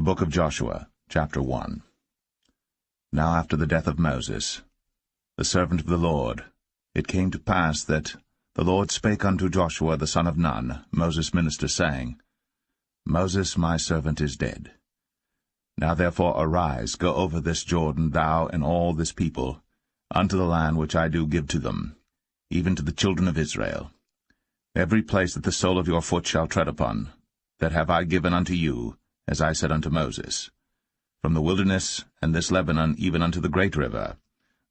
book of Joshua, chapter 1. Now after the death of Moses, the servant of the Lord, it came to pass that the Lord spake unto Joshua the son of Nun, Moses' minister, saying, Moses my servant is dead. Now therefore arise, go over this Jordan, thou and all this people, unto the land which I do give to them, even to the children of Israel. Every place that the sole of your foot shall tread upon, that have I given unto you, as I said unto Moses, from the wilderness and this Lebanon even unto the great river,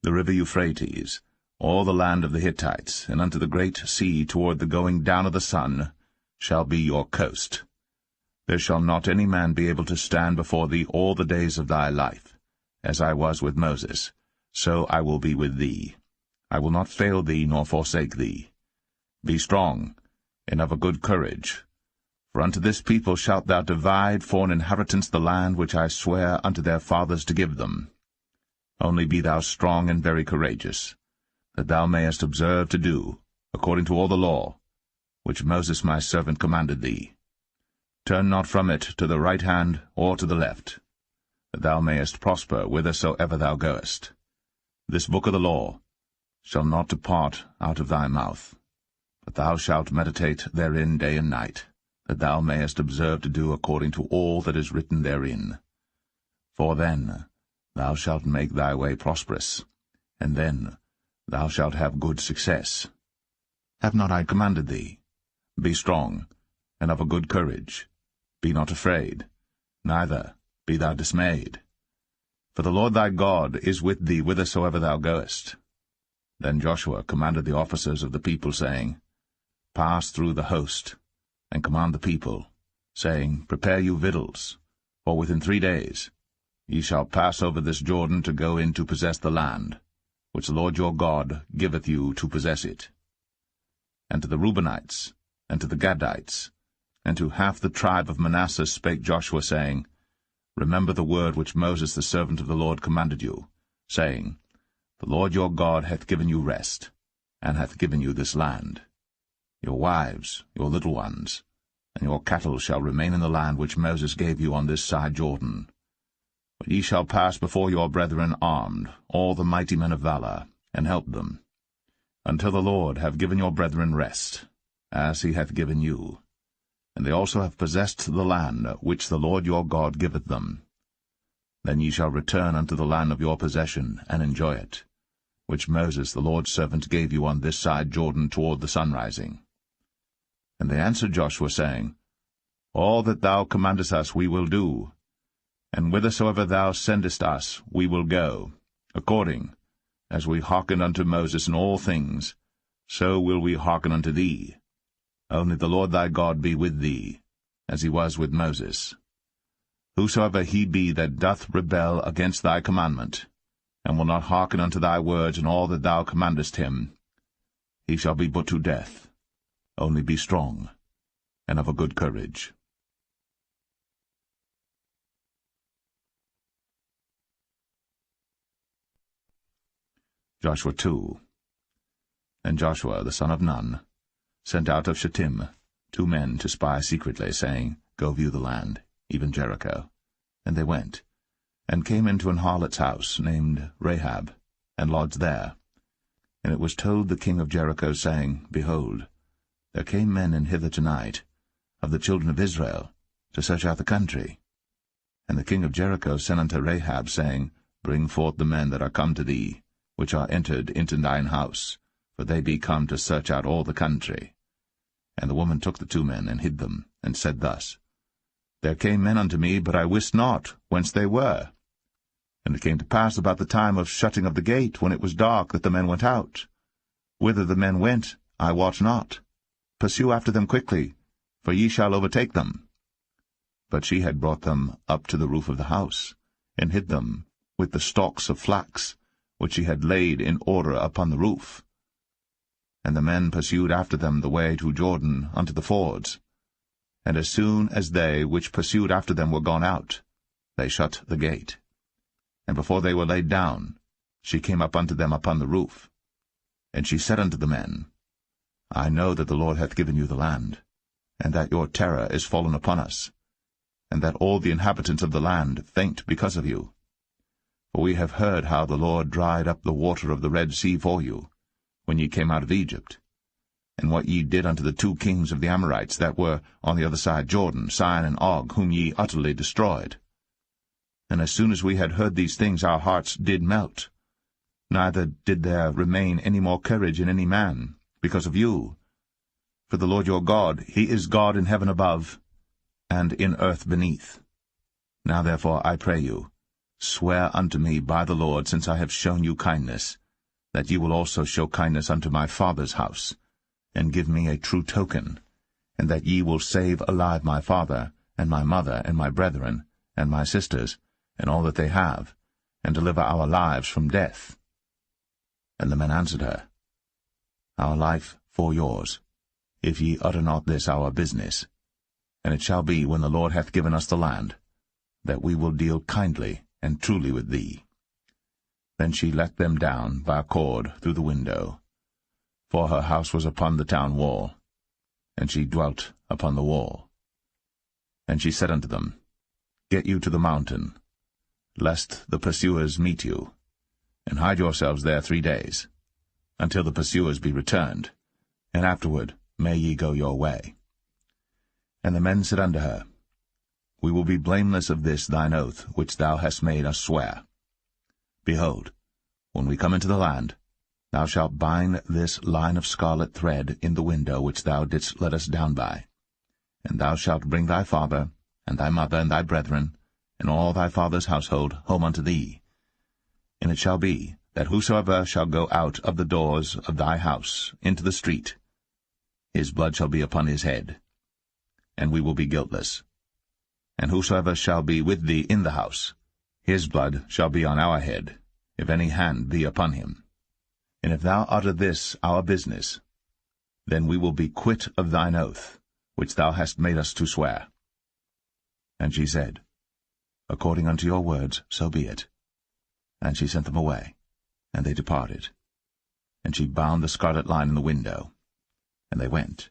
the river Euphrates, all the land of the Hittites, and unto the great sea toward the going down of the sun, shall be your coast. There shall not any man be able to stand before thee all the days of thy life. As I was with Moses, so I will be with thee. I will not fail thee nor forsake thee. Be strong, and of a good courage. For unto this people shalt thou divide for an inheritance the land which I swear unto their fathers to give them. Only be thou strong and very courageous, that thou mayest observe to do, according to all the law, which Moses my servant commanded thee. Turn not from it to the right hand or to the left, that thou mayest prosper whithersoever thou goest. This book of the law shall not depart out of thy mouth, but thou shalt meditate therein day and night, that thou mayest observe to do according to all that is written therein. For then thou shalt make thy way prosperous, and then thou shalt have good success. Have not I commanded thee? Be strong, and of a good courage. Be not afraid, neither be thou dismayed. For the Lord thy God is with thee whithersoever thou goest. Then Joshua commanded the officers of the people, saying, Pass through the host, and command the people, saying, Prepare you victuals, for within 3 days ye shall pass over this Jordan to go in to possess the land, which the Lord your God giveth you to possess it. And to the Reubenites, and to the Gadites, and to half the tribe of Manasseh spake Joshua, saying, Remember the word which Moses the servant of the Lord commanded you, saying, The Lord your God hath given you rest, and hath given you this land. Your wives, your little ones, and your cattle shall remain in the land which Moses gave you on this side Jordan. But ye shall pass before your brethren armed, all the mighty men of valor, and help them, until the Lord have given your brethren rest, as he hath given you. And they also have possessed the land which the Lord your God giveth them. Then ye shall return unto the land of your possession, and enjoy it, which Moses the Lord's servant gave you on this side Jordan toward the sunrising. And they answered Joshua, saying, All that thou commandest us we will do, and whithersoever thou sendest us we will go. According as we hearkened unto Moses in all things, so will we hearken unto thee. Only the Lord thy God be with thee, as he was with Moses. Whosoever he be that doth rebel against thy commandment, and will not hearken unto thy words in all that thou commandest him, he shall be put to death. Only be strong, and of a good courage. Joshua 2. And Joshua the son of Nun sent out of Shittim 2 men to spy secretly, saying, Go view the land, even Jericho. And they went, and came into an harlot's house, named Rahab, and lodged there. And it was told the king of Jericho, saying, Behold, there came men in hither tonight, of the children of Israel, to search out the country. And the king of Jericho sent unto Rahab, saying, Bring forth the men that are come to thee, which are entered into thine house, for they be come to search out all the country. And the woman took the 2 men, and hid them, and said thus, There came men unto me, but I wist not whence they were. And it came to pass about the time of shutting of the gate, when it was dark, that the men went out. Whither the men went, I wot not. Pursue after them quickly, for ye shall overtake them. But she had brought them up to the roof of the house, and hid them with the stalks of flax, which she had laid in order upon the roof. And the men pursued after them the way to Jordan unto the fords. And as soon as they which pursued after them were gone out, they shut the gate. And before they were laid down, she came up unto them upon the roof. And she said unto the men, I know that the Lord hath given you the land, and that your terror is fallen upon us, and that all the inhabitants of the land faint because of you. For we have heard how the Lord dried up the water of the Red Sea for you, when ye came out of Egypt, and what ye did unto the 2 kings of the Amorites that were on the other side Jordan, Sihon and Og, whom ye utterly destroyed. And as soon as we had heard these things, our hearts did melt. Neither did there remain any more courage in any man, because of you. For the Lord your God, he is God in heaven above, and in earth beneath. Now therefore, I pray you, swear unto me by the Lord, since I have shown you kindness, that ye will also show kindness unto my father's house, and give me a true token, and that ye will save alive my father, and my mother, and my brethren, and my sisters, and all that they have, and deliver our lives from death. And the men answered her, Our life for yours, if ye utter not this our business. And it shall be, when the Lord hath given us the land, that we will deal kindly and truly with thee. Then she let them down by a cord through the window, for her house was upon the town wall, and she dwelt upon the wall. And she said unto them, Get you to the mountain, lest the pursuers meet you, and hide yourselves there 3 days, until the pursuers be returned, and afterward may ye go your way. And the men said unto her, We will be blameless of this thine oath, which thou hast made us swear. Behold, when we come into the land, thou shalt bind this line of scarlet thread in the window which thou didst let us down by. And thou shalt bring thy father, and thy mother, and thy brethren, and all thy father's household home unto thee. And it shall be, that whosoever shall go out of the doors of thy house into the street, his blood shall be upon his head, and we will be guiltless. And whosoever shall be with thee in the house, his blood shall be on our head, if any hand be upon him. And if thou utter this our business, then we will be quit of thine oath, which thou hast made us to swear. And she said, According unto your words, so be it. And she sent them away, and they departed. And she bound the scarlet line in the window. And they went,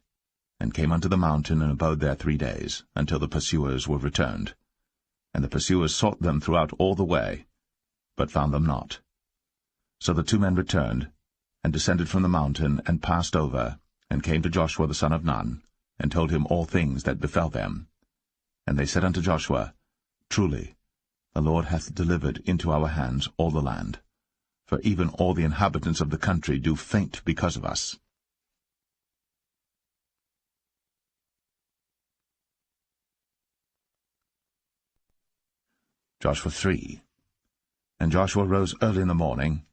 and came unto the mountain, and abode there 3 days, until the pursuers were returned. And the pursuers sought them throughout all the way, but found them not. So the 2 men returned, and descended from the mountain, and passed over, and came to Joshua the son of Nun, and told him all things that befell them. And they said unto Joshua, Truly, the Lord hath delivered into our hands all the land, for even all the inhabitants of the country do faint because of us. Joshua 3. And Joshua rose early in the morning,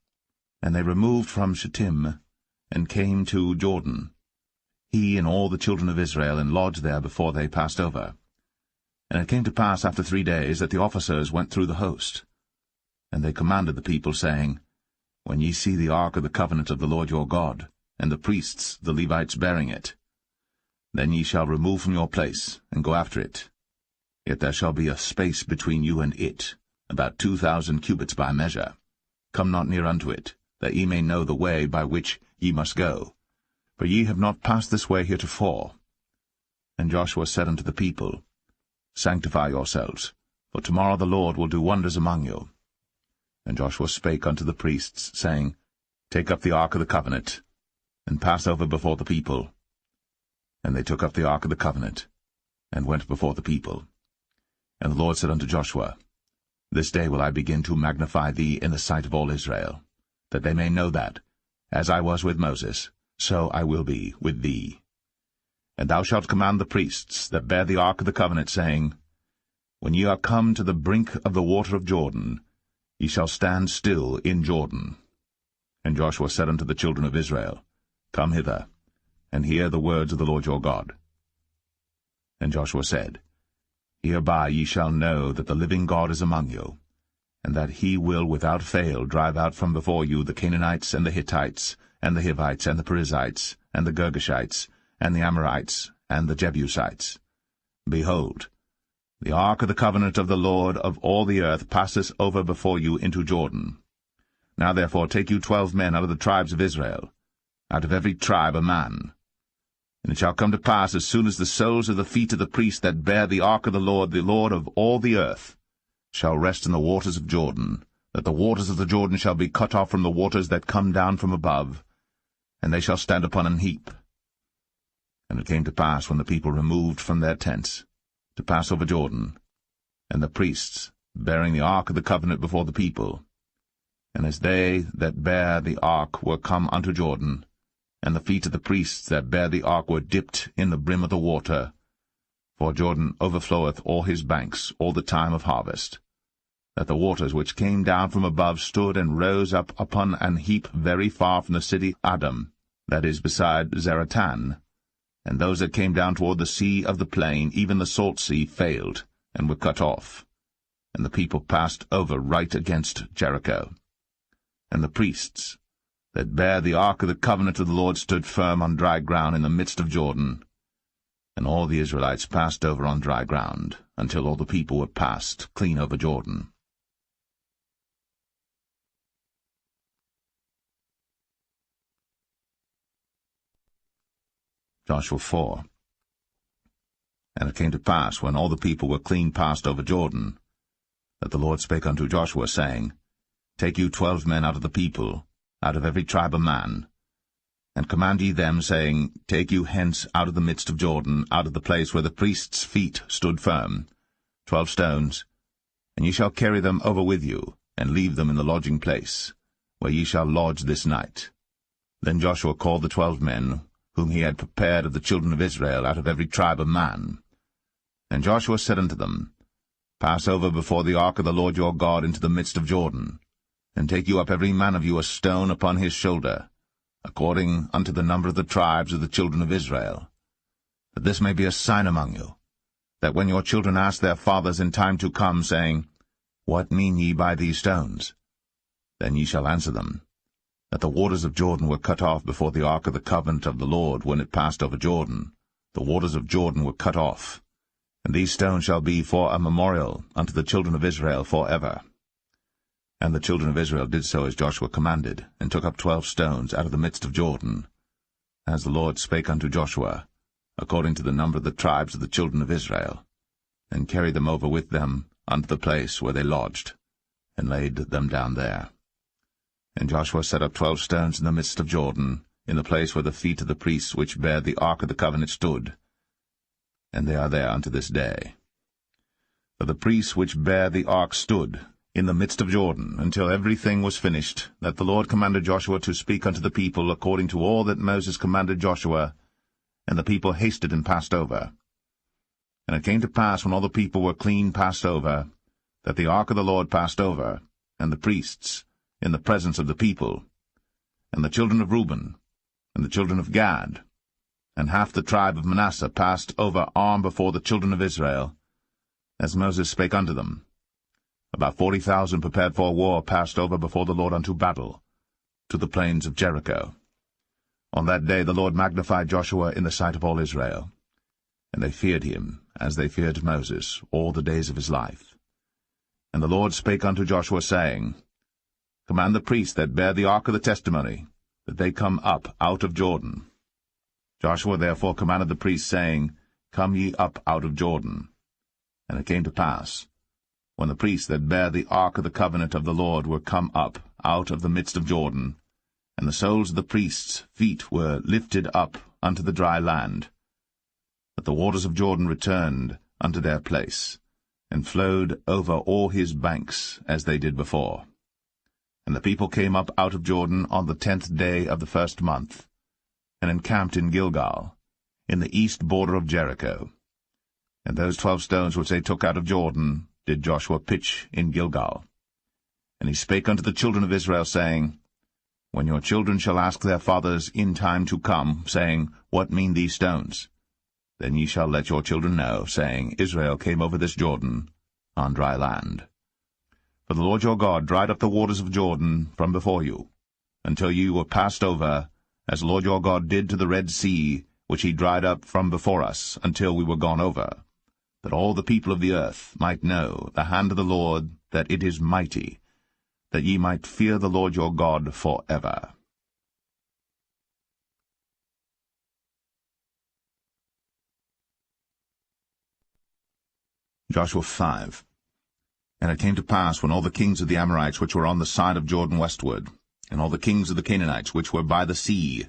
and they removed from Shittim, and came to Jordan, he and all the children of Israel, and lodged there before they passed over. And it came to pass after 3 days that the officers went through the host. And they commanded the people, saying, When ye see the ark of the covenant of the Lord your God, and the priests, the Levites, bearing it, then ye shall remove from your place, and go after it. Yet there shall be a space between you and it, about 2,000 cubits by measure. Come not near unto it, that ye may know the way by which ye must go. For ye have not passed this way heretofore. And Joshua said unto the people, Sanctify yourselves, for tomorrow the Lord will do wonders among you. And Joshua spake unto the priests, saying, Take up the ark of the covenant, and pass over before the people. And they took up the ark of the covenant, and went before the people. And the Lord said unto Joshua, This day will I begin to magnify thee in the sight of all Israel, that they may know that, as I was with Moses, so I will be with thee. And thou shalt command the priests that bear the ark of the covenant, saying, When ye are come to the brink of the water of Jordan, ye shall stand still in Jordan. And Joshua said unto the children of Israel, Come hither, and hear the words of the Lord your God. And Joshua said, Hereby ye shall know that the living God is among you, and that he will without fail drive out from before you the Canaanites, and the Hittites, and the Hivites, and the Perizzites, and the Girgashites, and the Amorites, and the Jebusites. Behold, the ark of the covenant of the Lord of all the earth passeth over before you into Jordan. Now therefore take you 12 men out of the tribes of Israel, out of every tribe a man. And it shall come to pass, as soon as the soles of the feet of the priests that bear the ark of the Lord of all the earth, shall rest in the waters of Jordan, that the waters of the Jordan shall be cut off from the waters that come down from above, and they shall stand upon an heap. And it came to pass, when the people removed from their tents, to pass over Jordan, and the priests, bearing the ark of the covenant before the people, and as they that bear the ark were come unto Jordan, and the feet of the priests that bear the ark were dipped in the brim of the water, for Jordan overfloweth all his banks all the time of harvest, that the waters which came down from above stood and rose up upon an heap very far from the city Adam, that is beside Zaratan, and those that came down toward the sea of the plain, even the salt sea, failed, and were cut off, and the people passed over right against Jericho. And the priests that bare the ark of the covenant of the Lord stood firm on dry ground in the midst of Jordan, and all the Israelites passed over on dry ground, until all the people were passed clean over Jordan. Joshua 4. And it came to pass, when all the people were clean passed over Jordan, that the Lord spake unto Joshua, saying, Take you 12 men out of the people, out of every tribe a man, and command ye them, saying, Take you hence out of the midst of Jordan, out of the place where the priests' feet stood firm, 12 stones, and ye shall carry them over with you, and leave them in the lodging place, where ye shall lodge this night. Then Joshua called the 12 men, whom he had prepared of the children of Israel, out of every tribe a man. And Joshua said unto them, Pass over before the ark of the Lord your God into the midst of Jordan, and take you up every man of you a stone upon his shoulder, according unto the number of the tribes of the children of Israel, that this may be a sign among you, that when your children ask their fathers in time to come, saying, What mean ye by these stones? Then ye shall answer them, that the waters of Jordan were cut off before the ark of the covenant of the Lord when it passed over Jordan. The waters of Jordan were cut off, and these stones shall be for a memorial unto the children of Israel forever. And the children of Israel did so as Joshua commanded, and took up 12 stones out of the midst of Jordan, as the Lord spake unto Joshua, according to the number of the tribes of the children of Israel, and carried them over with them unto the place where they lodged, and laid them down there. And Joshua set up 12 stones in the midst of Jordan, in the place where the feet of the priests which bare the ark of the covenant stood, and they are there unto this day. For the priests which bare the ark stood in the midst of Jordan, until everything was finished, that the Lord commanded Joshua to speak unto the people according to all that Moses commanded Joshua, and the people hasted and passed over. And it came to pass, when all the people were clean passed over, that the ark of the Lord passed over, and the priests, in the presence of the people, and the children of Reuben, and the children of Gad, and half the tribe of Manasseh passed over armed before the children of Israel, as Moses spake unto them. About 40,000 prepared for war passed over before the Lord unto battle, to the plains of Jericho. On that day the Lord magnified Joshua in the sight of all Israel, and they feared him, as they feared Moses, all the days of his life. And the Lord spake unto Joshua, saying, Command the priests that bear the ark of the testimony, that they come up out of Jordan. Joshua therefore commanded the priests, saying, Come ye up out of Jordan. And it came to pass, when the priests that bear the ark of the covenant of the Lord were come up out of the midst of Jordan, and the soles of the priests' feet were lifted up unto the dry land, that the waters of Jordan returned unto their place, and flowed over all his banks as they did before. And the people came up out of Jordan on the 10th day of the 1st month, and encamped in Gilgal, in the east border of Jericho. And those 12 stones which they took out of Jordan did Joshua pitch in Gilgal. And he spake unto the children of Israel, saying, When your children shall ask their fathers in time to come, saying, What mean these stones? Then ye shall let your children know, saying, Israel came over this Jordan on dry land. For the Lord your God dried up the waters of Jordan from before you, until ye were passed over, as the Lord your God did to the Red Sea, which he dried up from before us, until we were gone over, that all the people of the earth might know the hand of the Lord, that it is mighty, that ye might fear the Lord your God forever. Joshua 5. And it came to pass, when all the kings of the Amorites which were on the side of Jordan westward, and all the kings of the Canaanites which were by the sea,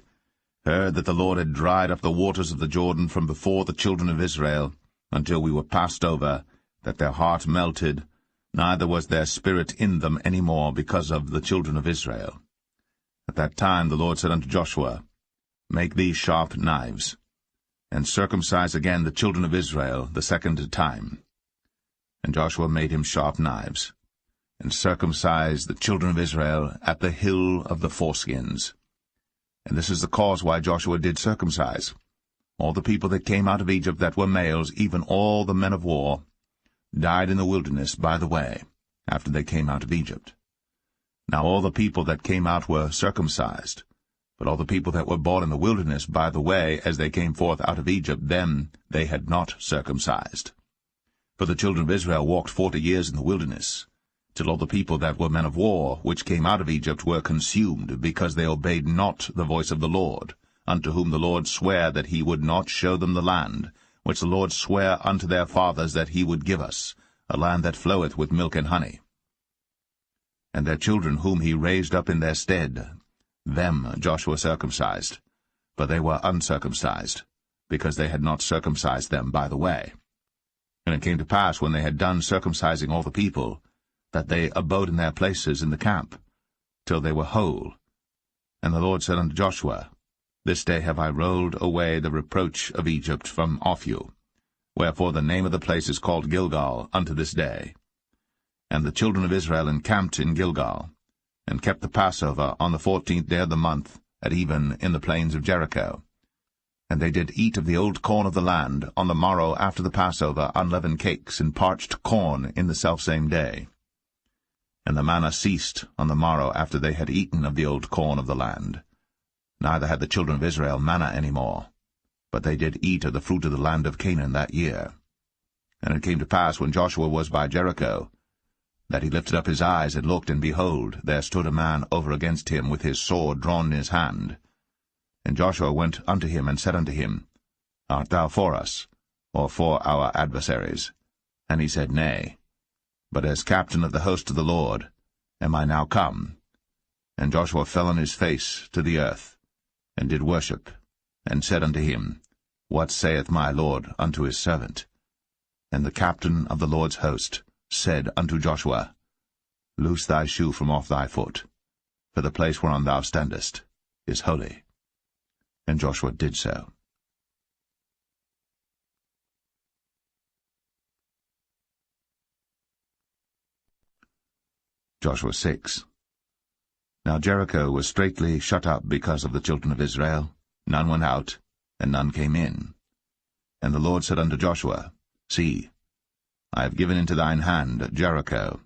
heard that the Lord had dried up the waters of the Jordan from before the children of Israel, until we were passed over, that their heart melted, neither was their spirit in them any more because of the children of Israel. At that time the Lord said unto Joshua, Make thee sharp knives, and circumcise again the children of Israel the second time. And Joshua made him sharp knives, and circumcised the children of Israel at the hill of the foreskins. And this is the cause why Joshua did circumcise all the people that came out of Egypt that were males, even all the men of war, died in the wilderness by the way, after they came out of Egypt. Now all the people that came out were circumcised, but all the people that were born in the wilderness by the way, as they came forth out of Egypt, them they had not circumcised. For the children of Israel walked 40 years in the wilderness, till all the people that were men of war, which came out of Egypt, were consumed, because they obeyed not the voice of the Lord, unto whom the Lord sware that he would not show them the land, which the Lord sware unto their fathers that he would give us, a land that floweth with milk and honey. And their children whom he raised up in their stead, them Joshua circumcised, but they were uncircumcised, because they had not circumcised them by the way. And it came to pass, when they had done circumcising all the people, that they abode in their places in the camp, till they were whole. And the Lord said unto Joshua, This day have I rolled away the reproach of Egypt from off you. Wherefore the name of the place is called Gilgal unto this day. And the children of Israel encamped in Gilgal, and kept the Passover on the 14th day of the month, at even in the plains of Jericho. And they did eat of the old corn of the land on the morrow after the Passover, unleavened cakes and parched corn in the selfsame day. And the manna ceased on the morrow after they had eaten of the old corn of the land. Neither had the children of Israel manna any more, but they did eat of the fruit of the land of Canaan that year. And it came to pass, when Joshua was by Jericho, that he lifted up his eyes and looked, and behold, there stood a man over against him with his sword drawn in his hand. And Joshua went unto him, and said unto him, Art thou for us, or for our adversaries? And he said, Nay, but as captain of the host of the Lord am I now come. And Joshua fell on his face to the earth, and did worship, and said unto him, What saith my Lord unto his servant? And the captain of the Lord's host said unto Joshua, Loose thy shoe from off thy foot, for the place whereon thou standest is holy. And Joshua did so. Joshua 6. Now Jericho was straitly shut up because of the children of Israel. None went out, and none came in. And the Lord said unto Joshua, See, I have given into thine hand Jericho,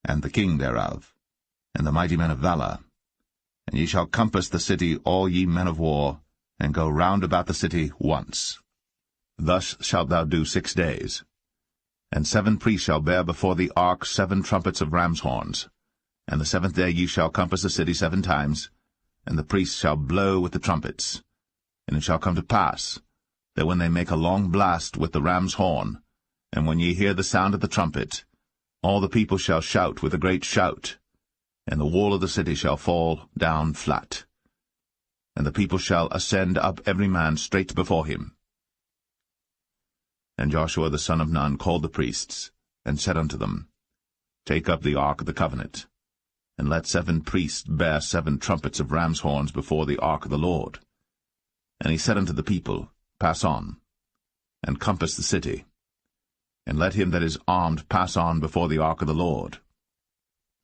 and the king thereof, and the mighty men of valor. And ye shall compass the city, all ye men of war, and go round about the city once. Thus shalt thou do 6 days. And 7 priests shall bear before the ark 7 trumpets of ram's horns. And the 7th day ye shall compass the city 7 times, and the priests shall blow with the trumpets. And it shall come to pass, that when they make a long blast with the ram's horn, and when ye hear the sound of the trumpet, all the people shall shout with a great shout, and the wall of the city shall fall down flat. And the people shall ascend up every man straight before him. And Joshua the son of Nun called the priests, and said unto them, Take up the ark of the covenant, and let 7 priests bear 7 trumpets of ram's horns before the ark of the Lord. And he said unto the people, Pass on, and compass the city, and let him that is armed pass on before the ark of the Lord.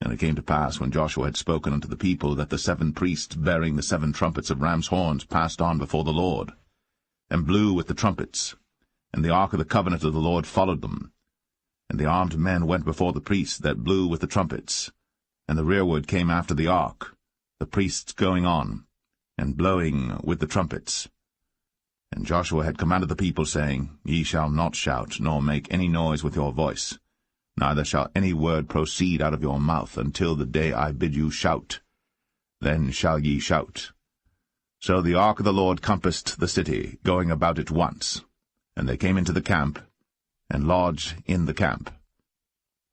And it came to pass, when Joshua had spoken unto the people, that the 7 priests bearing the 7 trumpets of ram's horns passed on before the Lord, and blew with the trumpets, and the ark of the covenant of the Lord followed them. And the armed men went before the priests that blew with the trumpets, and the rearward came after the ark, the priests going on, and blowing with the trumpets. And Joshua had commanded the people, saying, Ye shall not shout, nor make any noise with your voice, neither shall any word proceed out of your mouth, until the day I bid you shout. Then shall ye shout. So the ark of the Lord compassed the city, going about it once. And they came into the camp, and lodge in the camp.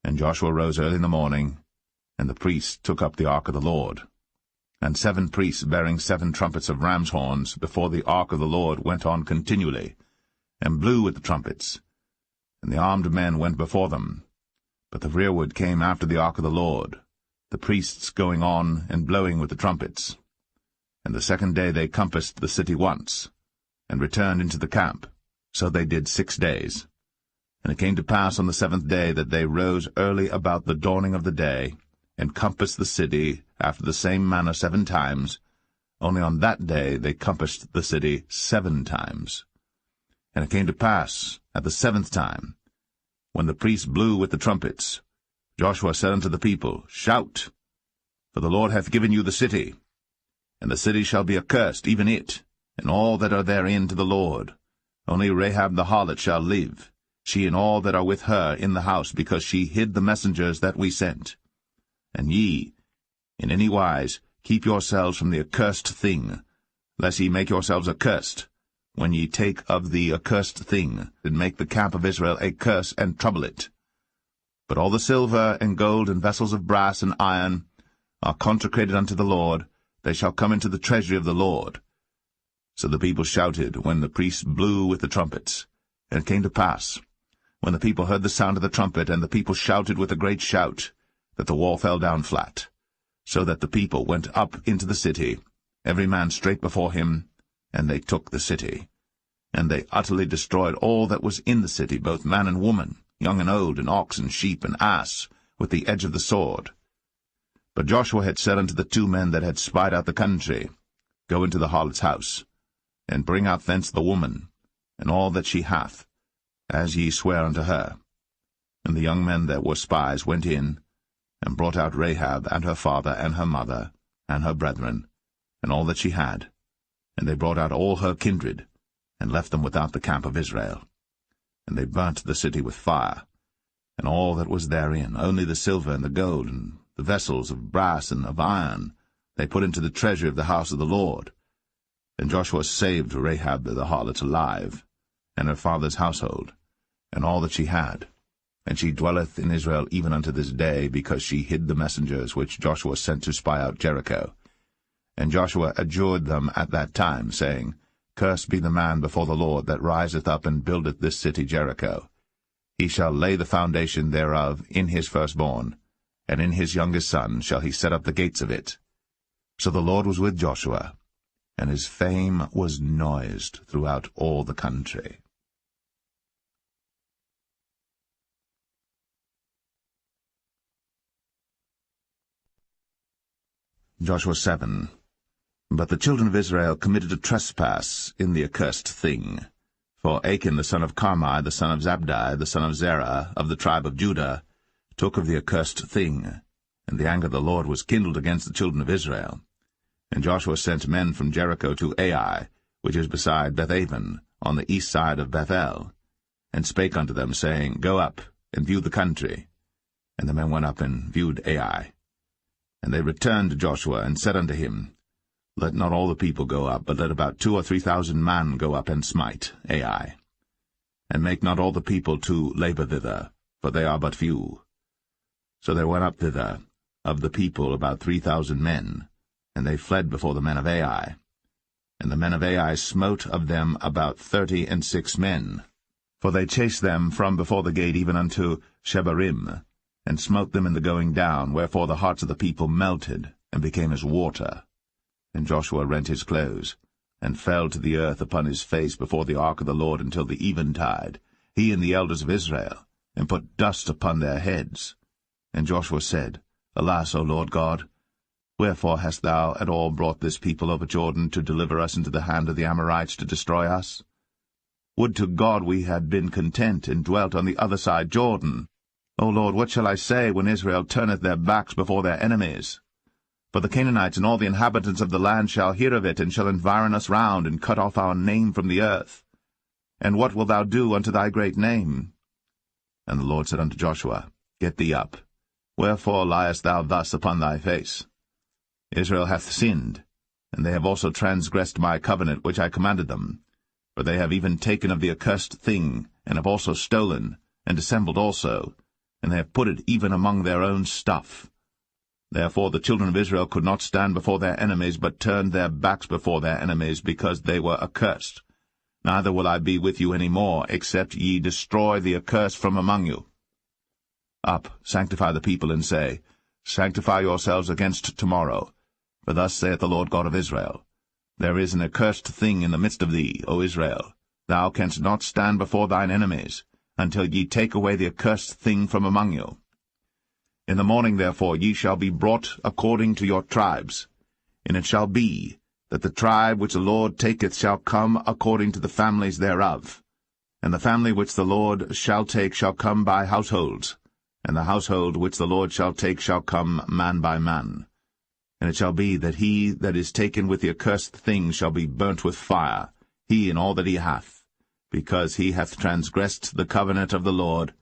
And Joshua rose early in the morning, and the priests took up the ark of the Lord. And 7 priests bearing 7 trumpets of ram's horns before the ark of the Lord went on continually, and blew with the trumpets. And the armed men went before them. But the rearward came after the ark of the Lord, the priests going on and blowing with the trumpets. And the second day they compassed the city once, and returned into the camp. So they did 6 days. And it came to pass on the 7th day that they rose early about the dawning of the day, and compassed the city after the same manner 7 times. Only on that day they compassed the city 7 times. And it came to pass at the 7th time, when the priests blew with the trumpets, Joshua said unto the people, Shout, for the Lord hath given you the city. And the city shall be accursed, even it, and all that are therein to the Lord. Only Rahab the harlot shall live, she and all that are with her in the house, because she hid the messengers that we sent. And ye, in any wise, keep yourselves from the accursed thing, lest ye make yourselves accursed, when ye take of the accursed thing, and make the camp of Israel a curse, and trouble it. But all the silver and gold and vessels of brass and iron are consecrated unto the Lord, they shall come into the treasury of the Lord. So the people shouted when the priests blew with the trumpets. And it came to pass, when the people heard the sound of the trumpet, and the people shouted with a great shout, that the wall fell down flat, so that the people went up into the city, every man straight before him, and they took the city. And they utterly destroyed all that was in the city, both man and woman, young and old, and ox and sheep and ass, with the edge of the sword. But Joshua had said unto the 2 men that had spied out the country, Go into the harlot's house, and bring out thence the woman, and all that she hath, as ye swear unto her. And the young men that were spies went in, and brought out Rahab, and her father, and her mother, and her brethren, and all that she had. And they brought out all her kindred, and left them without the camp of Israel. And they burnt the city with fire, and all that was therein, only the silver and the gold, and the vessels of brass and of iron, they put into the treasury of the house of the Lord. And Joshua saved Rahab the harlot alive, and her father's household, and all that she had. And she dwelleth in Israel even unto this day, because she hid the messengers which Joshua sent to spy out Jericho. And Joshua adjured them at that time, saying, Cursed be the man before the Lord that riseth up and buildeth this city Jericho. He shall lay the foundation thereof in his firstborn, and in his youngest son shall he set up the gates of it. So the Lord was with Joshua, and his fame was noised throughout all the country. Joshua 7. But the children of Israel committed a trespass in the accursed thing. For Achan the son of Carmi, the son of Zabdi, the son of Zerah, of the tribe of Judah, took of the accursed thing, and the anger of the Lord was kindled against the children of Israel. And Joshua sent men from Jericho to Ai, which is beside Bethaven, on the east side of Bethel, and spake unto them, saying, Go up, and view the country. And the men went up and viewed Ai. And they returned to Joshua, and said unto him, Let not all the people go up, but let about 2,000 or 3,000 men go up and smite Ai. And make not all the people to labor thither, for they are but few. So there went up thither of the people about 3,000 men, and they fled before the men of Ai. And the men of Ai smote of them about 36 men. For they chased them from before the gate even unto Shebarim, and smote them in the going down, wherefore the hearts of the people melted, and became as water. And Joshua rent his clothes, and fell to the earth upon his face before the ark of the Lord until the eventide, he and the elders of Israel, and put dust upon their heads. And Joshua said, Alas, O Lord God, wherefore hast thou at all brought this people over Jordan to deliver us into the hand of the Amorites to destroy us? Would to God we had been content, and dwelt on the other side Jordan. O Lord, what shall I say when Israel turneth their backs before their enemies? For the Canaanites and all the inhabitants of the land shall hear of it, and shall environ us round, and cut off our name from the earth. And what wilt thou do unto thy great name? And the Lord said unto Joshua, Get thee up. Wherefore liest thou thus upon thy face? Israel hath sinned, and they have also transgressed my covenant which I commanded them. For they have even taken of the accursed thing, and have also stolen, and dissembled also, and they have put it even among their own stuff. Therefore the children of Israel could not stand before their enemies, but turned their backs before their enemies, because they were accursed. Neither will I be with you any more, except ye destroy the accursed from among you. Up, sanctify the people, and say, Sanctify yourselves against tomorrow. For thus saith the Lord God of Israel, There is an accursed thing in the midst of thee, O Israel. Thou canst not stand before thine enemies, until ye take away the accursed thing from among you. In the morning therefore ye shall be brought according to your tribes. And it shall be, that the tribe which the Lord taketh shall come according to the families thereof. And the family which the Lord shall take shall come by households, and the household which the Lord shall take shall come man by man. And it shall be that he that is taken with the accursed thing shall be burnt with fire, he and all that he hath, because he hath transgressed the covenant of the Lord,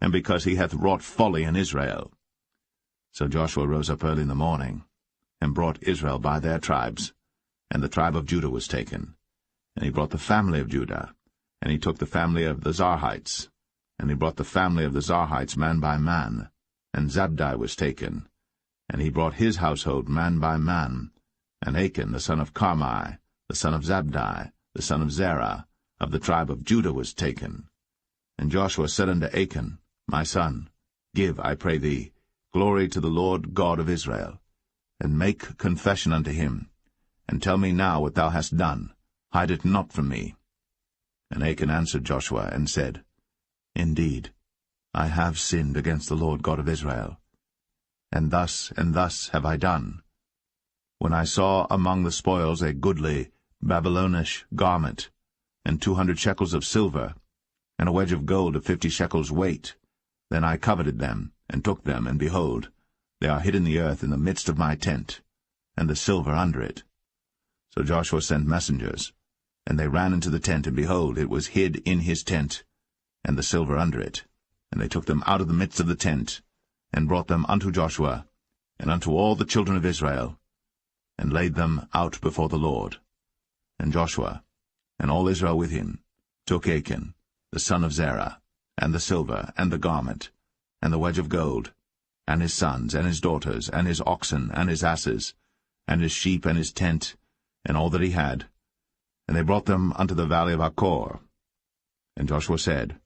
and because he hath wrought folly in Israel. So Joshua rose up early in the morning, and brought Israel by their tribes, and the tribe of Judah was taken. And he brought the family of Judah, and he took the family of the Zarhites, and he brought the family of the Zarhites man by man, and Zabdi was taken, and he brought his household man by man, and Achan the son of Carmi, the son of Zabdi, the son of Zerah, of the tribe of Judah was taken. And Joshua said unto Achan, My son, give, I pray thee, glory to the Lord God of Israel, and make confession unto him, and tell me now what thou hast done, hide it not from me. And Achan answered Joshua, and said, Indeed, I have sinned against the Lord God of Israel, and thus have I done. When I saw among the spoils a goodly Babylonish garment, and 200 shekels of silver, and a wedge of gold of 50 shekels weight, then I coveted them, and took them, and behold, they are hid in the earth in the midst of my tent, and the silver under it. So Joshua sent messengers, and they ran into the tent, and behold, it was hid in his tent, and the silver under it. And they took them out of the midst of the tent, and brought them unto Joshua, and unto all the children of Israel, and laid them out before the Lord. And Joshua, and all Israel with him, took Achan, the son of Zerah, and the silver, and the garment, and the wedge of gold, and his sons, and his daughters, and his oxen, and his asses, and his sheep, and his tent, and all that he had, and they brought them unto the valley of Achor. And Joshua said,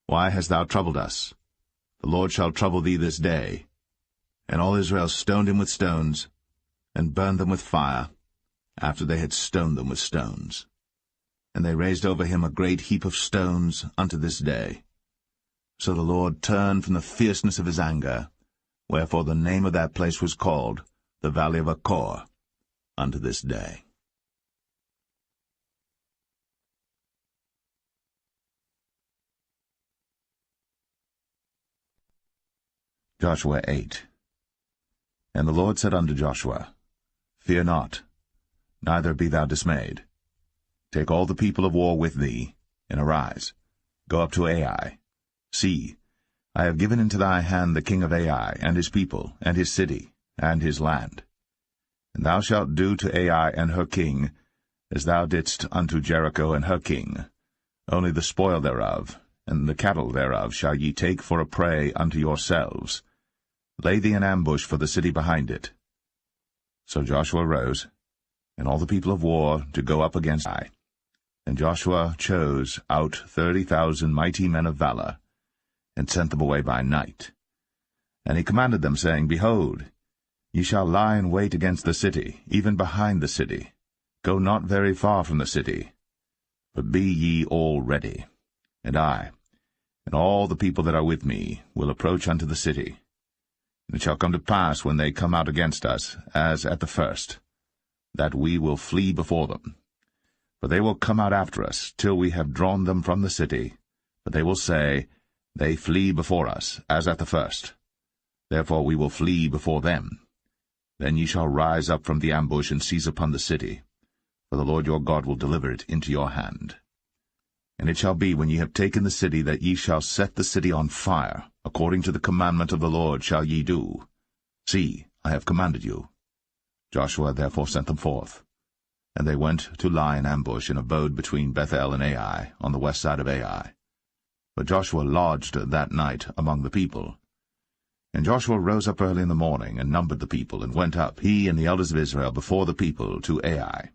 Why hast thou troubled us? The Lord shall trouble thee this day. And all Israel stoned him with stones, and burned them with fire, after they had stoned them with stones. And they raised over him a great heap of stones unto this day. So the Lord turned from the fierceness of his anger, wherefore the name of that place was called the Valley of Achor unto this day. Joshua 8. And the Lord said unto Joshua, Fear not, neither be thou dismayed. Take all the people of war with thee, and arise, go up to Ai. See, I have given into thy hand the king of Ai, and his people, and his city, and his land. And thou shalt do to Ai and her king, as thou didst unto Jericho and her king. Only the spoil thereof, and the cattle thereof shall ye take for a prey unto yourselves. Lay thee an ambush for the city behind it. So Joshua rose, and all the people of war, to go up against Ai. And Joshua chose out 30,000 mighty men of valor, and sent them away by night. And he commanded them, saying, Behold, ye shall lie in wait against the city, even behind the city. Go not very far from the city, but be ye all ready. And I, and all the people that are with me, will approach unto the city. And it shall come to pass, when they come out against us, as at the first, that we will flee before them. For they will come out after us, till we have drawn them from the city. But they will say, They flee before us, as at the first. Therefore we will flee before them. Then ye shall rise up from the ambush, and seize upon the city. For the Lord your God will deliver it into your hand. And it shall be, when ye have taken the city, that ye shall set the city on fire, according to the commandment of the Lord shall ye do. See, I have commanded you. Joshua therefore sent them forth. And they went to lie in ambush, and abode between Bethel and Ai, on the west side of Ai. But Joshua lodged that night among the people. And Joshua rose up early in the morning, and numbered the people, and went up, he and the elders of Israel, before the people to Ai.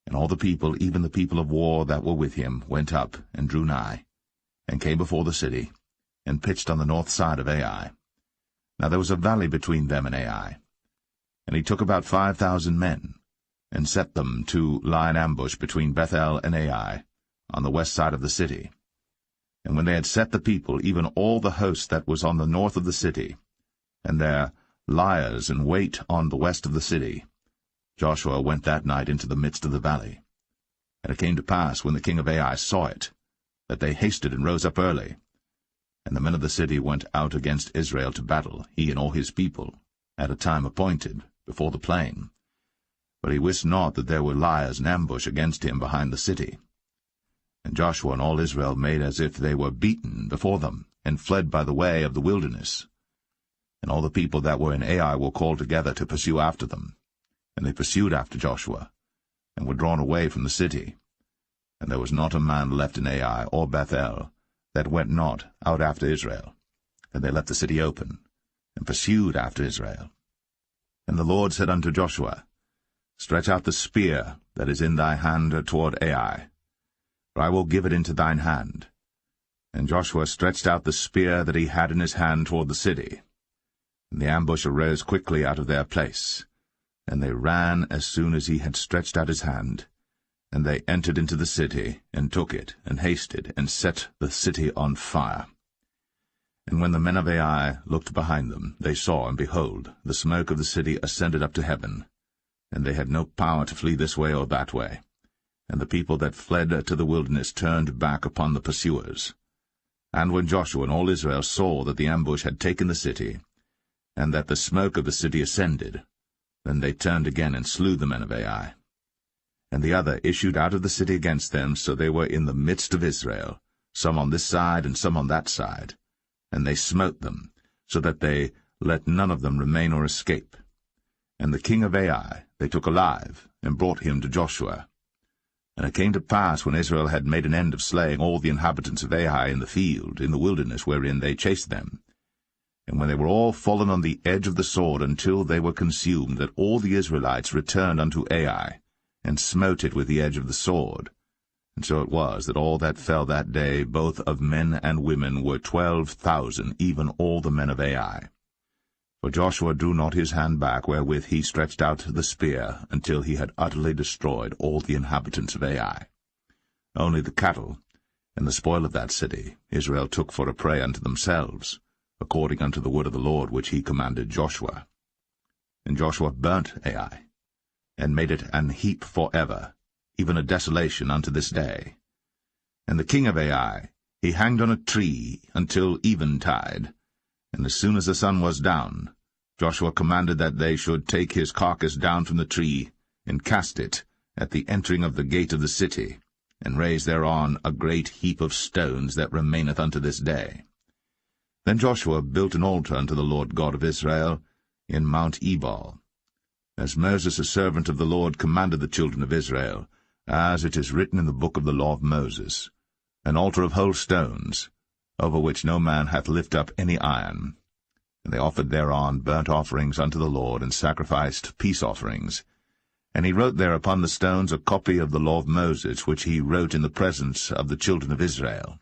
And all the people, even the people of war that were with him, went up, and drew nigh, and came before the city, and pitched on the north side of Ai. Now there was a valley between them and Ai. And he took about 5,000 men, and set them to lie in ambush between Bethel and Ai, on the west side of the city. And when they had set the people, even all the host that was on the north of the city, and their liers in wait on the west of the city, Joshua went that night into the midst of the valley. And it came to pass, when the king of Ai saw it, that they hasted and rose up early. And the men of the city went out against Israel to battle, he and all his people, at a time appointed, before the plain. But he wist not that there were liers in ambush against him behind the city. And Joshua and all Israel made as if they were beaten before them, and fled by the way of the wilderness. And all the people that were in Ai were called together to pursue after them. And they pursued after Joshua, and were drawn away from the city. And there was not a man left in Ai or Bethel that went not out after Israel. And they left the city open, and pursued after Israel. And the Lord said unto Joshua, Stretch out the spear that is in thy hand toward Ai, for I will give it into thine hand. And Joshua stretched out the spear that he had in his hand toward the city. And the ambush arose quickly out of their place. And they ran as soon as he had stretched out his hand. And they entered into the city, and took it, and hasted, and set the city on fire. And when the men of Ai looked behind them, they saw, and behold, the smoke of the city ascended up to heaven. And they had no power to flee this way or that way. And the people that fled to the wilderness turned back upon the pursuers. And when Joshua and all Israel saw that the ambush had taken the city, and that the smoke of the city ascended, then they turned again and slew the men of Ai. And the other issued out of the city against them, so they were in the midst of Israel, some on this side and some on that side. And they smote them, so that they let none of them remain or escape. And the king of Ai they took alive, and brought him to Joshua. And it came to pass, when Israel had made an end of slaying all the inhabitants of Ai in the field, in the wilderness wherein they chased them, and when they were all fallen on the edge of the sword until they were consumed, that all the Israelites returned unto Ai, and smote it with the edge of the sword. And so it was that all that fell that day, both of men and women, were 12,000, even all the men of Ai. For Joshua drew not his hand back, wherewith he stretched out the spear, until he had utterly destroyed all the inhabitants of Ai. Only the cattle and the spoil of that city Israel took for a prey unto themselves, according unto the word of the Lord which he commanded Joshua. And Joshua burnt Ai, and made it an heap for ever, even a desolation unto this day. And the king of Ai he hanged on a tree until eventide. And as soon as the sun was down, Joshua commanded that they should take his carcass down from the tree, and cast it at the entering of the gate of the city, and raise thereon a great heap of stones that remaineth unto this day. Then Joshua built an altar unto the Lord God of Israel in Mount Ebal, as Moses the servant of the Lord commanded the children of Israel, as it is written in the book of the law of Moses, an altar of whole stones, over which no man hath lifted up any iron. And they offered thereon burnt offerings unto the Lord, and sacrificed peace offerings. And he wrote there upon the stones a copy of the law of Moses, which he wrote in the presence of the children of Israel.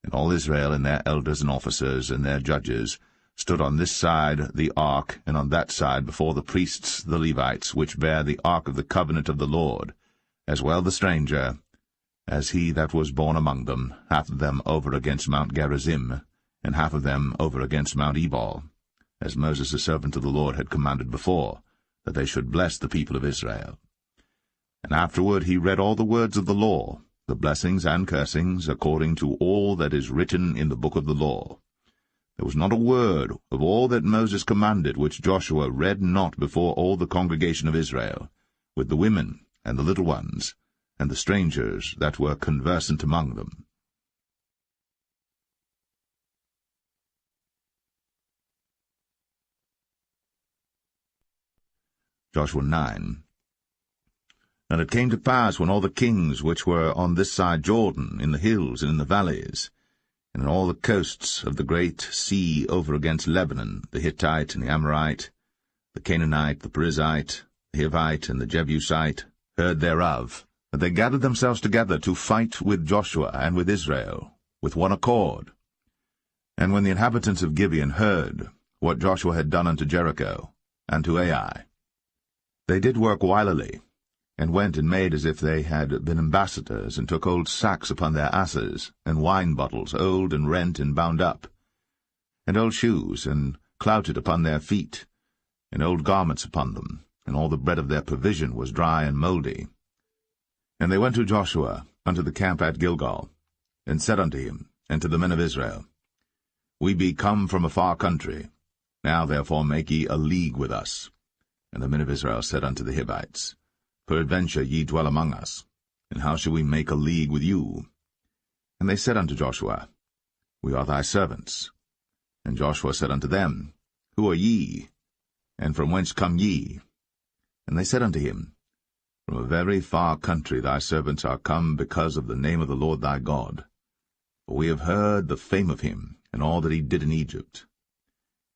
And all Israel, and their elders and officers, and their judges, stood on this side the ark, and on that side before the priests the Levites, which bear the ark of the covenant of the Lord, as well the stranger, as he that was born among them, half of them over against Mount Gerizim, and half of them over against Mount Ebal, as Moses the servant of the Lord had commanded before, that they should bless the people of Israel. And afterward he read all the words of the law, the blessings and cursings, according to all that is written in the book of the law. There was not a word of all that Moses commanded which Joshua read not before all the congregation of Israel, with the women and the little ones, and the strangers that were conversant among them. Joshua 9. And it came to pass, when all the kings which were on this side Jordan, in the hills and in the valleys, and in all the coasts of the great sea over against Lebanon, the Hittite and the Amorite, the Canaanite, the Perizzite, the Hivite, and the Jebusite, heard thereof, that they gathered themselves together to fight with Joshua and with Israel, with one accord. And when the inhabitants of Gibeon heard what Joshua had done unto Jericho, and to Ai, they did work wilily, and went and made as if they had been ambassadors, and took old sacks upon their asses, and wine bottles, old and rent and bound up, and old shoes, and clouted upon their feet, and old garments upon them, and all the bread of their provision was dry and mouldy. And they went to Joshua unto the camp at Gilgal, and said unto him, and to the men of Israel, We be come from a far country. Now therefore make ye a league with us. And the men of Israel said unto the Hivites, Peradventure ye dwell among us, and how shall we make a league with you? And they said unto Joshua, We are thy servants. And Joshua said unto them, Who are ye? And from whence come ye? And they said unto him, From a very far country thy servants are come because of the name of the Lord thy God. For we have heard the fame of him, and all that he did in Egypt,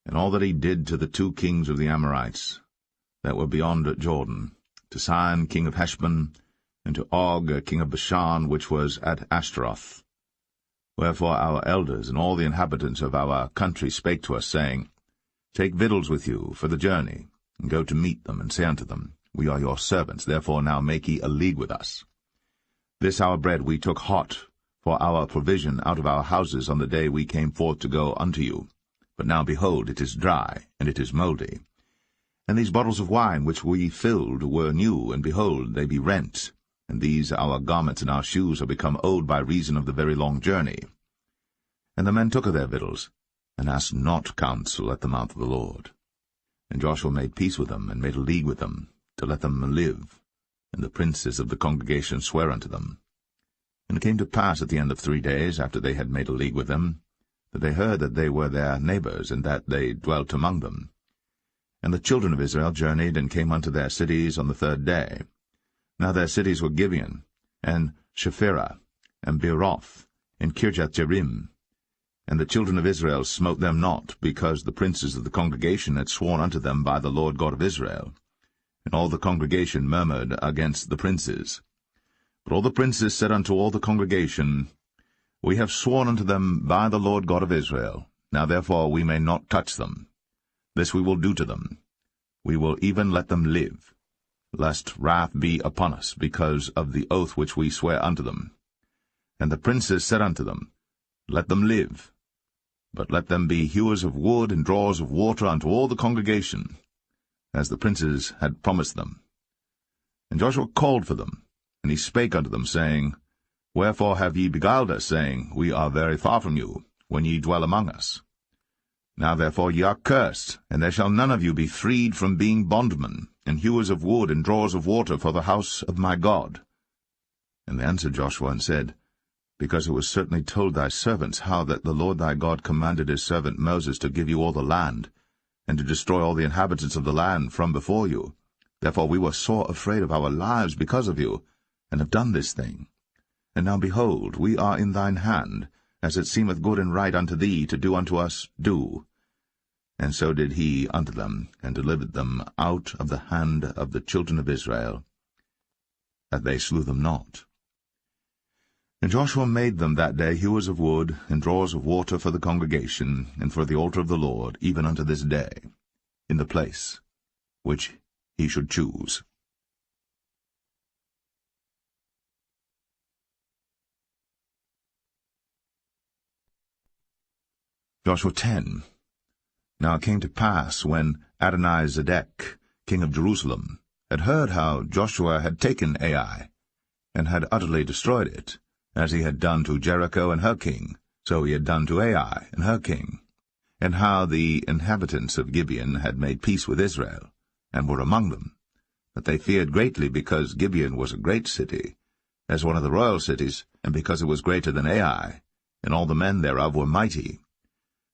and all that he did to the 2 kings of the Amorites, that were beyond Jordan, to Sihon king of Heshbon, and to Og king of Bashan, which was at Ashtaroth. Wherefore our elders and all the inhabitants of our country spake to us, saying, Take victuals with you for the journey, and go to meet them, and say unto them, We are your servants, therefore now make ye a league with us. This our bread we took hot for our provision out of our houses on the day we came forth to go unto you. But now, behold, it is dry, and it is mouldy. And these bottles of wine which we filled were new, and behold, they be rent. And these our garments and our shoes are become old by reason of the very long journey. And the men took of their victuals, and asked not counsel at the mouth of the Lord. And Joshua made peace with them, and made a league with them, to let them live. And the princes of the congregation sware unto them. And it came to pass at the end of 3 days, after they had made a league with them, that they heard that they were their neighbors, and that they dwelt among them. And the children of Israel journeyed, and came unto their cities on the 3rd day. Now their cities were Gibeon, and Shephirah, and Beeroth, and Kirjath-jearim. And the children of Israel smote them not, because the princes of the congregation had sworn unto them by the Lord God of Israel. And all the congregation murmured against the princes. But all the princes said unto all the congregation, We have sworn unto them by the Lord God of Israel. Now therefore we may not touch them. This we will do to them. We will even let them live, lest wrath be upon us, because of the oath which we swear unto them. And the princes said unto them, Let them live, but let them be hewers of wood and drawers of water unto all the congregation, as the princes had promised them. And Joshua called for them, and he spake unto them, saying, Wherefore have ye beguiled us, saying, We are very far from you, when ye dwell among us? Now therefore ye are cursed, and there shall none of you be freed from being bondmen, and hewers of wood and drawers of water for the house of my God. And they answered Joshua, and said, Because it was certainly told thy servants how that the Lord thy God commanded his servant Moses to give you all the land, and to destroy all the inhabitants of the land from before you. Therefore we were sore afraid of our lives because of you, and have done this thing. And now behold, we are in thine hand, as it seemeth good and right unto thee to do unto us, do. And so did he unto them, and delivered them out of the hand of the children of Israel, that they slew them not. And Joshua made them that day hewers of wood, and drawers of water for the congregation, and for the altar of the Lord, even unto this day, in the place which he should choose. Joshua 10. Now it came to pass, when Adonizedek, king of Jerusalem, had heard how Joshua had taken Ai, and had utterly destroyed it, as he had done to Jericho and her king, so he had done to Ai and her king, and how the inhabitants of Gibeon had made peace with Israel, and were among them, that they feared greatly, because Gibeon was a great city, as one of the royal cities, and because it was greater than Ai, and all the men thereof were mighty.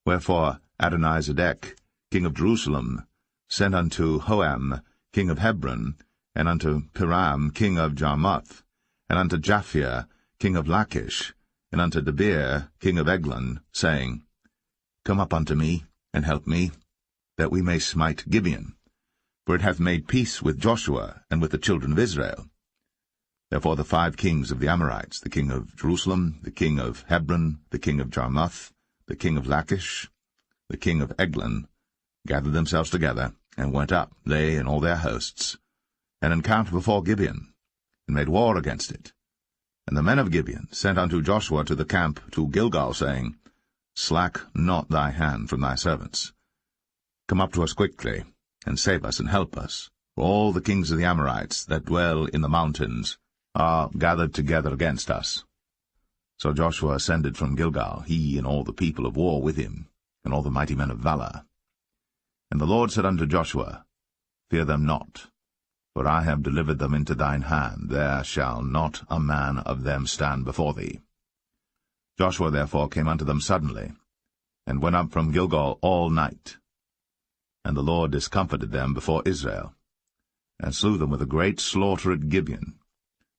Wherefore Adonizedek, king of Jerusalem, sent unto Hoam, king of Hebron, and unto Piram, king of Jarmuth, and unto Japhia, king of Lachish, and unto Debir, king of Eglon, saying, Come up unto me, and help me, that we may smite Gibeon, for it hath made peace with Joshua and with the children of Israel. Therefore the 5 kings of the Amorites, the king of Jerusalem, the king of Hebron, the king of Jarmuth, the king of Lachish, the king of Eglon, gathered themselves together, and went up, they and all their hosts, and encamped before Gibeon, and made war against it. And the men of Gibeon sent unto Joshua to the camp to Gilgal, saying, Slack not thy hand from thy servants. Come up to us quickly, and save us and help us, for all the kings of the Amorites that dwell in the mountains are gathered together against us. So Joshua ascended from Gilgal, he and all the people of war with him, and all the mighty men of valor. And the Lord said unto Joshua, Fear them not, for I have delivered them into thine hand. There shall not a man of them stand before thee. Joshua therefore came unto them suddenly, and went up from Gilgal all night. And the Lord discomfited them before Israel, and slew them with a great slaughter at Gibeon,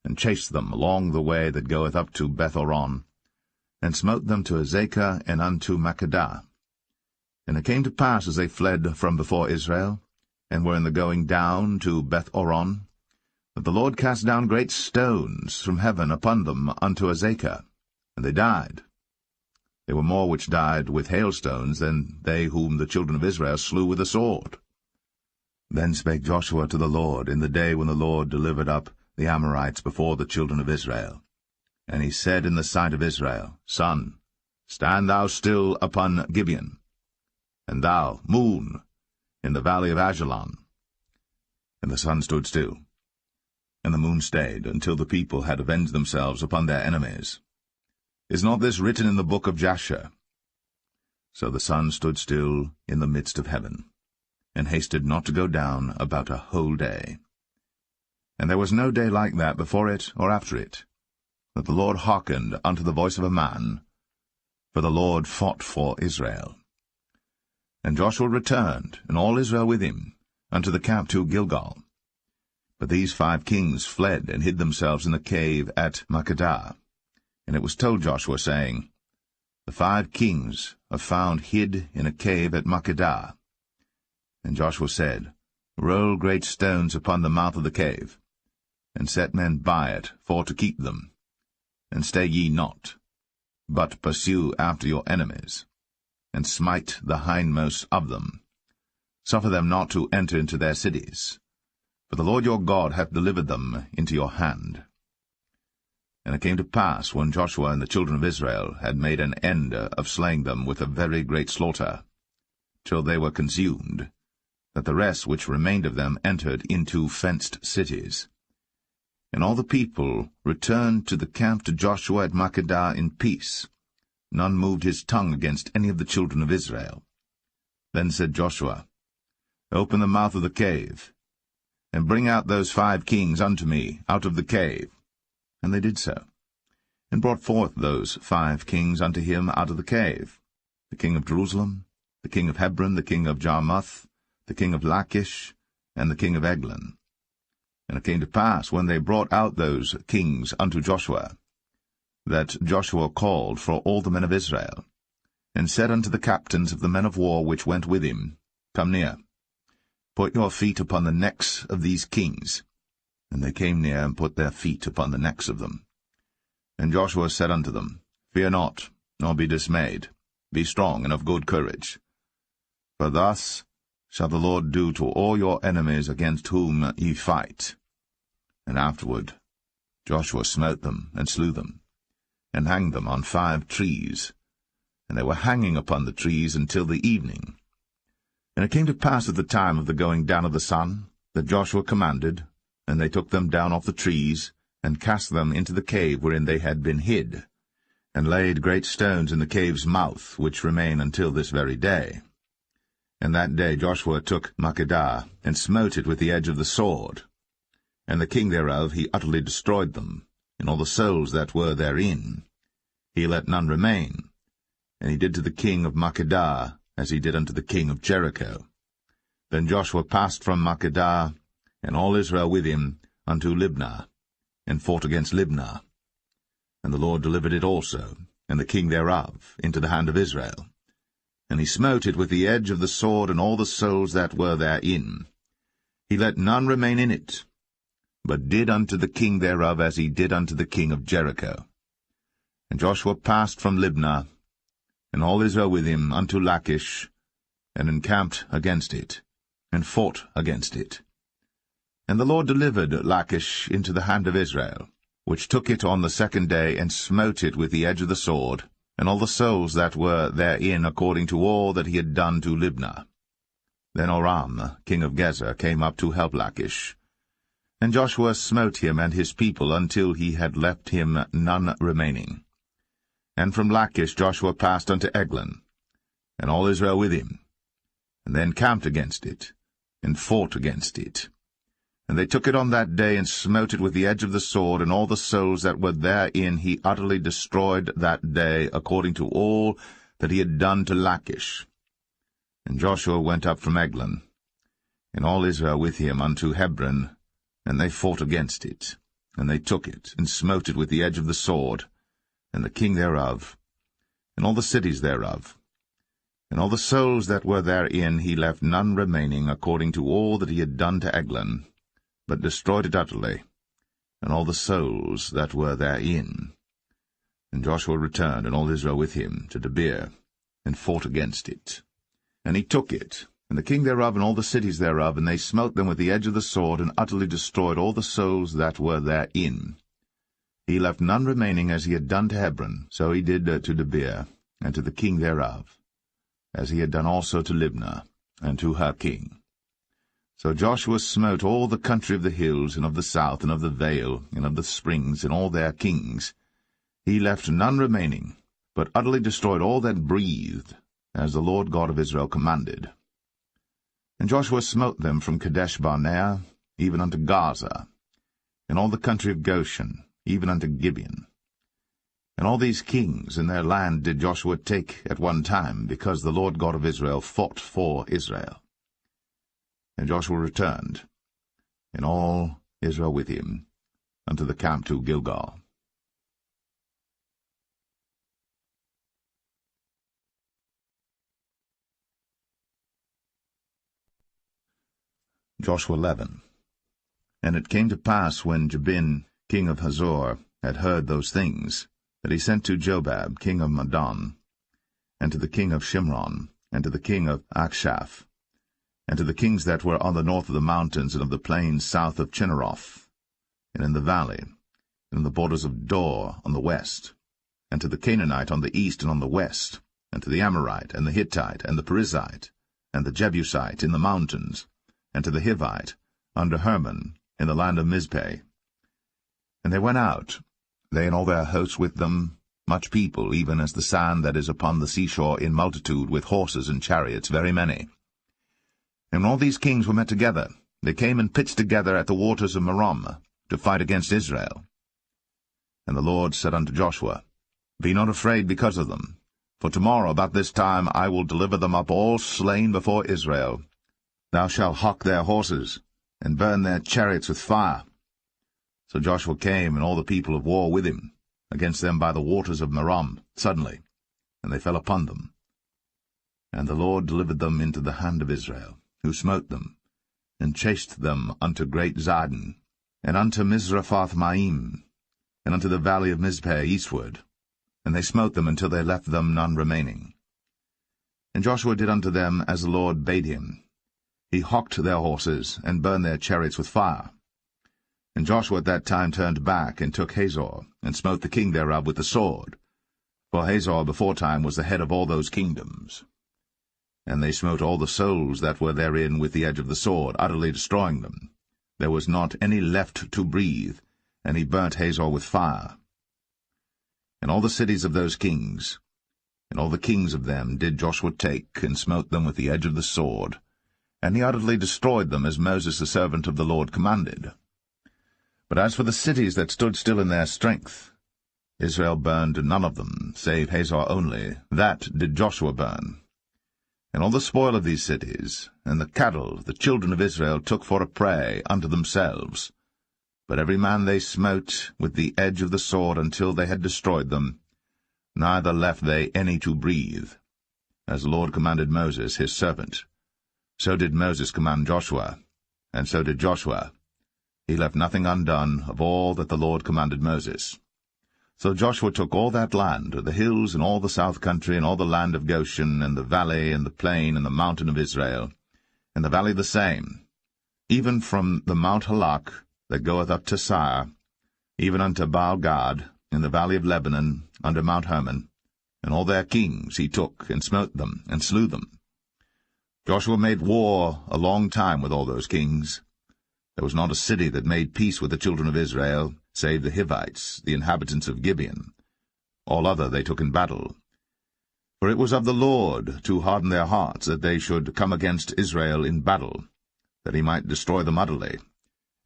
and chased them along the way that goeth up to Beth-horon, and smote them to Azekah and unto Makkedah. And it came to pass, as they fled from before Israel, and were in the going down to Beth-horon, that the Lord cast down great stones from heaven upon them unto Azekah, and they died. There were more which died with hailstones than they whom the children of Israel slew with the sword. Then spake Joshua to the Lord in the day when the Lord delivered up the Amorites before the children of Israel. And he said in the sight of Israel, Sun, stand thou still upon Gibeon, and thou, moon, in the valley of Ajalon. And the sun stood still, and the moon stayed, until the people had avenged themselves upon their enemies. Is not this written in the book of Jasher? So the sun stood still in the midst of heaven, and hasted not to go down about a whole day. And there was no day like that before it or after it, that the Lord hearkened unto the voice of a man, for the Lord fought for Israel. And Joshua returned, and all Israel with him, unto the camp to Gilgal. But these 5 kings fled, and hid themselves in the cave at Makkedah. And it was told Joshua, saying, The 5 kings are found hid in a cave at Makkedah. And Joshua said, Roll great stones upon the mouth of the cave, and set men by it for to keep them. And stay ye not, but pursue after your enemies, and smite the hindmost of them. Suffer them not to enter into their cities, for the Lord your God hath delivered them into your hand. And it came to pass, when Joshua and the children of Israel had made an end of slaying them with a very great slaughter, till they were consumed, that the rest which remained of them entered into fenced cities. And all the people returned to the camp to Joshua at Makkedah in peace. None moved his tongue against any of the children of Israel. Then said Joshua, Open the mouth of the cave, and bring out those 5 kings unto me out of the cave. And they did so, and brought forth those 5 kings unto him out of the cave, the king of Jerusalem, the king of Hebron, the king of Jarmuth, the king of Lachish, and the king of Eglon. And it came to pass, when they brought out those kings unto Joshua, that Joshua called for all the men of Israel, and said unto the captains of the men of war which went with him, Come near, put your feet upon the necks of these kings. And they came near, and put their feet upon the necks of them. And Joshua said unto them, Fear not, nor be dismayed. Be strong and of good courage. For thus shall the Lord do to all your enemies against whom ye fight. And afterward Joshua smote them, and slew them, and hanged them on 5 trees. And they were hanging upon the trees until the evening. And it came to pass at the time of the going down of the sun, that Joshua commanded, and they took them down off the trees, and cast them into the cave wherein they had been hid, and laid great stones in the cave's mouth, which remain until this very day. And that day Joshua took Makkedah, and smote it with the edge of the sword. And the king thereof he utterly destroyed them, and all the souls that were therein. He let none remain. And he did to the king of Makkedah as he did unto the king of Jericho. Then Joshua passed from Makkedah, and all Israel with him, unto Libnah, and fought against Libnah. And the Lord delivered it also, and the king thereof, into the hand of Israel. And he smote it with the edge of the sword, and all the souls that were therein. He let none remain in it, but did unto the king thereof as he did unto the king of Jericho. And Joshua passed from Libnah, and all Israel with him, unto Lachish, and encamped against it, and fought against it. And the Lord delivered Lachish into the hand of Israel, which took it on the second day, and smote it with the edge of the sword, and all the souls that were therein, according to all that he had done to Libnah. Then Oram, king of Gezer, came up to help Lachish. And Joshua smote him and his people until he had left him none remaining. And from Lachish Joshua passed unto Eglon, and all Israel with him, and then camped against it, and fought against it. And they took it on that day, and smote it with the edge of the sword, and all the souls that were therein he utterly destroyed that day, according to all that he had done to Lachish. And Joshua went up from Eglon, and all Israel with him, unto Hebron, and they fought against it. And they took it, and smote it with the edge of the sword, and the king thereof, and all the cities thereof. And all the souls that were therein he left none remaining, according to all that he had done to Eglon, but destroyed it utterly, and all the souls that were therein. And Joshua returned, and all Israel with him, to Debir, and fought against it. And he took it, and the king thereof, and all the cities thereof, and they smote them with the edge of the sword, and utterly destroyed all the souls that were therein. He left none remaining, as he had done to Hebron, so he did to Debir, and to the king thereof, as he had done also to Libnah, and to her king. So Joshua smote all the country of the hills, and of the south, and of the vale, and of the springs, and all their kings. He left none remaining, but utterly destroyed all that breathed, as the Lord God of Israel commanded. And Joshua smote them from Kadesh-barnea, even unto Gaza, and all the country of Goshen, even unto Gibeon. And all these kings in their land did Joshua take at one time, because the Lord God of Israel fought for Israel. And Joshua returned, and all Israel with him, unto the camp to Gilgal. Joshua 11. And it came to pass, when Jabin, king of Hazor, had heard those things, that he sent to Jobab, king of Madon, and to the king of Shimron, and to the king of Akshaph, and to the kings that were on the north of the mountains, and of the plains south of Chinneroth, and in the valley, and in the borders of Dor on the west, and to the Canaanite on the east and on the west, and to the Amorite, and the Hittite, and the Perizzite, and the Jebusite in the mountains, and to the Hivite, under Hermon, in the land of Mizpeh. And they went out, they and all their hosts with them, much people, even as the sand that is upon the seashore in multitude, with horses and chariots, very many. And when all these kings were met together, they came and pitched together at the waters of Merom, to fight against Israel. And the Lord said unto Joshua, Be not afraid because of them, for tomorrow about this time I will deliver them up all slain before Israel. Thou shalt hock their horses, and burn their chariots with fire. So Joshua came, and all the people of war with him, against them by the waters of Merom, suddenly, and they fell upon them. And the Lord delivered them into the hand of Israel, who smote them, and chased them unto great Zidon, and unto Mizraphoth-maim, and unto the valley of Mizpeh eastward, and they smote them until they left them none remaining. And Joshua did unto them as the Lord bade him. He hocked their horses, and burned their chariots with fire. And Joshua at that time turned back, and took Hazor, and smote the king thereof with the sword. For Hazor beforetime was the head of all those kingdoms. And they smote all the souls that were therein with the edge of the sword, utterly destroying them. There was not any left to breathe, and he burnt Hazor with fire. And all the cities of those kings, and all the kings of them, did Joshua take, and smote them with the edge of the sword, and he utterly destroyed them, as Moses the servant of the Lord commanded. But as for the cities that stood still in their strength, Israel burned none of them, save Hazor only. That did Joshua burn. And all the spoil of these cities, and the cattle, the children of Israel took for a prey unto themselves. But every man they smote with the edge of the sword until they had destroyed them, neither left they any to breathe. As the Lord commanded Moses his servant, so did Moses command Joshua, and so did Joshua. He left nothing undone of all that the Lord commanded Moses. So Joshua took all that land, the hills, and all the south country, and all the land of Goshen, and the valley, and the plain, and the mountain of Israel, and the valley the same, even from the Mount Halak that goeth up to Sire, even unto Baal-Gad, in the valley of Lebanon, under Mount Hermon, and all their kings he took, and smote them, and slew them. Joshua made war a long time with all those kings. There was not a city that made peace with the children of Israel, save the Hivites, the inhabitants of Gibeon. All other they took in battle. For it was of the Lord to harden their hearts, that they should come against Israel in battle, that he might destroy them utterly,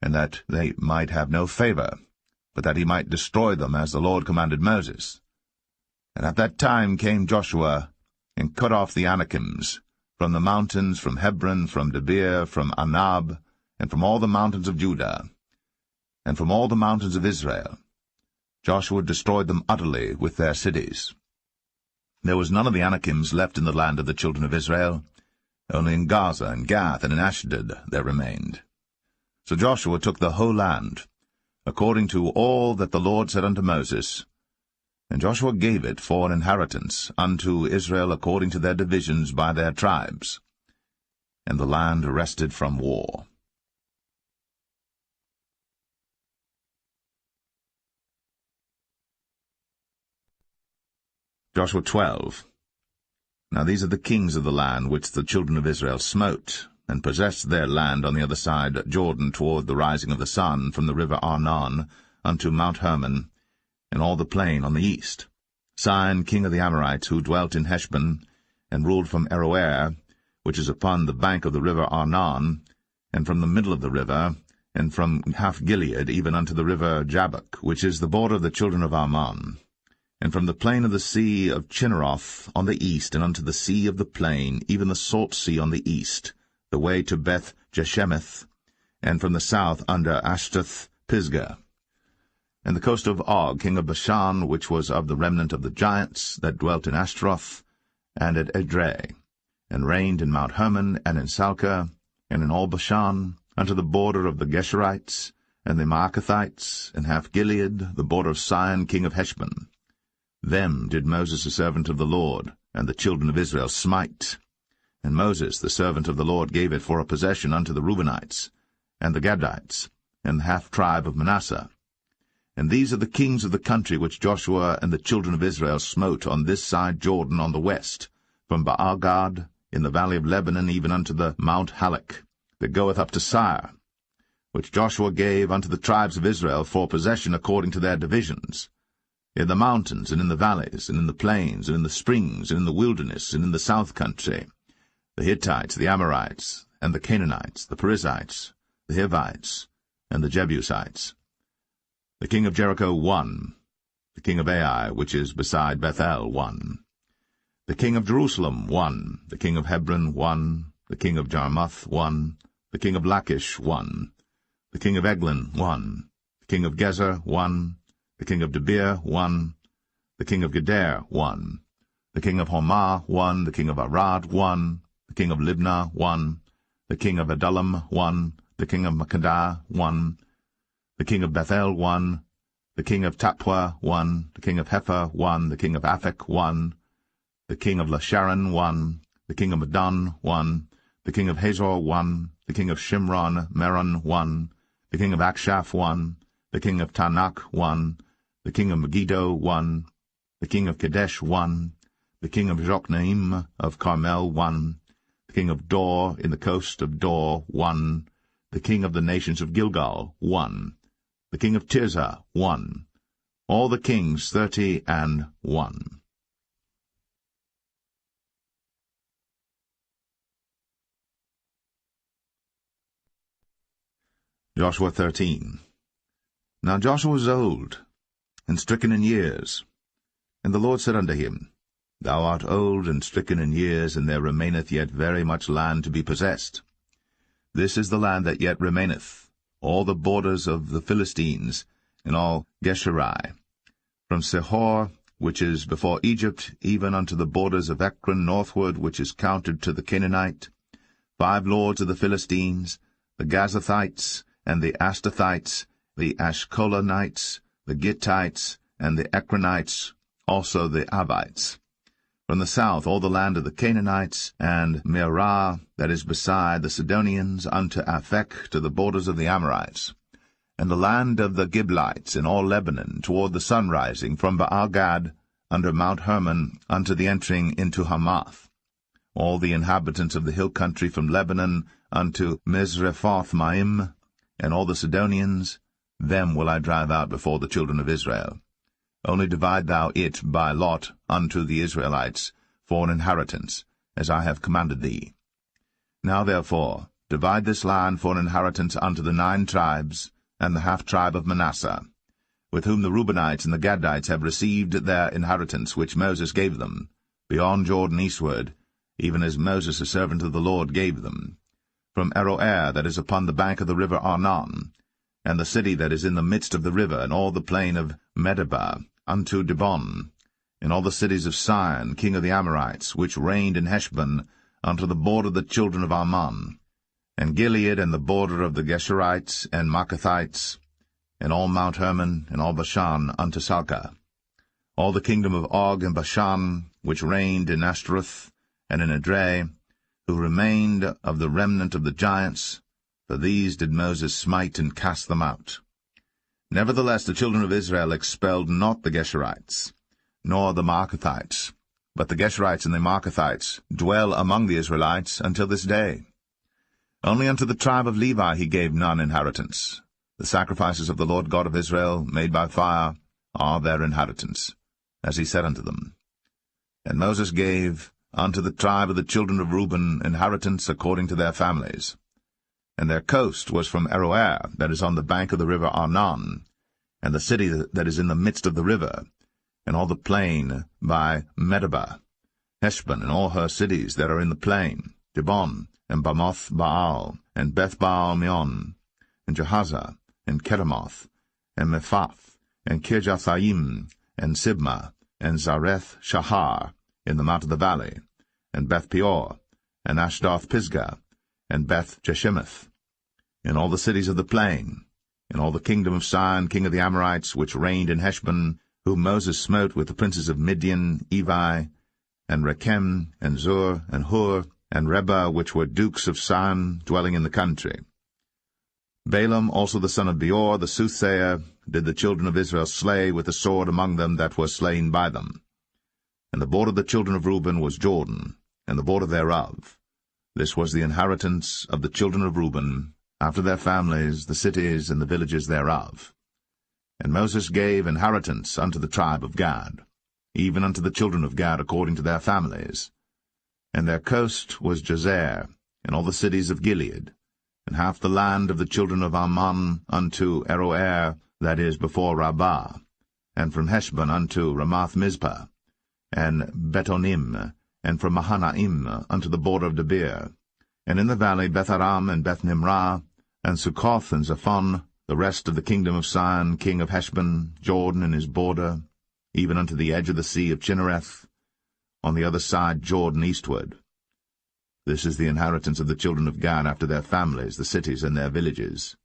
and that they might have no favor, but that he might destroy them as the Lord commanded Moses. And at that time came Joshua, and cut off the Anakims, from the mountains, from Hebron, from Debir, from Anab, and from all the mountains of Judah, and from all the mountains of Israel. Joshua destroyed them utterly with their cities. There was none of the Anakims left in the land of the children of Israel. Only in Gaza, and Gath, and in Ashdod there remained. So Joshua took the whole land, according to all that the Lord said unto Moses, and Joshua gave it for an inheritance unto Israel according to their divisions by their tribes. And the land rested from war. Joshua 12. Now these are the kings of the land which the children of Israel smote, and possessed their land on the other side Jordan toward the rising of the sun, from the river Arnon unto Mount Hermon, and all the plain on the east. Sihon king of the Amorites, who dwelt in Heshbon, and ruled from Aroer, which is upon the bank of the river Arnon, and from the middle of the river, and from half Gilead even unto the river Jabbok, which is the border of the children of Ammon, and from the plain of the sea of Chinneroth on the east, and unto the sea of the plain, even the salt sea on the east, the way to Beth Jeshemeth, and from the south under Ashtath Pisgah, and the coast of Og king of Bashan, which was of the remnant of the giants that dwelt in Ashtaroth, and at Edrei, and reigned in Mount Hermon, and in Salcah, and in all Bashan, unto the border of the Geshurites, and the Maacathites, and half Gilead, the border of Sihon king of Heshbon. Them did Moses the servant of the Lord, and the children of Israel smite. And Moses the servant of the Lord gave it for a possession unto the Reubenites, and the Gadites, and the half-tribe of Manasseh. And these are the kings of the country which Joshua and the children of Israel smote on this side Jordan on the west, from Baal-Gad in the valley of Lebanon even unto the Mount Halak, that goeth up to Sire, which Joshua gave unto the tribes of Israel for possession according to their divisions, in the mountains, and in the valleys, and in the plains, and in the springs, and in the wilderness, and in the south country, the Hittites, the Amorites, and the Canaanites, the Perizzites, the Hivites, and the Jebusites. The king of Jericho won. The king of Ai, which is beside Bethel, won. The king of Jerusalem won. The king of Hebron won. The king of Jarmuth won. The king of Lachish won. The king of Eglon won. The king of Gezer won. The king of Debir won. The king of Geder won. The king of Hormah won. The king of Arad won. The king of Libnah won. The king of Adullam won. The king of Makkedah won. The king of Bethel won. The king of Tappuah won. The king of Hepher won. The king of Aphek won. The king of Lasharon won. The king of Madon won. The king of Hazor won. The king of Shimron Meron won. The king of Akshaph won. The king of Tanakh won. The king of Megiddo won. The king of Kadesh won. The king of Jokneam of Carmel won. The king of Dor in the coast of Dor won. The king of the nations of Gilgal won. The king of Tirzah won. All the kings 31. Joshua 13. Now Joshua was old, and stricken in years. And the Lord said unto him, Thou art old and stricken in years, and there remaineth yet very much land to be possessed. This is the land that yet remaineth, all the borders of the Philistines, and all Geshuri, from Sehor, which is before Egypt, even unto the borders of Ekron northward, which is counted to the Canaanite, 5 lords of the Philistines, the Gazathites, and the Astathites, the Ashkolanites, the Gittites, and the Ekronites, also the Avites. From the south all the land of the Canaanites, and Mearah, that is beside the Sidonians, unto Aphek, to the borders of the Amorites, and the land of the Giblites in all Lebanon, toward the sunrising, from Baal-Gad, under Mount Hermon, unto the entering into Hamath. All the inhabitants of the hill country from Lebanon unto Misrephoth-Maim, and all the Sidonians, them will I drive out before the children of Israel. Only divide thou it by lot unto the Israelites for an inheritance, as I have commanded thee. Now therefore divide this land for an inheritance unto the 9 tribes, and the half-tribe of Manasseh, with whom the Reubenites and the Gadites have received their inheritance, which Moses gave them, beyond Jordan eastward, even as Moses the servant of the Lord gave them, from Aroer, that is upon the bank of the river Arnon, and the city that is in the midst of the river, and all the plain of Medeba, unto Dibon, and all the cities of Sihon, king of the Amorites, which reigned in Heshbon, unto the border of the children of Ammon, and Gilead, and the border of the Geshurites and Maacathites, and all Mount Hermon, and all Bashan, unto Salcah, all the kingdom of Og and Bashan, which reigned in Ashtaroth and in Edrei, who remained of the remnant of the giants, for these did Moses smite and cast them out. Nevertheless the children of Israel expelled not the Geshurites, nor the Maacathites, but the Geshurites and the Maacathites dwell among the Israelites until this day. Only unto the tribe of Levi he gave none inheritance. The sacrifices of the Lord God of Israel, made by fire, are their inheritance, as he said unto them. And Moses gave unto the tribe of the children of Reuben inheritance according to their families. And their coast was from Aroer, that is on the bank of the river Arnon, and the city that is in the midst of the river, and all the plain by Medeba, Heshbon, and all her cities that are in the plain, Dibon, and Bamoth Baal, and Beth-Baal-Meon, and Jehazzah, and Kedemoth, and Mephath, and Kirjathaim, and Sibmah, and Zareth Shahar, in the mount of the valley, and Beth-Peor, and Ashdoth-Pisgah, and Beth-Jeshimoth, in all the cities of the plain, in all the kingdom of Sihon, king of the Amorites, which reigned in Heshbon, whom Moses smote with the princes of Midian, Evi, and Rechem, and Zur, and Hur, and Reba, which were dukes of Sihon, dwelling in the country. Balaam also the son of Beor, the soothsayer, did the children of Israel slay with the sword among them that were slain by them. And the border of the children of Reuben was Jordan, and the border thereof. This was the inheritance of the children of Reuben, after their families, the cities, and the villages thereof. And Moses gave inheritance unto the tribe of Gad, even unto the children of Gad according to their families. And their coast was Jazer, and all the cities of Gilead, and half the land of the children of Ammon unto Aroer, that is before Rabbah, and from Heshbon unto Ramath-Mizpah, and Betonim, and from Mahanaim unto the border of Debir, and in the valley Beth-Aram and Beth-Nimrah, and Succoth and Zaphon, the rest of the kingdom of Sihon, king of Heshbon, Jordan and his border, even unto the edge of the sea of Chinnereth, on the other side Jordan eastward. This is the inheritance of the children of Gad after their families, the cities and their villages.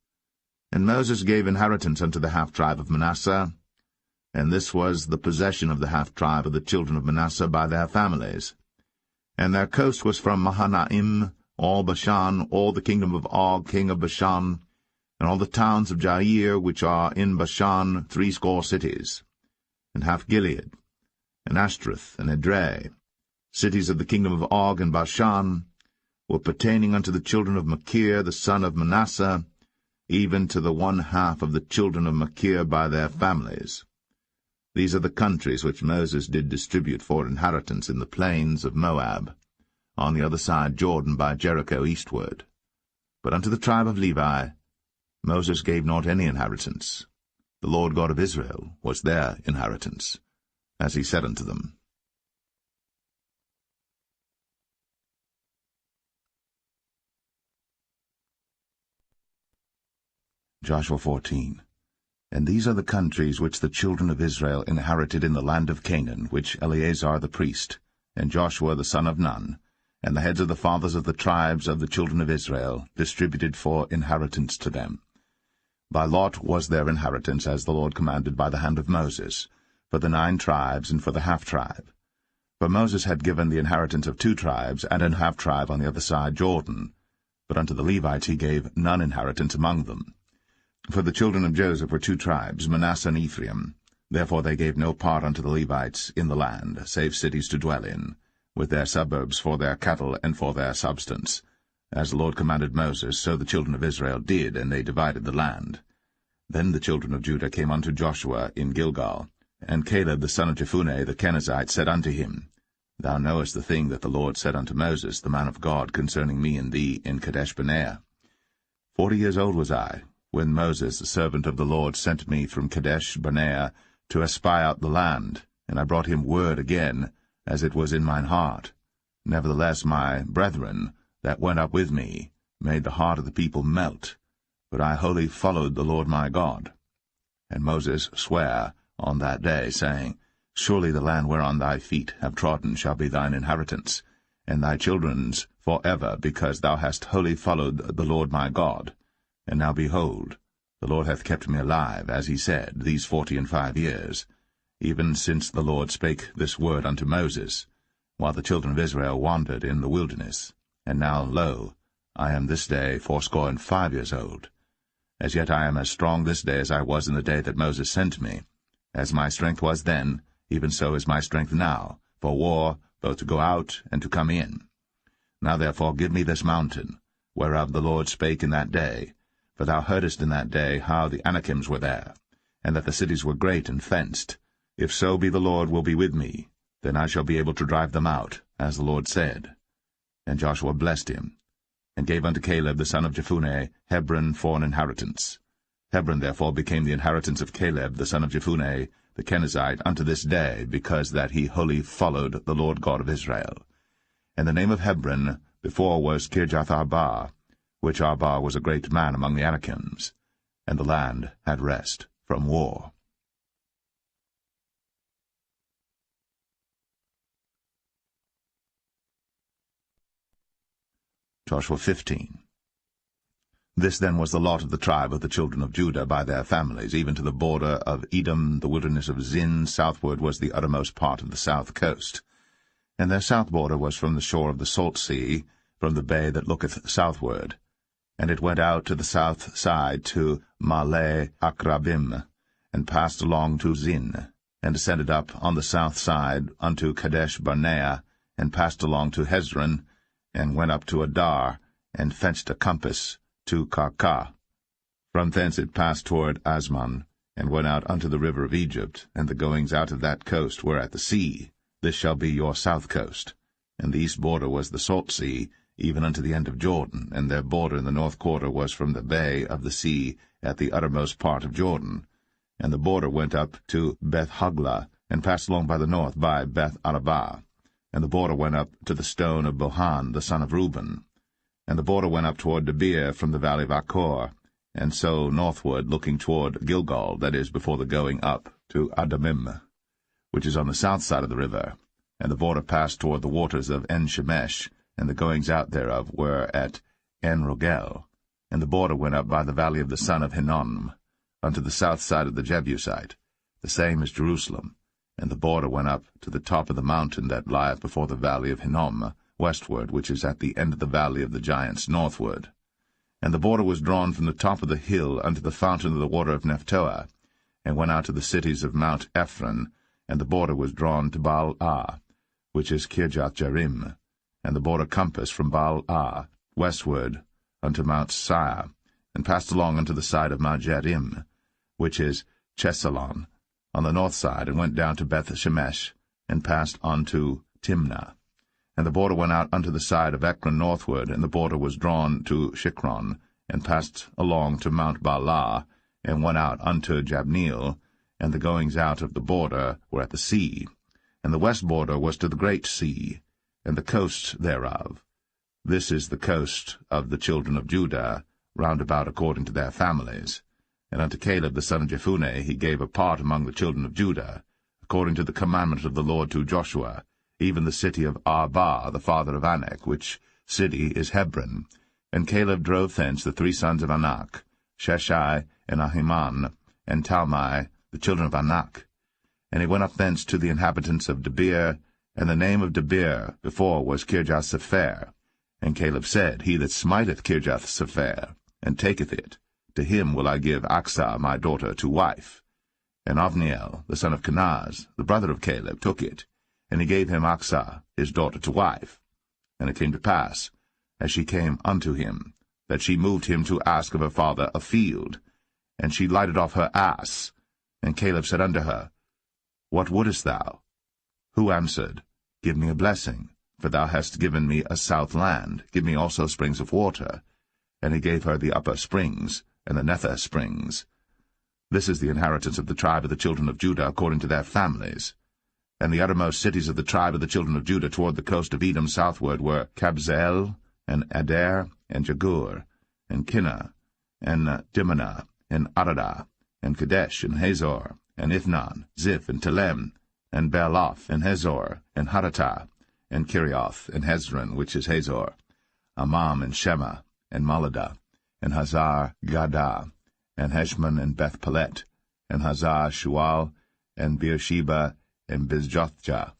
And Moses gave inheritance unto the half-tribe of Manasseh, and this was the possession of the half-tribe of the children of Manasseh by their families. And their coast was from Mahanaim, all Bashan, all the kingdom of Og, king of Bashan, and all the towns of Jair, which are in Bashan, 80 cities, and half Gilead, and Ashtaroth, and Edrei, cities of the kingdom of Og and Bashan, were pertaining unto the children of Machir, the son of Manasseh, even to the 1/2 of the children of Machir by their families. These are the countries which Moses did distribute for inheritance in the plains of Moab, on the other side Jordan by Jericho eastward. But unto the tribe of Levi Moses gave not any inheritance. The Lord God of Israel was their inheritance, as he said unto them. Joshua 14. And these are the countries which the children of Israel inherited in the land of Canaan, which Eleazar the priest, and Joshua the son of Nun, and the heads of the fathers of the tribes of the children of Israel, distributed for inheritance to them. By lot was their inheritance, as the Lord commanded by the hand of Moses, for the 9 tribes and for the half-tribe. For Moses had given the inheritance of 2 tribes and an half-tribe on the other side Jordan, but unto the Levites he gave none inheritance among them. For the children of Joseph were 2 tribes, Manasseh and Ephraim. Therefore they gave no part unto the Levites in the land, save cities to dwell in, with their suburbs for their cattle and for their substance. As the Lord commanded Moses, so the children of Israel did, and they divided the land. Then the children of Judah came unto Joshua in Gilgal, and Caleb the son of Jephunneh the Kenizzite said unto him, Thou knowest the thing that the Lord said unto Moses, the man of God, concerning me and thee in Kadesh-barnea. 40 years old was I, when Moses, the servant of the Lord, sent me from Kadesh-barnea to espy out the land, and I brought him word again, as it was in mine heart. Nevertheless my brethren, that went up with me, made the heart of the people melt, but I wholly followed the Lord my God. And Moses sware on that day, saying, Surely the land whereon thy feet have trodden shall be thine inheritance, and thy children's for ever, because thou hast wholly followed the Lord my God. And now behold, the Lord hath kept me alive, as he said, these 45 years, even since the Lord spake this word unto Moses, while the children of Israel wandered in the wilderness. And now, lo, I am this day 85 years old. As yet I am as strong this day as I was in the day that Moses sent me. As my strength was then, even so is my strength now, for war, both to go out and to come in. Now therefore give me this mountain, whereof the Lord spake in that day, for thou heardest in that day how the Anakims were there, and that the cities were great and fenced. If so be the Lord will be with me, then I shall be able to drive them out, as the Lord said. And Joshua blessed him, and gave unto Caleb the son of Jephunneh Hebron for an inheritance. Hebron therefore became the inheritance of Caleb the son of Jephunneh the Kenizzite unto this day, because that he wholly followed the Lord God of Israel. And the name of Hebron before was Kirjath-Arba, which Arba was a great man among the Anakims, and the land had rest from war. Joshua 15. This then was the lot of the tribe of the children of Judah by their families, even to the border of Edom, the wilderness of Zin. Southward was the uttermost part of the south coast. And their south border was from the shore of the salt sea, from the bay that looketh southward. And it went out to the south side to Male Akrabim, and passed along to Zin, and descended up on the south side unto Kadesh-barnea, and passed along to Hezron, and went up to Adar, and fenced a compass to Karkah. From thence it passed toward Asmon, and went out unto the river of Egypt, and the goings out of that coast were at the sea. This shall be your south coast. And the east border was the salt sea, even unto the end of Jordan, and their border in the north quarter was from the bay of the sea at the uttermost part of Jordan. And the border went up to Beth-hoglah, and passed along by the north by Beth-arabah. And the border went up to the stone of Bohan the son of Reuben. And the border went up toward Debir from the valley of Achor, and so northward, looking toward Gilgal, that is, before the going up to Adamim, which is on the south side of the river. And the border passed toward the waters of En-shemesh, and the goings out thereof were at En-rogel. And the border went up by the valley of the son of Hinnom, unto the south side of the Jebusite, the same as Jerusalem. And the border went up to the top of the mountain that lieth before the valley of Hinnom, westward, which is at the end of the valley of the giants, northward. And the border was drawn from the top of the hill unto the fountain of the water of Nephtoah, and went out to the cities of Mount Ephron, and the border was drawn to Baal-ah, which is Kirjath-jearim, and the border compassed from Baal-ah westward unto Mount Seir, and passed along unto the side of Mount Jearim, which is Chesalon, on the north side, and went down to Beth-shemesh, and passed on to Timnah. And the border went out unto the side of Ekron northward, and the border was drawn to Shikron, and passed along to Mount Baalah, and went out unto Jabneel, and the goings out of the border were at the sea. And the west border was to the great sea, and the coast thereof. This is the coast of the children of Judah, round about according to their families. And unto Caleb the son of Jephunneh he gave a part among the children of Judah, according to the commandment of the Lord to Joshua, even the city of Arba, the father of Anak, which city is Hebron. And Caleb drove thence the 3 sons of Anak, Sheshai, and Ahiman, and Talmai, the children of Anak. And he went up thence to the inhabitants of Debir, and the name of Debir before was Kirjath-sepher. And Caleb said, He that smiteth Kirjath-sepher, and taketh it, to him will I give Achsah my daughter to wife. And Othniel, the son of Kenaz, the brother of Caleb, took it, and he gave him Achsah his daughter to wife. And it came to pass, as she came unto him, that she moved him to ask of her father a field. And she lighted off her ass. And Caleb said unto her, What wouldest thou? Who answered, Give me a blessing, for thou hast given me a south land, give me also springs of water. And he gave her the upper springs, and the nether springs. This is the inheritance of the tribe of the children of Judah according to their families. And the uttermost cities of the tribe of the children of Judah toward the coast of Edom southward were Kabzeel, and Adair, and Jagur, and Kinnah, and Dimnah, and Aradah, and Kadesh, and Hazor, and Ithnan, Ziph, and Telem, and Bealoth, and Hazor, and Haratah, and Kirioth, and Hezron, which is Hazor, Amam, and Shema, and Maladah, and Hazar Gadah, and Heshmon, and Beth Paulett, and Hazar Shual, and Beersheba, and Bizjothjah,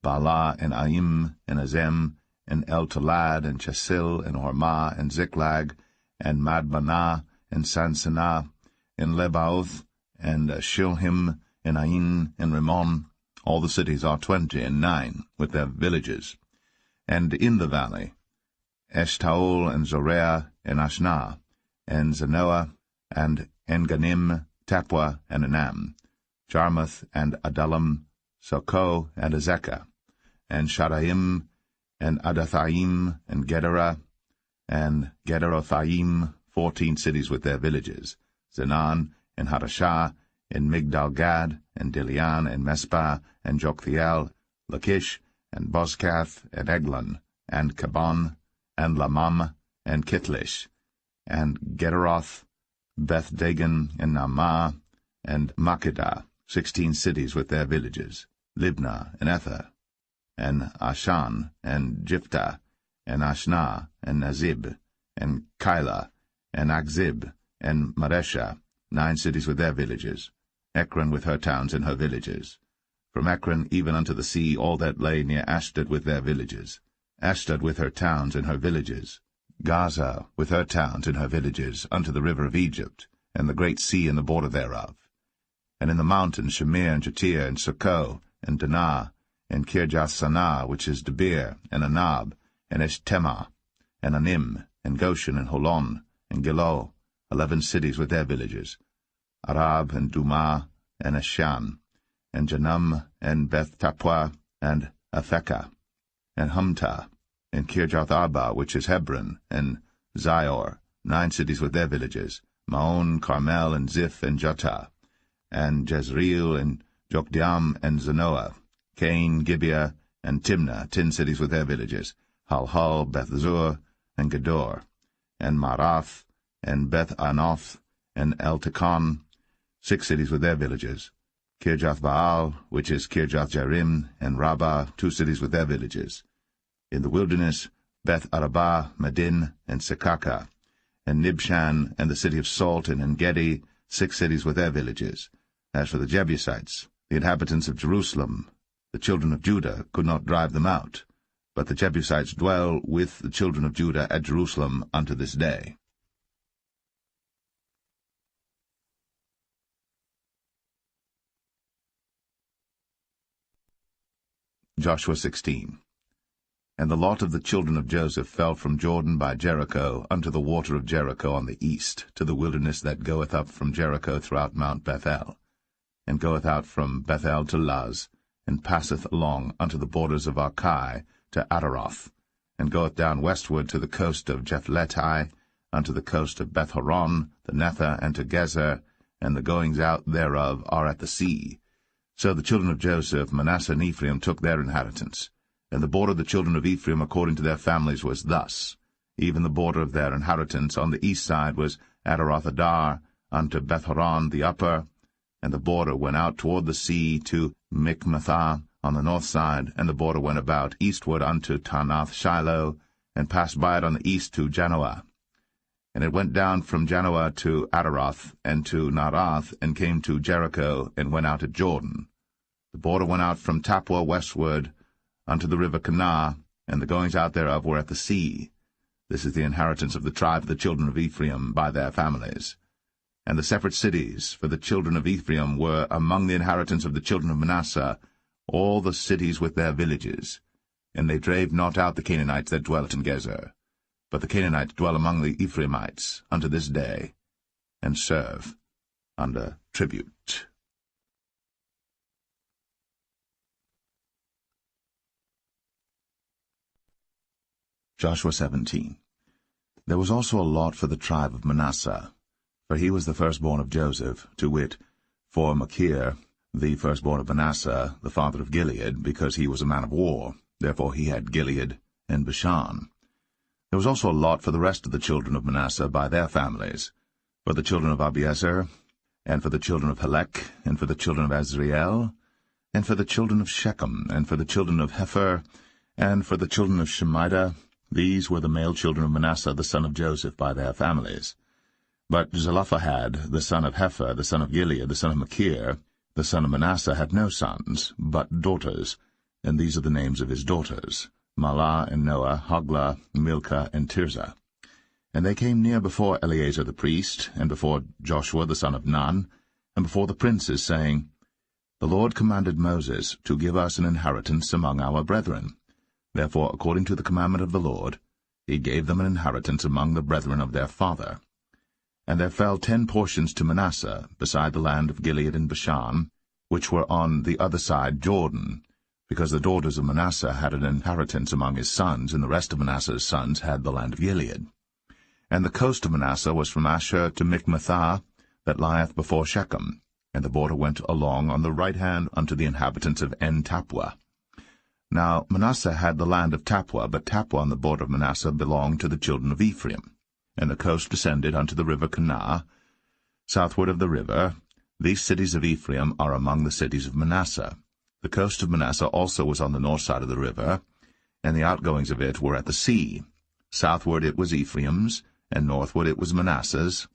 Baalah, and Aim, and Azem, and El-Talad, and Chesil, and Hormah, and Ziklag, and Madmanah, and Sansanah, and Lebaoth, and Shilhim, and Ain, and Rimmon. All the cities are 29, with their villages. And in the valley, Eshtaol, and Zoreah, and Ashnah, and Zanoah, and Enganim, Tapua, and Anam, Jarmuth, and Adullam, Sokoh, and Azekah, and Shadaim, and Adathaim, and Gederah, and Gederothaim, 14 cities with their villages, Zenan, and Hadashah, and Migdal-Gad, and Dilian, and Mespah, and Joktheel, Lachish, and Bozkath, and Eglon, and Kabon, and Lamam, and Kitlish, and Gederoth, Beth-Dagon, and Naamah, and Makkedah, 16 cities with their villages, Libnah, and Ether, and Ashan, and Jiphthah, and Ashnah, and Nazib, and Keilah, and Akzib, and Maresha, 9 cities with their villages, Ekron with her towns and her villages. From Ekron even unto the sea all that lay near Ashdod with their villages, Ashdod with her towns and her villages, Gaza with her towns and her villages, unto the river of Egypt, and the great sea and the border thereof. And in the mountains Shamir, and Jatir, and Sokoh, and Danah, and Kirjath-sanah, which is Debir, and Anab, and Eshtema, and Anim, and Goshen, and Holon, and Gilo, 11 cities with their villages, Arab, and Dumah, and Eshan, and Janum, and Beth-Tapua, and Aphekah, and Humtah, and Kirjath-arba, which is Hebron, and Zior, 9 cities with their villages, Maon, Carmel, and Ziph, and Juttah, and Jezreel, and Jokdeam, and Zanoah, Cain, Gibeah, and Timnah, 10 cities with their villages, Halhal, Beth-zur, and Gedor, and Marath, and Beth-anoth, and El-Tekon, 6 cities with their villages, Kirjath-baal, which is Kirjath-jearim, and Rabbah, 2 cities with their villages. In the wilderness, Beth-arabah, Medin, and Sekaka, and Nibshan, and the city of Salt, and En-gedi, 6 cities with their villages. As for the Jebusites, the inhabitants of Jerusalem, the children of Judah could not drive them out, but the Jebusites dwell with the children of Judah at Jerusalem unto this day. Joshua 16. And the lot of the children of Joseph fell from Jordan by Jericho unto the water of Jericho on the east, to the wilderness that goeth up from Jericho throughout Mount Bethel, and goeth out from Bethel to Luz, and passeth along unto the borders of Archai to Ataroth, and goeth down westward to the coast of Jephletai, unto the coast of Beth-horon, the Nether, and to Gezer, and the goings out thereof are at the sea. So the children of Joseph, Manasseh and Ephraim, took their inheritance. And the border of the children of Ephraim according to their families was thus. Even the border of their inheritance on the east side was Ataroth-adar, unto Beth-horon the upper, and the border went out toward the sea to Michmethah on the north side, and the border went about eastward unto Taanath-shiloh, and passed by it on the east to Janoah. And it went down from Janoah to Adaroth, and to Naarath, and came to Jericho, and went out at Jordan. The border went out from Tappuah westward unto the river Kanah, and the goings out thereof were at the sea. This is the inheritance of the tribe of the children of Ephraim by their families. And the separate cities for the children of Ephraim were among the inheritance of the children of Manasseh, all the cities with their villages. And they drave not out the Canaanites that dwelt in Gezer. But the Canaanites dwell among the Ephraimites unto this day, and serve under tribute. Joshua 17. There was also a lot for the tribe of Manasseh, for he was the firstborn of Joseph, to wit, for Machir, the firstborn of Manasseh, the father of Gilead, because he was a man of war. Therefore he had Gilead and Bashan. There was also a lot for the rest of the children of Manasseh by their families, for the children of Abiezer, and for the children of Helek, and for the children of Azriel, and for the children of Shechem, and for the children of Hepher, and for the children of Shemida. These were the male children of Manasseh the son of Joseph by their families. But Zelophehad, the son of Hepher, the son of Gilead, the son of Machir, the son of Manasseh, had no sons, but daughters, and these are the names of his daughters, Mahlah and Noah, Hoglah, Milcah, and Tirzah. And they came near before Eleazar the priest, and before Joshua the son of Nun, and before the princes, saying, The Lord commanded Moses to give us an inheritance among our brethren. Therefore, according to the commandment of the Lord, he gave them an inheritance among the brethren of their father. And there fell 10 portions to Manasseh, beside the land of Gilead and Bashan, which were on the other side Jordan, because the daughters of Manasseh had an inheritance among his sons, and the rest of Manasseh's sons had the land of Gilead. And the coast of Manasseh was from Asher to Michmethah, that lieth before Shechem, and the border went along on the right hand unto the inhabitants of En-Tappuah. Now Manasseh had the land of Tappuah, but Tappuah on the border of Manasseh belonged to the children of Ephraim. And the coast descended unto the river Kanah, southward of the river. These cities of Ephraim are among the cities of Manasseh. The coast of Manasseh also was on the north side of the river, and the outgoings of it were at the sea. Southward it was Ephraim's, and northward it was Manasseh's,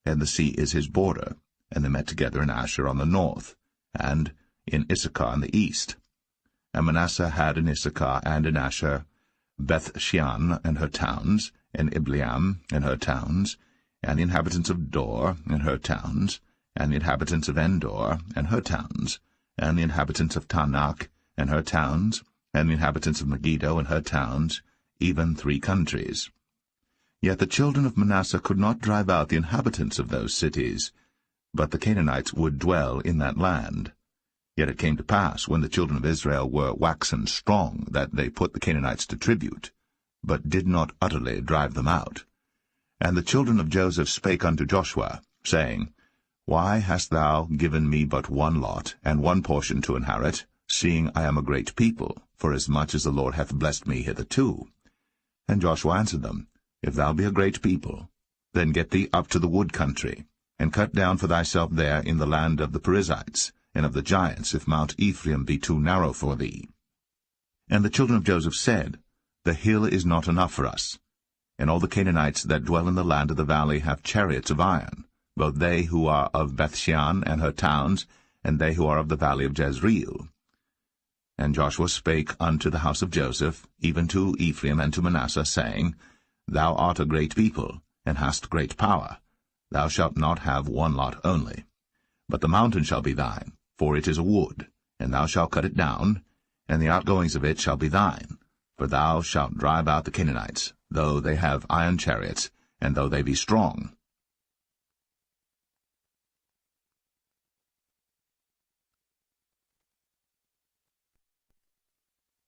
and the sea is his border. And they met together in Asher on the north, and in Issachar on the east. And Manasseh had in Issachar and in Asher Beth-shean and her towns, and Ibleam and her towns, and the inhabitants of Dor and her towns, and the inhabitants of Endor and her towns, and the inhabitants of Taanach and her towns, and the inhabitants of Megiddo and her towns, even 3 countries. Yet the children of Manasseh could not drive out the inhabitants of those cities, but the Canaanites would dwell in that land. Yet it came to pass, when the children of Israel were waxen strong, that they put the Canaanites to tribute, but did not utterly drive them out. And the children of Joseph spake unto Joshua, saying, Why hast thou given me but one lot, and one portion to inherit, seeing I am a great people, forasmuch as the Lord hath blessed me hitherto? And Joshua answered them, If thou be a great people, then get thee up to the wood country, and cut down for thyself there in the land of the Perizzites, and of the giants, if Mount Ephraim be too narrow for thee. And the children of Joseph said, The hill is not enough for us. And all the Canaanites that dwell in the land of the valley have chariots of iron, both they who are of Beth-shean and her towns, and they who are of the valley of Jezreel. And Joshua spake unto the house of Joseph, even to Ephraim and to Manasseh, saying, Thou art a great people, and hast great power. Thou shalt not have one lot only. But the mountain shall be thine, for it is a wood, and thou shalt cut it down, and the outgoings of it shall be thine. For thou shalt drive out the Canaanites, though they have iron chariots, and though they be strong.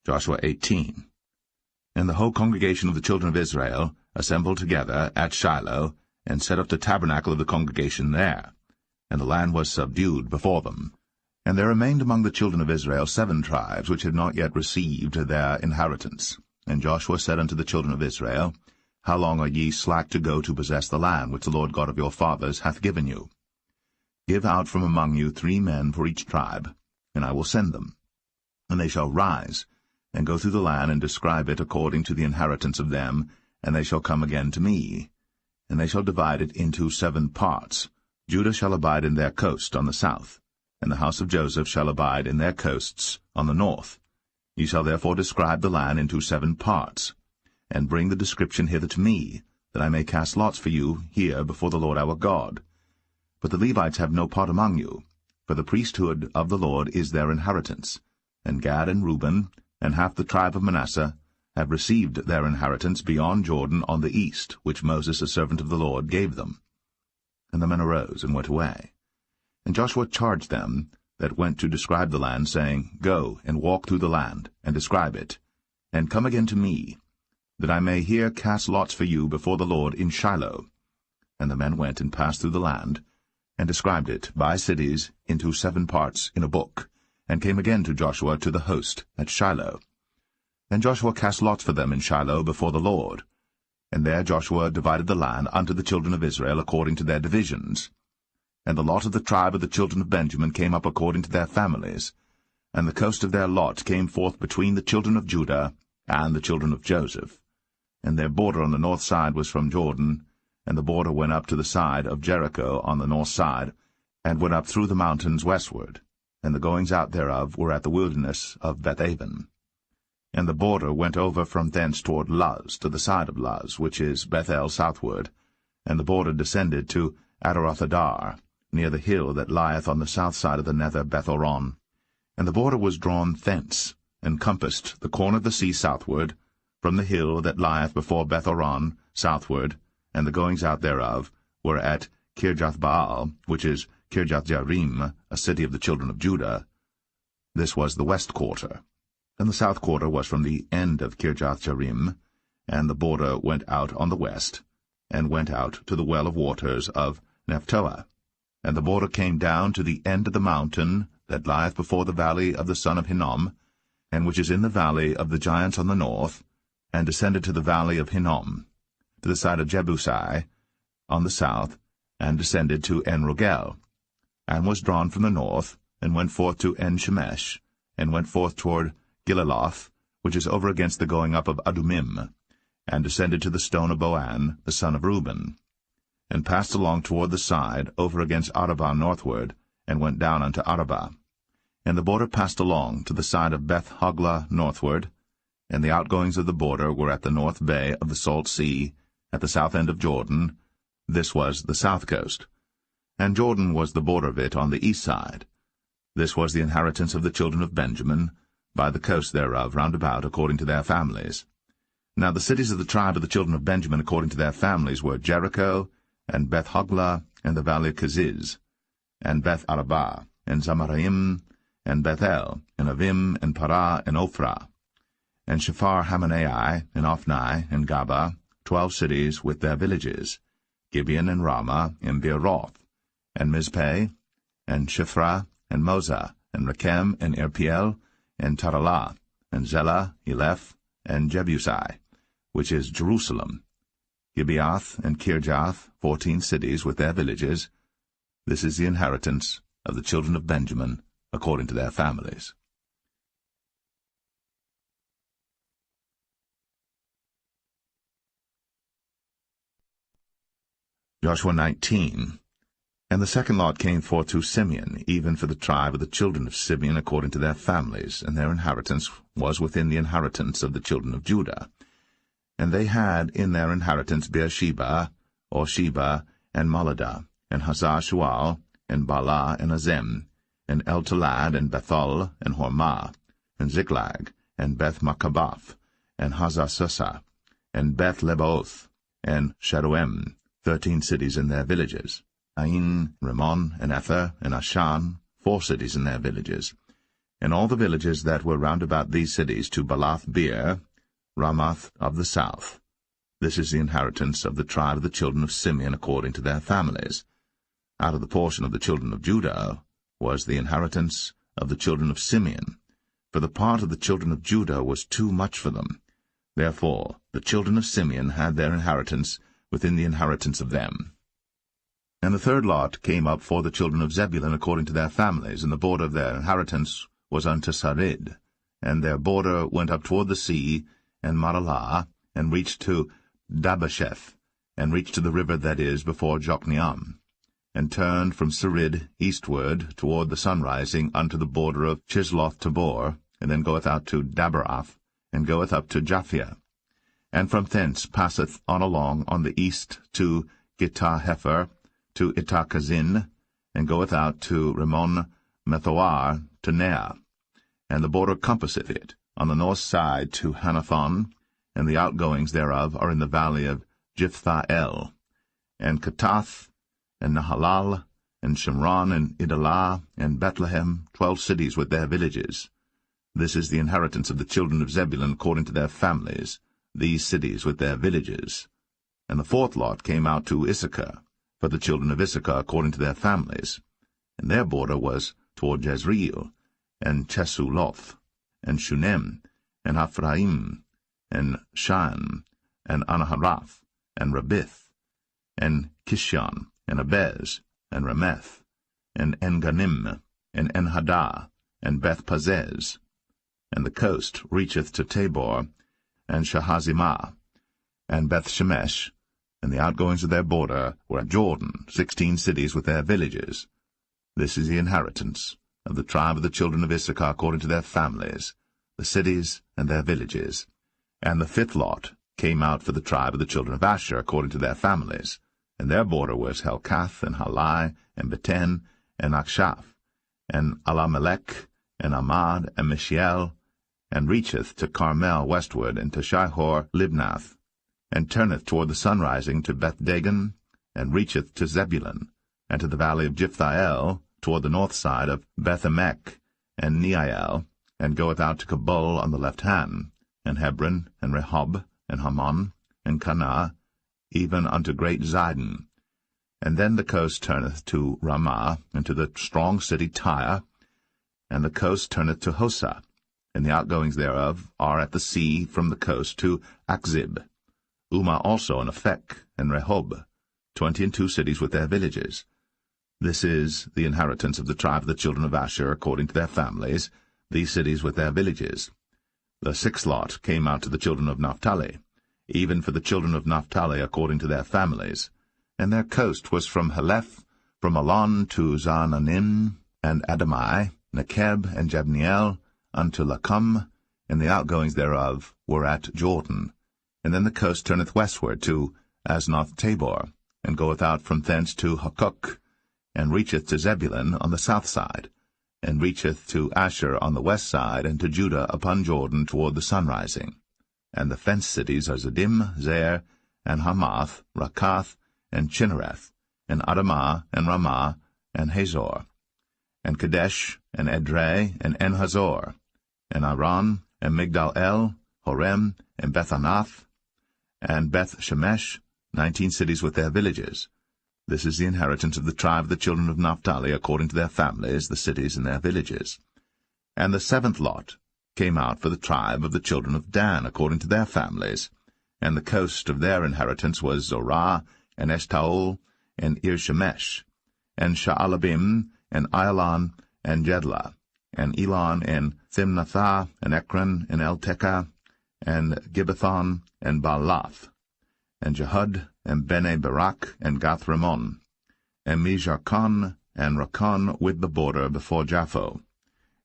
Joshua 18. And the whole congregation of the children of Israel assembled together at Shiloh, and set up the tabernacle of the congregation there. And the land was subdued before them. And there remained among the children of Israel 7 tribes, which had not yet received their inheritance. And Joshua said unto the children of Israel, How long are ye slack to go to possess the land which the Lord God of your fathers hath given you? Give out from among you 3 men for each tribe, and I will send them. And they shall rise, and go through the land, and describe it according to the inheritance of them, and they shall come again to me. And they shall divide it into 7 parts. Judah shall abide in their coast on the south, and the house of Joseph shall abide in their coasts on the north. Ye shall therefore describe the land into 7 parts, and bring the description hither to me, that I may cast lots for you here before the Lord our God. But the Levites have no part among you, for the priesthood of the Lord is their inheritance. And Gad and Reuben, and half the tribe of Manasseh, have received their inheritance beyond Jordan on the east, which Moses, a servant of the Lord, gave them. And the men arose and went away. And Joshua charged them that went to describe the land, saying, Go and walk through the land, and describe it, and come again to me, that I may here cast lots for you before the Lord in Shiloh. And the men went and passed through the land, and described it by cities into 7 parts in a book, and came again to Joshua to the host at Shiloh. Then Joshua cast lots for them in Shiloh before the Lord. And there Joshua divided the land unto the children of Israel according to their divisions. And the lot of the tribe of the children of Benjamin came up according to their families, and the coast of their lot came forth between the children of Judah and the children of Joseph. And their border on the north side was from Jordan, and the border went up to the side of Jericho on the north side, and went up through the mountains westward, and the goings out thereof were at the wilderness of Bethaven. And the border went over from thence toward Luz, to the side of Luz, which is Bethel southward, and the border descended to Adarothadar, near the hill that lieth on the south side of the nether Bethoron. And the border was drawn thence, and compassed the corner of the sea southward, from the hill that lieth before Bethoron southward, and the goings out thereof were at Kirjathbaal, which is Kirjathjearim, a city of the children of Judah. This was the west quarter. And the south quarter was from the end of Kirjathjearim, and the border went out on the west, and went out to the well of waters of Nephtoah. And the border came down to the end of the mountain that lieth before the valley of the son of Hinnom, and which is in the valley of the giants on the north, and descended to the valley of Hinnom, to the side of Jebusai on the south, and descended to En-Rogel, and was drawn from the north, and went forth to En-Shemesh, and went forth toward Gilaloth, which is over against the going up of Adumim, and descended to the stone of Boan, the son of Reuben, and passed along toward the side, over against Arabah northward, and went down unto Arabah. And the border passed along to the side of Beth-Hoglah northward, and the outgoings of the border were at the north bay of the salt sea, at the south end of Jordan. This was the south coast. And Jordan was the border of it on the east side. This was the inheritance of the children of Benjamin, by the coast thereof round about, according to their families. Now the cities of the tribe of the children of Benjamin according to their families were Jericho, and Beth-Hoglah, and the valley of Keziz, and Beth-Arabah, and Zamaraim, and Bethel, and Avim, and Parah, and Ophrah, and Shephar-Hamanai, and Ophni, and Gaba, 12 cities with their villages, Gibeon, and Ramah, and Beeroth, and Mizpeh, and Shiphrah, and Moza, and Rechem, and Irpiel, and Taralah, and Zelah, Eleph, and Jebusai, which is Jerusalem, Gibeath, and Kirjath, 14 cities with their villages. This is the inheritance of the children of Benjamin, according to their families. Joshua 19. And the second lot came forth to Simeon, even for the tribe of the children of Simeon according to their families, and their inheritance was within the inheritance of the children of Judah. And they had in their inheritance Beersheba, or Sheba, and Moladah, and Hazar-Shual, and Bala, and Azem, and El-Talad, and Bethul, and Hormah, and Ziklag, and Beth-Makabath, and Hazar-Susa, and Beth-Lebaoth, and Sharuim, 13 cities in their villages, Ain, Rimmon, and Ether, and Ashan, 4 cities in their villages, and all the villages that were round about these cities to Balath-beer, Ramath of the south. This is the inheritance of the tribe of the children of Simeon according to their families. Out of the portion of the children of Judah was the inheritance of the children of Simeon, for the part of the children of Judah was too much for them. Therefore the children of Simeon had their inheritance within the inheritance of them. And the third lot came up for the children of Zebulun according to their families, and the border of their inheritance was unto Sarid. And their border went up toward the sea, and Maralah, and reached to Dabasheth, and reached to the river that is before Jokneam, and turned from Sarid eastward toward the sunrising unto the border of Chisloth-Tabor, and then goeth out to Daberath, and goeth up to Japhia, and from thence passeth on along on the east to Gittah-Hefer, to Ittah-Kazin, and goeth out to Rimmon-Methoar, to Nea, and the border compasseth it, on the north side to Hanathon, and the outgoings thereof are in the valley of Jiphthah-El, and Katath, and Nahalal, and Shimron, and Idalah, and Bethlehem, 12 cities with their villages. This is the inheritance of the children of Zebulun according to their families, these cities with their villages. And the fourth lot came out to Issachar, for the children of Issachar according to their families, and their border was toward Jezreel, and Chesuloth, and Shunem, and Ephraim, and Shan, and Anaharath, and Rabith, and Kishon, and Abez, and Rameth, and Enganim, and Enhadah, and Beth-Pazez. And the coast reacheth to Tabor, and Shahazimah, and Beth-Shemesh, and the outgoings of their border were at Jordan, 16 cities with their villages. This is the inheritance of the tribe of the children of Issachar according to their families, the cities and their villages. And the fifth lot came out for the tribe of the children of Asher according to their families, and their border was Helkath, and Halai, and Beten, and Akshaph, and Alamelech, and Amad, and Mishiel, and reacheth to Carmel westward, and to Shihor-Libnath, and turneth toward the sunrising to Beth-Dagon, and reacheth to Zebulun, and to the valley of Jiphthah-El, toward the north side of Beth-Emek, and Neiel, and goeth out to Kabul on the left hand, and Hebron, and Rehob, and Hammon, and Cana, even unto great Zidon. And then the coast turneth to Ramah, and to the strong city Tyre, and the coast turneth to Hosa, and the outgoings thereof are at the sea from the coast to Akzib. Umah also, and Aphek, and Rehob, 22 cities with their villages. This is the inheritance of the tribe of the children of Asher according to their families, these cities with their villages. The sixth lot came out to the children of Naphtali, even for the children of Naphtali according to their families, and their coast was from Heleph, from Alon to Zaananim, and Adamai, Nekeb, and Jabneel, unto Lacum, and the outgoings thereof were at Jordan. And then the coast turneth westward to Aznoth-Tabor, and goeth out from thence to Hukok, and reacheth to Zebulun on the south side, and reacheth to Asher on the west side, and to Judah upon Jordan toward the sunrising. And the fenced cities are Ziddim, Zer, and Hamath, Rakath, and Chinnereth, and Adamah, and Ramah, and Hazor, and Kadesh, and Edrei, and En-Hazor, and Aran, and Migdal-El, Horem, and Bethanath, and Beth-Shemesh, 19 cities with their villages. This is the inheritance of the tribe of the children of Naphtali according to their families, the cities and their villages. And the seventh lot came out for the tribe of the children of Dan according to their families, and the coast of their inheritance was Zorah, and Eshtaol, and Ir-Shemesh, and Sha'alabim, and Ailan, and Jedlah, and Elon, and Thimnathah, and Ekron, and Eltekah, and Gibbethon, and Baalath, and Jehud, and Bene-Berak, and Gath-Rimmon, and Mijarkon, and Rakon with the border before Japho.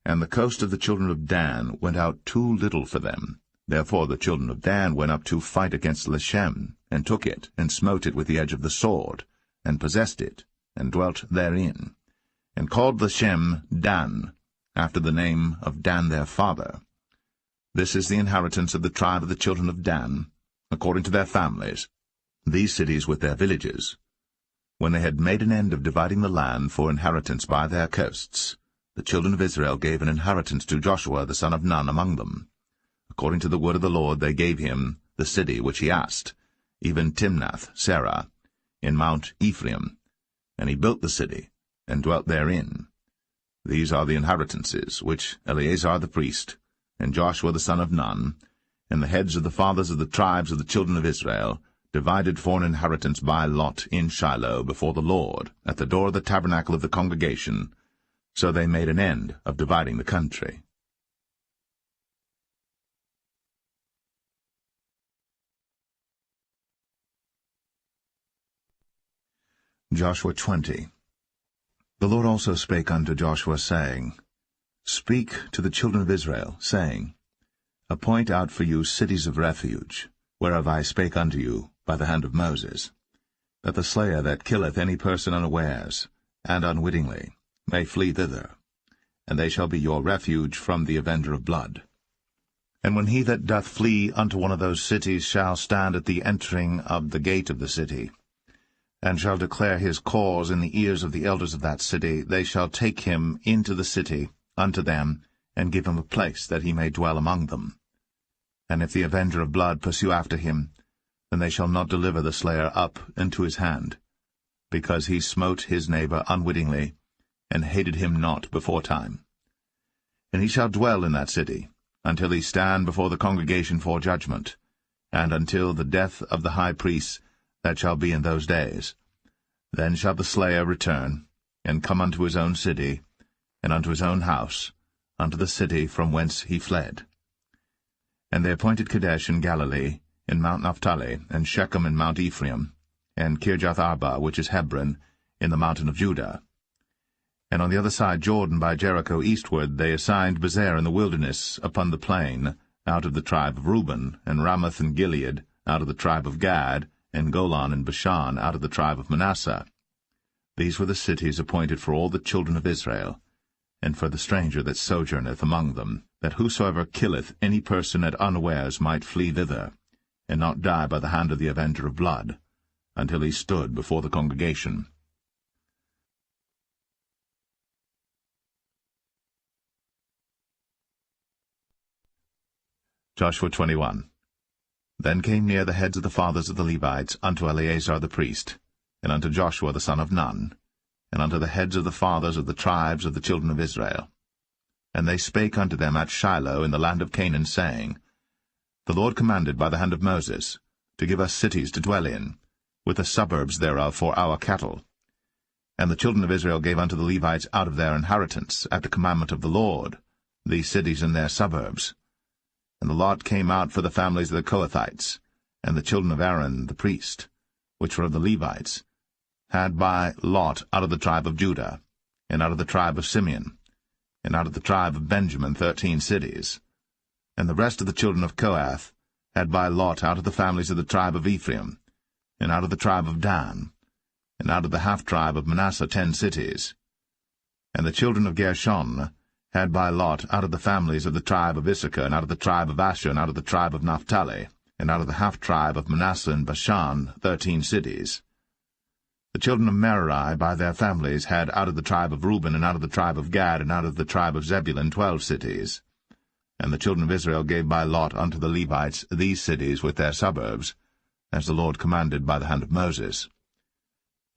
And the coast of the children of Dan went out too little for them. Therefore the children of Dan went up to fight against Leshem, and took it, and smote it with the edge of the sword, and possessed it, and dwelt therein, and called Leshem Dan, after the name of Dan their father. This is the inheritance of the tribe of the children of Dan, according to their families, these cities with their villages. When they had made an end of dividing the land for inheritance by their coasts, the children of Israel gave an inheritance to Joshua the son of Nun among them. According to the word of the Lord they gave him the city which he asked, even Timnath-Serah, in Mount Ephraim, and he built the city, and dwelt therein. These are the inheritances which Eleazar the priest, and Joshua the son of Nun, and the heads of the fathers of the tribes of the children of Israel, divided for an inheritance by lot in Shiloh before the Lord, at the door of the tabernacle of the congregation. So they made an end of dividing the country. Joshua 20. The Lord also spake unto Joshua, saying, Speak to the children of Israel, saying, Appoint out for you cities of refuge, whereof I spake unto you by the hand of Moses, that the slayer that killeth any person unawares, and unwittingly, may flee thither, and they shall be your refuge from the avenger of blood. And when he that doth flee unto one of those cities shall stand at the entering of the gate of the city, and shall declare his cause in the ears of the elders of that city, they shall take him into the city unto them, and give him a place that he may dwell among them. And if the avenger of blood pursue after him, then they shall not deliver the slayer up into his hand, because he smote his neighbor unwittingly, and hated him not beforetime. And he shall dwell in that city, until he stand before the congregation for judgment, and until the death of the high priest that shall be in those days. Then shall the slayer return, and come unto his own city, and unto his own house, unto the city from whence he fled. And they appointed Kadesh in Galilee, in Mount Naphtali, and Shechem in Mount Ephraim, and Kirjath-Arba, which is Hebron, in the mountain of Judah. And on the other side Jordan by Jericho eastward they assigned Bezer in the wilderness upon the plain, out of the tribe of Reuben, and Ramoth and Gilead, out of the tribe of Gad, and Golan and Bashan, out of the tribe of Manasseh. These were the cities appointed for all the children of Israel, and for the stranger that sojourneth among them, that whosoever killeth any person at unawares might flee thither, and not die by the hand of the avenger of blood, until he stood before the congregation. Joshua 21. Then came near the heads of the fathers of the Levites unto Eleazar the priest, and unto Joshua the son of Nun, and unto the heads of the fathers of the tribes of the children of Israel. And they spake unto them at Shiloh in the land of Canaan, saying, The Lord commanded by the hand of Moses to give us cities to dwell in, with the suburbs thereof for our cattle. And the children of Israel gave unto the Levites out of their inheritance, at the commandment of the Lord, these cities and their suburbs. And the lot came out for the families of the Kohathites, and the children of Aaron the priest, which were of the Levites, had by lot out of the tribe of Judah, and out of the tribe of Simeon, and out of the tribe of Benjamin 13 cities. And the rest of the children of Kohath had by lot out of the families of the tribe of Ephraim, and out of the tribe of Dan, and out of the half-tribe of Manasseh 10 cities. And the children of Gershon had by lot out of the families of the tribe of Issachar, and out of the tribe of Asher, and out of the tribe of Naphtali, and out of the half-tribe of Manasseh and Bashan 13 cities. The children of Merari by their families had out of the tribe of Reuben, and out of the tribe of Gad, and out of the tribe of Zebulun 12 cities. And the children of Israel gave by lot unto the Levites these cities with their suburbs, as the Lord commanded by the hand of Moses.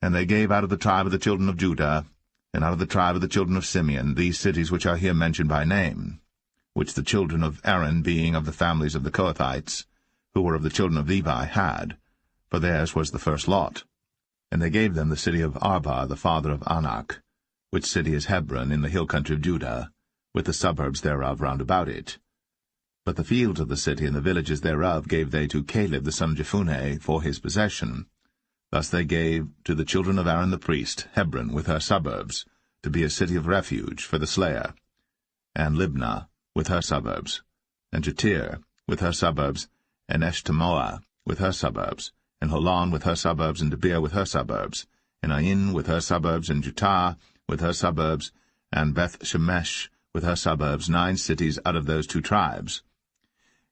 And they gave out of the tribe of the children of Judah, and out of the tribe of the children of Simeon, these cities which are here mentioned by name, which the children of Aaron, being of the families of the Kohathites, who were of the children of Levi, had, for theirs was the first lot. And they gave them the city of Arba, the father of Anak, which city is Hebron, in the hill country of Judah, with the suburbs thereof round about it. But the fields of the city and the villages thereof gave they to Caleb the son of Jephunneh for his possession. Thus they gave to the children of Aaron the priest Hebron with her suburbs, to be a city of refuge for the slayer, and Libnah with her suburbs, and Jatir with her suburbs, and Eshtemoa with her suburbs, and Holon with her suburbs, and Debir with her suburbs, and Ain with her suburbs, and Jutah with her suburbs, and Beth-Shemesh with her suburbs, 9 cities out of those 2 tribes.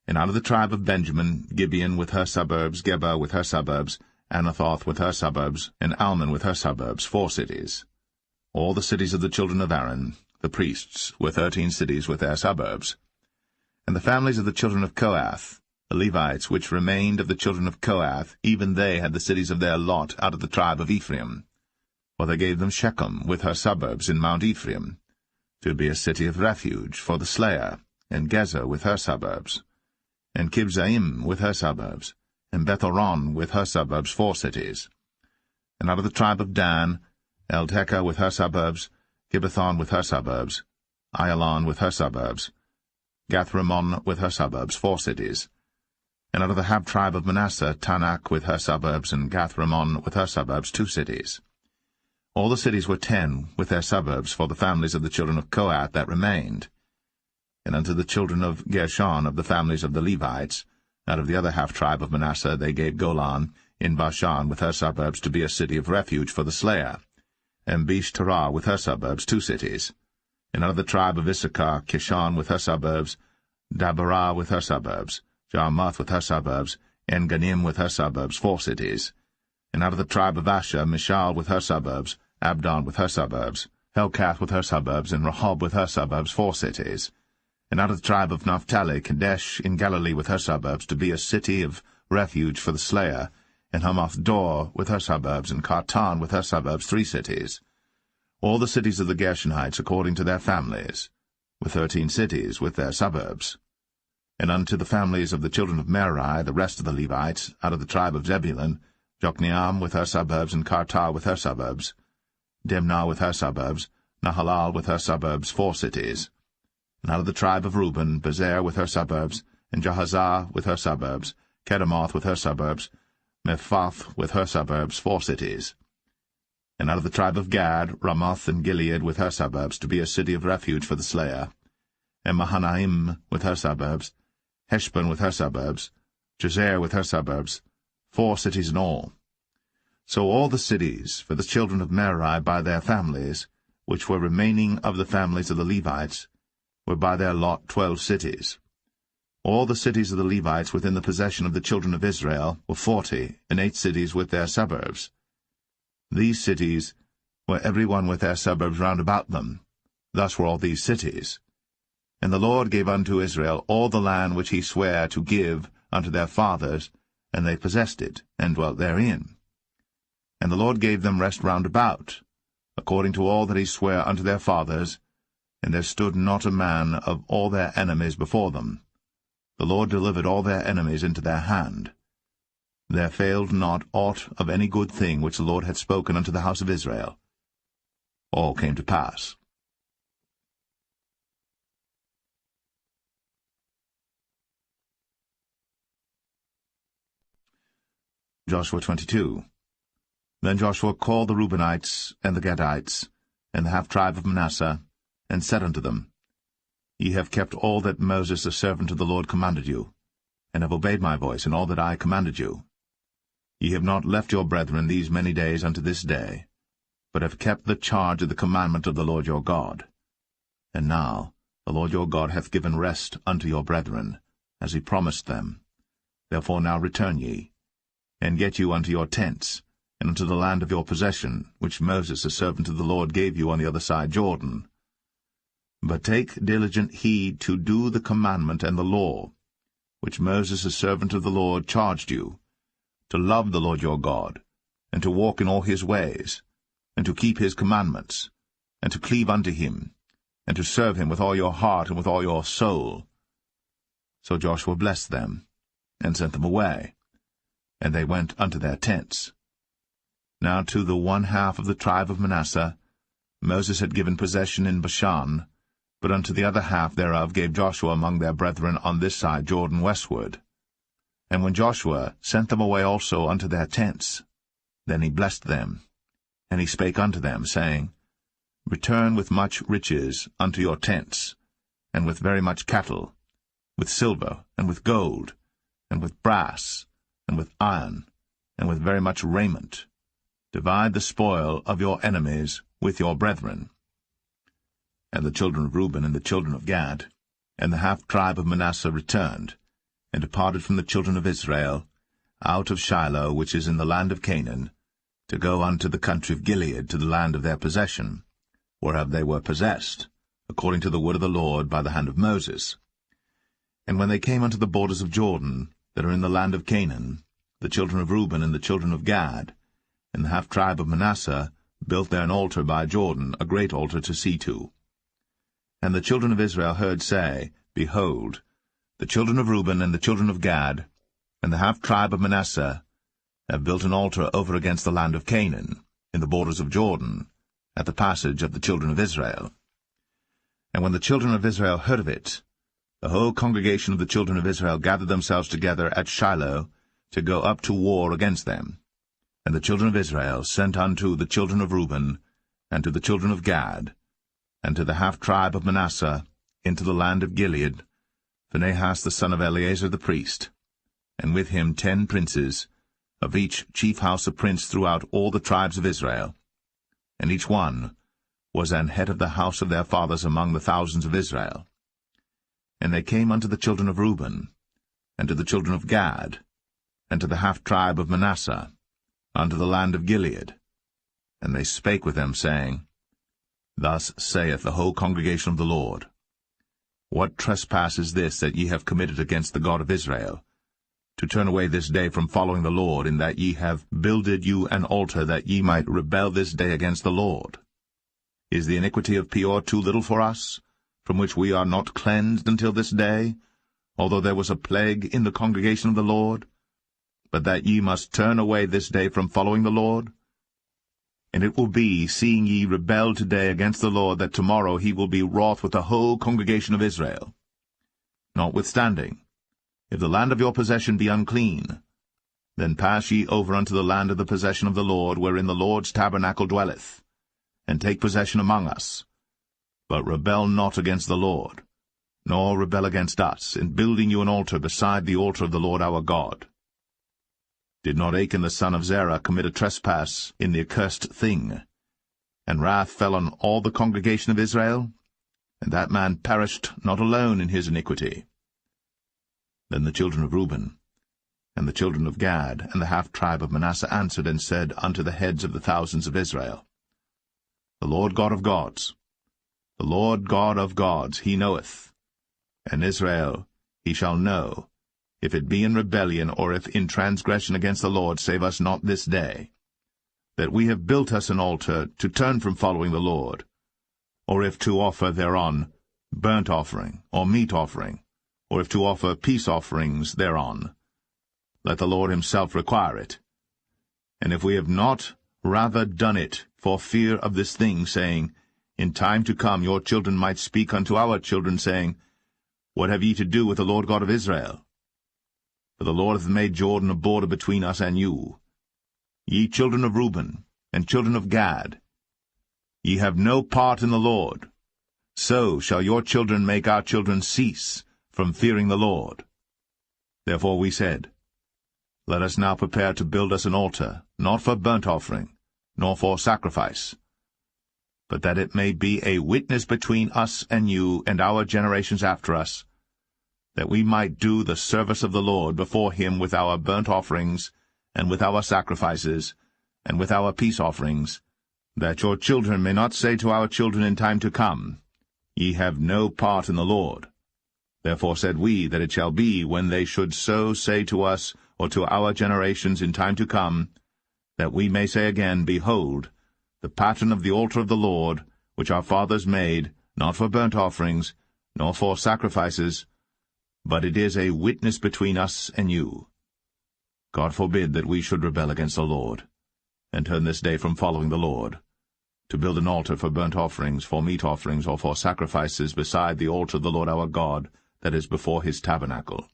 And out of the tribe of Benjamin, Gibeon with her suburbs, Geba with her suburbs, Anathoth with her suburbs, and Almon with her suburbs, 4 cities. All the cities of the children of Aaron, the priests, were 13 cities with their suburbs. And the families of the children of Kohath, the Levites which remained of the children of Kohath, even they had the cities of their lot out of the tribe of Ephraim. For they gave them Shechem with her suburbs in Mount Ephraim, to be a city of refuge for the slayer, and Gezer with her suburbs, and Kibzaim with her suburbs, and Beth-horon with her suburbs, 4 cities. And out of the tribe of Dan, Eltekeh with her suburbs, Gibbethon with her suburbs, Ayalon with her suburbs, Gath-rimmon with her suburbs, 4 cities. And out of the half-tribe of Manasseh, Tanakh with her suburbs, and Gath-rimmon with her suburbs, 2 cities. All the cities were 10 with their suburbs for the families of the children of Kohath that remained. And unto the children of Gershon of the families of the Levites, out of the other half-tribe of Manasseh, they gave Golan in Bashan with her suburbs to be a city of refuge for the slayer, and Beeshterah with her suburbs, 2 cities. And out of the tribe of Issachar, Kishon with her suburbs, Dabarah with her suburbs, Jarmuth with her suburbs, En-ganim with her suburbs, 4 cities. And out of the tribe of Asher, Mishal with her suburbs, Abdon with her suburbs, Helkath with her suburbs, and Rehob with her suburbs, 4 cities. And out of the tribe of Naphtali, Kadesh in Galilee with her suburbs, to be a city of refuge for the slayer, and Hamath-dor with her suburbs, and Kartan with her suburbs, 3 cities. All the cities of the Gershonites according to their families, with 13 cities with their suburbs. And unto the families of the children of Merari, the rest of the Levites, out of the tribe of Zebulun, Jokneam with her suburbs, and Kartar with her suburbs, Dimnah with her suburbs, Nahalal with her suburbs, 4 cities. And out of the tribe of Reuben, Bezer with her suburbs, and Jahazah with her suburbs, Kedemoth with her suburbs, Mephaath with her suburbs, 4 cities. And out of the tribe of Gad, Ramoth and Gilead with her suburbs, to be a city of refuge for the slayer, and Mahanaim with her suburbs, Heshbon with her suburbs, Jazer with her suburbs, 4 cities in all. So all the cities for the children of Merari by their families, which were remaining of the families of the Levites, were by their lot 12 cities. All the cities of the Levites within the possession of the children of Israel were 40, and 8 cities with their suburbs. These cities were every one with their suburbs round about them. Thus were all these cities. And the Lord gave unto Israel all the land which he sware to give unto their fathers, and they possessed it, and dwelt therein. And the Lord gave them rest round about, according to all that he sware unto their fathers, and there stood not a man of all their enemies before them. The Lord delivered all their enemies into their hand. There failed not aught of any good thing which the Lord had spoken unto the house of Israel. All came to pass. Joshua 22. Then Joshua called the Reubenites, and the Gadites, and the half-tribe of Manasseh, and said unto them, Ye have kept all that Moses the servant of the Lord commanded you, and have obeyed my voice in all that I commanded you. Ye have not left your brethren these many days unto this day, but have kept the charge of the commandment of the Lord your God. And now the Lord your God hath given rest unto your brethren, as he promised them. Therefore now return ye, and get you unto your tents, and unto the land of your possession, which Moses the servant of the Lord gave you on the other side Jordan. But take diligent heed to do the commandment and the law, which Moses the servant of the Lord charged you, to love the Lord your God, and to walk in all his ways, and to keep his commandments, and to cleave unto him, and to serve him with all your heart and with all your soul. So Joshua blessed them, and sent them away, and they went unto their tents. Now to the 1/2 of the tribe of Manasseh Moses had given possession in Bashan, but unto the other half thereof gave Joshua among their brethren on this side Jordan westward. And when Joshua sent them away also unto their tents, then he blessed them. And he spake unto them, saying, Return with much riches unto your tents, and with very much cattle, with silver, and with gold, and with brass, and with iron, and with very much raiment. Divide the spoil of your enemies with your brethren. And the children of Reuben and the children of Gad, and the half-tribe of Manasseh returned, and departed from the children of Israel, out of Shiloh, which is in the land of Canaan, to go unto the country of Gilead, to the land of their possession, whereof they were possessed, according to the word of the Lord by the hand of Moses. And when they came unto the borders of Jordan, that are in the land of Canaan, the children of Reuben and the children of Gad, and the half-tribe of Manasseh, built there an altar by Jordan, a great altar to see to. And the children of Israel heard say, Behold, the children of Reuben and the children of Gad, And the half-tribe of Manasseh have built an altar over against the land of Canaan, in the borders of Jordan, at the passage of the children of Israel. And when the children of Israel heard of it, the whole congregation of the children of Israel gathered themselves together at Shiloh to go up to war against them. And the children of Israel sent unto the children of Reuben, and to the children of Gad, and to the half-tribe of Manasseh, into the land of Gilead, Phinehas the son of Eleazar the priest, and with him 10 princes, of each chief house a prince throughout all the tribes of Israel. And each one was an head of the house of their fathers among the thousands of Israel. And they came unto the children of Reuben, and to the children of Gad, and to the half-tribe of Manasseh, unto the land of Gilead. And they spake with them, saying, Thus saith the whole congregation of the Lord, What trespass is this that ye have committed against the God of Israel, to turn away this day from following the Lord, in that ye have builded you an altar, that ye might rebel this day against the Lord? Is the iniquity of Peor too little for us, from which we are not cleansed until this day, although there was a plague in the congregation of the Lord, but that ye must turn away this day from following the Lord? And it will be, seeing ye rebel today against the Lord, that tomorrow he will be wroth with the whole congregation of Israel. Notwithstanding, if the land of your possession be unclean, then pass ye over unto the land of the possession of the Lord, wherein the Lord's tabernacle dwelleth, and take possession among us. But rebel not against the Lord, nor rebel against us, in building you an altar beside the altar of the Lord our God. Did not Achan the son of Zerah commit a trespass in the accursed thing, and wrath fell on all the congregation of Israel? And that man perished not alone in his iniquity. Then the children of Reuben, and the children of Gad, and the half-tribe of Manasseh answered and said unto the heads of the thousands of Israel, The Lord God of gods, the Lord God of gods, he knoweth, and Israel he shall know, if it be in rebellion, or if in transgression against the Lord, save us not this day, that we have built us an altar to turn from following the Lord, or if to offer thereon burnt offering, or meat offering, or if to offer peace offerings thereon. Let the Lord himself require it. And if we have not rather done it for fear of this thing, saying, In time to come your children might speak unto our children, saying, What have ye to do with the Lord God of Israel? For the Lord hath made Jordan a border between us and you. Ye children of Reuben, and children of Gad, ye have no part in the Lord. So shall your children make our children cease from fearing the Lord. Therefore we said, Let us now prepare to build us an altar, not for burnt offering, nor for sacrifice, but that it may be a witness between us and you and our generations after us, that we might do the service of the Lord before him with our burnt offerings, and with our sacrifices, and with our peace offerings, that your children may not say to our children in time to come, Ye have no part in the Lord. Therefore said we that it shall be, when they should so say to us, or to our generations in time to come, that we may say again, Behold, the pattern of the altar of the Lord, which our fathers made, not for burnt offerings, nor for sacrifices, but it is a witness between us and you. God forbid that we should rebel against the Lord, and turn this day from following the Lord, to build an altar for burnt offerings, for meat offerings, or for sacrifices beside the altar of the Lord our God, that is before his tabernacle.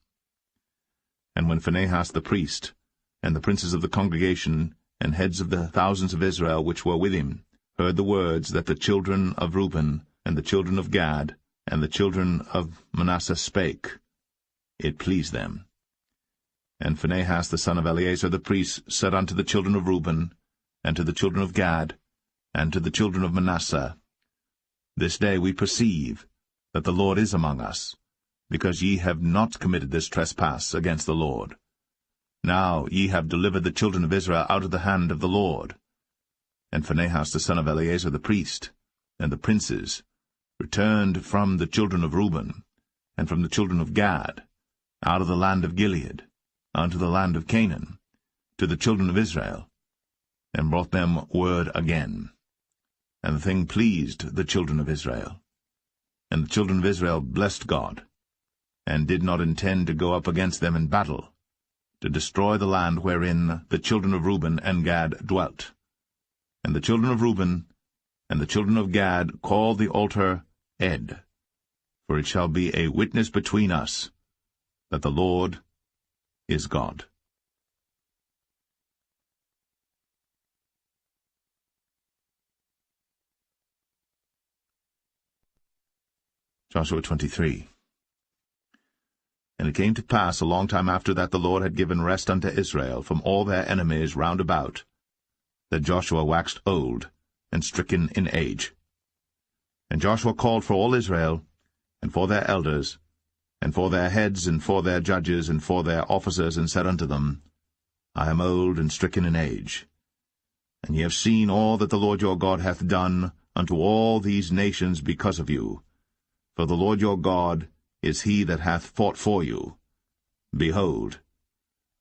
And when Phinehas the priest, and the princes of the congregation, and heads of the thousands of Israel which were with him, heard the words that the children of Reuben, and the children of Gad, and the children of Manasseh spake, it pleased them. And Phinehas the son of Eleazar the priest said unto the children of Reuben, and to the children of Gad, and to the children of Manasseh, This day we perceive that the Lord is among us, because ye have not committed this trespass against the Lord. Now ye have delivered the children of Israel out of the hand of the Lord. And Phinehas the son of Eleazar the priest, and the princes, returned from the children of Reuben, and from the children of Gad, out of the land of Gilead, unto the land of Canaan, to the children of Israel, and brought them word again. And the thing pleased the children of Israel. And the children of Israel blessed God, and did not intend to go up against them in battle, to destroy the land wherein the children of Reuben and Gad dwelt. And the children of Reuben and the children of Gad called the altar Ed, for it shall be a witness between us that the Lord is God. Joshua 23. And it came to pass a long time after that the Lord had given rest unto Israel from all their enemies round about, that Joshua waxed old and stricken in age. And Joshua called for all Israel, and for their elders, and for their heads, and for their judges, and for their officers, and said unto them, I am old and stricken in age. And ye have seen all that the Lord your God hath done unto all these nations because of you. For the Lord your God is he that hath fought for you. Behold,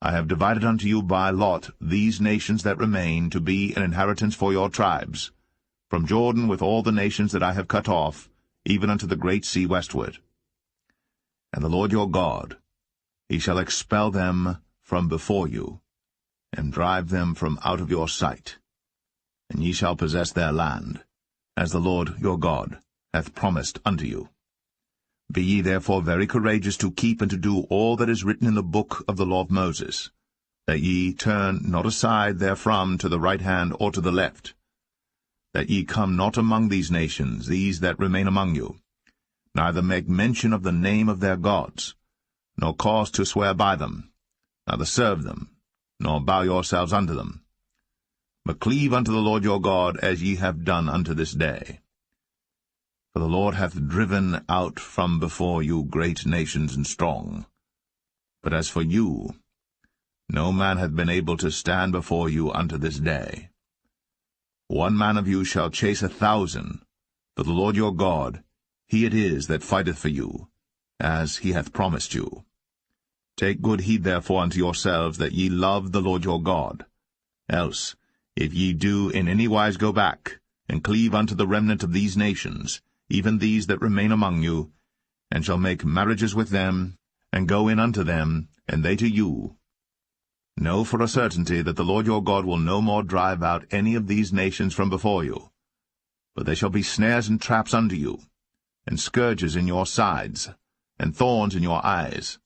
I have divided unto you by lot these nations that remain, to be an inheritance for your tribes, from Jordan with all the nations that I have cut off, even unto the great sea westward. And the Lord your God, he shall expel them from before you, and drive them from out of your sight. And ye shall possess their land, as the Lord your God hath promised unto you. Be ye therefore very courageous to keep and to do all that is written in the book of the law of Moses, that ye turn not aside therefrom to the right hand or to the left, that ye come not among these nations, these that remain among you, neither make mention of the name of their gods, nor cause to swear by them, neither serve them, nor bow yourselves unto them, but cleave unto the Lord your God, as ye have done unto this day. For the Lord hath driven out from before you great nations and strong. But as for you, no man hath been able to stand before you unto this day. One man of you shall chase 1,000, but the Lord your God, he it is that fighteth for you, as he hath promised you. Take good heed therefore unto yourselves, that ye love the Lord your God. Else, if ye do in any wise go back, and cleave unto the remnant of these nations, even these that remain among you, and shall make marriages with them, and go in unto them, and they to you, know for a certainty that the Lord your God will no more drive out any of these nations from before you, but they shall be snares and traps unto you, and scourges in your sides, and thorns in your eyes,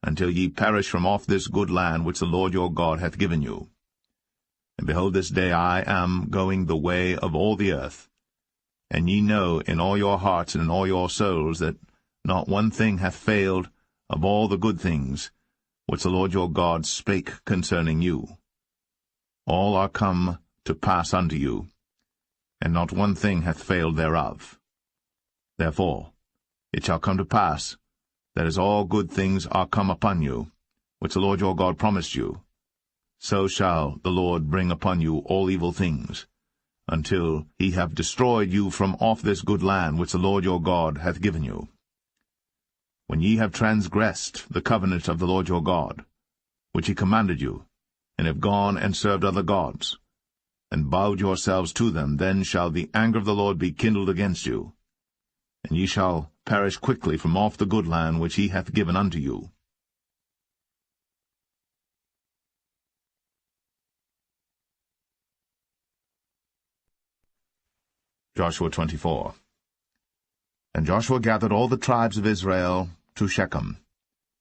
until ye perish from off this good land which the Lord your God hath given you. And behold, this day I am going the way of all the earth, and ye know in all your hearts and in all your souls that not one thing hath failed of all the good things which the Lord your God spake concerning you. All are come to pass unto you, and not one thing hath failed thereof. Therefore it shall come to pass, that as all good things are come upon you, which the Lord your God promised you, so shall the Lord bring upon you all evil things, until he have destroyed you from off this good land which the Lord your God hath given you. When ye have transgressed the covenant of the Lord your God, which he commanded you, and have gone and served other gods, and bowed yourselves to them, then shall the anger of the Lord be kindled against you, and ye shall perish quickly from off the good land which he hath given unto you. Joshua 24. And Joshua gathered all the tribes of Israel to Shechem,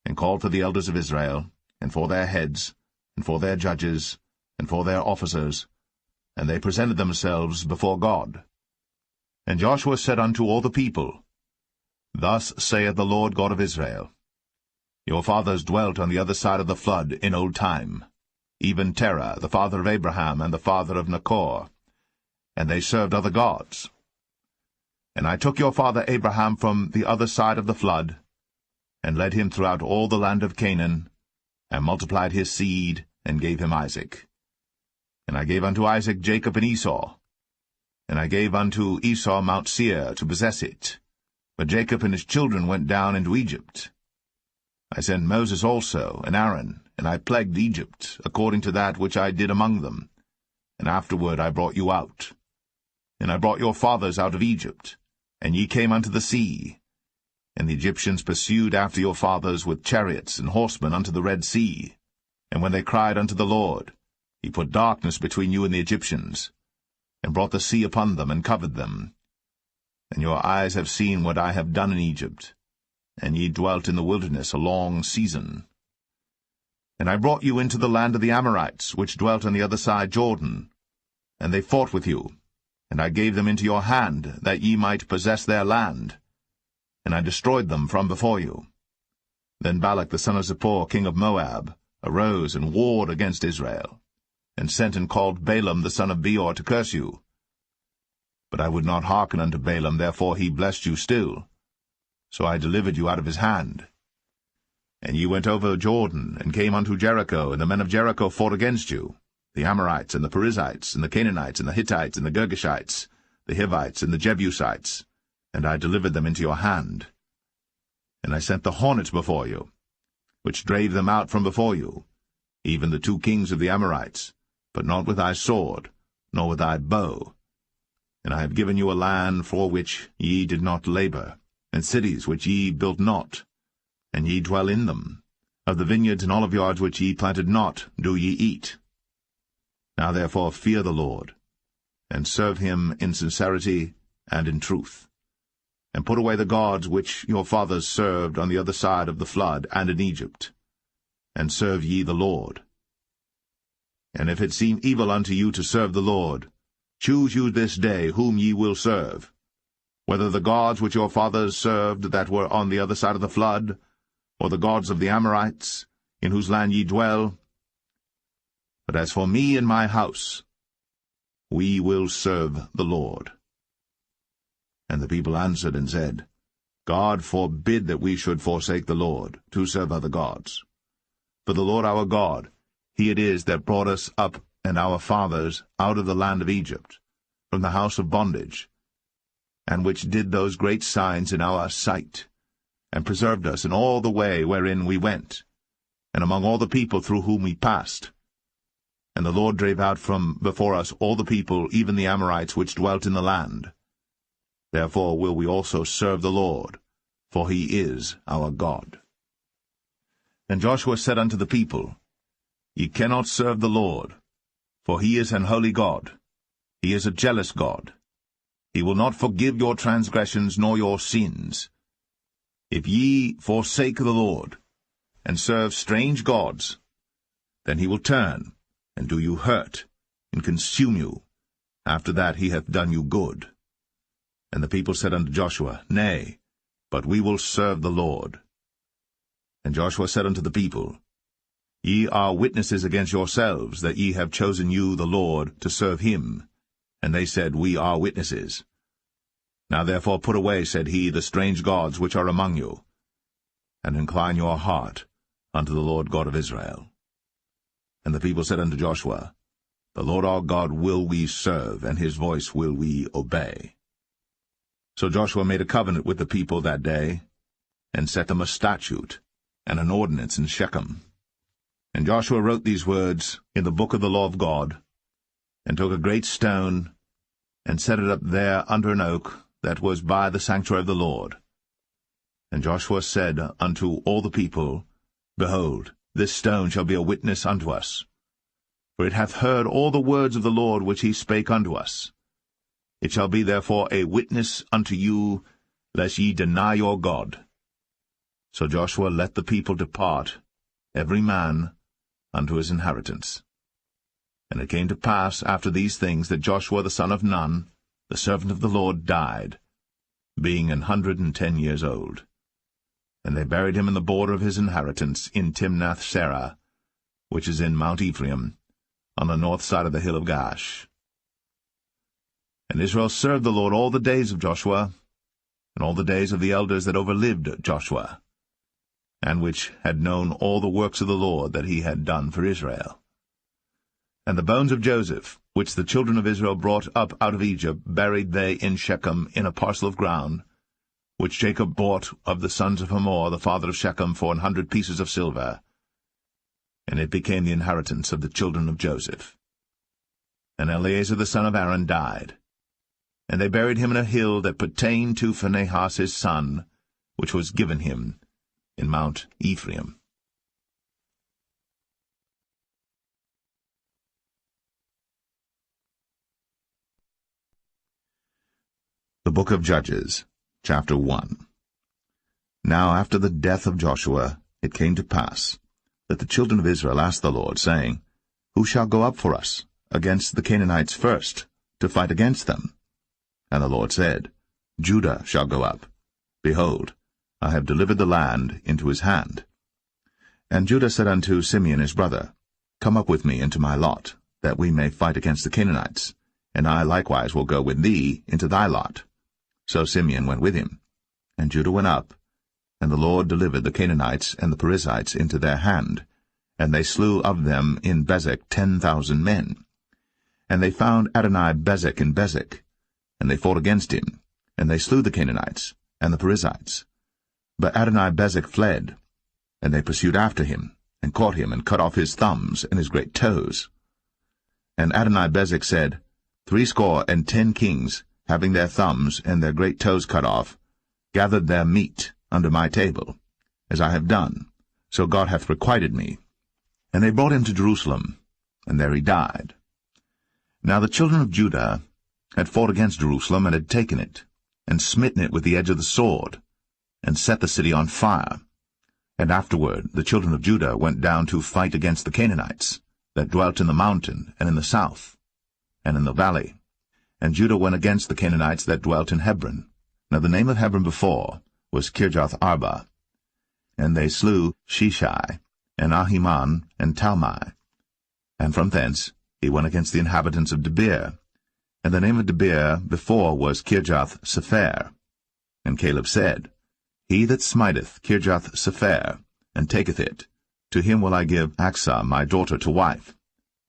and called for the elders of Israel, and for their heads, and for their judges, and for their officers, and they presented themselves before God. And Joshua said unto all the people, Thus saith the Lord God of Israel, Your fathers dwelt on the other side of the flood in old time, even Terah, the father of Abraham, and the father of Nachor, and they served other gods. And I took your father Abraham from the other side of the flood, and led him throughout all the land of Canaan, and multiplied his seed, and gave him Isaac. And I gave unto Isaac Jacob and Esau. And I gave unto Esau Mount Seir to possess it. But Jacob and his children went down into Egypt. I sent Moses also, and Aaron, and I plagued Egypt, according to that which I did among them. And afterward I brought you out. And I brought your fathers out of Egypt, and ye came unto the sea. And the Egyptians pursued after your fathers with chariots and horsemen unto the Red Sea. And when they cried unto the Lord, he put darkness between you and the Egyptians, and brought the sea upon them, and covered them. And your eyes have seen what I have done in Egypt, and ye dwelt in the wilderness a long season. And I brought you into the land of the Amorites, which dwelt on the other side Jordan, and they fought with you, and I gave them into your hand, that ye might possess their land, and I destroyed them from before you. Then Balak the son of Zippor, king of Moab, arose and warred against Israel, and sent and called Balaam the son of Beor to curse you. But I would not hearken unto Balaam, therefore he blessed you still. So I delivered you out of his hand. And ye went over Jordan, and came unto Jericho, and the men of Jericho fought against you, the Amorites, and the Perizzites, and the Canaanites, and the Hittites, and the Girgashites, the Hivites, and the Jebusites, and I delivered them into your hand. And I sent the hornet before you, which drave them out from before you, even the 2 kings of the Amorites, but not with thy sword, nor with thy bow. And I have given you a land for which ye did not labor, and cities which ye built not, and ye dwell in them. Of the vineyards and oliveyards which ye planted not do ye eat. Now therefore fear the Lord, and serve him in sincerity and in truth, and put away the gods which your fathers served on the other side of the flood and in Egypt, and serve ye the Lord. And if it seem evil unto you to serve the Lord, choose you this day whom ye will serve, whether the gods which your fathers served that were on the other side of the flood, or the gods of the Amorites, in whose land ye dwell. But as for me and my house, we will serve the Lord. And the people answered and said, God forbid that we should forsake the Lord, to serve other gods. For the Lord our God, he it is that brought us up and our fathers out of the land of Egypt, from the house of bondage, and which did those great signs in our sight, and preserved us in all the way wherein we went, and among all the people through whom we passed. And the Lord drave out from before us all the people, even the Amorites which dwelt in the land. Therefore will we also serve the Lord, for he is our God. And Joshua said unto the people, Ye cannot serve the Lord, for he is an holy God. He is a jealous God. He will not forgive your transgressions nor your sins. If ye forsake the Lord, and serve strange gods, then he will turn, and do you hurt, and consume you. After that he hath done you good. And the people said unto Joshua, Nay, but we will serve the Lord. And Joshua said unto the people, Ye are witnesses against yourselves, that ye have chosen you the Lord to serve him. And they said, We are witnesses. Now therefore put away, said he, the strange gods which are among you, and incline your heart unto the Lord God of Israel. And the people said unto Joshua, The Lord our God will we serve, and his voice will we obey. So Joshua made a covenant with the people that day, and set them a statute and an ordinance in Shechem. And Joshua wrote these words in the book of the law of God, and took a great stone, and set it up there under an oak that was by the sanctuary of the Lord. And Joshua said unto all the people, Behold, this stone shall be a witness unto us, for it hath heard all the words of the Lord which he spake unto us. It shall be therefore a witness unto you, lest ye deny your God. So Joshua let the people depart, every man unto his inheritance. And it came to pass after these things that Joshua the son of Nun, the servant of the Lord, died, being 110 years old. And they buried him in the border of his inheritance in Timnath-serah, which is in Mount Ephraim, on the north side of the hill of Gaash. And Israel served the Lord all the days of Joshua, and all the days of the elders that overlived Joshua, and which had known all the works of the Lord that he had done for Israel. And the bones of Joseph, which the children of Israel brought up out of Egypt, buried they in Shechem in a parcel of ground, which Jacob bought of the sons of Hamor, the father of Shechem, for 100 pieces of silver. And it became the inheritance of the children of Joseph. And Eleazar the son of Aaron died. And they buried him in a hill that pertained to Phinehas his son, which was given him in Mount Ephraim. The Book of Judges, chapter 1. Now after the death of Joshua, it came to pass that the children of Israel asked the Lord, saying, Who shall go up for us against the Canaanites first, to fight against them? And the Lord said, Judah shall go up. Behold, I have delivered the land into his hand. And Judah said unto Simeon his brother, Come up with me into my lot, that we may fight against the Canaanites, and I likewise will go with thee into thy lot. So Simeon went with him, and Judah went up, and the Lord delivered the Canaanites and the Perizzites into their hand, and they slew of them in Bezek 10,000 men. And they found Adoni-Bezek in Bezek, and they fought against him, and they slew the Canaanites and the Perizzites. But Adoni-Bezek fled, and they pursued after him, and caught him, and cut off his thumbs and his great toes. And Adoni-Bezek said, 60 kings, having their thumbs and their great toes cut off, gathered their meat under my table, as I have done, so God hath requited me. And they brought him to Jerusalem, and there he died. Now the children of Judah had fought against Jerusalem, and had taken it, and smitten it with the edge of the sword, and set the city on fire. And afterward the children of Judah went down to fight against the Canaanites, that dwelt in the mountain, and in the south, and in the valley. And Judah went against the Canaanites that dwelt in Hebron. Now the name of Hebron before was Kirjath-Arba. And they slew Sheshai, and Ahiman, and Talmai. And from thence he went against the inhabitants of Debir. And the name of Debir before was Kirjath-Sepher. And Caleb said, He that smiteth Kirjath-Sepher, and taketh it, to him will I give Achsah my daughter to wife.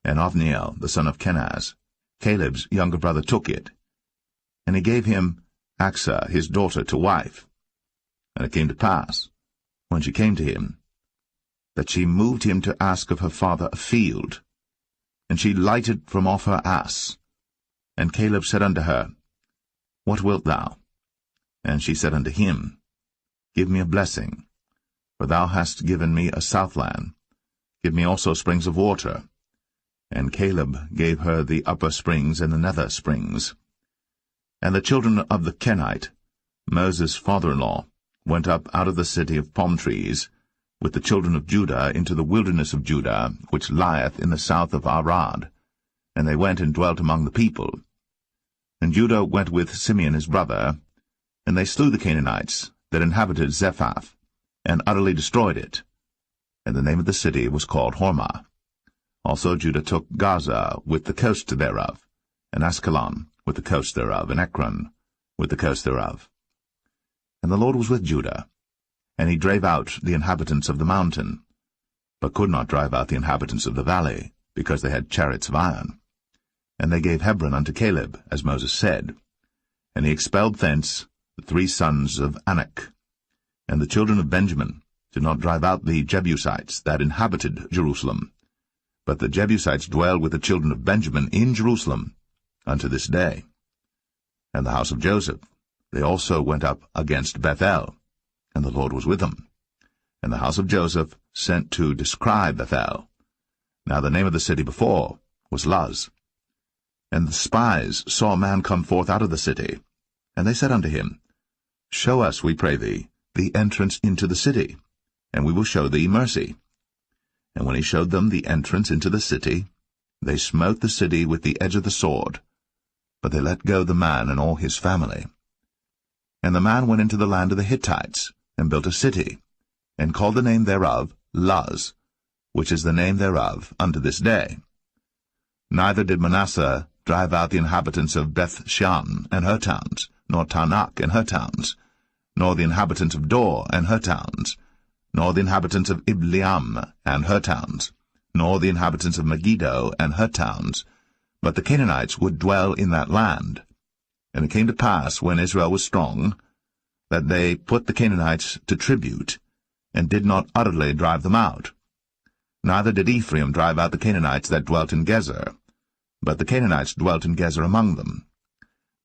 And Othniel the son of Kenaz, Caleb's younger brother, took it. And he gave him Achsah his daughter to wife. And it came to pass, when she came to him, that she moved him to ask of her father a field. And she lighted from off her ass. And Caleb said unto her, What wilt thou? And she said unto him, Give me a blessing, for thou hast given me a southland. Give me also springs of water. And Caleb gave her the upper springs and the nether springs. And the children of the Kenite, Moses' father-in-law, went up out of the city of palm trees, with the children of Judah into the wilderness of Judah, which lieth in the south of Arad. And they went and dwelt among the people. And Judah went with Simeon his brother, and they slew the Canaanites that inhabited Zephath, and utterly destroyed it. And the name of the city was called Hormah. Also Judah took Gaza with the coast thereof, and Askelon with the coast thereof, and Ekron with the coast thereof. And the Lord was with Judah, and he drave out the inhabitants of the mountain, but could not drive out the inhabitants of the valley, because they had chariots of iron. And they gave Hebron unto Caleb, as Moses said. And he expelled thence the 3 sons of Anak. And the children of Benjamin did not drive out the Jebusites that inhabited Jerusalem, but the Jebusites dwell with the children of Benjamin in Jerusalem unto this day. And the house of Joseph, they also went up against Bethel, and the Lord was with them. And the house of Joseph sent to describe Bethel. Now the name of the city before was Luz. And the spies saw a man come forth out of the city, and they said unto him, Show us, we pray thee, the entrance into the city, and we will show thee mercy. And when he showed them the entrance into the city, they smote the city with the edge of the sword, but they let go the man and all his family. And the man went into the land of the Hittites, and built a city, and called the name thereof Luz, which is the name thereof unto this day. Neither did Manasseh drive out the inhabitants of Beth-shan and her towns, nor Tanakh and her towns, nor the inhabitants of Dor and her towns, nor the inhabitants of Ibleam and her towns, nor the inhabitants of Megiddo and her towns, but the Canaanites would dwell in that land. And it came to pass, when Israel was strong, that they put the Canaanites to tribute, and did not utterly drive them out. Neither did Ephraim drive out the Canaanites that dwelt in Gezer, but the Canaanites dwelt in Gezer among them.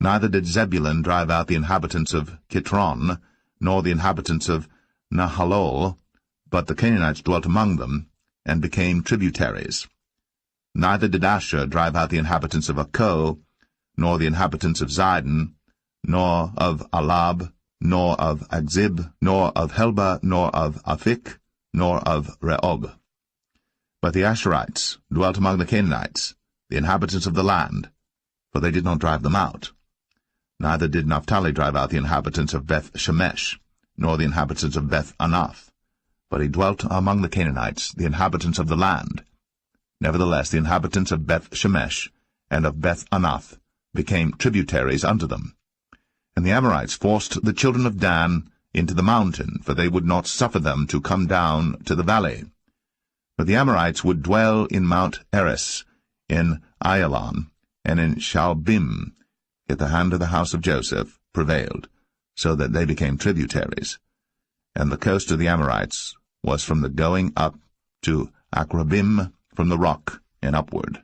Neither did Zebulun drive out the inhabitants of Kitron, nor the inhabitants of Nahalol, but the Canaanites dwelt among them, and became tributaries. Neither did Asher drive out the inhabitants of Akko, nor the inhabitants of Zidon, nor of Alab, nor of Agzib, nor of Helba, nor of Aphik, nor of Rehob. But the Asherites dwelt among the Canaanites, the inhabitants of the land, for they did not drive them out. Neither did Naphtali drive out the inhabitants of Beth-Shemesh, nor the inhabitants of Beth-Anath, but he dwelt among the Canaanites, the inhabitants of the land. Nevertheless the inhabitants of Beth-Shemesh and of Beth-Anath became tributaries unto them. And the Amorites forced the children of Dan into the mountain, for they would not suffer them to come down to the valley. But the Amorites would dwell in Mount Eres, in Ayalon, and in Shaalbim. Yet the hand of the house of Joseph prevailed, so that they became tributaries. And the coast of the Amorites was from the going up to Akrabim, from the rock and upward.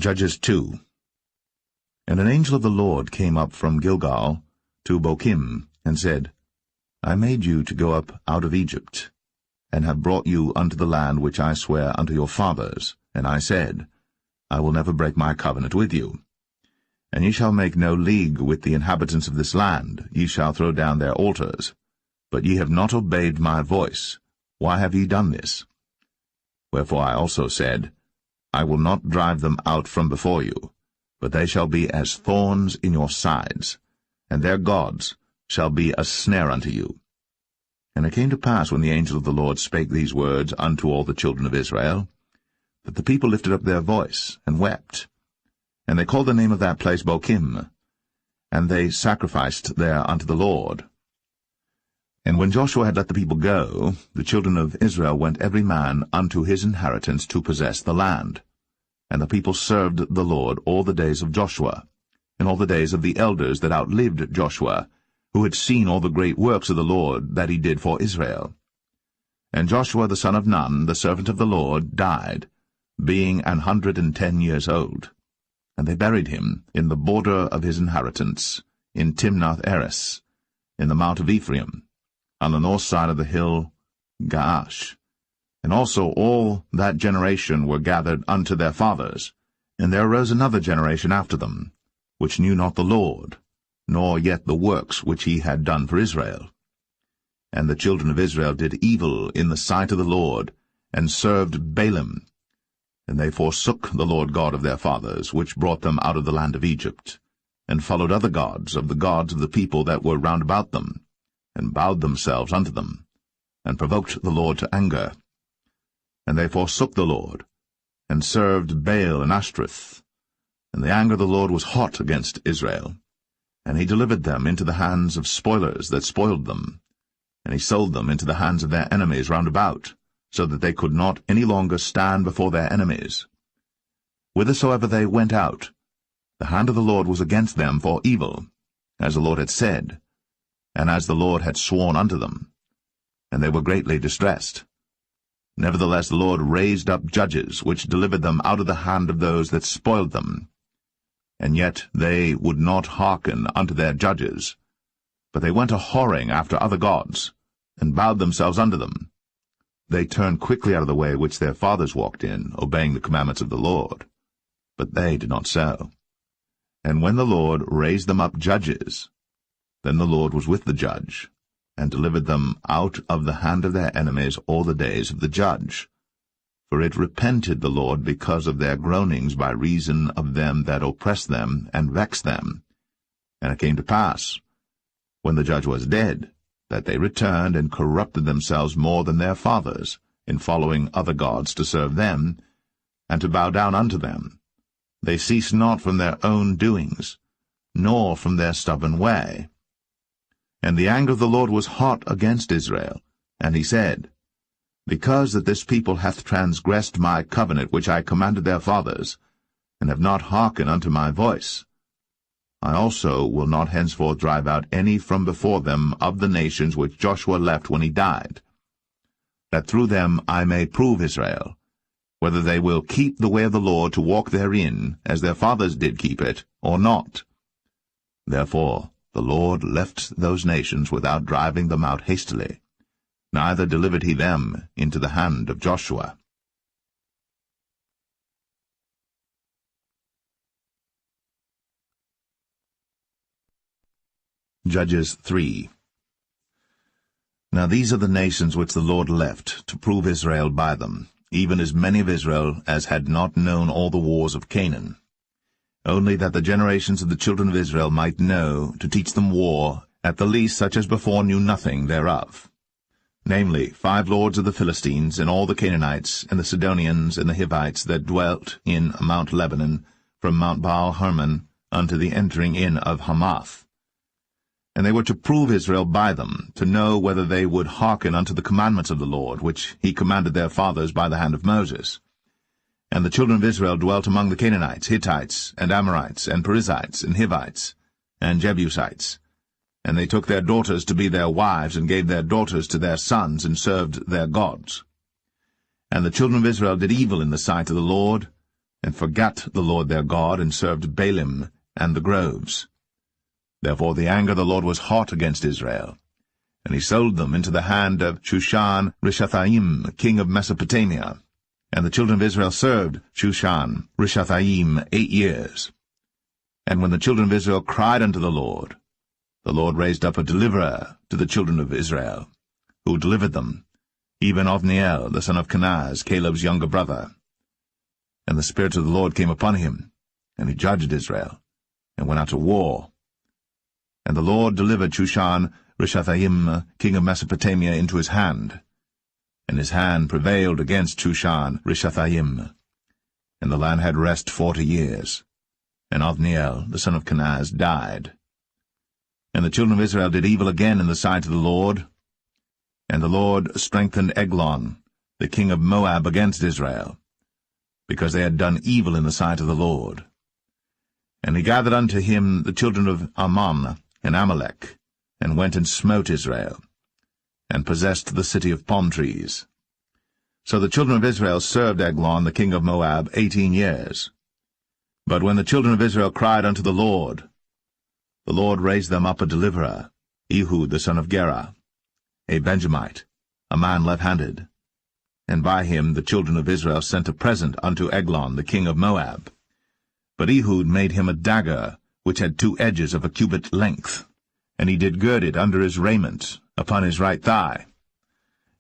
Judges 2. And an angel of the Lord came up from Gilgal to Bochim, and said, I made you to go up out of Egypt, and have brought you unto the land which I swear unto your fathers. And I said, I will never break my covenant with you. And ye shall make no league with the inhabitants of this land, ye shall throw down their altars. But ye have not obeyed my voice. Why have ye done this? Wherefore I also said, I will not drive them out from before you, but they shall be as thorns in your sides, and their gods shall be a snare unto you. And it came to pass, when the angel of the Lord spake these words unto all the children of Israel, that the people lifted up their voice, and wept. And they called the name of that place Bochim, and they sacrificed there unto the Lord. And when Joshua had let the people go, the children of Israel went every man unto his inheritance to possess the land. And the people served the Lord all the days of Joshua, and all the days of the elders that outlived Joshua, who had seen all the great works of the Lord that he did for Israel. And Joshua the son of Nun, the servant of the Lord, died, being 110 years old. And they buried him in the border of his inheritance, in Timnath-Eres, in the mount of Ephraim, on the north side of the hill Gaash. And also all that generation were gathered unto their fathers. And there arose another generation after them, which knew not the Lord, nor yet the works which he had done for Israel. And the children of Israel did evil in the sight of the Lord, and served Baalim. And they forsook the Lord God of their fathers, which brought them out of the land of Egypt, and followed other gods of the people that were round about them, and bowed themselves unto them, and provoked the Lord to anger. And they forsook the Lord, and served Baal and Ashtoreth. And the anger of the Lord was hot against Israel, and he delivered them into the hands of spoilers that spoiled them, and he sold them into the hands of their enemies round about, so that they could not any longer stand before their enemies. Whithersoever they went out, the hand of the Lord was against them for evil, as the Lord had said, and as the Lord had sworn unto them, and they were greatly distressed. Nevertheless the Lord raised up judges, which delivered them out of the hand of those that spoiled them. And yet they would not hearken unto their judges, but they went a-whoring after other gods, and bowed themselves unto them. They turned quickly out of the way which their fathers walked in, obeying the commandments of the Lord. But they did not so. And when the Lord raised them up judges, then the Lord was with the judge, and delivered them out of the hand of their enemies all the days of the judge. For it repented the Lord because of their groanings by reason of them that oppressed them and vexed them. And it came to pass, when the judge was dead, that they returned and corrupted themselves more than their fathers, in following other gods to serve them, and to bow down unto them. They ceased not from their own doings, nor from their stubborn way. And the anger of the Lord was hot against Israel, and he said, Because that this people hath transgressed my covenant which I commanded their fathers, and have not hearkened unto my voice, I also will not henceforth drive out any from before them of the nations which Joshua left when he died, that through them I may prove Israel, whether they will keep the way of the Lord to walk therein, as their fathers did keep it, or not. Therefore the Lord left those nations without driving them out hastily, neither delivered he them into the hand of Joshua. Judges 3. Now these are the nations which the Lord left, to prove Israel by them, even as many of Israel as had not known all the wars of Canaan, only that the generations of the children of Israel might know, to teach them war, at the least such as before knew nothing thereof. Namely, 5 lords of the Philistines, and all the Canaanites, and the Sidonians, and the Hivites that dwelt in Mount Lebanon, from Mount Baal-Hermon unto the entering in of Hamath. And they were to prove Israel by them, to know whether they would hearken unto the commandments of the Lord, which he commanded their fathers by the hand of Moses. And the children of Israel dwelt among the Canaanites, Hittites, and Amorites, and Perizzites, and Hivites, and Jebusites. And they took their daughters to be their wives, and gave their daughters to their sons, and served their gods. And the children of Israel did evil in the sight of the Lord, and forgat the Lord their God, and served Baalim and the groves. Therefore the anger of the Lord was hot against Israel, and he sold them into the hand of Shushan-Rishathaim, king of Mesopotamia. And the children of Israel served Shushan-Rishathaim 8 years. And when the children of Israel cried unto the Lord raised up a deliverer to the children of Israel, who delivered them, even Othniel, the son of Kenaz, Caleb's younger brother. And the Spirit of the Lord came upon him, and he judged Israel, and went out to war. And the Lord delivered Shushan-Rishathaim, king of Mesopotamia, into his hand. And his hand prevailed against Shushan-Rishathaim. And the land had rest 40 years. And Othniel, the son of Kenaz, died. And the children of Israel did evil again in the sight of the Lord. And the Lord strengthened Eglon, the king of Moab, against Israel, because they had done evil in the sight of the Lord. And he gathered unto him the children of Ammon and Amalek, and went and smote Israel, and possessed the city of palm trees. So the children of Israel served Eglon the king of Moab 18 years. But when the children of Israel cried unto the Lord raised them up a deliverer, Ehud the son of Gera, a Benjamite, a man left-handed. And by him the children of Israel sent a present unto Eglon the king of Moab. But Ehud made him a dagger, which had 2 edges of a cubit length, and he did gird it under his raiment, upon his right thigh.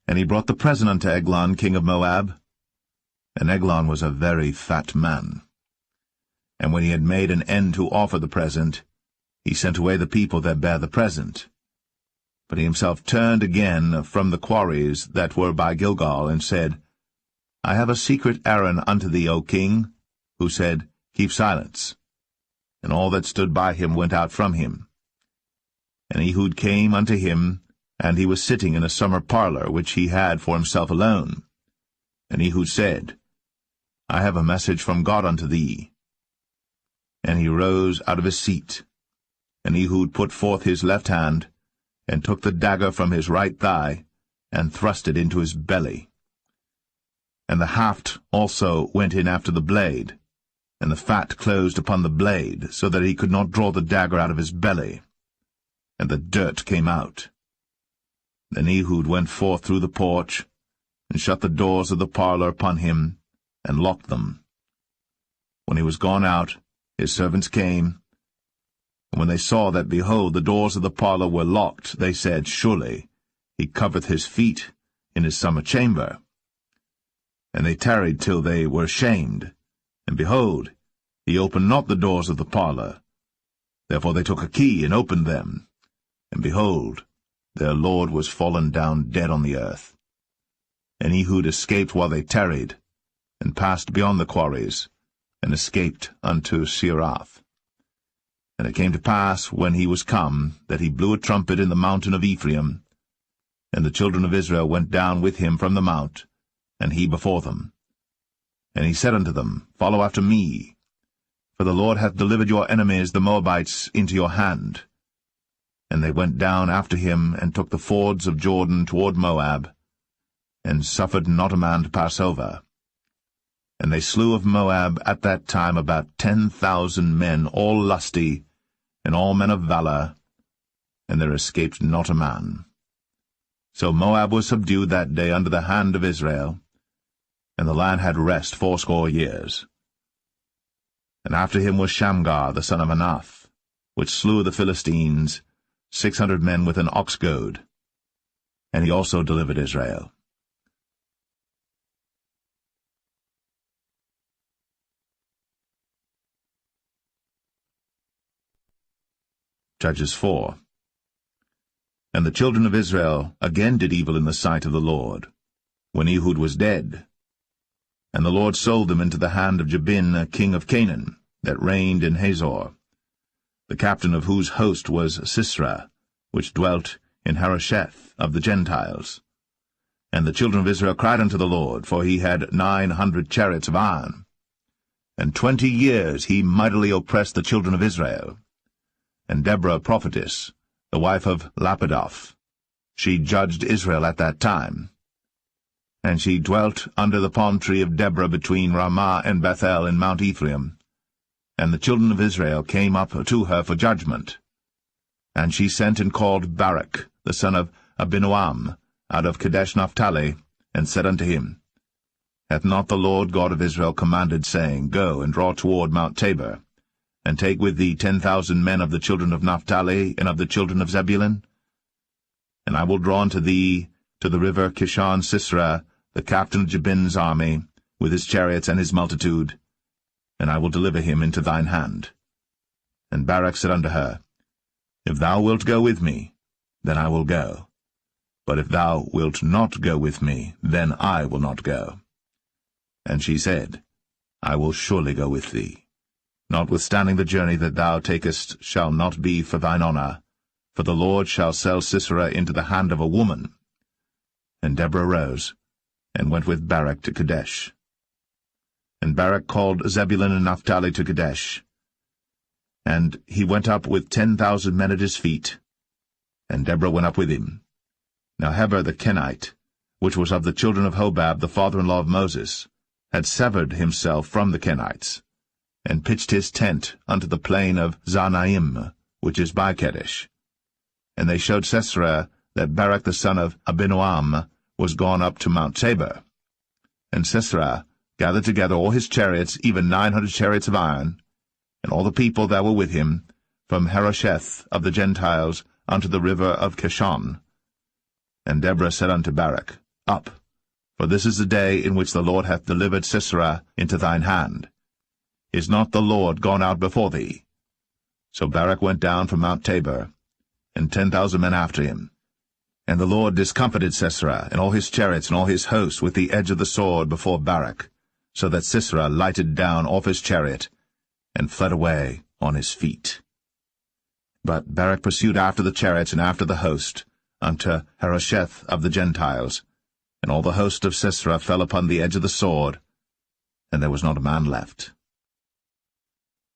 And he brought the present unto Eglon king of Moab. And Eglon was a very fat man. And when he had made an end to offer the present, he sent away the people that bare the present. But he himself turned again from the quarries that were by Gilgal, and said, I have a secret errand unto thee, O king. Who said, Keep silence. And all that stood by him went out from him. And Ehud came unto him, and he was sitting in a summer parlor, which he had for himself alone. And Ehud said, I have a message from God unto thee. And he rose out of his seat. And Ehud put forth his left hand, and took the dagger from his right thigh, and thrust it into his belly. And the haft also went in after the blade, and the fat closed upon the blade, so that he could not draw the dagger out of his belly. And the dirt came out. Then Ehud went forth through the porch, and shut the doors of the parlor upon him, and locked them. When he was gone out, his servants came, and when they saw that, behold, the doors of the parlor were locked, they said, Surely he covereth his feet in his summer chamber. And they tarried till they were ashamed. And behold, he opened not the doors of the parlor. Therefore they took a key, and opened them. And behold, their lord was fallen down dead on the earth. And Ehud escaped while they tarried, and passed beyond the quarries, and escaped unto Seirath. And it came to pass, when he was come, that he blew a trumpet in the mountain of Ephraim. And the children of Israel went down with him from the mount, and he before them. And he said unto them, Follow after me, for the Lord hath delivered your enemies the Moabites into your hand. And they went down after him, and took the fords of Jordan toward Moab, and suffered not a man to pass over. And they slew of Moab at that time about 10,000 men, all lusty, and all men of valor, and there escaped not a man. So Moab was subdued that day under the hand of Israel, and the land had rest 80 years. And after him was Shamgar the son of Anath, which slew the Philistines, 600 men with an ox goad, and he also delivered Israel. Judges 4. And the children of Israel again did evil in the sight of the Lord, when Ehud was dead. And the Lord sold them into the hand of Jabin, king of Canaan, that reigned in Hazor, the captain of whose host was Sisera, which dwelt in Harosheth of the Gentiles. And the children of Israel cried unto the Lord, for he had 900 chariots of iron. And 20 years he mightily oppressed the children of Israel. And Deborah prophetess, the wife of Lapidoth, she judged Israel at that time. And she dwelt under the palm tree of Deborah between Ramah and Bethel in Mount Ephraim. And the children of Israel came up to her for judgment. And she sent and called Barak, the son of Abinoam, out of Kadesh Naphtali, and said unto him, Hath not the Lord God of Israel commanded, saying, Go and draw toward Mount Tabor, and take with thee 10,000 men of the children of Naphtali and of the children of Zebulun? And I will draw unto thee to the river Kishon Sisera, the captain of Jabin's army, with his chariots and his multitude, and I will deliver him into thine hand. And Barak said unto her, If thou wilt go with me, then I will go. But if thou wilt not go with me, then I will not go. And she said, I will surely go with thee. Notwithstanding the journey that thou takest shall not be for thine honour, for the Lord shall sell Sisera into the hand of a woman. And Deborah rose, and went with Barak to Kadesh. And Barak called Zebulun and Naphtali to Kadesh. And he went up with 10,000 men at his feet, and Deborah went up with him. Now Heber the Kenite, which was of the children of Hobab, the father-in-law of Moses, had severed himself from the Kenites, and pitched his tent unto the plain of Zanaim, which is by Kadesh. And they showed Sisera that Barak the son of Abinoam was gone up to Mount Tabor. And Sisera gathered together all his chariots, even 900 chariots of iron, and all the people that were with him, from Harosheth of the Gentiles unto the river of Kishon. And Deborah said unto Barak, Up, for this is the day in which the Lord hath delivered Sisera into thine hand. Is not the Lord gone out before thee? So Barak went down from Mount Tabor, and 10,000 men after him. And the Lord discomfited Sisera, and all his chariots and all his host with the edge of the sword before Barak, so that Sisera lighted down off his chariot, and fled away on his feet. But Barak pursued after the chariots and after the host, unto Harosheth of the Gentiles, and all the host of Sisera fell upon the edge of the sword, and there was not a man left.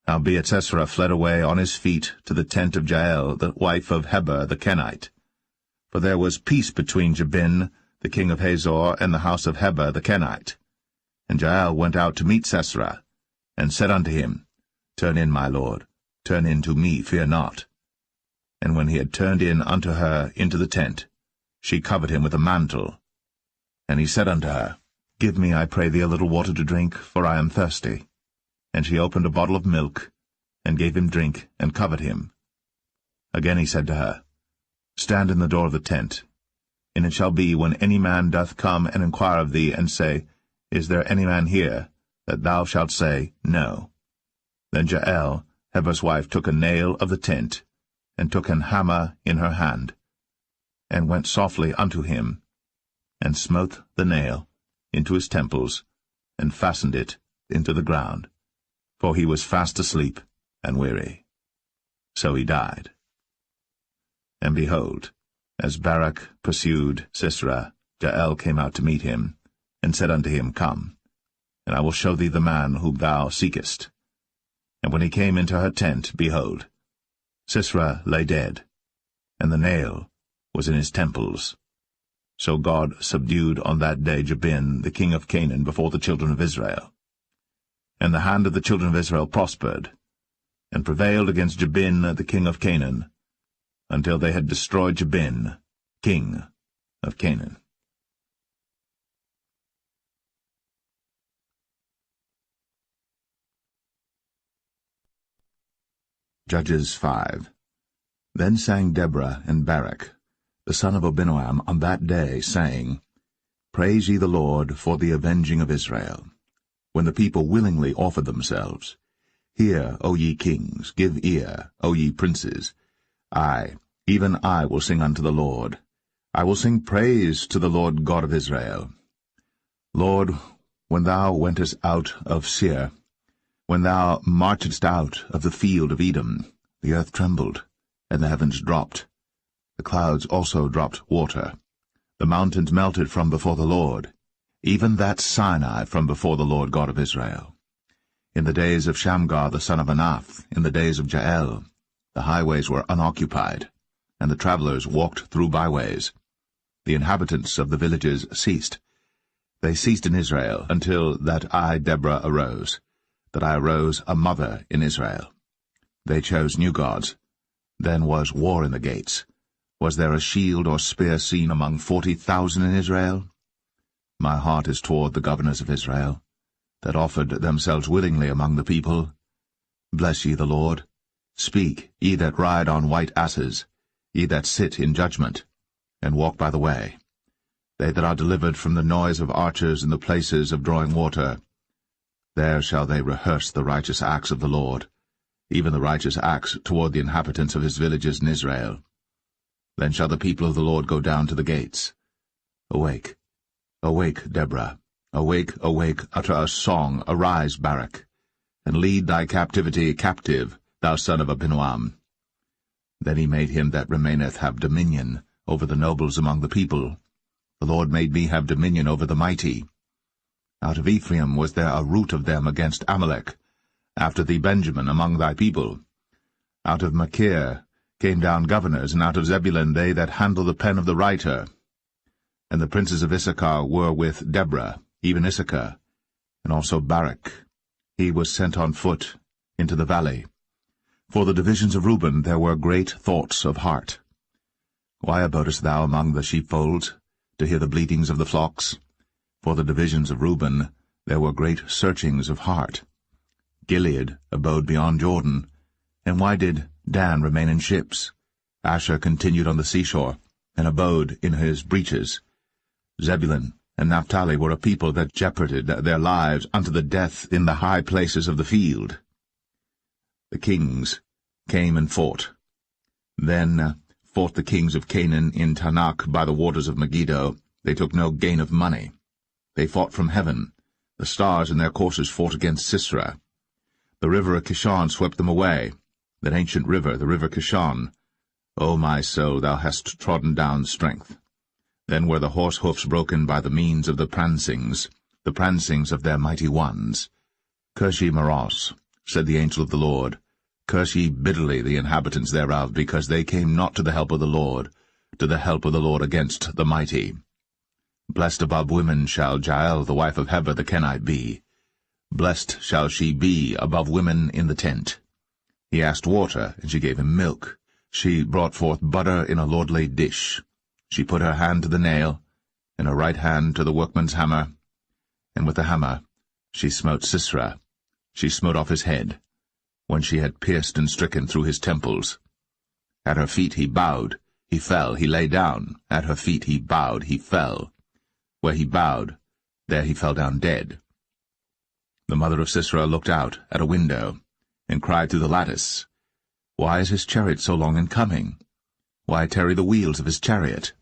Howbeit Sisera fled away on his feet to the tent of Jael, the wife of Heber the Kenite. For there was peace between Jabin, the king of Hazor, and the house of Heber the Kenite. And Jael went out to meet Sisera, and said unto him, Turn in, my lord, turn in to me, fear not. And when he had turned in unto her into the tent, she covered him with a mantle. And he said unto her, Give me, I pray thee, a little water to drink, for I am thirsty. And she opened a bottle of milk, and gave him drink, and covered him. Again he said to her, Stand in the door of the tent. And it shall be, when any man doth come and inquire of thee, and say, Is there any man here? That thou shalt say, No. Then Jael, Heber's wife, took a nail of the tent, and took an hammer in her hand, and went softly unto him, and smote the nail into his temples, and fastened it into the ground, for he was fast asleep and weary. So he died. And behold, as Barak pursued Sisera, Jael came out to meet him, and said unto him, Come, and I will show thee the man whom thou seekest. And when he came into her tent, behold, Sisera lay dead, and the nail was in his temples. So God subdued on that day Jabin, the king of Canaan, before the children of Israel. And the hand of the children of Israel prospered, and prevailed against Jabin, the king of Canaan, until they had destroyed Jabin, king of Canaan. Judges 5. Then sang Deborah and Barak, the son of Abinoam, on that day, saying, Praise ye the Lord for the avenging of Israel, when the people willingly offered themselves. Hear, O ye kings, give ear, O ye princes. I, even I, will sing unto the Lord. I will sing praise to the Lord God of Israel. Lord, when thou wentest out of Seir, when thou marchedst out of the field of Edom, the earth trembled, and the heavens dropped. The clouds also dropped water. The mountains melted from before the Lord, even that Sinai from before the Lord God of Israel. In the days of Shamgar the son of Anath, in the days of Jael, the highways were unoccupied, and the travelers walked through byways. The inhabitants of the villages ceased. They ceased in Israel, until that I, Deborah, arose, that I arose a mother in Israel. They chose new gods. Then was war in the gates. Was there a shield or spear seen among 40,000 in Israel? My heart is toward the governors of Israel, that offered themselves willingly among the people. Bless ye the Lord. Speak, ye that ride on white asses, ye that sit in judgment, and walk by the way. They that are delivered from the noise of archers in the places of drawing water. There shall they rehearse the righteous acts of the Lord, even the righteous acts toward the inhabitants of his villages in Israel. Then shall the people of the Lord go down to the gates. Awake, awake, Deborah. Awake, awake, utter a song, arise, Barak, and lead thy captivity captive, thou son of Abinoam. Then he made him that remaineth have dominion over the nobles among the people. The Lord made me have dominion over the mighty. Out of Ephraim was there a root of them against Amalek, after thee Benjamin among thy people. Out of Machir came down governors, and out of Zebulun they that handle the pen of the writer. And the princes of Issachar were with Deborah, even Issachar, and also Barak. He was sent on foot into the valley. For the divisions of Reuben there were great thoughts of heart. Why abodest thou among the sheepfolds, to hear the bleatings of the flocks? For the divisions of Reuben there were great searchings of heart. Gilead abode beyond Jordan. And why did Dan remain in ships? Asher continued on the seashore, and abode in his breaches. Zebulun and Naphtali were a people that jeoparded their lives unto the death in the high places of the field. The kings came and fought. Then fought the kings of Canaan in Tanakh by the waters of Megiddo. They took no gain of money. They fought from heaven. The stars in their courses fought against Sisera. The river of Kishon swept them away, that ancient river, the river Kishon. O my soul, thou hast trodden down strength. Then were the horse hoofs broken by the means of the prancings of their mighty ones. Curse ye Maros, said the angel of the Lord. Curse ye bitterly the inhabitants thereof, because they came not to the help of the Lord, against the mighty. Blessed above women shall Jael the wife of Heber the Kenite be. Blessed shall she be above women in the tent. He asked water, and she gave him milk. She brought forth butter in a lordly dish. She put her hand to the nail, and her right hand to the workman's hammer. And with the hammer she smote Sisera. She smote off his head, when she had pierced and stricken through his temples. At her feet he bowed, he fell, he lay down. At her feet he bowed, he fell. Where he bowed, there he fell down dead. The mother of Sisera looked out at a window, and cried through the lattice, Why is his chariot so long in coming? Why tarry the wheels of his chariot?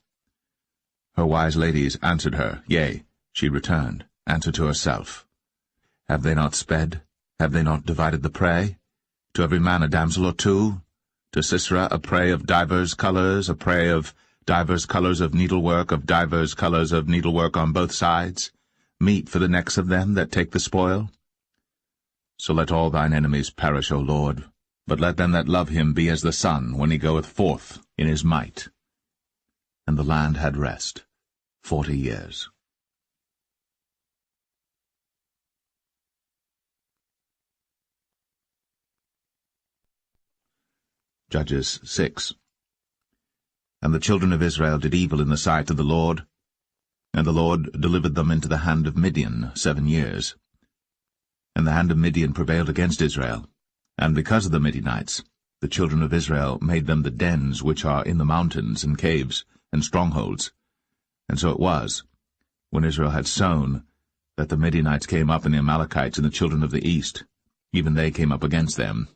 Her wise ladies answered her, yea, she returned, answered to herself. Have they not sped? Have they not divided the prey? To every man a damsel or two? To Sisera a prey of divers colours, a prey of divers colours of needlework, of divers colours of needlework on both sides, meat for the necks of them that take the spoil? So let all thine enemies perish, O Lord, but let them that love him be as the sun when he goeth forth in his might. And the land had rest 40 years. Judges 6. And the children of Israel did evil in the sight of the Lord, and the Lord delivered them into the hand of Midian 7 years. And the hand of Midian prevailed against Israel, and because of the Midianites, the children of Israel made them the dens which are in the mountains and caves and strongholds. And so it was, when Israel had sown, that the Midianites came up, and the Amalekites and the children of the east, even they came up against them,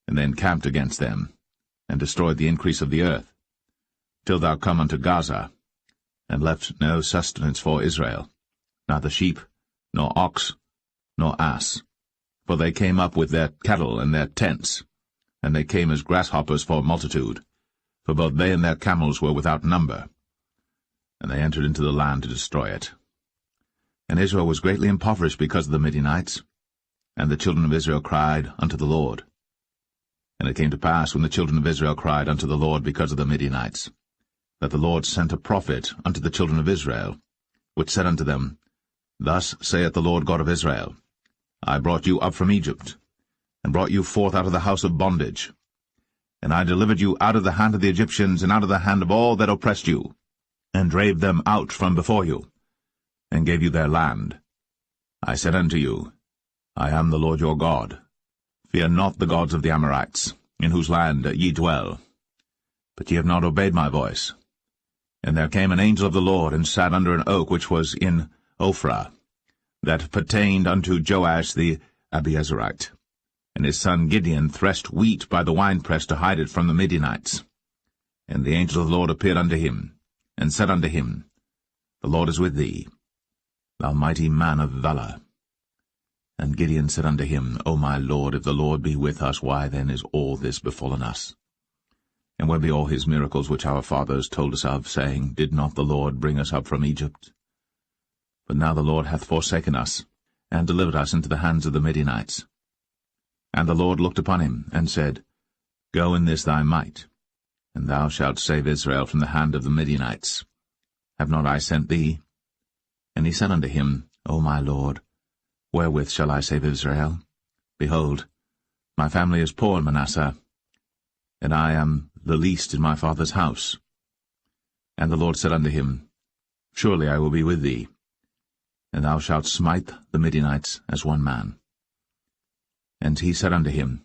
and they encamped against them, and destroyed the increase of the earth, till thou come unto Gaza, and left no sustenance for Israel, neither sheep, nor ox, nor ass. For they came up with their cattle and their tents, and they came as grasshoppers for multitude, for both they and their camels were without number. And they entered into the land to destroy it. And Israel was greatly impoverished because of the Midianites, and the children of Israel cried unto the Lord. And it came to pass, when the children of Israel cried unto the Lord because of the Midianites, that the Lord sent a prophet unto the children of Israel, which said unto them, Thus saith the Lord God of Israel, I brought you up from Egypt, and brought you forth out of the house of bondage. And I delivered you out of the hand of the Egyptians, and out of the hand of all that oppressed you, and drave them out from before you, and gave you their land. I said unto you, I am the Lord your God. Fear not the gods of the Amorites, in whose land ye dwell. But ye have not obeyed my voice. And there came an angel of the Lord, and sat under an oak which was in Ophrah, that pertained unto Joash the Abiezrite. And his son Gideon threshed wheat by the winepress to hide it from the Midianites. And the angel of the Lord appeared unto him, and said unto him, The Lord is with thee, thou mighty man of valour. And Gideon said unto him, O my Lord, if the Lord be with us, why then is all this befallen us? And where be all his miracles which our fathers told us of, saying, Did not the Lord bring us up from Egypt? But now the Lord hath forsaken us, and delivered us into the hands of the Midianites. And the Lord looked upon him, and said, Go in this thy might, and thou shalt save Israel from the hand of the Midianites. Have not I sent thee? And he said unto him, O my Lord, wherewith shall I save Israel? Behold, my family is poor in Manasseh, and I am the least in my father's house. And the Lord said unto him, Surely I will be with thee, and thou shalt smite the Midianites as one man. And he said unto him,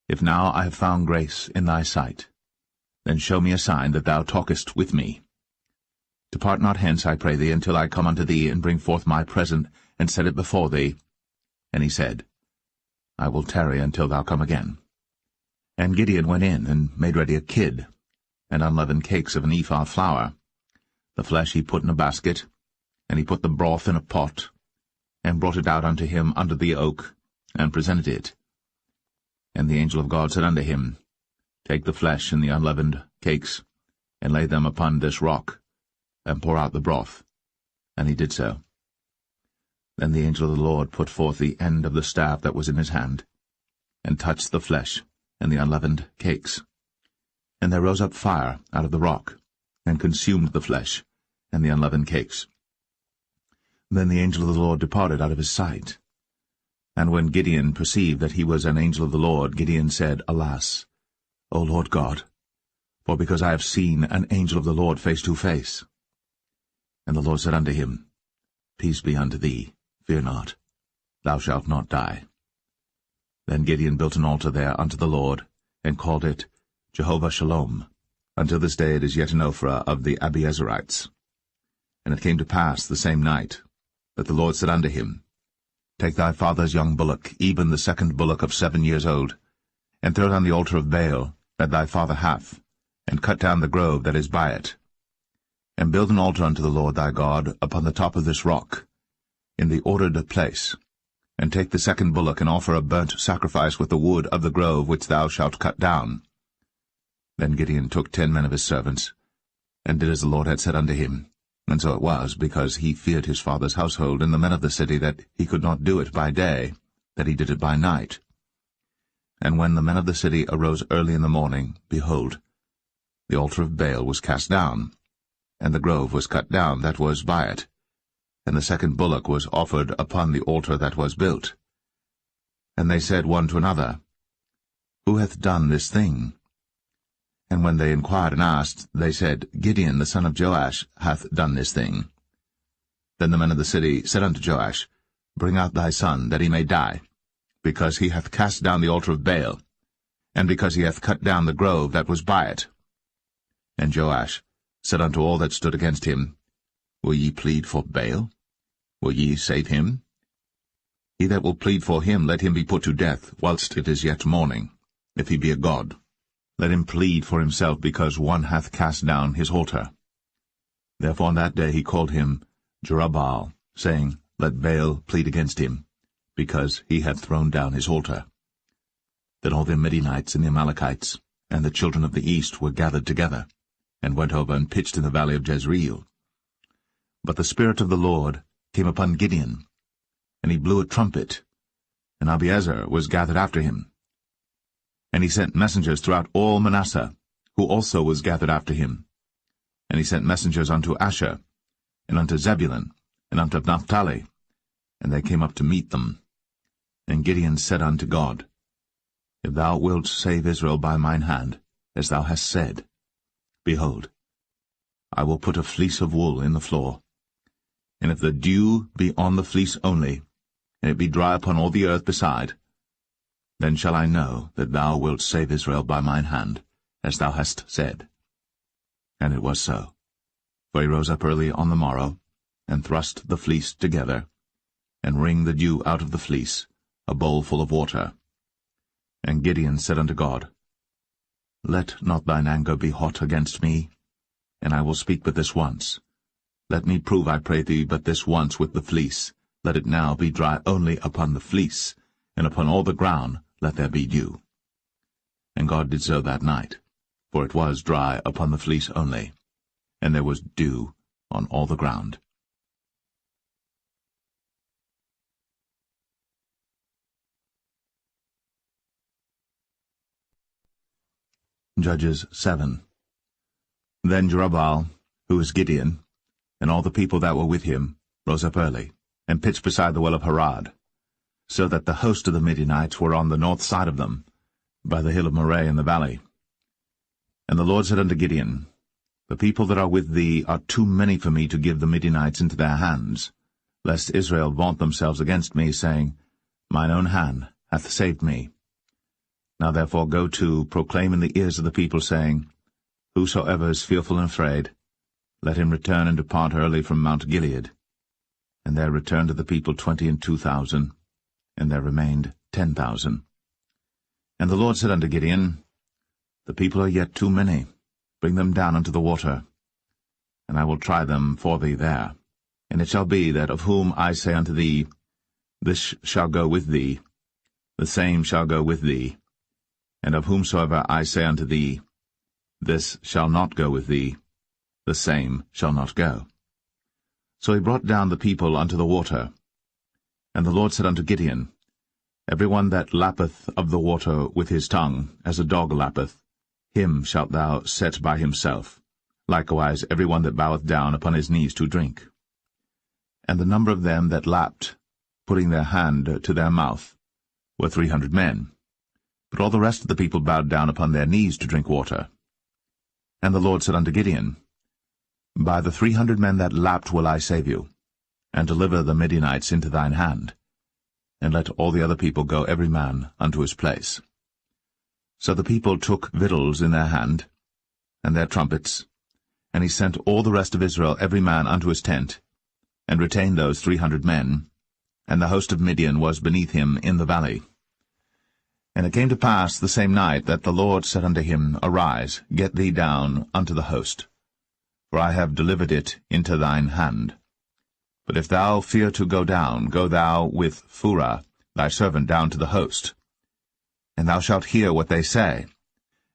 If now I have found grace in thy sight, then show me a sign that thou talkest with me. Depart not hence, I pray thee, until I come unto thee, and bring forth my present, and set it before thee. And he said, I will tarry until thou come again. And Gideon went in, and made ready a kid, and unleavened cakes of an ephah of flour. The flesh he put in a basket, and he put the broth in a pot, and brought it out unto him under the oak, and presented it. And the angel of God said unto him, Take the flesh and the unleavened cakes, and lay them upon this rock, and pour out the broth. And he did so. Then the angel of the Lord put forth the end of the staff that was in his hand, and touched the flesh and the unleavened cakes. And there rose up fire out of the rock, and consumed the flesh and the unleavened cakes. Then the angel of the Lord departed out of his sight. And when Gideon perceived that he was an angel of the Lord, Gideon said, Alas, O Lord God, for because I have seen an angel of the Lord face to face. And the Lord said unto him, Peace be unto thee, fear not, thou shalt not die. Then Gideon built an altar there unto the Lord, and called it Jehovah Shalom. Until this day it is yet in Ophrah of the Abiezrites. And it came to pass the same night, that the Lord said unto him, Take thy father's young bullock, even the second bullock of 7 years old, and throw it on the altar of Baal that thy father hath, and cut down the grove that is by it. And build an altar unto the Lord thy God upon the top of this rock, in the ordered place, and take the second bullock, and offer a burnt sacrifice with the wood of the grove which thou shalt cut down. Then Gideon took 10 men of his servants, and did as the Lord had said unto him. And so it was, because he feared his father's household and the men of the city, that he could not do it by day, that he did it by night. And when the men of the city arose early in the morning, behold, the altar of Baal was cast down, and the grove was cut down that was by it, and the second bullock was offered upon the altar that was built. And they said one to another, Who hath done this thing? And when they inquired and asked, they said, Gideon the son of Joash hath done this thing. Then the men of the city said unto Joash, Bring out thy son, that he may die, because he hath cast down the altar of Baal, and because he hath cut down the grove that was by it. And Joash said unto all that stood against him, Will ye plead for Baal? Will ye save him? He that will plead for him, let him be put to death, whilst it is yet morning, if he be a god. Let him plead for himself, because one hath cast down his altar. Therefore on that day he called him Jerubbaal, saying, Let Baal plead against him, because he hath thrown down his altar. Then all the Midianites and the Amalekites and the children of the east were gathered together, and went over and pitched in the valley of Jezreel. But the Spirit of the Lord came upon Gideon, and he blew a trumpet, and Abiezer was gathered after him. And he sent messengers throughout all Manasseh, who also was gathered after him. And he sent messengers unto Asher, and unto Zebulun, and unto Naphtali, and they came up to meet them. And Gideon said unto God, If thou wilt save Israel by mine hand, as thou hast said, behold, I will put a fleece of wool in the floor. And if the dew be on the fleece only, and it be dry upon all the earth beside, then shall I know that thou wilt save Israel by mine hand, as thou hast said. And it was so. For he rose up early on the morrow, and thrust the fleece together, and wring the dew out of the fleece, a bowl full of water. And Gideon said unto God, Let not thine anger be hot against me, and I will speak but this once. Let me prove, I pray thee, but this once with the fleece. Let it now be dry only upon the fleece, and upon all the ground let there be dew. And God did so that night, for it was dry upon the fleece only, and there was dew on all the ground. Judges 7. Then Jerubbaal, who is Gideon, and all the people that were with him, rose up early, and pitched beside the well of Harod, so that the host of the Midianites were on the north side of them, by the hill of Moreh in the valley. And the Lord said unto Gideon, The people that are with thee are too many for me to give the Midianites into their hands, lest Israel vaunt themselves against me, saying, Mine own hand hath saved me. Now therefore go to, proclaim in the ears of the people, saying, Whosoever is fearful and afraid, let him return and depart early from Mount Gilead. And there returned to the people 22,000, and there remained 10,000. And the Lord said unto Gideon, The people are yet too many. Bring them down unto the water, and I will try them for thee there. And it shall be that of whom I say unto thee, This shall go with thee, the same shall go with thee. And of whomsoever I say unto thee, This shall not go with thee, the same shall not go. So he brought down the people unto the water. And the Lord said unto Gideon, Every one that lappeth of the water with his tongue, as a dog lappeth, him shalt thou set by himself, likewise every one that boweth down upon his knees to drink. And the number of them that lapped, putting their hand to their mouth, were 300 men. But all the rest of the people bowed down upon their knees to drink water. And the Lord said unto Gideon, By the 300 men that lapped will I save you, and deliver the Midianites into thine hand, and let all the other people go every man unto his place. So the people took victuals in their hand, and their trumpets, and he sent all the rest of Israel every man unto his tent, and retained those 300 men, and the host of Midian was beneath him in the valley. And it came to pass the same night that the Lord said unto him, Arise, get thee down unto the host, for I have delivered it into thine hand. But if thou fear to go down, go thou with Phurah thy servant down to the host. And thou shalt hear what they say,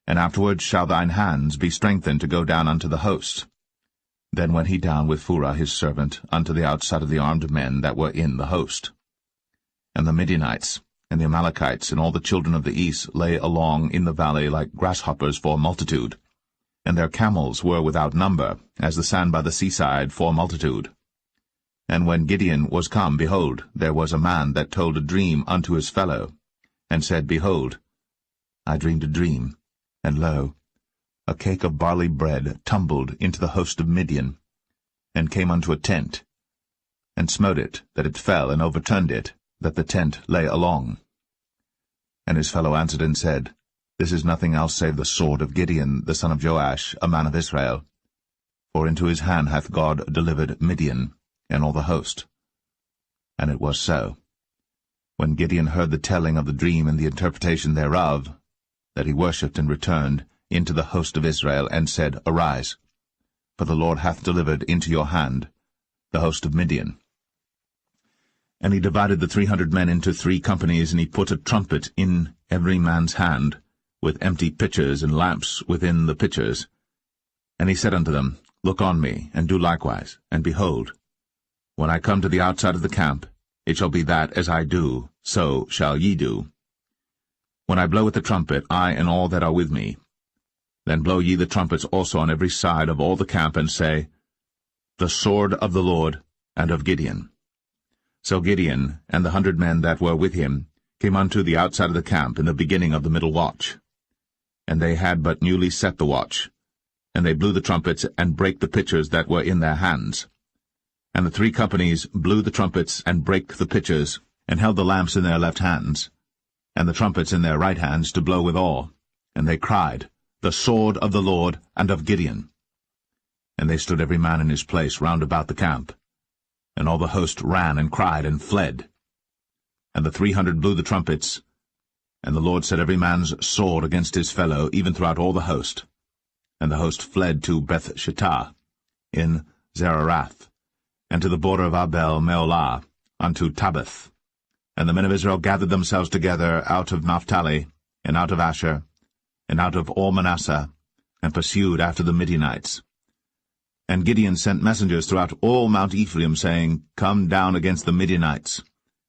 and afterward shall thine hands be strengthened to go down unto the host. Then went he down with Phurah his servant unto the outside of the armed men that were in the host. And the Midianites, and the Amalekites, and all the children of the east lay along in the valley like grasshoppers for multitude, and their camels were without number, as the sand by the seaside for multitude. And when Gideon was come, behold, there was a man that told a dream unto his fellow, and said, Behold, I dreamed a dream, and lo, a cake of barley bread tumbled into the host of Midian, and came unto a tent, and smote it, that it fell, and overturned it, that the tent lay along. And his fellow answered and said, This is nothing else save the sword of Gideon the son of Joash, a man of Israel. For into his hand hath God delivered Midian, and all the host. And it was so, when Gideon heard the telling of the dream and the interpretation thereof, that he worshipped and returned into the host of Israel, and said, Arise, for the Lord hath delivered into your hand the host of Midian. And he divided the 300 men into 3 companies, and he put a trumpet in every man's hand, with empty pitchers and lamps within the pitchers. And he said unto them, Look on me, and do likewise, and behold, when I come to the outside of the camp, it shall be that as I do, so shall ye do. When I blow with the trumpet, I and all that are with me, then blow ye the trumpets also on every side of all the camp, and say, The sword of the Lord and of Gideon. So Gideon and the 100 men that were with him came unto the outside of the camp in the beginning of the middle watch. And they had but newly set the watch, and they blew the trumpets, and brake the pitchers that were in their hands. And the 3 companies blew the trumpets, and brake the pitchers, and held the lamps in their left hands, and the trumpets in their right hands to blow withal. And they cried, The sword of the Lord and of Gideon. And they stood every man in his place round about the camp. And all the host ran and cried and fled. And the 300 blew the trumpets, and the Lord set every man's sword against his fellow, even throughout all the host. And the host fled to Beth-shittah in Zererath, and to the border of Abel-meholah, unto Tabbath. And the men of Israel gathered themselves together out of Naphtali, and out of Asher, and out of all Manasseh, and pursued after the Midianites. And Gideon sent messengers throughout all Mount Ephraim, saying, Come down against the Midianites,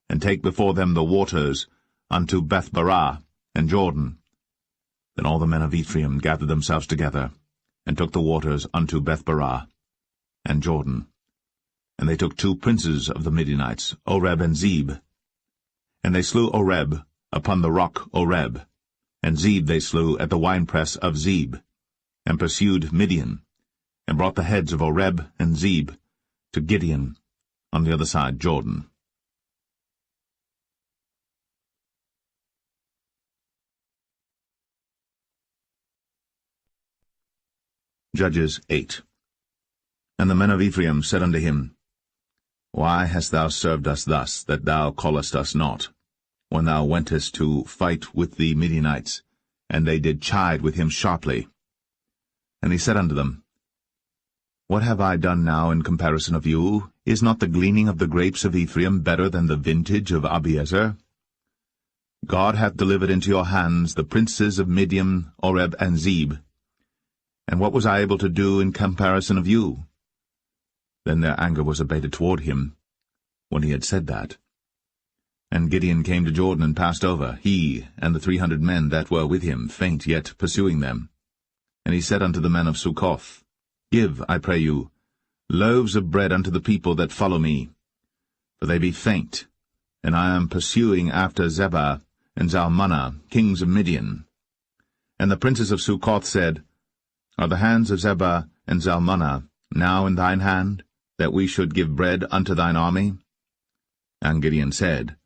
and take before them the waters unto Beth-barah and Jordan. Then all the men of Ephraim gathered themselves together, and took the waters unto Beth-barah and Jordan. And they took 2 princes of the Midianites, Oreb and Zeb. And they slew Oreb upon the rock Oreb, and Zeb they slew at the winepress of Zeb, and pursued Midian, and brought the heads of Oreb and Zeb to Gideon on the other side Jordan. Judges 8. And the men of Ephraim said unto him, Why hast thou served us thus, that thou callest us not, when thou wentest to fight with the Midianites? And they did chide with him sharply. And he said unto them, What have I done now in comparison of you? Is not the gleaning of the grapes of Ephraim better than the vintage of Abiezer? God hath delivered into your hands the princes of Midian, Oreb, and Zeb. And what was I able to do in comparison of you? Then their anger was abated toward him, when he had said that. And Gideon came to Jordan and passed over, he and the 300 men that were with him, faint yet pursuing them. And he said unto the men of Succoth, Give, I pray you, loaves of bread unto the people that follow me, for they be faint, and I am pursuing after Zebah and Zalmunna, kings of Midian. And the princes of Succoth said, Are the hands of Zebah and Zalmunna now in thine hand, that we should give bread unto thine army? And Gideon said,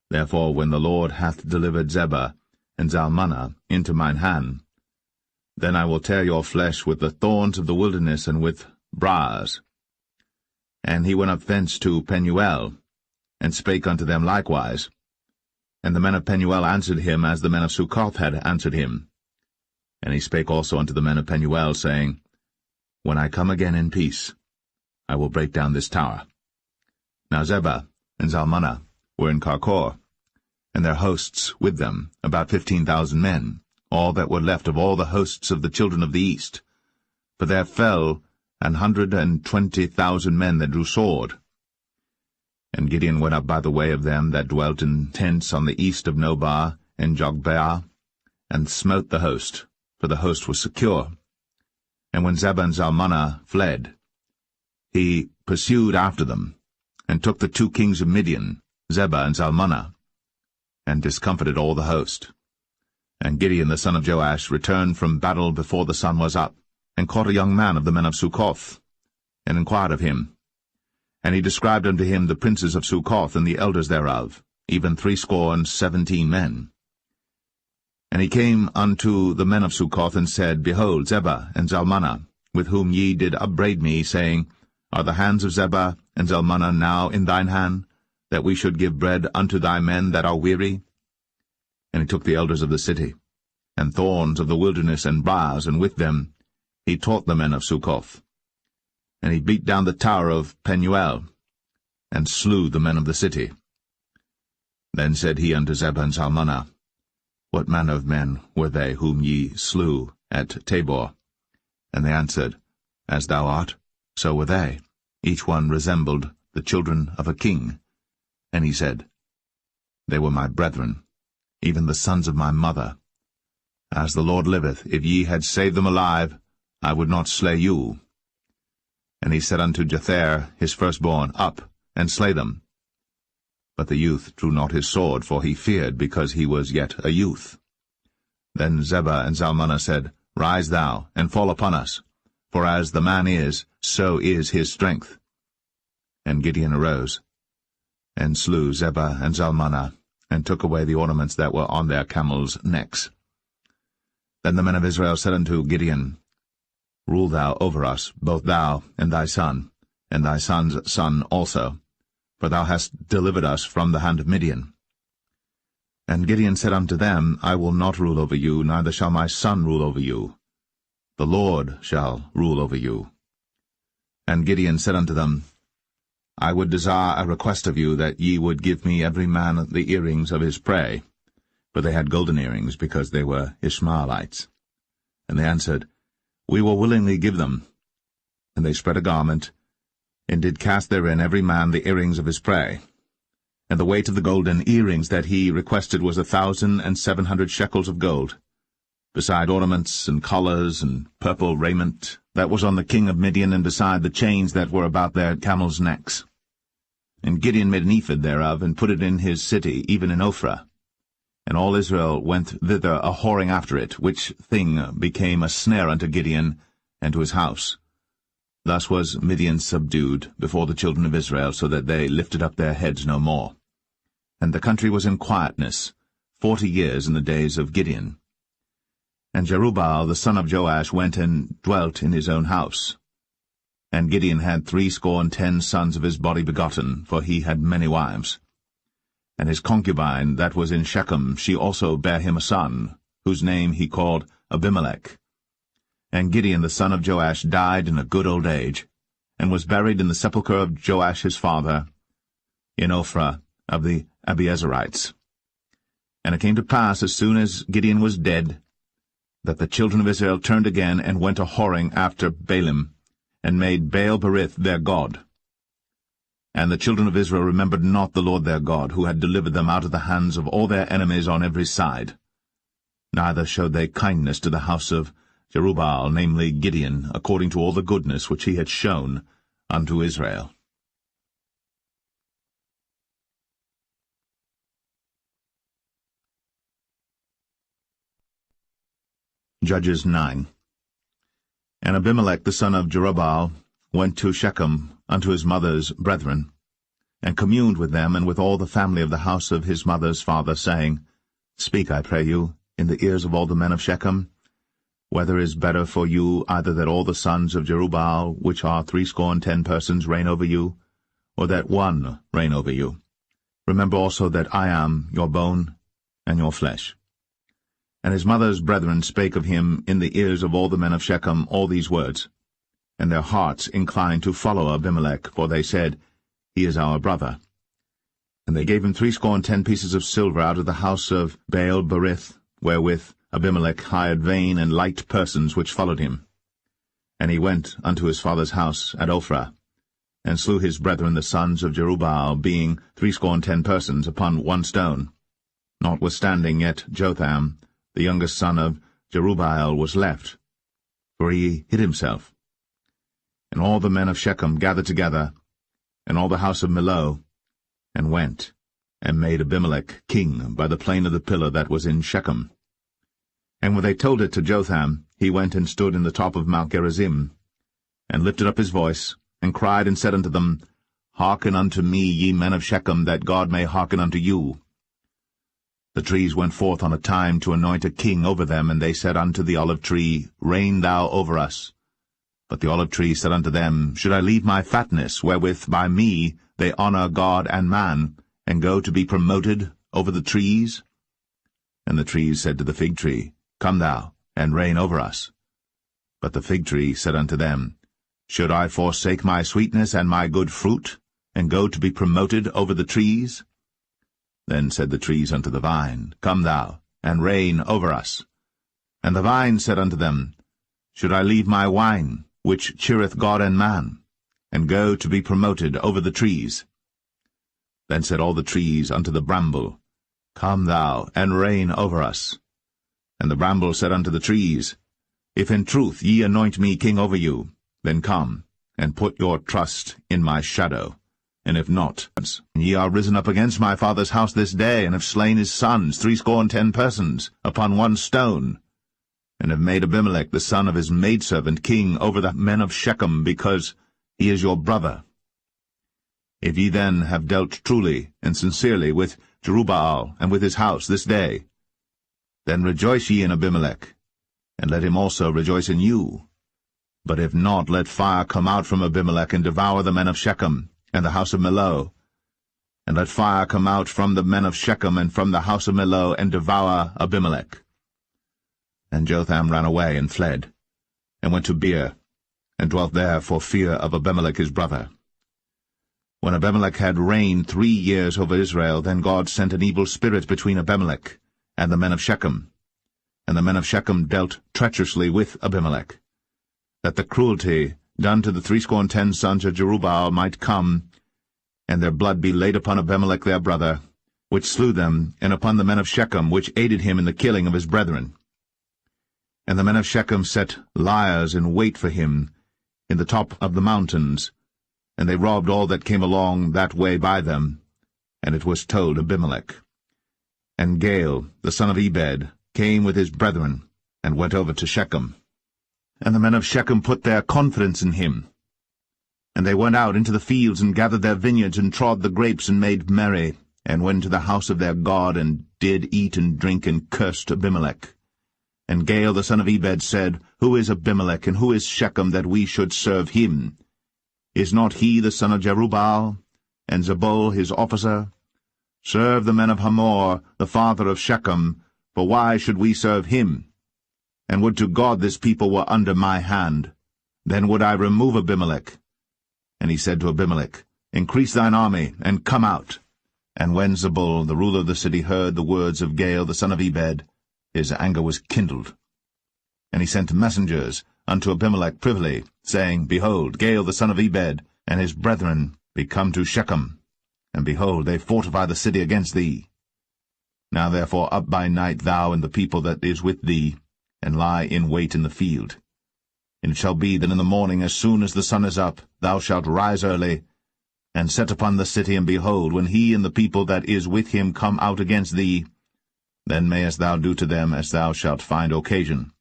Therefore when the Lord hath delivered Zebah and Zalmunna into mine hand, then I will tear your flesh with the thorns of the wilderness and with briars. And he went up thence to Penuel, and spake unto them likewise. And the men of Penuel answered him as the men of Succoth had answered him. And he spake also unto the men of Penuel, saying, When I come again in peace, I will break down this tower. Now Zebah and Zalmunna were in Karkor, and their hosts with them, about 15,000 men, all that were left of all the hosts of the children of the east. For there fell 120,000 men that drew sword. And Gideon went up by the way of them that dwelt in tents on the east of Nobah and Jogbeah, and smote the host, for the host was secure. And when Zebah and Zalmunna fled, he pursued after them, and took the 2 kings of Midian, Zebah and Zalmunna, and discomfited all the host. And Gideon the son of Joash returned from battle before the sun was up, and caught a young man of the men of Succoth, and inquired of him. And he described unto him the princes of Succoth and the elders thereof, even 70 men. And he came unto the men of Succoth, and said, Behold, Zebah and Zalmunna, with whom ye did upbraid me, saying, Are the hands of Zebah and Zalmunna now in thine hand, that we should give bread unto thy men that are weary? And he took the elders of the city, and thorns of the wilderness, and briars, and with them he taught the men of Succoth. And he beat down the tower of Penuel, and slew the men of the city. Then said he unto Zebah and Zalmunna, What manner of men were they whom ye slew at Tabor? And they answered, As thou art, so were they. Each one resembled the children of a king. And he said, They were my brethren, even the sons of my mother. As the Lord liveth, if ye had saved them alive, I would not slay you. And he said unto Jether his firstborn, Up, and slay them. But the youth drew not his sword, for he feared, because he was yet a youth. Then Zebah and Zalmunna said, Rise thou, and fall upon us, for as the man is, so is his strength. And Gideon arose, and slew Zebah and Zalmunna, and took away the ornaments that were on their camels' necks. Then the men of Israel said unto Gideon, Rule thou over us, both thou and thy son, and thy son's son also, for thou hast delivered us from the hand of Midian. And Gideon said unto them, I will not rule over you, neither shall my son rule over you. The Lord shall rule over you. And Gideon said unto them, I would desire a request of you, that ye would give me every man the earrings of his prey. For they had golden earrings, because they were Ishmaelites. And they answered, We will willingly give them. And they spread a garment, and did cast therein every man the earrings of his prey. And the weight of the golden earrings that he requested was 1,700 shekels of gold, beside ornaments and collars and purple raiment that was on the king of Midian, and beside the chains that were about their camels' necks. And Gideon made an ephod thereof, and put it in his city, even in Ophrah. And all Israel went thither a-whoring after it, which thing became a snare unto Gideon and to his house. Thus was Midian subdued before the children of Israel, so that they lifted up their heads no more. And the country was in quietness 40 years in the days of Gideon. And Jerubbaal the son of Joash went and dwelt in his own house. And Gideon had 70 sons of his body begotten, for he had many wives. And his concubine that was in Shechem, she also bare him a son, whose name he called Abimelech. And Gideon the son of Joash died in a good old age, and was buried in the sepulchre of Joash his father, in Ophrah of the Abiezerites. And it came to pass, as soon as Gideon was dead, that the children of Israel turned again, and went a-whoring after Baalim, and made Baal-berith their god. And the children of Israel remembered not the Lord their God, who had delivered them out of the hands of all their enemies on every side. Neither showed they kindness to the house of Jerubbaal, namely Gideon, according to all the goodness which he had shown unto Israel. Judges 9. And Abimelech the son of Jerubbaal went to Shechem unto his mother's brethren, and communed with them and with all the family of the house of his mother's father, saying, Speak, I pray you, in the ears of all the men of Shechem, whether is better for you either that all the sons of Jerubbaal, which are 70 persons, reign over you, or that one reign over you? Remember also that I am your bone and your flesh. And his mother's brethren spake of him in the ears of all the men of Shechem all these words. And their hearts inclined to follow Abimelech, for they said, He is our brother. And they gave him 70 pieces of silver out of the house of Baal-berith, wherewith Abimelech hired vain and light persons which followed him. And he went unto his father's house at Ophrah, and slew his brethren the sons of Jerubbaal, being 70 persons, upon one stone. Notwithstanding yet Jotham, the youngest son of Jerubbaal, was left, for he hid himself. And all the men of Shechem gathered together, and all the house of Millo, and went, and made Abimelech king by the plain of the pillar that was in Shechem. And when they told it to Jotham, he went and stood in the top of Mount Gerizim, and lifted up his voice, and cried and said unto them, Hearken unto me, ye men of Shechem, that God may hearken unto you. The trees went forth on a time to anoint a king over them, and they said unto the olive tree, Reign thou over us. But the olive tree said unto them, Should I leave my fatness, wherewith by me they honour God and man, and go to be promoted over the trees? And the trees said to the fig tree, Come thou, and reign over us. But the fig tree said unto them, Should I forsake my sweetness and my good fruit, and go to be promoted over the trees? Then said the trees unto the vine, Come thou, and reign over us. And the vine said unto them, Should I leave my wine, which cheereth God and man, and go to be promoted over the trees? Then said all the trees unto the bramble, Come thou, and reign over us. And the bramble said unto the trees, If in truth ye anoint me king over you, then come, and put your trust in my shadow. And if not, ye are risen up against my father's house this day, and have slain his sons, 70 persons, upon one stone, and have made Abimelech the son of his maidservant king over the men of Shechem, because he is your brother. If ye then have dealt truly and sincerely with Jerubbaal and with his house this day, then rejoice ye in Abimelech, and let him also rejoice in you. But if not, let fire come out from Abimelech, and devour the men of Shechem, and the house of Millo. And let fire come out from the men of Shechem, and from the house of Millo, and devour Abimelech. And Jotham ran away, and fled, and went to Beer, and dwelt there for fear of Abimelech his brother. When Abimelech had reigned 3 years over Israel, then God sent an evil spirit between Abimelech and the men of Shechem. And the men of Shechem dealt treacherously with Abimelech, that the cruelty done to the 70 sons of Jerubbaal might come, and their blood be laid upon Abimelech their brother, which slew them, and upon the men of Shechem, which aided him in the killing of his brethren. And the men of Shechem set liers in wait for him in the top of the mountains, and they robbed all that came along that way by them. And it was told Abimelech. And Gaal, the son of Ebed, came with his brethren, and went over to Shechem. And the men of Shechem put their confidence in him. And they went out into the fields, and gathered their vineyards, and trod the grapes, and made merry, and went to the house of their God, and did eat and drink, and cursed Abimelech. And Gaal the son of Ebed said, Who is Abimelech, and who is Shechem, that we should serve him? Is not he the son of Jerubbaal, and Zebul his officer? Serve the men of Hamor, the father of Shechem, for why should we serve him? And would to God this people were under my hand. Then would I remove Abimelech. And he said to Abimelech, Increase thine army, and come out. And when Zebul, the ruler of the city, heard the words of Gaal the son of Ebed, his anger was kindled. And he sent messengers unto Abimelech privily, saying, Behold, Gaal the son of Ebed, and his brethren be come to Shechem, and behold, they fortify the city against thee. Now therefore up by night thou and the people that is with thee, and lie in wait in the field. And it shall be that in the morning, as soon as the sun is up, thou shalt rise early, and set upon the city, and behold, when he and the people that is with him come out against thee, then mayest thou do to them as thou shalt find occasion.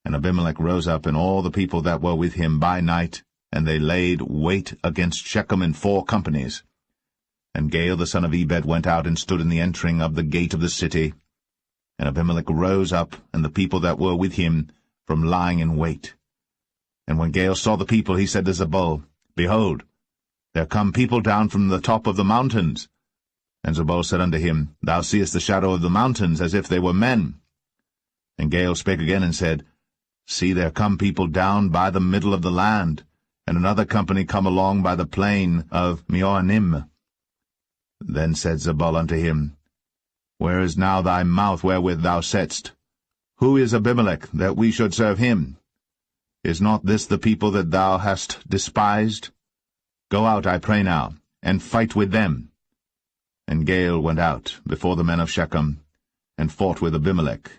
And Abimelech rose up, and all the people that were with him by night, and they laid wait against Shechem in 4 companies. And Gaal the son of Ebed went out, and stood in the entering of the gate of the city. And Abimelech rose up, and the people that were with him, from lying in wait. And when Gaal saw the people, he said to Zebul, Behold, there come people down from the top of the mountains. And Zebul said unto him, Thou seest the shadow of the mountains, as if they were men. And Gaal spake again, and said, See, there come people down by the middle of the land, and another company come along by the plain of Meonim. Then said Zebul unto him, Where is now thy mouth wherewith thou saidst, Who is Abimelech, that we should serve him? Is not this the people that thou hast despised? Go out, I pray now, and fight with them. And Gaal went out before the men of Shechem, and fought with Abimelech.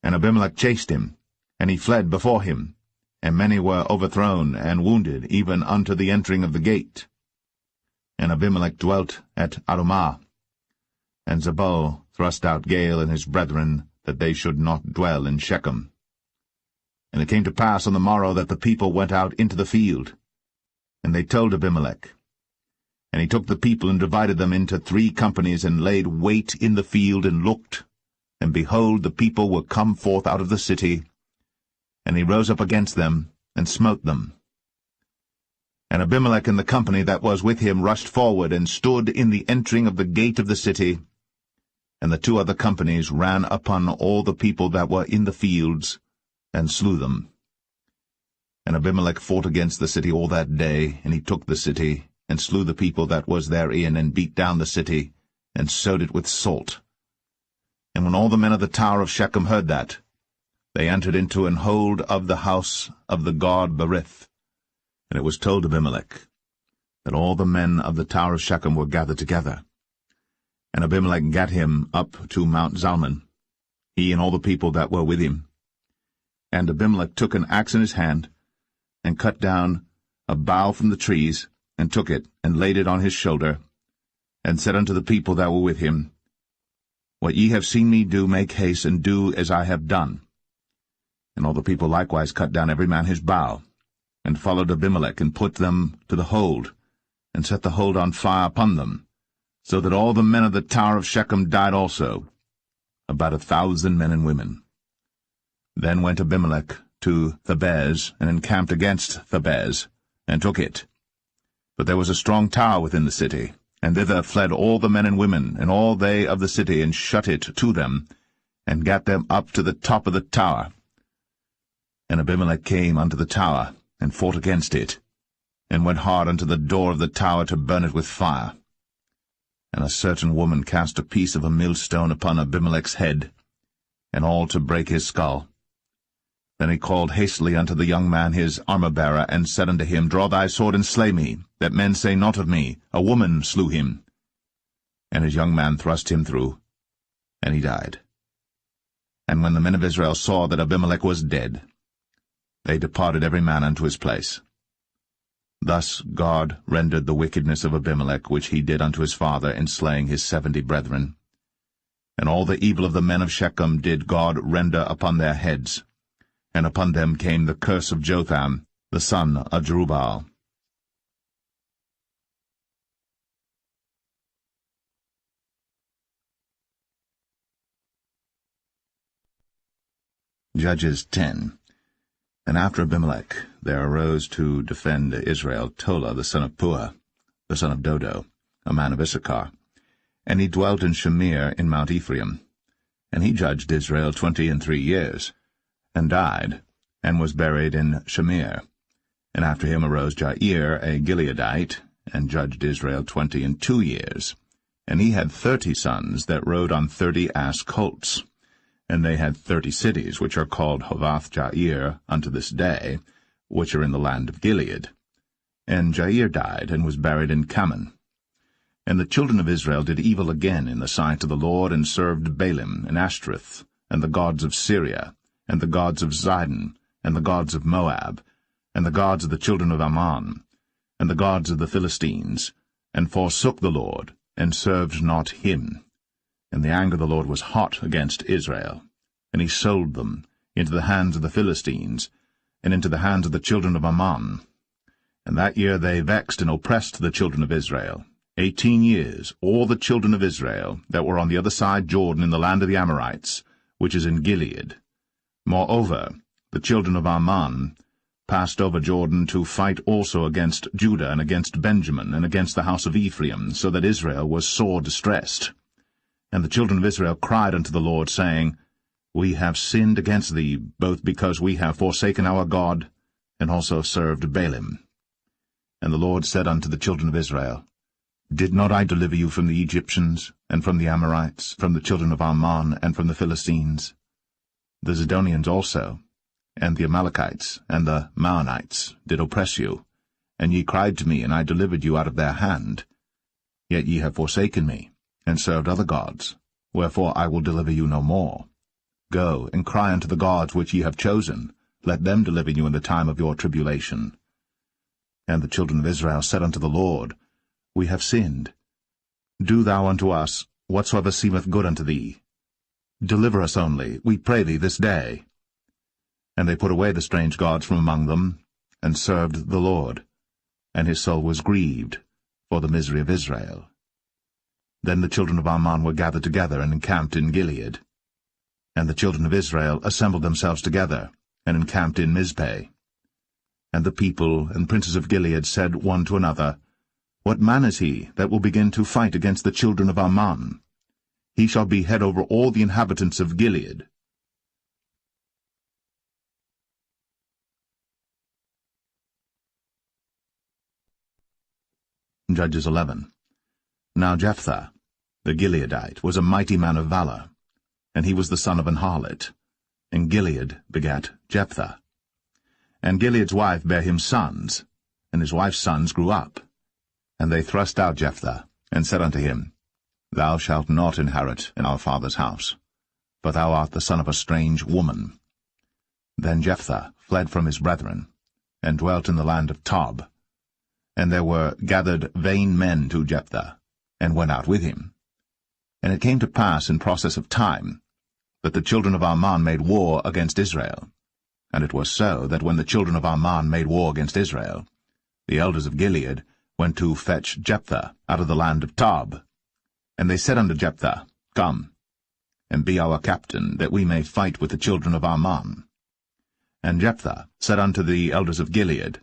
And Abimelech chased him, and he fled before him, and many were overthrown and wounded, even unto the entering of the gate. And Abimelech dwelt at Arumah. And Zebul thrust out Gaal and his brethren that they should not dwell in Shechem. And it came to pass on the morrow that the people went out into the field, and they told Abimelech. And he took the people and divided them into 3 companies, and laid wait in the field, and looked, and behold, the people were come forth out of the city, and he rose up against them, and smote them. And Abimelech and the company that was with him rushed forward, and stood in the entering of the gate of the city, and the 2 other companies ran upon all the people that were in the fields, and slew them. And Abimelech fought against the city all that day, and he took the city, and slew the people that was therein, and beat down the city, and sowed it with salt. And when all the men of the tower of Shechem heard that, they entered into an hold of the house of the god Berith. And it was told Abimelech that all the men of the tower of Shechem were gathered together. And Abimelech gat him up to Mount Zalmon, he and all the people that were with him. And Abimelech took an axe in his hand, and cut down a bough from the trees, and took it, and laid it on his shoulder, and said unto the people that were with him, What ye have seen me do, make haste, and do as I have done. And all the people likewise cut down every man his bough, and followed Abimelech, and put them to the hold, and set the hold on fire upon them, so that all the men of the tower of Shechem died also, about 1,000 men and women. Then went Abimelech to Thebez, and encamped against Thebez, and took it. But there was a strong tower within the city, and thither fled all the men and women, and all they of the city, and shut it to them, and gat them up to the top of the tower. And Abimelech came unto the tower, and fought against it, and went hard unto the door of the tower to burn it with fire. And a certain woman cast a piece of a millstone upon Abimelech's head, and all to break his skull. Then he called hastily unto the young man his armor-bearer, and said unto him, Draw thy sword, and slay me, that men say not of me, A woman slew him. And his young man thrust him through, and he died. And when the men of Israel saw that Abimelech was dead, they departed every man unto his place. Thus God rendered the wickedness of Abimelech, which he did unto his father, in slaying his 70 brethren. And all the evil of the men of Shechem did God render upon their heads, and upon them came the curse of Jotham, the son of Jerubbaal. Judges 10. And after Abimelech there arose to defend Israel Tola the son of Puah, the son of Dodo, a man of Issachar. And he dwelt in Shamir in Mount Ephraim. And he judged Israel 23 years, and died, and was buried in Shamir. And after him arose Jair, a Gileadite, and judged Israel 22 years. And he had 30 sons that rode on 30 ass colts. And they had 30 cities, which are called Hovath-Jair unto this day, which are in the land of Gilead. And Jair died, and was buried in Kaman. And the children of Israel did evil again in the sight of the Lord, and served Baalim, and Ashtoreth, and the gods of Syria, and the gods of Zidon, and the gods of Moab, and the gods of the children of Ammon, and the gods of the Philistines, and forsook the Lord, and served not him. And the anger of the Lord was hot against Israel, and he sold them into the hands of the Philistines, and into the hands of the children of Ammon. And that year they vexed and oppressed the children of Israel. 18 years, all the children of Israel that were on the other side Jordan in the land of the Amorites, which is in Gilead. Moreover, the children of Ammon passed over Jordan to fight also against Judah, and against Benjamin, and against the house of Ephraim, so that Israel was sore distressed. And the children of Israel cried unto the Lord, saying, We have sinned against thee, both because we have forsaken our God, and also served Baalim. And the Lord said unto the children of Israel, Did not I deliver you from the Egyptians, and from the Amorites, from the children of Ammon, and from the Philistines? The Zidonians also, and the Amalekites, and the Maonites did oppress you, and ye cried to me, and I delivered you out of their hand. Yet ye have forsaken me, and served other gods, wherefore I will deliver you no more. Go, and cry unto the gods which ye have chosen, let them deliver you in the time of your tribulation. And the children of Israel said unto the Lord, We have sinned. Do thou unto us whatsoever seemeth good unto thee. deliver us only, we pray thee, this day. And they put away the strange gods from among them, and served the Lord. And his soul was grieved for the misery of Israel. Then the children of Ammon were gathered together and encamped in Gilead. And the children of Israel assembled themselves together, and encamped in Mizpeh. And the people and princes of Gilead said one to another, What man is he that will begin to fight against the children of Ammon? He shall be head over all the inhabitants of Gilead. Judges 11. Now Jephthah, the Gileadite, was a mighty man of valor, and he was the son of an harlot. And Gilead begat Jephthah. And Gilead's wife bare him sons, and his wife's sons grew up. And they thrust out Jephthah, and said unto him, Thou shalt not inherit in our father's house, for thou art the son of a strange woman. Then Jephthah fled from his brethren, and dwelt in the land of Tob. And there were gathered vain men to Jephthah, and went out with him. And it came to pass in process of time, that the children of Ammon made war against Israel. And it was so that when the children of Ammon made war against Israel, the elders of Gilead went to fetch Jephthah out of the land of Tob. And they said unto Jephthah, Come, and be our captain, that we may fight with the children of Ammon. And Jephthah said unto the elders of Gilead,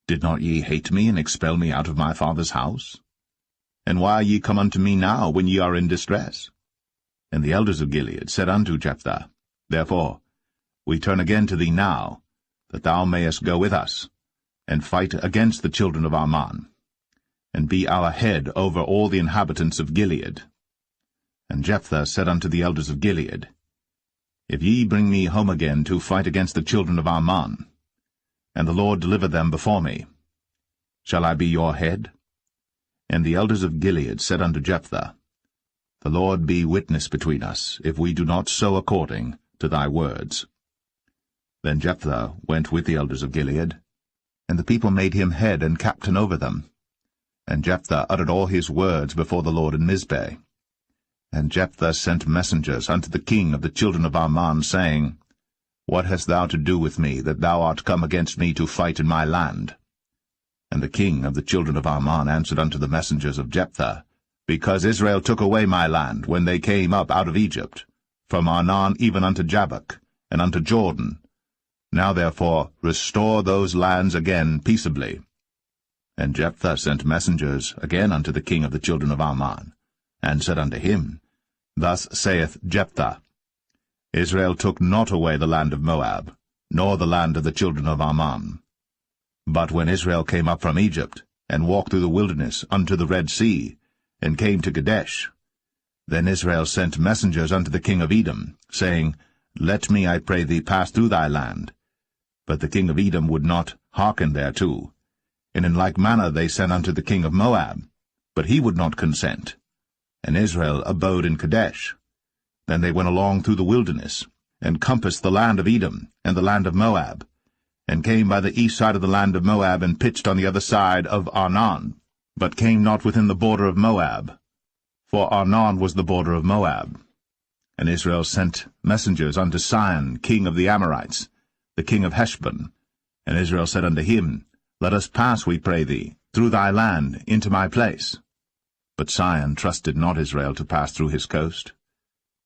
Did not ye hate me, and expel me out of my father's house? And why are ye come unto me now, when ye are in distress? And the elders of Gilead said unto Jephthah, Therefore we turn again to thee now, that thou mayest go with us, and fight against the children of Ammon, and be our head over all the inhabitants of Gilead. And Jephthah said unto the elders of Gilead, If ye bring me home again to fight against the children of Ammon, and the Lord deliver them before me, shall I be your head? And the elders of Gilead said unto Jephthah, The Lord be witness between us, if we do not so according to thy words. Then Jephthah went with the elders of Gilead, and the people made him head and captain over them. And Jephthah uttered all his words before the Lord in Mizpeh. And Jephthah sent messengers unto the king of the children of Ammon, saying, What hast thou to do with me, that thou art come against me to fight in my land? And the king of the children of Ammon answered unto the messengers of Jephthah, Because Israel took away my land, when they came up out of Egypt, from Arnon even unto Jabbok, and unto Jordan. Now therefore restore those lands again peaceably. And Jephthah sent messengers again unto the king of the children of Ammon, and said unto him, Thus saith Jephthah, Israel took not away the land of Moab, nor the land of the children of Ammon. But when Israel came up from Egypt, and walked through the wilderness unto the Red Sea, and came to Kadesh, then Israel sent messengers unto the king of Edom, saying, Let me, I pray thee, pass through thy land. But the king of Edom would not hearken thereto. And in like manner they sent unto the king of Moab, but he would not consent. And Israel abode in Kadesh. Then they went along through the wilderness, and compassed the land of Edom and the land of Moab, and came by the east side of the land of Moab, and pitched on the other side of Arnon, but came not within the border of Moab, for Arnon was the border of Moab. And Israel sent messengers unto Sihon, king of the Amorites, the king of Heshbon. And Israel said unto him, Let us pass, we pray thee, through thy land into my place. But Sihon trusted not Israel to pass through his coast.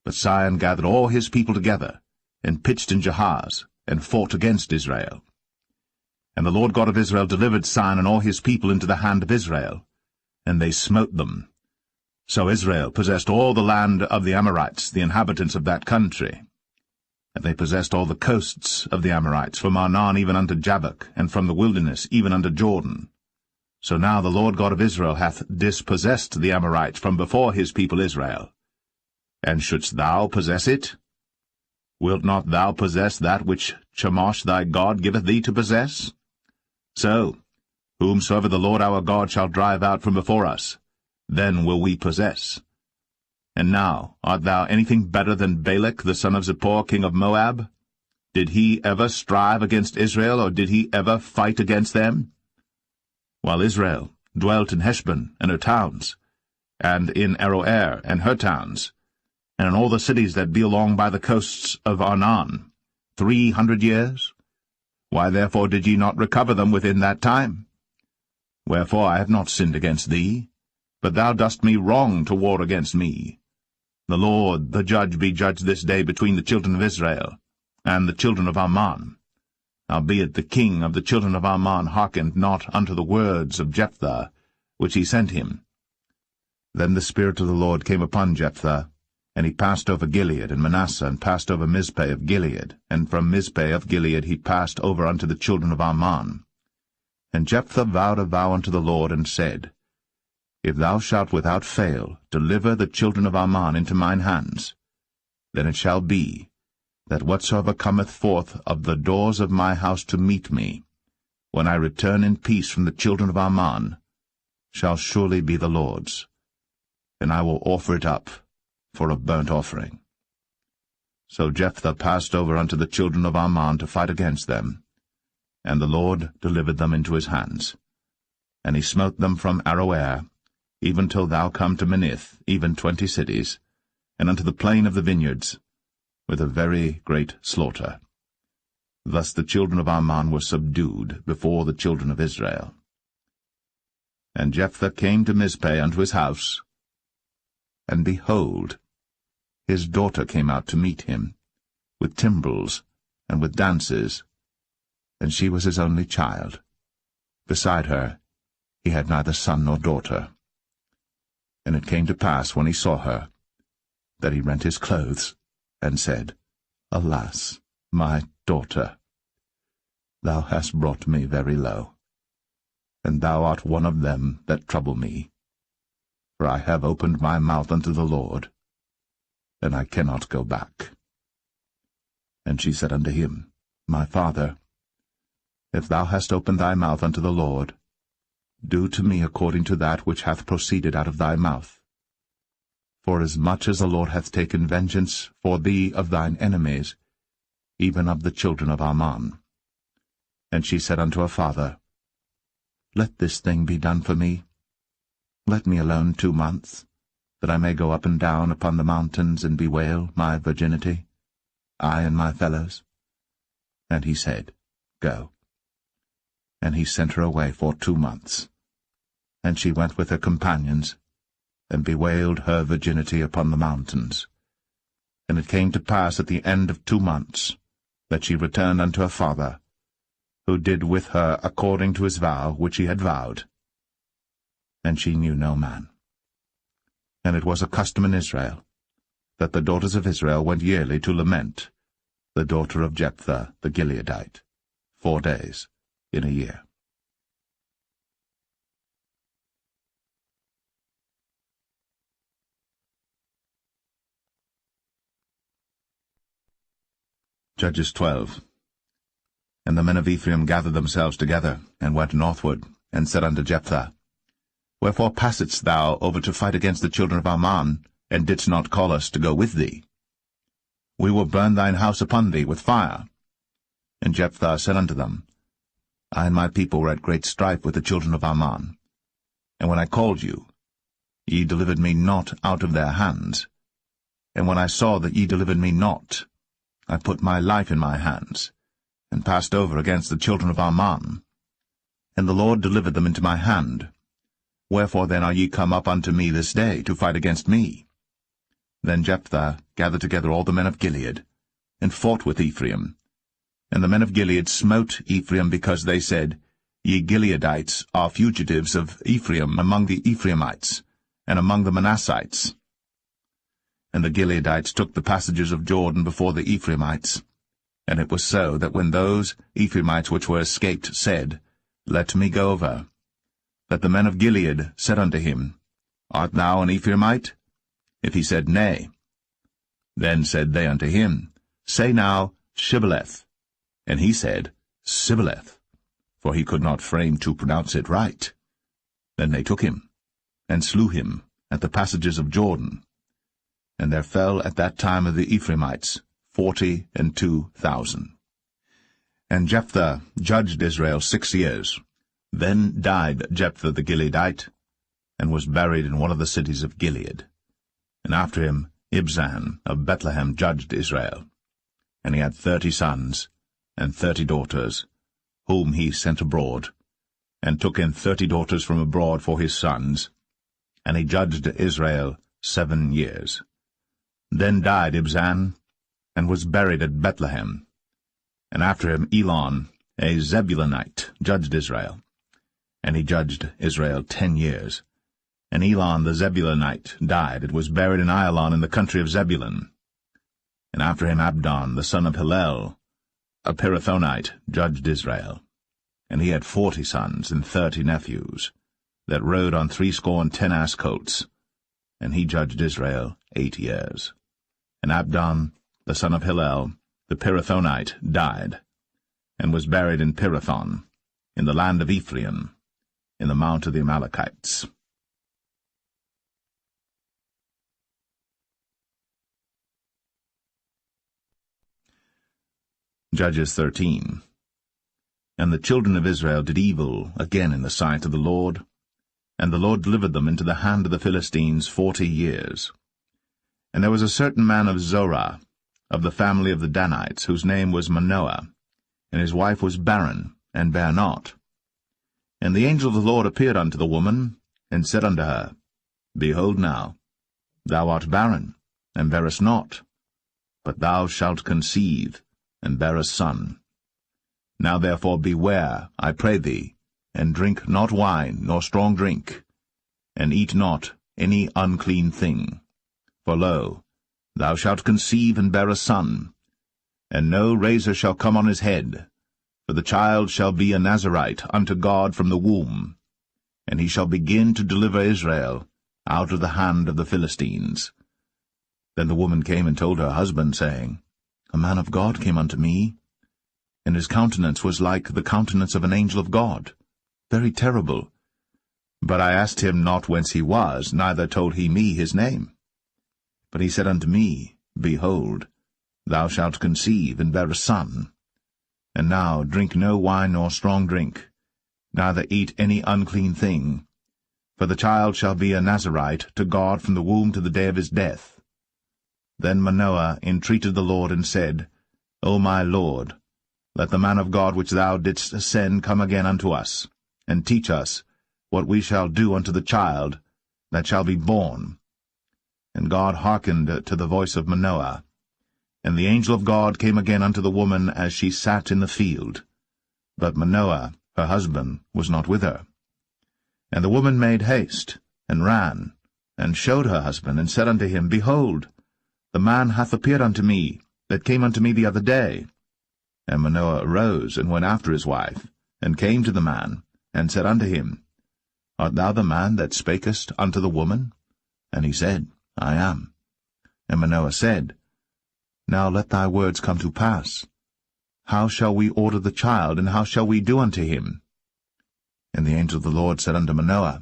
But Sihon gathered all his people together, and pitched in Jahaz, and fought against Israel. And the Lord God of Israel delivered Sihon and all his people into the hand of Israel, and they smote them. So Israel possessed all the land of the Amorites, the inhabitants of that country. And they possessed all the coasts of the Amorites, from Arnon even unto Jabbok, and from the wilderness even unto Jordan. So now the Lord God of Israel hath dispossessed the Amorites from before his people Israel. And shouldst thou possess it? Wilt not thou possess that which Chemosh thy God giveth thee to possess? So, whomsoever the Lord our God shall drive out from before us, then will we possess. And now, art thou anything better than Balak the son of Zippor, king of Moab? Did he ever strive against Israel, or did he ever fight against them? While Israel dwelt in Heshbon and her towns, and in Aroer and her towns, and in all the cities that be along by the coasts of Arnon, 300 years? Why therefore did ye not recover them within that time? Wherefore I have not sinned against thee, but thou dost me wrong to war against me. The Lord, the judge, be judged this day between the children of Israel and the children of Ammon. Howbeit the king of the children of Ammon hearkened not unto the words of Jephthah, which he sent him. Then the Spirit of the Lord came upon Jephthah, and he passed over Gilead and Manasseh, and passed over Mizpeh of Gilead, and from Mizpeh of Gilead he passed over unto the children of Ammon. And Jephthah vowed a vow unto the Lord, and said, If thou shalt without fail deliver the children of Ammon into mine hands, then it shall be, that whatsoever cometh forth of the doors of my house to meet me, when I return in peace from the children of Ammon, shall surely be the Lord's, and I will offer it up for a burnt offering. So Jephthah passed over unto the children of Ammon to fight against them, and the Lord delivered them into his hands. And he smote them from Aroer, even till thou come to Minnith, even 20 cities, and unto the plain of the vineyards, with a very great slaughter. Thus the children of Ammon were subdued before the children of Israel. And Jephthah came to Mizpeh unto his house, and behold, his daughter came out to meet him, with timbrels and with dances, and she was his only child. Beside her he had neither son nor daughter. And it came to pass, when he saw her, that he rent his clothes, and said, Alas, my daughter, thou hast brought me very low, and thou art one of them that trouble me. For I have opened my mouth unto the Lord, and I cannot go back. And she said unto him, My father, if thou hast opened thy mouth unto the Lord, do to me according to that which hath proceeded out of thy mouth. For as much as the Lord hath taken vengeance for thee of thine enemies, even of the children of Ammon. And she said unto her father, Let this thing be done for me. Let me alone 2 months, that I may go up and down upon the mountains and bewail my virginity, I and my fellows. And he said, Go. And he sent her away for 2 months. And she went with her companions, and bewailed her virginity upon the mountains. And it came to pass at the end of 2 months, that she returned unto her father, who did with her according to his vow which he had vowed. And she knew no man. And it was a custom in Israel, that the daughters of Israel went yearly to lament the daughter of Jephthah the Gileadite, 4 days in a year. Judges 12. And the men of Ephraim gathered themselves together, and went northward, and said unto Jephthah, Wherefore passedst thou over to fight against the children of Ammon, and didst not call us to go with thee? We will burn thine house upon thee with fire. And Jephthah said unto them, I and my people were at great strife with the children of Ammon. And when I called you, ye delivered me not out of their hands. And when I saw that ye delivered me not, I put my life in my hands, and passed over against the children of Ammon. And the Lord delivered them into my hand. Wherefore then are ye come up unto me this day, to fight against me? Then Jephthah gathered together all the men of Gilead, and fought with Ephraim. And the men of Gilead smote Ephraim, because they said, Ye Gileadites are fugitives of Ephraim among the Ephraimites, and among the Manassites. And the Gileadites took the passages of Jordan before the Ephraimites. And it was so, that when those Ephraimites which were escaped said, Let me go over, that the men of Gilead said unto him, Art thou an Ephraimite? If he said, Nay. Then said they unto him, Say now, Shibboleth. And he said, Sibboleth, for he could not frame to pronounce it right. Then they took him, and slew him at the passages of Jordan. And there fell at that time of the Ephraimites 42,000. And Jephthah judged Israel 6 years. Then died Jephthah the Gileadite, and was buried in one of the cities of Gilead. And after him Ibzan of Bethlehem judged Israel. And he had 30 sons and 30 daughters, whom he sent abroad, and took in 30 daughters from abroad for his sons, and he judged Israel 7 years. Then died Ibzan, and was buried at Bethlehem. And after him Elon, a Zebulunite, judged Israel. And he judged Israel 10 years. And Elon the Zebulunite died, and was buried in Ailon in the country of Zebulun. And after him Abdon, the son of Hillel, a Pirathonite, judged Israel. And he had 40 sons and 30 nephews, that rode on 70 ass colts. And he judged Israel 8 years. And Abdon, the son of Hillel, the Pirathonite, died, and was buried in Pirathon, in the land of Ephraim, in the mount of the Amalekites. Judges 13. And the children of Israel did evil again in the sight of the Lord, and the Lord delivered them into the hand of the Philistines 40 years. And there was a certain man of Zorah, of the family of the Danites, whose name was Manoah, and his wife was barren, and bare not. And the angel of the Lord appeared unto the woman, and said unto her, Behold now, thou art barren, and bearest not, but thou shalt conceive, and bear a son. Now therefore beware, I pray thee, and drink not wine, nor strong drink, and eat not any unclean thing. For lo, thou shalt conceive and bear a son, and no razor shall come on his head, for the child shall be a Nazarite unto God from the womb, and he shall begin to deliver Israel out of the hand of the Philistines. Then the woman came and told her husband, saying, A man of God came unto me, and his countenance was like the countenance of an angel of God, very terrible. But I asked him not whence he was, neither told he me his name. But he said unto me, Behold, thou shalt conceive, and bear a son. And now drink no wine nor strong drink, neither eat any unclean thing, for the child shall be a Nazarite to God from the womb to the day of his death. Then Manoah entreated the Lord, and said, O my Lord, let the man of God which thou didst send come again unto us, and teach us what we shall do unto the child that shall be born. And God hearkened to the voice of Manoah. And the angel of God came again unto the woman as she sat in the field. But Manoah, her husband, was not with her. And the woman made haste, and ran, and showed her husband, and said unto him, Behold, the man hath appeared unto me, that came unto me the other day. And Manoah arose, and went after his wife, and came to the man, and said unto him, Art thou the man that spakest unto the woman? And he said, I am. And Manoah said, Now let thy words come to pass. How shall we order the child, and how shall we do unto him? And the angel of the Lord said unto Manoah,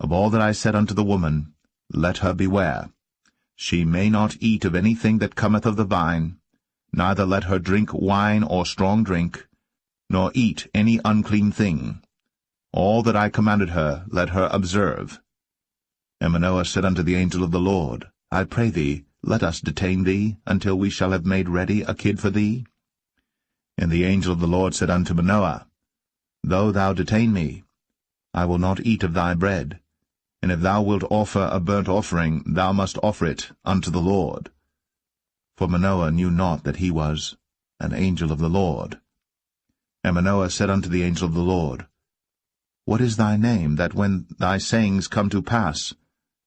Of all that I said unto the woman, let her beware. She may not eat of anything that cometh of the vine, neither let her drink wine or strong drink, nor eat any unclean thing. All that I commanded her, let her observe. And Manoah said unto the angel of the Lord, I pray thee, let us detain thee, until we shall have made ready a kid for thee. And the angel of the Lord said unto Manoah, Though thou detain me, I will not eat of thy bread, and if thou wilt offer a burnt offering, thou must offer it unto the Lord. For Manoah knew not that he was an angel of the Lord. And Manoah said unto the angel of the Lord, What is thy name, that when thy sayings come to pass,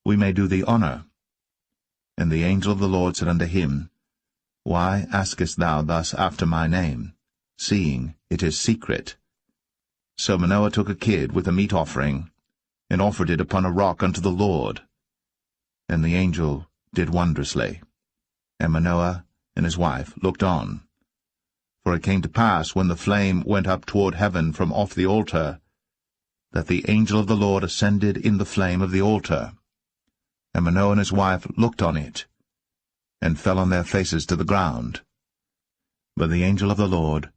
we may do thee honor? And the angel of the Lord said unto him, Why askest thou thus after my name, seeing it is secret? So Manoah took a kid with a meat offering, and offered it upon a rock unto the Lord. And the angel did wondrously. And Manoah and his wife looked on. For it came to pass, when the flame went up toward heaven from off the altar, that the angel of the Lord ascended in the flame of the altar. And Manoah and his wife looked on it, and fell on their faces to the ground. But the angel of the Lord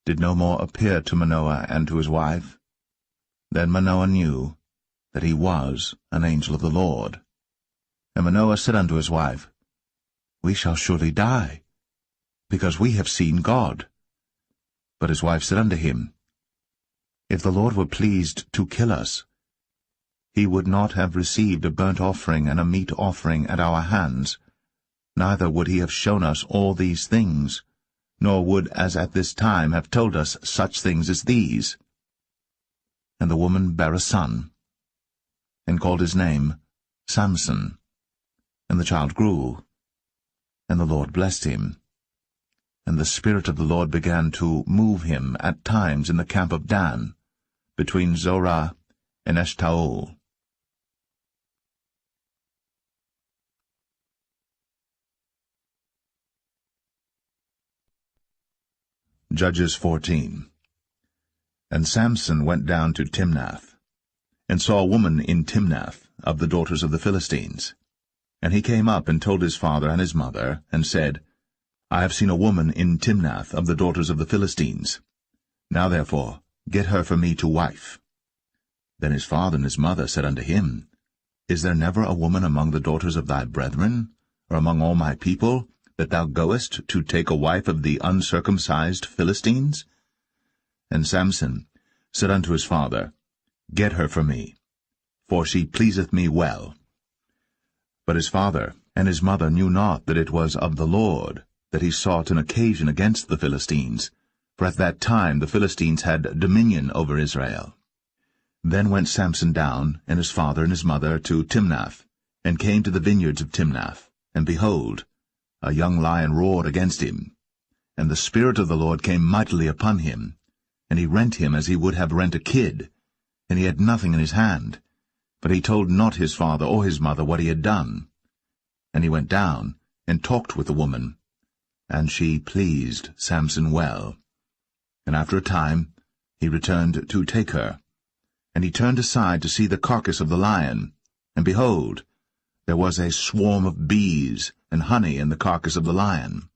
did no more appear to Manoah and to his wife. Then Manoah knew that he was an angel of the Lord. And Manoah said unto his wife, "We shall surely die, because we have seen God." But his wife said unto him, "If the Lord were pleased to kill us, he would not have received a burnt offering and a meat offering at our hands, neither would he have shown us all these things, nor would as at this time have told us such things as these." And the woman bare a son, and called his name Samson. And the child grew, and the Lord blessed him. And the Spirit of the Lord began to move him at times in the camp of Dan, between Zorah and Eshtaol. Judges 14. And Samson went down to Timnath, and saw a woman in Timnath of the daughters of the Philistines. And he came up and told his father and his mother, and said, I have seen a woman in Timnath of the daughters of the Philistines. Now therefore get her for me to wife. Then his father and his mother said unto him, Is there never a woman among the daughters of thy brethren, or among all my people, that thou goest to take a wife of the uncircumcised Philistines? And Samson said unto his father, Get her for me, for she pleaseth me well. But his father and his mother knew not that it was of the Lord that he sought an occasion against the Philistines, for at that time the Philistines had dominion over Israel. Then went Samson down, and his father and his mother, to Timnath, and came to the vineyards of Timnath, and behold, a young lion roared against him. And the Spirit of the Lord came mightily upon him, and he rent him as he would have rent a kid, and he had nothing in his hand. But he told not his father or his mother what he had done. And he went down, and talked with the woman, and she pleased Samson well. And after a time he returned to take her. And he turned aside to see the carcass of the lion, and behold, there was a swarm of bees and honey in the carcass of the lion.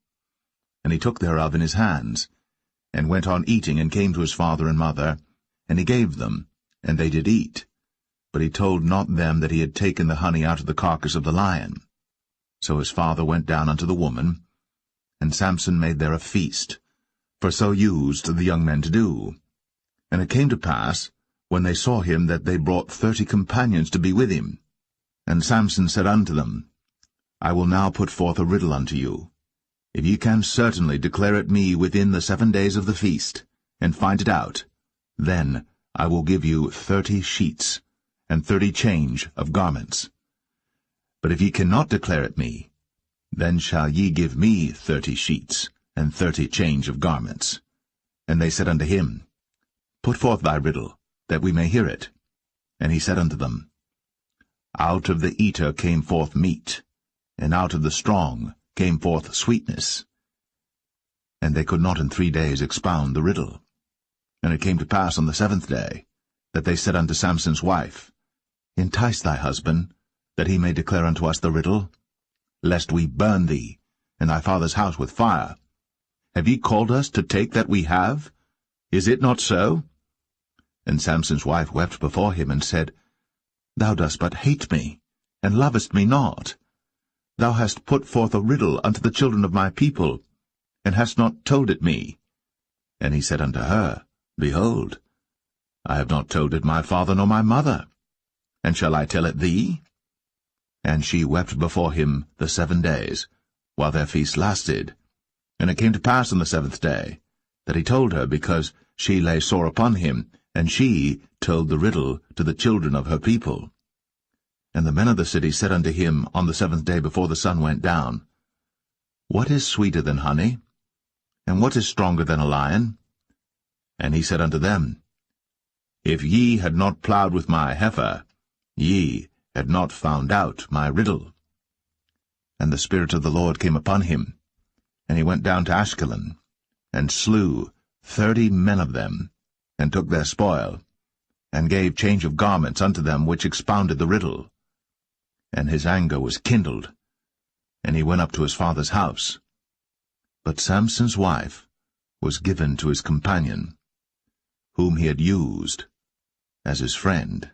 And he took thereof in his hands, and went on eating, and came to his father and mother, and he gave them, and they did eat. But he told not them that he had taken the honey out of the carcass of the lion. So his father went down unto the woman, and Samson made there a feast, for so used the young men to do. And it came to pass, when they saw him, that they brought 30 companions to be with him. And Samson said unto them, I will now put forth a riddle unto you. If ye can certainly declare it me within the 7 days of the feast, and find it out, then I will give you 30 sheets, and 30 change of garments. But if ye cannot declare it me, then shall ye give me 30 sheets, and 30 change of garments. And they said unto him, Put forth thy riddle, that we may hear it. And he said unto them, Out of the eater came forth meat, and out of the strong came forth sweetness. And they could not in 3 days expound the riddle. And it came to pass on the 7th day, that they said unto Samson's wife, Entice thy husband, that he may declare unto us the riddle, lest we burn thee, and thy father's house with fire. Have ye called us to take that we have? Is it not so? And Samson's wife wept before him, and said, Thou dost but hate me, and lovest me not. Thou hast put forth a riddle unto the children of my people, and hast not told it me. And he said unto her, Behold, I have not told it my father nor my mother, and shall I tell it thee? And she wept before him the 7 days, while their feast lasted. And it came to pass on the 7th day, that he told her, because she lay sore upon him, and she told the riddle to the children of her people. And the men of the city said unto him on the 7th day before the sun went down, What is sweeter than honey? And what is stronger than a lion? And he said unto them, If ye had not plowed with my heifer, ye had not found out my riddle. And the Spirit of the Lord came upon him, and he went down to Ashkelon, and slew 30 men of them, and took their spoil, and gave change of garments unto them which expounded the riddle. And his anger was kindled, and he went up to his father's house. But Samson's wife was given to his companion, whom he had used as his friend.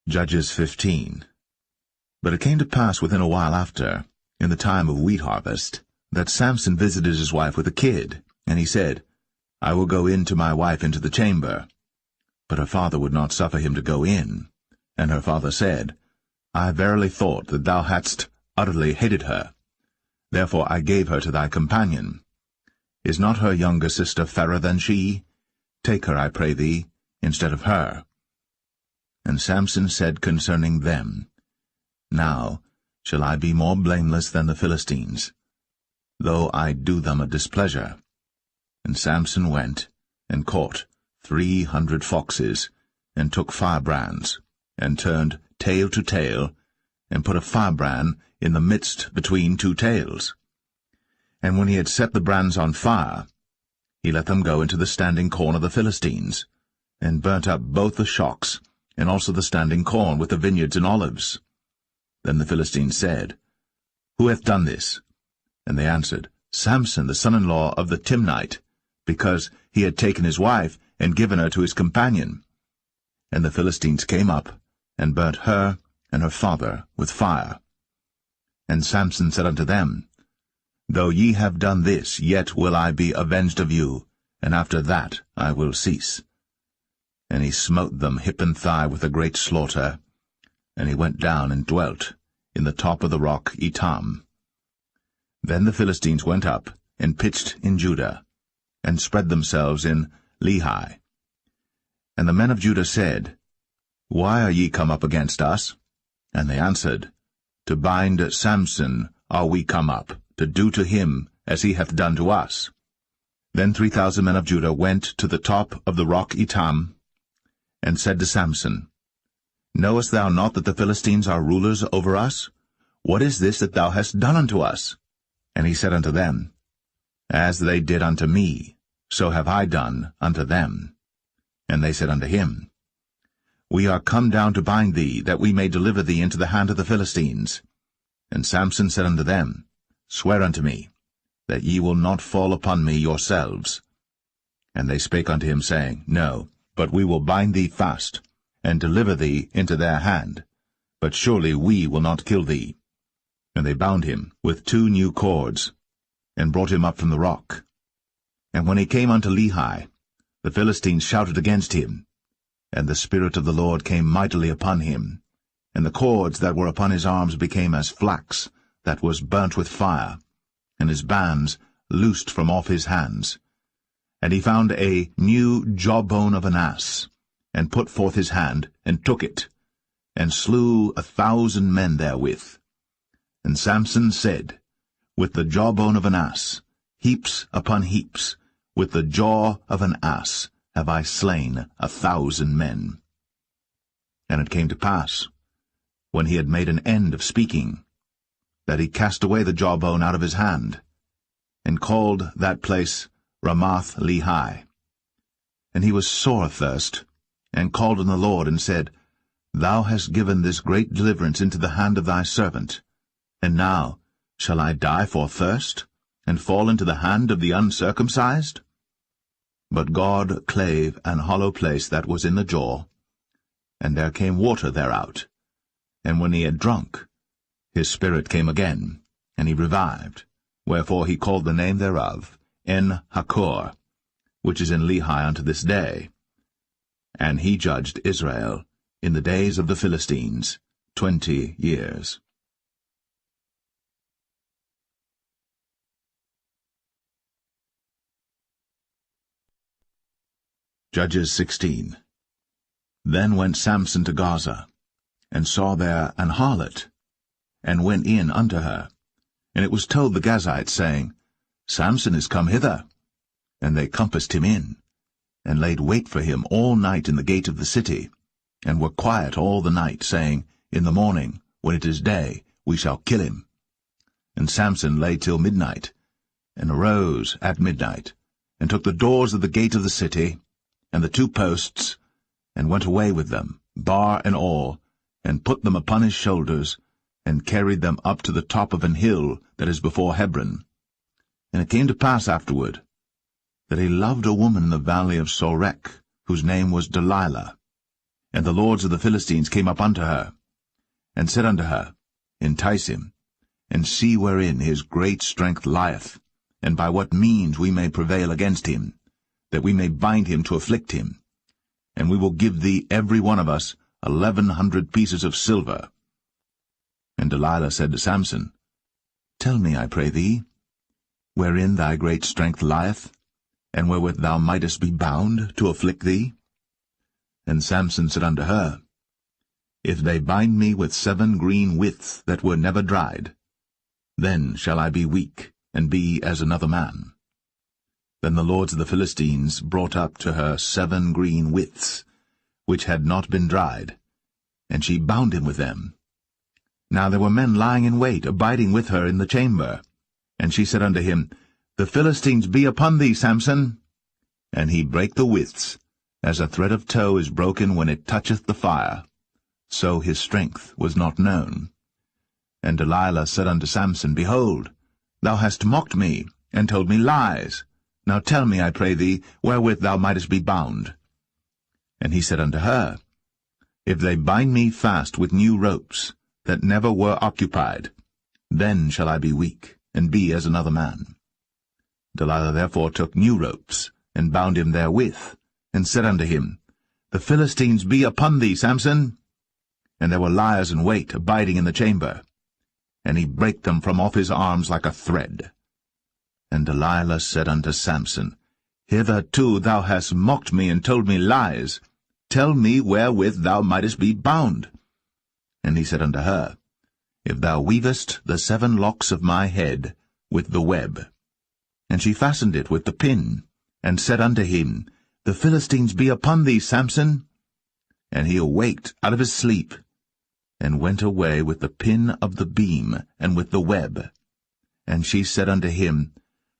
Judges 15. But it came to pass within a while after, in the time of wheat harvest, that Samson visited his wife with a kid, and he said, I will go in to my wife into the chamber. But her father would not suffer him to go in. And her father said, I verily thought that thou hadst utterly hated her. Therefore I gave her to thy companion. Is not her younger sister fairer than she? Take her, I pray thee, instead of her. And Samson said concerning them, Now shall I be more blameless than the Philistines, though I do them a displeasure. And Samson went, and caught 300 foxes, and took firebrands, and turned tail to tail, and put a firebrand in the midst between two tails. And when he had set the brands on fire, he let them go into the standing corn of the Philistines, and burnt up both the shocks, and also the standing corn with the vineyards and olives. Then the Philistines said, Who hath done this? And they answered, Samson, the son-in-law of the Timnite, because he had taken his wife, and given her to his companion. And the Philistines came up, and burnt her and her father with fire. And Samson said unto them, Though ye have done this, yet will I be avenged of you, and after that I will cease. And he smote them hip and thigh with a great slaughter, and he went down and dwelt in the top of the rock Etam. Then the Philistines went up, and pitched in Judah, and spread themselves in Lehi. And the men of Judah said, Why are ye come up against us? And they answered, To bind Samson are we come up, to do to him as he hath done to us. Then 3,000 men of Judah went to the top of the rock Etam, and said to Samson, Knowest thou not that the Philistines are rulers over us? What is this that thou hast done unto us? And he said unto them, As they did unto me, so have I done unto them. And they said unto him, We are come down to bind thee, that we may deliver thee into the hand of the Philistines. And Samson said unto them, Swear unto me, that ye will not fall upon me yourselves. And they spake unto him, saying, No, but we will bind thee fast, and deliver thee into their hand. But surely we will not kill thee. And they bound him with 2 new cords, and brought him up from the rock. And when he came unto Lehi, the Philistines shouted against him, and the Spirit of the Lord came mightily upon him, and the cords that were upon his arms became as flax that was burnt with fire, and his bands loosed from off his hands. And he found a new jawbone of an ass, and put forth his hand, and took it, and slew 1,000 men therewith. And Samson said, With the jawbone of an ass, heaps upon heaps, with the jaw of an ass have I slain 1,000 men. And it came to pass, when he had made an end of speaking, that he cast away the jawbone out of his hand, and called that place Ramath Lehi. And he was sore athirst, and called on the Lord, and said, Thou hast given this great deliverance into the hand of thy servant, and now shall I die for thirst, and fall into the hand of the uncircumcised? But God clave an hollow place that was in the jaw, and there came water thereout. And when he had drunk, his spirit came again, and he revived, wherefore he called the name thereof En-Hakkore, which is in Lehi unto this day. And he judged Israel in the days of the Philistines 20 years. Judges 16. Then went Samson to Gaza, and saw there an harlot, and went in unto her. And it was told the Gazites, saying, Samson is come hither. And they compassed him in, and laid wait for him all night in the gate of the city, and were quiet all the night, saying, In the morning, when it is day, we shall kill him. And Samson lay till midnight, and arose at midnight, and took the doors of the gate of the city, and the 2 posts, and went away with them, bar and all, and put them upon his shoulders, and carried them up to the top of an hill that is before Hebron. And it came to pass afterward, that he loved a woman in the valley of Sorek, whose name was Delilah. And the lords of the Philistines came up unto her, and said unto her, Entice him, and see wherein his great strength lieth, and by what means we may prevail against him, that we may bind him to afflict him. And we will give thee every one of us 1,100 pieces of silver. And Delilah said to Samson, Tell me, I pray thee, wherein thy great strength lieth, and wherewith thou mightest be bound to afflict thee? And Samson said unto her, If they bind me with 7 green withs that were never dried, then shall I be weak, and be as another man. Then the lords of the Philistines brought up to her 7 green withs, which had not been dried, and she bound him with them. Now there were men lying in wait, abiding with her in the chamber. And she said unto him, The Philistines be upon thee, Samson. And he brake the withs, as a thread of tow is broken when it toucheth the fire. So his strength was not known. And Delilah said unto Samson, Behold, thou hast mocked me, and told me lies. Now tell me, I pray thee, wherewith thou mightest be bound. And he said unto her, If they bind me fast with new ropes, that never were occupied, then shall I be weak, and be as another man. Delilah therefore took new ropes, and bound him therewith, and said unto him, The Philistines be upon thee, Samson. And there were liers in wait, abiding in the chamber. And he brake them from off his arms like a thread. And Delilah said unto Samson, Hitherto thou hast mocked me, and told me lies. Tell me wherewith thou mightest be bound. And he said unto her, If thou weavest the 7 locks of my head with the web. And she fastened it with the pin, and said unto him, The Philistines be upon thee, Samson. And he awaked out of his sleep, and went away with the pin of the beam, and with the web. And she said unto him,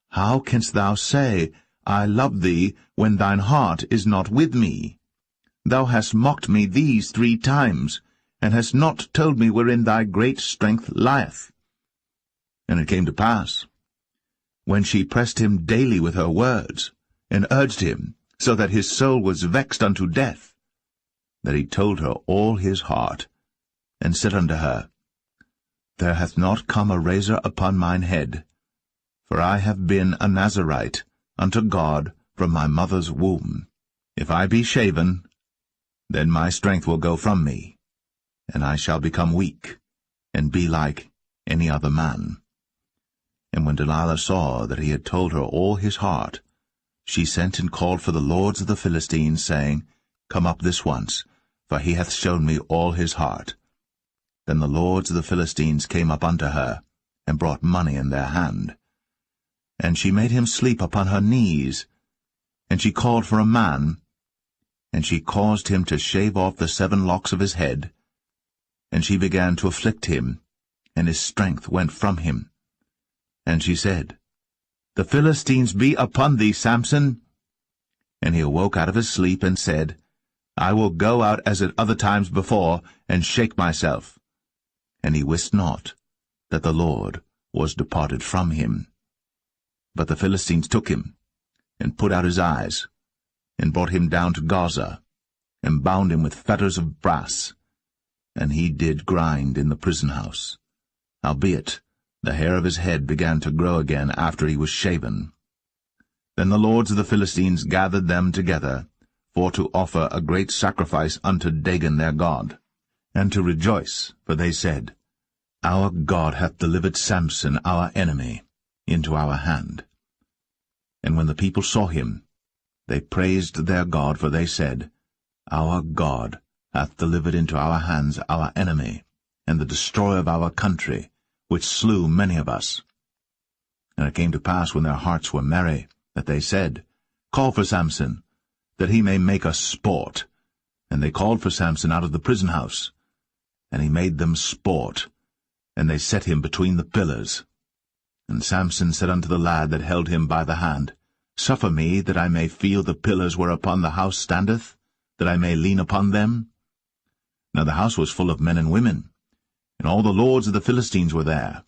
How canst thou say, I love thee, when thine heart is not with me? Thou hast mocked me these 3 times, and hast not told me wherein thy great strength lieth. And it came to pass, when she pressed him daily with her words, and urged him, so that his soul was vexed unto death, that he told her all his heart, and said unto her, There hath not come a razor upon mine head, for I have been a Nazarite unto God from my mother's womb. If I be shaven, then my strength will go from me, and I shall become weak, and be like any other man. And when Delilah saw that he had told her all his heart, she sent and called for the lords of the Philistines, saying, Come up this once, for he hath shown me all his heart. Then the lords of the Philistines came up unto her, and brought money in their hand. And she made him sleep upon her knees, and she called for a man, and she caused him to shave off the 7 locks of his head, and she began to afflict him, and his strength went from him. And she said, The Philistines be upon thee, Samson. And he awoke out of his sleep, and said, I will go out as at other times before, and shake myself. And he wist not that the Lord was departed from him. But the Philistines took him, and put out his eyes, and brought him down to Gaza, and bound him with fetters of brass, and he did grind in the prison house. Howbeit the hair of his head began to grow again after he was shaven. Then the lords of the Philistines gathered them together, for to offer a great sacrifice unto Dagon their god, and to rejoice, for they said, Our God hath delivered Samson our enemy into our hand. And when the people saw him, they praised their God, for they said, Our God hath delivered into our hands our enemy, and the destroyer of our country, which slew many of us. And it came to pass, when their hearts were merry, that they said, Call for Samson, that he may make us sport. And they called for Samson out of the prison house, and he made them sport, and they set him between the pillars. And Samson said unto the lad that held him by the hand, Suffer me, that I may feel the pillars whereupon the house standeth, that I may lean upon them. Now the house was full of men and women, and all the lords of the Philistines were there.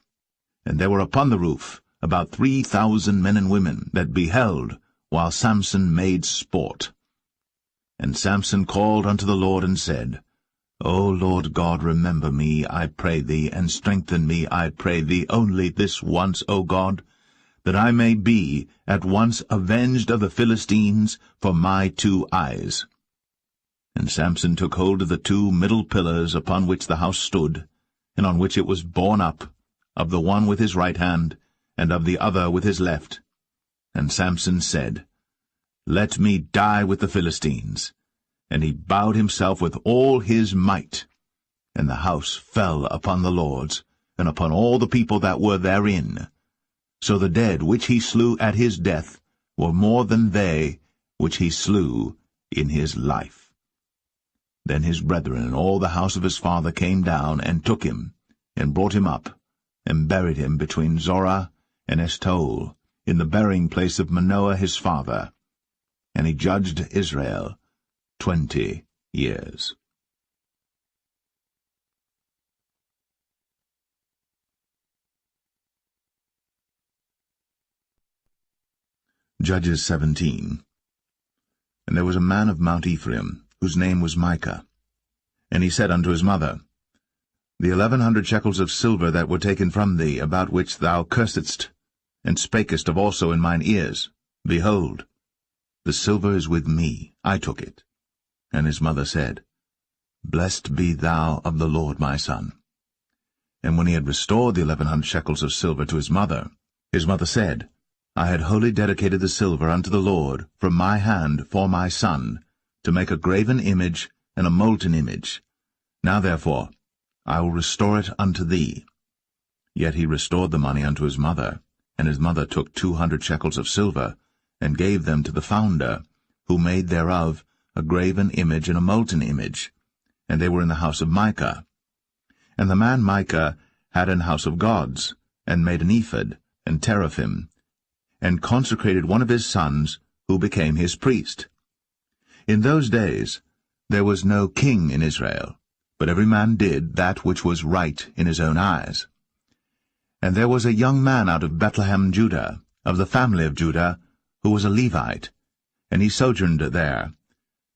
And there were upon the roof about 3,000 men and women that beheld while Samson made sport. And Samson called unto the Lord, and said, O Lord God, remember me, I pray thee, and strengthen me, I pray thee, only this once, O God, that I may be at once avenged of the Philistines for my 2 eyes. And Samson took hold of the 2 middle pillars upon which the house stood, and on which it was borne up, of the one with his right hand, and of the other with his left. And Samson said, Let me die with the Philistines. And he bowed himself with all his might. And the house fell upon the lords, and upon all the people that were therein. So the dead which he slew at his death were more than they which he slew in his life. Then his brethren and all the house of his father came down, and took him, and brought him up, and buried him between Zorah and Eshtaol, in the burying place of Manoah his father. And he judged Israel 20 years. Judges 17. And there was a man of Mount Ephraim, whose name was Micah. And he said unto his mother, The 1100 shekels of silver that were taken from thee, about which thou cursedst, and spakest of also in mine ears, behold, the silver is with me, I took it. And his mother said, Blessed be thou of the Lord, my son. And when he had restored the 1100 shekels of silver to his mother said, I had wholly dedicated the silver unto the Lord from my hand for my son, to make a graven image and a molten image. Now therefore I will restore it unto thee. Yet he restored the money unto his mother, and his mother took 200 shekels of silver, and gave them to the founder, who made thereof a graven image and a molten image, and they were in the house of Micah. And the man Micah had an house of gods, and made an ephod, and teraphim, and consecrated one of his sons, who became his priest. In those days there was no king in Israel, but every man did that which was right in his own eyes. And there was a young man out of Bethlehem, Judah, of the family of Judah, who was a Levite, and he sojourned there.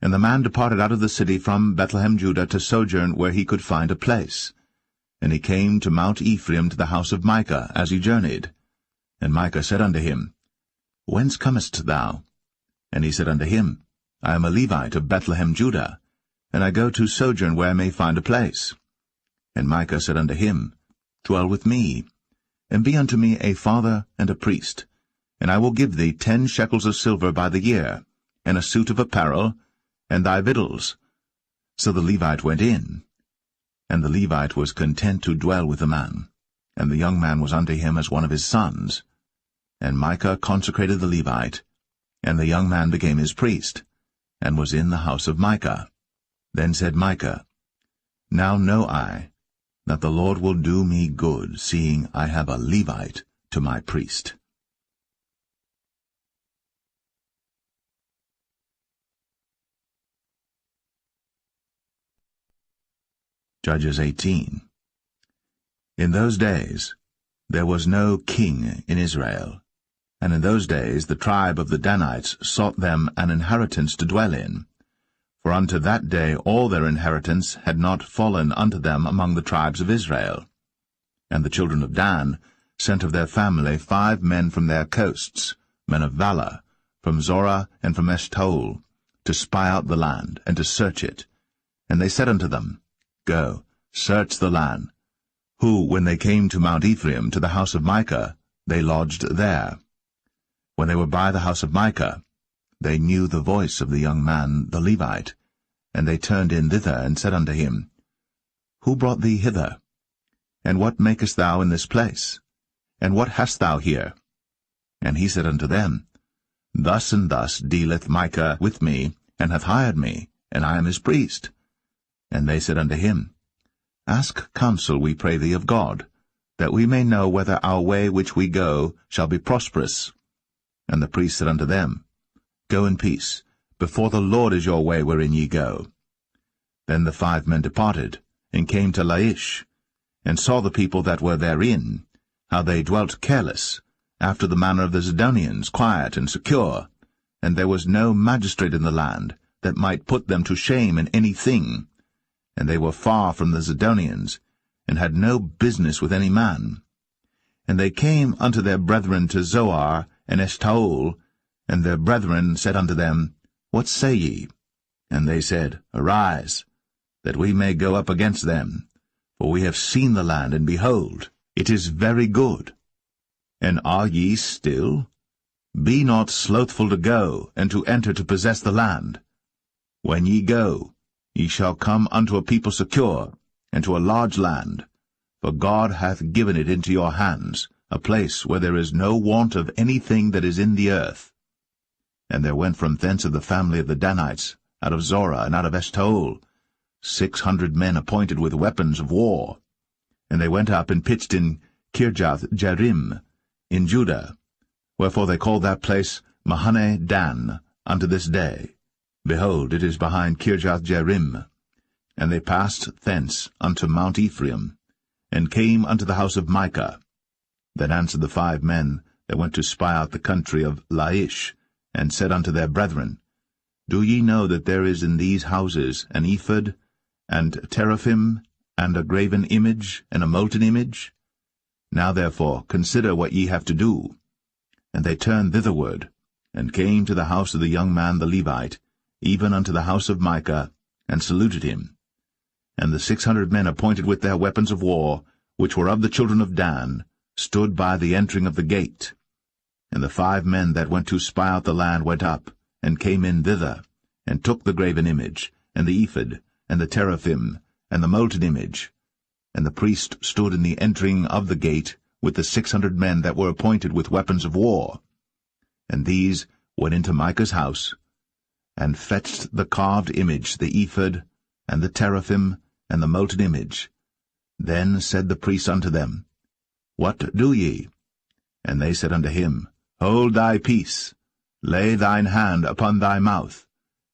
And the man departed out of the city from Bethlehem, Judah, to sojourn where he could find a place. And he came to Mount Ephraim, to the house of Micah, as he journeyed. And Micah said unto him, Whence comest thou? And he said unto him, I am a Levite of Bethlehem, Judah, and I go to sojourn where I may find a place. And Micah said unto him, Dwell with me, and be unto me a father and a priest, and I will give thee 10 shekels of silver by the year, and a suit of apparel, and thy victuals. So the Levite went in. And the Levite was content to dwell with the man, and the young man was unto him as one of his sons. And Micah consecrated the Levite, and the young man became his priest, and was in the house of Micah. Then said Micah, Now know I that the Lord will do me good, seeing I have a Levite to my priest. Judges 18. In those days there was no king in Israel, and in those days the tribe of the Danites sought them an inheritance to dwell in. For unto that day all their inheritance had not fallen unto them among the tribes of Israel. And the children of Dan sent of their family 5 men from their coasts, men of valor, from Zorah and from Eshtaol, to spy out the land, and to search it. And they said unto them, Go, search the land. Who, when they came to Mount Ephraim, to the house of Micah, they lodged there. When they were by the house of Micah, they knew the voice of the young man, the Levite, and they turned in thither, and said unto him, Who brought thee hither? And what makest thou in this place? And what hast thou here? And he said unto them, Thus and thus dealeth Micah with me, and hath hired me, and I am his priest. And they said unto him, Ask counsel, we pray thee, of God, that we may know whether our way which we go shall be prosperous. And the priest said unto them, Go in peace, before the Lord is your way wherein ye go. Then the 5 men departed, and came to Laish, and saw the people that were therein, how they dwelt careless, after the manner of the Zidonians, quiet and secure, and there was no magistrate in the land, that might put them to shame in any thing, and they were far from the Zidonians, and had no business with any man. And they came unto their brethren to Zoar and Eshtaol, and their brethren said unto them, What say ye? And they said, Arise, that we may go up against them, for we have seen the land, and behold, it is very good. And are ye still? Be not slothful to go, and to enter to possess the land. When ye go, ye shall come unto a people secure, and to a large land, for God hath given it into your hands, a place where there is no want of anything that is in the earth. And there went from thence of the family of the Danites, out of Zorah and out of Eshtaol, 600 men appointed with weapons of war. And they went up and pitched in Kirjath-jearim, in Judah, wherefore they call that place Mahane Dan unto this day. Behold, it is behind Kirjath-jearim. And they passed thence unto Mount Ephraim, and came unto the house of Micah. Then answered the 5 men that went to spy out the country of Laish, and said unto their brethren, Do ye know that there is in these houses an ephod, and teraphim, and a graven image, and a molten image? Now therefore consider what ye have to do. And they turned thitherward, and came to the house of the young man the Levite, even unto the house of Micah, and saluted him. And the 600 men appointed with their weapons of war, which were of the children of Dan, stood by the entering of the gate. And the 5 men that went to spy out the land went up, and came in thither, and took the graven image, and the ephod, and the teraphim, and the molten image. And the priest stood in the entering of the gate with the 600 men that were appointed with weapons of war. And these went into Micah's house, and fetched the carved image, the ephod, and the teraphim, and the molten image. Then said the priest unto them, What do ye? And they said unto him, Hold thy peace, lay thine hand upon thy mouth,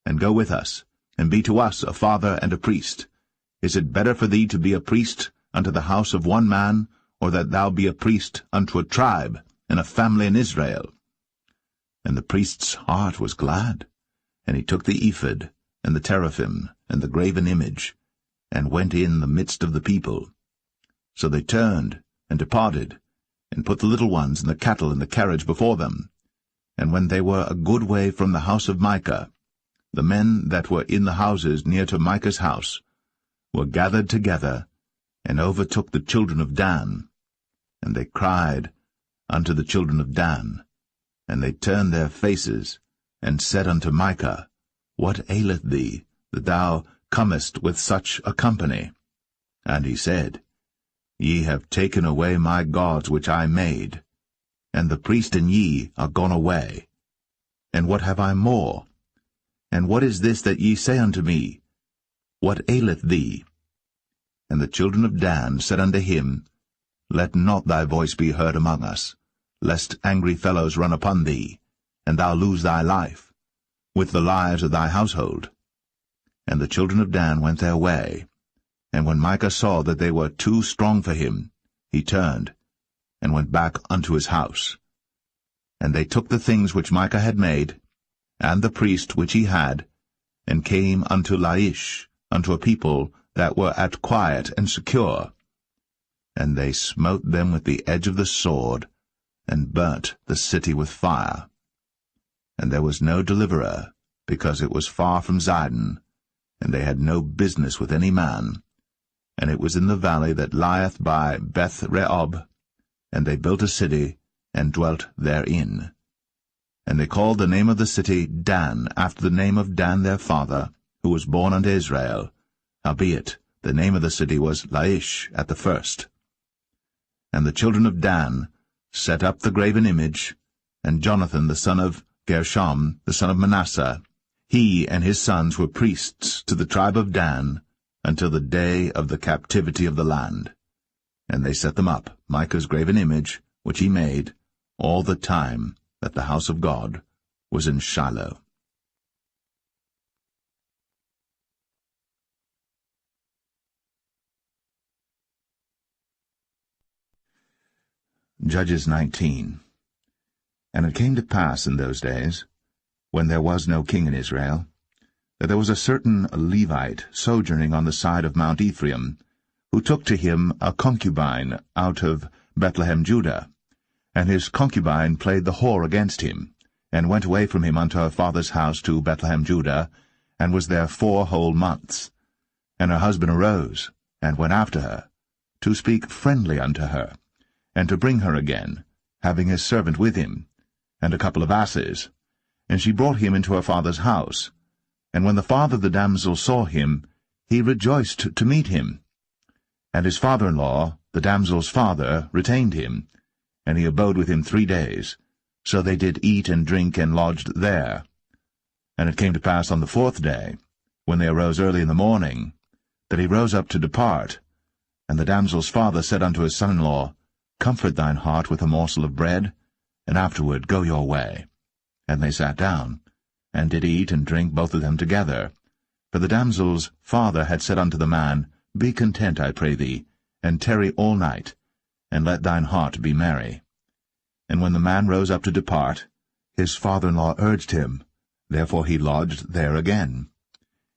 and go with us, and be to us a father and a priest. Is it better for thee to be a priest unto the house of one man, or that thou be a priest unto a tribe and a family in Israel? And the priest's heart was glad, and he took the ephod, and the teraphim, and the graven image, and went in the midst of the people. So they turned, and departed, and put the little ones and the cattle in the carriage before them. And when they were a good way from the house of Micah, the men that were in the houses near to Micah's house were gathered together, and overtook the children of Dan. And they cried unto the children of Dan, and they turned their faces, and said unto Micah, What aileth thee, that thou comest with such a company? And he said, Ye have taken away my gods which I made, and the priest and ye are gone away. And what have I more? And what is this that ye say unto me? What aileth thee? And the children of Dan said unto him, Let not thy voice be heard among us, lest angry fellows run upon thee, and thou lose thy life, with the lives of thy household. And the children of Dan went their way. And when Micah saw that they were too strong for him, he turned, and went back unto his house. And they took the things which Micah had made, and the priest which he had, and came unto Laish, unto a people that were at quiet and secure. And they smote them with the edge of the sword, and burnt the city with fire. And there was no deliverer, because it was far from Zidon, and they had no business with any man. And it was in the valley that lieth by Beth-rehob, and they built a city, and dwelt therein. And they called the name of the city Dan, after the name of Dan their father, who was born unto Israel. Howbeit, the name of the city was Laish at the first. And the children of Dan set up the graven image, and Jonathan the son of Gershom, the son of Manasseh, he and his sons were priests to the tribe of Dan, until the day of the captivity of the land. And they set them up, Micah's graven image, which he made, all the time that the house of God was in Shiloh. Judges 19. And it came to pass in those days, when there was no king in Israel, that there was a certain Levite sojourning on the side of Mount Ephraim, who took to him a concubine out of Bethlehem, Judah. And his concubine played the whore against him, and went away from him unto her father's house to Bethlehem, Judah, and was there 4 whole months. And her husband arose, and went after her, to speak friendly unto her, and to bring her again, having his servant with him, and a couple of asses. And she brought him into her father's house. And when the father of the damsel saw him, he rejoiced to meet him. And his father-in-law, the damsel's father, retained him, and he abode with him 3 days. So they did eat and drink and lodged there. And it came to pass on the 4th day, when they arose early in the morning, that he rose up to depart. And the damsel's father said unto his son-in-law, Comfort thine heart with a morsel of bread, and afterward go your way. And they sat down, and did eat and drink both of them together. For the damsel's father had said unto the man, Be content, I pray thee, and tarry all night, and let thine heart be merry. And when the man rose up to depart, his father-in-law urged him, therefore he lodged there again.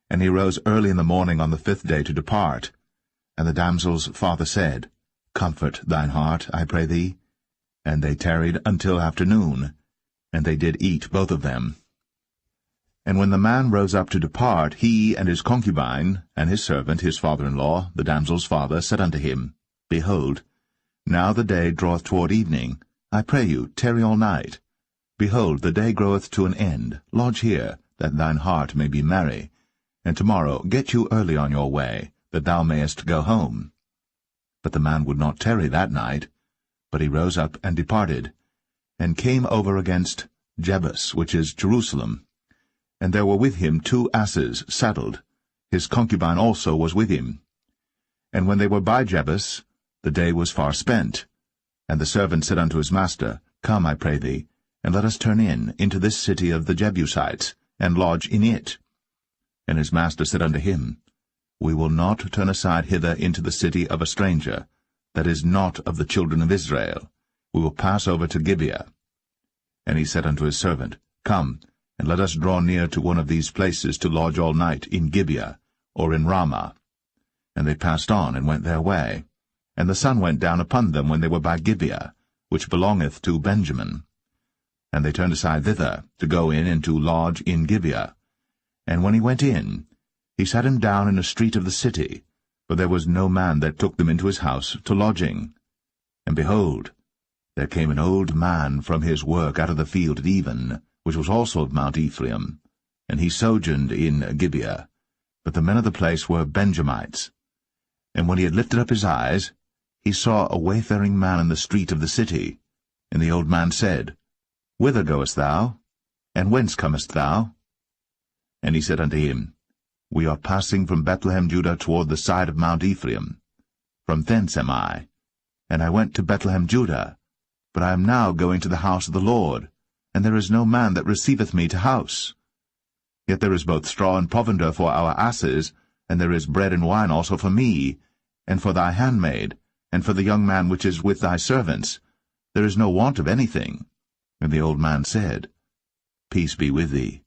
And he rose early in the morning on the 5th day to depart. And the damsel's father said, Comfort thine heart, I pray thee. And they tarried until afternoon, and they did eat both of them. And when the man rose up to depart, he and his concubine, and his servant, his father-in-law, the damsel's father, said unto him, Behold, now the day draweth toward evening. I pray you, tarry all night. Behold, the day groweth to an end. Lodge here, that thine heart may be merry. And tomorrow get you early on your way, that thou mayest go home. But the man would not tarry that night, but he rose up and departed, and came over against Jebus, which is Jerusalem. And there were with him 2 asses saddled. His concubine also was with him. And when they were by Jebus, the day was far spent. And the servant said unto his master, Come, I pray thee, and let us turn into this city of the Jebusites, and lodge in it. And his master said unto him, We will not turn aside hither into the city of a stranger, that is not of the children of Israel. We will pass over to Gibeah. And he said unto his servant, Come, and let us draw near to one of these places to lodge all night in Gibeah, or in Ramah. And they passed on, and went their way. And the sun went down upon them when they were by Gibeah, which belongeth to Benjamin. And they turned aside thither, to go in and to lodge in Gibeah. And when he went in, he sat him down in a street of the city, for there was no man that took them into his house to lodging. And behold, there came an old man from his work out of the field at even, which was also of Mount Ephraim, and he sojourned in Gibeah. But the men of the place were Benjamites. And when he had lifted up his eyes, he saw a wayfaring man in the street of the city. And the old man said, Whither goest thou? And whence comest thou? And he said unto him, We are passing from Bethlehem, Judah, toward the side of Mount Ephraim. From thence am I. And I went to Bethlehem, Judah. But I am now going to the house of the Lord, and there is no man that receiveth me to house. Yet there is both straw and provender for our asses, and there is bread and wine also for me, and for thy handmaid, and for the young man which is with thy servants. There is no want of anything. And the old man said, Peace be with thee.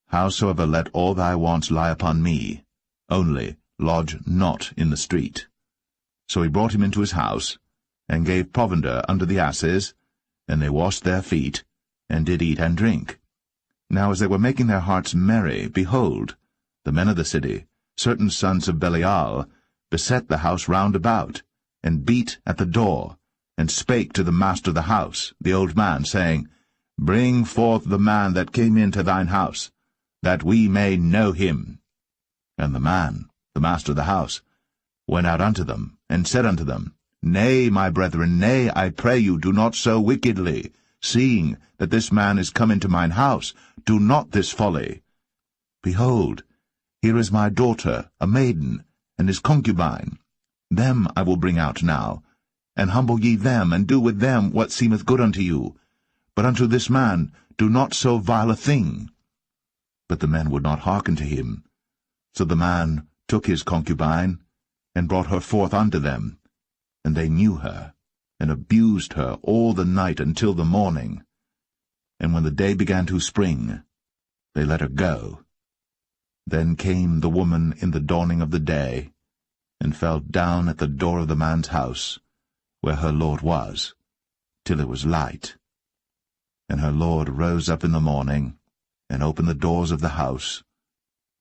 Howsoever let all thy wants lie upon me, only lodge not in the street. So he brought him into his house, and gave provender unto the asses, and they washed their feet, and did eat and drink. Now as they were making their hearts merry, behold, the men of the city, certain sons of Belial, beset the house round about, and beat at the door, and spake to the master of the house, the old man, saying, Bring forth the man that came into thine house, that we may know him. And the man, the master of the house, went out unto them, and said unto them, Nay, my brethren, nay, I pray you, do not so wickedly, seeing that this man is come into mine house. Do not this folly. Behold, here is my daughter, a maiden, and his concubine. Them I will bring out now, and humble ye them, and do with them what seemeth good unto you. But unto this man do not so vile a thing. But the men would not hearken to him. So the man took his concubine, and brought her forth unto them. And they knew her, and abused her all the night until the morning. And when the day began to spring, they let her go. Then came the woman in the dawning of the day, and fell down at the door of the man's house, where her lord was, till it was light. And her lord rose up in the morning, and opened the doors of the house,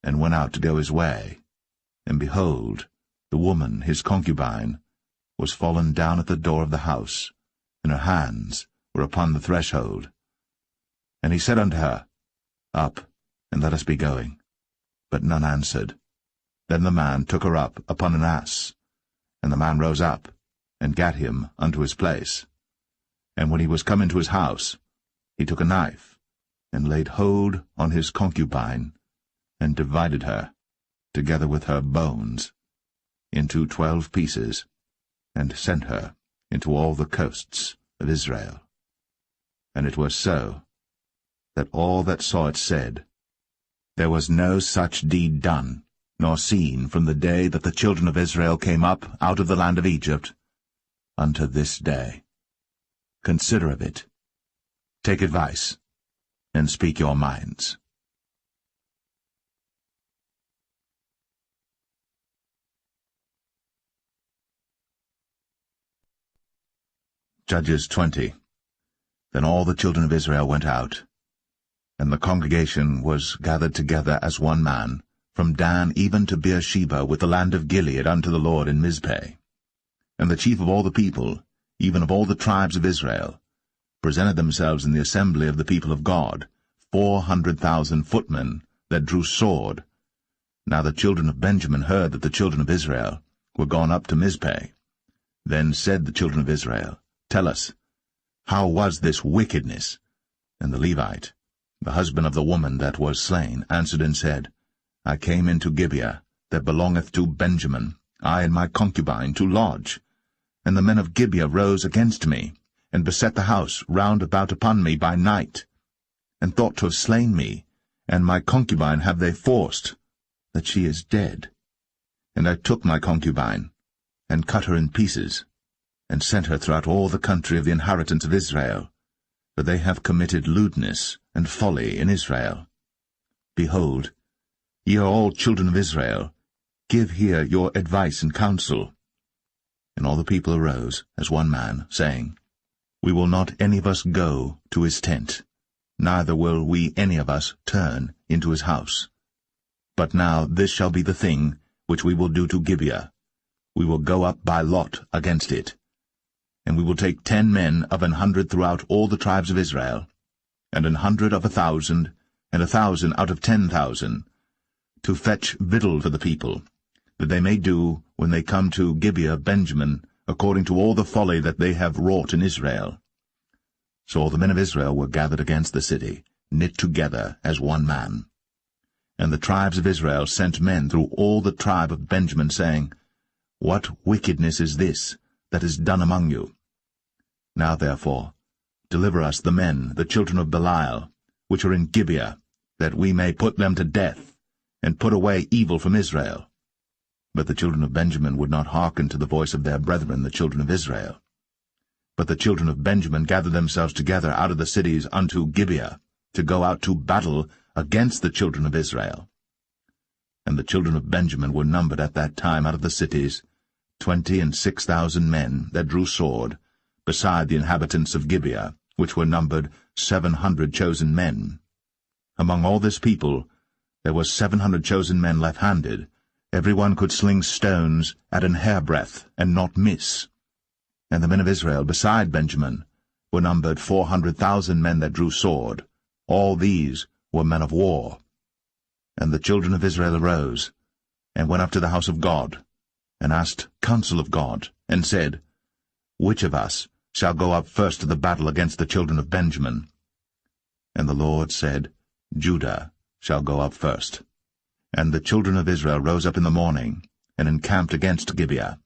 and went out to go his way. And behold, the woman, his concubine, was fallen down at the door of the house, and her hands were upon the threshold. And he said unto her, Up, and let us be going. But none answered. Then the man took her up upon an ass, and the man rose up, and gat him unto his place. And when he was come into his house, he took a knife, and laid hold on his concubine, and divided her, together with her bones, into 12 pieces, and sent her into all the coasts of Israel. And it was so, that all that saw it said, There was no such deed done, nor seen from the day that the children of Israel came up out of the land of Egypt, unto this day. Consider of it, take advice, and speak your minds. Judges 20. Then all the children of Israel went out, and the congregation was gathered together as one man, from Dan even to Beersheba, with the land of Gilead, unto the Lord in Mizpeh. And the chief of all the people, even of all the tribes of Israel, presented themselves in the assembly of the people of God, 400,000 footmen that drew sword. Now the children of Benjamin heard that the children of Israel were gone up to Mizpeh. Then said the children of Israel, Tell us, how was this wickedness? And the Levite, the husband of the woman that was slain, answered and said, I came into Gibeah, that belongeth to Benjamin, I and my concubine, to lodge. And the men of Gibeah rose against me, and beset the house round about upon me by night, and thought to have slain me, and my concubine have they forced, that she is dead. And I took my concubine, and cut her in pieces, and sent her throughout all the country of the inheritance of Israel, for they have committed lewdness and folly in Israel. Behold, ye are all children of Israel, give here your advice and counsel. And all the people arose as one man, saying, We will not any of us go to his tent, neither will we any of us turn into his house. But now this shall be the thing which we will do to Gibeah. We will go up by lot against it. And we will take 10 men of 100 throughout all the tribes of Israel, and 100 of 1,000, and 1,000 out of 10,000, to fetch victual for the people, that they may do, when they come to Gibeah Benjamin, according to all the folly that they have wrought in Israel. So all the men of Israel were gathered against the city, knit together as one man. And the tribes of Israel sent men through all the tribe of Benjamin, saying, What wickedness is this that is done among you? Now therefore, deliver us the men, the children of Belial, which are in Gibeah, that we may put them to death, and put away evil from Israel. But the children of Benjamin would not hearken to the voice of their brethren, the children of Israel. But the children of Benjamin gathered themselves together out of the cities unto Gibeah, to go out to battle against the children of Israel. And the children of Benjamin were numbered at that time out of the cities 26,000 men that drew sword, beside the inhabitants of Gibeah, which were numbered 700 chosen men. Among all this people there were 700 chosen men left-handed. Every one could sling stones at an hairbreadth, and not miss. And the men of Israel, beside Benjamin, were numbered 400,000 men that drew sword. All these were men of war. And the children of Israel arose, and went up to the house of God, and asked counsel of God, and said, Which of us shall go up first to the battle against the children of Benjamin? And the Lord said, Judah shall go up first. And the children of Israel rose up in the morning, and encamped against Gibeah.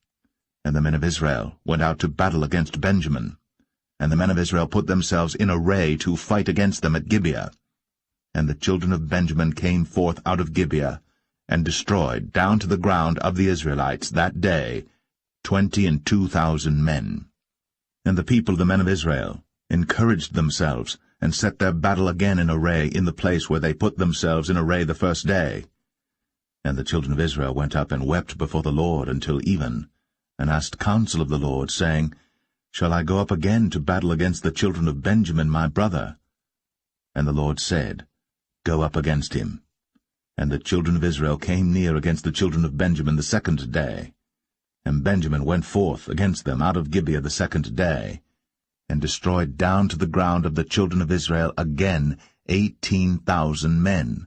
And the men of Israel went out to battle against Benjamin. And the men of Israel put themselves in array to fight against them at Gibeah. And the children of Benjamin came forth out of Gibeah, and destroyed down to the ground of the Israelites that day 22,000 men. And the people, the men of Israel, encouraged themselves, and set their battle again in array in the place where they put themselves in array the first day. And the children of Israel went up and wept before the Lord until even, and asked counsel of the Lord, saying, Shall I go up again to battle against the children of Benjamin my brother? And the Lord said, Go up against him. And the children of Israel came near against the children of Benjamin the second day. And Benjamin went forth against them out of Gibeah the second day, and destroyed down to the ground of the children of Israel again 18,000 men.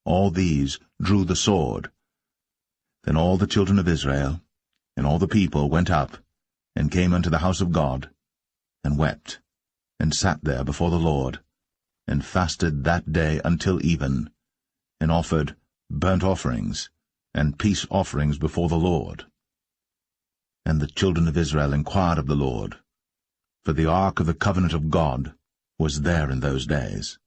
All these drew the sword. Then all the children of Israel and all the people went up, and came unto the house of God, and wept, and sat there before the Lord, and fasted that day until even, and offered burnt offerings and peace offerings before the Lord. And the children of Israel inquired of the Lord, for the ark of the covenant of God was there in those days.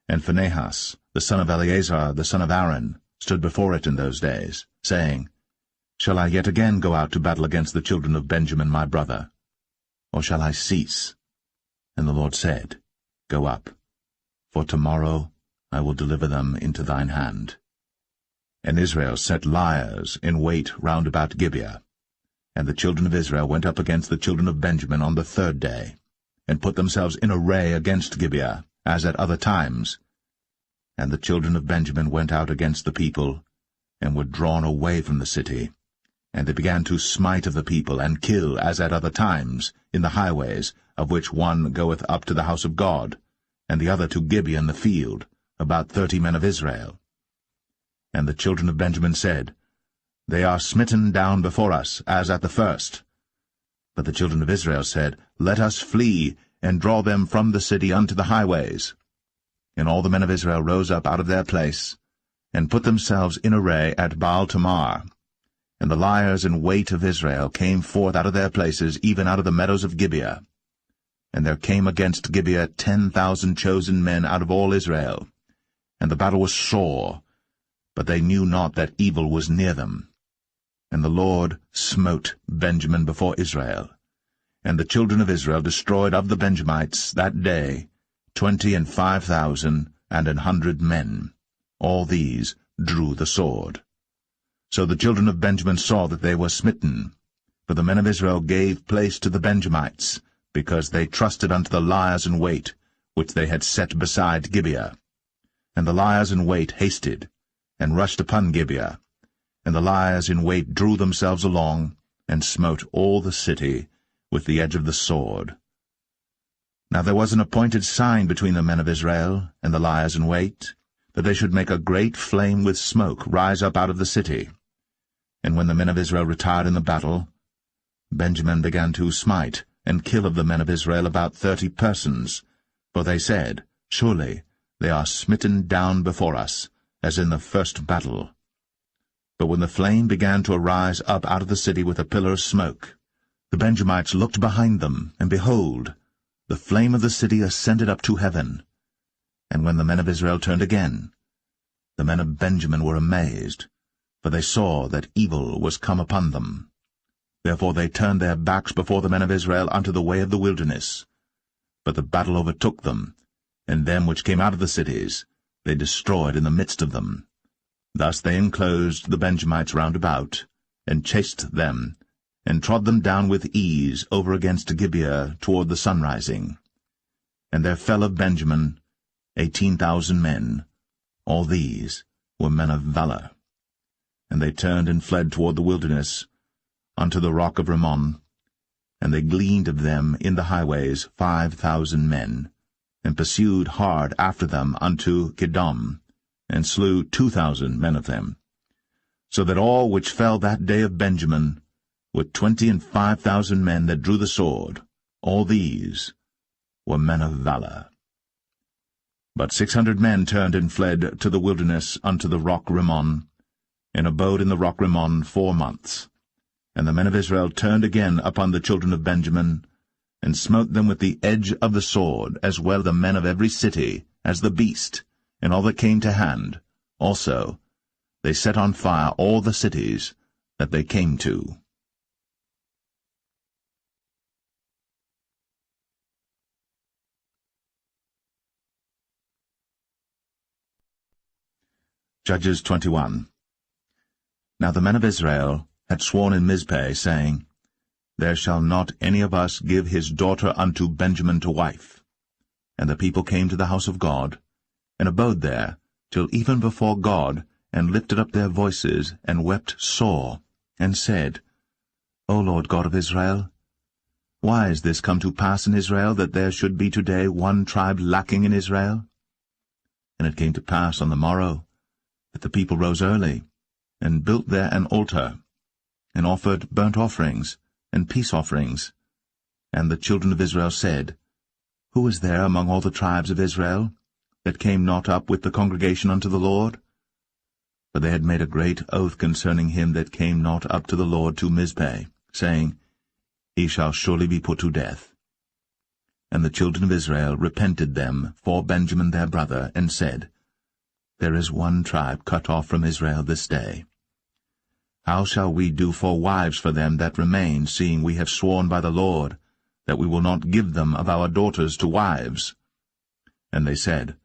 And Phinehas, the son of Eleazar, the son of Aaron, stood before it in those days, saying, Shall I yet again go out to battle against the children of Benjamin my brother? Or shall I cease? And the Lord said, Go up, for tomorrow I will deliver them into thine hand. And Israel set liers in wait round about Gibeah. And the children of Israel went up against the children of Benjamin on the third day, and put themselves in array against Gibeah, as at other times. And the children of Benjamin went out against the people, and were drawn away from the city. And they began to smite of the people, and kill, as at other times, in the highways, of which one goeth up to the house of God, and the other to Gibeah in the field, about 30 men of Israel. And the children of Benjamin said, They are smitten down before us, as at the first. But the children of Israel said, Let us flee, and draw them from the city unto the highways. And all the men of Israel rose up out of their place, and put themselves in array at Baal-Tamar. And the liers in wait of Israel came forth out of their places, even out of the meadows of Gibeah. And there came against Gibeah 10,000 chosen men out of all Israel. And the battle was sore, but they knew not that evil was near them. And the Lord smote Benjamin before Israel. And the children of Israel destroyed of the Benjamites that day 25,000 and 100 men. All these drew the sword. So the children of Benjamin saw that they were smitten. For the men of Israel gave place to the Benjamites, because they trusted unto the liers in wait, which they had set beside Gibeah. And the liers in wait hasted, and rushed upon Gibeah. And the liers in wait drew themselves along, and smote all the city with the edge of the sword. Now there was an appointed sign between the men of Israel and the liers in wait, that they should make a great flame with smoke rise up out of the city. And when the men of Israel retired in the battle, Benjamin began to smite and kill of the men of Israel about 30 persons, for they said, Surely they are smitten down before us, as in the first battle. But when the flame began to arise up out of the city with a pillar of smoke, the Benjamites looked behind them, and behold, the flame of the city ascended up to heaven. And when the men of Israel turned again, the men of Benjamin were amazed, for they saw that evil was come upon them. Therefore they turned their backs before the men of Israel unto the way of the wilderness. But the battle overtook them, and them which came out of the cities they destroyed in the midst of them. Thus they enclosed the Benjamites round about, and chased them, and trod them down with ease over against Gibeah toward the sunrising. And there fell of Benjamin 18,000 men. All these were men of valor. And they turned and fled toward the wilderness, unto the rock of Rimmon. And they gleaned of them in the highways 5,000 men, and pursued hard after them unto Kidom, and slew 2,000 men of them. So that all which fell that day of Benjamin were 25,000 men that drew the sword. All these were men of valor. But 600 men turned and fled to the wilderness unto the rock Rimmon, and abode in the rock Rimmon 4 months. And the men of Israel turned again upon the children of Benjamin, and smote them with the edge of the sword, as well the men of every city as the beast, and all that came to hand. Also they set on fire all the cities that they came to. Judges 21. Now the men of Israel had sworn in Mizpeh, saying, There shall not any of us give his daughter unto Benjamin to wife. And the people came to the house of God, and abode there till even before God, and lifted up their voices, and wept sore, and said, O Lord God of Israel, why is this come to pass in Israel, that there should be today one tribe lacking in Israel? And it came to pass on the morrow, that the people rose early, and built there an altar, and offered burnt offerings, and peace offerings. And the children of Israel said, Who is there among all the tribes of Israel, that came not up with the congregation unto the Lord? For they had made a great oath concerning him that came not up to the Lord to Mizpeh, saying, He shall surely be put to death. And the children of Israel repented them for Benjamin their brother, and said, There is one tribe cut off from Israel this day. How shall we do for wives for them that remain, seeing we have sworn by the Lord, that we will not give them of our daughters to wives? And they said,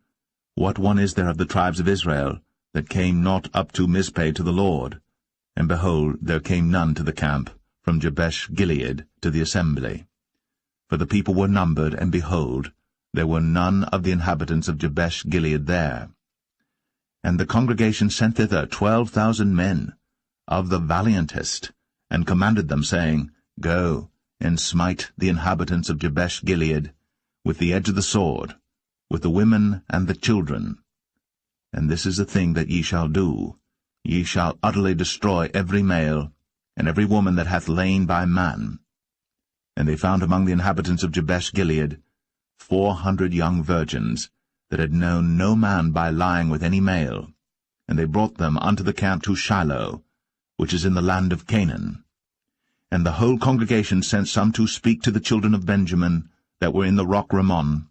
What one is there of the tribes of Israel, that came not up to Mizpeh to the Lord? And behold, there came none to the camp, from Jabesh-Gilead to the assembly. For the people were numbered, and behold, there were none of the inhabitants of Jabesh-Gilead there. And the congregation sent thither 12,000 men, of the valiantest, and commanded them, saying, Go, and smite the inhabitants of Jabesh-Gilead with the edge of the sword, with the women and the children. And this is the thing that ye shall do. Ye shall utterly destroy every male, and every woman that hath lain by man. And they found among the inhabitants of Jabesh-Gilead 400 young virgins, that had known no man by lying with any male. And they brought them unto the camp to Shiloh, which is in the land of Canaan. And the whole congregation sent some to speak to the children of Benjamin, that were in the rock Rimmon,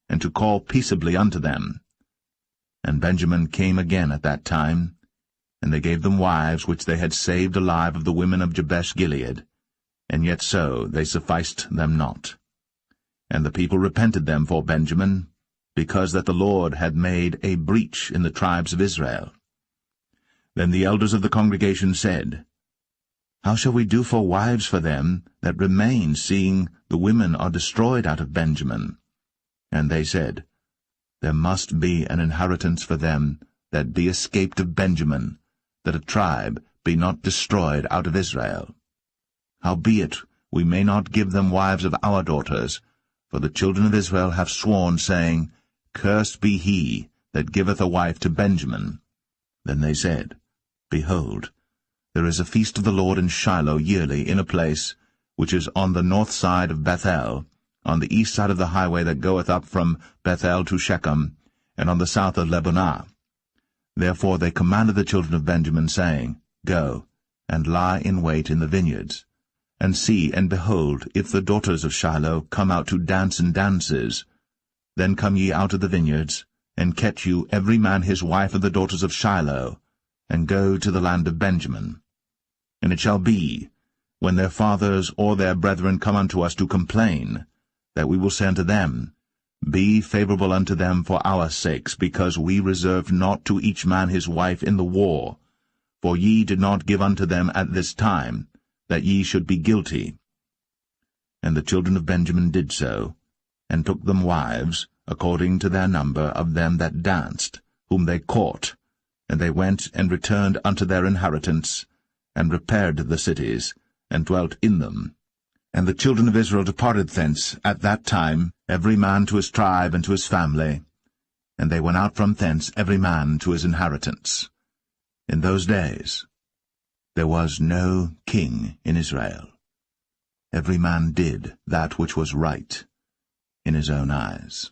and to call peaceably unto them. And Benjamin came again at that time, and they gave them wives which they had saved alive of the women of Jabesh-Gilead, and yet so they sufficed them not. And the people repented them for Benjamin, because that the Lord had made a breach in the tribes of Israel. Then the elders of the congregation said, How shall we do for wives for them that remain, seeing the women are destroyed out of Benjamin? And they said, There must be an inheritance for them that be escaped of Benjamin, that a tribe be not destroyed out of Israel. Howbeit we may not give them wives of our daughters, for the children of Israel have sworn, saying, Cursed be he that giveth a wife to Benjamin. Then they said, Behold, there is a feast of the Lord in Shiloh yearly, in a place which is on the north side of Bethel, on the east side of the highway that goeth up from Bethel to Shechem, and on the south of Lebonah. Therefore they commanded the children of Benjamin, saying, Go, and lie in wait in the vineyards, and see, and behold, if the daughters of Shiloh come out to dance in dances, then come ye out of the vineyards, and catch you every man his wife of the daughters of Shiloh, and go to the land of Benjamin. And it shall be, when their fathers or their brethren come unto us to complain, that we will say unto them, Be favorable unto them for our sakes, because we reserved not to each man his wife in the war, for ye did not give unto them at this time, that ye should be guilty. And the children of Benjamin did so, and took them wives, according to their number of them that danced, whom they caught, and they went and returned unto their inheritance, and repaired the cities, and dwelt in them. And the children of Israel departed thence at that time, every man to his tribe and to his family, and they went out from thence every man to his inheritance. In those days there was no king in Israel. Every man did that which was right in his own eyes.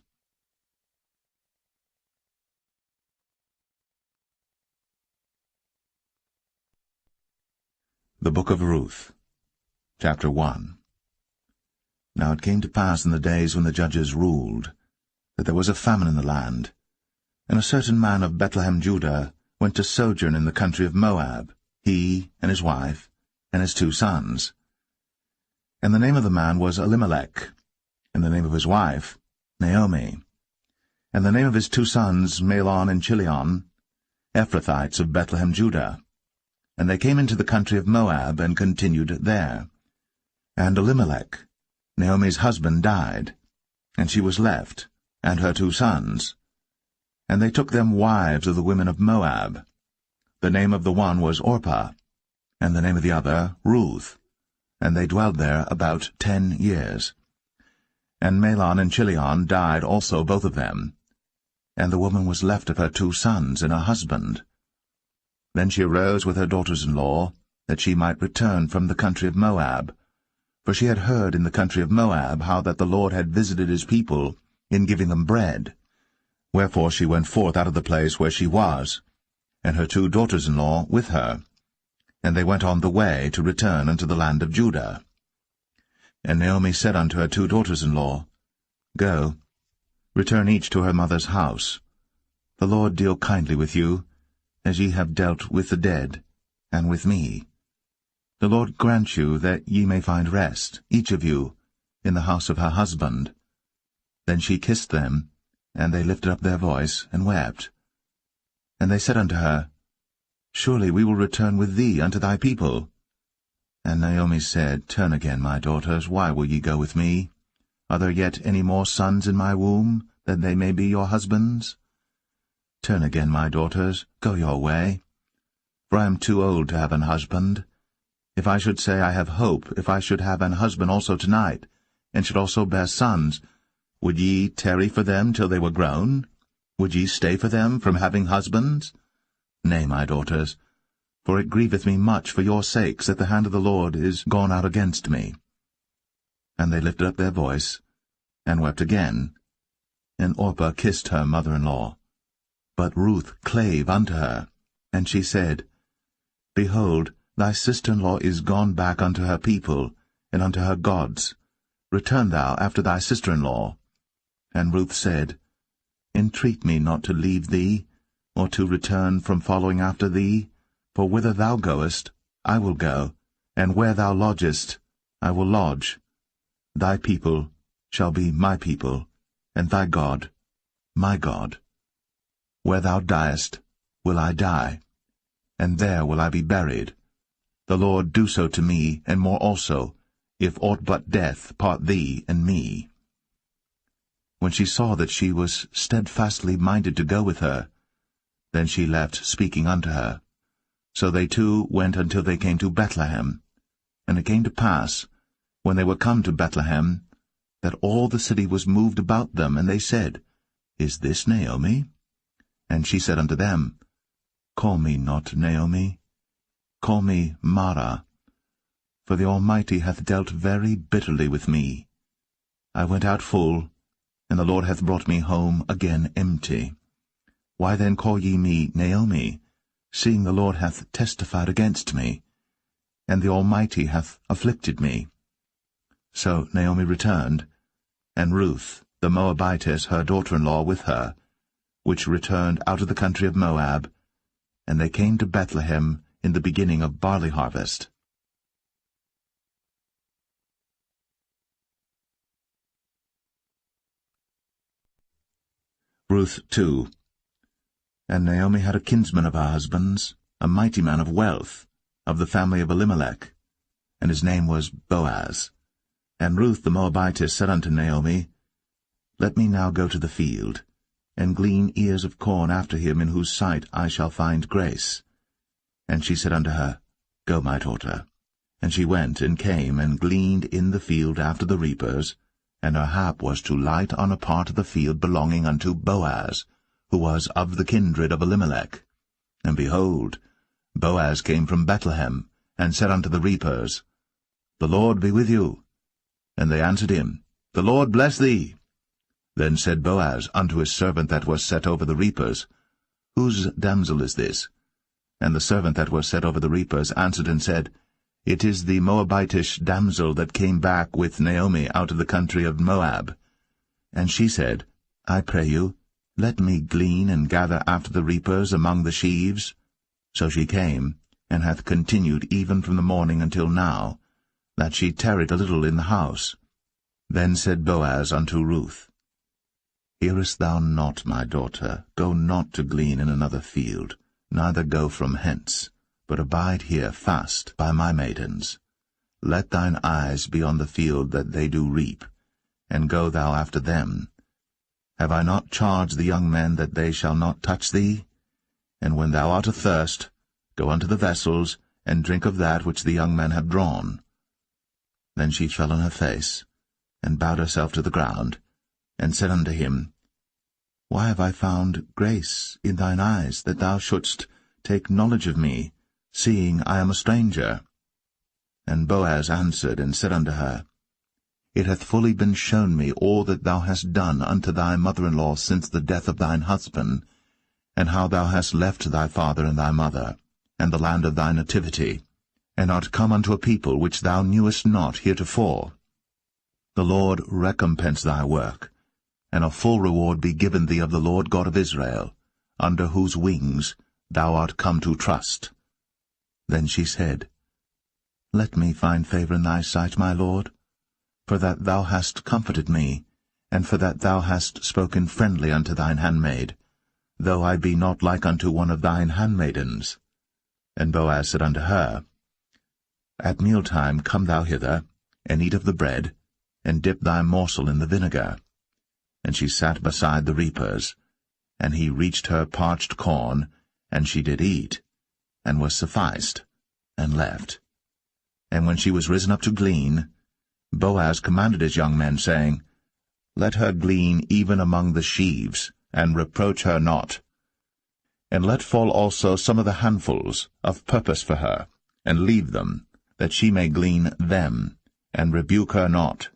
The Book of Ruth, Chapter 1. Now it came to pass in the days when the judges ruled, that there was a famine in the land, and a certain man of Bethlehem, Judah, went to sojourn in the country of Moab, he and his wife, and his 2 sons. And the name of the man was Elimelech, and the name of his wife Naomi, and the name of his 2 sons Mahlon and Chilion, Ephrathites of Bethlehem, Judah. And they came into the country of Moab, and continued there. And Elimelech, Naomi's husband, died, and she was left, and her 2 sons. And they took them wives of the women of Moab. The name of the one was Orpah, and the name of the other Ruth. And they dwelled there about 10 years. And Mahlon and Chilion died also, both of them. And the woman was left of her 2 sons and her husband. Then she arose with her daughters-in-law, that she might return from the country of Moab. For she had heard in the country of Moab how that the Lord had visited his people in giving them bread. Wherefore she went forth out of the place where she was, and her 2 daughters-in-law with her. And they went on the way to return unto the land of Judah. And Naomi said unto her 2 daughters-in-law, Go, return each to her mother's house. The Lord deal kindly with you, as ye have dealt with the dead, and with me. The Lord grant you that ye may find rest, each of you, in the house of her husband. Then she kissed them, and they lifted up their voice, and wept. And they said unto her, Surely we will return with thee unto thy people. And Naomi said, Turn again, my daughters, why will ye go with me? Are there yet any more sons in my womb, that they may be your husbands? Turn again, my daughters, go your way. For I am too old to have an husband. If I should say I have hope, if I should have an husband also tonight, and should also bear sons, would ye tarry for them till they were grown? Would ye stay for them from having husbands? Nay, my daughters, for it grieveth me much for your sakes that the hand of the Lord is gone out against me. And they lifted up their voice, and wept again. And Orpah kissed her mother-in-law. But Ruth clave unto her, and she said, Behold, thy sister-in-law is gone back unto her people, and unto her gods. Return thou after thy sister-in-law. And Ruth said, Entreat me not to leave thee, or to return from following after thee, for whither thou goest, I will go, and where thou lodgest, I will lodge. Thy people shall be my people, and thy God, my God. Where thou diest, will I die, and there will I be buried. The Lord do so to me, and more also, if aught but death part thee and me. When she saw that she was steadfastly minded to go with her, then she left speaking unto her. So they 2 went until they came to Bethlehem. And it came to pass, when they were come to Bethlehem, that all the city was moved about them, and they said, Is this Naomi? And she said unto them, Call me not Naomi, call me Mara, for the Almighty hath dealt very bitterly with me. I went out full, and the Lord hath brought me home again empty. Why then call ye me Naomi, seeing the Lord hath testified against me, and the Almighty hath afflicted me? So Naomi returned, and Ruth the Moabitess her daughter-in-law with her, which returned out of the country of Moab, and they came to Bethlehem in the beginning of barley harvest. Ruth 2. And Naomi had a kinsman of her husband's, a mighty man of wealth, of the family of Elimelech, and his name was Boaz. And Ruth the Moabitess said unto Naomi, Let me now go to the field, and glean ears of corn after him in whose sight I shall find grace. And she said unto her, Go, my daughter. And she went and came and gleaned in the field after the reapers, and her hap was to light on a part of the field belonging unto Boaz, who was of the kindred of Elimelech. And behold, Boaz came from Bethlehem, and said unto the reapers, The Lord be with you. And they answered him, The Lord bless thee. Then said Boaz unto his servant that was set over the reapers, Whose damsel is this? And the servant that was set over the reapers answered and said, It is the Moabitish damsel that came back with Naomi out of the country of Moab. And she said, I pray you, let me glean and gather after the reapers among the sheaves. So she came, and hath continued even from the morning until now, that she tarried a little in the house. Then said Boaz unto Ruth, Hearest thou not, my daughter? Go not to glean in another field, neither go from hence. but abide here fast by my maidens. Let thine eyes be on the field that they do reap, and go thou after them. Have I not charged the young men that they shall not touch thee? And when thou art athirst, go unto the vessels, and drink of that which the young men have drawn. Then she fell on her face, and bowed herself to the ground, and said unto him, Why have I found grace in thine eyes, that thou shouldst take knowledge of me, seeing I am a stranger? And Boaz answered and said unto her, It hath fully been shown me all that thou hast done unto thy mother-in-law since the death of thine husband, and how thou hast left thy father and thy mother, and the land of thy nativity, and art come unto a people which thou knewest not heretofore. The Lord recompense thy work, and a full reward be given thee of the Lord God of Israel, under whose wings thou art come to trust. Then she said, Let me find favor in thy sight, my lord, for that thou hast comforted me, and for that thou hast spoken friendly unto thine handmaid, though I be not like unto one of thine handmaidens. And Boaz said unto her, At mealtime come thou hither, and eat of the bread, and dip thy morsel in the vinegar. And she sat beside the reapers, and he reached her parched corn, and she did eat, and was sufficed, and left. And when she was risen up to glean, Boaz commanded his young men, saying, Let her glean even among the sheaves, and reproach her not. And let fall also some of the handfuls of purpose for her, and leave them, that she may glean them, and rebuke her not.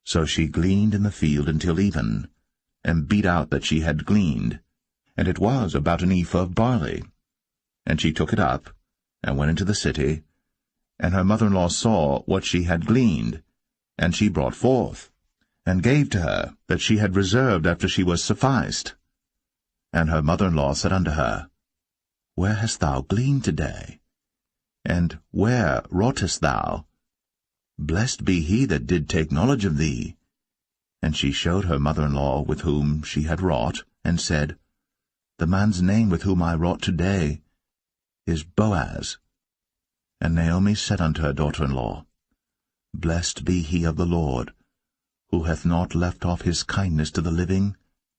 So she gleaned in the field until even, and beat out that she had gleaned, and it was about an ephah of barley. And she took it up, and went into the city, and her mother-in-law saw what she had gleaned, and she brought forth, and gave to her that she had reserved after she was sufficed. And her mother-in-law said unto her, Where hast thou gleaned today? And where wroughtest thou? Blessed be he that did take knowledge of thee. And she showed her mother-in-law with whom she had wrought, and said, The man's name with whom I wrought today is Boaz. And Naomi said unto her daughter-in-law, Blessed be he of the Lord, who hath not left off his kindness to the living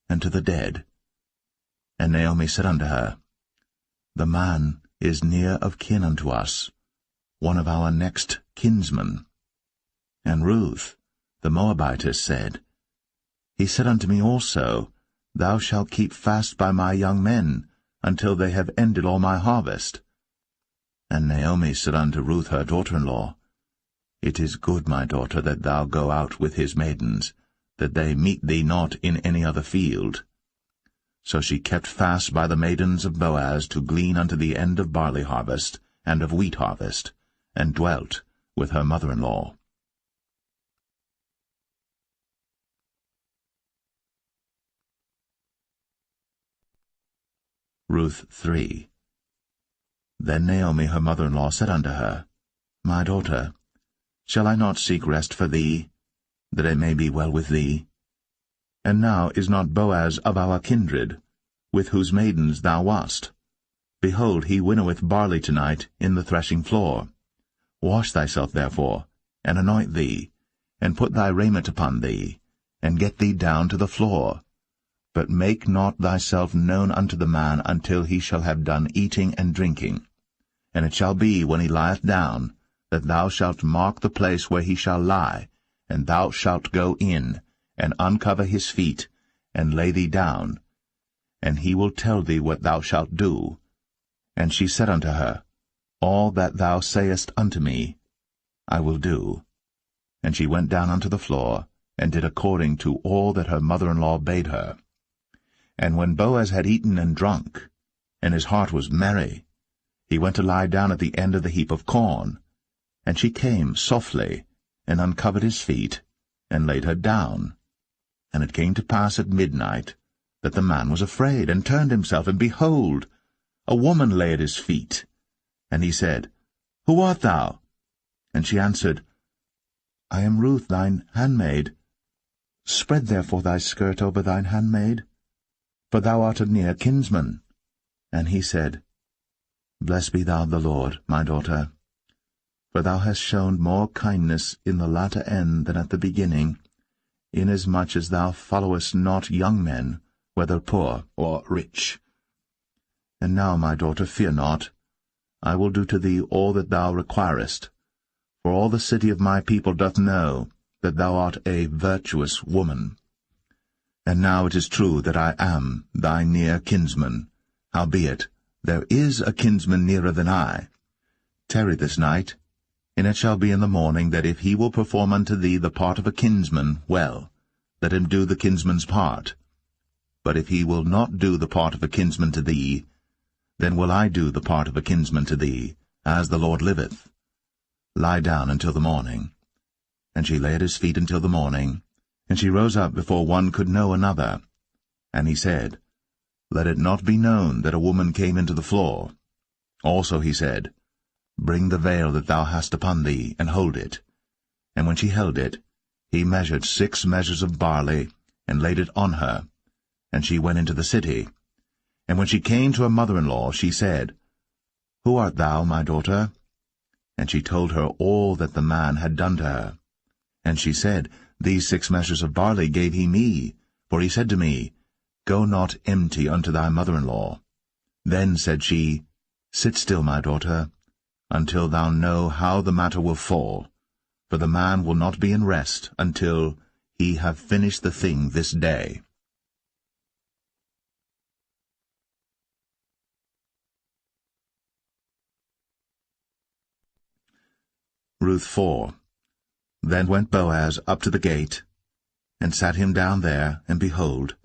and to the dead. And Naomi said unto her, The man is near of kin unto us, one of our next kinsmen. And Ruth, the Moabitess, said, He said unto me also, Thou shalt keep fast by my young men, until they have ended all my harvest. And Naomi said unto Ruth her daughter-in-law, It is good, my daughter, that thou go out with his maidens, that they meet thee not in any other field. So she kept fast by the maidens of Boaz to glean unto the end of barley harvest and of wheat harvest, and dwelt with her mother-in-law. Ruth 3. Then Naomi her mother-in-law said unto her, My daughter, shall I not seek rest for thee, that it may be well with thee? And now is not Boaz of our kindred, with whose maidens thou wast? Behold, he winnoweth barley tonight in the threshing floor. Wash thyself therefore, and anoint thee, and put thy raiment upon thee, and get thee down to the floor. But make not thyself known unto the man until he shall have done eating and drinking. And it shall be, when he lieth down, that thou shalt mark the place where he shall lie, and thou shalt go in, and uncover his feet, and lay thee down, and he will tell thee what thou shalt do. And she said unto her, All that thou sayest unto me, I will do. And she went down unto the floor, and did according to all that her mother-in-law bade her. And when Boaz had eaten and drunk, and his heart was merry, he went to lie down at the end of the heap of corn. And she came softly, and uncovered his feet, and laid her down. And it came to pass at midnight, that the man was afraid, and turned himself, and behold, a woman lay at his feet. And he said, Who art thou? And she answered, I am Ruth thine handmaid. Spread therefore thy skirt over thine handmaid, for thou art a near kinsman. And he said, Blessed be thou of the Lord, my daughter. For thou hast shown more kindness in the latter end than at the beginning, inasmuch as thou followest not young men, whether poor or rich. And now, my daughter, fear not. I will do to thee all that thou requirest, for all the city of my people doth know that thou art a virtuous woman. And now it is true that I am thy near kinsman, howbeit there is a kinsman nearer than I. Tarry this night, and it shall be in the morning that if he will perform unto thee the part of a kinsman, well, let him do the kinsman's part. But if he will not do the part of a kinsman to thee, then will I do the part of a kinsman to thee, as the Lord liveth. Lie down until the morning. And she lay at his feet until the morning, and she rose up before one could know another. And he said, Let it not be known that a woman came into the floor. Also he said, Bring the veil that thou hast upon thee, and hold it. And when she held it, he measured 6 measures of barley, and laid it on her. And she went into the city. And when she came to her mother-in-law, she said, Who art thou, my daughter? And she told her all that the man had done to her. And she said, These 6 measures of barley gave he me, for he said to me, Go not empty unto thy mother-in-law. Then said she, Sit still, my daughter, until thou know how the matter will fall, for the man will not be in rest until he have finished the thing this day. Ruth 4. Then went Boaz up to the gate, and sat him down there, and behold,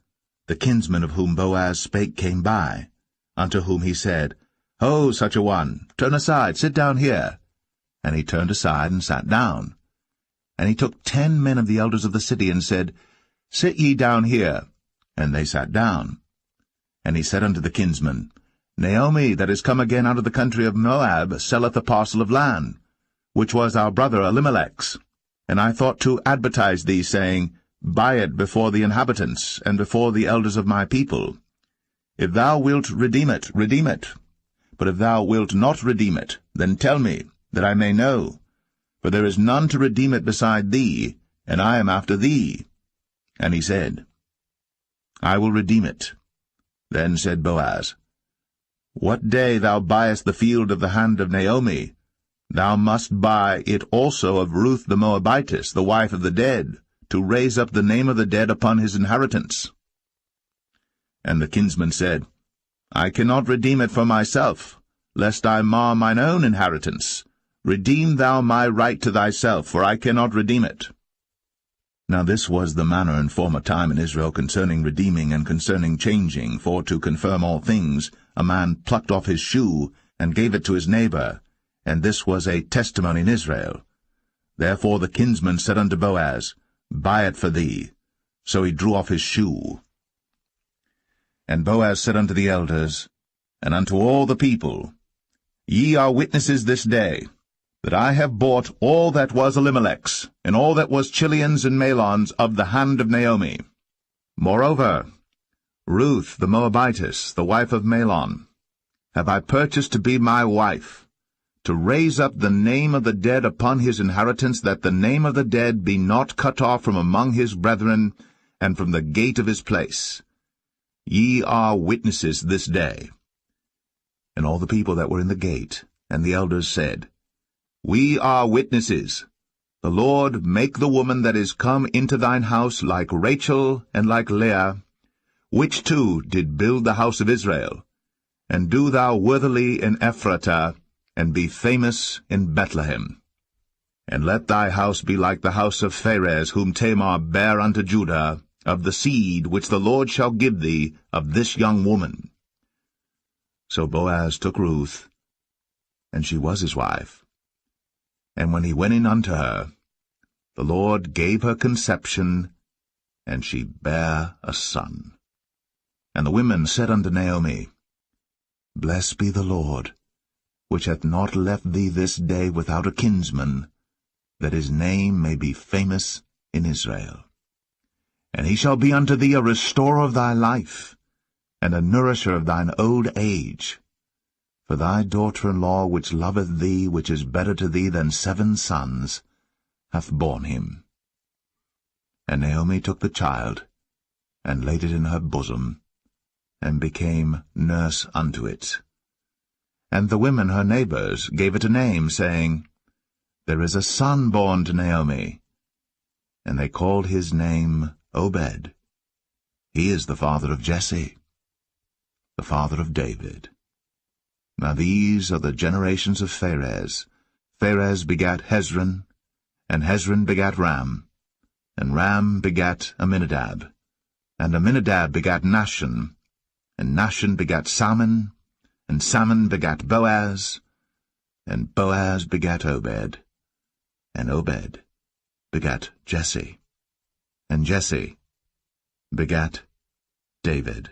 the kinsman of whom Boaz spake came by, unto whom he said, Ho, such a one, turn aside, sit down here. And he turned aside and sat down. And he took 10 men of the elders of the city, and said, Sit ye down here. And they sat down. And he said unto the kinsman, Naomi, that is come again out of the country of Moab, selleth a parcel of land, which was our brother Elimelech's. And I thought to advertise thee, saying, Buy it before the inhabitants, and before the elders of my people. If thou wilt redeem it, redeem it. But if thou wilt not redeem it, then tell me, that I may know. For there is none to redeem it beside thee, and I am after thee. And he said, I will redeem it. Then said Boaz, What day thou buyest the field of the hand of Naomi, thou must buy it also of Ruth the Moabitess, the wife of the dead, to raise up the name of the dead upon his inheritance. And the kinsman said, I cannot redeem it for myself, lest I mar mine own inheritance. Redeem thou my right to thyself, for I cannot redeem it. Now this was the manner in former time in Israel concerning redeeming and concerning changing, for to confirm all things, a man plucked off his shoe, and gave it to his neighbor, and this was a testimony in Israel. Therefore the kinsman said unto Boaz, Buy it for thee. So he drew off his shoe. And Boaz said unto the elders, and unto all the people, Ye are witnesses this day, that I have bought all that was Elimelech's, and all that was Chilion's and Mahlon's of the hand of Naomi. Moreover, Ruth the Moabitess, the wife of Mahlon, have I purchased to be my wife, to raise up the name of the dead upon his inheritance, that the name of the dead be not cut off from among his brethren, and from the gate of his place. Ye are witnesses this day. And all the people that were in the gate, and the elders said, We are witnesses. The Lord make the woman that is come into thine house like Rachel and like Leah, which two did build the house of Israel. And do thou worthily in Ephratah, and be famous in Bethlehem. And let thy house be like the house of Pharez, whom Tamar bare unto Judah, of the seed which the Lord shall give thee of this young woman. So Boaz took Ruth, and she was his wife. And when he went in unto her, the Lord gave her conception, and she bare a son. And the women said unto Naomi, Blessed be the Lord, which hath not left thee this day without a kinsman, that his name may be famous in Israel. And he shall be unto thee a restorer of thy life, and a nourisher of thine old age. For thy daughter-in-law, which loveth thee, which is better to thee than 7 sons, hath borne him. And Naomi took the child, and laid it in her bosom, and became nurse unto it. And the women her neighbors gave it a name, saying, There is a son born to Naomi. And they called his name Obed. He is the father of Jesse, the father of David. Now these are the generations of Pharez. Pharez begat Hezron, and Hezron begat Ram, and Ram begat Amminadab, and Amminadab begat Nahshon, and Nahshon begat Salmon, and Salmon begat Boaz, and Boaz begat Obed, and Obed begat Jesse, and Jesse begat David.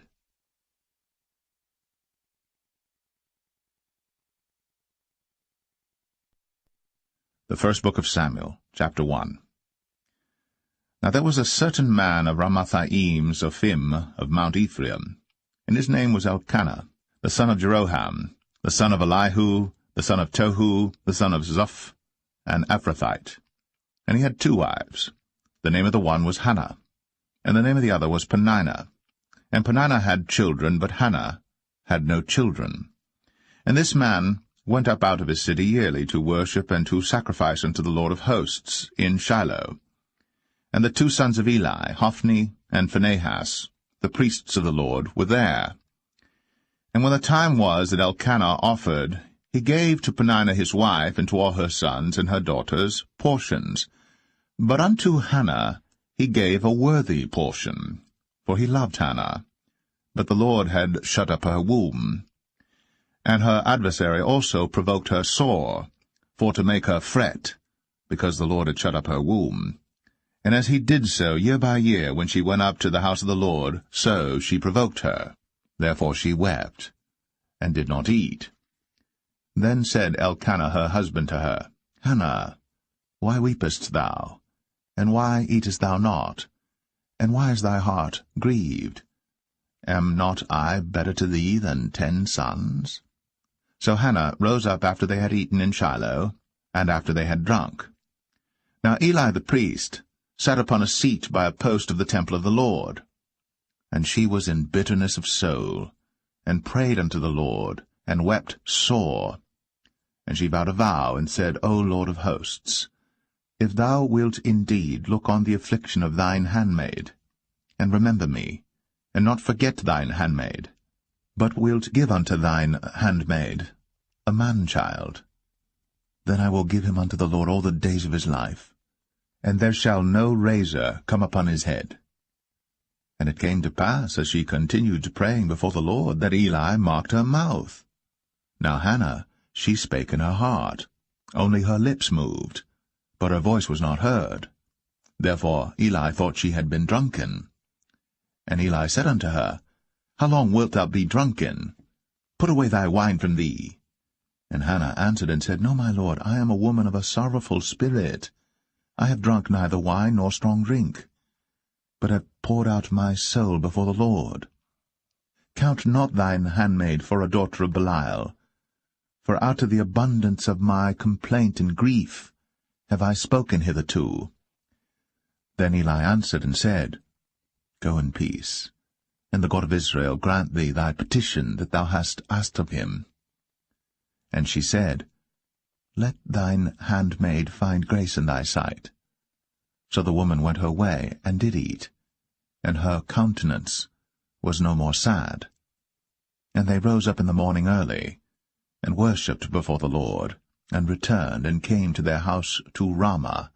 The first book of Samuel, chapter 1. Now there was a certain man of Ramathaim Zophim of Mount Ephraim, and his name was Elkanah, the son of Jeroham, the son of Elihu, the son of Tohu, the son of Zoph, an Ephrathite. And he had 2 wives. The name of the one was Hannah, and the name of the other was Peninnah. And Peninnah had children, but Hannah had no children. And this man went up out of his city yearly to worship and to sacrifice unto the Lord of hosts in Shiloh. And the 2 sons of Eli, Hophni and Phinehas, the priests of the Lord, were there. And when the time was that Elkanah offered, he gave to Peninnah his wife and to all her sons and her daughters portions. But unto Hannah he gave a worthy portion, for he loved Hannah. But the Lord had shut up her womb. And her adversary also provoked her sore, for to make her fret, because the Lord had shut up her womb. And as he did so year by year, when she went up to the house of the Lord, so she provoked her. Therefore she wept, and did not eat. Then said Elkanah her husband to her, Hannah, why weepest thou? And why eatest thou not? And why is thy heart grieved? Am not I better to thee than 10 sons? So Hannah rose up after they had eaten in Shiloh, and after they had drunk. Now Eli the priest sat upon a seat by a post of the temple of the Lord. And she was in bitterness of soul, and prayed unto the Lord, and wept sore. And she vowed a vow, and said, O Lord of hosts, if thou wilt indeed look on the affliction of thine handmaid, and remember me, and not forget thine handmaid, but wilt give unto thine handmaid a man-child, then I will give him unto the Lord all the days of his life, and there shall no razor come upon his head. And it came to pass, as she continued praying before the Lord, that Eli marked her mouth. Now Hannah, she spake in her heart, only her lips moved, but her voice was not heard. Therefore Eli thought she had been drunken. And Eli said unto her, How long wilt thou be drunken? Put away thy wine from thee. And Hannah answered and said, No, my lord, I am a woman of a sorrowful spirit. I have drunk neither wine nor strong drink, but have poured out my soul before the Lord. Count not thine handmaid for a daughter of Belial, for out of the abundance of my complaint and grief have I spoken hitherto. Then Eli answered and said, Go in peace, and the God of Israel grant thee thy petition that thou hast asked of him. And she said, Let thine handmaid find grace in thy sight. So the woman went her way, and did eat, and her countenance was no more sad. And they rose up in the morning early, and worshipped before the Lord, and returned, and came to their house to Ramah.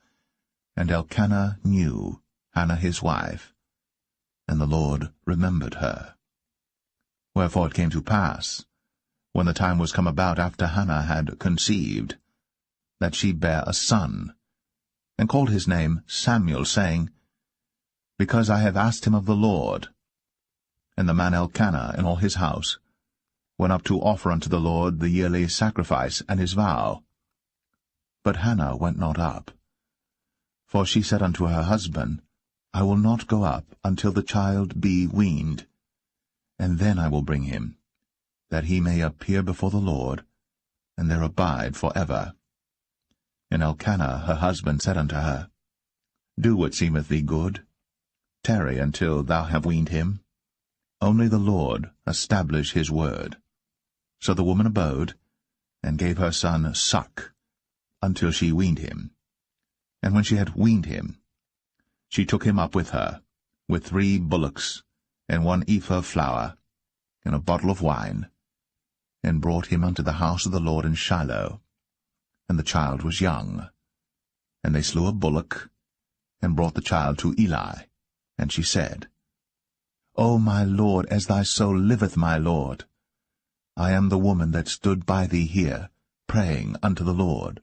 And Elkanah knew Hannah his wife, and the Lord remembered her. Wherefore it came to pass, when the time was come about after Hannah had conceived, that she bare a son, and called his name Samuel, saying, Because I have asked him of the Lord. And the man Elkanah and all his house went up to offer unto the Lord the yearly sacrifice and his vow. But Hannah went not up. For she said unto her husband, I will not go up until the child be weaned, and then I will bring him, that he may appear before the Lord, and there abide for ever. And Elkanah her husband said unto her, Do what seemeth thee good. Tarry until thou have weaned him. Only the Lord establish his word. So the woman abode, and gave her son suck, until she weaned him. And when she had weaned him, she took him up with her, with 3 bullocks, and 1 ephah of flour, and a bottle of wine, and brought him unto the house of the Lord in Shiloh. And the child was young. And they slew a bullock, and brought the child to Eli. And she said, O my Lord, as thy soul liveth, my Lord, I am the woman that stood by thee here, praying unto the Lord.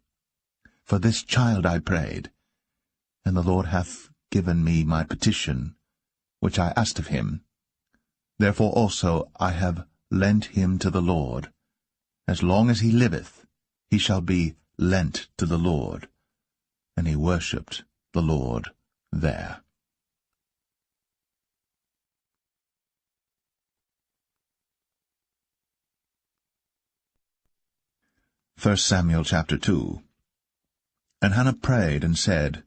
For this child I prayed, and the Lord hath given me my petition, which I asked of him. Therefore also I have lent him to the Lord. As long as he liveth, he shall be lent to the Lord. And he worshipped the Lord there. 1 Samuel chapter 2. And Hannah prayed and said,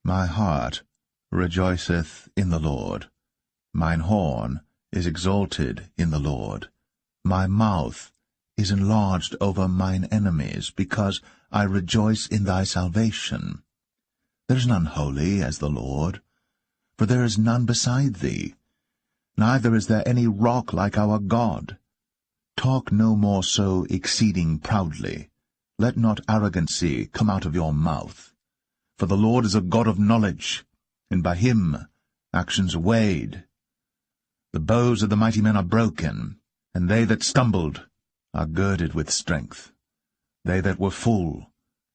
My heart rejoiceth in the Lord. Mine horn is exalted in the Lord. My mouth is enlarged over mine enemies, because I rejoice in thy salvation. There is none holy as the Lord, for there is none beside thee, neither is there any rock like our God. Talk no more so exceeding proudly. Let not arrogancy come out of your mouth. For the Lord is a God of knowledge, and by him actions are weighed. The bows of the mighty men are broken, and they that stumbled are girded with strength. They that were full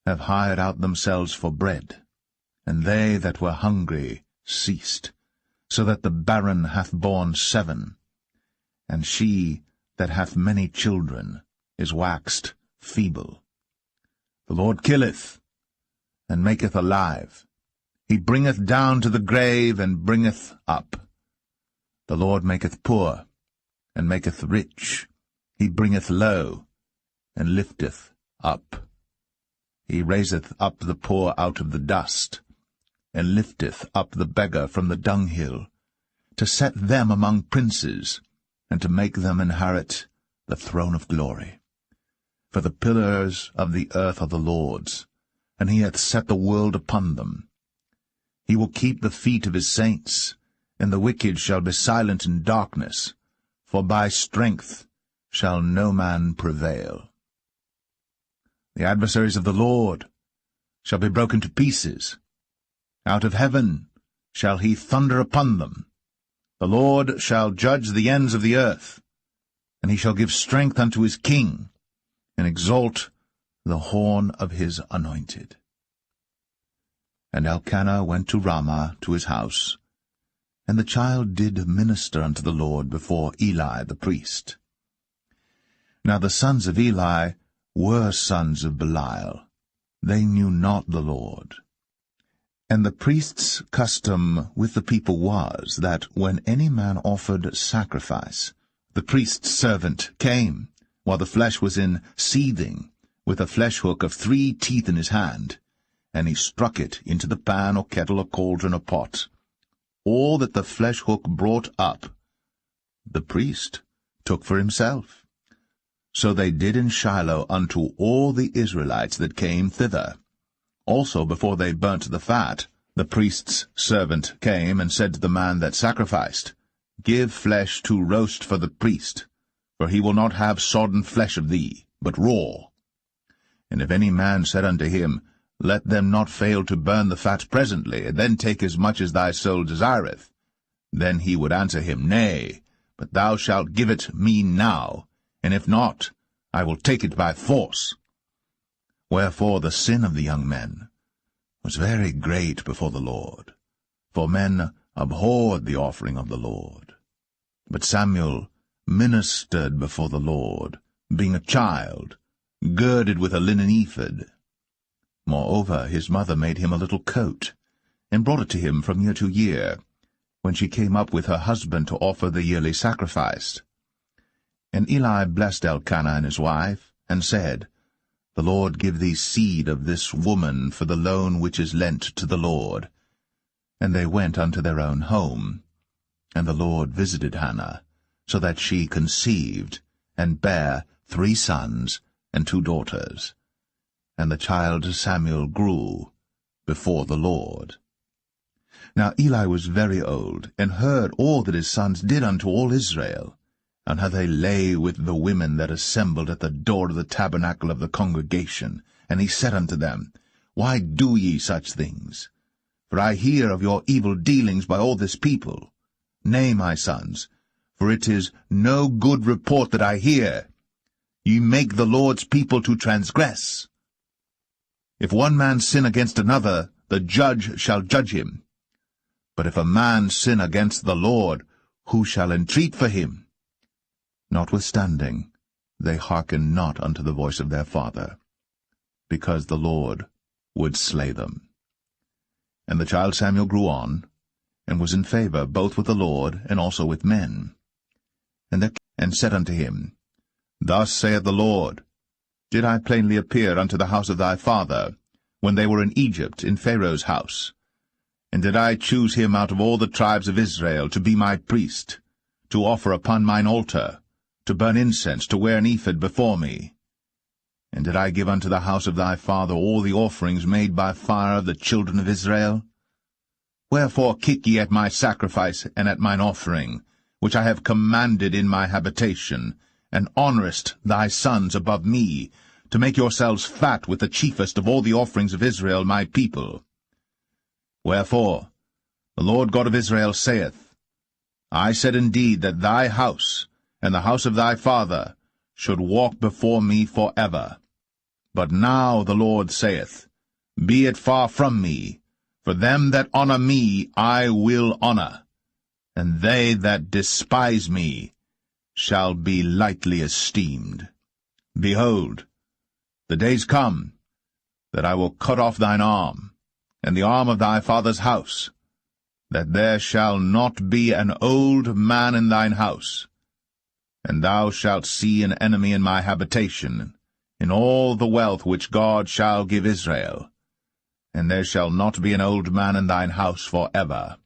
have hired out themselves for bread, and they that were hungry ceased, so that the barren hath borne 7, and she that hath many children is waxed feeble. The Lord killeth, and maketh alive. He bringeth down to the grave, and bringeth up. The Lord maketh poor, and maketh rich. He bringeth low, and lifteth up. He raiseth up the poor out of the dust, and lifteth up the beggar from the dunghill, to set them among princes, and to make them inherit the throne of glory. For the pillars of the earth are the Lord's, and he hath set the world upon them. He will keep the feet of his saints, and the wicked shall be silent in darkness, for by strength shall no man prevail. The adversaries of the Lord shall be broken to pieces. Out of heaven shall he thunder upon them. The Lord shall judge the ends of the earth, and he shall give strength unto his king, and exalt the horn of his anointed. And Elkanah went to Ramah to his house, and the child did minister unto the Lord before Eli the priest. Now the sons of Eli were sons of Belial. They knew not the Lord. And the priest's custom with the people was, that when any man offered sacrifice, the priest's servant came, while the flesh was in seething, with a flesh-hook of 3 teeth in his hand, and he struck it into the pan or kettle or cauldron or pot. All that the flesh-hook brought up, the priest took for himself. So they did in Shiloh unto all the Israelites that came thither. Also before they burnt the fat, the priest's servant came and said to the man that sacrificed, Give flesh to roast for the priest, for he will not have sodden flesh of thee, but raw. And if any man said unto him, Let them not fail to burn the fat presently, and then take as much as thy soul desireth, then he would answer him, Nay, but thou shalt give it me now, and if not, I will take it by force. Wherefore the sin of the young men was very great before the Lord, for men abhorred the offering of the Lord. But Samuel ministered before the Lord, being a child, girded with a linen ephod. Moreover, his mother made him a little coat, and brought it to him from year to year, when she came up with her husband to offer the yearly sacrifice. And Eli blessed Elkanah and his wife, and said, The Lord give thee seed of this woman for the loan which is lent to the Lord. And they went unto their own home. And the Lord visited Hannah, so that she conceived, and bare 3 sons and 2 daughters. And the child Samuel grew before the Lord. Now Eli was very old, and heard all that his sons did unto all Israel, and how they lay with the women that assembled at the door of the tabernacle of the congregation. And he said unto them, Why do ye such things? For I hear of your evil dealings by all this people. Nay, my sons, for it is no good report that I hear. Ye make the Lord's people to transgress. If one man sin against another, the judge shall judge him. But if a man sin against the Lord, who shall entreat for him? Notwithstanding, they hearken not unto the voice of their father, because the Lord would slay them. And the child Samuel grew on, and was in favor both with the Lord and also with men. And said unto him, Thus saith the Lord, Did I plainly appear unto the house of thy father, when they were in Egypt, in Pharaoh's house? And did I choose him out of all the tribes of Israel to be my priest, to offer upon mine altar, to burn incense, to wear an ephod before me? And did I give unto the house of thy father all the offerings made by fire of the children of Israel? Wherefore kick ye at my sacrifice and at mine offering, which I have commanded in my habitation, and honourest thy sons above me, to make yourselves fat with the chiefest of all the offerings of Israel my people? Wherefore, the Lord God of Israel saith, I said indeed that thy house, and the house of thy father, should walk before me for ever. But now the Lord saith, Be it far from me, for them that honour me I will honour, and they that despise me shall be lightly esteemed. Behold, the days come, that I will cut off thine arm, and the arm of thy father's house, that there shall not be an old man in thine house. And thou shalt see an enemy in my habitation, in all the wealth which God shall give Israel. And there shall not be an old man in thine house for ever.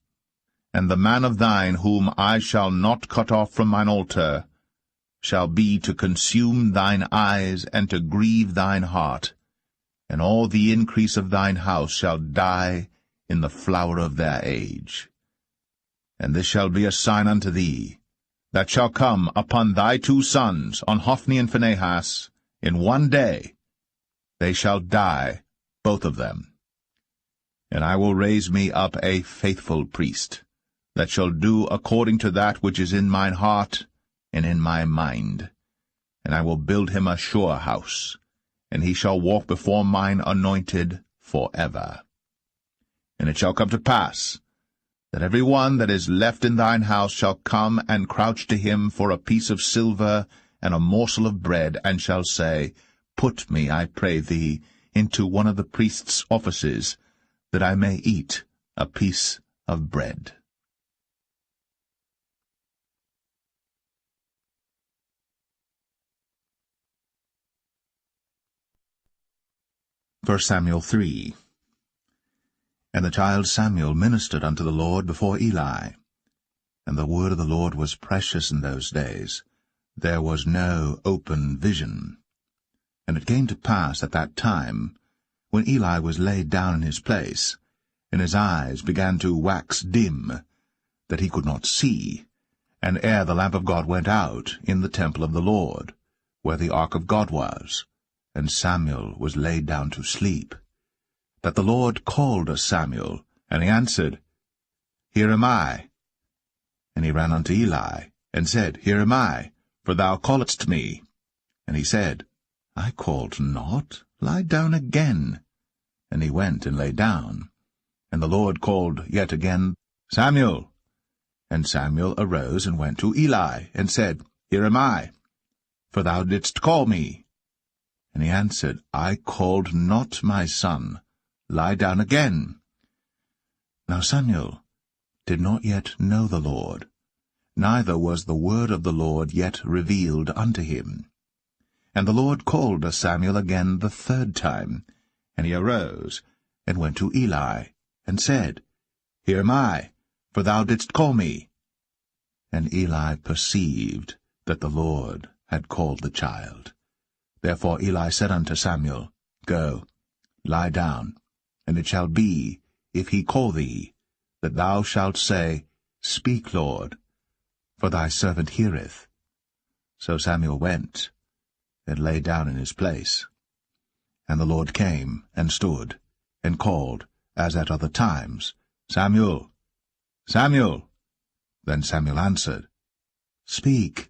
And the man of thine whom I shall not cut off from mine altar shall be to consume thine eyes and to grieve thine heart, and all the increase of thine house shall die in the flower of their age. And this shall be a sign unto thee, that shall come upon thy 2 sons, on Hophni and Phinehas, in one day. They shall die, both of them. And I will raise me up a faithful priest, that shall do according to that which is in mine heart and in my mind. And I will build him a sure house, and he shall walk before mine anointed for ever. And it shall come to pass, that every one that is left in thine house shall come and crouch to him for a piece of silver and a morsel of bread, and shall say, Put me, I pray thee, into one of the priest's offices, that I may eat a piece of bread. 1 Samuel 3. And the child Samuel ministered unto the Lord before Eli. And the word of the Lord was precious in those days. There was no open vision. And it came to pass at that time, when Eli was laid down in his place, and his eyes began to wax dim, that he could not see, and ere the lamp of God went out in the temple of the Lord, where the ark of God was, and Samuel was laid down to sleep, that the Lord called Samuel, and he answered, Here am I. And he ran unto Eli, and said, Here am I, for thou calledst me. And he said, I called not, lie down again. And he went and lay down. And the Lord called yet again, Samuel. And Samuel arose and went to Eli, and said, Here am I, for thou didst call me. And he answered, I called not, my son, lie down again. Now Samuel did not yet know the Lord, neither was the word of the Lord yet revealed unto him. And the Lord called Samuel again the third time, and he arose, and went to Eli, and said, Here am I, for thou didst call me. And Eli perceived that the Lord had called the child. Therefore Eli said unto Samuel, Go, lie down, and it shall be, if he call thee, that thou shalt say, Speak, Lord, for thy servant heareth. So Samuel went, and lay down in his place. And the Lord came, and stood, and called, as at other times, Samuel, Samuel. Then Samuel answered, Speak,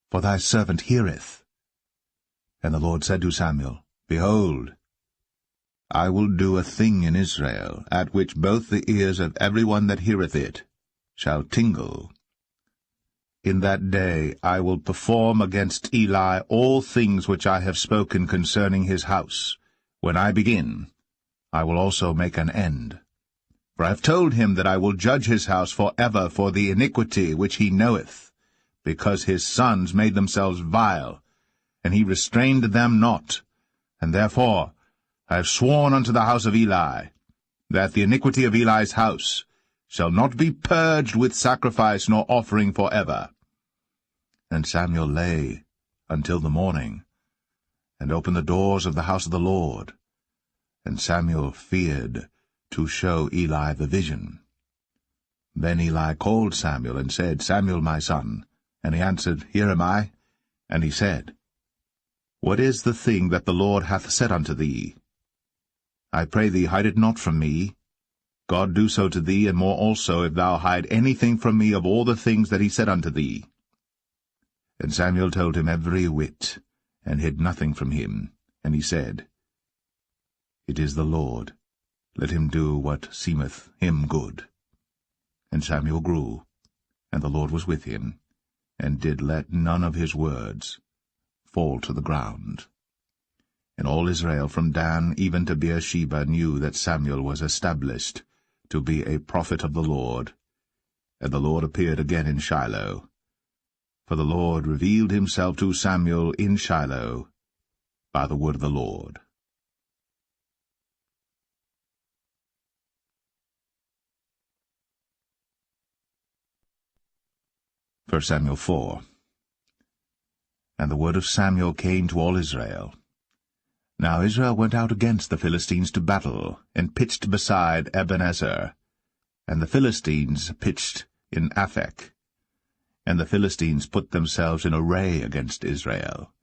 for thy servant heareth. And the Lord said to Samuel, Behold, I will do a thing in Israel, at which both the ears of every one that heareth it shall tingle. In that day I will perform against Eli all things which I have spoken concerning his house. When I begin, I will also make an end. For I have told him that I will judge his house for ever for the iniquity which he knoweth, because his sons made themselves vile, and he restrained them not. And therefore I have sworn unto the house of Eli, that the iniquity of Eli's house shall not be purged with sacrifice nor offering for ever. And Samuel lay until the morning, and opened the doors of the house of the Lord. And Samuel feared to show Eli the vision. Then Eli called Samuel, and said, Samuel, my son. And he answered, Here am I. And he said, What is the thing that the Lord hath said unto thee? I pray thee, hide it not from me. God do so to thee, and more also, if thou hide anything from me of all the things that he said unto thee. And Samuel told him every whit, and hid nothing from him. And he said, It is the Lord. Let him do what seemeth him good. And Samuel grew, and the Lord was with him, and did let none of his words fall to the ground. And all Israel from Dan even to Beersheba knew that Samuel was established to be a prophet of the Lord. And the Lord appeared again in Shiloh. For the Lord revealed himself to Samuel in Shiloh by the word of the Lord. 1 Samuel 4. And the word of Samuel came to all Israel. Now Israel went out against the Philistines to battle, and pitched beside Ebenezer. And the Philistines pitched in Aphek. And the Philistines put themselves in array against Israel.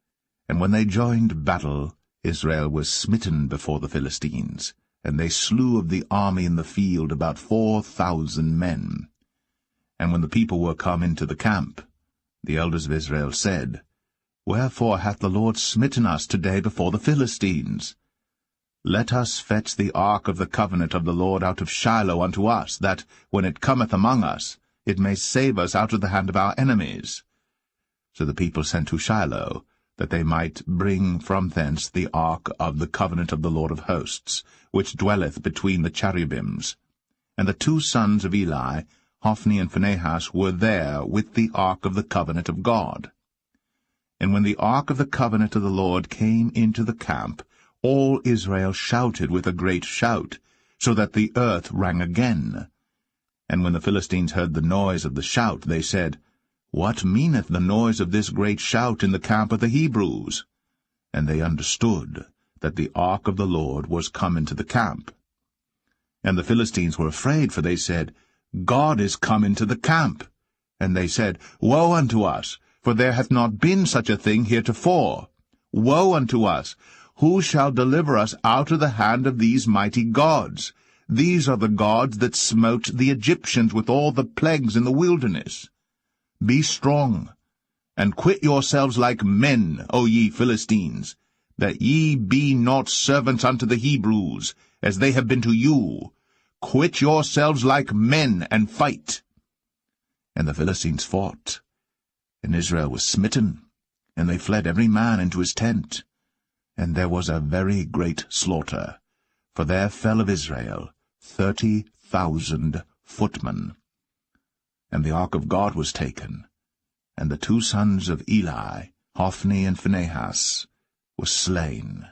And when they joined battle, Israel was smitten before the Philistines, and they slew of the army in the field about 4,000 men. And when the people were come into the camp, the elders of Israel said, Wherefore hath the Lord smitten us today before the Philistines? Let us fetch the ark of the covenant of the Lord out of Shiloh unto us, that, when it cometh among us, it may save us out of the hand of our enemies. So the people sent to Shiloh, that they might bring from thence the ark of the covenant of the Lord of hosts, which dwelleth between the cherubims. And the two sons of Eli, Hophni and Phinehas, were there with the ark of the covenant of God. And when the ark of the covenant of the Lord came into the camp, all Israel shouted with a great shout, so that the earth rang again. And when the Philistines heard the noise of the shout, they said, What meaneth the noise of this great shout in the camp of the Hebrews? And they understood that the ark of the Lord was come into the camp. And the Philistines were afraid, for they said, God is come into the camp. And they said, Woe unto us! For there hath not been such a thing heretofore. Woe unto us! Who shall deliver us out of the hand of these mighty gods? These are the gods that smote the Egyptians with all the plagues in the wilderness. Be strong, and quit yourselves like men, O ye Philistines, that ye be not servants unto the Hebrews, as they have been to you. Quit yourselves like men, and fight. And the Philistines fought. And Israel was smitten, and they fled every man into his tent. And there was a very great slaughter, for there fell of Israel 30,000 footmen. And the ark of God was taken, and the 2 sons of Eli, Hophni and Phinehas, were slain.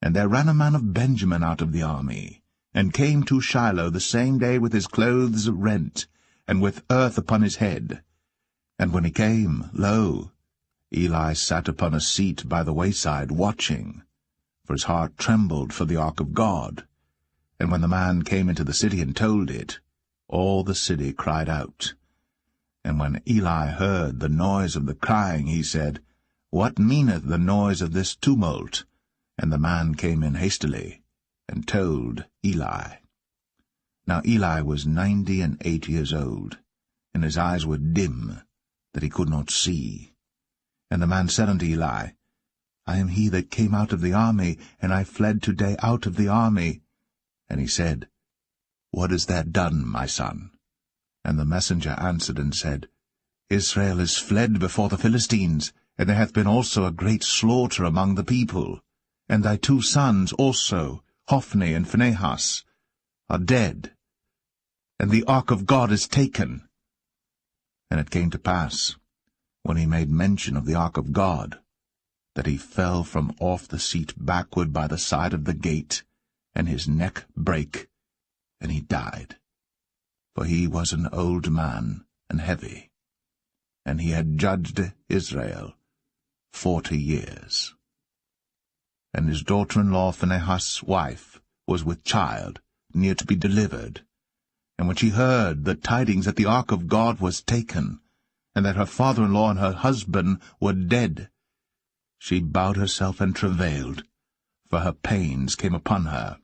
And there ran a man of Benjamin out of the army, and came to Shiloh the same day with his clothes rent, and with earth upon his head. And when he came, lo, Eli sat upon a seat by the wayside, watching, for his heart trembled for the ark of God. And when the man came into the city and told it, all the city cried out. And when Eli heard the noise of the crying, he said, What meaneth the noise of this tumult? And the man came in hastily, and told Eli. Now Eli was 98 years old, and his eyes were dim, that he could not see. And the man said unto Eli, I am he that came out of the army, and I fled today out of the army. And he said, What hast thou done, my son? And the messenger answered and said, Israel is fled before the Philistines, and there hath been also a great slaughter among the people. And thy 2 sons also, Hophni and Phinehas, are dead, and the ark of God is taken. And it came to pass, when he made mention of the ark of God, that he fell from off the seat backward by the side of the gate, and his neck brake, and he died. For he was an old man, and heavy, and he had judged Israel 40 years. And his daughter-in-law Phinehas' wife was with child, near to be delivered. And when she heard the tidings that the ark of God was taken, and that her father-in-law and her husband were dead, she bowed herself and travailed, for her pains came upon her.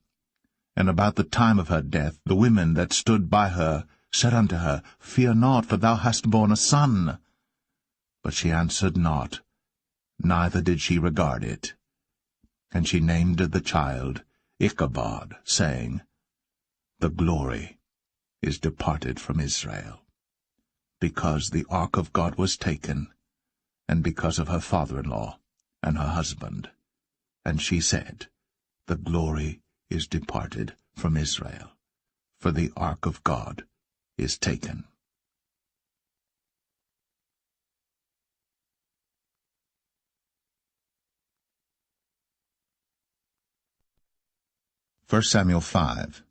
And about the time of her death the women that stood by her said unto her, Fear not, for thou hast borne a son. But she answered not, neither did she regard it. And she named the child Ichabod, saying, The glory is departed from Israel, because the ark of God was taken, and because of her father-in-law and her husband. And she said, The glory is departed from Israel, for the ark of God is taken. First Samuel 5.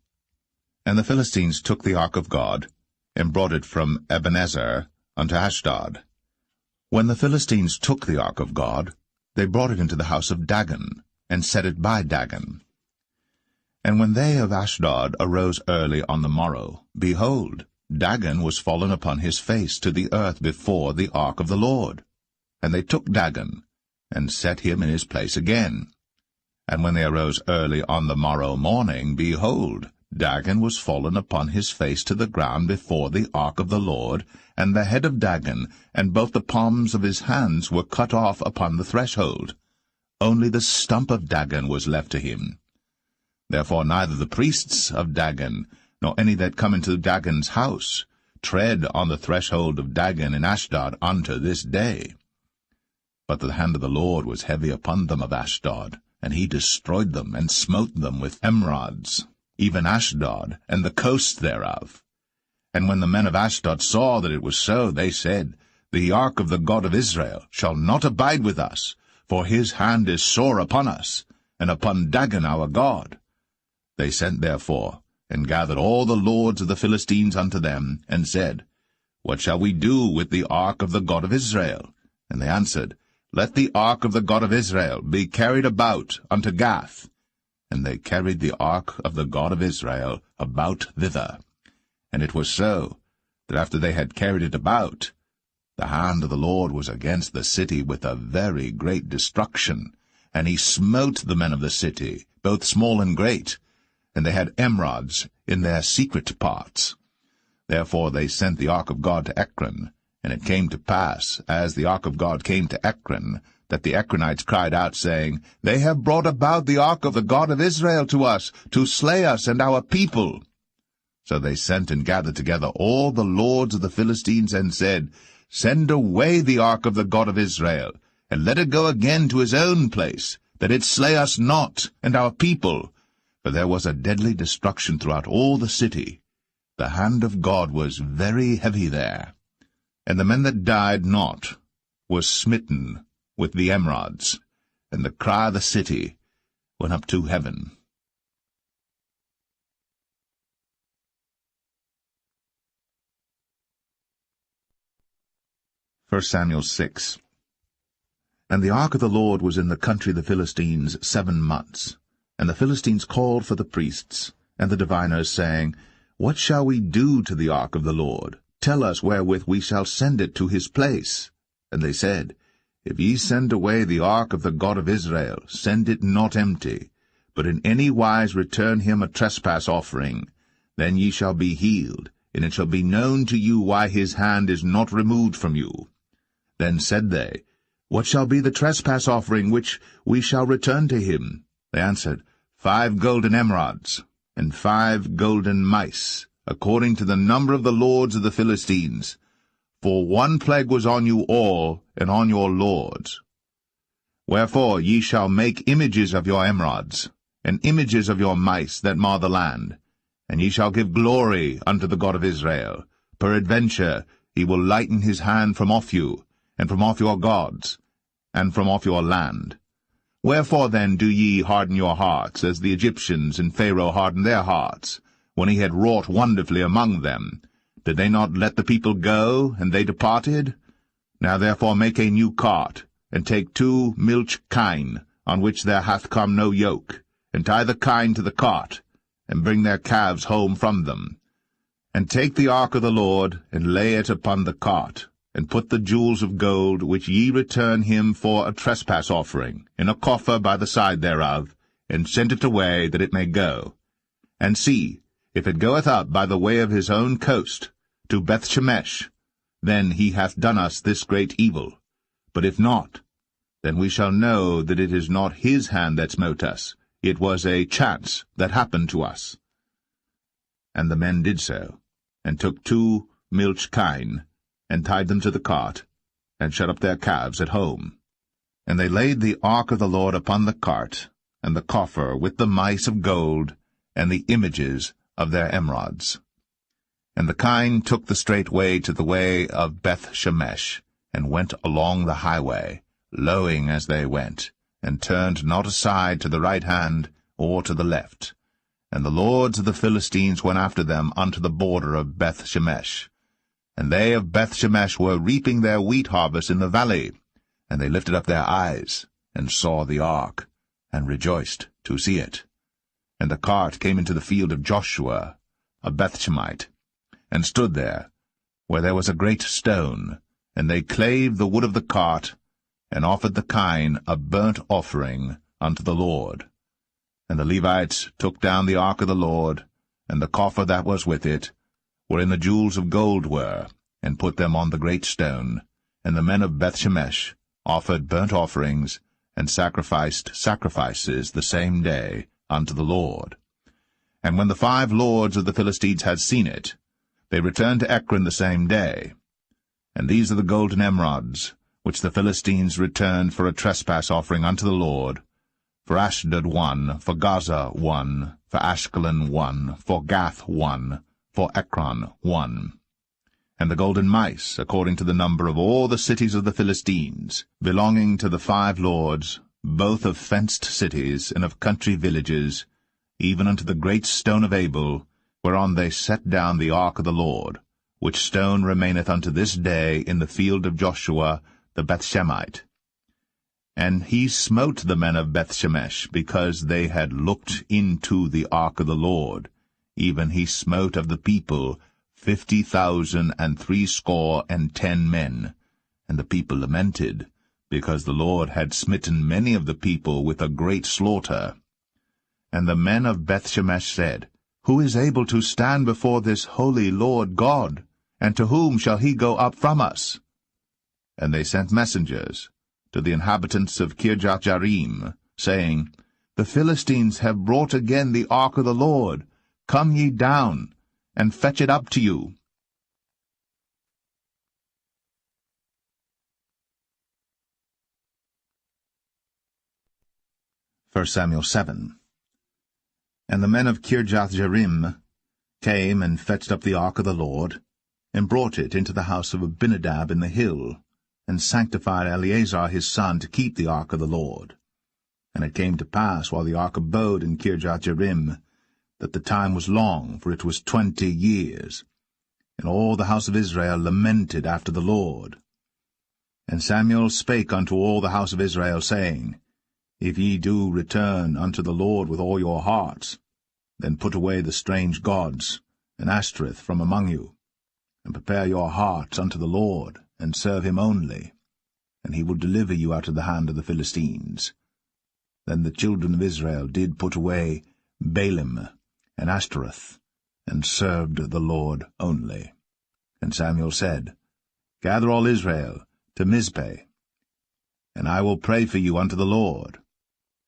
And the Philistines took the ark of God, and brought it from Ebenezer unto Ashdod. When the Philistines took the ark of God, they brought it into the house of Dagon, and set it by Dagon. And when they of Ashdod arose early on the morrow, behold, Dagon was fallen upon his face to the earth before the ark of the Lord. And they took Dagon, and set him in his place again. And when they arose early on the morrow morning, behold, Dagon was fallen upon his face to the ground before the ark of the Lord, and the head of Dagon, and both the palms of his hands were cut off upon the threshold. Only the stump of Dagon was left to him. Therefore neither the priests of Dagon, nor any that come into Dagon's house, tread on the threshold of Dagon in Ashdod unto this day. But the hand of the Lord was heavy upon them of Ashdod, and he destroyed them, and smote them with emerods, even Ashdod, and the coast thereof. And when the men of Ashdod saw that it was so, they said, The ark of the God of Israel shall not abide with us, for his hand is sore upon us, and upon Dagon our God. They sent therefore, and gathered all the lords of the Philistines unto them, and said, What shall we do with the ark of the God of Israel? And they answered, Let the ark of the God of Israel be carried about unto Gath. And they carried the ark of the God of Israel about thither. And it was so, that after they had carried it about, the hand of the Lord was against the city with a very great destruction, and he smote the men of the city, both small and great, and they had emerods in their secret parts. Therefore they sent the ark of God to Ekron. And it came to pass, as the ark of God came to Ekron, that the Ekronites cried out, saying, They have brought about the ark of the God of Israel to us, to slay us and our people. So they sent and gathered together all the lords of the Philistines, and said, Send away the ark of the God of Israel, and let it go again to his own place, that it slay us not and our people. For there was a deadly destruction throughout all the city. the hand of God was very heavy there. And the men that died not were smitten with the emerods, and the cry of the city went up to heaven. 1 Samuel 6. And the ark of the Lord was in the country of the Philistines 7 months. And the Philistines called for the priests and the diviners, saying, What shall we do to the ark of the Lord? Tell us wherewith we shall send it to his place. And they said, If ye send away the ark of the God of Israel, send it not empty, but in any wise return him a trespass offering. Then ye shall be healed, and it shall be known to you why his hand is not removed from you. Then said they, What shall be the trespass offering which we shall return to him? They answered, 5 golden emerods, and 5 golden mice, according to the number of the lords of the Philistines. For one plague was on you all, and on your lords. Wherefore ye shall make images of your emerods, and images of your mice that mar the land, and ye shall give glory unto the God of Israel. Peradventure he will lighten his hand from off you, and from off your gods, and from off your land. Wherefore then do ye harden your hearts, as the Egyptians and Pharaoh hardened their hearts, when he had wrought wonderfully among them? Did they not let the people go, and they departed? Now therefore make a new cart, and take 2 milch kine, on which there hath come no yoke, and tie the kine to the cart, and bring their calves home from them. And take the ark of the Lord, and lay it upon the cart, and put the jewels of gold, which ye return him for a trespass offering, in a coffer by the side thereof, and send it away, that it may go. And see, if it goeth up by the way of his own coast, to Bethshemesh, then he hath done us this great evil. But if not, then we shall know that it is not his hand that smote us. It was a chance that happened to us. And the men did so, and took 2 milch kine, and tied them to the cart, and shut up their calves at home. And they laid the ark of the Lord upon the cart, and the coffer with the mice of gold, and the images of their emerods. And the kine took the straight way to the way of Bethshemesh, and went along the highway, lowing as they went, and turned not aside to the right hand or to the left. And the lords of the Philistines went after them unto the border of Bethshemesh. And they of Bethshemesh were reaping their wheat harvest in the valley. And they lifted up their eyes, and saw the ark, and rejoiced to see it. And the cart came into the field of Joshua, a Bethshemite, and stood there, where there was a great stone. And they clave the wood of the cart, and offered the kine a burnt offering unto the Lord. And the Levites took down the ark of the Lord, and the coffer that was with it, wherein the jewels of gold were, and put them on the great stone. And the men of Bethshemesh offered burnt offerings, and sacrificed sacrifices the same day unto the Lord. And when the 5 lords of the Philistines had seen it, they returned to Ekron the same day. And these are the golden emerods, which the Philistines returned for a trespass offering unto the Lord: for Ashdod 1, for Gaza 1, for Ashkelon 1, for Gath 1, for Ekron 1. And the golden mice, according to the number of all the cities of the Philistines, belonging to the 5 lords, both of fenced cities and of country villages, even unto the great stone of Abel, whereon they set down the ark of the Lord, which stone remaineth unto this day in the field of Joshua the Bethshemite. And he smote the men of Bethshemesh, because they had looked into the ark of the Lord. Even he smote of the people 50,060 men. And the people lamented, because the Lord had smitten many of the people with a great slaughter. And the men of Bethshemesh said, Who is able to stand before this holy Lord God? And to whom shall he go up from us? And they sent messengers to the inhabitants of Kirjath-jearim, saying, The Philistines have brought again the ark of the Lord. Come ye down, and fetch it up to you. First Samuel 7. And the men of Kirjath-jearim came and fetched up the ark of the Lord, and brought it into the house of Abinadab in the hill, and sanctified Eleazar his son to keep the ark of the Lord. And it came to pass, while the ark abode in Kirjath-jearim, that the time was long, for it was 20 years. And all the house of Israel lamented after the Lord. And Samuel spake unto all the house of Israel, saying, If ye do return unto the Lord with all your hearts, then put away the strange gods and Ashtoreth from among you, and prepare your hearts unto the Lord, and serve him only, and he will deliver you out of the hand of the Philistines. Then the children of Israel did put away Baalim and Ashtoreth, and served the Lord only. And Samuel said, Gather all Israel to Mizpeh, and I will pray for you unto the Lord.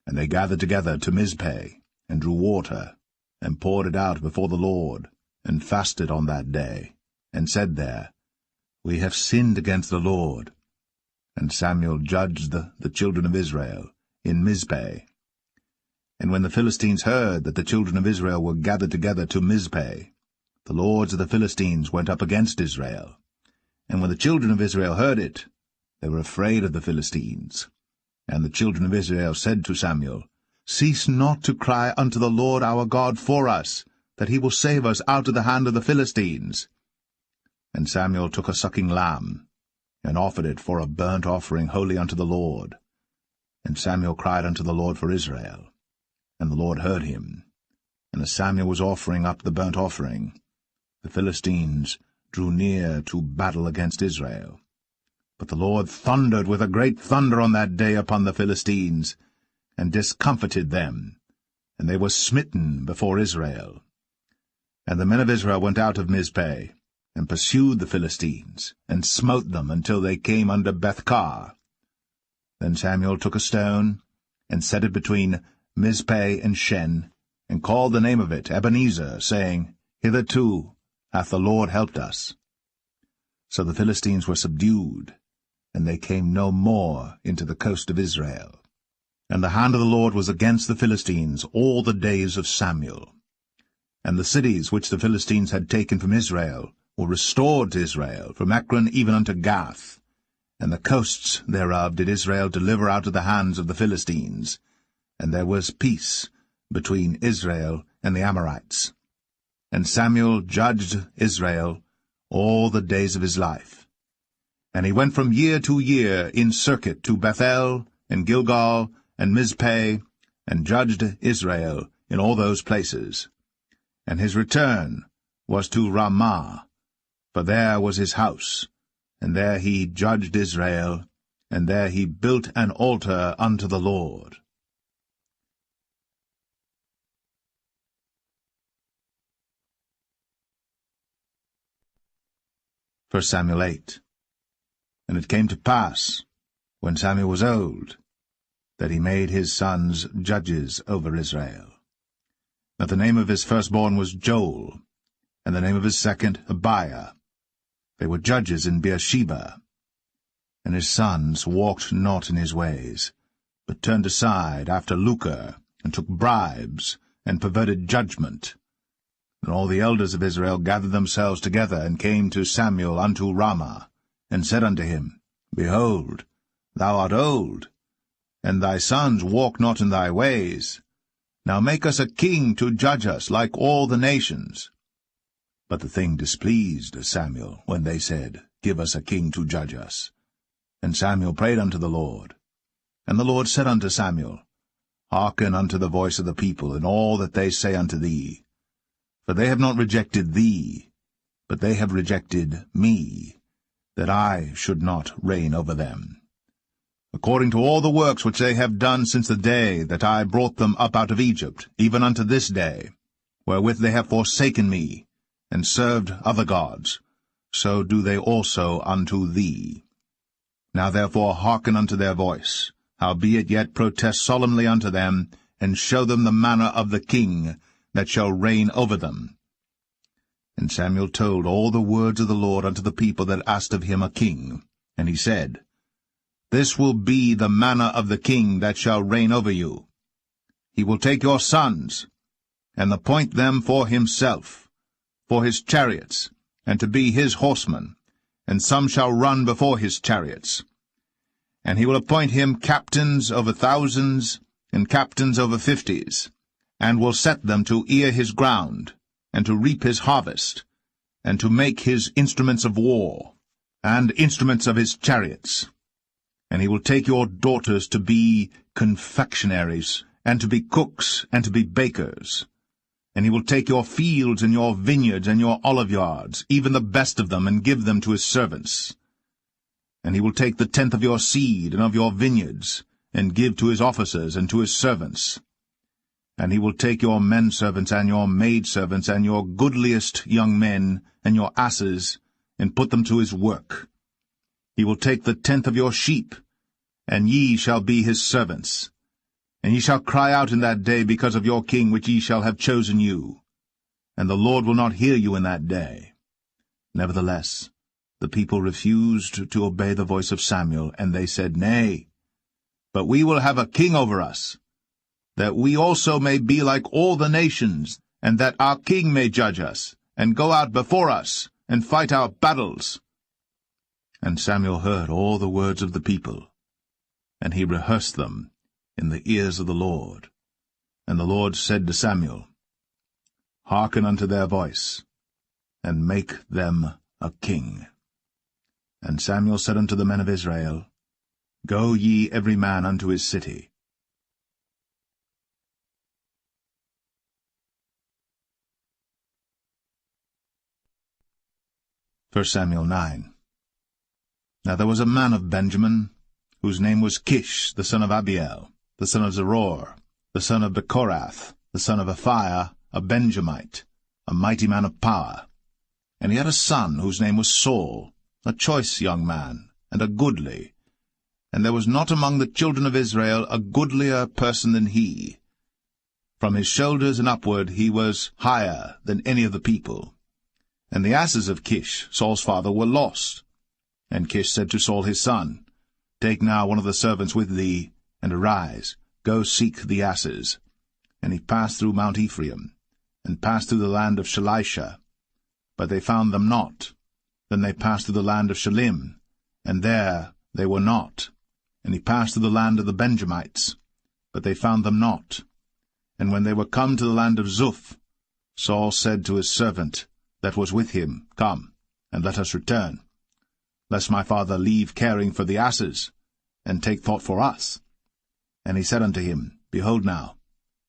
And they gathered together to Mizpeh, and drew water, and poured it out before the Lord, and fasted on that day, and said there, We have sinned against the Lord. And Samuel judged the children of Israel in Mizpeh. And when the Philistines heard that the children of Israel were gathered together to Mizpeh, the lords of the Philistines went up against Israel. And when the children of Israel heard it, they were afraid of the Philistines. And the children of Israel said to Samuel, Cease not to cry unto the Lord our God for us, that he will save us out of the hand of the Philistines. And Samuel took a sucking lamb, and offered it for a burnt offering holy unto the Lord. And Samuel cried unto the Lord for Israel. And the Lord heard him. And as Samuel was offering up the burnt offering, the Philistines drew near to battle against Israel. But the Lord thundered with a great thunder on that day upon the Philistines, and discomfited them, and they were smitten before Israel. And the men of Israel went out of Mizpeh, and pursued the Philistines, and smote them until they came unto Bethkar. Then Samuel took a stone, and set it between Mizpeh and Shen, and called the name of it Ebenezer, saying, Hitherto hath the Lord helped us. So the Philistines were subdued, and they came no more into the coast of Israel. And the hand of the Lord was against the Philistines all the days of Samuel. And the cities which the Philistines had taken from Israel were restored to Israel, from Ekron even unto Gath. And the coasts thereof did Israel deliver out of the hands of the Philistines. And there was peace between Israel and the Amorites. And Samuel judged Israel all the days of his life. And he went from year to year in circuit to Bethel, and Gilgal, and Mizpeh, and judged Israel in all those places. And his return was to Ramah, for there was his house, and there he judged Israel, and there he built an altar unto the Lord. 1 Samuel 8. And it came to pass, when Samuel was old, that he made his sons judges over Israel. Now the name of his firstborn was Joel, and the name of his second Abiah. They were judges in Beersheba. And his sons walked not in his ways, but turned aside after lucre, and took bribes, and perverted judgment. And all the elders of Israel gathered themselves together, and came to Samuel unto Ramah, and said unto him, Behold, thou art old, and thy sons walk not in thy ways. Now make us a king to judge us like all the nations. But the thing displeased Samuel, when they said, Give us a king to judge us. And Samuel prayed unto the Lord. And the Lord said unto Samuel, Hearken unto the voice of the people in all that they say unto thee. For they have not rejected thee, but they have rejected me, that I should not reign over them. According to all the works which they have done since the day that I brought them up out of Egypt, even unto this day, wherewith they have forsaken me, and served other gods, so do they also unto thee. Now therefore hearken unto their voice, howbeit yet protest solemnly unto them, and show them the manner of the king that shall reign over them. And Samuel told all the words of the Lord unto the people that asked of him a king. And he said, This will be the manner of the king that shall reign over you. He will take your sons, and appoint them for himself, for his chariots, and to be his horsemen, and some shall run before his chariots. And he will appoint him captains over thousands, and captains over 50s, and will set them to ear his ground, and to reap his harvest, and to make his instruments of war, and instruments of his chariots. And he will take your daughters to be confectionaries, and to be cooks, and to be bakers. And he will take your fields, and your vineyards, and your oliveyards, even the best of them, and give them to his servants. And he will take the 10th of your seed, and of your vineyards, and give to his officers, and to his servants. And he will take your men-servants, and your maid-servants, and your goodliest young men, and your asses, and put them to his work. He will take the 10th of your sheep, and ye shall be his servants. And ye shall cry out in that day because of your king which ye shall have chosen you. And the Lord will not hear you in that day. Nevertheless, the people refused to obey the voice of Samuel, and they said, Nay, but we will have a king over us, that we also may be like all the nations, and that our king may judge us, and go out before us, and fight our battles. And Samuel heard all the words of the people, and he rehearsed them in the ears of the Lord. And the Lord said to Samuel, Hearken unto their voice, and make them a king. And Samuel said unto the men of Israel, Go ye every man unto his city. 1 Samuel 9. Now there was a man of Benjamin, whose name was Kish, the son of Abiel, the son of Zeror, the son of Bechorath, the son of Aphiah, a Benjamite, a mighty man of power. And he had a son whose name was Saul, a choice young man, and a goodly. And there was not among the children of Israel a goodlier person than he. From his shoulders and upward he was higher than any of the people. And the asses of Kish, Saul's father, were lost. And Kish said to Saul his son, Take now one of the servants with thee, and arise, go seek the asses. And he passed through Mount Ephraim, and passed through the land of Shalisha. But they found them not. Then they passed through the land of Shalim, and there they were not. And he passed through the land of the Benjamites, but they found them not. And when they were come to the land of Zuph, Saul said to his servant that was with him, Come, and let us return, lest my father leave caring for the asses, and take thought for us. And he said unto him, Behold now,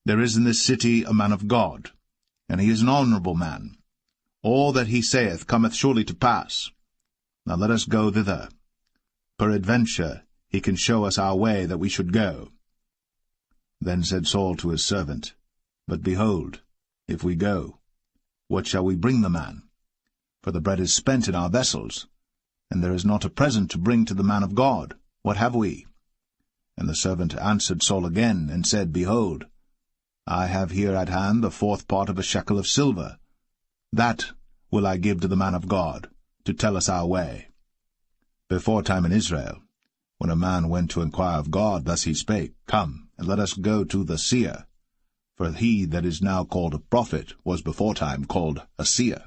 there is in this city a man of God, and he is an honorable man. All that he saith cometh surely to pass. Now let us go thither. Peradventure he can show us our way that we should go. Then said Saul to his servant, But behold, if we go, what shall we bring the man? For the bread is spent in our vessels, and there is not a present to bring to the man of God. What have we? And the servant answered Saul again, and said, Behold, I have here at hand the 4th part of a shekel of silver. That will I give to the man of God, to tell us our way. Before time in Israel, when a man went to inquire of God, thus he spake, Come, and let us go to the seer. For he that is now called a prophet was before time called a seer.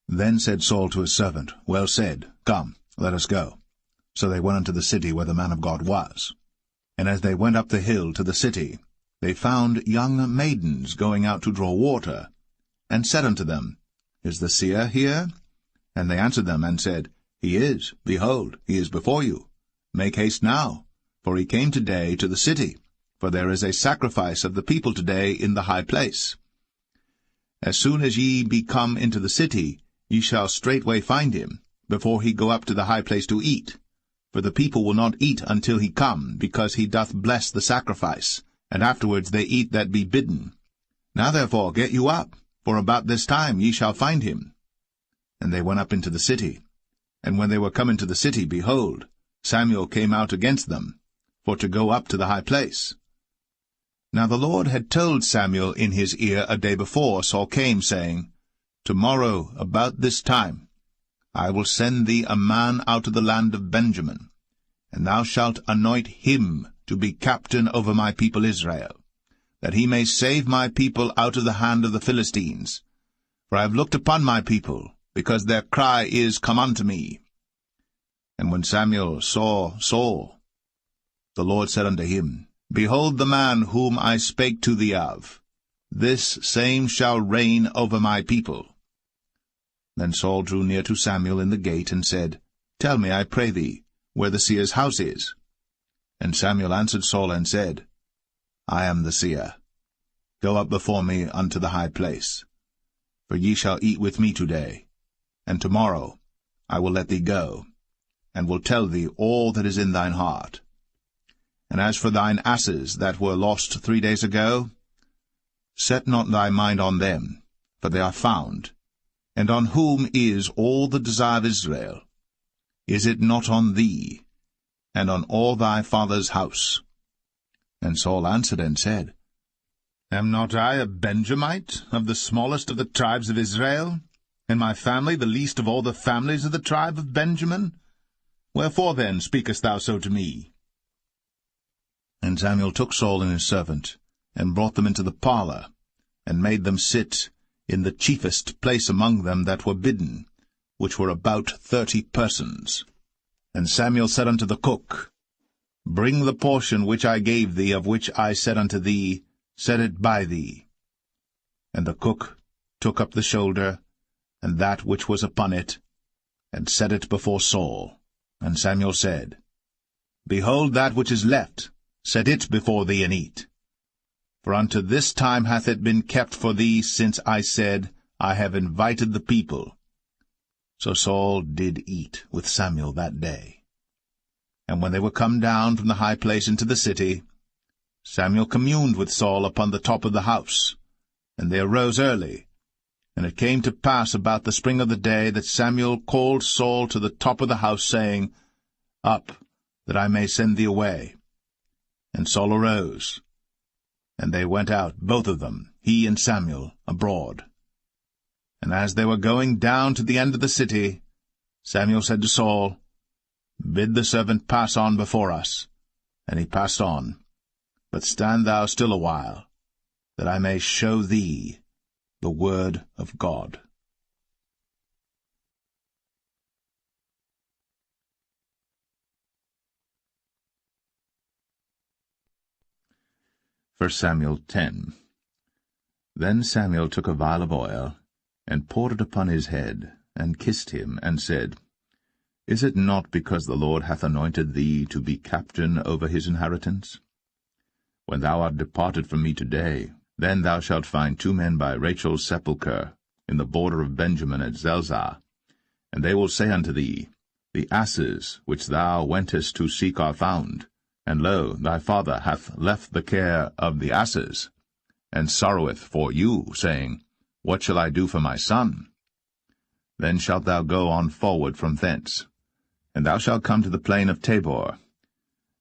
Then said Saul to his servant, Well said, Come, let us go. So they went unto the city where the man of God was. And as they went up the hill to the city, they found young maidens going out to draw water, and said unto them, Is the seer here? And they answered them, and said, He is. Behold, he is before you. Make haste now, for he came today to the city, for there is a sacrifice of the people today in the high place. As soon as ye be come into the city, ye shall straightway find him, before he go up to the high place to eat. For the people will not eat until he come, because he doth bless the sacrifice, and afterwards they eat that be bidden. Now therefore get you up, for about this time ye shall find him. And they went up into the city. And when they were come into the city, behold, Samuel came out against them, for to go up to the high place. Now the Lord had told Samuel in his ear a day before Saul came, saying, Tomorrow, about this time, I will send thee a man out of the land of Benjamin, and thou shalt anoint him to be captain over my people Israel, that he may save my people out of the hand of the Philistines. For I have looked upon my people, because their cry is come unto me. And when Samuel saw Saul, the Lord said unto him, Behold the man whom I spake to thee of. This same shall reign over my people. Then Saul drew near to Samuel in the gate, and said, Tell me, I pray thee, where the seer's house is. And Samuel answered Saul, and said, I am the seer. Go up before me unto the high place. For ye shall eat with me today, and tomorrow I will let thee go, and will tell thee all that is in thine heart. And as for thine asses that were lost 3 days ago, set not thy mind on them, for they are found. And on whom is all the desire of Israel? Is it not on thee, and on all thy father's house? And Saul answered and said, Am not I a Benjamite, of the smallest of the tribes of Israel, and my family the least of all the families of the tribe of Benjamin? Wherefore then speakest thou so to me? And Samuel took Saul and his servant, and brought them into the parlour, and made them sit in the chiefest place among them that were bidden, which were about 30 persons. And Samuel said unto the cook, Bring the portion which I gave thee, of which I said unto thee, Set it by thee. And the cook took up the shoulder, and that which was upon it, and set it before Saul. And Samuel said, Behold that which is left, set it before thee, and eat. For unto this time hath it been kept for thee, since I said, I have invited the people. So Saul did eat with Samuel that day. And when they were come down from the high place into the city, Samuel communed with Saul upon the top of the house. And they arose early. And it came to pass about the spring of the day that Samuel called Saul to the top of the house, saying, Up, that I may send thee away. And Saul arose. And they went out, both of them, he and Samuel, abroad. And as they were going down to the end of the city, Samuel said to Saul, Bid the servant pass on before us. And he passed on. But stand thou still a while, that I may show thee the word of God. 1 Samuel 10. Then Samuel took a vial of oil, and poured it upon his head, and kissed him, and said, Is it not because the Lord hath anointed thee to be captain over his inheritance? When thou art departed from me today, then thou shalt find 2 men by Rachel's sepulchre, in the border of Benjamin at Zelzah. And they will say unto thee, The asses which thou wentest to seek are found, and lo, thy father hath left the care of the asses, and sorroweth for you, saying, What shall I do for my son? Then shalt thou go on forward from thence, and thou shalt come to the plain of Tabor.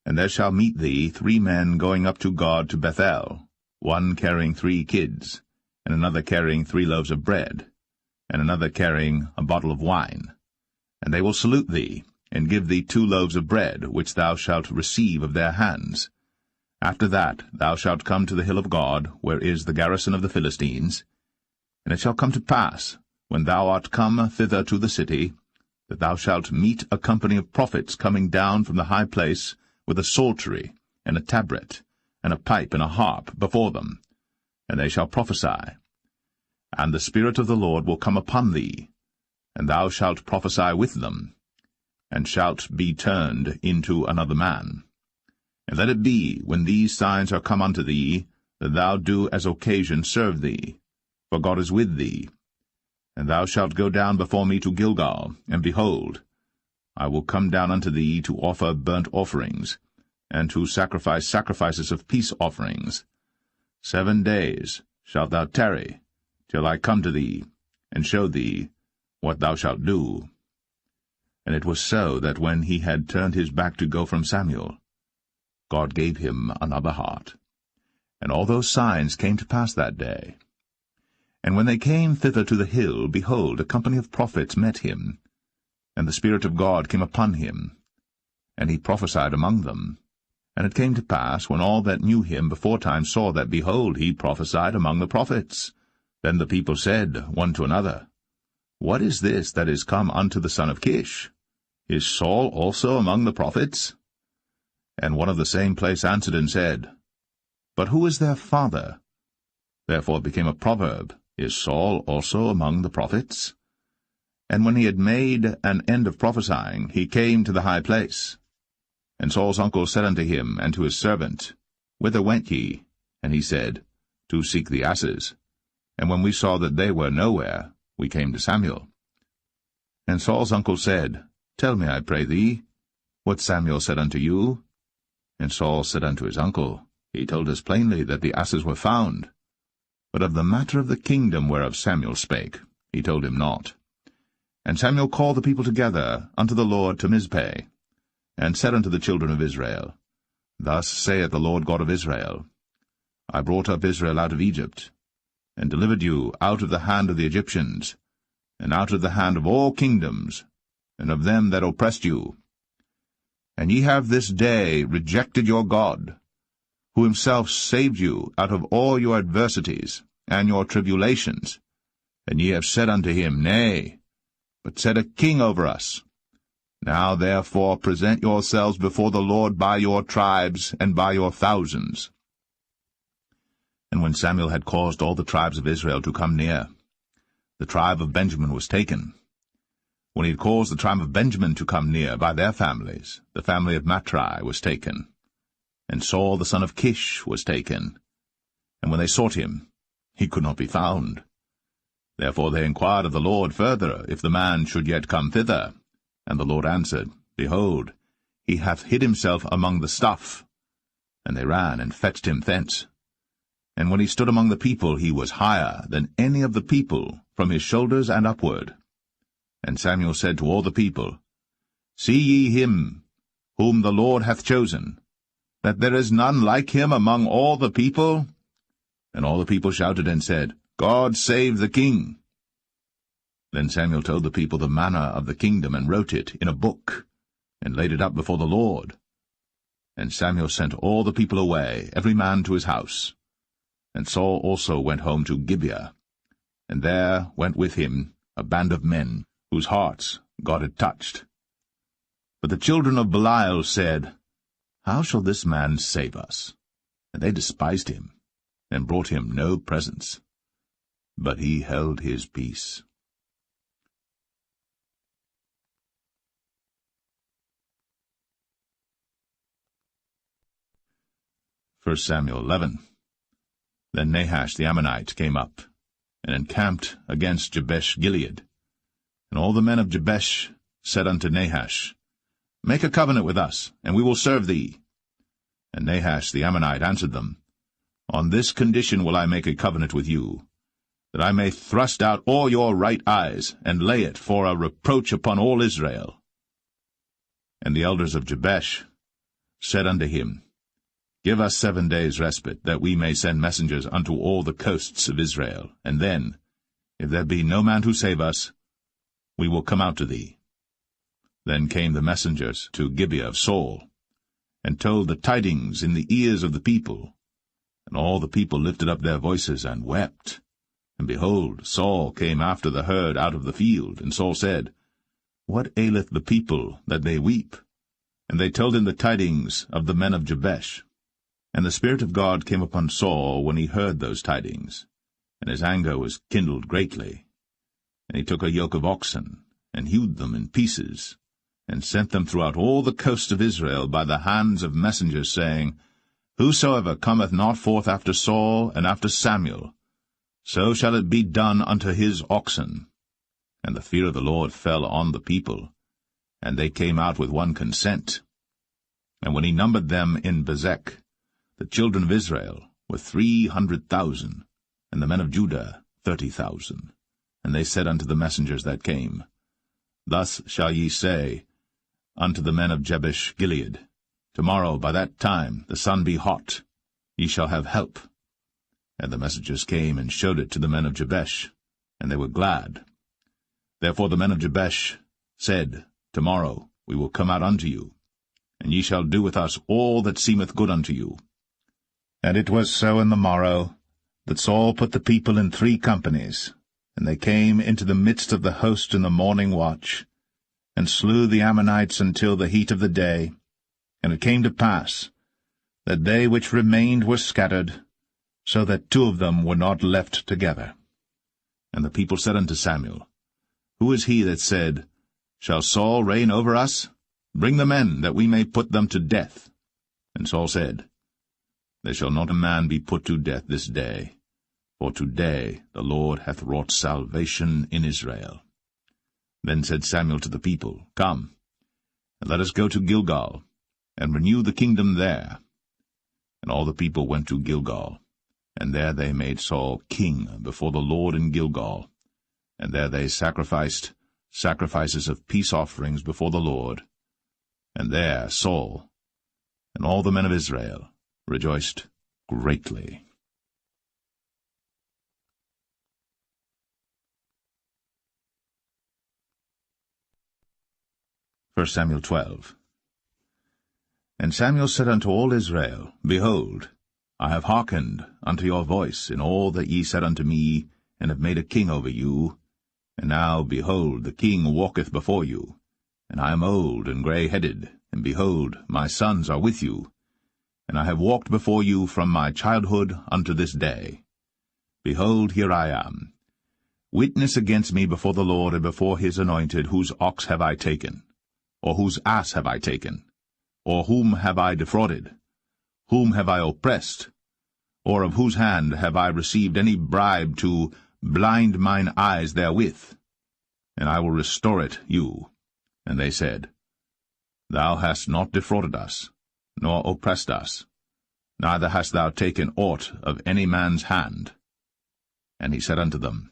And there shall meet thee 3 men going up to God to Bethel, one carrying 3 kids, and another carrying 3 loaves of bread, and another carrying a bottle of wine. And they will salute thee, and give thee 2 loaves of bread, which thou shalt receive of their hands. After that thou shalt come to the hill of God, where is the garrison of the Philistines. And it shall come to pass, when thou art come thither to the city, that thou shalt meet a company of prophets coming down from the high place, with a psaltery, and a tabret, and a pipe, and a harp before them, and they shall prophesy. And the Spirit of the Lord will come upon thee, and thou shalt prophesy with them, and shalt be turned into another man. And let it be, when these signs are come unto thee, that thou do as occasion serve thee, for God is with thee. And thou shalt go down before me to Gilgal, and behold, I will come down unto thee to offer burnt offerings, and to sacrifice sacrifices of peace offerings. 7 days shalt thou tarry, till I come to thee, and show thee what thou shalt do. And it was so that when he had turned his back to go from Samuel, God gave him another heart. And all those signs came to pass that day. And when they came thither to the hill, behold, a company of prophets met him, and the Spirit of God came upon him, and he prophesied among them. And it came to pass, when all that knew him beforetime saw that, behold, he prophesied among the prophets, Then the people said one to another, What is this that is come unto the son of Kish? Is Saul also among the prophets? And one of the same place answered and said, But who is their father? Therefore it became a proverb, Is Saul also among the prophets? And when he had made an end of prophesying, he came to the high place. And Saul's uncle said unto him and to his servant, Whither went ye? And he said, To seek the asses. And when we saw that they were nowhere, we came to Samuel. And Saul's uncle said, Tell me, I pray thee, what Samuel said unto you. And Saul said unto his uncle, He told us plainly that the asses were found. But of the matter of the kingdom whereof Samuel spake, he told him not. And Samuel called the people together unto the Lord to Mizpeh, and said unto the children of Israel, Thus saith the Lord God of Israel, I brought up Israel out of Egypt, and delivered you out of the hand of the Egyptians, and out of the hand of all kingdoms, and of them that oppressed you. And ye have this day rejected your God, who himself saved you out of all your adversities and your tribulations. And ye have said unto him, Nay, but set a king over us. Now therefore present yourselves before the Lord by your tribes and by your thousands. And when Samuel had caused all the tribes of Israel to come near, the tribe of Benjamin was taken. When he had caused the tribe of Benjamin to come near by their families, the family of Matri was taken. And Saul the son of Kish was taken. And when they sought him, he could not be found. Therefore they inquired of the Lord further, if the man should yet come thither. And the Lord answered, Behold, he hath hid himself among the stuff. And they ran and fetched him thence. And when he stood among the people, he was higher than any of the people, from his shoulders and upward. And Samuel said to all the people, See ye him, whom the Lord hath chosen, that there is none like him among all the people? And all the people shouted and said, God save the king. Then Samuel told the people the manner of the kingdom, and wrote it in a book, and laid it up before the Lord. And Samuel sent all the people away, every man to his house. And Saul also went home to Gibeah, and there went with him a band of men, whose hearts God had touched. But the children of Belial said, How shall this man save us? And they despised him, and brought him no presents. But he held his peace. 1 Samuel 11. Then Nahash the Ammonite came up, and encamped against Jabesh-Gilead. And all the men of Jabesh said unto Nahash, Make a covenant with us, and we will serve thee. And Nahash the Ammonite answered them, On this condition will I make a covenant with you, that I may thrust out all your right eyes, and lay it for a reproach upon all Israel. And the elders of Jabesh said unto him, Give us 7 days' respite, that we may send messengers unto all the coasts of Israel, and then, if there be no man to save us, we will come out to thee. Then came the messengers to Gibeah of Saul, and told the tidings in the ears of the people. And all the people lifted up their voices and wept. And behold, Saul came after the herd out of the field, and Saul said, What aileth the people that they weep? And they told him the tidings of the men of Jabesh. And the Spirit of God came upon Saul when he heard those tidings, and his anger was kindled greatly. And he took a yoke of oxen, and hewed them in pieces, and sent them throughout all the coast of Israel by the hands of messengers, saying, Whosoever cometh not forth after Saul and after Samuel, so shall it be done unto his oxen. And the fear of the Lord fell on the people, and they came out with one consent. And when he numbered them in Bezek, the children of Israel were 300,000, and the men of Judah 30,000. And they said unto the messengers that came, Thus shall ye say unto the men of Jabesh-Gilead, Tomorrow by that time the sun be hot, ye shall have help. And the messengers came and showed it to the men of Jabesh, and they were glad. Therefore the men of Jabesh said, Tomorrow we will come out unto you, and ye shall do with us all that seemeth good unto you. And it was so in the morrow, that Saul put the people in 3 companies, and they came into the midst of the host in the morning watch, and slew the Ammonites until the heat of the day. And it came to pass that they which remained were scattered, so that 2 of them were not left together. And the people said unto Samuel, Who is he that said, Shall Saul reign over us? Bring the men, that we may put them to death. And Saul said, There shall not a man be put to death this day, for today the Lord hath wrought salvation in Israel. Then said Samuel to the people, Come, and let us go to Gilgal, and renew the kingdom there. And all the people went to Gilgal, and there they made Saul king before the Lord in Gilgal, and there they sacrificed sacrifices of peace offerings before the Lord. And there Saul and all the men of Israel rejoiced greatly. 1 Samuel 12. And Samuel said unto all Israel, Behold, I have hearkened unto your voice in all that ye said unto me, and have made a king over you. And now, behold, the king walketh before you, and I am old and grey-headed, and behold, my sons are with you. And I have walked before you from my childhood unto this day. Behold, here I am. Witness against me before the Lord and before his anointed, whose ox have I taken? Or whose ass have I taken? Or whom have I defrauded? Whom have I oppressed? Or of whose hand have I received any bribe to blind mine eyes therewith? And I will restore it you. And they said, Thou hast not defrauded us, nor oppressed us, neither hast thou taken aught of any man's hand. And he said unto them,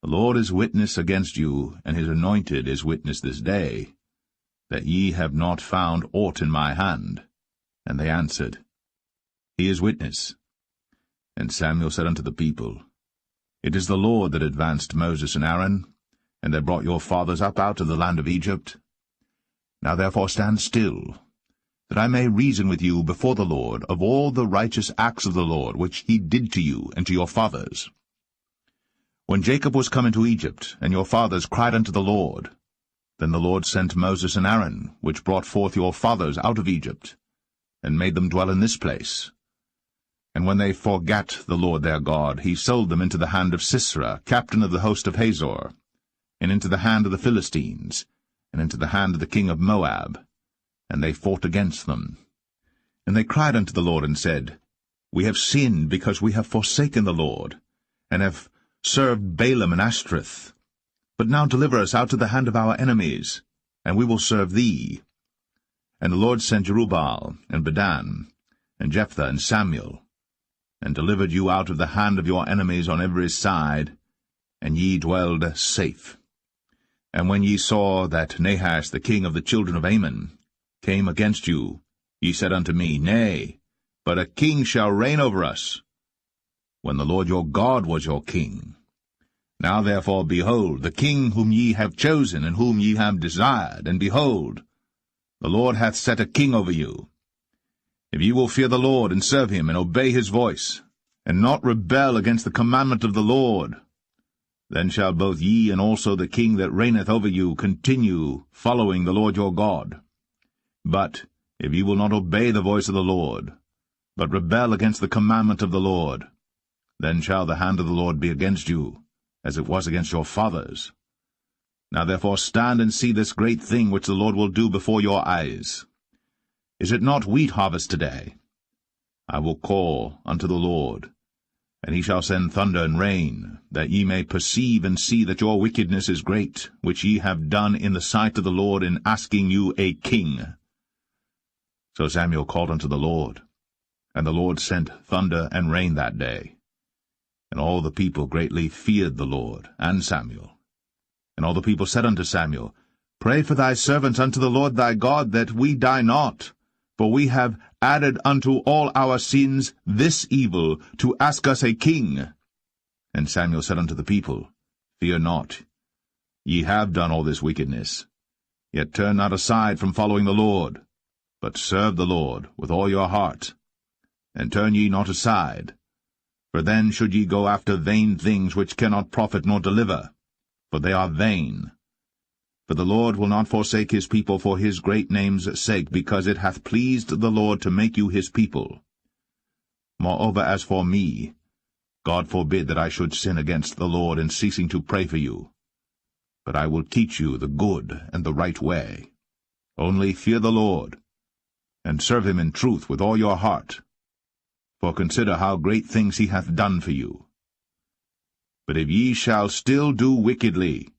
The Lord is witness against you, and his anointed is witness this day, that ye have not found aught in my hand. And they answered, He is witness. And Samuel said unto the people, It is the Lord that advanced Moses and Aaron, and that brought your fathers up out of the land of Egypt. Now therefore stand still, that I may reason with you before the Lord of all the righteous acts of the Lord, which he did to you and to your fathers. When Jacob was come into Egypt, and your fathers cried unto the Lord, then the Lord sent Moses and Aaron, which brought forth your fathers out of Egypt, and made them dwell in this place. And when they forgat the Lord their God, he sold them into the hand of Sisera, captain of the host of Hazor, and into the hand of the Philistines, and into the hand of the king of Moab. And they fought against them. And they cried unto the Lord, and said, We have sinned, because we have forsaken the Lord, and have served Balaam and Ashtoreth. But now deliver us out of the hand of our enemies, and we will serve thee. And the Lord sent Jerubbaal, and Bedan, and Jephthah, and Samuel, and delivered you out of the hand of your enemies on every side, and ye dwelled safe. And when ye saw that Nahash the king of the children of Ammon came against you, ye said unto me, Nay, but a king shall reign over us, when the Lord your God was your king. Now therefore, behold, the king whom ye have chosen, and whom ye have desired, and behold, the Lord hath set a king over you. If ye will fear the Lord, and serve him, and obey his voice, and not rebel against the commandment of the Lord, then shall both ye and also the king that reigneth over you continue following the Lord your God. But if ye will not obey the voice of the Lord, but rebel against the commandment of the Lord, then shall the hand of the Lord be against you, as it was against your fathers. Now therefore stand and see this great thing which the Lord will do before your eyes. Is it not wheat harvest today? I will call unto the Lord, and he shall send thunder and rain, that ye may perceive and see that your wickedness is great, which ye have done in the sight of the Lord in asking you a king. So Samuel called unto the Lord, and the Lord sent thunder and rain that day. And all the people greatly feared the Lord and Samuel. And all the people said unto Samuel, Pray for thy servants unto the Lord thy God, that we die not. For we have added unto all our sins this evil, to ask us a king. And Samuel said unto the people, Fear not. Ye have done all this wickedness. Yet turn not aside from following the Lord, but serve the Lord with all your heart. And turn ye not aside, For then should ye go after vain things which cannot profit nor deliver, for they are vain. For the Lord will not forsake his people for his great name's sake, because it hath pleased the Lord to make you his people. Moreover, as for me, God forbid that I should sin against the Lord in ceasing to pray for you. But I will teach you the good and the right way. Only fear the Lord, and serve him in truth with all your heart. For consider how great things he hath done for you. But if ye shall still do wickedly,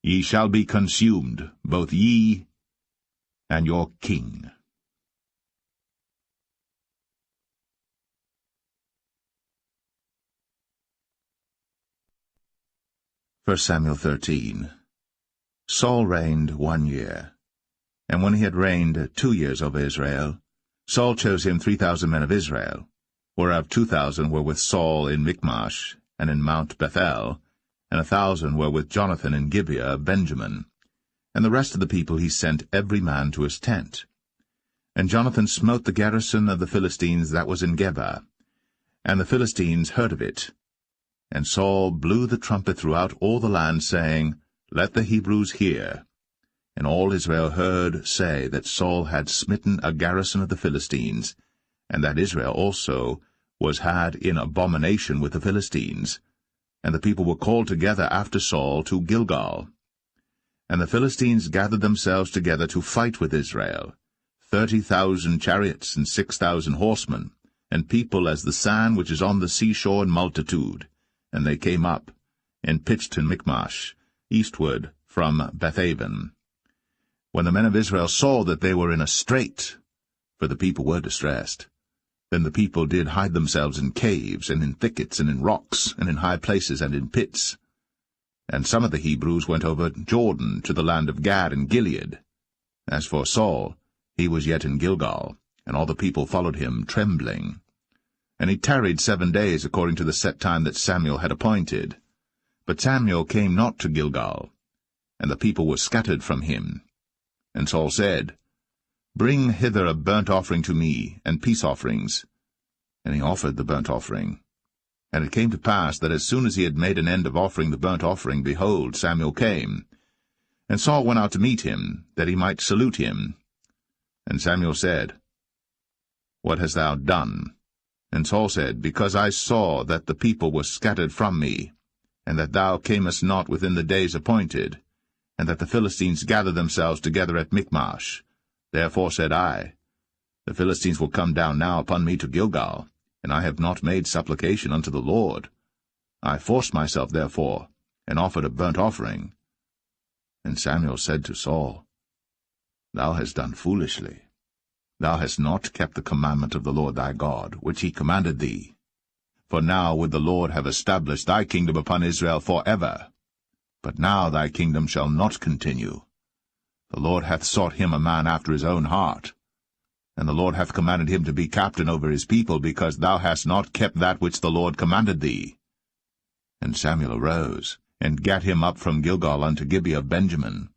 ye shall be consumed, both ye and your king. 1 Samuel 13. Saul reigned 1 year. And when he had reigned 2 years over Israel, Saul chose him 3,000 men of Israel, whereof 2,000 were with Saul in Michmash and in Mount Bethel, and 1,000 were with Jonathan in Gibeah of Benjamin. And the rest of the people he sent every man to his tent. And Jonathan smote the garrison of the Philistines that was in Geba, and the Philistines heard of it. And Saul blew the trumpet throughout all the land, saying, Let the Hebrews hear. And all Israel heard say that Saul had smitten a garrison of the Philistines, and that Israel also was had in abomination with the Philistines. And the people were called together after Saul to Gilgal. And the Philistines gathered themselves together to fight with Israel, 30,000 chariots and 6,000 horsemen, and people as the sand which is on the seashore in multitude. And they came up, and pitched in Michmash, eastward from Bethaven. When the men of Israel saw that they were in a strait, for the people were distressed, then the people did hide themselves in caves, and in thickets, and in rocks, and in high places, and in pits. And some of the Hebrews went over Jordan to the land of Gad and Gilead. As for Saul, he was yet in Gilgal, and all the people followed him trembling. And he tarried 7 days according to the set time that Samuel had appointed. But Samuel came not to Gilgal, and the people were scattered from him. And Saul said, Bring hither a burnt offering to me, and peace offerings. And he offered the burnt offering. And it came to pass that as soon as he had made an end of offering the burnt offering, behold, Samuel came. And Saul went out to meet him, that he might salute him. And Samuel said, What hast thou done? And Saul said, Because I saw that the people were scattered from me, and that thou camest not within the days appointed, and that the Philistines gathered themselves together at Michmash. Therefore said I, The Philistines will come down now upon me to Gilgal, and I have not made supplication unto the Lord. I forced myself therefore, and offered a burnt offering. And Samuel said to Saul, Thou hast done foolishly. Thou hast not kept the commandment of the Lord thy God, which he commanded thee. For now would the Lord have established thy kingdom upon Israel for ever. But now thy kingdom shall not continue. The Lord hath sought him a man after his own heart. And the Lord hath commanded him to be captain over his people, because thou hast not kept that which the Lord commanded thee. And Samuel arose, and gat him up from Gilgal unto Gibeah of Benjamin.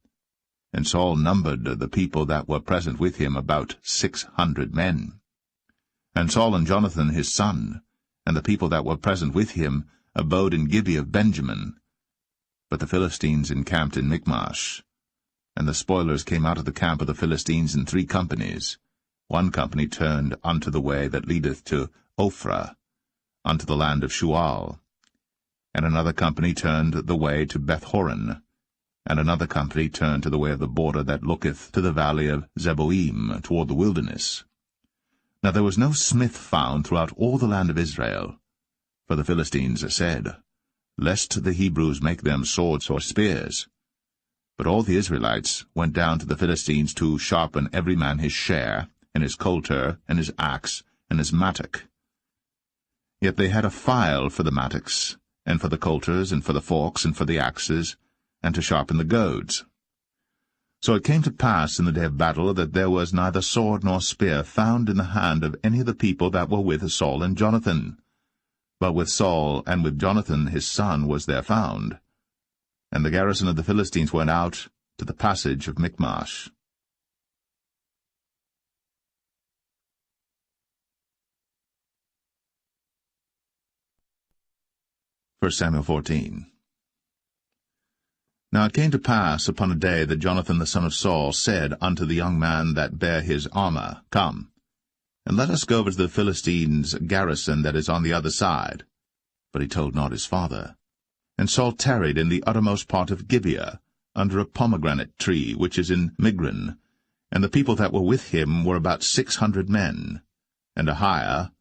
And Saul numbered the people that were present with him about 600 men. And Saul and Jonathan his son, and the people that were present with him, abode in Gibeah of Benjamin. But the Philistines encamped in Michmash. And the spoilers came out of the camp of the Philistines in 3 companies. 1 company turned unto the way that leadeth to Ophrah, unto the land of Shual. And another company turned the way to Bethhoron. And another company turned to the way of the border that looketh to the valley of Zeboim, toward the wilderness. Now there was no smith found throughout all the land of Israel. For the Philistines said, Lest the Hebrews make them swords or spears. But all the Israelites went down to the Philistines to sharpen every man his share, and his coulter, and his axe, and his mattock. Yet they had a file for the mattocks, and for the coulters, and for the forks, and for the axes, and to sharpen the goads. So it came to pass in the day of battle that there was neither sword nor spear found in the hand of any of the people that were with Saul and Jonathan. But with Saul and with Jonathan his son was there found. And the garrison of the Philistines went out to the passage of Michmash. 1 Samuel 14. Now it came to pass upon a day that Jonathan the son of Saul said unto the young man that bare his armor, Come, and let us go over to the Philistines' garrison that is on the other side. But he told not his father. And Saul tarried in the uttermost part of Gibeah, under a pomegranate tree which is in Migron, and the people that were with him were about 600 men. And Ahiah,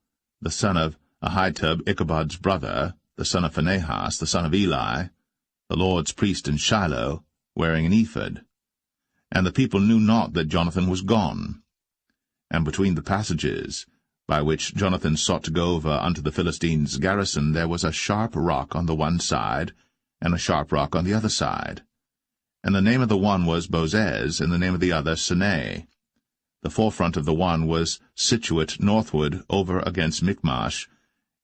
the son of Ahitub, Ichabod's brother, the son of Phinehas, the son of Eli, the Lord's priest in Shiloh, wearing an ephod. And the people knew not that Jonathan was gone. And between the passages, by which Jonathan sought to go over unto the Philistines' garrison, there was a sharp rock on the one side, and a sharp rock on the other side. And the name of the one was Bozez, and the name of the other Sinai. The forefront of the one was situate northward over against Michmash,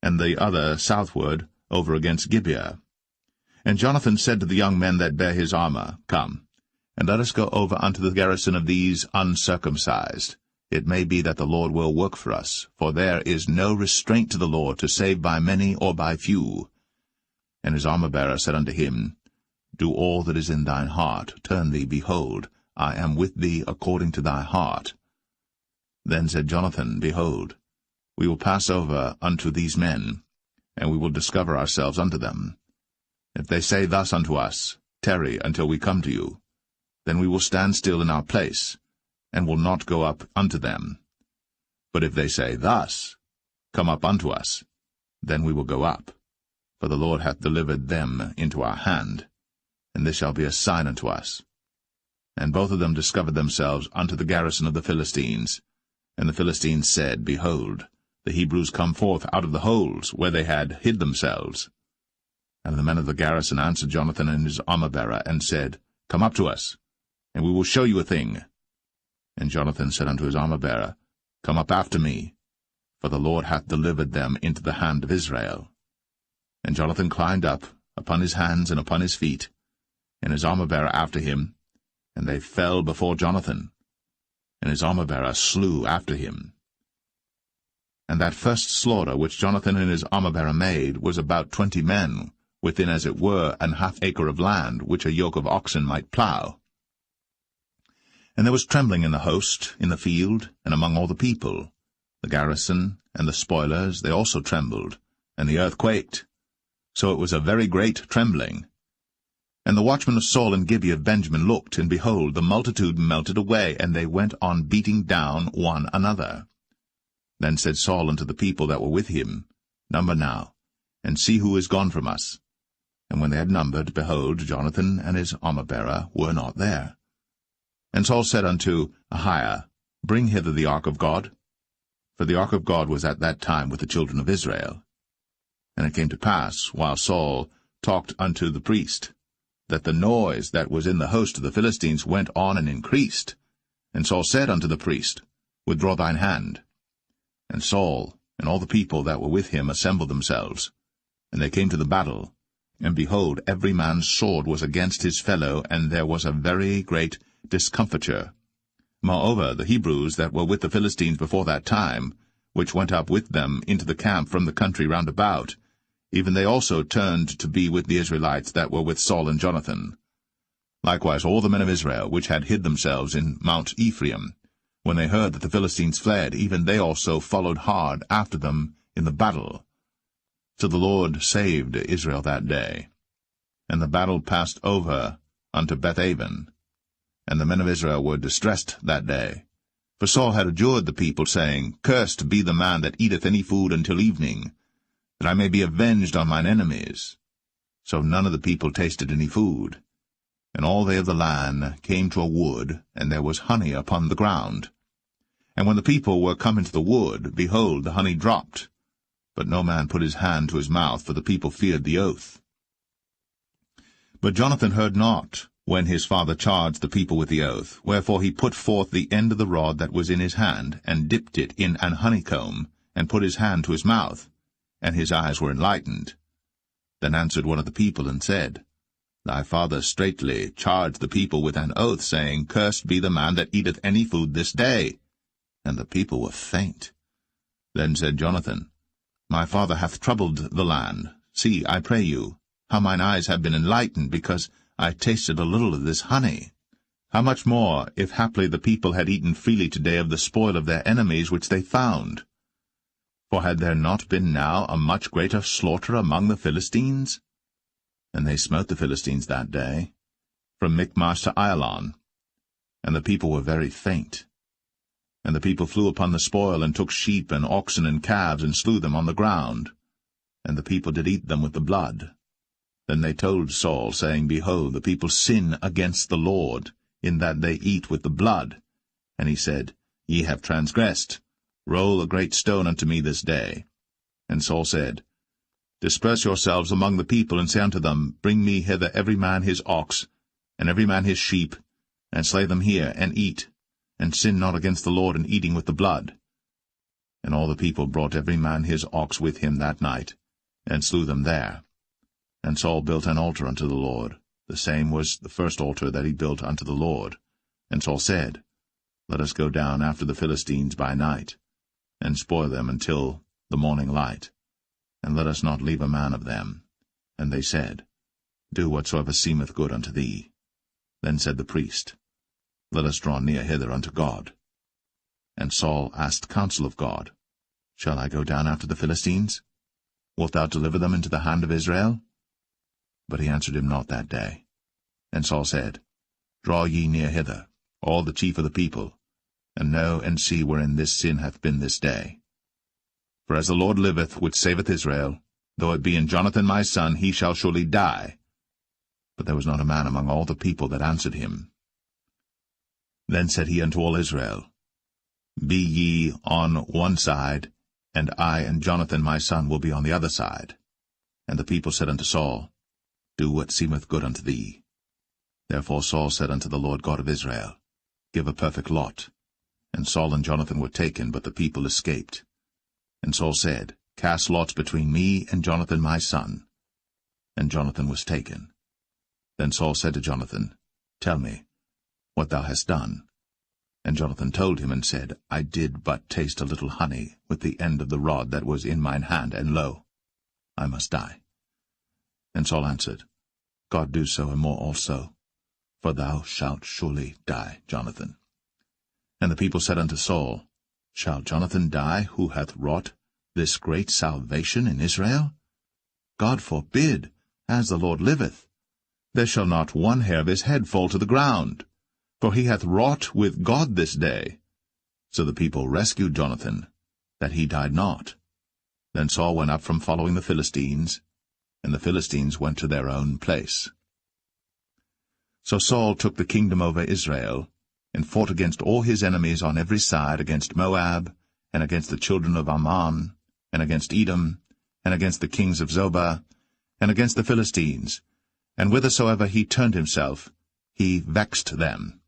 and the other southward over against Gibeah. And Jonathan said to the young men that bare his armor, Come, and let us go over unto the garrison of these uncircumcised. It may be that the Lord will work for us, for there is no restraint to the Lord to save by many or by few. And his armor-bearer said unto him, Do all that is in thine heart, turn thee, behold, I am with thee according to thy heart. Then said Jonathan, Behold, we will pass over unto these men, and we will discover ourselves unto them. If they say thus unto us, Tarry until we come to you, then we will stand still in our place, and will not go up unto them. But if they say thus, Come up unto us, then we will go up, for the Lord hath delivered them into our hand, and this shall be a sign unto us. And both of them discovered themselves unto the garrison of the Philistines. And the Philistines said, Behold, the Hebrews come forth out of the holes where they had hid themselves. And the men of the garrison answered Jonathan and his armor-bearer, and said, Come up to us, and we will show you a thing. And Jonathan said unto his armor-bearer, Come up after me, for the Lord hath delivered them into the hand of Israel. And Jonathan climbed up upon his hands and upon his feet, and his armor-bearer after him, and they fell before Jonathan, and his armor-bearer slew after him. And that first slaughter which Jonathan and his armor-bearer made was about 20 men, within as it were an half-acre of land, which a yoke of oxen might plough. And there was trembling in the host, in the field, and among all the people. The garrison and the spoilers, they also trembled, and the earth quaked. So it was a very great trembling. And the watchmen of Saul and Gibeah of Benjamin looked, and behold, the multitude melted away, and they went on beating down one another. Then said Saul unto the people that were with him, Number now, and see who is gone from us. And when they had numbered, behold, Jonathan and his armor-bearer were not there. And Saul said unto Ahiah, Bring hither the ark of God. For the ark of God was at that time with the children of Israel. And it came to pass, while Saul talked unto the priest, that the noise that was in the host of the Philistines went on and increased. And Saul said unto the priest, Withdraw thine hand. And Saul and all the people that were with him assembled themselves. And they came to the battle. And behold, every man's sword was against his fellow, and there was a very great discomfiture. Moreover, the Hebrews that were with the Philistines before that time, which went up with them into the camp from the country round about, even they also turned to be with the Israelites that were with Saul and Jonathan. Likewise all the men of Israel, which had hid themselves in Mount Ephraim, when they heard that the Philistines fled, even they also followed hard after them in the battle. So the Lord saved Israel that day. And the battle passed over unto Bethaven. And the men of Israel were distressed that day. For Saul had adjured the people, saying, Cursed be the man that eateth any food until evening, that I may be avenged on mine enemies. So none of the people tasted any food. And all they of the land came to a wood, and there was honey upon the ground. And when the people were come into the wood, behold, the honey dropped. But no man put his hand to his mouth, for the people feared the oath. But Jonathan heard not, when his father charged the people with the oath, wherefore he put forth the end of the rod that was in his hand, and dipped it in an honeycomb, and put his hand to his mouth, and his eyes were enlightened. Then answered one of the people, and said, Thy father straitly charged the people with an oath, saying, Cursed be the man that eateth any food this day. And the people were faint. Then said Jonathan, My father hath troubled the land, See, I pray you, how mine eyes have been enlightened, because I tasted a little of this honey. How much more, if haply the people had eaten freely today of the spoil of their enemies which they found? For had there not been now a much greater slaughter among the Philistines? And they smote the Philistines that day, from Michmash to Ailon, and the people were very faint. And the people flew upon the spoil, and took sheep and oxen and calves, and slew them on the ground. And the people did eat them with the blood. Then they told Saul, saying, Behold, the people sin against the Lord, in that they eat with the blood. And he said, Ye have transgressed. Roll a great stone unto me this day. And Saul said, Disperse yourselves among the people, and say unto them, Bring me hither every man his ox, and every man his sheep, and slay them here, and eat, and sin not against the Lord in eating with the blood. And all the people brought every man his ox with him that night, and slew them there. And Saul built an altar unto the Lord. The same was the first altar that he built unto the Lord. And Saul said, Let us go down after the Philistines by night, and spoil them until the morning light, and let us not leave a man of them. And they said, Do whatsoever seemeth good unto thee. Then said the priest, Let us draw near hither unto God. And Saul asked counsel of God, Shall I go down after the Philistines? Wilt thou deliver them into the hand of Israel? But he answered him not that day. And Saul said, Draw ye near hither, all the chief of the people, and know and see wherein this sin hath been this day. For as the Lord liveth, which saveth Israel, though it be in Jonathan my son, he shall surely die. But there was not a man among all the people that answered him. Then said he unto all Israel, Be ye on one side, and I and Jonathan my son will be on the other side. And the people said unto Saul, Do what seemeth good unto thee. Therefore Saul said unto the Lord God of Israel, Give a perfect lot. And Saul and Jonathan were taken, but the people escaped. And Saul said, Cast lots between me and Jonathan my son. And Jonathan was taken. Then Saul said to Jonathan, Tell me what thou hast done. And Jonathan told him, and said, I did but taste a little honey with the end of the rod that was in mine hand, and lo, I must die. And Saul answered, God do so, and more also, for thou shalt surely die, Jonathan. And the people said unto Saul, Shall Jonathan die, who hath wrought this great salvation in Israel? God forbid, as the Lord liveth. There shall not one hair of his head fall to the ground, for he hath wrought with God this day. So the people rescued Jonathan, that he died not. Then Saul went up from following the Philistines, and the Philistines went to their own place. So Saul took the kingdom over Israel, and fought against all his enemies on every side, against Moab, and against the children of Ammon, and against Edom, and against the kings of Zobah, and against the Philistines. And whithersoever he turned himself, he vexed them.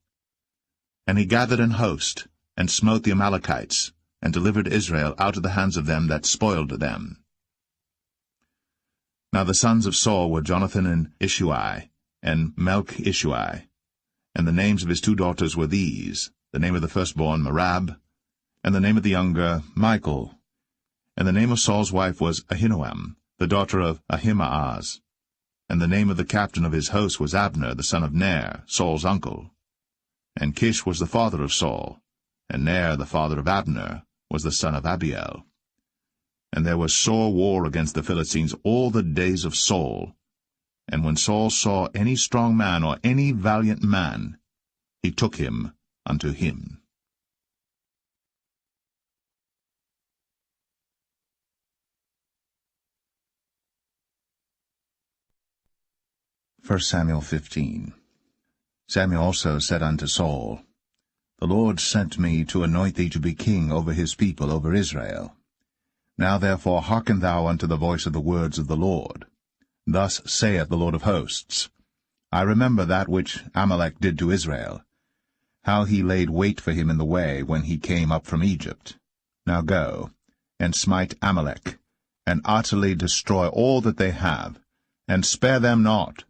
And he gathered an host, and smote the Amalekites, and delivered Israel out of the hands of them that spoiled them. Now the sons of Saul were Jonathan and Ishui, and Melch-Ishui. And the names of his two daughters were these, the name of the firstborn Merab, and the name of the younger Michal. And the name of Saul's wife was Ahinoam, the daughter of Ahimaaz. And the name of the captain of his host was Abner, the son of Ner, Saul's uncle. And Kish was the father of Saul, and Ner, the father of Abner, was the son of Abiel. And there was sore war against the Philistines all the days of Saul. And when Saul saw any strong man or any valiant man, he took him unto him. 1 Samuel 15. Samuel also said unto Saul, The Lord sent me to anoint thee to be king over his people, over Israel. Now therefore hearken thou unto the voice of the words of the Lord. Thus saith the Lord of hosts, I remember that which Amalek did to Israel, how he laid wait for him in the way when he came up from Egypt. Now go, and smite Amalek, and utterly destroy all that they have, and spare them not,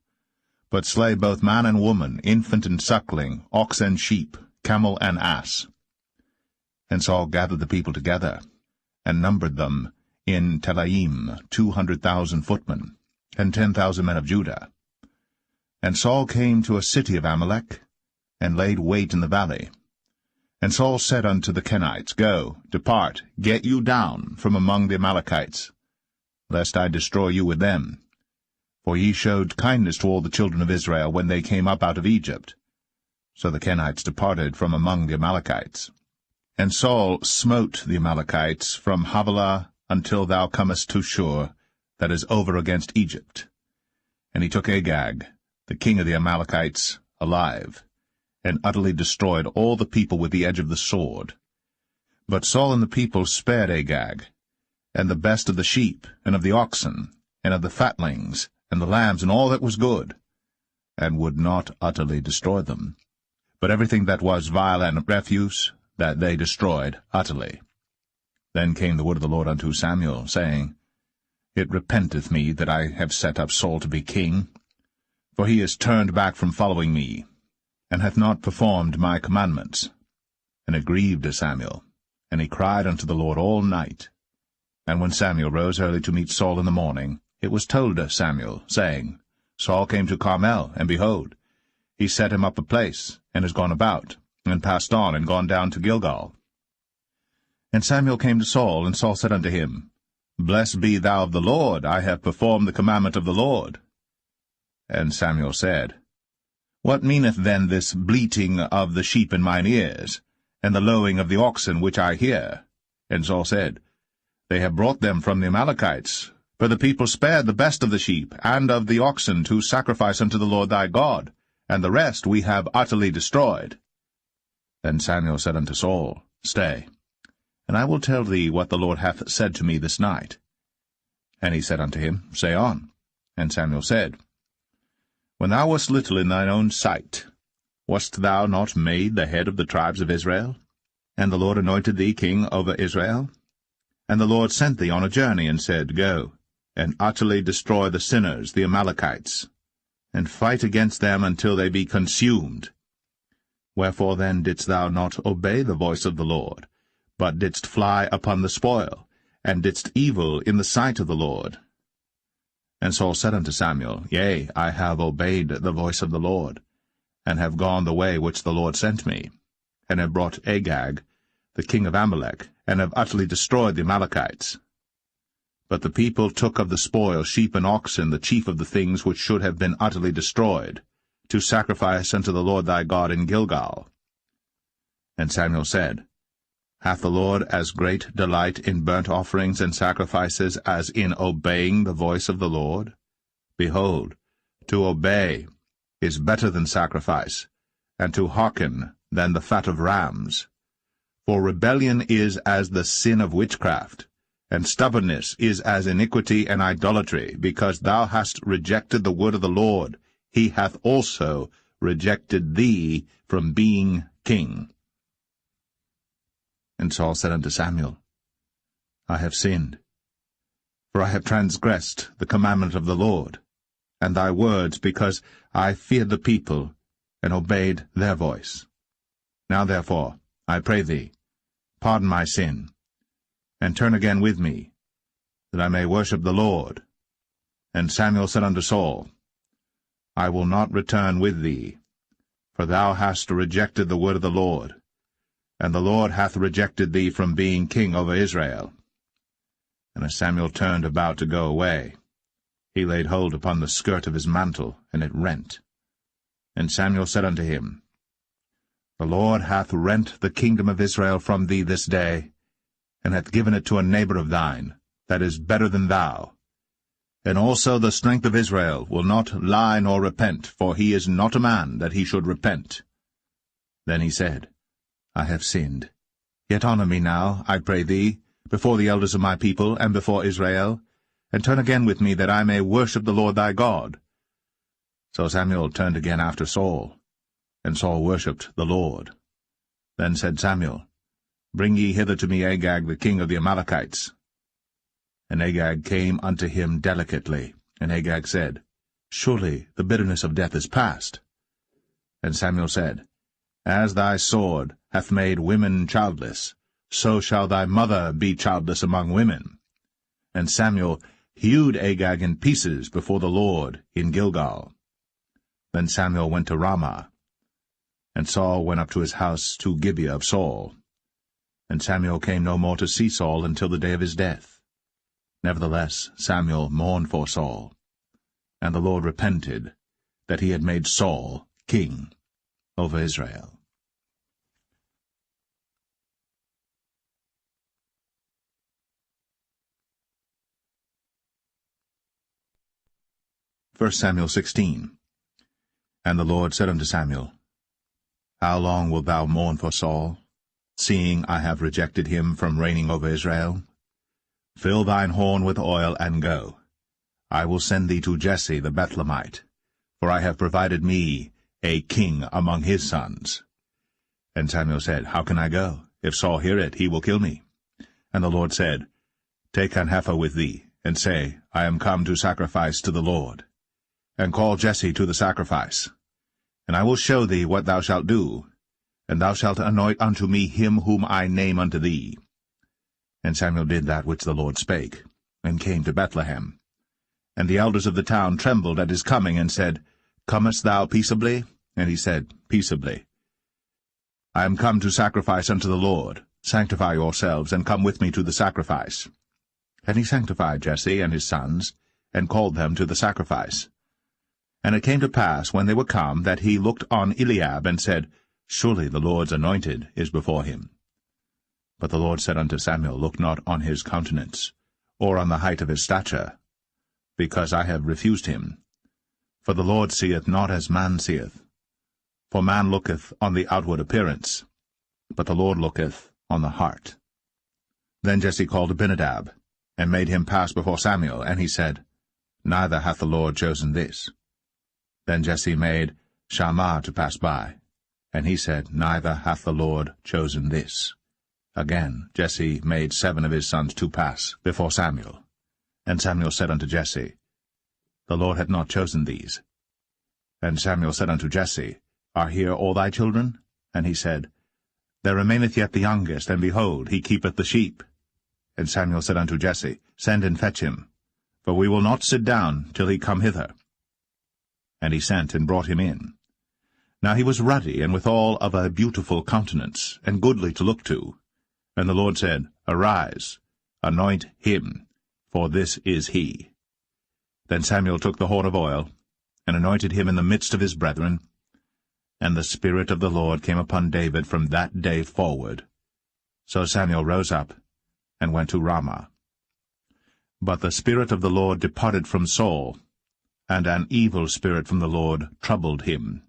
but slay both man and woman, infant and suckling, ox and sheep, camel and ass. And Saul gathered the people together, and numbered them in Telaim 200,000 footmen, and 10,000 men of Judah. And Saul came to a city of Amalek, and laid wait in the valley. And Saul said unto the Kenites, Go, depart, get you down from among the Amalekites, lest I destroy you with them. For ye showed kindness to all the children of Israel when they came up out of Egypt. So the Kenites departed from among the Amalekites. And Saul smote the Amalekites from Havilah until thou comest to Shur, that is over against Egypt. And he took Agag, the king of the Amalekites, alive, and utterly destroyed all the people with the edge of the sword. But Saul and the people spared Agag, and the best of the sheep, and of the oxen, and of the fatlings, and the lambs, and all that was good, and would not utterly destroy them. But everything that was vile and refuse, that they destroyed utterly. Then came the word of the Lord unto Samuel, saying, It repenteth me that I have set up Saul to be king, for he is turned back from following me, and hath not performed my commandments. And it grieved Samuel, and he cried unto the Lord all night. And when Samuel rose early to meet Saul in the morning, it was told Samuel, saying, Saul came to Carmel, and behold, he set him up a place, and is gone about, and passed on, and gone down to Gilgal. And Samuel came to Saul, and Saul said unto him, Blessed be thou of the Lord, I have performed the commandment of the Lord. And Samuel said, What meaneth then this bleating of the sheep in mine ears, and the lowing of the oxen which I hear? And Saul said, They have brought them from the Amalekites, for the people spared the best of the sheep and of the oxen to sacrifice unto the Lord thy God, and the rest we have utterly destroyed. Then Samuel said unto Saul, Stay, and I will tell thee what the Lord hath said to me this night. And he said unto him, Say on. And Samuel said, When thou wast little in thine own sight, wast thou not made the head of the tribes of Israel? And the Lord anointed thee king over Israel? And the Lord sent thee on a journey, and said, Go, and utterly destroy the sinners, the Amalekites, and fight against them until they be consumed. Wherefore then didst thou not obey the voice of the Lord, but didst fly upon the spoil, and didst evil in the sight of the Lord? And Saul said unto Samuel, Yea, I have obeyed the voice of the Lord, and have gone the way which the Lord sent me, and have brought Agag, the king of Amalek, and have utterly destroyed the Amalekites. But the people took of the spoil sheep and oxen, the chief of the things which should have been utterly destroyed, to sacrifice unto the Lord thy God in Gilgal. And Samuel said, Hath the Lord as great delight in burnt offerings and sacrifices as in obeying the voice of the Lord? Behold, to obey is better than sacrifice, and to hearken than the fat of rams. For rebellion is as the sin of witchcraft, and stubbornness is as iniquity and idolatry, because thou hast rejected the word of the Lord. He hath also rejected thee from being king. And Saul said unto Samuel, I have sinned, for I have transgressed the commandment of the Lord, and thy words, because I feared the people, and obeyed their voice. Now therefore, I pray thee, pardon my sin, and turn again with me, that I may worship the Lord. And Samuel said unto Saul, I will not return with thee, for thou hast rejected the word of the Lord, and the Lord hath rejected thee from being king over Israel. And as Samuel turned about to go away, he laid hold upon the skirt of his mantle, and it rent. And Samuel said unto him, The Lord hath rent the kingdom of Israel from thee this day, and hath given it to a neighbor of thine, that is better than thou. And also the strength of Israel will not lie nor repent, for he is not a man that he should repent. Then he said, I have sinned. Yet honor me now, I pray thee, before the elders of my people, and before Israel, and turn again with me, that I may worship the Lord thy God. So Samuel turned again after Saul, and Saul worshipped the Lord. Then said Samuel, Bring ye hither to me Agag the king of the Amalekites. And Agag came unto him delicately, and Agag said, Surely the bitterness of death is past. And Samuel said, As thy sword hath made women childless, so shall thy mother be childless among women. And Samuel hewed Agag in pieces before the Lord in Gilgal. Then Samuel went to Ramah, and Saul went up to his house to Gibeah of Saul. And Samuel came no more to see Saul until the day of his death. Nevertheless Samuel mourned for Saul, and the Lord repented that he had made Saul king over Israel. First Samuel 16. And the Lord said unto Samuel, How long wilt thou mourn for Saul, seeing I have rejected him from reigning over Israel? Fill thine horn with oil, and go. I will send thee to Jesse the Bethlehemite, for I have provided me a king among his sons. And Samuel said, How can I go? If Saul hear it, he will kill me. And the Lord said, Take an heifer with thee, and say, I am come to sacrifice to the Lord. And call Jesse to the sacrifice. And I will show thee what thou shalt do, and thou shalt anoint unto me him whom I name unto thee. And Samuel did that which the Lord spake, and came to Bethlehem. And the elders of the town trembled at his coming, and said, Comest thou peaceably? And he said, Peaceably. I am come to sacrifice unto the Lord. Sanctify yourselves, and come with me to the sacrifice. And he sanctified Jesse and his sons, and called them to the sacrifice. And it came to pass, when they were come, that he looked on Eliab, and said, Surely the Lord's anointed is before him. But the Lord said unto Samuel, Look not on his countenance, or on the height of his stature, because I have refused him. For the Lord seeth not as man seeth. For man looketh on the outward appearance, but the Lord looketh on the heart. Then Jesse called Abinadab, and made him pass before Samuel, and he said, Neither hath the Lord chosen this. Then Jesse made Shammah to pass by, and he said, Neither hath the Lord chosen this. Again Jesse made 7 of his sons to pass before Samuel. And Samuel said unto Jesse, The Lord hath not chosen these. And Samuel said unto Jesse, Are here all thy children? And he said, There remaineth yet the youngest, and behold, he keepeth the sheep. And Samuel said unto Jesse, Send and fetch him, for we will not sit down till he come hither. And he sent and brought him in. Now he was ruddy, and withal of a beautiful countenance, and goodly to look to. And the Lord said, Arise, anoint him, for this is he. Then Samuel took the horn of oil, and anointed him in the midst of his brethren. And the Spirit of the Lord came upon David from that day forward. So Samuel rose up, and went to Ramah. But the Spirit of the Lord departed from Saul, and an evil spirit from the Lord troubled him.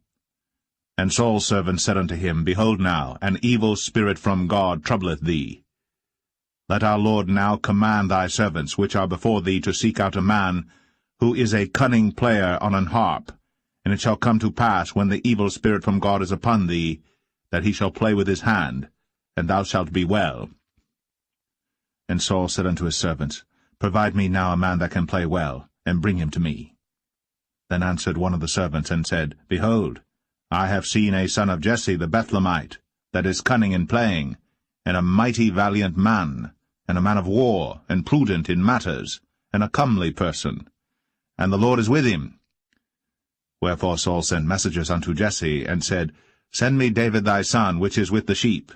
And Saul's servant said unto him, Behold now, an evil spirit from God troubleth thee. Let our Lord now command thy servants, which are before thee, to seek out a man who is a cunning player on an harp. And it shall come to pass, when the evil spirit from God is upon thee, that he shall play with his hand, and thou shalt be well. And Saul said unto his servants, Provide me now a man that can play well, and bring him to me. Then answered one of the servants, and said, Behold, I have seen a son of Jesse the Bethlehemite, that is cunning in playing, and a mighty valiant man, and a man of war, and prudent in matters, and a comely person. And the Lord is with him. Wherefore Saul sent messengers unto Jesse, and said, Send me David thy son, which is with the sheep.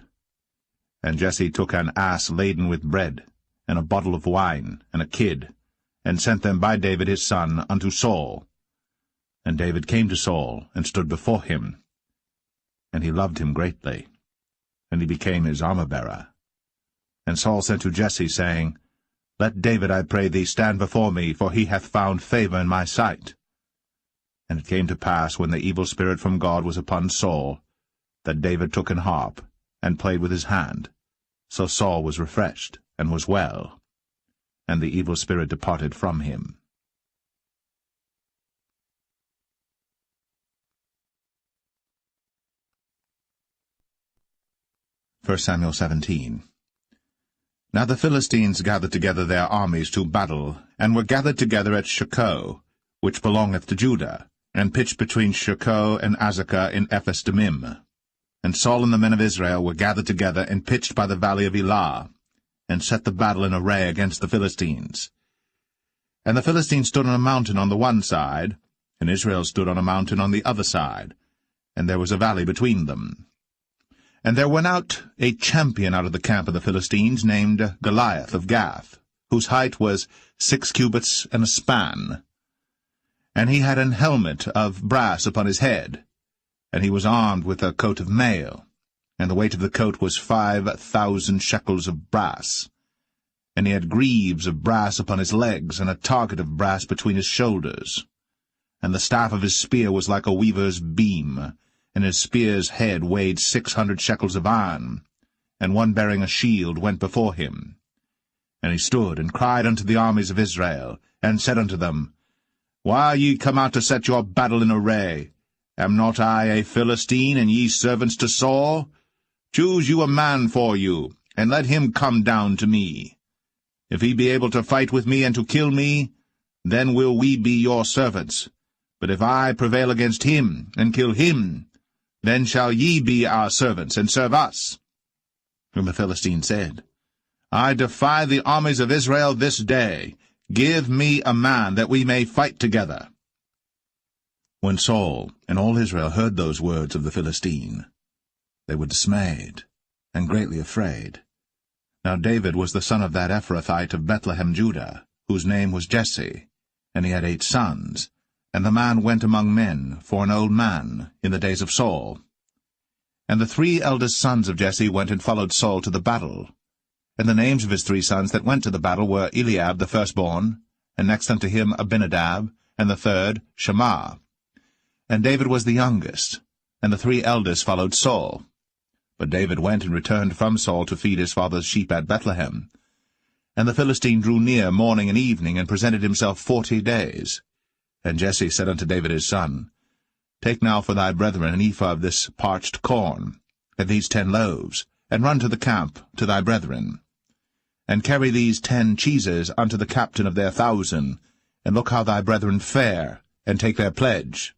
And Jesse took an ass laden with bread, and a bottle of wine, and a kid, and sent them by David his son unto Saul. And David came to Saul, and stood before him. And he loved him greatly, and he became his armor-bearer. And Saul sent to Jesse, saying, Let David, I pray thee, stand before me, for he hath found favor in my sight. And it came to pass, when the evil spirit from God was upon Saul, that David took an harp, and played with his hand. So Saul was refreshed, and was well, and the evil spirit departed from him. 1 Samuel 17. Now the Philistines gathered together their armies to battle, and were gathered together at Shochoh, which belongeth to Judah, and pitched between Shochoh and Azekah in Ephes-dammim. And Saul and the men of Israel were gathered together and pitched by the valley of Elah, and set the battle in array against the Philistines. And the Philistines stood on a mountain on the one side, and Israel stood on a mountain on the other side, and there was a valley between them. And there went out a champion out of the camp of the Philistines, named Goliath of Gath, whose height was 6 cubits and a span. And he had an helmet of brass upon his head, and he was armed with a coat of mail, and the weight of the coat was 5,000 shekels of brass. And he had greaves of brass upon his legs, and a target of brass between his shoulders. And the staff of his spear was like a weaver's beam, and his spear's head weighed 600 shekels of iron, and one bearing a shield went before him. And he stood and cried unto the armies of Israel, and said unto them, Why are ye come out to set your battle in array? Am not I a Philistine, and ye servants to Saul? Choose you a man for you, and let him come down to me. If he be able to fight with me and to kill me, then will we be your servants. But if I prevail against him, and kill him, then shall ye be our servants, and serve us. And the Philistine said, I defy the armies of Israel this day. Give me a man, that we may fight together. When Saul and all Israel heard those words of the Philistine, they were dismayed, and greatly afraid. Now David was the son of that Ephrathite of Bethlehem, Judah, whose name was Jesse, and he had 8 sons. And the man went among men for an old man in the days of Saul. And the 3 eldest sons of Jesse went and followed Saul to the battle. And the names of his 3 sons that went to the battle were Eliab the firstborn, and next unto him Abinadab, and the third Shammah. And David was the youngest, and the 3 eldest followed Saul. But David went and returned from Saul to feed his father's sheep at Bethlehem. And the Philistine drew near morning and evening, and presented himself 40 days. And Jesse said unto David his son, Take now for thy brethren an ephah of this parched corn, and these 10 loaves, and run to the camp to thy brethren. And carry these 10 cheeses unto the captain of their 1,000, and look how thy brethren fare, and take their pledge.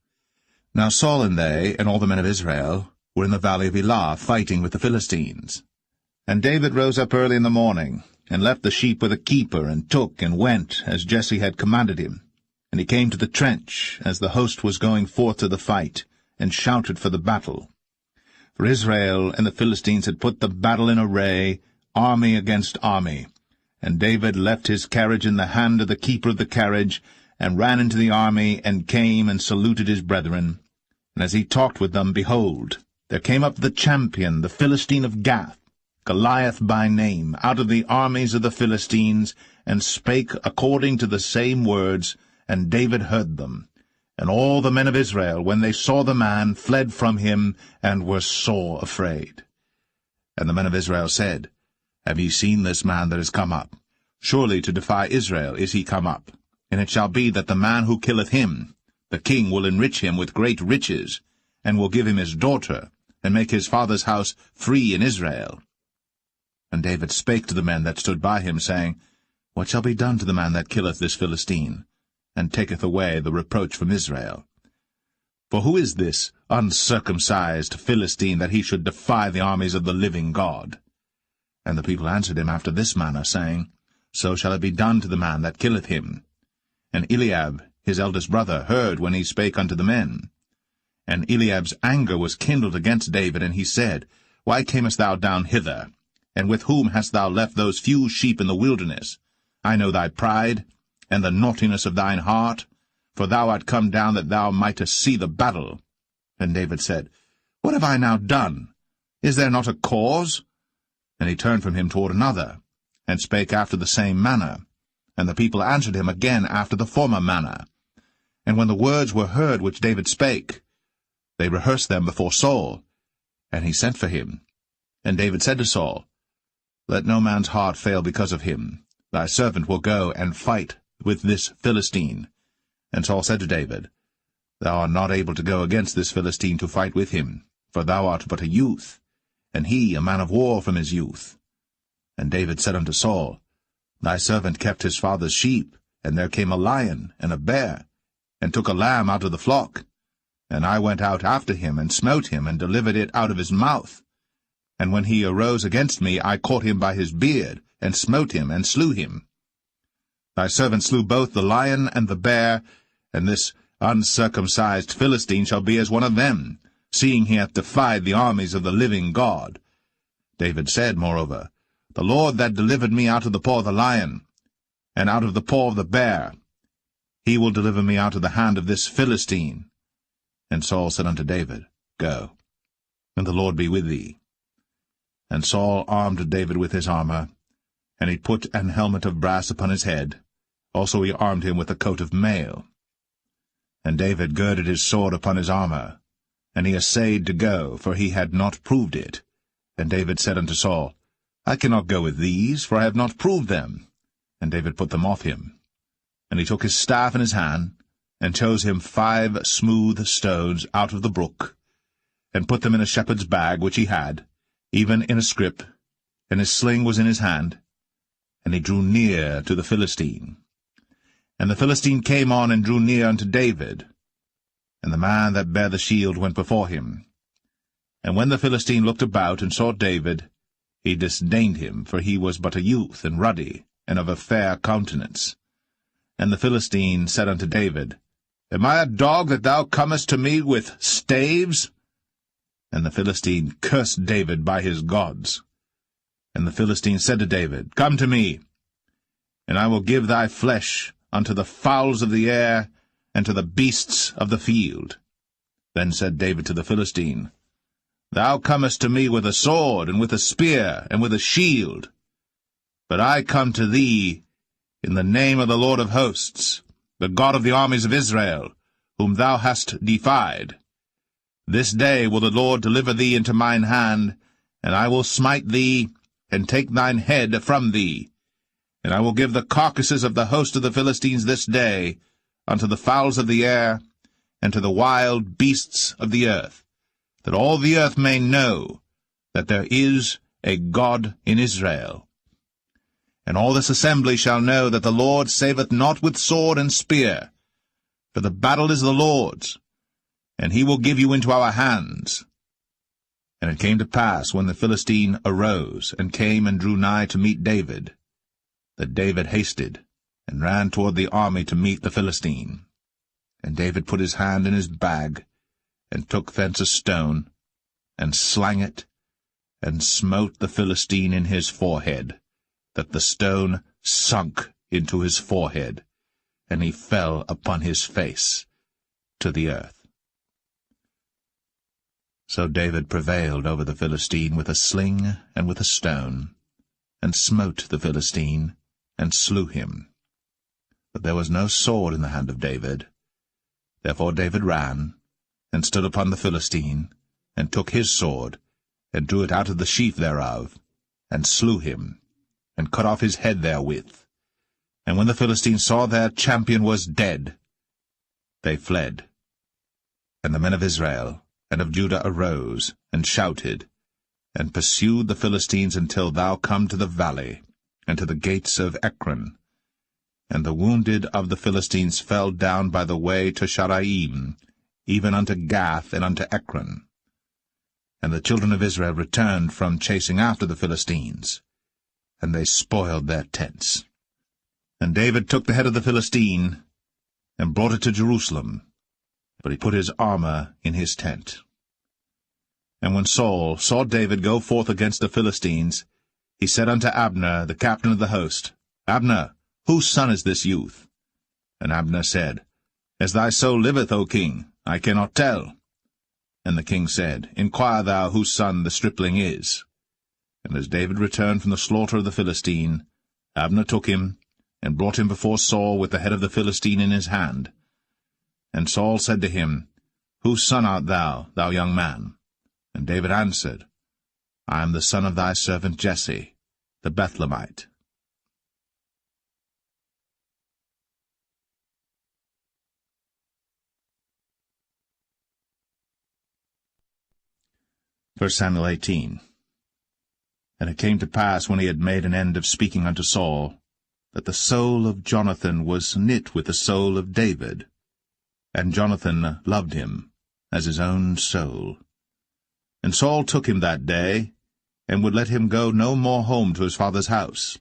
Now Saul and they, and all the men of Israel, were in the valley of Elah, fighting with the Philistines. And David rose up early in the morning, and left the sheep with a keeper, and took and went, as Jesse had commanded him. And he came to the trench, as the host was going forth to the fight, and shouted for the battle. For Israel and the Philistines had put the battle in array, army against army. And David left his carriage in the hand of the keeper of the carriage, and ran into the army, and came and saluted his brethren. And as he talked with them, behold, there came up the champion, the Philistine of Gath, Goliath by name, out of the armies of the Philistines, and spake according to the same words, and David heard them. And all the men of Israel, when they saw the man, fled from him, and were sore afraid. And the men of Israel said, Have ye seen this man that is come up? Surely to defy Israel is he come up. And it shall be that the man who killeth him, the king will enrich him with great riches, and will give him his daughter, and make his father's house free in Israel. And David spake to the men that stood by him, saying, What shall be done to the man that killeth this Philistine, and taketh away the reproach from Israel? For who is this uncircumcised Philistine, that he should defy the armies of the living God? And the people answered him after this manner, saying, So shall it be done to the man that killeth him. And Eliab, his eldest brother, heard when he spake unto the men. And Eliab's anger was kindled against David, and he said, Why camest thou down hither? And with whom hast thou left those few sheep in the wilderness? I know thy pride, and the naughtiness of thine heart, for thou art come down that thou mightest see the battle. And David said, What have I now done? Is there not a cause? And he turned from him toward another, and spake after the same manner. And the people answered him again after the former manner. And when the words were heard which David spake, they rehearsed them before Saul, and he sent for him. And David said to Saul, Let no man's heart fail because of him. Thy servant will go and fight with this Philistine. And Saul said to David, Thou art not able to go against this Philistine to fight with him, for thou art but a youth, and he a man of war from his youth. And David said unto Saul, Thy servant kept his father's sheep, and there came a lion and a bear, and took a lamb out of the flock. And I went out after him, and smote him, and delivered it out of his mouth. And when he arose against me, I caught him by his beard, and smote him, and slew him. Thy servant slew both the lion and the bear, and this uncircumcised Philistine shall be as one of them, seeing he hath defied the armies of the living God. David said, moreover, The Lord that delivered me out of the paw of the lion, and out of the paw of the bear, he will deliver me out of the hand of this Philistine. And Saul said unto David, Go, and the Lord be with thee. And Saul armed David with his armor, and he put an helmet of brass upon his head. Also he armed him with a coat of mail. And David girded his sword upon his armor, and he essayed to go, for he had not proved it. And David said unto Saul, I cannot go with these, for I have not proved them. And David put them off him. And he took his staff in his hand, and chose him 5 smooth stones out of the brook, and put them in a shepherd's bag which he had, even in a scrip, and his sling was in his hand. And he drew near to the Philistine. And the Philistine came on and drew near unto David. And the man that bare the shield went before him. And when the Philistine looked about and saw David, he disdained him, for he was but a youth, and ruddy, and of a fair countenance. And the Philistine said unto David, Am I a dog that thou comest to me with staves? And the Philistine cursed David by his gods. And the Philistine said to David, Come to me, and I will give thy flesh unto the fowls of the air, and to the beasts of the field. Then said David to the Philistine, Thou comest to me with a sword, and with a spear, and with a shield. But I come to thee in the name of the Lord of hosts, the God of the armies of Israel, whom thou hast defied. This day will the Lord deliver thee into mine hand, and I will smite thee, and take thine head from thee. And I will give the carcasses of the host of the Philistines this day unto the fowls of the air, and to the wild beasts of the earth, that all the earth may know that there is a God in Israel. And all this assembly shall know that the Lord saveth not with sword and spear, for the battle is the Lord's, and he will give you into our hands. And it came to pass, when the Philistine arose, and came and drew nigh to meet David, that David hasted, and ran toward the army to meet the Philistine. And David put his hand in his bag, and took thence a stone, and slang it, and smote the Philistine in his forehead, that the stone sunk into his forehead, and he fell upon his face to the earth. So David prevailed over the Philistine with a sling and with a stone, and smote the Philistine, and slew him. But there was no sword in the hand of David. Therefore David ran, and stood upon the Philistine, and took his sword, and drew it out of the sheath thereof, and slew him, and cut off his head therewith. And when the Philistines saw their champion was dead, they fled. And the men of Israel and of Judah arose, and shouted, and pursued the Philistines until thou come to the valley, and to the gates of Ekron. And the wounded of the Philistines fell down by the way to Sharaim, even unto Gath and unto Ekron. And the children of Israel returned from chasing after the Philistines, and they spoiled their tents. And David took the head of the Philistine, and brought it to Jerusalem, but he put his armor in his tent. And when Saul saw David go forth against the Philistines, he said unto Abner, the captain of the host, Abner, whose son is this youth? And Abner said, As thy soul liveth, O king, I cannot tell. And the king said, Inquire thou whose son the stripling is. And as David returned from the slaughter of the Philistine, Abner took him, and brought him before Saul with the head of the Philistine in his hand. And Saul said to him, Whose son art thou, thou young man? And David answered, I am the son of thy servant Jesse, the Bethlehemite. 1 Samuel 18. And it came to pass, when he had made an end of speaking unto Saul, that the soul of Jonathan was knit with the soul of David, and Jonathan loved him as his own soul. And Saul took him that day, and would let him go no more home to his father's house.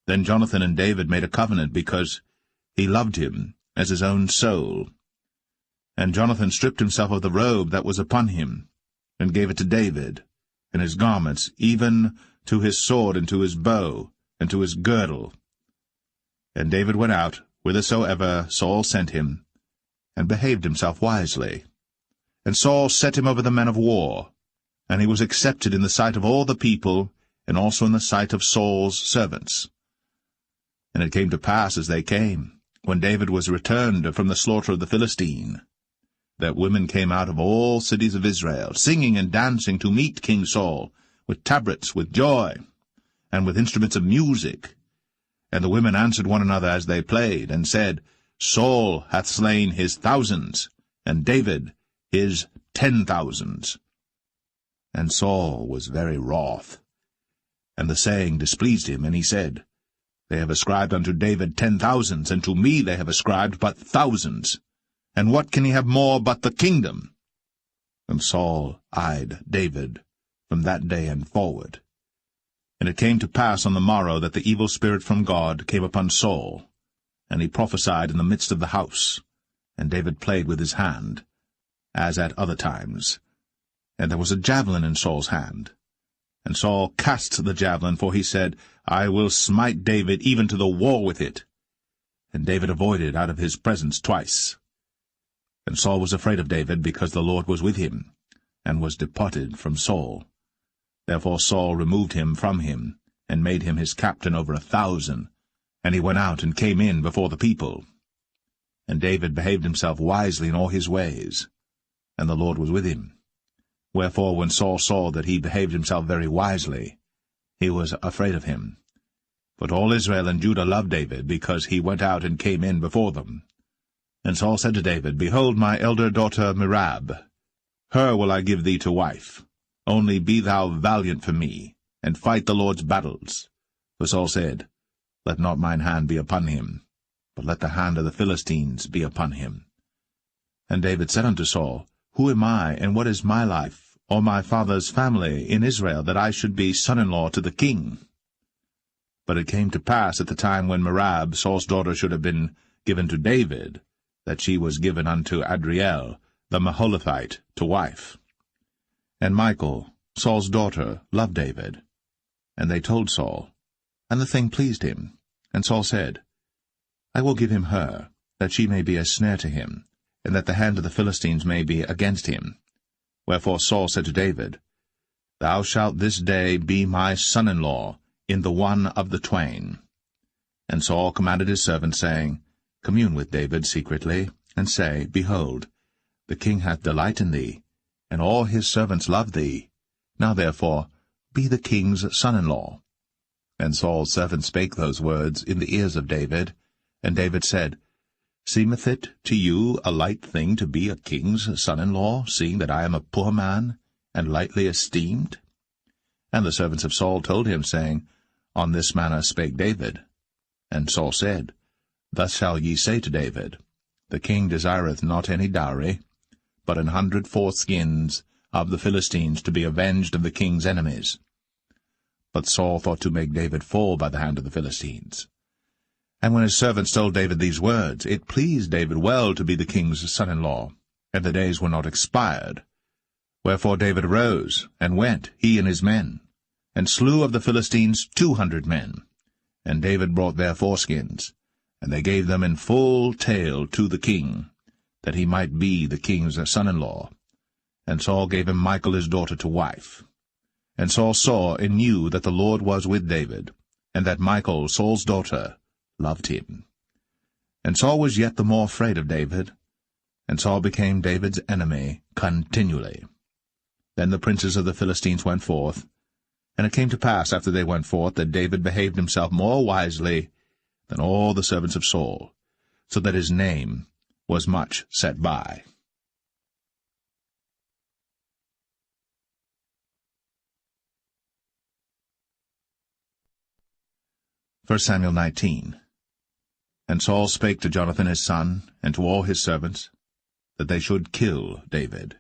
Then Jonathan and David made a covenant, because he loved him as his own soul. And Jonathan stripped himself of the robe that was upon him, and gave it to David, and his garments, even to his sword, and to his bow, and to his girdle. And David went out whithersoever Saul sent him, and behaved himself wisely. And Saul set him over the men of war, and he was accepted in the sight of all the people, and also in the sight of Saul's servants. And it came to pass, as they came, when David was returned from the slaughter of the Philistine, that women came out of all cities of Israel, singing and dancing to meet King Saul, with tabrets, with joy, and with instruments of music. And the women answered one another as they played, and said, Saul hath slain his thousands, and David his 10,000s. And Saul was very wroth, and the saying displeased him, and he said, They have ascribed unto David 10,000s, and to me they have ascribed but thousands. And what can he have more but the kingdom? And Saul eyed David from that day and forward. And it came to pass on the morrow that the evil spirit from God came upon Saul, and he prophesied in the midst of the house. And David played with his hand, as at other times. And there was a javelin in Saul's hand. And Saul cast the javelin, for he said, I will smite David even to the wall with it. And David avoided out of his presence twice. And Saul was afraid of David, because the Lord was with him, and was departed from Saul. Therefore Saul removed him from him, and made him his captain over 1,000, and he went out and came in before the people. And David behaved himself wisely in all his ways, and the Lord was with him. Wherefore when Saul saw that he behaved himself very wisely, he was afraid of him. But all Israel and Judah loved David, because he went out and came in before them. And Saul said to David, Behold, my elder daughter Merab, her will I give thee to wife. Only be thou valiant for me, and fight the Lord's battles. For Saul said, Let not mine hand be upon him, but let the hand of the Philistines be upon him. And David said unto Saul, Who am I, and what is my life, or my father's family in Israel, that I should be son-in-law to the king? But it came to pass at the time when Merab, Saul's daughter, should have been given to David, that she was given unto Adriel, the Maholathite, to wife. And Michal, Saul's daughter, loved David. And they told Saul, and the thing pleased him. And Saul said, I will give him her, that she may be a snare to him, and that the hand of the Philistines may be against him. Wherefore Saul said to David, Thou shalt this day be my son-in-law in the one of the twain. And Saul commanded his servants, saying, Commune with David secretly, and say, Behold, the king hath delight in thee, and all his servants love thee. Now therefore be the king's son-in-law. And Saul's servant spake those words in the ears of David. And David said, Seemeth it to you a light thing to be a king's son-in-law, seeing that I am a poor man, and lightly esteemed? And the servants of Saul told him, saying, On this manner spake David. And Saul said, Thus shall ye say to David, The king desireth not any dowry, but 100 foreskins of the Philistines, to be avenged of the king's enemies. But Saul thought to make David fall by the hand of the Philistines. And when his servants told David these words, it pleased David well to be the king's son-in-law, and the days were not expired. Wherefore David arose, and went, he and his men, and slew of the Philistines 200 men. And David brought their foreskins, and they gave them in full tale to the king, that he might be the king's son-in-law. And Saul gave him Michal his daughter to wife. And Saul saw and knew that the Lord was with David, and that Michal, Saul's daughter, loved him. And Saul was yet the more afraid of David, and Saul became David's enemy continually. Then the princes of the Philistines went forth, and it came to pass after they went forth that David behaved himself more wisely than all the servants of Saul, so that his name was much set by. 1 Samuel 19. And Saul spake to Jonathan his son, and to all his servants, that they should kill David.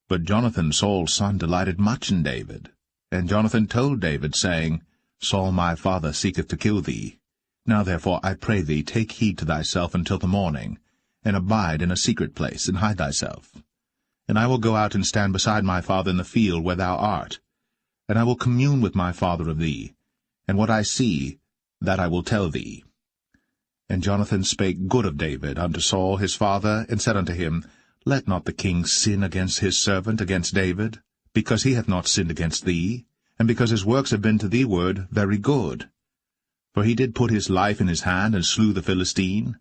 But Jonathan Saul's son delighted much in David. And Jonathan told David, saying, Saul my father seeketh to kill thee. Now therefore, I pray thee, take heed to thyself until the morning, and abide in a secret place, and hide thyself. And I will go out and stand beside my father in the field where thou art, and I will commune with my father of thee, and what I see, that I will tell thee. And Jonathan spake good of David unto Saul his father, and said unto him, Let not the king sin against his servant, against David, because he hath not sinned against thee, and because his works have been to thee ward very good. For he did put his life in his hand, and slew the Philistine.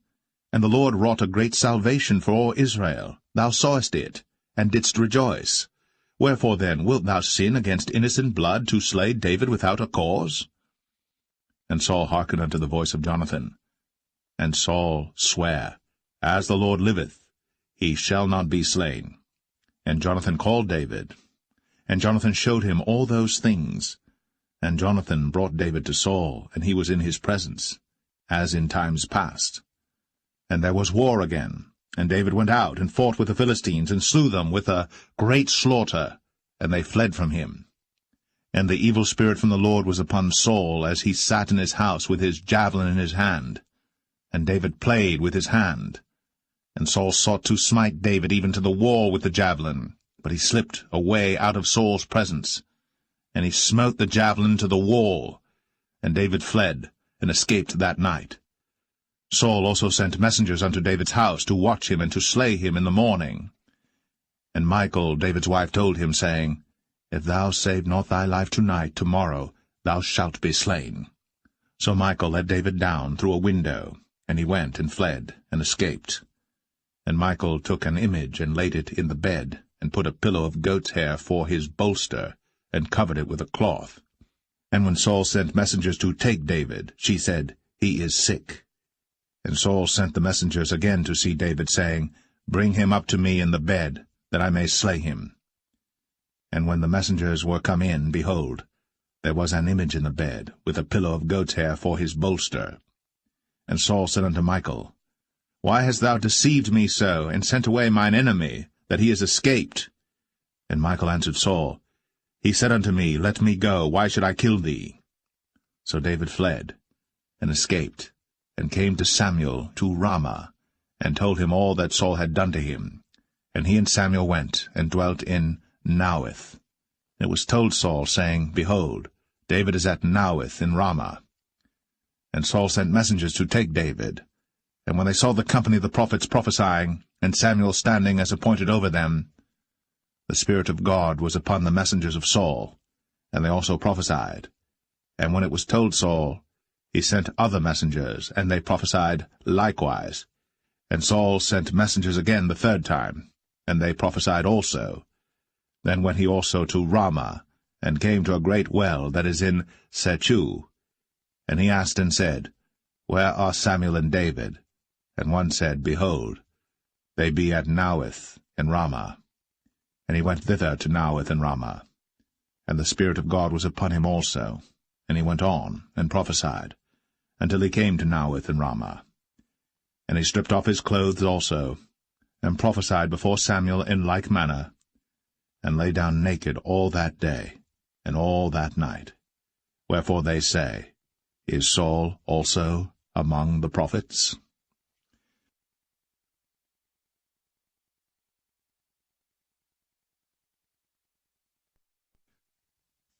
And the Lord wrought a great salvation for all Israel. Thou sawest it, and didst rejoice. Wherefore then wilt thou sin against innocent blood, to slay David without a cause? And Saul hearkened unto the voice of Jonathan. And Saul sware, As the Lord liveth, he shall not be slain. And Jonathan called David. And Jonathan showed him all those things. And Jonathan brought David to Saul, and he was in his presence, as in times past. And there was war again, and David went out and fought with the Philistines, and slew them with a great slaughter, and they fled from him. And the evil spirit from the Lord was upon Saul, as he sat in his house with his javelin in his hand. And David played with his hand. And Saul sought to smite David even to the wall with the javelin, but he slipped away out of Saul's presence. And he smote the javelin to the wall, and David fled, and escaped that night. Saul also sent messengers unto David's house, to watch him and to slay him in the morning. And Michal, David's wife, told him, saying, If thou save not thy life tonight, tomorrow thou shalt be slain. So Michal let David down through a window, and he went and fled, and escaped. And Michal took an image, and laid it in the bed, and put a pillow of goat's hair for his bolster, and covered it with a cloth. And when Saul sent messengers to take David, she said, He is sick. And Saul sent the messengers again to see David, saying, Bring him up to me in the bed, that I may slay him. And when the messengers were come in, behold, there was an image in the bed, with a pillow of goat's hair for his bolster. And Saul said unto Michal, Why hast thou deceived me so, and sent away mine enemy, that he is escaped? And Michal answered Saul, He said unto me, Let me go, why should I kill thee? So David fled, and escaped, and came to Samuel to Ramah, and told him all that Saul had done to him. And he and Samuel went, and dwelt in Naueth. It was told Saul, saying, Behold, David is at Naueth in Ramah. And Saul sent messengers to take David. And when they saw the company of the prophets prophesying, and Samuel standing as appointed over them, the Spirit of God was upon the messengers of Saul, and they also prophesied. And when it was told Saul, he sent other messengers, and they prophesied likewise. And Saul sent messengers again the third time, and they prophesied also. Then went he also to Ramah, and came to a great well that is in Sechu. And he asked and said, Where are Samuel and David? And one said, Behold, they be at Naueth in Ramah. And he went thither to Naueth in Ramah. And the Spirit of God was upon him also. And he went on, and prophesied, until he came to Naueth in Ramah. And he stripped off his clothes also, and prophesied before Samuel in like manner, and lay down naked all that day, and all that night. Wherefore they say, Is Saul also among the prophets?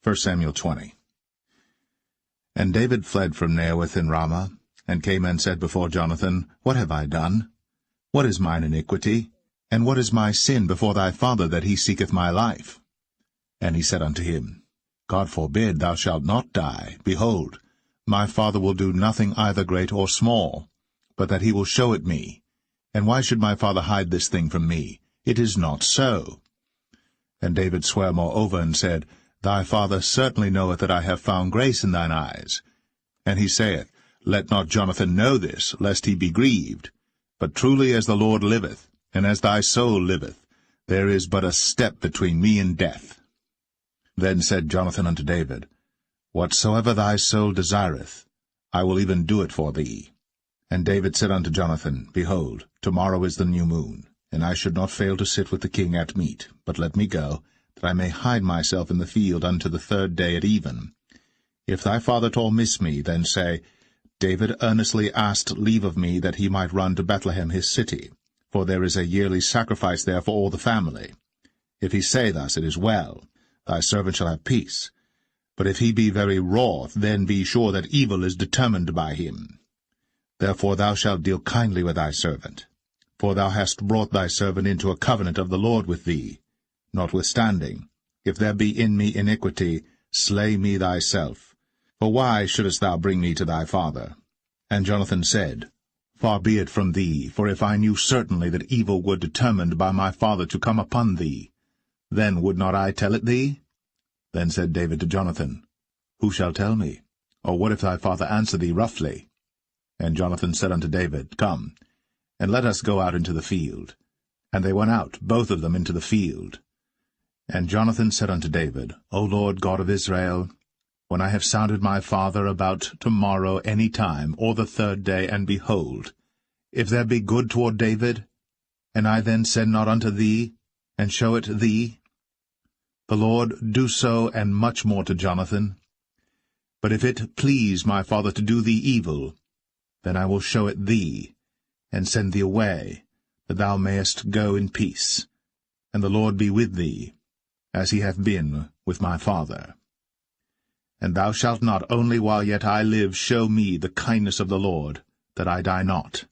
1 Samuel 20. And David fled from Naueth in Ramah, and came and said before Jonathan, What have I done? What is mine iniquity? And what is my sin before thy father, that he seeketh my life? And he said unto him, God forbid, thou shalt not die. Behold, my father will do nothing either great or small, but that he will show it me. And why should my father hide this thing from me? It is not so. And David sware moreover, and said, Thy father certainly knoweth that I have found grace in thine eyes. And he saith, Let not Jonathan know this, lest he be grieved. But truly as the Lord liveth, and as thy soul liveth, there is but a step between me and death. Then said Jonathan unto David, Whatsoever thy soul desireth, I will even do it for thee. And David said unto Jonathan, Behold, tomorrow is the new moon, and I should not fail to sit with the king at meat, but let me go, that I may hide myself in the field unto the third day at even. If thy father at all miss me, then say, David earnestly asked leave of me that he might run to Bethlehem his city, for there is a yearly sacrifice there for all the family. If he say thus, it is well, thy servant shall have peace. But if he be very wroth, then be sure that evil is determined by him. Therefore thou shalt deal kindly with thy servant, for thou hast brought thy servant into a covenant of the Lord with thee. Notwithstanding, if there be in me iniquity, slay me thyself. For why shouldest thou bring me to thy father? And Jonathan said, Far be it from thee, for if I knew certainly that evil were determined by my father to come upon thee, then would not I tell it thee? Then said David to Jonathan, Who shall tell me? Or what if thy father answer thee roughly? And Jonathan said unto David, Come, and let us go out into the field. And they went out, both of them, into the field. And Jonathan said unto David, O Lord God of Israel, when I have sounded my father about tomorrow any time, or the third day, and behold, if there be good toward David, and I then send not unto thee, and show it thee, the Lord do so, and much more to Jonathan. But if it please my father to do thee evil, then I will show it thee, and send thee away, that thou mayest go in peace, and the Lord be with thee, as he hath been with my father. And thou shalt not only while yet I live show me the kindness of the Lord, that I die not,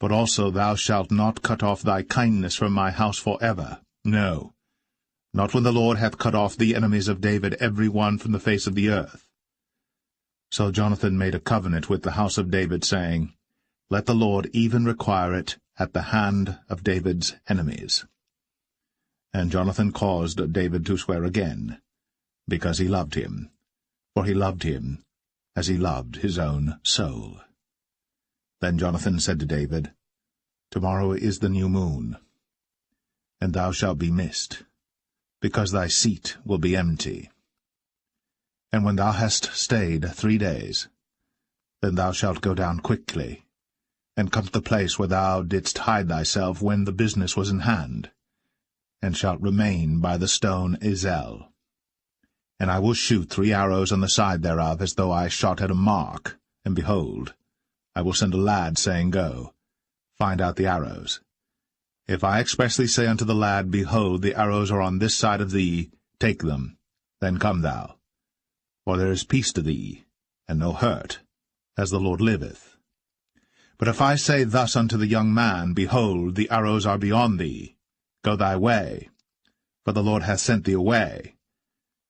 but also thou shalt not cut off thy kindness from my house for ever, no, not when the Lord hath cut off the enemies of David every one from the face of the earth. So Jonathan made a covenant with the house of David, saying, Let the Lord even require it at the hand of David's enemies. And Jonathan caused David to swear again, because he loved him, for he loved him as he loved his own soul. Then Jonathan said to David, Tomorrow is the new moon, and thou shalt be missed, because thy seat will be empty. And when thou hast stayed 3 days, then thou shalt go down quickly, and come to the place where thou didst hide thyself when the business was in hand, and shalt remain by the stone Zelle. And I will shoot 3 arrows on the side thereof, as though I shot at a mark, and behold, I will send a lad, saying, Go, find out the arrows. If I expressly say unto the lad, Behold, the arrows are on this side of thee, take them, then come thou. For there is peace to thee, and no hurt, as the Lord liveth. But if I say thus unto the young man, Behold, the arrows are beyond thee, go thy way, for the Lord hath sent thee away.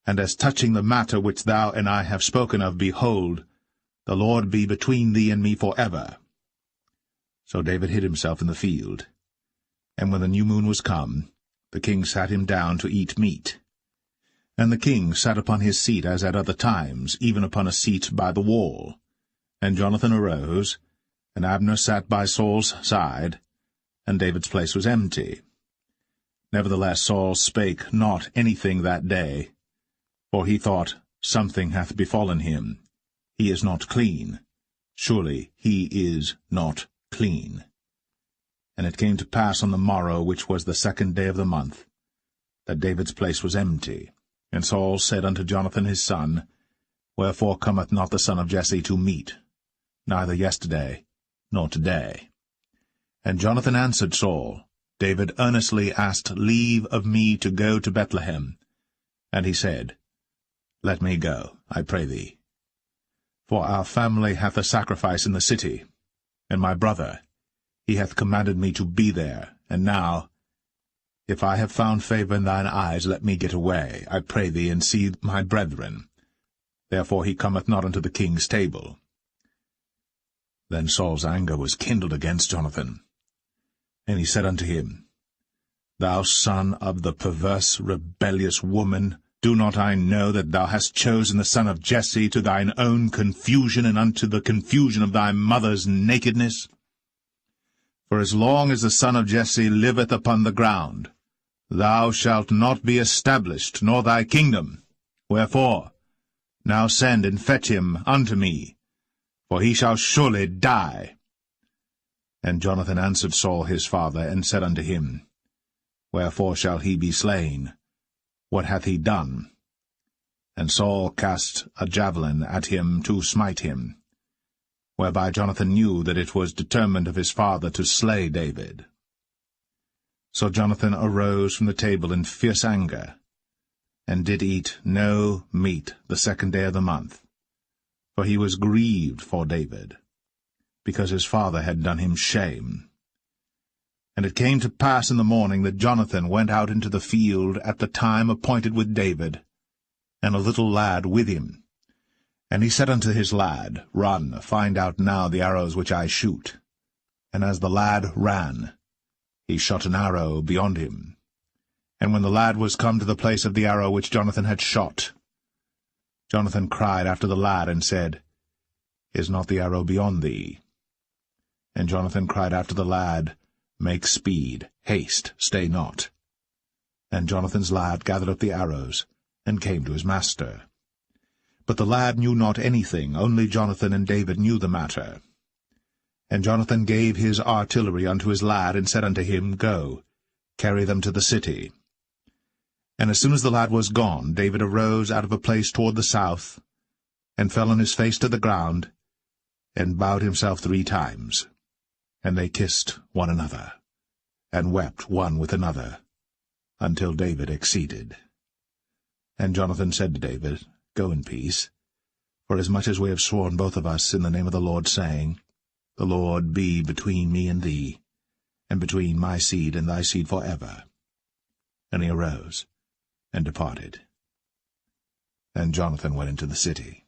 And as touching the matter which thou and I have spoken of, behold, the Lord be between thee and me for ever. So David hid himself in the field. And when the new moon was come, the king sat him down to eat meat. And the king sat upon his seat as at other times, even upon a seat by the wall. And Jonathan arose, and Abner sat by Saul's side, and David's place was empty. Nevertheless Saul spake not anything that day, for he thought, Something hath befallen him. He is not clean. Surely he is not clean. And it came to pass on the morrow, which was the 2nd day of the month, that David's place was empty. And Saul said unto Jonathan his son, Wherefore cometh not the son of Jesse to meat, neither yesterday, nor today? And Jonathan answered Saul, David earnestly asked leave of me to go to Bethlehem. And he said, Let me go, I pray thee. For our family hath a sacrifice in the city, and my brother, he hath commanded me to be there. And now, if I have found favor in thine eyes, let me get away, I pray thee, and see my brethren. Therefore he cometh not unto the king's table. Then Saul's anger was kindled against Jonathan. And he said unto him, Thou son of the perverse, rebellious woman, do not I know that thou hast chosen the son of Jesse to thine own confusion, and unto the confusion of thy mother's nakedness? For as long as the son of Jesse liveth upon the ground, thou shalt not be established, nor thy kingdom. Wherefore, now send and fetch him unto me, for he shall surely die. And Jonathan answered Saul his father, and said unto him, Wherefore shall he be slain? What hath he done? And Saul cast a javelin at him to smite him, whereby Jonathan knew that it was determined of his father to slay David. So Jonathan arose from the table in fierce anger, and did eat no meat the 2nd day of the month, for he was grieved for David, because his father had done him shame. And it came to pass in the morning that Jonathan went out into the field at the time appointed with David, and a little lad with him. And he said unto his lad, Run, find out now the arrows which I shoot. And as the lad ran, he shot an arrow beyond him. And when the lad was come to the place of the arrow which Jonathan had shot, Jonathan cried after the lad, and said, Is not the arrow beyond thee? And Jonathan cried after the lad, Make speed, haste, stay not. And Jonathan's lad gathered up the arrows, and came to his master. But the lad knew not anything, only Jonathan and David knew the matter. And Jonathan gave his artillery unto his lad, and said unto him, Go, carry them to the city. And as soon as the lad was gone, David arose out of a place toward the south, and fell on his face to the ground, and bowed himself 3 times. And they kissed one another, and wept one with another, until David exceeded. And Jonathan said to David, Go in peace, for as much as we have sworn both of us in the name of the Lord, saying, The Lord be between me and thee, and between my seed and thy seed forever. And he arose, and departed. And Jonathan went into the city.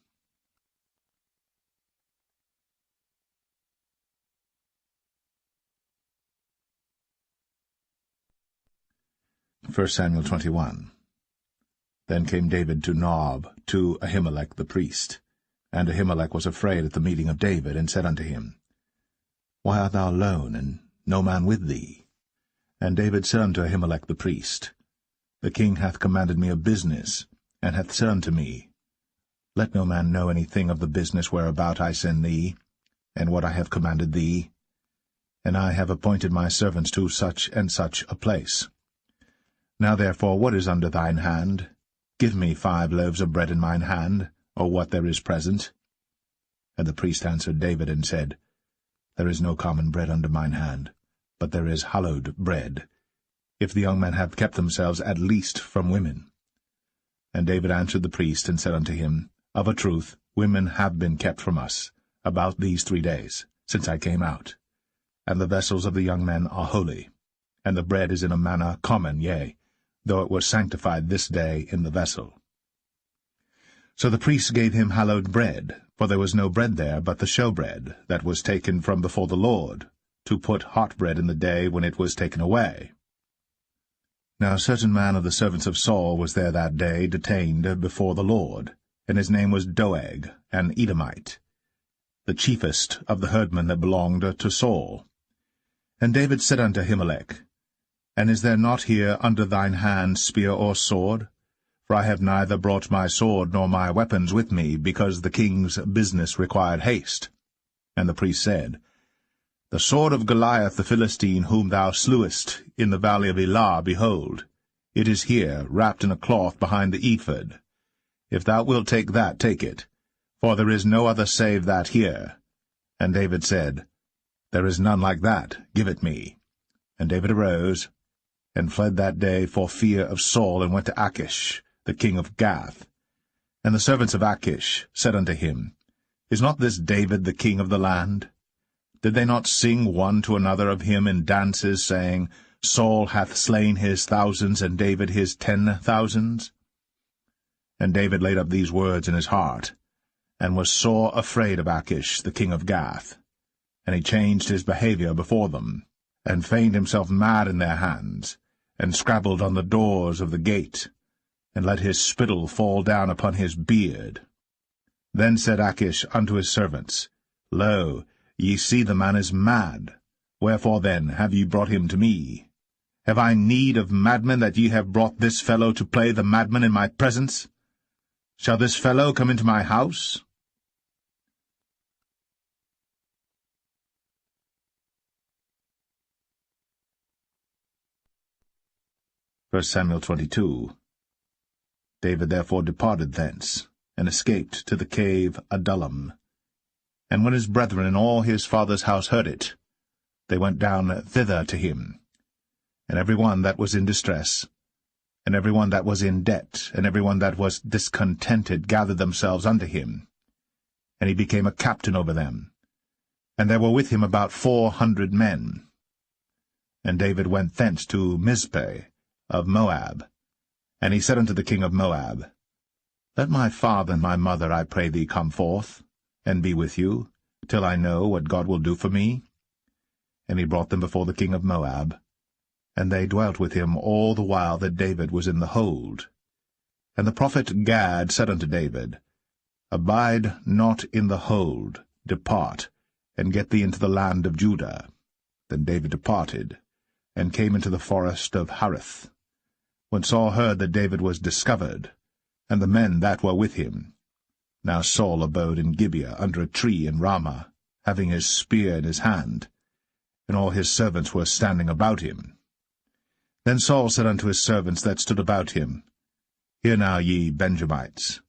1 Samuel 21. Then came David to Nob, to Ahimelech the priest. And Ahimelech was afraid at the meeting of David, and said unto him, Why art thou alone, and no man with thee? And David said unto Ahimelech the priest, The king hath commanded me a business, and hath said unto me, Let no man know anything of the business whereabout I send thee, and what I have commanded thee. And I have appointed my servants to such and such a place. Now therefore, what is under thine hand? Give me 5 loaves of bread in mine hand, or what there is present. And the priest answered David, and said, There is no common bread under mine hand, but there is hallowed bread, if the young men have kept themselves at least from women. And David answered the priest, and said unto him, Of a truth, women have been kept from us, about these 3 days, since I came out. And the vessels of the young men are holy, and the bread is in a manner common, yea, though it was sanctified this day in the vessel. So the priests gave him hallowed bread, for there was no bread there but the showbread, that was taken from before the Lord, to put hot bread in the day when it was taken away. Now a certain man of the servants of Saul was there that day, detained before the Lord, and his name was Doeg, an Edomite, the chiefest of the herdmen that belonged to Saul. And David said unto Ahimelech, And is there not here under thine hand spear or sword? For I have neither brought my sword nor my weapons with me, because the king's business required haste. And the priest said, The sword of Goliath the Philistine, whom thou slewest in the valley of Elah, behold, it is here, wrapped in a cloth behind the ephod. If thou wilt take that, take it, for there is no other save that here. And David said, There is none like that, give it me. And David arose, and fled that day for fear of Saul, and went to Achish, the king of Gath. And the servants of Achish said unto him, Is not this David the king of the land? Did they not sing one to another of him in dances, saying, Saul hath slain his thousands, and David his 10,000s? And David laid up these words in his heart, and was sore afraid of Achish, the king of Gath. And he changed his behavior before them, and feigned himself mad in their hands, and scrabbled on the doors of the gate, and let his spittle fall down upon his beard. Then said Achish unto his servants, Lo, ye see the man is mad. Wherefore then have ye brought him to me? Have I need of madmen, that ye have brought this fellow to play the madman in my presence? Shall this fellow come into my house? 1 Samuel 22. David therefore departed thence, and escaped to the cave Adullam. And when his brethren and all his father's house heard it, they went down thither to him. And every one that was in distress, and every one that was in debt, and every one that was discontented gathered themselves unto him. And he became a captain over them. And there were with him about 400 men. And David went thence to Mizpeh of Moab. And he said unto the king of Moab, Let my father and my mother, I pray thee, come forth, and be with you, till I know what God will do for me. And he brought them before the king of Moab, and they dwelt with him all the while that David was in the hold. And the prophet Gad said unto David, Abide not in the hold, depart, and get thee into the land of Judah. Then David departed, and came into the forest of Hareth. When Saul heard that David was discovered, and the men that were with him. Now Saul abode in Gibeah under a tree in Ramah, having his spear in his hand, and all his servants were standing about him. Then Saul said unto his servants that stood about him, Hear now, ye Benjamites,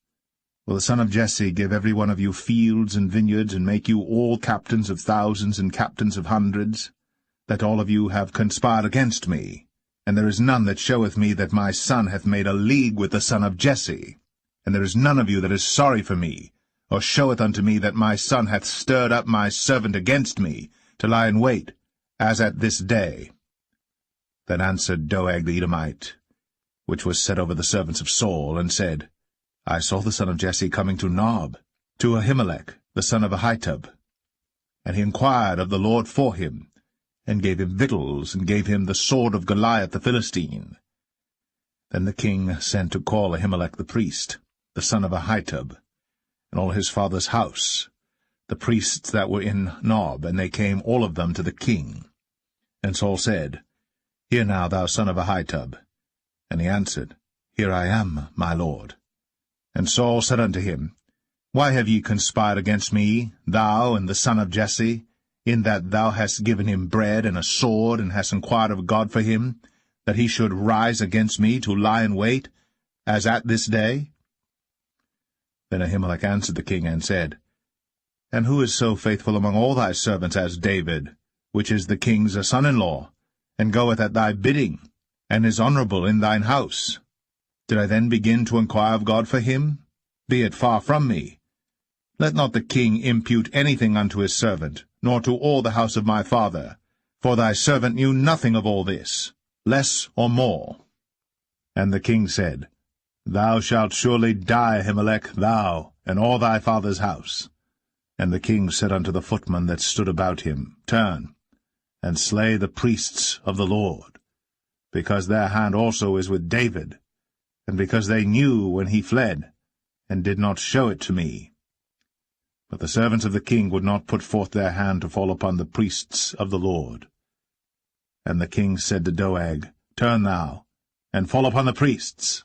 will the son of Jesse give every one of you fields and vineyards, and make you all captains of thousands and captains of hundreds, that all of you have conspired against me? And there is none that showeth me that my son hath made a league with the son of Jesse. And there is none of you that is sorry for me, or showeth unto me that my son hath stirred up my servant against me, to lie in wait, as at this day. Then answered Doeg the Edomite, which was set over the servants of Saul, and said, I saw the son of Jesse coming to Nob, to Ahimelech, the son of Ahitub. And he inquired of the Lord for him, and gave him victuals, and gave him the sword of Goliath the Philistine. Then the king sent to call Ahimelech the priest, the son of Ahitub, and all his father's house, the priests that were in Nob, and they came all of them to the king. And Saul said, Hear now, thou son of Ahitub. And he answered, Here I am, my lord. And Saul said unto him, Why have ye conspired against me, thou and the son of Jesse, in that thou hast given him bread and a sword, and hast inquired of God for him, that he should rise against me to lie in wait, as at this day? Then Ahimelech answered the king, and said, And who is so faithful among all thy servants as David, which is the king's son-in-law, and goeth at thy bidding, and is honourable in thine house? Did I then begin to inquire of God for him? Be it far from me. Let not the king impute anything unto his servant, nor to all the house of my father, for thy servant knew nothing of all this, less or more. And the king said, Thou shalt surely die, Ahimelech, thou, and all thy father's house. And the king said unto the footmen that stood about him, Turn, and slay the priests of the Lord, because their hand also is with David, and because they knew when he fled, and did not show it to me. But the servants of the king would not put forth their hand to fall upon the priests of the Lord. And the king said to Doeg, Turn thou, and fall upon the priests.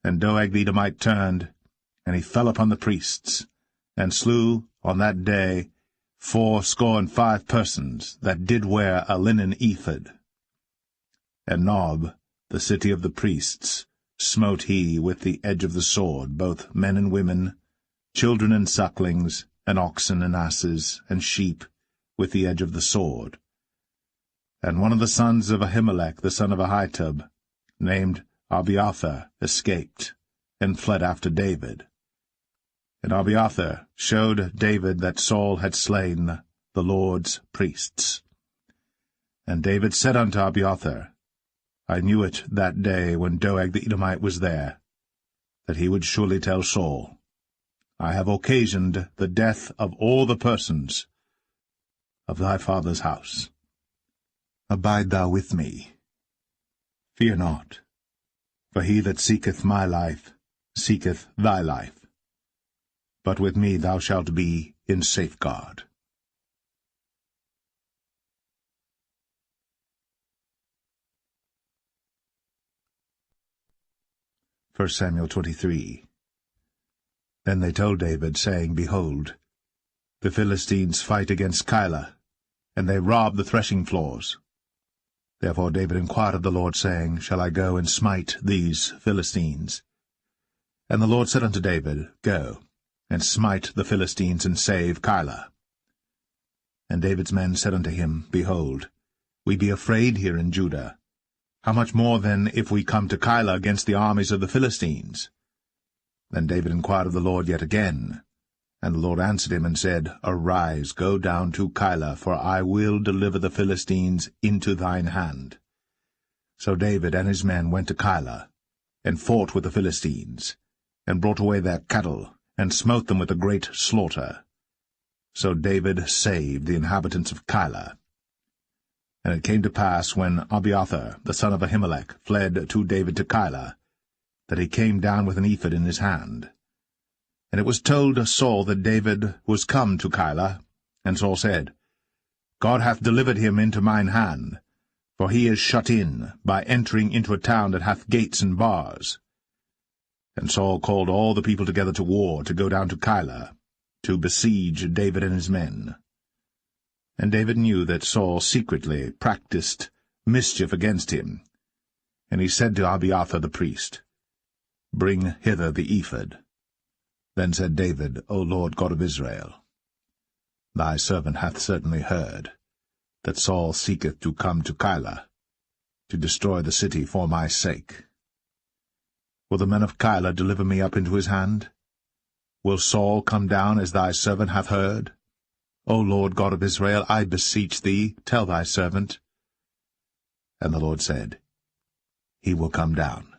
And Doeg the Edomite turned, and he fell upon the priests, and slew on that day 75 persons that did wear a linen ephod. And Nob, the city of the priests, smote he with the edge of the sword, both men and women, children and sucklings, and oxen and asses, and sheep, with the edge of the sword. And one of the sons of Ahimelech, the son of Ahitub, named Abiathar, escaped, and fled after David. And Abiathar showed David that Saul had slain the Lord's priests. And David said unto Abiathar, I knew it that day when Doeg the Edomite was there, that he would surely tell Saul, I have occasioned the death of all the persons of thy father's house. Abide thou with me. Fear not, for he that seeketh my life seeketh thy life. But with me thou shalt be in safeguard. 1 Samuel 23. Then they told David, saying, Behold, the Philistines fight against Keilah, and they rob the threshing floors. Therefore David inquired of the Lord, saying, Shall I go and smite these Philistines? And the Lord said unto David, Go, and smite the Philistines, and save Keilah. And David's men said unto him, Behold, we be afraid here in Judah. How much more then if we come to Keilah against the armies of the Philistines? Then David inquired of the Lord yet again. And the Lord answered him and said, Arise, go down to Keilah, for I will deliver the Philistines into thine hand. So David and his men went to Keilah, and fought with the Philistines, and brought away their cattle, and smote them with a great slaughter. So David saved the inhabitants of Keilah. And it came to pass, when Abiathar, the son of Ahimelech, fled to David to Keilah, that he came down with an ephod in his hand. And it was told Saul that David was come to Keilah, and Saul said, God hath delivered him into mine hand, for he is shut in, by entering into a town that hath gates and bars. And Saul called all the people together to war, to go down to Keilah, to besiege David and his men. And David knew that Saul secretly practiced mischief against him. And he said to Abiathar the priest, Bring hither the ephod. Then said David, O Lord God of Israel, Thy servant hath certainly heard that Saul seeketh to come to Keilah, to destroy the city for my sake. Will the men of Keilah deliver me up into his hand? Will Saul come down as thy servant hath heard? O Lord God of Israel, I beseech thee, tell thy servant. And the Lord said, He will come down.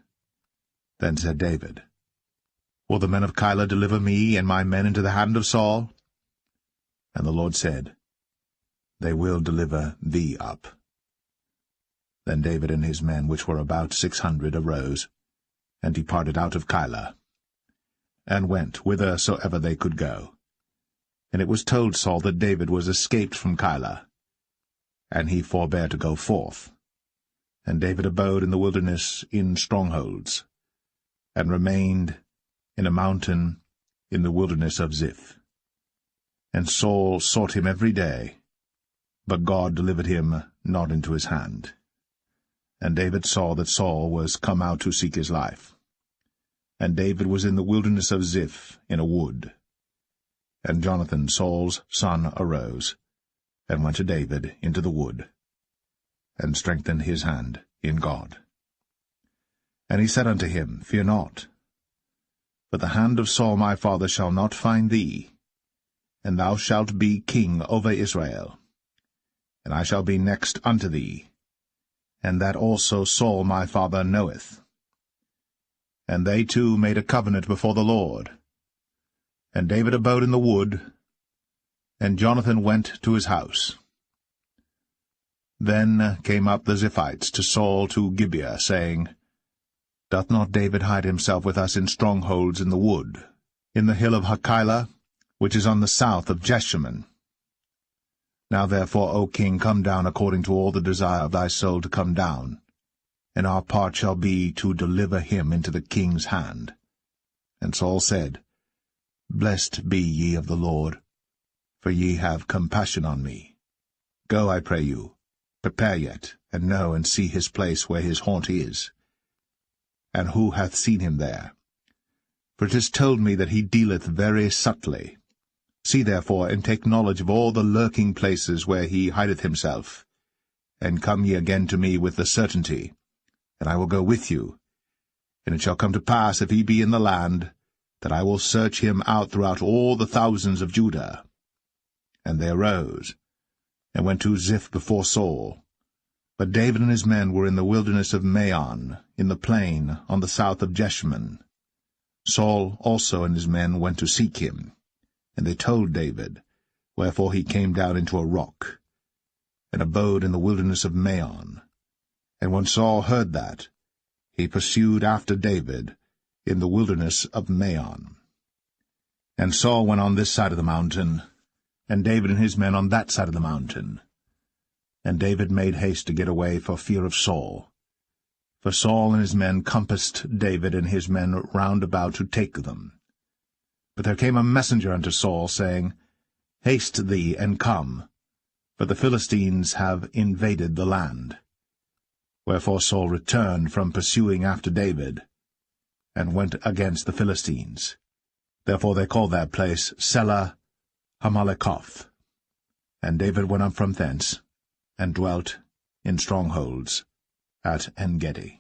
Then said David, Will the men of Keilah deliver me and my men into the hand of Saul? And the Lord said, They will deliver thee up. Then David and his men, which were about 600, arose, and departed out of Keilah, and went whithersoever they could go. And it was told Saul that David was escaped from Keilah, and he forbare to go forth. And David abode in the wilderness in strongholds, and remained in a mountain in the wilderness of Ziph. And Saul sought him every day, but God delivered him not into his hand. And David saw that Saul was come out to seek his life. And David was in the wilderness of Ziph in a wood. And Jonathan, Saul's son, arose, and went to David into the wood, and strengthened his hand in God. And he said unto him, Fear not, but the hand of Saul my father shall not find thee, and thou shalt be king over Israel, and I shall be next unto thee, and that also Saul my father knoweth. And they two made a covenant before the Lord. And David abode in the wood, and Jonathan went to his house. Then came up the Ziphites to Saul to Gibeah, saying, Doth not David hide himself with us in strongholds in the wood, in the hill of Hachilah, which is on the south of Jeshimon? Now therefore, O king, come down according to all the desire of thy soul to come down, and our part shall be to deliver him into the king's hand. And Saul said, Blessed be ye of the Lord, for ye have compassion on me. Go, I pray you, prepare yet, and know and see his place where his haunt is, and who hath seen him there. For it is told me that he dealeth very subtly. See therefore, and take knowledge of all the lurking places where he hideth himself, and come ye again to me with the certainty, and I will go with you. And it shall come to pass, if he be in the land, that I will search him out throughout all the thousands of Judah. And they arose, and went to Ziph before Saul. But David and his men were in the wilderness of Maon, in the plain on the south of Jeshimon. Saul also and his men went to seek him, and they told David, wherefore he came down into a rock, and abode in the wilderness of Maon. And when Saul heard that, he pursued after David in the wilderness of Maon. And Saul went on this side of the mountain, and David and his men on that side of the mountain. And David made haste to get away for fear of Saul. For Saul and his men compassed David and his men round about to take them. But there came a messenger unto Saul, saying, Haste thee, and come, for the Philistines have invaded the land. Wherefore Saul returned from pursuing after David, and went against the Philistines. Therefore they called that place Selah Hamalekoth. And David went up from thence, and dwelt in strongholds at En-gedi.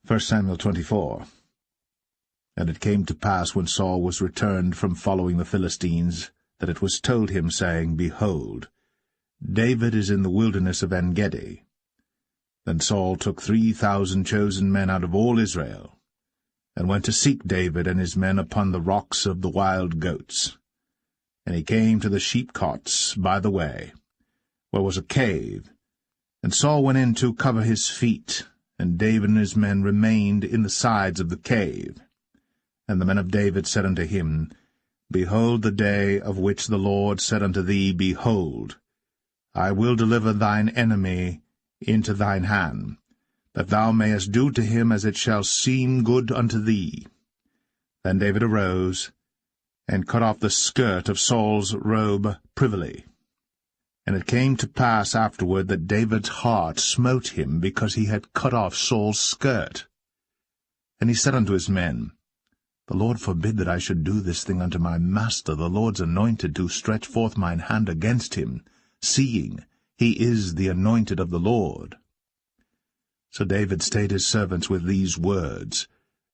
1 Samuel 24. And it came to pass, when Saul was returned from following the Philistines, that it was told him, saying, Behold, David is in the wilderness of En-gedi. Then Saul took 3,000 chosen men out of all Israel, and went to seek David and his men upon the rocks of the wild goats. And he came to the sheepcotes by the way, where was a cave, and Saul went in to cover his feet, and David and his men remained in the sides of the cave. And the men of David said unto him, Behold the day of which the Lord said unto thee, Behold, I will deliver thine enemy into thine hand, that thou mayest do to him as it shall seem good unto thee. Then David arose, and cut off the skirt of Saul's robe privily. And it came to pass afterward that David's heart smote him, because he had cut off Saul's skirt. And he said unto his men, The Lord forbid that I should do this thing unto my master, the Lord's anointed, to stretch forth mine hand against him, seeing he is the anointed of the Lord. So David stayed his servants with these words,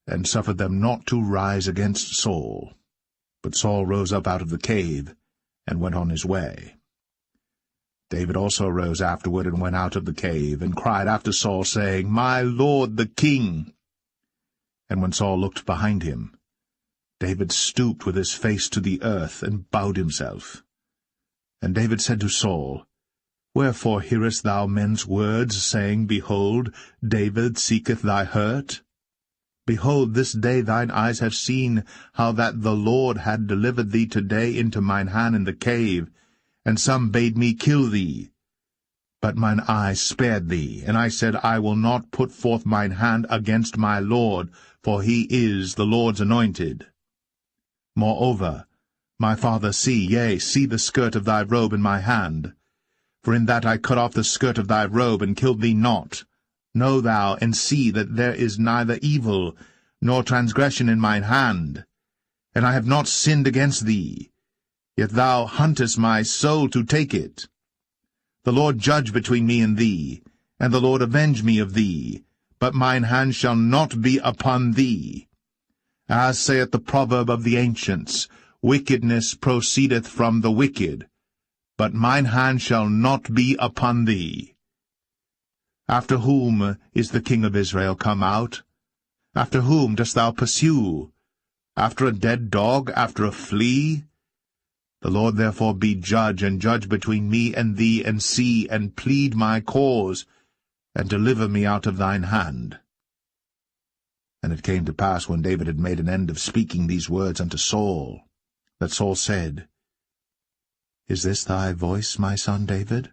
and suffered them not to rise against Saul. But Saul rose up out of the cave, and went on his way. David also arose afterward, and went out of the cave, and cried after Saul, saying, My lord the king. And when Saul looked behind him, David stooped with his face to the earth, and bowed himself. And David said to Saul, Wherefore hearest thou men's words, saying, Behold, David seeketh thy hurt? Behold, this day thine eyes have seen how that the Lord had delivered thee today into mine hand in the cave, and some bade me kill thee. But mine eye spared thee, and I said, I will not put forth mine hand against my Lord, for he is the Lord's anointed. Moreover, my father, see the skirt of thy robe in my hand. For in that I cut off the skirt of thy robe, and killed thee not. Know thou, and see that there is neither evil nor transgression in mine hand, and I have not sinned against thee. Yet thou huntest my soul to take it. The Lord judge between me and thee, and the Lord avenge me of thee, but mine hand shall not be upon thee. As saith the proverb of the ancients, Wickedness proceedeth from the wicked, but mine hand shall not be upon thee. After whom is the king of Israel come out? After whom dost thou pursue? After a dead dog, after a flea? The Lord therefore be judge, and judge between me and thee, and see, and plead my cause, and deliver me out of thine hand. And it came to pass, when David had made an end of speaking these words unto Saul, that Saul said, Is this thy voice, my son David?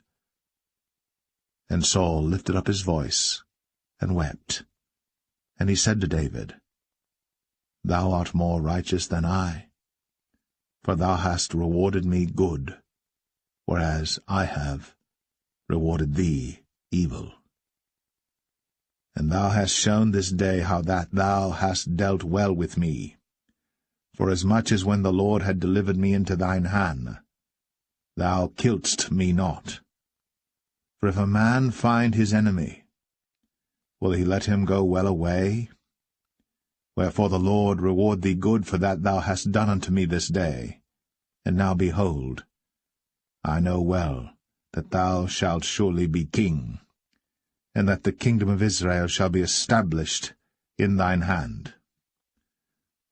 And Saul lifted up his voice, and wept. And he said to David, Thou art more righteous than I, for thou hast rewarded me good, whereas I have rewarded thee evil. And thou hast shown this day how that thou hast dealt well with me, forasmuch as when the Lord had delivered me into thine hand, thou killedst me not. For if a man find his enemy, will he let him go well away? Wherefore the Lord reward thee good for that thou hast done unto me this day. And now behold, I know well that thou shalt surely be king, and that the kingdom of Israel shall be established in thine hand.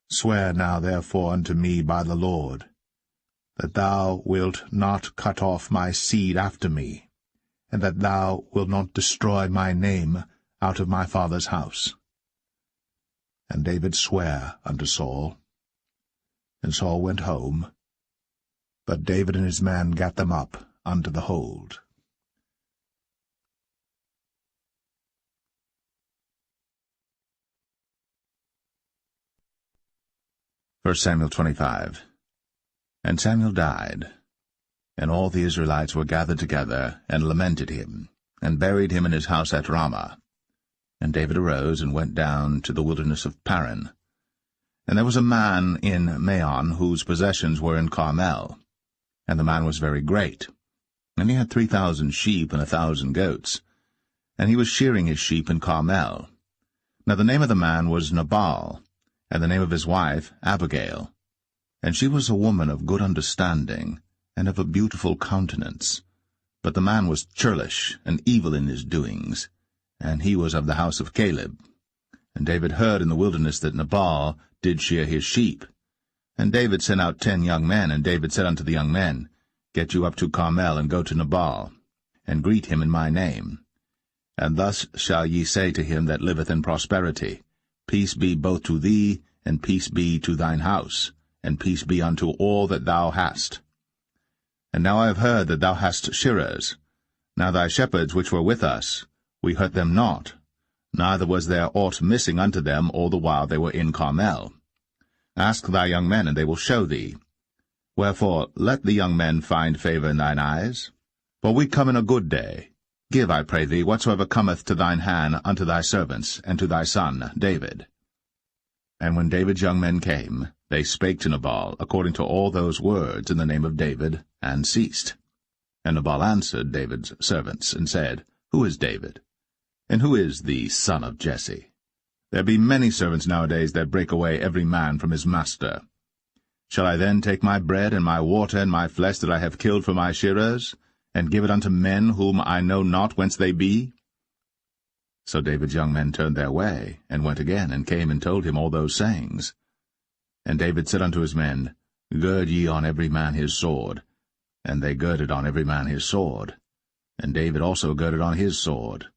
Swear now therefore unto me by the Lord, that thou wilt not cut off my seed after me, and that thou wilt not destroy my name out of my father's house. And David sware unto Saul. And Saul went home, but David and his men gat them up unto the hold. First Samuel 25. And Samuel died, And all the Israelites were gathered together, and lamented him, and buried him in his house at Ramah. And David arose, and went down to the wilderness of Paran. And there was a man in Maon, whose possessions were in Carmel. And the man was very great. And he had 3,000 sheep and 1,000 goats. And he was shearing his sheep in Carmel. Now the name of the man was Nabal, and the name of his wife Abigail. And she was a woman of good understanding, and of a beautiful countenance. But the man was churlish, and evil in his doings, and he was of the house of Caleb. And David heard in the wilderness that Nabal did shear his sheep. And David sent out 10 young men, and David said unto the young men, Get you up to Carmel, and go to Nabal, and greet him in my name. And thus shall ye say to him that liveth in prosperity, Peace be both to thee, and peace be to thine house, and peace be unto all that thou hast. And now I have heard that thou hast shearers. Now thy shepherds which were with us, we hurt them not, neither was there aught missing unto them all the while they were in Carmel. Ask thy young men, and they will show thee. Wherefore let the young men find favour in thine eyes. For we come in a good day. Give, I pray thee, whatsoever cometh to thine hand unto thy servants, and to thy son David. And when David's young men came, they spake to Nabal according to all those words in the name of David, and ceased. And Nabal answered David's servants, and said, Who is David? And who is the son of Jesse? There be many servants nowadays that break away every man from his master. Shall I then take my bread and my water and my flesh that I have killed for my shearers, and give it unto men whom I know not whence they be? So David's young men turned their way, and went again, and came and told him all those sayings. And David said unto his men, Gird ye on every man his sword. And they girded on every man his sword. And David also girded on his sword.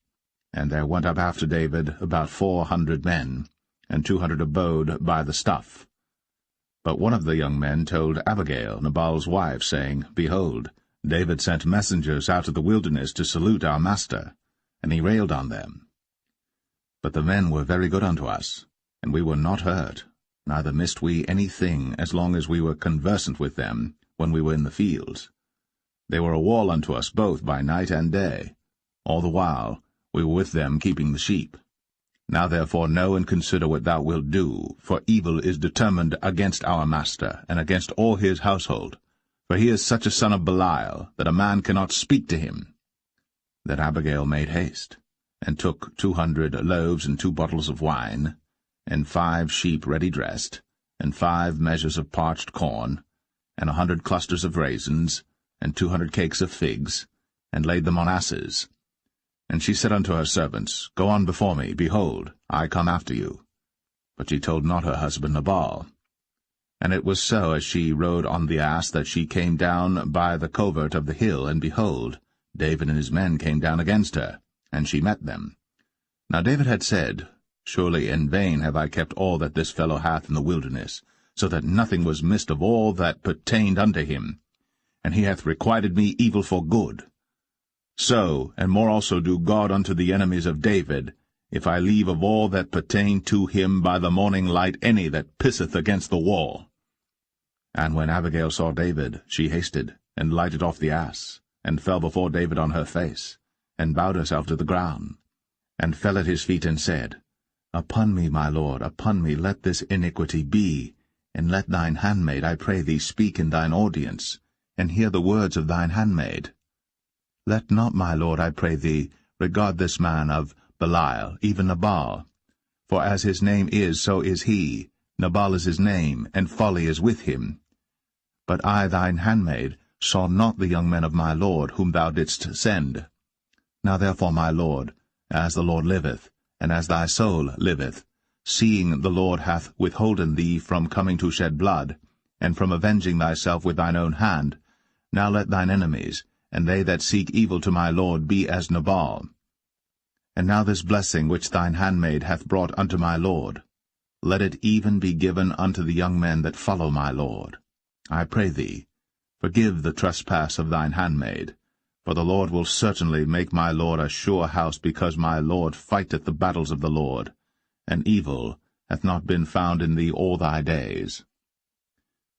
And there went up after David about 400 men, and 200 abode by the stuff. But one of the young men told Abigail, Nabal's wife, saying, Behold, David sent messengers out of the wilderness to salute our master, and he railed on them. But the men were very good unto us, and we were not hurt, neither missed we any thing as long as we were conversant with them when we were in the fields. They were a wall unto us both by night and day. All the while we were with them keeping the sheep. Now therefore know and consider what thou wilt do, for evil is determined against our master, and against all his household. For he is such a son of Belial, that a man cannot speak to him. Then Abigail made haste, and took 200 loaves and 2 bottles of wine, and 5 sheep ready dressed, and 5 measures of parched corn, and 100 clusters of raisins, and 200 cakes of figs, and laid them on asses. And she said unto her servants, Go on before me, behold, I come after you. But she told not her husband Nabal. And it was so, as she rode on the ass, that she came down by the covert of the hill, and behold, David and his men came down against her, and she met them. Now David had said, Surely in vain have I kept all that this fellow hath in the wilderness, so that nothing was missed of all that pertained unto him. And he hath requited me evil for good. So, and more also do God unto the enemies of David, if I leave of all that pertain to him by the morning light any that pisseth against the wall. And when Abigail saw David, she hasted, and lighted off the ass, and fell before David on her face, and bowed herself to the ground, and fell at his feet, and said, Upon me, my lord, upon me let this iniquity be, and let thine handmaid, I pray thee, speak in thine audience, and hear the words of thine handmaid. Let not, my lord, I pray thee, regard this man of Belial, even Nabal. For as his name is, so is he. Nabal is his name, and folly is with him. But I, thine handmaid, saw not the young men of my lord, whom thou didst send. Now therefore, my lord, as the Lord liveth, and as thy soul liveth, seeing the Lord hath withholden thee from coming to shed blood, and from avenging thyself with thine own hand, now let thine enemies, and they that seek evil to my lord, be as Nabal. And now this blessing which thine handmaid hath brought unto my lord, let it even be given unto the young men that follow my lord. I pray thee, forgive the trespass of thine handmaid, for the Lord will certainly make my lord a sure house, because my lord fighteth the battles of the Lord, and evil hath not been found in thee all thy days.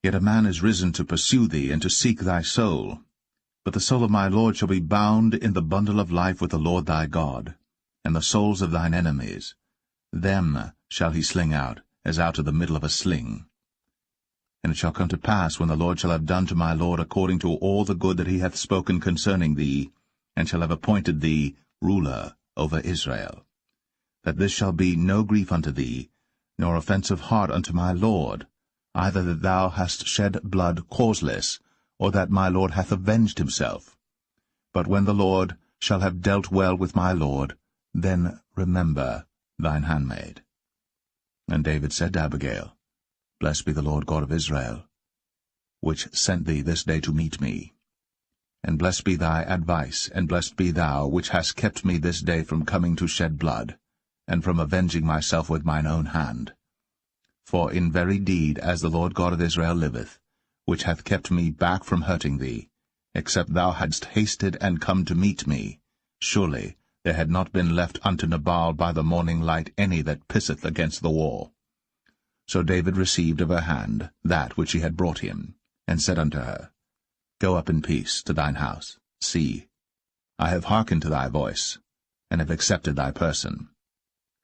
Yet a man is risen to pursue thee, and to seek thy soul. But the soul of my Lord shall be bound in the bundle of life with the Lord thy God, and the souls of thine enemies, them shall he sling out, as out of the middle of a sling. And it shall come to pass, when the Lord shall have done to my Lord according to all the good that he hath spoken concerning thee, and shall have appointed thee ruler over Israel, that this shall be no grief unto thee, nor offense of heart unto my Lord, either that thou hast shed blood causeless, or that my Lord hath avenged himself. But when the Lord shall have dealt well with my Lord, then remember thine handmaid. And David said to Abigail, Blessed be the Lord God of Israel, which sent thee this day to meet me. And blessed be thy advice, and blessed be thou, which hast kept me this day from coming to shed blood, and from avenging myself with mine own hand. For in very deed, as the Lord God of Israel liveth, which hath kept me back from hurting thee, except thou hadst hasted and come to meet me, surely there had not been left unto Nabal by the morning light any that pisseth against the wall. So David received of her hand that which she had brought him, and said unto her, Go up in peace to thine house. See, I have hearkened to thy voice, and have accepted thy person.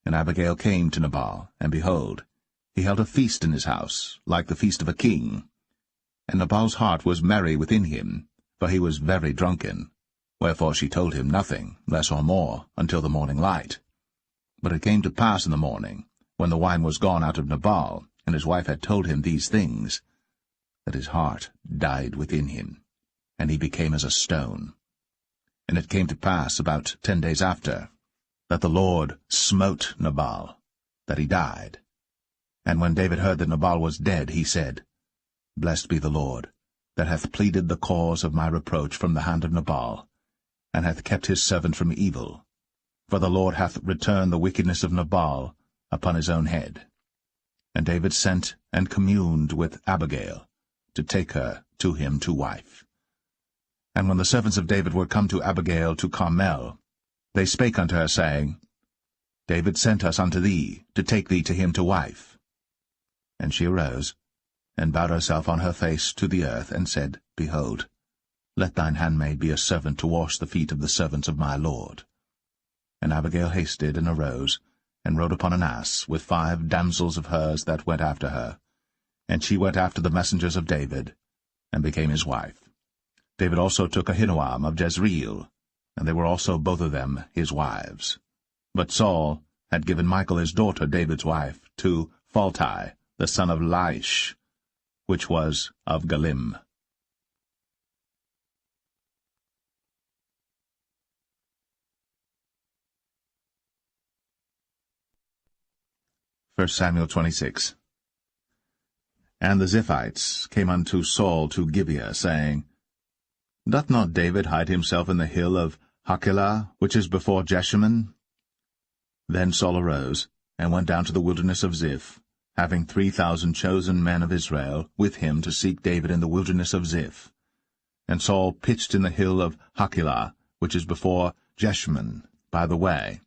And Abigail came to Nabal, and behold, he held a feast in his house, like the feast of a king. And Nabal's heart was merry within him, for he was very drunken. Wherefore she told him nothing, less or more, until the morning light. But it came to pass in the morning, when the wine was gone out of Nabal, and his wife had told him these things, that his heart died within him, and he became as a stone. And it came to pass about 10 days after, that the Lord smote Nabal, that he died. And when David heard that Nabal was dead, he said, Blessed be the Lord, that hath pleaded the cause of my reproach from the hand of Nabal, and hath kept his servant from evil. For the Lord hath returned the wickedness of Nabal upon his own head. And David sent and communed with Abigail, to take her to him to wife. And when the servants of David were come to Abigail to Carmel, they spake unto her, saying, David sent us unto thee, to take thee to him to wife. And she arose, and bowed herself on her face to the earth, and said, Behold, let thine handmaid be a servant to wash the feet of the servants of my Lord. And Abigail hasted, and arose, and rode upon an ass, with 5 damsels of hers that went after her. And she went after the messengers of David, and became his wife. David also took Ahinoam of Jezreel, and they were also both of them his wives. But Saul had given Michal his daughter, David's wife, to Phalti, the son of Laish, which was of Galim. 1 Samuel 26. And the Ziphites came unto Saul to Gibeah, saying, Doth not David hide himself in the hill of Hachilah, which is before Jeshimon? Then Saul arose, and went down to the wilderness of Ziph, having 3,000 chosen men of Israel with him to seek David in the wilderness of Ziph. And Saul pitched in the hill of Hachilah, which is before Jeshimon, by the way.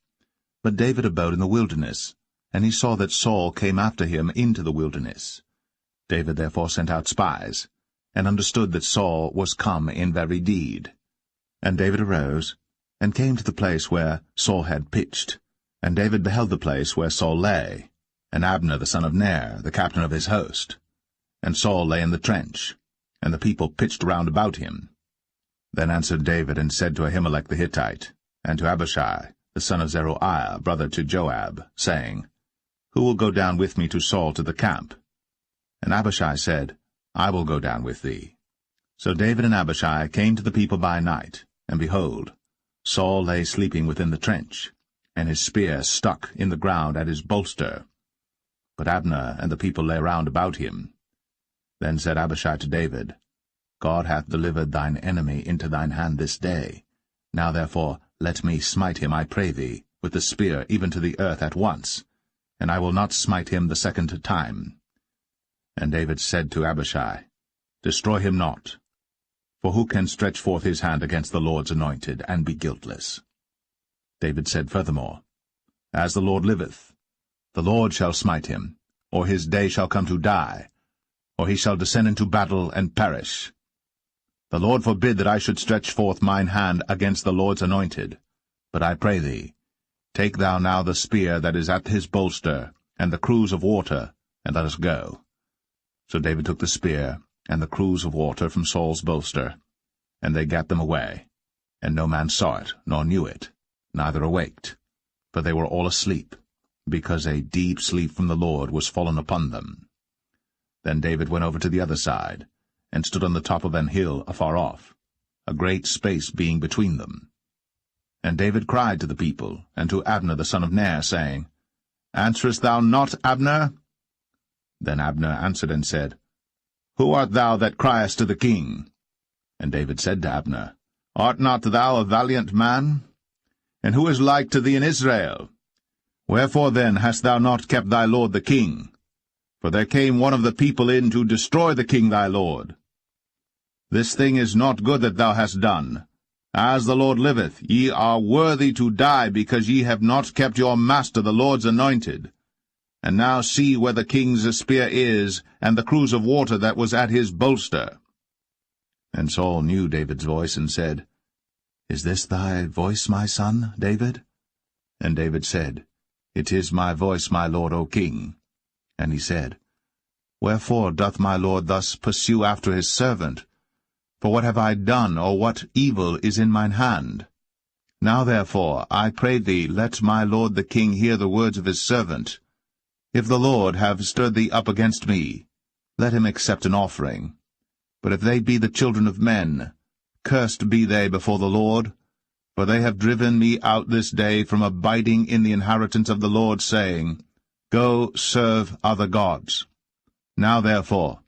But David abode in the wilderness, and he saw that Saul came after him into the wilderness. David therefore sent out spies, and understood that Saul was come in very deed. And David arose, and came to the place where Saul had pitched. And David beheld the place where Saul lay, and Abner the son of Ner, the captain of his host. And Saul lay in the trench, and the people pitched round about him. Then answered David, and said to Ahimelech the Hittite, and to Abishai, the son of Zeruiah, brother to Joab, saying, Who will go down with me to Saul to the camp? And Abishai said, I will go down with thee. So David and Abishai came to the people by night, and behold, Saul lay sleeping within the trench, and his spear stuck in the ground at his bolster. But Abner and the people lay round about him. Then said Abishai to David, God hath delivered thine enemy into thine hand this day. Now therefore let me smite him, I pray thee, with the spear even to the earth at once, and I will not smite him the second time. And David said to Abishai, Destroy him not, for who can stretch forth his hand against the Lord's anointed, and be guiltless? David said furthermore, As the Lord liveth, the Lord shall smite him, or his day shall come to die, or he shall descend into battle and perish. The Lord forbid that I should stretch forth mine hand against the Lord's anointed. But I pray thee, take thou now the spear that is at his bolster, and the cruse of water, and let us go. So David took the spear and the cruse of water from Saul's bolster, and they gat them away. And no man saw it, nor knew it, neither awaked, for they were all asleep, because a deep sleep from the Lord was fallen upon them. Then David went over to the other side, and stood on the top of an hill afar off, a great space being between them. And David cried to the people, and to Abner the son of Ner, saying, Answerest thou not, Abner? Then Abner answered and said, Who art thou that criest to the king? And David said to Abner, Art not thou a valiant man? And who is like to thee in Israel? Wherefore then hast thou not kept thy lord the king? For there came one of the people in to destroy the king thy lord. This thing is not good that thou hast done. As the Lord liveth, ye are worthy to die, because ye have not kept your master the Lord's anointed. And now see where the king's spear is, and the cruse of water that was at his bolster. And Saul knew David's voice, and said, Is this thy voice, my son, David? And David said, It is my voice, my lord, O king. And he said, Wherefore doth my lord thus pursue after his servant? For what have I done, or what evil is in mine hand? Now therefore, I pray thee, let my lord the king hear the words of his servant. If the Lord have stirred thee up against me, let him accept an offering. But if they be the children of men, cursed be they before the Lord, for they have driven me out this day from abiding in the inheritance of the Lord, saying, Go serve other gods. Now therefore,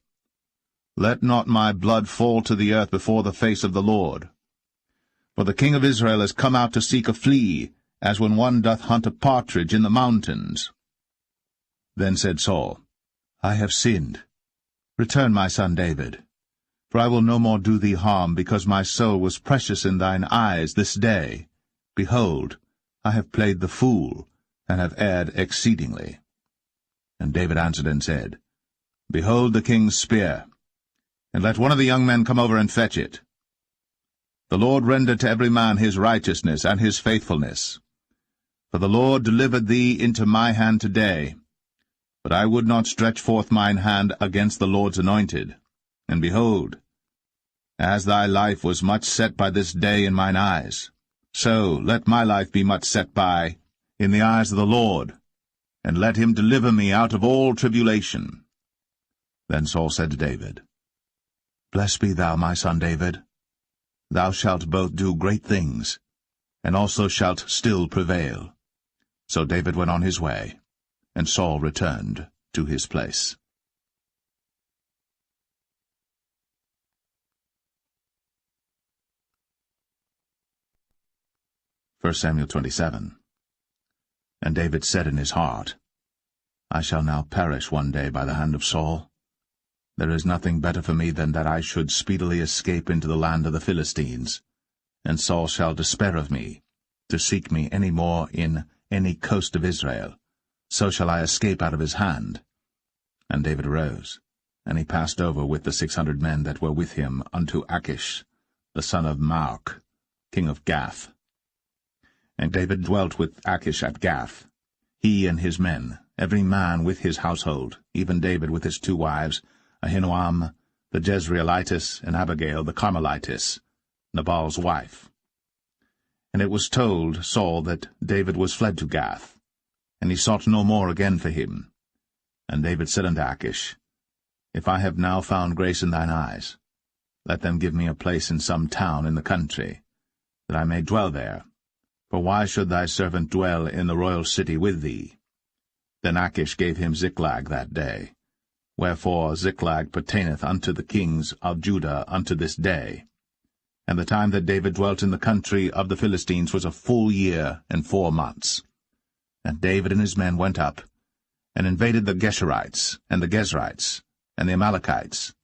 let not my blood fall to the earth before the face of the Lord. For the king of Israel is come out to seek a flea, as when one doth hunt a partridge in the mountains. Then said Saul, I have sinned. Return, my son David. For I will no more do thee harm, because my soul was precious in thine eyes this day. Behold, I have played the fool, and have erred exceedingly. And David answered and said, Behold the king's spear, and let one of the young men come over and fetch it. The Lord render to every man his righteousness and his faithfulness. For the Lord delivered thee into my hand today. But I would not stretch forth mine hand against the Lord's anointed. And behold, as thy life was much set by this day in mine eyes, so let my life be much set by in the eyes of the Lord, and let him deliver me out of all tribulation. Then Saul said to David, Blessed be thou, my son David. Thou shalt both do great things, and also shalt still prevail. So David went on his way, and Saul returned to his place. 1 Samuel 27. And David said in his heart, I shall now perish one day by the hand of Saul. There is nothing better for me than that I should speedily escape into the land of the Philistines, and Saul shall despair of me, to seek me any more in any coast of Israel. So shall I escape out of his hand. And David arose, and he passed over with the 600 men that were with him unto Achish, the son of Maoch, king of Gath. And David dwelt with Achish at Gath, he and his men, every man with his household, even David with his 2 wives, Ahinoam the Jezreelitess, and Abigail the Carmelitess, Nabal's wife. And it was told Saul that David was fled to Gath, and he sought no more again for him. And David said unto Achish, If I have now found grace in thine eyes, let them give me a place in some town in the country, that I may dwell there. For why should thy servant dwell in the royal city with thee? Then Achish gave him Ziklag that day. Wherefore Ziklag pertaineth unto the kings of Judah unto this day. And the time that David dwelt in the country of the Philistines was a full year and 4 months. And David and his men went up, and invaded the Geshurites, and the Gezrites, and the Amalekites.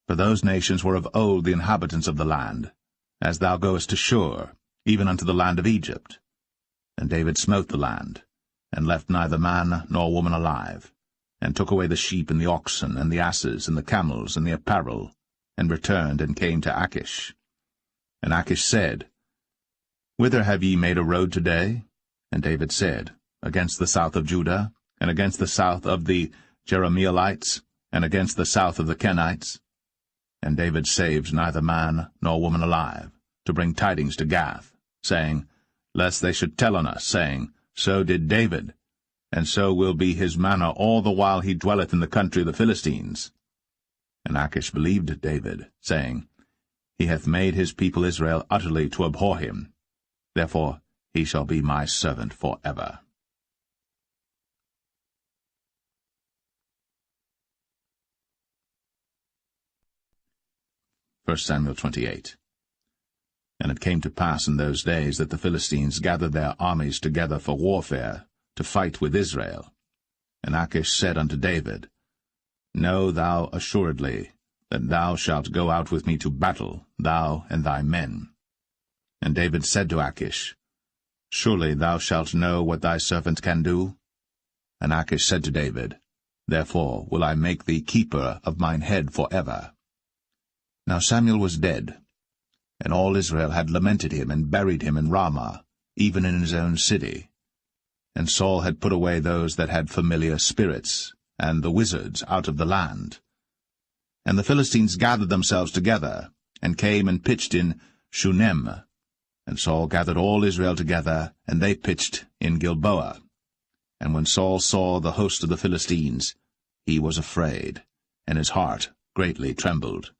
For those nations were of old the inhabitants of the land, as thou goest to Shur, even unto the land of Egypt. And David smote the land, and left neither man nor woman alive, and took away the sheep and the oxen, and the asses, and the camels, and the apparel, and returned and came to Achish. And Achish said, Whither have ye made a road today? And David said, Against the south of Judah, and against the south of the Jerahmeelites, and against the south of the Kenites. And David saved neither man nor woman alive, to bring tidings to Gath, saying, Lest they should tell on us, saying, So did David, and so will be his manner all the while he dwelleth in the country of the Philistines. And Achish believed David, saying, He hath made his people Israel utterly to abhor him. Therefore he shall be my servant for ever. 1 Samuel 28. And it came to pass in those days that the Philistines gathered their armies together for warfare, to fight with Israel. And Achish said unto David, Know thou assuredly that thou shalt go out with me to battle, thou and thy men. And David said to Achish, Surely thou shalt know what thy servant can do? And Achish said to David, Therefore will I make thee keeper of mine head for ever. Now Samuel was dead, and all Israel had lamented him and buried him in Ramah, even in his own city. And Saul had put away those that had familiar spirits, and the wizards out of the land. And the Philistines gathered themselves together, and came and pitched in Shunem. And Saul gathered all Israel together, and they pitched in Gilboa. And when Saul saw the host of the Philistines, he was afraid, and his heart greatly trembled.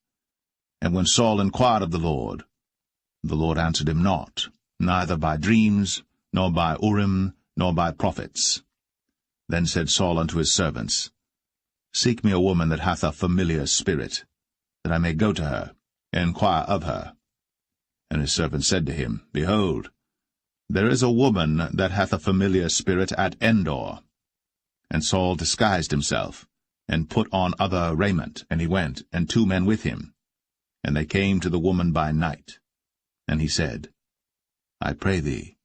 And when Saul inquired of the Lord answered him not, neither by dreams, nor by Urim, nor by prophets. Then said Saul unto his servants, Seek me a woman that hath a familiar spirit, that I may go to her, and inquire of her. And his servants said to him, Behold, there is a woman that hath a familiar spirit at Endor. And Saul disguised himself, and put on other raiment, and he went, and 2 men with him. And they came to the woman by night. And he said, I pray thee,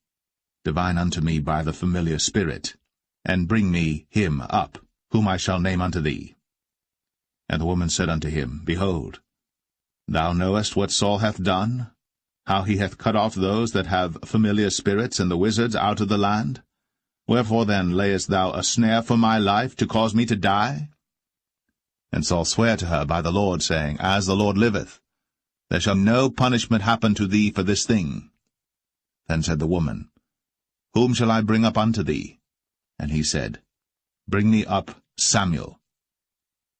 divine unto me by the familiar spirit, and bring me him up, whom I shall name unto thee. And the woman said unto him, Behold, thou knowest what Saul hath done, how he hath cut off those that have familiar spirits and the wizards out of the land? Wherefore then layest thou a snare for my life, to cause me to die? And Saul sware to her by the Lord, saying, As the Lord liveth, there shall no punishment happen to thee for this thing. Then said the woman, Whom shall I bring up unto thee? And he said, Bring me up Samuel.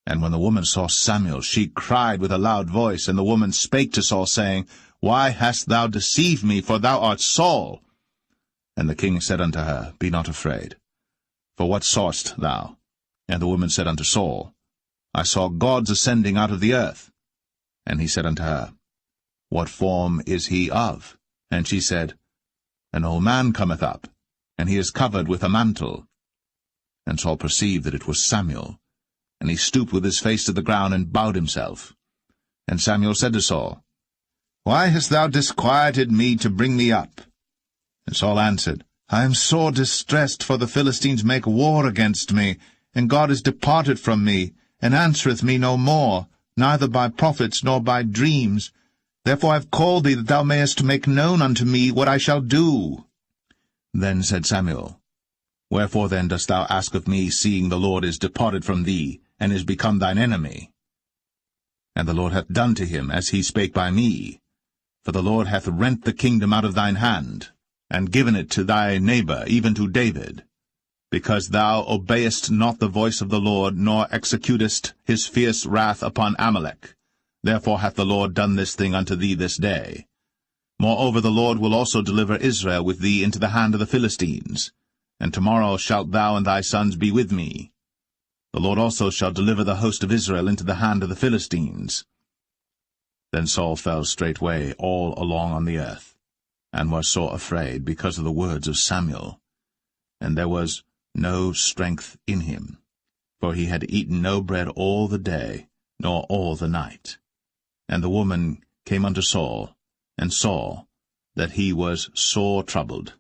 And when the woman saw Samuel, she cried with a loud voice, and the woman spake to Saul, saying, Why hast thou deceived me, for thou art Saul? And the king said unto her, Be not afraid. For what sawest thou? And the woman said unto Saul, I saw gods ascending out of the earth. And he said unto her, What form is he of? And she said, An old man cometh up, and he is covered with a mantle. And Saul perceived that it was Samuel, and he stooped with his face to the ground, and bowed himself. And Samuel said to Saul, Why hast thou disquieted me to bring me up? And Saul answered, I am sore distressed, for the Philistines make war against me, and God is departed from me, and answereth me no more, neither by prophets nor by dreams. Therefore I have called thee, that thou mayest make known unto me what I shall do. Then said Samuel, Wherefore then dost thou ask of me, seeing the Lord is departed from thee, and is become thine enemy? And the Lord hath done to him as he spake by me. For the Lord hath rent the kingdom out of thine hand, and given it to thy neighbor, even to David, because thou obeyest not the voice of the Lord, nor executest his fierce wrath upon Amalek. Therefore hath the Lord done this thing unto thee this day. Moreover the Lord will also deliver Israel with thee into the hand of the Philistines. And tomorrow shalt thou and thy sons be with me. The Lord also shall deliver the host of Israel into the hand of the Philistines. Then Saul fell straightway all along on the earth, and was sore afraid because of the words of Samuel. And there was no strength in him, for he had eaten no bread all the day, nor all the night. And the woman came unto Saul, and saw that he was sore troubled,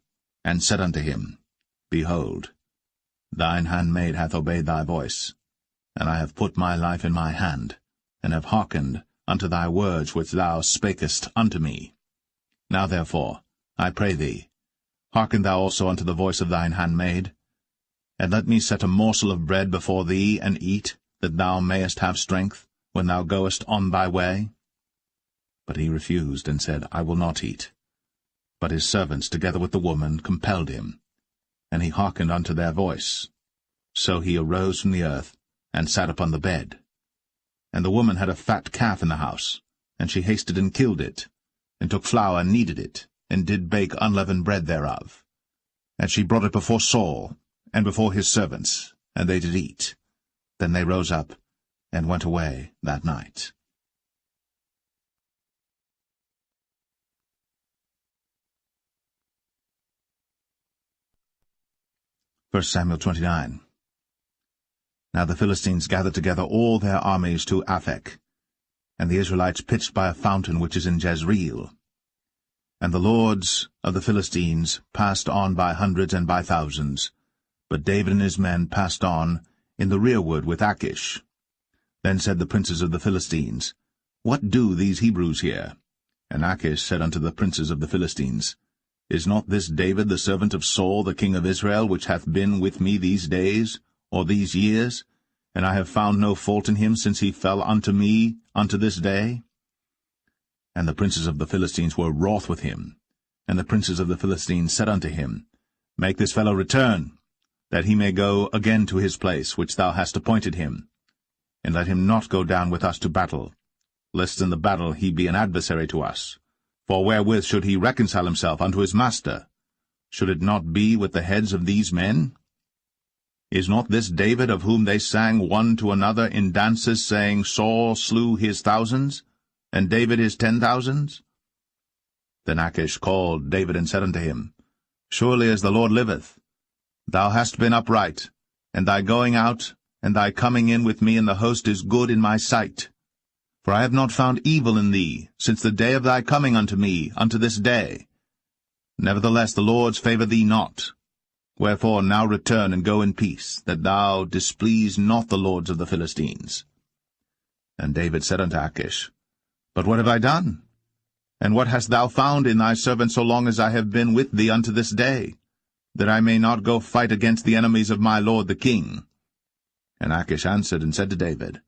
and said unto him, Behold, thine handmaid hath obeyed thy voice, and I have put my life in my hand, and have hearkened unto thy words which thou spakest unto me. Now therefore, I pray thee, hearken thou also unto the voice of thine handmaid, and let me set a morsel of bread before thee, and eat, that thou mayest have strength, when thou goest on thy way. But he refused, and said, I will not eat. But his servants, together with the woman, compelled him, and he hearkened unto their voice. So he arose from the earth, and sat upon the bed. And the woman had a fat calf in the house, and she hasted and killed it, and took flour and kneaded it, and did bake unleavened bread thereof. And she brought it before Saul, and before his servants, and they did eat. Then they rose up, and went away that night. 1 Samuel 29. Now the Philistines gathered together all their armies to Aphek, and the Israelites pitched by a fountain which is in Jezreel. And the lords of the Philistines passed on by hundreds and by thousands, but David and his men passed on in the rearward with Achish. Then said the princes of the Philistines, What do these Hebrews here? And Achish said unto the princes of the Philistines, Is not this David the servant of Saul the king of Israel, which hath been with me these days, or these years? And I have found no fault in him since he fell unto me unto this day. And the princes of the Philistines were wroth with him. And the princes of the Philistines said unto him, Make this fellow return, that he may go again to his place, which thou hast appointed him. And let him not go down with us to battle, lest in the battle he be an adversary to us. For wherewith should he reconcile himself unto his master? Should it not be with the heads of these men? Is not this David, of whom they sang one to another in dances, saying, Saul slew his thousands, and David his 10,000s? Then Achish called David and said unto him, Surely as the Lord liveth, thou hast been upright, and thy going out and thy coming in with me in the host is good in my sight. For I have not found evil in thee since the day of thy coming unto me unto this day. Nevertheless the Lord's favour thee not. Wherefore now return and go in peace, that thou displease not the lords of the Philistines. And David said unto Achish, But what have I done? And what hast thou found in thy servant so long as I have been with thee unto this day, that I may not go fight against the enemies of my lord the king? And Achish answered and said to David,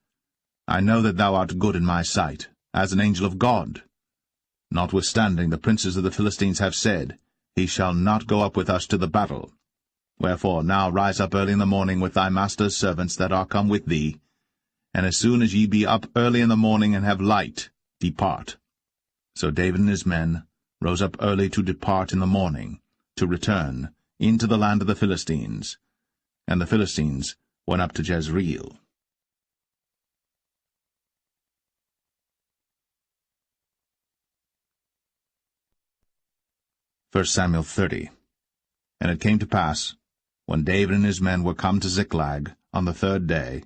I know that thou art good in my sight, as an angel of God. Notwithstanding the princes of the Philistines have said, He shall not go up with us to the battle. Wherefore now rise up early in the morning with thy master's servants that are come with thee, and as soon as ye be up early in the morning and have light, depart. So David and his men rose up early to depart in the morning, to return into the land of the Philistines. And the Philistines went up to Jezreel. 1 Samuel 30. And it came to pass, when David and his men were come to Ziklag on the 3rd day,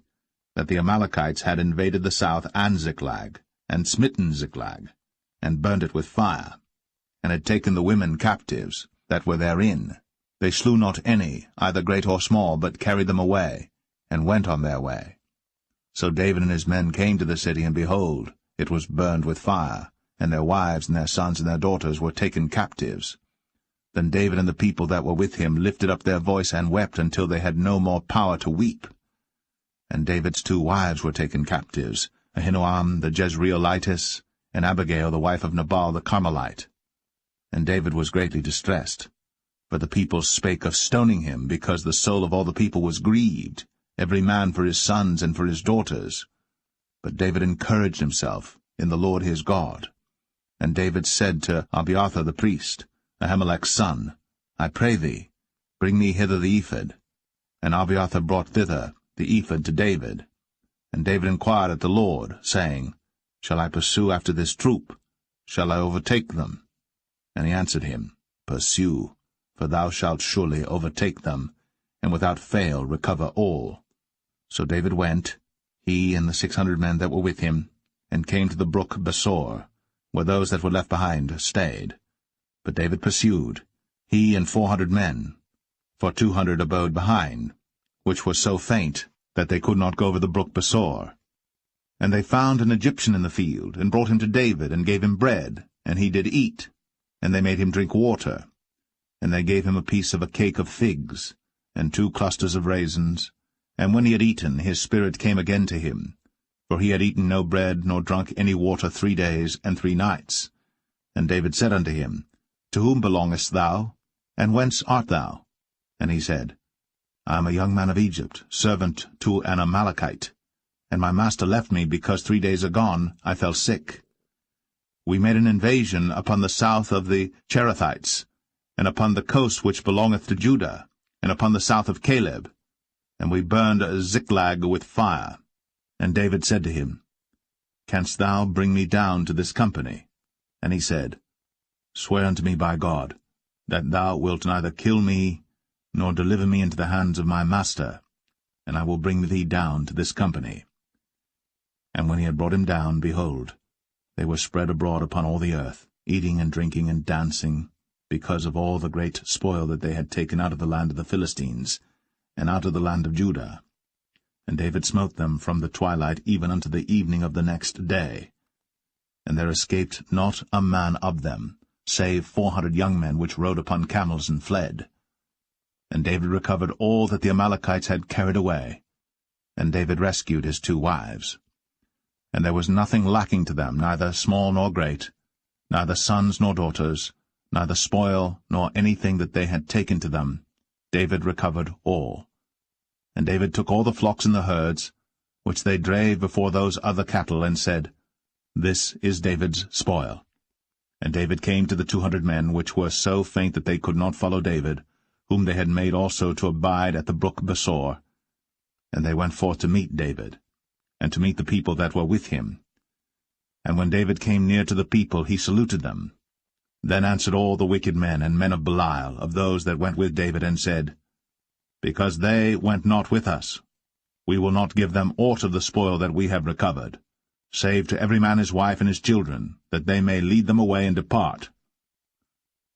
that the Amalekites had invaded the south and Ziklag, and smitten Ziklag, and burnt it with fire, and had taken the women captives that were therein. They slew not any, either great or small, but carried them away, and went on their way. So David and his men came to the city, and behold, it was burned with fire, and their wives and their sons and their daughters were taken captives. Then David and the people that were with him lifted up their voice and wept until they had no more power to weep. And David's 2 wives were taken captives, Ahinoam the Jezreelitess, and Abigail the wife of Nabal the Carmelite. And David was greatly distressed. For the people spake of stoning him, because the soul of all the people was grieved, every man for his sons and for his daughters. But David encouraged himself in the Lord his God. And David said to Abiathar the priest, Ahimelech's son, I pray thee, bring me hither the ephod. And Abiathar brought thither the ephod to David. And David inquired at the Lord, saying, Shall I pursue after this troop? Shall I overtake them? And he answered him, Pursue, for thou shalt surely overtake them, and without fail recover all. So David went, he and the 600 men that were with him, and came to the brook Besor, where those that were left behind stayed. But David pursued, he and 400 men, for 200 abode behind, which were so faint that they could not go over the brook Besor. And they found an Egyptian in the field, and brought him to David, and gave him bread, and he did eat. And they made him drink water. And they gave him a piece of a cake of figs, and 2 clusters of raisins. And when he had eaten, his spirit came again to him. For he had eaten no bread, nor drunk any water 3 days and 3 nights. And David said unto him, To whom belongest thou? And whence art thou? And he said, I am a young man of Egypt, servant to an Amalekite. And my master left me, because 3 days agone I fell sick. We made an invasion upon the south of the Cherethites, and upon the coast which belongeth to Judah, and upon the south of Caleb, and we burned Ziklag with fire. And David said to him, Canst thou bring me down to this company? And he said, Swear unto me by God, that thou wilt neither kill me, nor deliver me into the hands of my master, and I will bring thee down to this company. And when he had brought him down, behold, they were spread abroad upon all the earth, eating and drinking and dancing, because of all the great spoil that they had taken out of the land of the Philistines, and out of the land of Judah. And David smote them from the twilight even unto the evening of the next day. And there escaped not a man of them, save 400 young men which rode upon camels and fled. And David recovered all that the Amalekites had carried away. And David rescued his 2 wives. And there was nothing lacking to them, neither small nor great, neither sons nor daughters, neither spoil nor anything that they had taken to them. David recovered all. And David took all the flocks and the herds, which they drave before those other cattle, and said, This is David's spoil. And David came to the 200 men, which were so faint that they could not follow David, whom they had made also to abide at the brook Besor. And they went forth to meet David, and to meet the people that were with him. And when David came near to the people, he saluted them. Then answered all the wicked men and men of Belial, of those that went with David, and said, Because they went not with us, we will not give them aught of the spoil that we have recovered, save to every man his wife and his children, that they may lead them away and depart.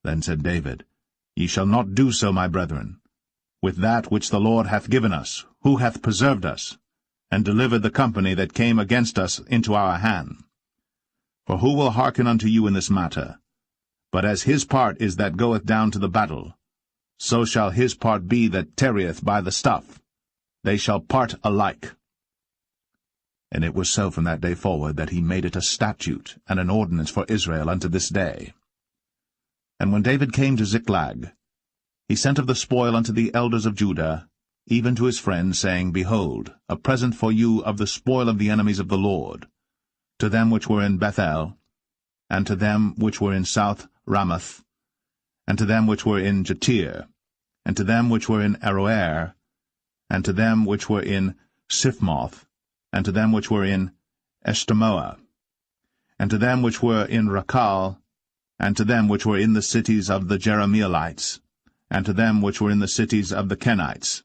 Then said David, Ye shall not do so, my brethren, with that which the Lord hath given us, who hath preserved us, and delivered the company that came against us into our hand. For who will hearken unto you in this matter? But as his part is that goeth down to the battle, so shall his part be that tarrieth by the stuff. They shall part alike. And it was so from that day forward that he made it a statute and an ordinance for Israel unto this day. And when David came to Ziklag, he sent of the spoil unto the elders of Judah, even to his friends, saying, Behold, a present for you of the spoil of the enemies of the Lord, to them which were in Bethel, and to them which were in South Ramoth, and to them which were in Jatir, and to them which were in Aroer, and to them which were in Siphmoth, and to them which were in Eshtemoa, and to them which were in Rakal, and to them which were in the cities of the Jerahmeelites, and to them which were in the cities of the Kenites,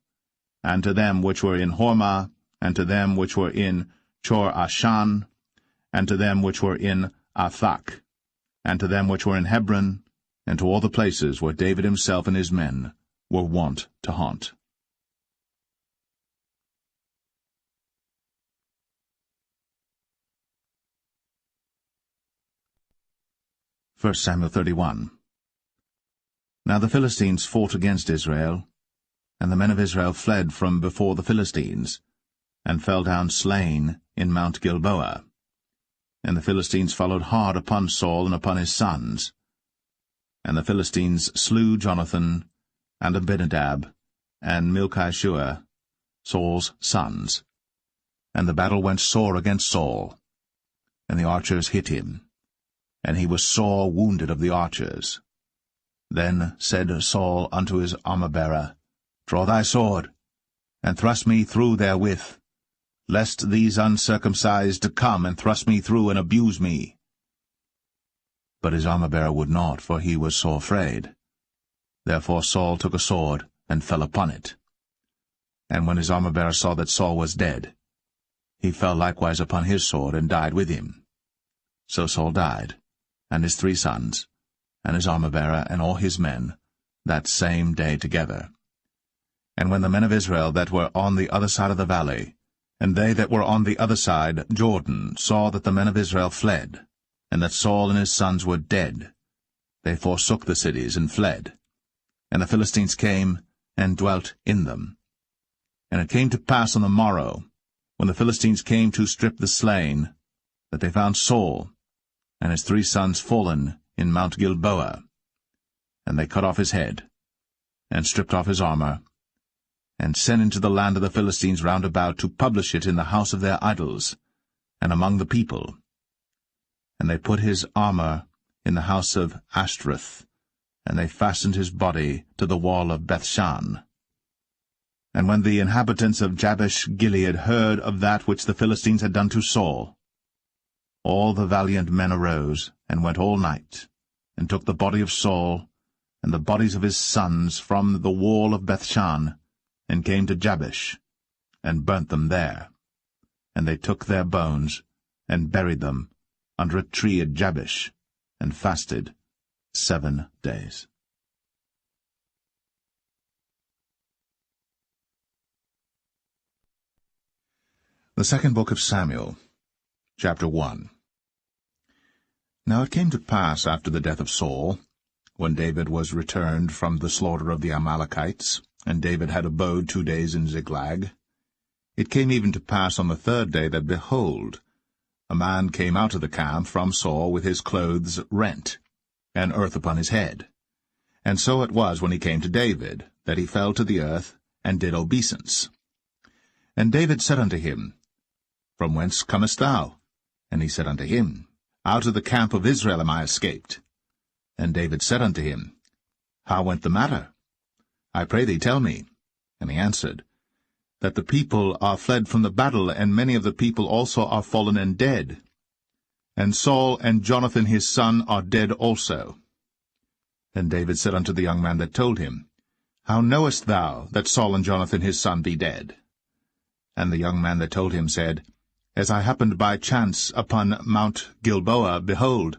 and to them which were in Hormah, and to them which were in Chor-Ashan, and to them which were in Athak, and to them which were in Hebron, and to all the places where David himself and his men were wont to haunt. 1 Samuel 31. Now the Philistines fought against Israel, and the men of Israel fled from before the Philistines, and fell down slain in Mount Gilboa. And the Philistines followed hard upon Saul and upon his sons. And the Philistines slew Jonathan, and Abinadab, and Malchishua, Saul's sons. And the battle went sore against Saul, and the archers hit him, and he was sore wounded of the archers. Then said Saul unto his armor-bearer, Draw thy sword, and thrust me through therewith, lest these uncircumcised come and thrust me through and abuse me. But his armor-bearer would not, for he was sore afraid. Therefore Saul took a sword, and fell upon it. And when his armor-bearer saw that Saul was dead, he fell likewise upon his sword, and died with him. So Saul died, and his 3 sons, and his armor-bearer, and all his men, that same day together. And when the men of Israel that were on the other side of the valley, And they that were on the other side Jordan saw that the men of Israel fled, and that Saul and his sons were dead. They forsook the cities and fled. And the Philistines came and dwelt in them. And it came to pass on the morrow, when the Philistines came to strip the slain, that they found Saul and his 3 sons fallen in Mount Gilboa. And they cut off his head, and stripped off his armor, and sent into the land of the Philistines round about to publish it in the house of their idols, and among the people. And they put his armor in the house of Ashtoreth, and they fastened his body to the wall of Bethshan. And when the inhabitants of Jabesh-Gilead heard of that which the Philistines had done to Saul, all the valiant men arose, and went all night, and took the body of Saul, and the bodies of his sons from the wall of Bethshan, and came to Jabesh, and burnt them there. And they took their bones, and buried them under a tree at Jabesh, and fasted 7 days. The second book of Samuel, chapter 1. Now it came to pass after the death of Saul, when David was returned from the slaughter of the Amalekites, and David had abode 2 days in Ziklag, it came even to pass on the 3rd day that, behold, a man came out of the camp from Saul with his clothes rent, and earth upon his head. And so it was when he came to David, that he fell to the earth, and did obeisance. And David said unto him, From whence comest thou? And he said unto him, Out of the camp of Israel am I escaped. And David said unto him, How went the matter? I pray thee, tell me. And he answered, That the people are fled from the battle, and many of the people also are fallen and dead. And Saul and Jonathan his son are dead also. Then David said unto the young man that told him, How knowest thou that Saul and Jonathan his son be dead? And the young man that told him said, As I happened by chance upon Mount Gilboa, behold,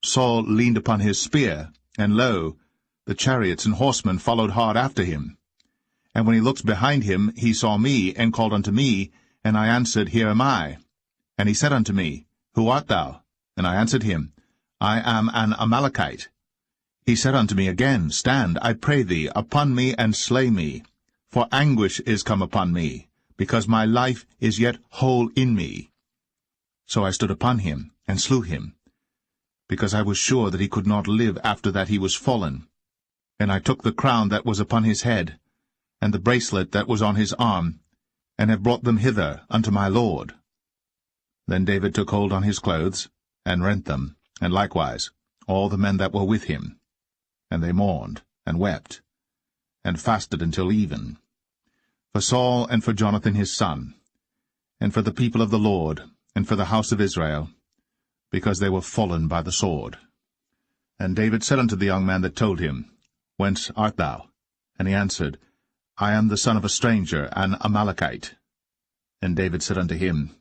Saul leaned upon his spear, and lo, the chariots and horsemen followed hard after him. And when he looked behind him, he saw me, and called unto me, and I answered, Here am I. And he said unto me, Who art thou? And I answered him, I am an Amalekite. He said unto me again, Stand, I pray thee, upon me, and slay me, for anguish is come upon me, because my life is yet whole in me. So I stood upon him, and slew him, because I was sure that he could not live after that he was fallen. And I took the crown that was upon his head, and the bracelet that was on his arm, and have brought them hither unto my lord. Then David took hold on his clothes, and rent them, and likewise all the men that were with him. And they mourned, and wept, and fasted until even, for Saul and for Jonathan his son, and for the people of the Lord, and for the house of Israel, because they were fallen by the sword. And David said unto the young man that told him, Whence art thou? And he answered, I am the son of a stranger, an Amalekite. And David said unto him,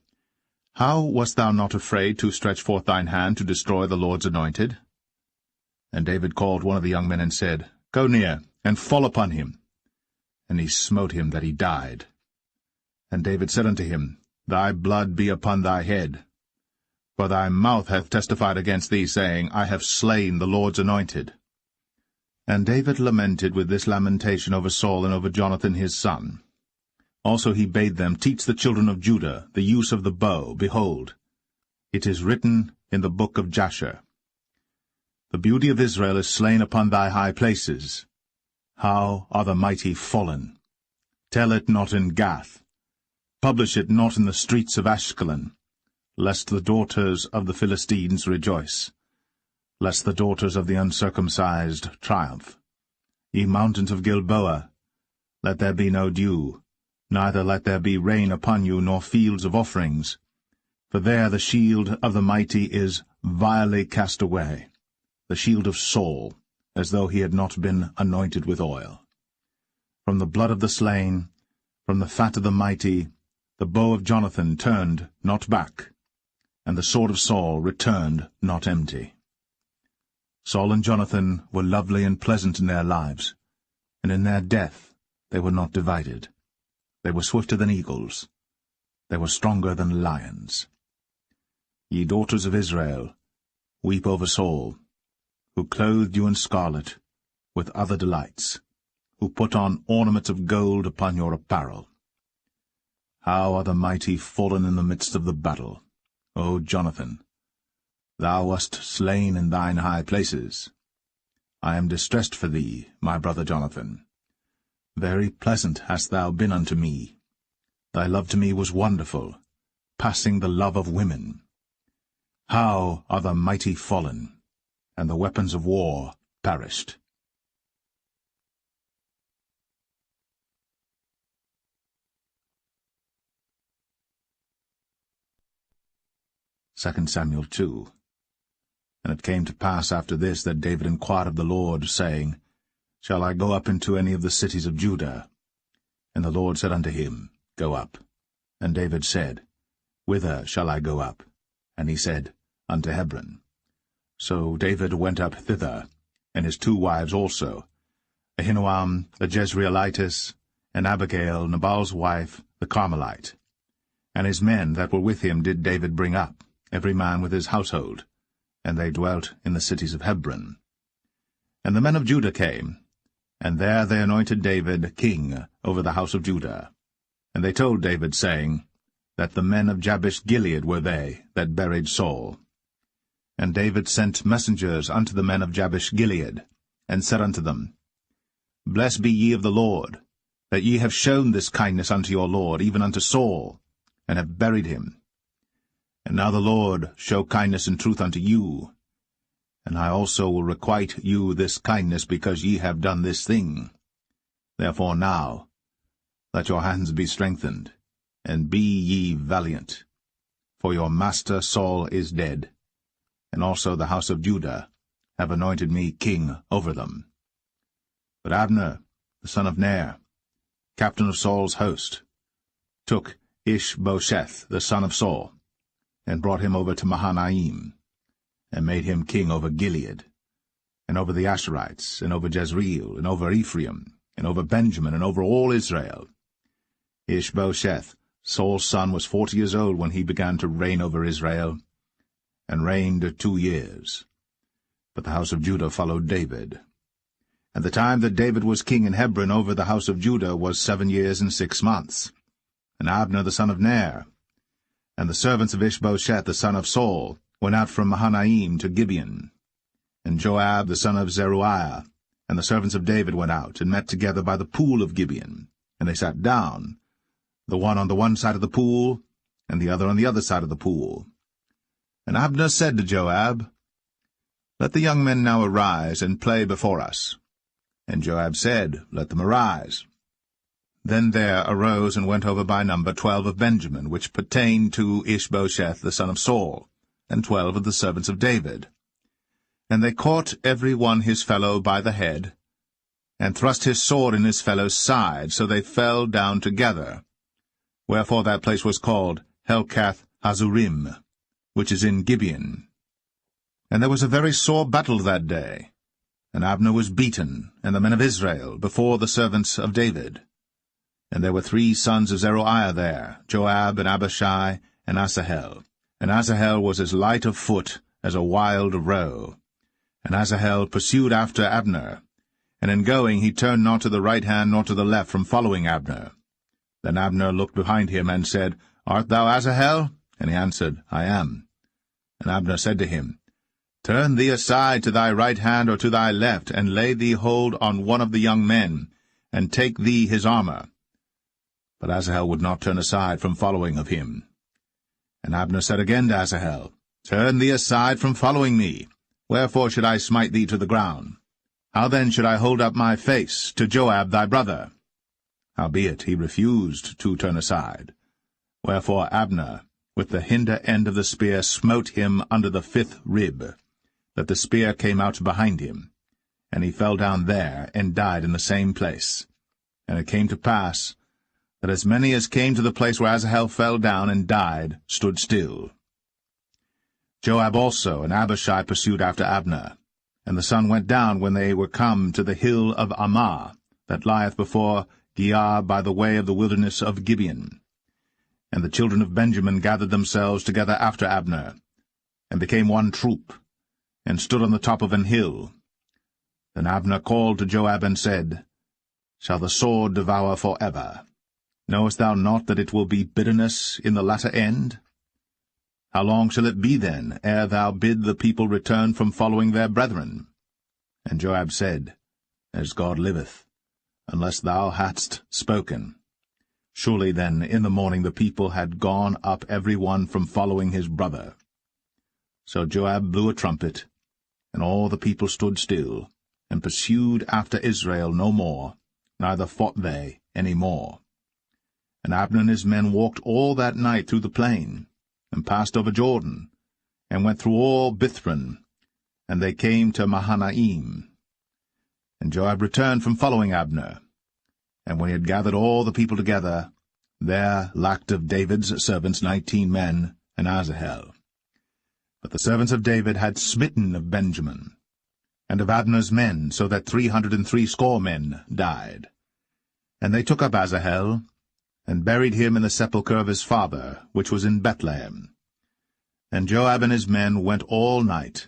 How wast thou not afraid to stretch forth thine hand to destroy the Lord's anointed? And David called one of the young men, and said, Go near, and fall upon him. And he smote him that he died. And David said unto him, Thy blood be upon thy head. For thy mouth hath testified against thee, saying, I have slain the Lord's anointed. And David lamented with this lamentation over Saul and over Jonathan his son. Also he bade them teach the children of Judah the use of the bow. Behold, it is written in the book of Jasher, The beauty of Israel is slain upon thy high places. How are the mighty fallen! Tell it not in Gath. Publish it not in the streets of Ashkelon, lest the daughters of the Philistines rejoice, lest the daughters of the uncircumcised triumph. Ye mountains of Gilboa, let there be no dew, neither let there be rain upon you, nor fields of offerings. For there the shield of the mighty is vilely cast away, the shield of Saul, as though he had not been anointed with oil. From the blood of the slain, from the fat of the mighty, the bow of Jonathan turned not back, and the sword of Saul returned not empty. Saul and Jonathan were lovely and pleasant in their lives, and in their death they were not divided. They were swifter than eagles. They were stronger than lions. Ye daughters of Israel, weep over Saul, who clothed you in scarlet, with other delights, who put on ornaments of gold upon your apparel. How are the mighty fallen in the midst of the battle, O Jonathan! Thou wast slain in thine high places. I am distressed for thee, my brother Jonathan. Very pleasant hast thou been unto me. Thy love to me was wonderful, passing the love of women. How are the mighty fallen, and the weapons of war perished. 2 Samuel 2. And it came to pass after this that David inquired of the Lord, saying, Shall I go up into any of the cities of Judah? And the Lord said unto him, Go up. And David said, Whither shall I go up? And he said, Unto Hebron. So David went up thither, and his 2 wives also, Ahinoam the Jezreelitess, and Abigail Nabal's wife, the Carmelite. And his men that were with him did David bring up, every man with his household, and they dwelt in the cities of Hebron. And the men of Judah came, and there they anointed David king over the house of Judah. And they told David, saying, that the men of Jabesh-Gilead were they that buried Saul. And David sent messengers unto the men of Jabesh-Gilead, and said unto them, Blessed be ye of the Lord, that ye have shown this kindness unto your Lord, even unto Saul, and have buried him. And now the Lord show kindness and truth unto you, and I also will requite you this kindness, because ye have done this thing. Therefore now let your hands be strengthened, and be ye valiant, for your master Saul is dead, and also the house of Judah have anointed me king over them. But Abner, the son of Ner, captain of Saul's host, took Ishbosheth, the son of Saul, and brought him over to Mahanaim, and made him king over Gilead, and over the Asherites, and over Jezreel, and over Ephraim, and over Benjamin, and over all Israel. Ishbosheth, Saul's son, was 40 years old when he began to reign over Israel, and reigned 2 years. But the house of Judah followed David. And the time that David was king in Hebron over the house of Judah was 7 years and 6 months. And Abner the son of Ner, and the servants of Ishbosheth the son of Saul, went out from Mahanaim to Gibeon. And Joab the son of Zeruiah, and the servants of David went out, and met together by the pool of Gibeon. And they sat down, the one on the one side of the pool, and the other on the other side of the pool. And Abner said to Joab, Let the young men now arise, and play before us. And Joab said, Let them arise. Then there arose and went over by number 12 of Benjamin, which pertained to Ishbosheth the son of Saul, and 12 of the servants of David. And they caught every one his fellow by the head, and thrust his sword in his fellow's side, so they fell down together. Wherefore that place was called Helkath Hazurim, which is in Gibeon. And there was a very sore battle that day, and Abner was beaten, and the men of Israel, before the servants of David. And there were 3 sons of Zeruiah there, Joab, and Abishai, and Asahel. And Asahel was as light of foot as a wild roe. And Asahel pursued after Abner, and in going he turned not to the right hand nor to the left from following Abner. Then Abner looked behind him, and said, Art thou Asahel? And he answered, I am. And Abner said to him, Turn thee aside to thy right hand or to thy left, and lay thee hold on one of the young men, and take thee his armor. But Asahel would not turn aside from following of him. And Abner said again to Asahel, Turn thee aside from following me. Wherefore should I smite thee to the ground? How then should I hold up my face to Joab thy brother? Howbeit he refused to turn aside. Wherefore Abner, with the hinder end of the spear, smote him under the 5th rib, that the spear came out behind him. And he fell down there, and died in the same place. And it came to pass, that as many as came to the place where Asahel fell down and died stood still. Joab also and Abishai pursued after Abner. And the sun went down when they were come to the hill of Ammah, that lieth before Giah by the way of the wilderness of Gibeon. And the children of Benjamin gathered themselves together after Abner, and became one troop, and stood on the top of an hill. Then Abner called to Joab and said, Shall the sword devour forever? Knowest thou not that it will be bitterness in the latter end? How long shall it be then, ere thou bid the people return from following their brethren? And Joab said, As God liveth, unless thou hadst spoken. Surely then in the morning the people had gone up every one from following his brother. So Joab blew a trumpet, and all the people stood still, and pursued after Israel no more, neither fought they any more. And Abner and his men walked all that night through the plain, and passed over Jordan, and went through all Bithron, and they came to Mahanaim. And Joab returned from following Abner. And when he had gathered all the people together, there lacked of David's servants 19 men, and Asahel. But the servants of David had smitten of Benjamin, and of Abner's men, so that 360 men died. And they took up Asahel, and buried him in the sepulchre of his father, which was in Bethlehem. And Joab and his men went all night,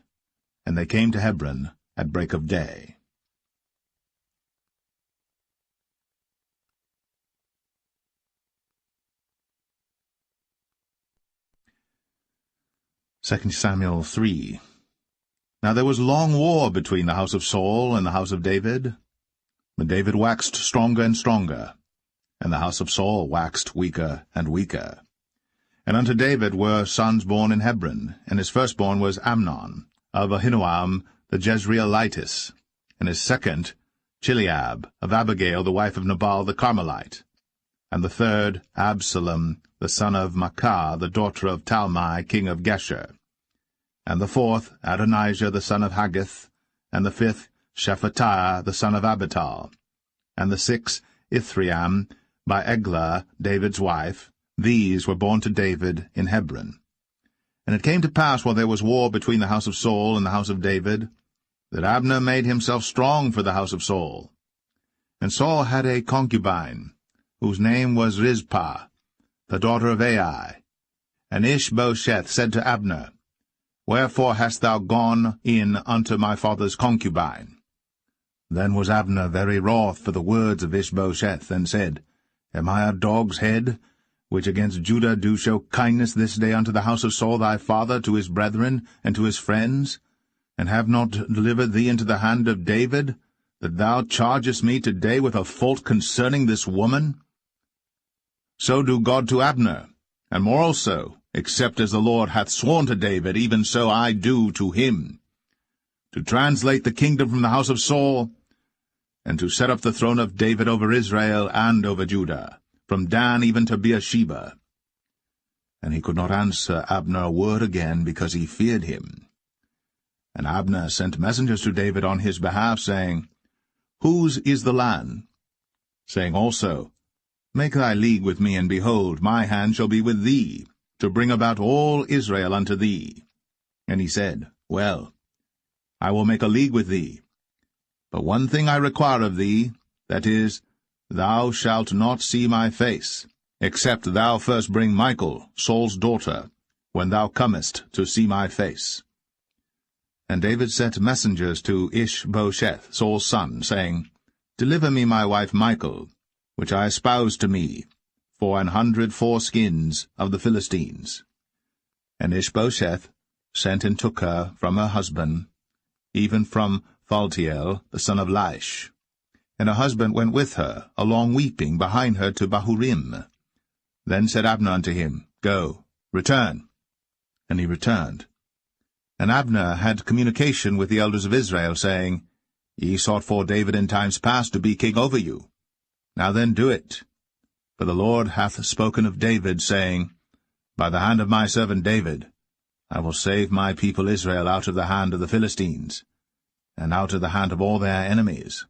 and they came to Hebron at break of day. 2 Samuel 3. Now there was long war between the house of Saul and the house of David. But David waxed stronger and stronger, and the house of Saul waxed weaker and weaker. And unto David were sons born in Hebron, and his firstborn was Amnon, of Ahinoam the Jezreelitess, and his second Chileab, of Abigail the wife of Nabal the Carmelite, and the third Absalom, the son of Maacah, the daughter of Talmai, king of Geshur, and the fourth Adonijah, the son of Haggith, and the fifth Shephatiah, the son of Abital, and the sixth Ithream, by Eglah, David's wife. These were born to David in Hebron. And it came to pass, while there was war between the house of Saul and the house of David, that Abner made himself strong for the house of Saul. And Saul had a concubine, whose name was Rizpah, the daughter of Ai. And Ishbosheth said to Abner, Wherefore hast thou gone in unto my father's concubine? Then was Abner very wroth for the words of Ishbosheth, and said, Am I a dog's head, which against Judah do show kindness this day unto the house of Saul thy father, to his brethren, and to his friends, and have not delivered thee into the hand of David, that thou chargest me today with a fault concerning this woman? So do God to Abner, and more also, except as the Lord hath sworn to David, even so I do to him, to translate the kingdom from the house of Saul, and to set up the throne of David over Israel and over Judah, from Dan even to Beersheba. And he could not answer Abner a word again, because he feared him. And Abner sent messengers to David on his behalf, saying, Whose is the land? Saying also, Make thy league with me, and behold, my hand shall be with thee, to bring about all Israel unto thee. And he said, Well, I will make a league with thee. But one thing I require of thee, that is, thou shalt not see my face, except thou first bring Michal, Saul's daughter, when thou comest to see my face. And David sent messengers to Ishbosheth, Saul's son, saying, Deliver me my wife Michal, which I espoused to me, for 100 foreskins of the Philistines. And Ishbosheth sent and took her from her husband, even from Phaltiel, the son of Laish. And her husband went with her, along weeping, behind her to Bahurim. Then said Abner unto him, Go, return. And he returned. And Abner had communication with the elders of Israel, saying, Ye sought for David in times past to be king over you. Now then do it. For the Lord hath spoken of David, saying, By the hand of my servant David I will save my people Israel out of the hand of the Philistines, and out of the hand of all their enemies.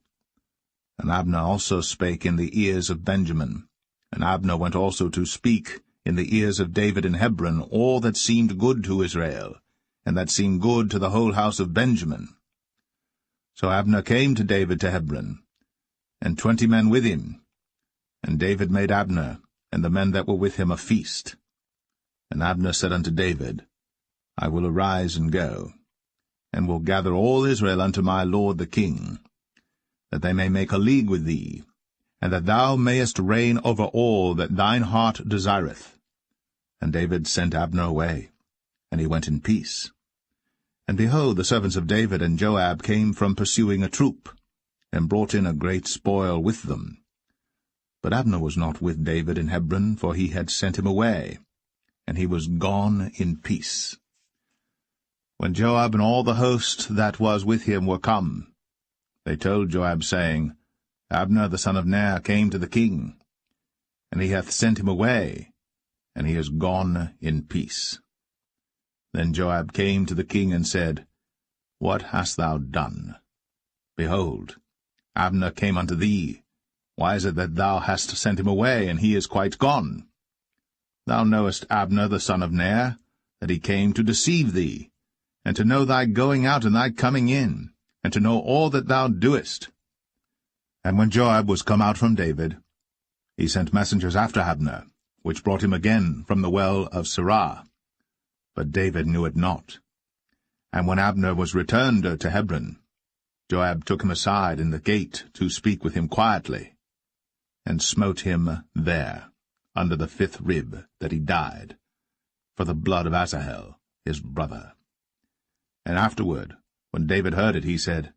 And Abner also spake in the ears of Benjamin. And Abner went also to speak in the ears of David in Hebron all that seemed good to Israel, and that seemed good to the whole house of Benjamin. So Abner came to David to Hebron, and 20 men with him. And David made Abner and the men that were with him a feast. And Abner said unto David, I will arise and go, and will gather all Israel unto my lord the king, that they may make a league with thee, and that thou mayest reign over all that thine heart desireth. And David sent Abner away, and he went in peace. And behold, the servants of David and Joab came from pursuing a troop, and brought in a great spoil with them. But Abner was not with David in Hebron, for he had sent him away, and he was gone in peace. When Joab and all the host that was with him were come, they told Joab, saying, Abner the son of Ner came to the king, and he hath sent him away, and he is gone in peace. Then Joab came to the king and said, What hast thou done? Behold, Abner came unto thee. Why is it that thou hast sent him away, and he is quite gone? Thou knowest Abner the son of Ner, that he came to deceive thee, and to know thy going out and thy coming in, and to know all that thou doest. And when Joab was come out from David, he sent messengers after Abner, which brought him again from the well of Sirah. But David knew it not. And when Abner was returned to Hebron, Joab took him aside in the gate to speak with him quietly, and smote him there, under the 5th rib, that he died, for the blood of Asahel, his brother. And afterward, when David heard it, he said,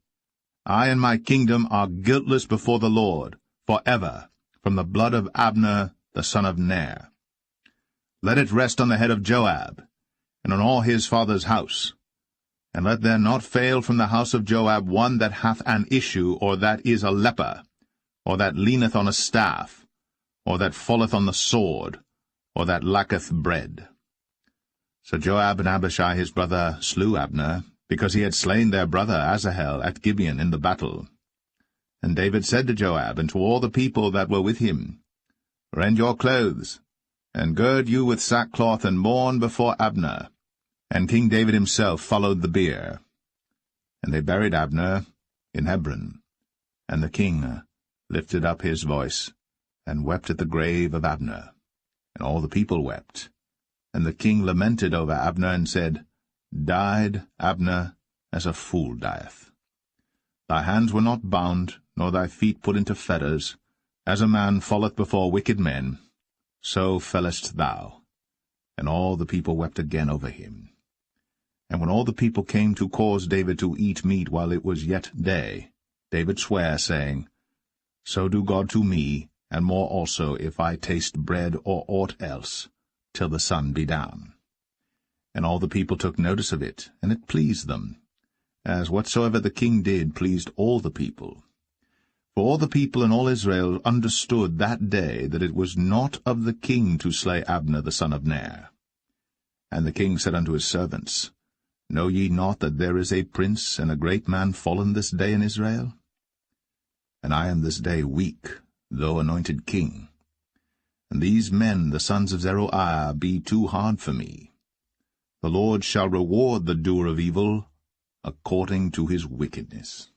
I and my kingdom are guiltless before the Lord, for ever, from the blood of Abner the son of Ner. Let it rest on the head of Joab, and on all his father's house. And let there not fail from the house of Joab one that hath an issue, or that is a leper, or that leaneth on a staff, or that falleth on the sword, or that lacketh bread. So Joab and Abishai his brother slew Abner, because he had slain their brother Asahel at Gibeon in the battle. And David said to Joab and to all the people that were with him, Rend your clothes, and gird you with sackcloth, and mourn before Abner. And King David himself followed the bier. And they buried Abner in Hebron. And the king lifted up his voice, and wept at the grave of Abner. And all the people wept. And the king lamented over Abner, and said, Died Abner as a fool dieth. Thy hands were not bound, nor thy feet put into fetters. As a man falleth before wicked men, so fellest thou. And all the people wept again over him. And when all the people came to cause David to eat meat while it was yet day, David sware, saying, So do God to me, and more also, if I taste bread or aught else, till the sun be down. And all the people took notice of it, and it pleased them, as whatsoever the king did pleased all the people. For all the people and all Israel understood that day that it was not of the king to slay Abner the son of Ner. And the king said unto his servants, Know ye not that there is a prince and a great man fallen this day in Israel? And I am this day weak, though anointed king. And these men, the sons of Zeruiah, be too hard for me. The Lord shall reward the doer of evil according to his wickedness.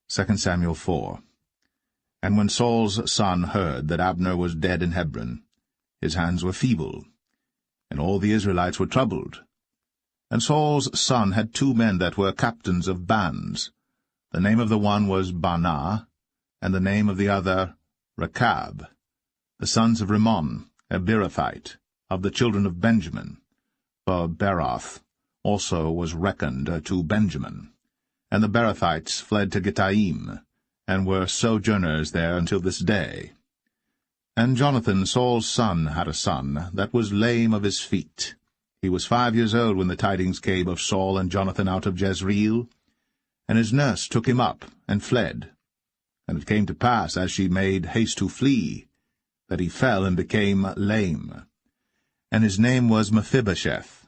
2 Samuel 4. And when Saul's son heard that Abner was dead in Hebron, his hands were feeble, and all the Israelites were troubled. And Saul's son had 2 men that were captains of bands. The name of the one was Baanah, and the name of the other Rechab, the sons of Rimmon, a Beerothite, of the children of Benjamin. For Beeroth also was reckoned to Benjamin. And the Beerothites fled to Gittaim, and were sojourners there until this day. And Jonathan, Saul's son, had a son that was lame of his feet. He was 5 years old when the tidings came of Saul and Jonathan out of Jezreel. And his nurse took him up, and fled. And it came to pass, as she made haste to flee, that he fell and became lame. And his name was Mephibosheth.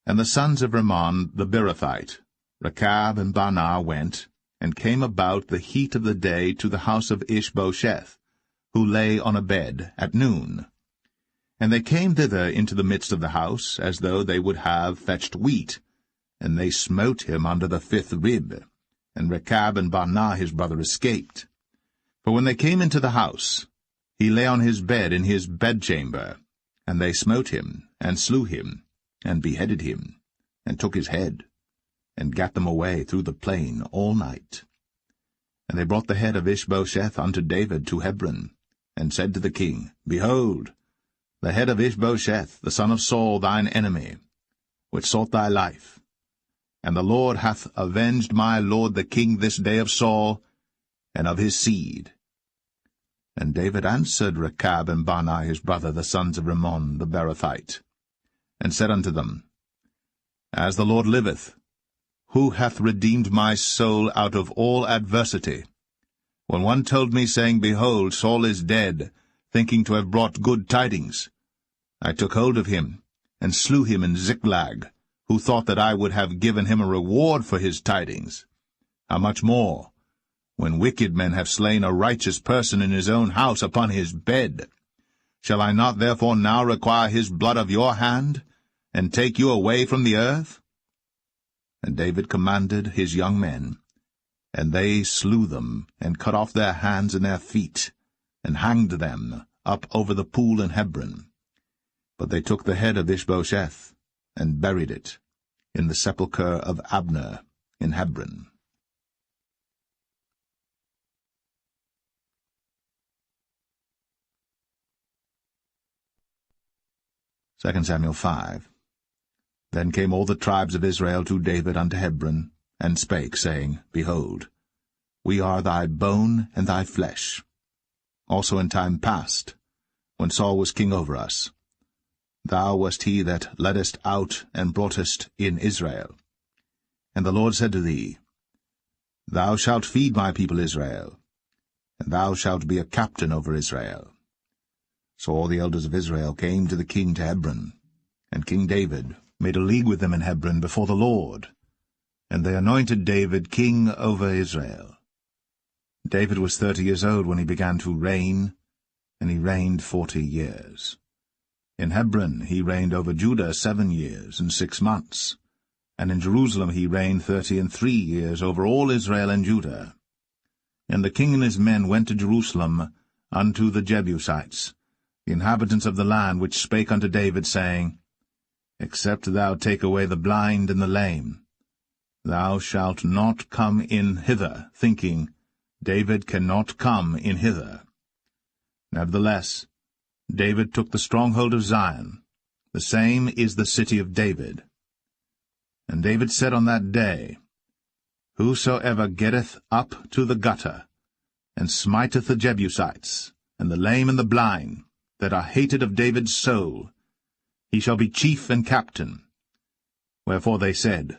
And the sons of Rimmon the Beerothite, Rechab and Baanah, went, and came about the heat of the day to the house of Ishbosheth, who lay on a bed at noon. And they came thither into the midst of the house, as though they would have fetched wheat. and they smote him under the 5th rib, and Rechab and Baanah his brother escaped. For when they came into the house, he lay on his bed in his bedchamber, and they smote him, and slew him, and beheaded him, and took his head, and gat them away through the plain all night. And they brought the head of Ishbosheth unto David to Hebron, and said to the king, Behold, the head of Ishbosheth, the son of Saul, thine enemy, which sought thy life. And the Lord hath avenged my lord the king this day of Saul, and of his seed. And David answered Rechab and Baanah his brother, the sons of Rimmon the Beerothite, and said unto them, As the Lord liveth, who hath redeemed my soul out of all adversity? When one told me, saying, Behold, Saul is dead, thinking to have brought good tidings, I took hold of him, and slew him in Ziklag, who thought that I would have given him a reward for his tidings. How much more, when wicked men have slain a righteous person in his own house upon his bed? Shall I not therefore now require his blood of your hand, and take you away from the earth? And David commanded his young men, and they slew them, and cut off their hands and their feet, and hanged them up over the pool in Hebron. But they took the head of Ishbosheth, and buried it in the sepulchre of Abner in Hebron. 2 Samuel 5. Then came all the tribes of Israel to David unto Hebron, and spake, saying, Behold, we are thy bone and thy flesh. Also in time past, when Saul was king over us, thou wast he that leddest out and broughtest in Israel. And the Lord said to thee, Thou shalt feed my people Israel, and thou shalt be a captain over Israel. So all the elders of Israel came to the king to Hebron, and King David made a league with them in Hebron before the Lord, and they anointed David king over Israel. David was 30 years old when he began to reign, and he reigned 40 years. In Hebron he reigned over Judah 7 years and 6 months, and in Jerusalem he reigned 33 years over all Israel and Judah. And the king and his men went to Jerusalem unto the Jebusites, the inhabitants of the land, which spake unto David, saying, Except thou take away the blind and the lame, thou shalt not come in hither, thinking, David cannot come in hither. Nevertheless, David took the stronghold of Zion, the same is the city of David. And David said on that day, Whosoever getteth up to the gutter, and smiteth the Jebusites, and the lame and the blind, that are hated of David's soul, he shall be chief and captain. Wherefore they said,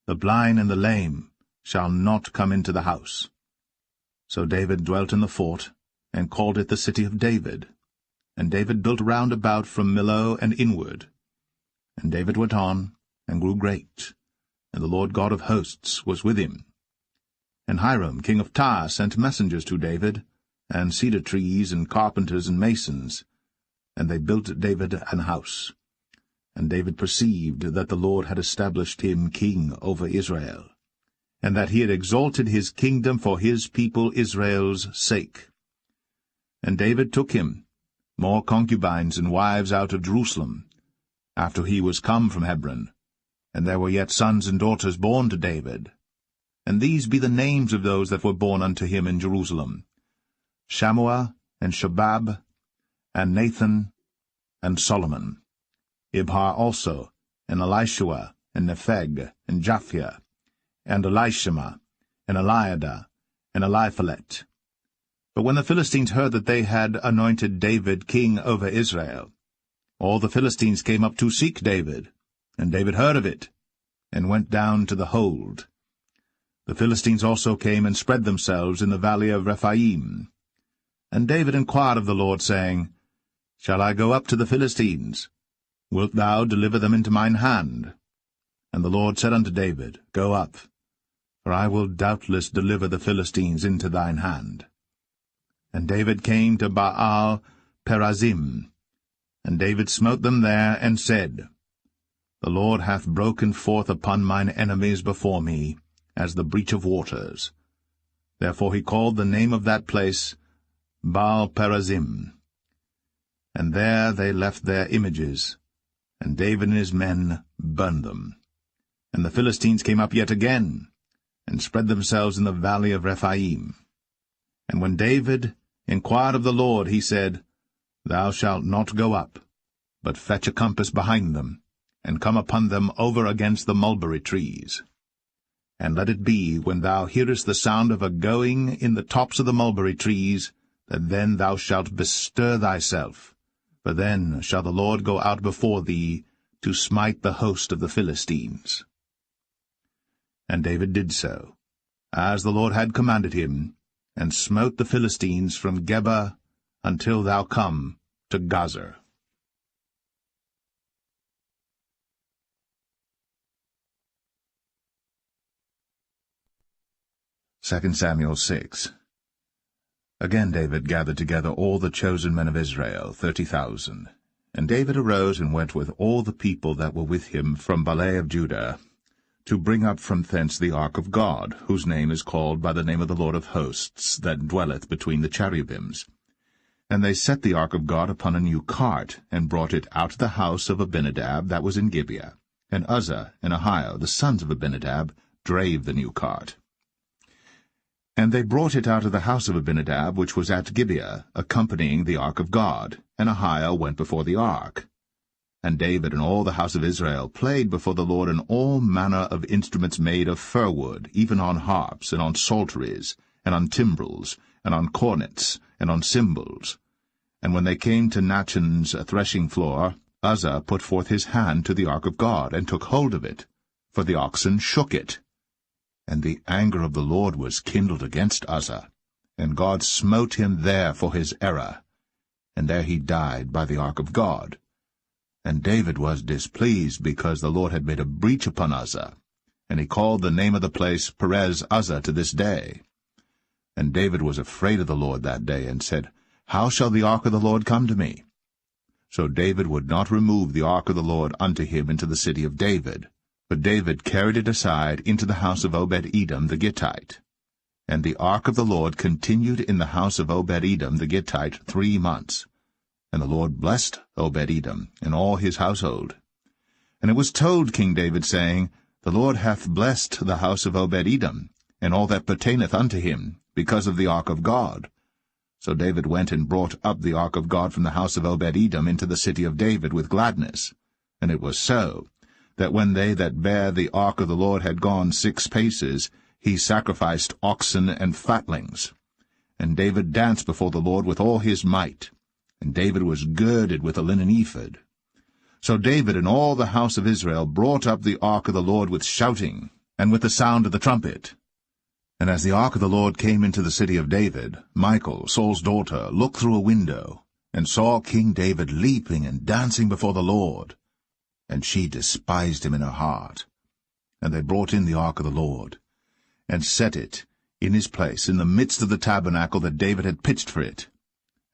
The blind and the lame shall not come into the house. So David dwelt in the fort, and called it the city of David. And David built round about from Millo and inward. And David went on, and grew great, and the Lord God of hosts was with him. And Hiram king of Tyre sent messengers to David, and cedar trees, and carpenters, and masons, and they built David an house. And David perceived that the Lord had established him king over Israel, and that he had exalted his kingdom for his people Israel's sake. And David took him more concubines and wives out of Jerusalem, after he was come from Hebron, and there were yet sons and daughters born to David. And these be the names of those that were born unto him in Jerusalem, Shammua, and Shobab, and Nathan, and Solomon. Ibhar also, and Elishua, and Nepheg, and Japhia, and Elishama, and Eliada, and Eliphalet. But when the Philistines heard that they had anointed David king over Israel, all the Philistines came up to seek David, and David heard of it, and went down to the hold. The Philistines also came and spread themselves in the valley of Rephaim. And David inquired of the Lord, saying, Shall I go up to the Philistines? Wilt thou deliver them into mine hand? And the Lord said unto David, Go up, for I will doubtless deliver the Philistines into thine hand. And David came to Baal Perazim, and David smote them there, and said, The Lord hath broken forth upon mine enemies before me, as the breach of waters. Therefore he called the name of that place Baal-perazim. And there they left their images, and David and his men burned them. And the Philistines came up yet again, and spread themselves in the valley of Rephaim. And when David inquired of the Lord, he said, Thou shalt not go up, but fetch a compass behind them, and come upon them over against the mulberry trees. And let it be, when thou hearest the sound of a going in the tops of the mulberry trees, that then thou shalt bestir thyself, for then shall the Lord go out before thee to smite the host of the Philistines. And David did so, as the Lord had commanded him, and smote the Philistines from Geba until thou come to Gazer. 2 Samuel 6. Again David gathered together all the chosen men of Israel, 30,000. And David arose and went with all the people that were with him from Baale of Judah, to bring up from thence the ark of God, whose name is called by the name of the Lord of hosts, that dwelleth between the cherubims. And they set the ark of God upon a new cart, and brought it out of the house of Abinadab that was in Gibeah. And Uzzah and Ahio, the sons of Abinadab, drave the new cart. And they brought it out of the house of Abinadab, which was at Gibeah, accompanying the ark of God, and Ahio went before the ark. And David and all the house of Israel played before the Lord in all manner of instruments made of fir wood, even on harps, and on psalteries, and on timbrels, and on cornets, and on cymbals. And when they came to Nachon's threshing floor, Uzzah put forth his hand to the ark of God, and took hold of it, for the oxen shook it. And the anger of the Lord was kindled against Uzzah, and God smote him there for his error. And there he died by the ark of God. And David was displeased, because the Lord had made a breach upon Uzzah. And he called the name of the place Perez Uzzah to this day. And David was afraid of the Lord that day, and said, How shall the ark of the Lord come to me? So David would not remove the ark of the Lord unto him into the city of David, but David carried it aside into the house of Obed-Edom the Gittite. And the ark of the Lord continued in the house of Obed-Edom the Gittite 3 months. And the Lord blessed Obed-Edom and all his household. And it was told King David, saying, The Lord hath blessed the house of Obed-Edom, and all that pertaineth unto him, because of the ark of God. So David went and brought up the ark of God from the house of Obed-Edom into the city of David with gladness. And it was so, that when they that bare the ark of the Lord had gone 6 paces, he sacrificed oxen and fatlings. And David danced before the Lord with all his might. And David was girded with a linen ephod. So David and all the house of Israel brought up the ark of the Lord with shouting, and with the sound of the trumpet. And as the ark of the Lord came into the city of David, Michal, Saul's daughter, looked through a window, and saw King David leaping and dancing before the Lord. And she despised him in her heart. And they brought in the ark of the Lord, and set it in his place in the midst of the tabernacle that David had pitched for it.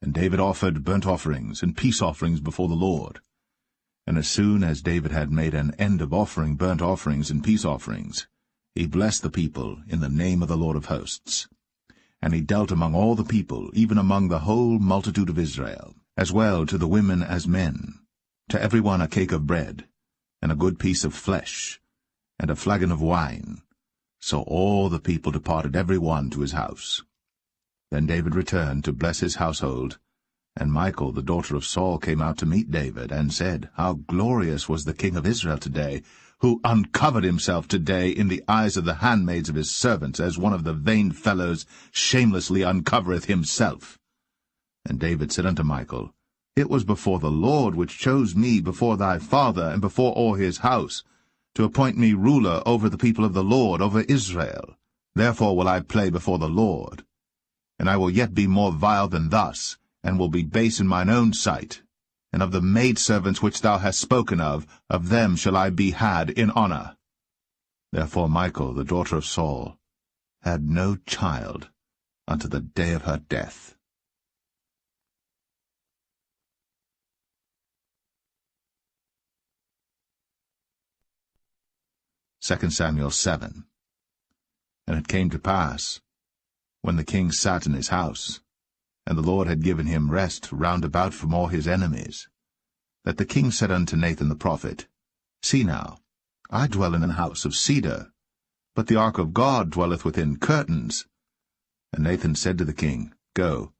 And David offered burnt offerings and peace offerings before the Lord. And as soon as David had made an end of offering burnt offerings and peace offerings, he blessed the people in the name of the Lord of hosts. And he dealt among all the people, even among the whole multitude of Israel, as well to the women as men, to every one a cake of bread, and a good piece of flesh, and a flagon of wine. So all the people departed every one to his house. Then David returned to bless his household, and Michal the daughter of Saul came out to meet David, and said, How glorious was the king of Israel today, who uncovered himself today in the eyes of the handmaids of his servants, as one of the vain fellows shamelessly uncovereth himself. And David said unto Michal, It was before the Lord which chose me before thy father, and before all his house, to appoint me ruler over the people of the Lord, over Israel. Therefore will I play before the Lord. And I will yet be more vile than thus, and will be base in mine own sight. And of the maidservants which thou hast spoken of them shall I be had in honor. Therefore Michal, the daughter of Saul, had no child unto the day of her death. 2 Samuel 7. And it came to pass, when the king sat in his house, and the Lord had given him rest round about from all his enemies, that the king said unto Nathan the prophet, See now, I dwell in an house of cedar, but the ark of God dwelleth within curtains. And Nathan said to the king, Go,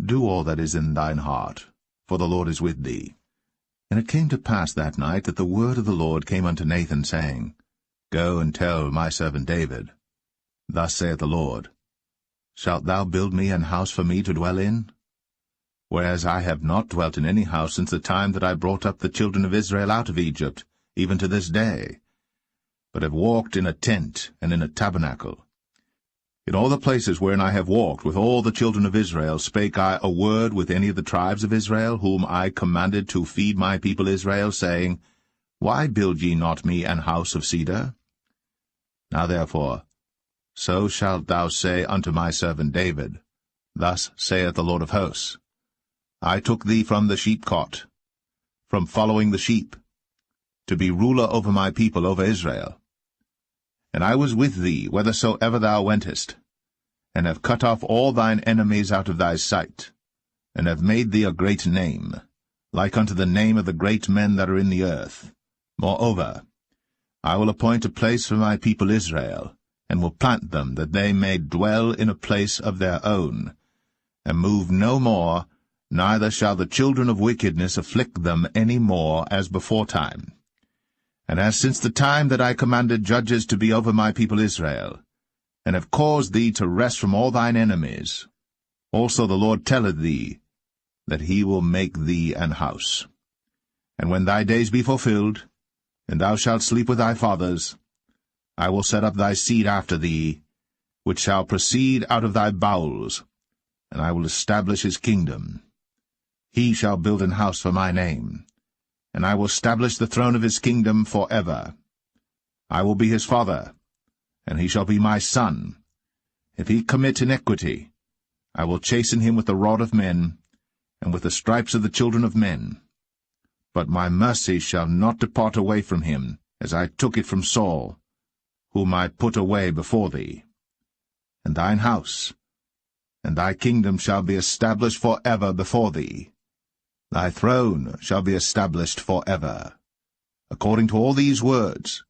do all that is in thine heart, for the Lord is with thee. And it came to pass that night that the word of the Lord came unto Nathan, saying, Go and tell my servant David, Thus saith the Lord, Shalt thou build me an house for me to dwell in? Whereas I have not dwelt in any house since the time that I brought up the children of Israel out of Egypt, even to this day, but have walked in a tent and in a tabernacle. In all the places wherein I have walked with all the children of Israel spake I a word with any of the tribes of Israel, whom I commanded to feed my people Israel, saying, Why build ye not me an house of cedar? Now therefore, so shalt thou say unto my servant David, Thus saith the Lord of hosts, I took thee from the sheepcot, from following the sheep, to be ruler over my people, over Israel. And I was with thee whithersoever thou wentest, and have cut off all thine enemies out of thy sight, and have made thee a great name, like unto the name of the great men that are in the earth. Moreover, I will appoint a place for my people Israel, and will plant them, that they may dwell in a place of their own, and move no more, neither shall the children of wickedness afflict them any more as beforetime. And as since the time that I commanded judges to be over my people Israel, and have caused thee to rest from all thine enemies, also the Lord telleth thee, that he will make thee an house. And when thy days be fulfilled, and thou shalt sleep with thy fathers, I will set up thy seed after thee, which shall proceed out of thy bowels, and I will establish his kingdom. He shall build an house for my name, and I will establish the throne of his kingdom for ever. I will be his father, and he shall be my son. If he commit iniquity, I will chasten him with the rod of men, and with the stripes of the children of men. But my mercy shall not depart away from him, as I took it from Saul, whom I put away before thee. And thine house, and thy kingdom shall be established for ever before thee. Thy throne shall be established for ever. According to all these words,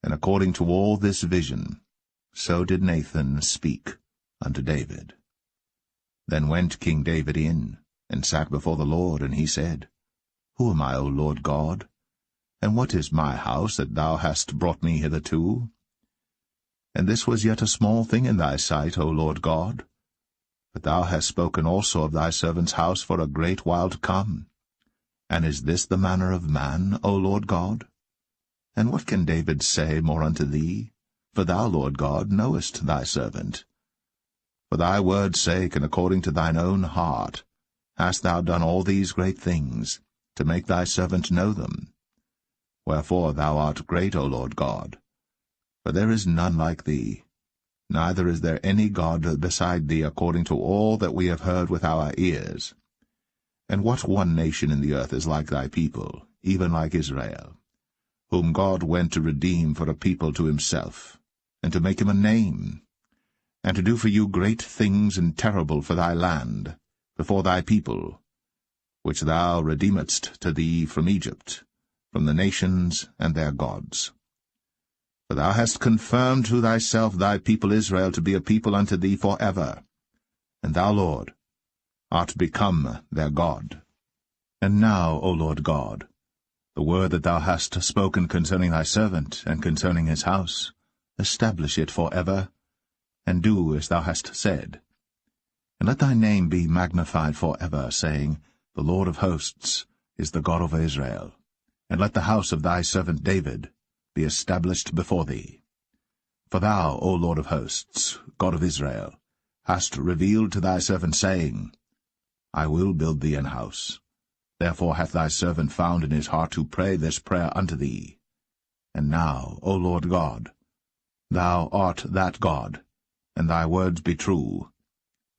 and according to all this vision, so did Nathan speak unto David. Then went King David in, and sat before the Lord, and he said, Who am I, O Lord God? And what is my house that thou hast brought me hitherto? And this was yet a small thing in thy sight, O Lord God. But thou hast spoken also of thy servant's house for a great while to come. And is this the manner of man, O Lord God? And what can David say more unto thee? For thou, Lord God, knowest thy servant. For thy word's sake, and according to thine own heart, hast thou done all these great things, to make thy servant know them. Wherefore thou art great, O Lord God. For there is none like thee, neither is there any God beside thee, according to all that we have heard with our ears. And what one nation in the earth is like thy people, even like Israel, whom God went to redeem for a people to himself, and to make him a name, and to do for you great things and terrible for thy land, before thy people, which thou redeemedst to thee from Egypt, from the nations and their gods. For thou hast confirmed to thyself thy people Israel to be a people unto thee for ever, and thou, Lord, art become their God. And now, O Lord God, the word that thou hast spoken concerning thy servant, and concerning his house, establish it for ever, and do as thou hast said. And let thy name be magnified for ever, saying, The Lord of hosts is the God of Israel. And let the house of thy servant David be established before thee. For thou, O Lord of hosts, God of Israel, hast revealed to thy servant, saying, I will build thee an house. Therefore hath thy servant found in his heart to pray this prayer unto thee. And now, O Lord God, thou art that God, and thy words be true,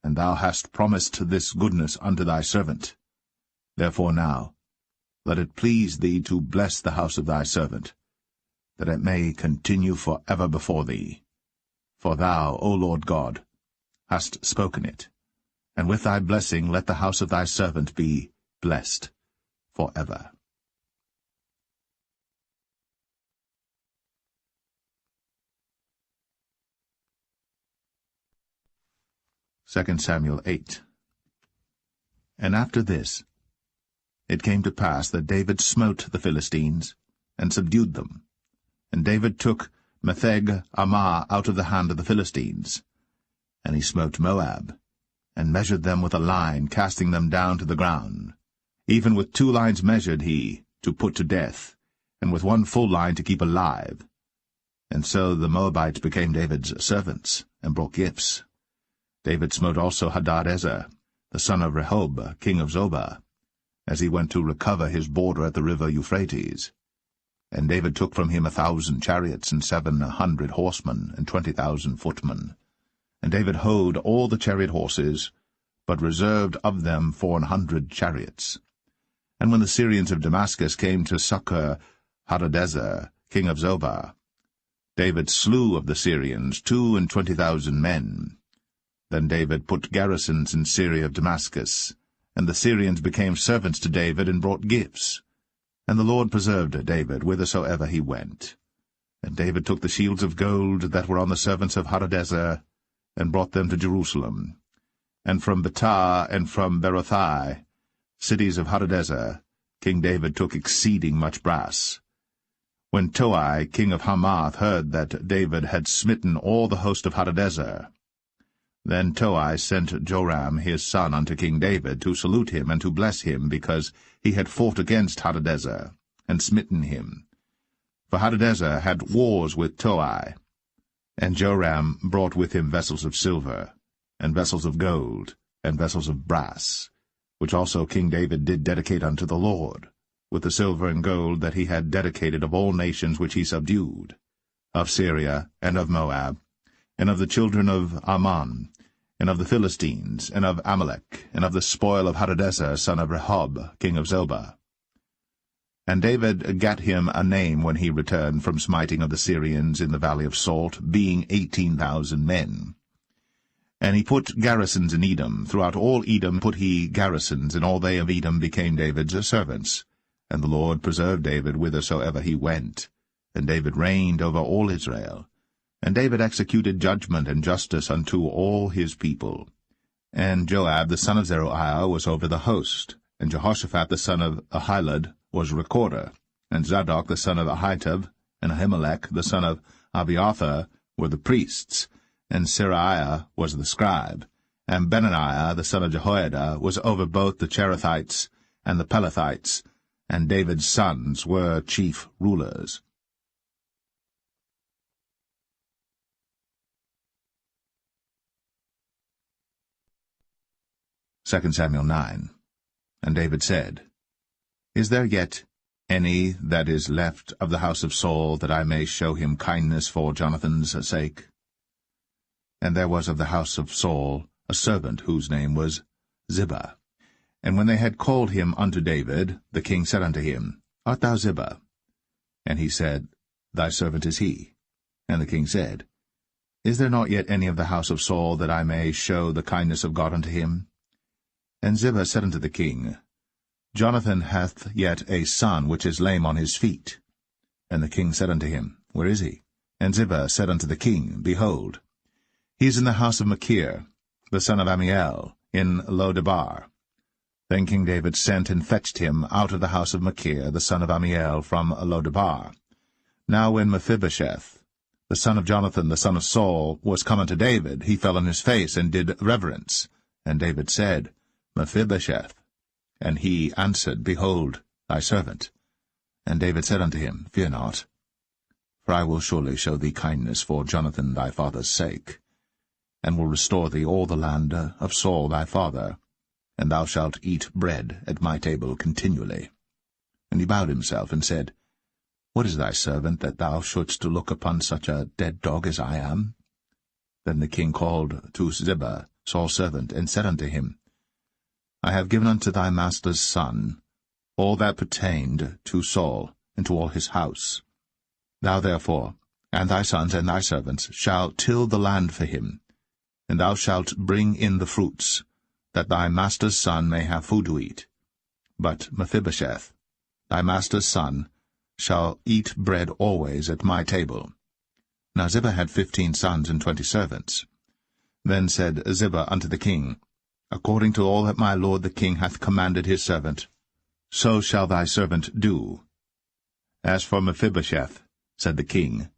and thou hast promised this goodness unto thy servant. Therefore now, let it please thee to bless the house of thy servant, that it may continue for ever before thee. For thou, O Lord God, hast spoken it, and with thy blessing let the house of thy servant be blessed for ever. 2 Samuel 8. And after this, it came to pass that David smote the Philistines, and subdued them. And David took Metheg Ammah out of the hand of the Philistines. And he smote Moab, and measured them with a line, casting them down to the ground. Even with 2 lines measured he, to put to death, and with 1 full line to keep alive. And so the Moabites became David's servants, and brought gifts. David smote also Hadadezer, the son of Rehob, king of Zobah, as he went to recover his border at the river Euphrates. And David took from him 1,000 chariots, and 700 horsemen, and 20,000 footmen. And David houghed all the chariot horses, but reserved of them 400 chariots. And when the Syrians of Damascus came to succor Hadadezer, king of Zobah, David slew of the Syrians 22,000 men. Then David put garrisons in Syria of Damascus, and the Syrians became servants to David and brought gifts. And the Lord preserved David whithersoever he went. And David took the shields of gold that were on the servants of Hadadezer, and brought them to Jerusalem. And from Betah and from Berothai, cities of Hadadezer, King David took exceeding much brass. When Toi, king of Hamath, heard that David had smitten all the host of Hadadezer, then Toi sent Joram his son unto King David to salute him and to bless him, because he had fought against Hadadezer, and smitten him. For Hadadezer had wars with Toi. And Joram brought with him vessels of silver, and vessels of gold, and vessels of brass, which also King David did dedicate unto the Lord, with the silver and gold that he had dedicated of all nations which he subdued, of Syria, and of Moab, and of the children of Ammon, and of the Philistines, and of Amalek, and of the spoil of Hadadezer, son of Rehob, king of Zobah. And David gat him a name when he returned from smiting of the Syrians in the valley of Salt, being 18,000 men. And he put garrisons in Edom. Throughout all Edom put he garrisons, and all they of Edom became David's servants. And the Lord preserved David whithersoever he went. And David reigned over all Israel. And David executed judgment and justice unto all his people. And Joab the son of Zeruiah was over the host, and Jehoshaphat the son of Ahilud was recorder, and Zadok the son of Ahitub, and Ahimelech the son of Abiathar were the priests, and Seraiah was the scribe, and Benaniah the son of Jehoiada was over both the Cherethites and the Pelethites, and David's sons were chief rulers. 2 Samuel 9. And David said, Is there yet any that is left of the house of Saul, that I may show him kindness for Jonathan's sake? And there was of the house of Saul a servant whose name was Ziba. And when they had called him unto David, the king said unto him, Art thou Ziba? And he said, Thy servant is he. And the king said, Is there not yet any of the house of Saul, that I may show the kindness of God unto him? And Ziba said unto the king, Jonathan hath yet a son which is lame on his feet. And the king said unto him, Where is he? And Ziba said unto the king, Behold, he is in the house of Machir, the son of Ammiel, in Lo-debar. Then King David sent and fetched him out of the house of Machir, the son of Ammiel, from Lo-debar. Now when Mephibosheth, the son of Jonathan, the son of Saul, was come unto David, he fell on his face, and did reverence. And David said, Mephibosheth. And he answered, Behold, thy servant. And David said unto him, Fear not, for I will surely show thee kindness for Jonathan thy father's sake, and will restore thee all the land of Saul thy father, and thou shalt eat bread at my table continually. And he bowed himself, and said, What is thy servant, that thou shouldst look upon such a dead dog as I am? Then the king called to Ziba, Saul's servant, and said unto him, I have given unto thy master's son all that pertained to Saul, and to all his house. Thou therefore, and thy sons and thy servants, shall till the land for him, and thou shalt bring in the fruits, that thy master's son may have food to eat. But Mephibosheth, thy master's son, shall eat bread always at my table. Now Ziba had 15 sons and 20 servants. Then said Ziba unto the king, According to all that my lord the king hath commanded his servant, so shall thy servant do. As for Mephibosheth, said the king,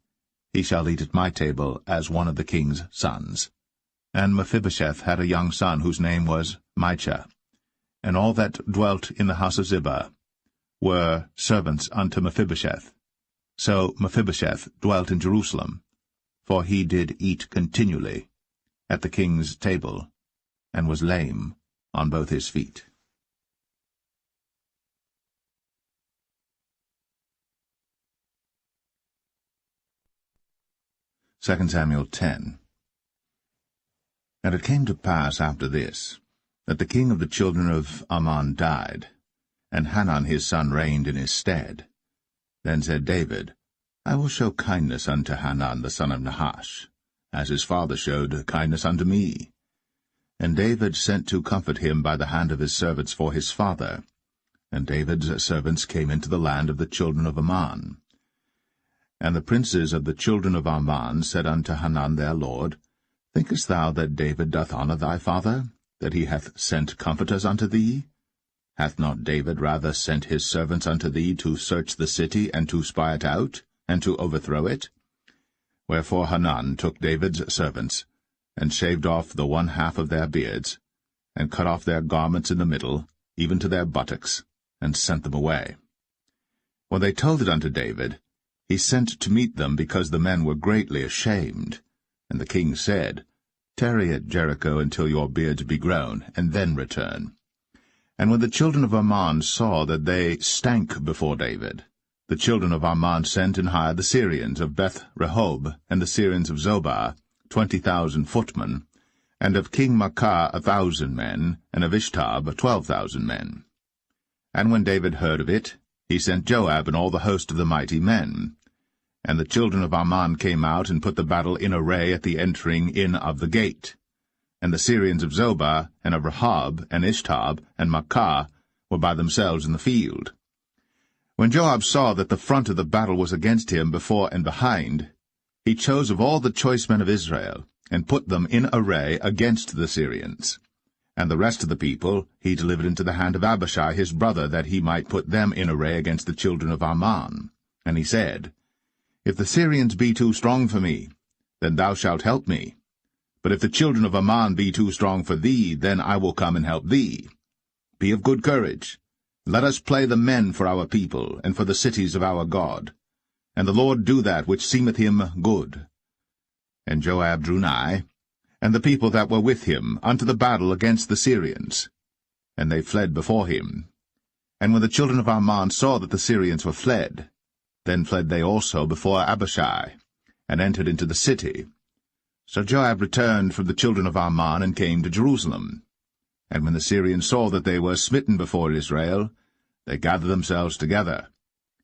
he shall eat at my table as one of the king's sons. And Mephibosheth had a young son whose name was Micah. And all that dwelt in the house of Ziba were servants unto Mephibosheth. So Mephibosheth dwelt in Jerusalem, for he did eat continually at the king's table, and was lame on both his feet. Second Samuel 10. And it came to pass after this, that the king of the children of Ammon died, and Hanun his son reigned in his stead. Then said David, I will show kindness unto Hanun the son of Nahash, as his father showed kindness unto me. And David sent to comfort him by the hand of his servants for his father. And David's servants came into the land of the children of Ammon. And the princes of the children of Ammon said unto Hanun their lord, Thinkest thou that David doth honour thy father, that he hath sent comforters unto thee? Hath not David rather sent his servants unto thee to search the city, and to spy it out, and to overthrow it? Wherefore Hanun took David's servants, and shaved off the 1/2 of their beards, and cut off their garments in the middle, even to their buttocks, and sent them away. When they told it unto David, he sent to meet them, because the men were greatly ashamed. And the king said, Tarry at Jericho until your beards be grown, and then return. And when the children of Ammon saw that they stank before David, the children of Ammon sent and hired the Syrians of Beth-rehob, and the Syrians of Zobah, 20,000 footmen, and of King Maacah 1,000 men, and of Ishtab 12,000 men. And when David heard of it, he sent Joab and all the host of the mighty men. And the children of Ammon came out and put the battle in array at the entering in of the gate. And the Syrians of Zobah, and of Rehob, and Ishtab, and Maacah were by themselves in the field. When Joab saw that the front of the battle was against him before and behind, he chose of all the choice men of Israel, and put them in array against the Syrians. And the rest of the people he delivered into the hand of Abishai his brother, that he might put them in array against the children of Ammon. And he said, If the Syrians be too strong for me, then thou shalt help me. But if the children of Ammon be too strong for thee, then I will come and help thee. Be of good courage. Let us play the men for our people, and for the cities of our God. And the Lord do that which seemeth him good. And Joab drew nigh, and the people that were with him, unto the battle against the Syrians. And they fled before him. And when the children of Ammon saw that the Syrians were fled, then fled they also before Abishai, and entered into the city. So Joab returned from the children of Ammon, and came to Jerusalem. And when the Syrians saw that they were smitten before Israel, they gathered themselves together.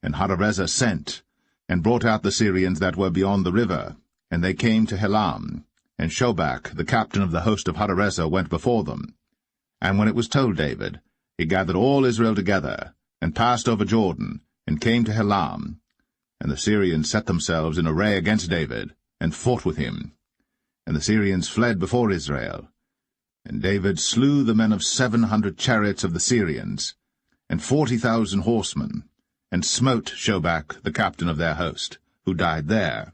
And Hadarezer sent, and brought out the Syrians that were beyond the river, and they came to Helam. And Shobach, the captain of the host of Hadarezer, went before them. And when it was told David, he gathered all Israel together, and passed over Jordan, and came to Helam. And the Syrians set themselves in array against David, and fought with him. And the Syrians fled before Israel. And David slew the men of 700 chariots of the Syrians, and 40,000 horsemen, and smote Shobach, the captain of their host, who died there.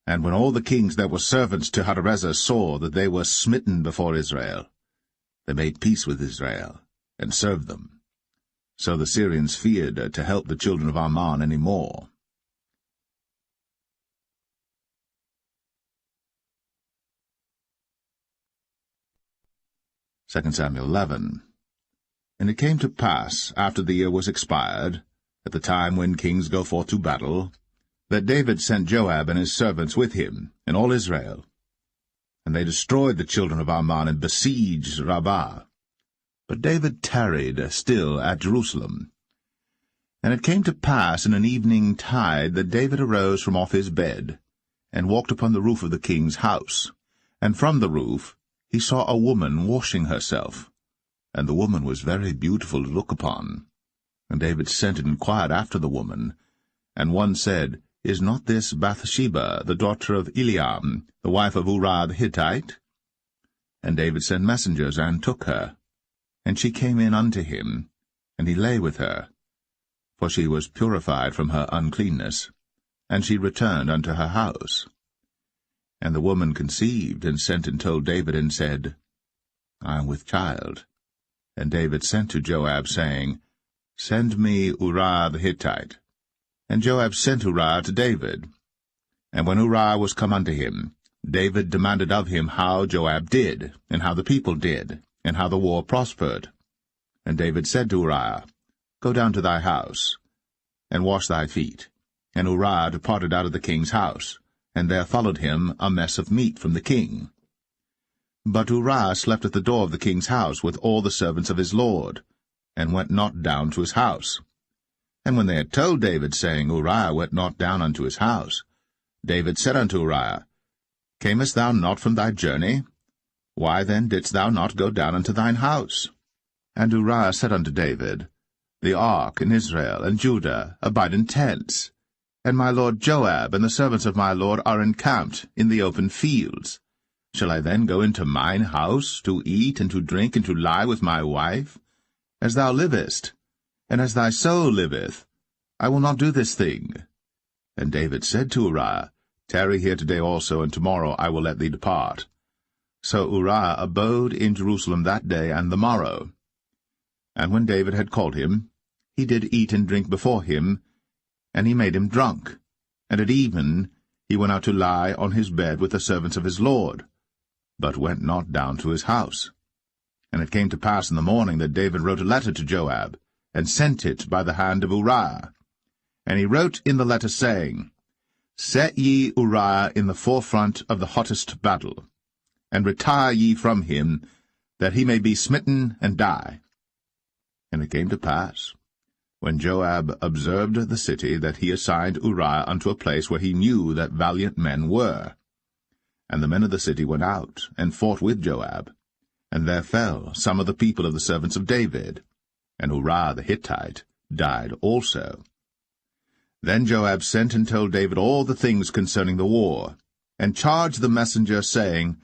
And when all the kings that were servants to Hadarezer saw that they were smitten before Israel, they made peace with Israel, and served them. So the Syrians feared to help the children of Ammon any more. Second Samuel 11. And it came to pass, after the year was expired, at the time when kings go forth to battle, that David sent Joab and his servants with him, and all Israel. And they destroyed the children of Ammon, and besieged Rabbah. But David tarried still at Jerusalem. And it came to pass in an evening tide that David arose from off his bed, and walked upon the roof of the king's house. And from the roof he saw a woman washing herself, and the woman was very beautiful to look upon. And David sent and inquired after the woman. And one said, Is not this Bathsheba, the daughter of Eliam, the wife of Uriah the Hittite? And David sent messengers, and took her. And she came in unto him, and he lay with her, for she was purified from her uncleanness, and she returned unto her house. And the woman conceived, and sent and told David, and said, I am with child. And David sent to Joab, saying, Send me Uriah the Hittite. And Joab sent Uriah to David. And when Uriah was come unto him, David demanded of him how Joab did, and how the people did, and how the war prospered. And David said to Uriah, Go down to thy house, and wash thy feet. And Uriah departed out of the king's house, and there followed him a mess of meat from the king. But Uriah slept at the door of the king's house with all the servants of his lord, and went not down to his house. And when they had told David, saying, Uriah went not down unto his house, David said unto Uriah, Camest thou not from thy journey? Why then didst thou not go down unto thine house? And Uriah said unto David, The ark and Israel and Judah abide in tents, and my lord Joab and the servants of my lord are encamped in the open fields. Shall I then go into mine house, to eat and to drink and to lie with my wife? As thou livest, and as thy soul liveth, I will not do this thing. And David said to Uriah, Tarry here today also, and tomorrow I will let thee depart. So Uriah abode in Jerusalem that day and the morrow. And when David had called him, he did eat and drink before him, and he made him drunk. And at even he went out to lie on his bed with the servants of his lord, but went not down to his house. And it came to pass in the morning that David wrote a letter to Joab, and sent it by the hand of Uriah. And he wrote in the letter, saying, Set ye Uriah in the forefront of the hottest battle, and retire ye from him, that he may be smitten and die. And it came to pass, when Joab observed the city, that he assigned Uriah unto a place where he knew that valiant men were. And the men of the city went out, and fought with Joab. And there fell some of the people of the servants of David, and Uriah the Hittite died also. Then Joab sent and told David all the things concerning the war, and charged the messenger, saying,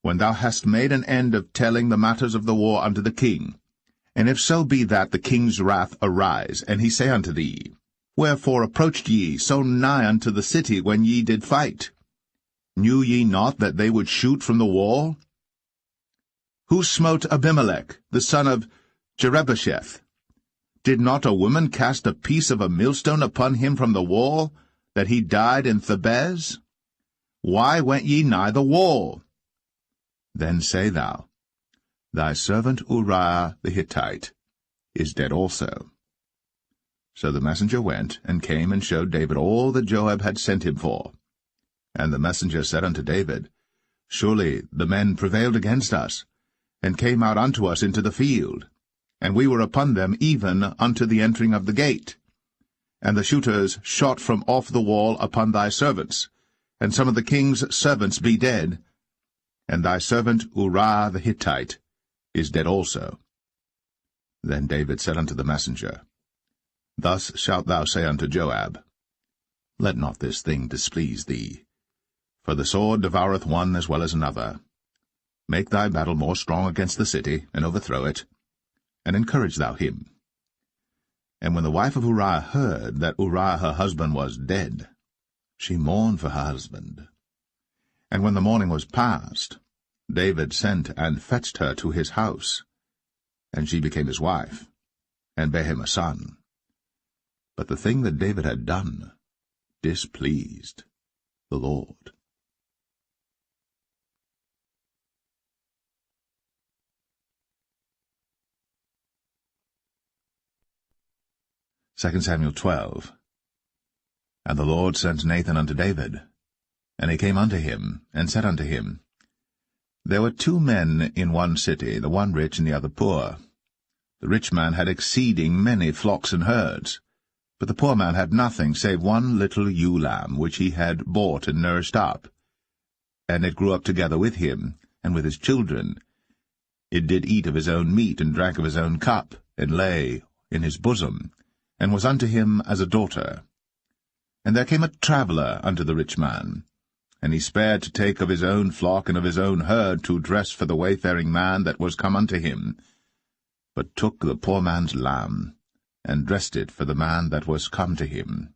When thou hast made an end of telling the matters of the war unto the king, and if so be that the king's wrath arise, and he say unto thee, Wherefore approached ye so nigh unto the city when ye did fight? Knew ye not that they would shoot from the wall? Who smote Abimelech, the son of Jerubbesheth? Did not a woman cast a piece of a millstone upon him from the wall, that he died in Thebez? Why went ye nigh the wall? Then say thou, Thy servant Uriah the Hittite is dead also. So the messenger went, and came and showed David all that Joab had sent him for. And the messenger said unto David, Surely the men prevailed against us, and came out unto us into the field, and we were upon them even unto the entering of the gate. And the shooters shot from off the wall upon thy servants, and some of the king's servants be dead, and thy servant Uriah the Hittite is dead also. Then David said unto the messenger, Thus shalt thou say unto Joab, Let not this thing displease thee, for the sword devoureth one as well as another. Make thy battle more strong against the city, and overthrow it, and encourage thou him. And when the wife of Uriah heard that Uriah her husband was dead, she mourned for her husband. And when the morning was past, David sent and fetched her to his house, and she became his wife, and bare him a son. But the thing that David had done displeased the Lord. 2 Samuel 12. And the Lord sent Nathan unto David. And he came unto him, and said unto him, There were 2 men in one city, the one rich and the other poor. The rich man had exceeding many flocks and herds, But the poor man had nothing save one little ewe lamb, which he had bought and nourished up. And it grew up together with him, and with his children. It did eat of his own meat, and drank of his own cup, and lay in his bosom, and was unto him as a daughter. And there came a traveller unto the rich man, and he spared to take of his own flock and of his own herd to dress for the wayfaring man that was come unto him, but took the poor man's lamb, and dressed it for the man that was come to him.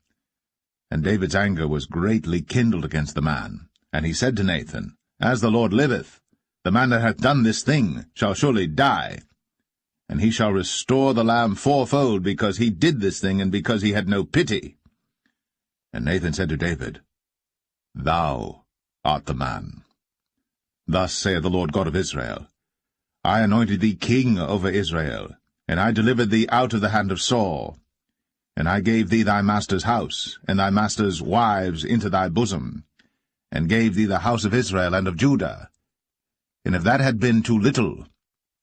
And David's anger was greatly kindled against the man, and he said to Nathan, As the Lord liveth, the man that hath done this thing shall surely die, and he shall restore the lamb fourfold, because he did this thing, and because he had no pity. And Nathan said to David, Thou art the man. Thus saith the Lord God of Israel, I anointed thee king over Israel, and I delivered thee out of the hand of Saul. And I gave thee thy master's house, and thy master's wives into thy bosom, and gave thee the house of Israel and of Judah. And if that had been too little,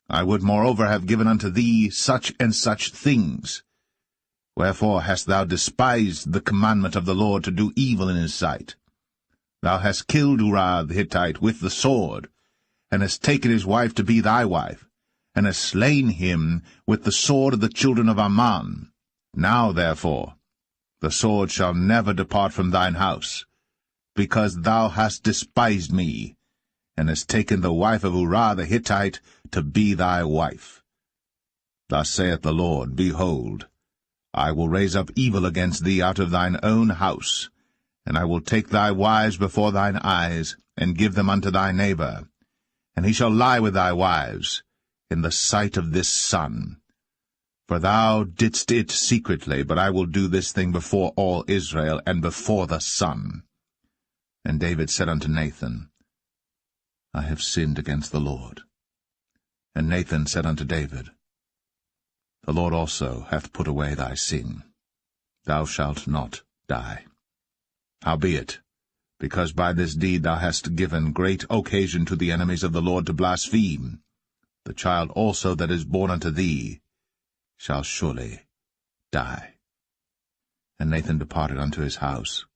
I would moreover have given unto thee such and such things. Wherefore hast thou despised the commandment of the Lord to do evil in his sight? Thou hast killed Uriah the Hittite with the sword, and hast taken his wife to be thy wife, and hast slain him with the sword of the children of Ammon. Now, therefore, the sword shall never depart from thine house, because thou hast despised me, and hast taken the wife of Uriah the Hittite to be thy wife. Thus saith the Lord, Behold, I will raise up evil against thee out of thine own house, and I will take thy wives before thine eyes, and give them unto thy neighbor, and he shall lie with thy wives, in the sight of this sun. For thou didst it secretly, but I will do this thing before all Israel, and before the sun. And David said unto Nathan, I have sinned against the Lord. And Nathan said unto David, The Lord also hath put away thy sin. Thou shalt not die. Howbeit, because by this deed thou hast given great occasion to the enemies of the Lord to blaspheme, the child also that is born unto thee shall surely die. And Nathan departed unto his house.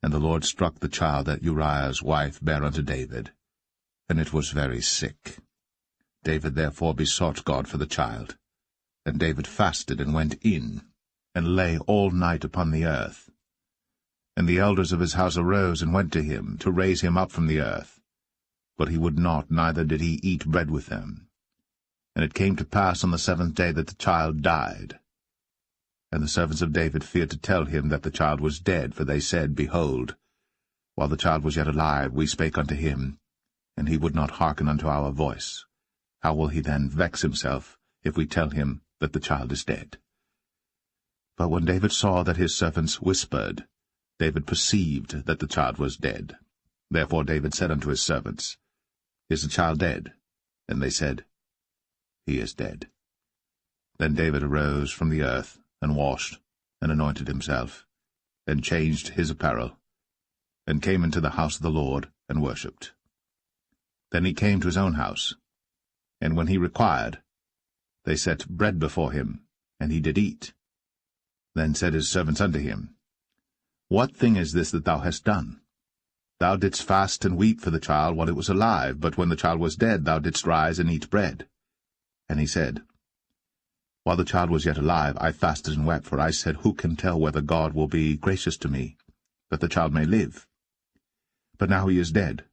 And the Lord struck the child that Uriah's wife bare unto David, and it was very sick. David therefore besought God for the child. And David fasted, and went in, and lay all night upon the earth. And the elders of his house arose, and went to him, to raise him up from the earth. But he would not, neither did he eat bread with them. And it came to pass on the 7th day that the child died. And the servants of David feared to tell him that the child was dead, for they said, Behold, while the child was yet alive, we spake unto him, and he would not hearken unto our voice. How will he then vex himself, if we tell him that the child is dead? But when David saw that his servants whispered, David perceived that the child was dead. Therefore David said unto his servants, Is the child dead? And they said, He is dead. Then David arose from the earth, and washed, and anointed himself, and changed his apparel, and came into the house of the Lord, and worshipped. Then he came to his own house, and when he required, they set bread before him, and he did eat. Then said his servants unto him, What thing is this that thou hast done? Thou didst fast and weep for the child while it was alive, but when the child was dead thou didst rise and eat bread. And he said, While the child was yet alive, I fasted and wept, for I said, Who can tell whether God will be gracious to me, that the child may live? But now he is dead.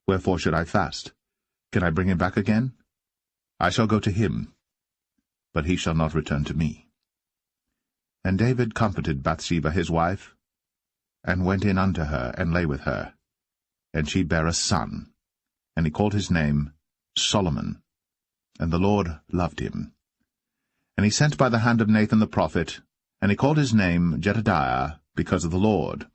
Wherefore should I fast? Can I bring him back again? I shall go to him, but he shall not return to me. And David comforted Bathsheba his wife, and went in unto her, and lay with her. And she bare a son, and he called his name Solomon. And the Lord loved him. And he sent by the hand of Nathan the prophet, and he called his name Jedediah, because of the Lord.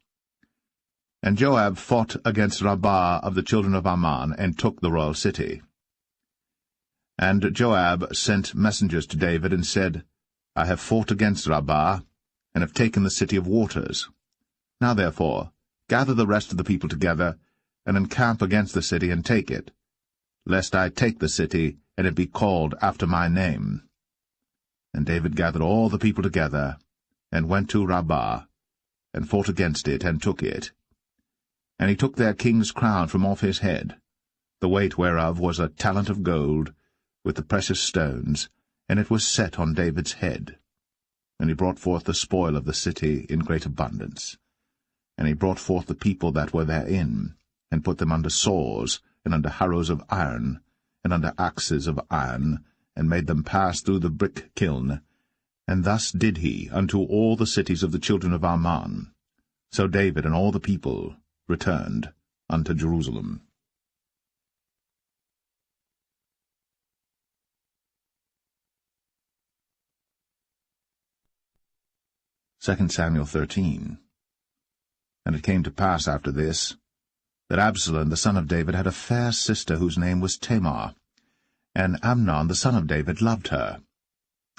And Joab fought against Rabbah of the children of Ammon, and took the royal city. And Joab sent messengers to David, and said, I have fought against Rabbah, and have taken the city of waters. Now therefore, gather the rest of the people together, and encamp against the city, and take it, lest I take the city, and it be called after my name. And David gathered all the people together, and went to Rabbah, and fought against it, and took it. And he took their king's crown from off his head, the weight whereof was a talent of gold, with the precious stones, and it was set on David's head. And he brought forth the spoil of the city in great abundance. And he brought forth the people that were therein, and put them under saws, and under harrows of iron, and under axes of iron, and made them pass through the brick kiln. And thus did he unto all the cities of the children of Ammon. So David and all the people returned unto Jerusalem. 2 Samuel 13. And it came to pass after this, that Absalom the son of David had a fair sister whose name was Tamar, and Amnon the son of David loved her.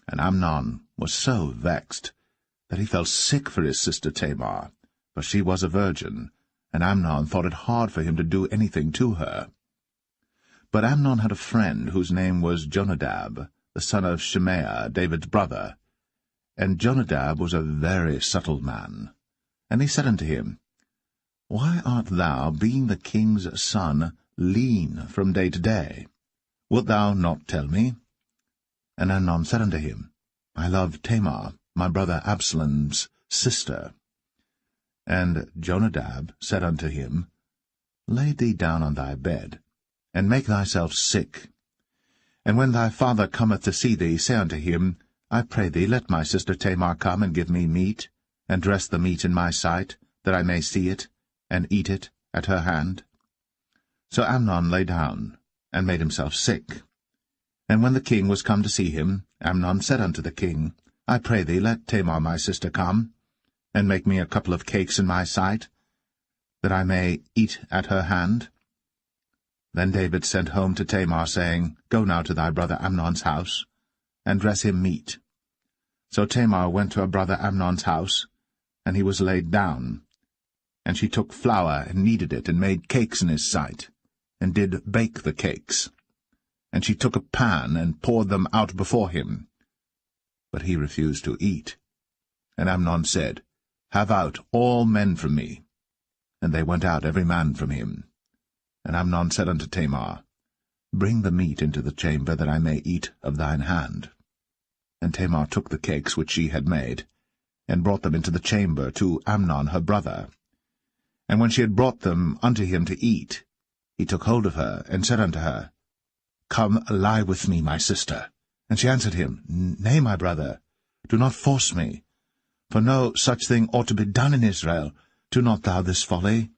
And Amnon was so vexed that he felt sick for his sister Tamar, for she was a virgin, and Amnon thought it hard for him to do anything to her. But Amnon had a friend whose name was Jonadab, the son of Shimea, David's brother. And Jonadab was a very subtle man. And he said unto him, Why art thou, being the king's son, lean from day to day? Wilt thou not tell me? And Amnon said unto him, I love Tamar, my brother Absalom's sister. And Jonadab said unto him, Lay thee down on thy bed, and make thyself sick. And when thy father cometh to see thee, say unto him, I pray thee, let my sister Tamar come and give me meat, and dress the meat in my sight, that I may see it, and eat it at her hand. So Amnon lay down, and made himself sick. And when the king was come to see him, Amnon said unto the king, I pray thee, let Tamar my sister come, and make me a couple of cakes in my sight, that I may eat at her hand. Then David sent home to Tamar, saying, Go now to thy brother Amnon's house, and dress him meat. So Tamar went to her brother Amnon's house, and he was laid down. And she took flour, and kneaded it, and made cakes in his sight, and did bake the cakes. And she took a pan, and poured them out before him. But he refused to eat. And Amnon said, Have out all men from me. And they went out every man from him. And Amnon said unto Tamar, Bring the meat into the chamber, that I may eat of thine hand. And Tamar took the cakes which she had made, and brought them into the chamber to Amnon her brother. And when she had brought them unto him to eat, he took hold of her, and said unto her, Come, lie with me, my sister. And she answered him, Nay, my brother, do not force me. For no such thing ought to be done in Israel. Do not thou this folly.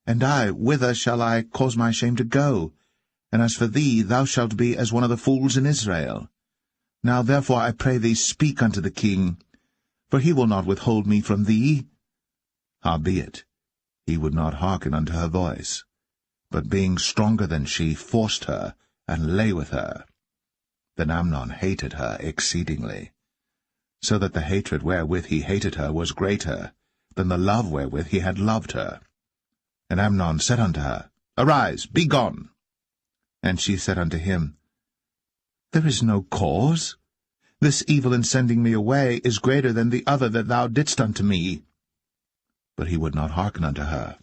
And I, whither shall I cause my shame to go? And as for thee, thou shalt be as one of the fools in Israel. Now therefore I pray thee, speak unto the king, for he will not withhold me from thee. Howbeit, he would not hearken unto her voice, but being stronger than she, forced her, and lay with her. Then Amnon hated her exceedingly, so that the hatred wherewith he hated her was greater than the love wherewith he had loved her. And Amnon said unto her, Arise, be gone. And she said unto him, There is no cause. This evil in sending me away is greater than the other that thou didst unto me. But he would not hearken unto her.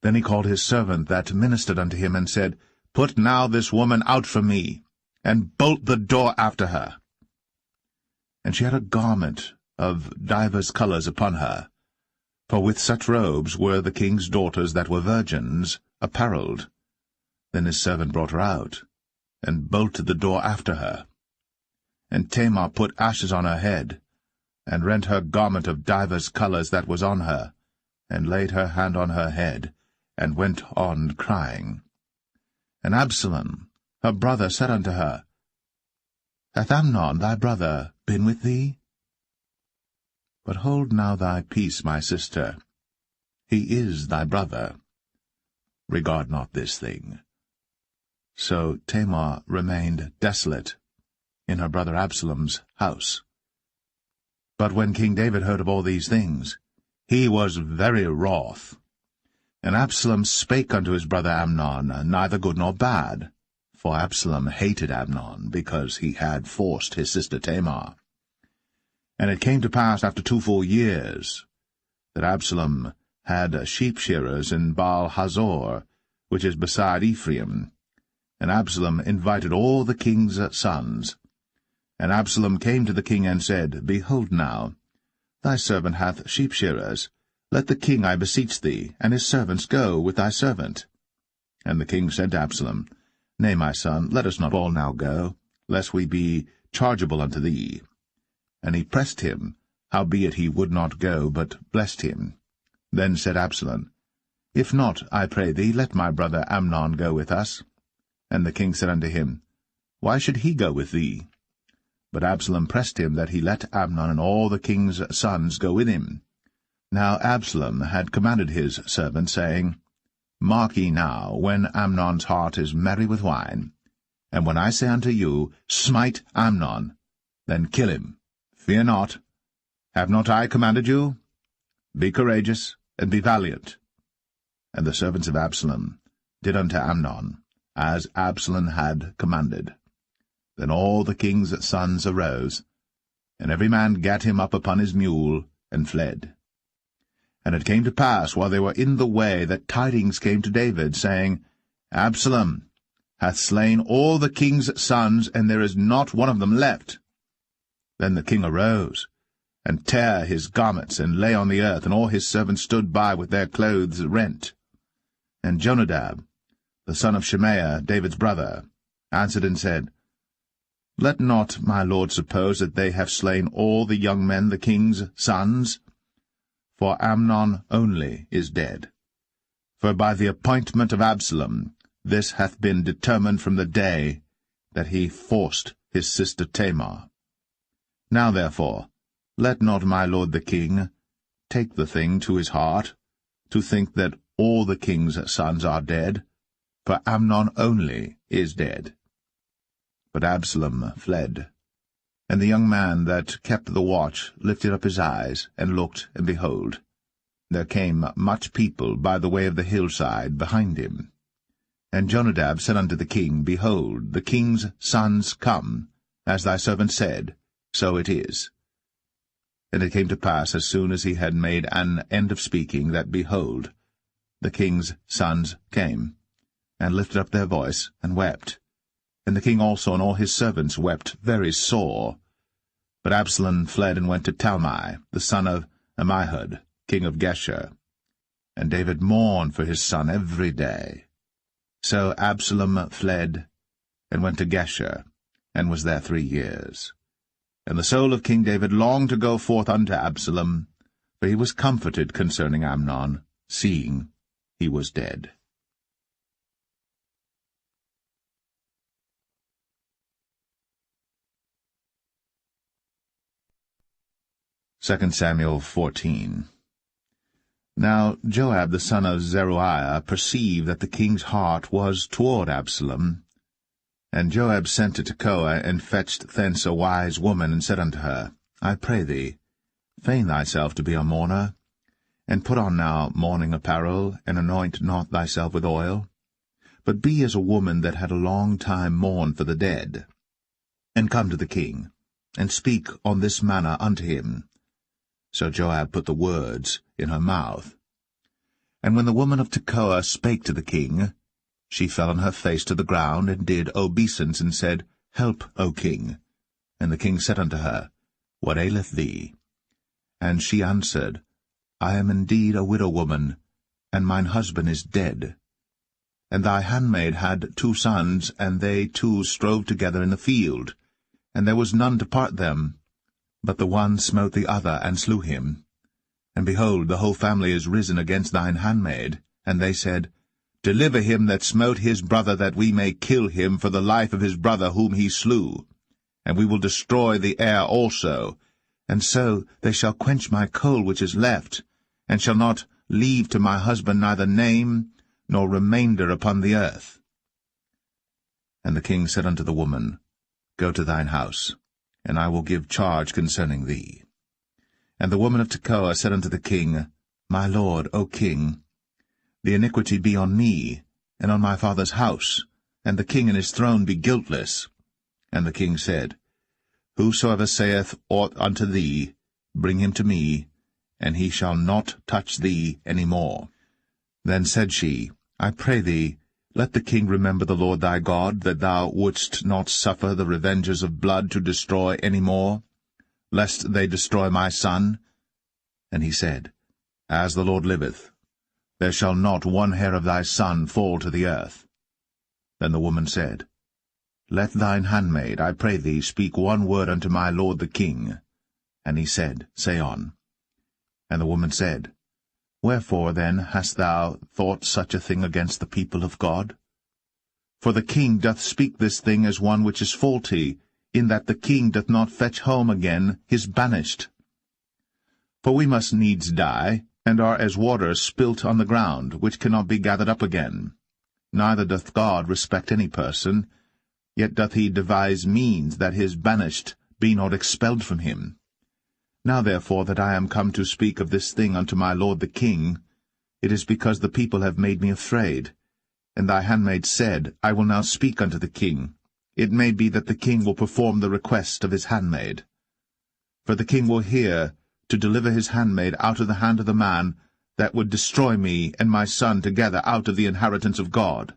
Then he called his servant that ministered unto him, and said, Put now this woman out from me, and bolt the door after her. And she had a garment of divers colours upon her, for with such robes were the king's daughters that were virgins apparelled. Then his servant brought her out, and bolted the door after her. And Tamar put ashes on her head, and rent her garment of divers colours that was on her, and laid her hand on her head, and went on crying. And Absalom, her brother, said unto her, Hath Amnon thy brother been with thee? But hold now thy peace, my sister. He is thy brother. Regard not this thing. So Tamar remained desolate in her brother Absalom's house. But when King David heard of all these things, he was very wroth. And Absalom spake unto his brother Amnon, neither good nor bad, for Absalom hated Amnon, because he had forced his sister Tamar. And it came to pass after 2 full years, that Absalom had sheep-shearers in Baal-Hazor, which is beside Ephraim. And Absalom invited all the king's sons. And Absalom came to the king and said, Behold now, thy servant hath sheep-shearers. Let the king, I beseech thee, and his servants go with thy servant. And the king said to Absalom, Nay, my son, let us not all now go, lest we be chargeable unto thee. And he pressed him, howbeit he would not go, but blessed him. Then said Absalom, If not, I pray thee, let my brother Amnon go with us. And the king said unto him, Why should he go with thee? But Absalom pressed him that he let Amnon and all the king's sons go with him. Now Absalom had commanded his servants, saying, Mark ye now, when Amnon's heart is merry with wine, and when I say unto you, Smite Amnon, then kill him. Fear not. Have not I commanded you? Be courageous, and be valiant. And the servants of Absalom did unto Amnon, as Absalom had commanded. Then all the king's sons arose, and every man gat him up upon his mule, and fled. And it came to pass, while they were in the way, that tidings came to David, saying, Absalom hath slain all the king's sons, and there is not one of them left. Then the king arose, and tare his garments, and lay on the earth, and all his servants stood by with their clothes rent. And Jonadab, the son of Shemaiah, David's brother, answered and said, Let not my lord suppose that they have slain all the young men, the king's sons, for Amnon only is dead. For by the appointment of Absalom this hath been determined from the day that he forced his sister Tamar. Now therefore, let not my lord the king take the thing to his heart, to think that all the king's sons are dead, for Amnon only is dead. But Absalom fled. And the young man that kept the watch lifted up his eyes, and looked, and behold, there came much people by the way of the hillside behind him. And Jonadab said unto the king, Behold, the king's sons come, as thy servant said, so it is. And it came to pass, as soon as he had made an end of speaking, that, behold, the king's sons came, and lifted up their voice, and wept. And the king also and all his servants wept very sore. But Absalom fled and went to Talmai, the son of Ammihud, king of Geshur. And David mourned for his son every day. So Absalom fled, and went to Geshur, and was there 3 years. And the soul of King David longed to go forth unto Absalom, for he was comforted concerning Amnon, seeing he was dead. 2 Samuel 14. Now Joab the son of Zeruiah perceived that the king's heart was toward Absalom. And Joab sent to Tekoa, and fetched thence a wise woman, and said unto her, I pray thee, feign thyself to be a mourner, and put on now mourning apparel, and anoint not thyself with oil, but be as a woman that had a long time mourned for the dead. And come to the king, and speak on this manner unto him. So Joab put the words in her mouth. And when the woman of Tekoa spake to the king, she fell on her face to the ground, and did obeisance, and said, Help, O king. And the king said unto her, What aileth thee? And she answered, I am indeed a widow woman, and mine husband is dead. And thy handmaid had 2 sons, and they 2 strove together in the field, and there was none to part them. But the one smote the other, and slew him. And behold, the whole family is risen against thine handmaid. And they said, Deliver him that smote his brother, that we may kill him for the life of his brother whom he slew. And we will destroy the heir also. And so they shall quench my coal which is left, and shall not leave to my husband neither name nor remainder upon the earth. And the king said unto the woman, Go to thine house, and I will give charge concerning thee. And the woman of Tekoa said unto the king, My lord, O king, the iniquity be on me, and on my father's house, and the king and his throne be guiltless. And the king said, Whosoever saith aught unto thee, bring him to me, and he shall not touch thee any more. Then said she, I pray thee, let the king remember the Lord thy God, that thou wouldst not suffer the revengers of blood to destroy any more, lest they destroy my son. And he said, As the Lord liveth, there shall not one hair of thy son fall to the earth. Then the woman said, Let thine handmaid, I pray thee, speak one word unto my lord the king. And he said, Say on. And the woman said, Wherefore then hast thou thought such a thing against the people of God? For the king doth speak this thing as one which is faulty, in that the king doth not fetch home again his banished. For we must needs die, and are as water spilt on the ground, which cannot be gathered up again. Neither doth God respect any person, yet doth he devise means that his banished be not expelled from him. Now therefore that I am come to speak of this thing unto my lord the king, it is because the people have made me afraid. And thy handmaid said, I will now speak unto the king. It may be that the king will perform the request of his handmaid. For the king will hear to deliver his handmaid out of the hand of the man that would destroy me and my son together out of the inheritance of God.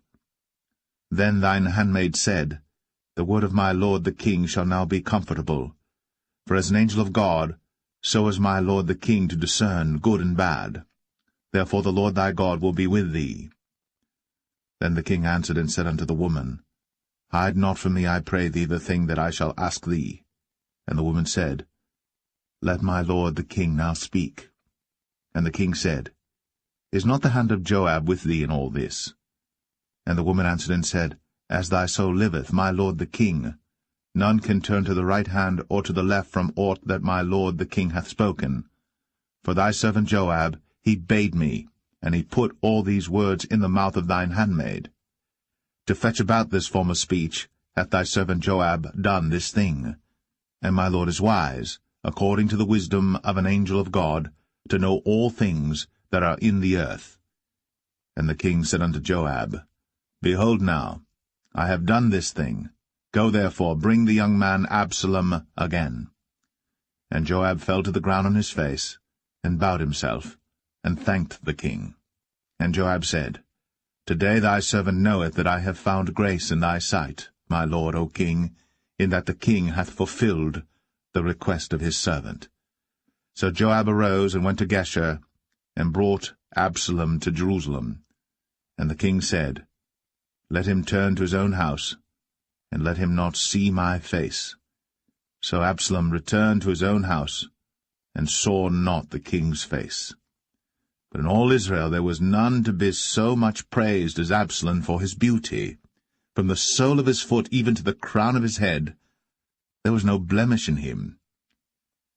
Then thine handmaid said, The word of my lord the king shall now be comfortable. For as an angel of God, so is my lord the king to discern good and bad. Therefore the Lord thy God will be with thee. Then the king answered and said unto the woman, Hide not from me, I pray thee, the thing that I shall ask thee. And the woman said, Let my lord the king now speak. And the king said, Is not the hand of Joab with thee in all this? And the woman answered and said, As thy soul liveth, my lord the king, none can turn to the right hand or to the left from aught that my lord the king hath spoken. For thy servant Joab, he bade me, and he put all these words in the mouth of thine handmaid. To fetch about this form of speech hath thy servant Joab done this thing. And my lord is wise, according to the wisdom of an angel of God, to know all things that are in the earth. And the king said unto Joab, Behold now, I have done this thing. Go therefore, bring the young man Absalom again. And Joab fell to the ground on his face, and bowed himself, and thanked the king. And Joab said, Today thy servant knoweth that I have found grace in thy sight, my lord, O king, in that the king hath fulfilled the request of his servant. So Joab arose and went to Geshur, and brought Absalom to Jerusalem. And the king said, Let him turn to his own house, and let him not see my face. So Absalom returned to his own house, and saw not the king's face. But in all Israel there was none to be so much praised as Absalom for his beauty. From the sole of his foot even to the crown of his head, there was no blemish in him.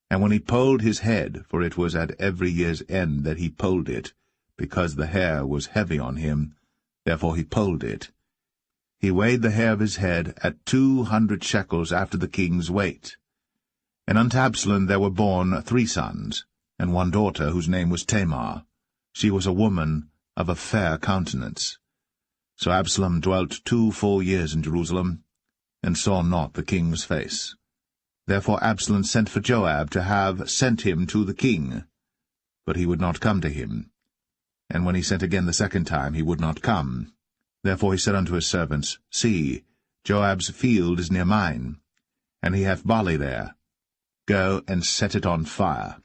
And when he polled his head, for it was at every year's end that he polled it, because the hair was heavy on him, therefore he polled it, he weighed the hair of his head at 200 shekels after the king's weight. And unto Absalom there were born 3 sons, and 1 daughter, whose name was Tamar. She was a woman of a fair countenance. So Absalom dwelt 2 full years in Jerusalem, and saw not the king's face. Therefore Absalom sent for Joab to have sent him to the king, but he would not come to him. And when he sent again the second time, he would not come. Therefore he said unto his servants, See, Joab's field is near mine, and he hath barley there. Go and set it on fire.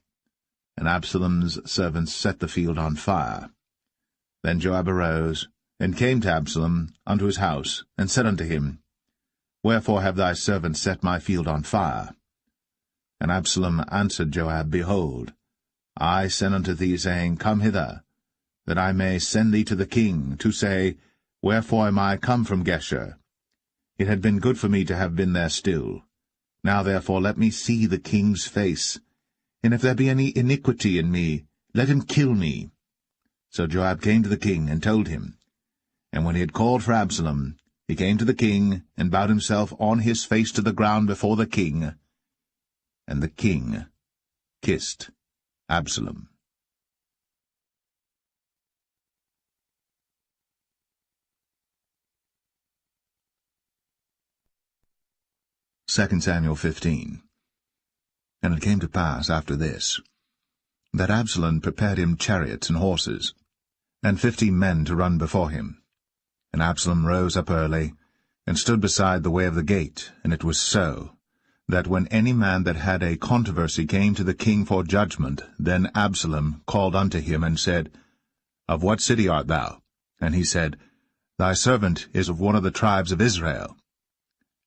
And Absalom's servants set the field on fire. Then Joab arose, and came to Absalom unto his house, and said unto him, Wherefore have thy servants set my field on fire? And Absalom answered Joab, Behold, I sent unto thee, saying, Come hither, that I may send thee to the king, to say, Wherefore am I come from Geshur? It had been good for me to have been there still. Now therefore let me see the king's face, and if there be any iniquity in me, let him kill me. So Joab came to the king, and told him. And when he had called for Absalom, he came to the king, and bowed himself on his face to the ground before the king. And the king kissed Absalom. 2 Samuel 15. And it came to pass after this, that Absalom prepared him chariots and horses, and 50 men to run before him. And Absalom rose up early, and stood beside the way of the gate. And it was so, that when any man that had a controversy came to the king for judgment, then Absalom called unto him, and said, Of what city art thou? And he said, Thy servant is of one of the tribes of Israel.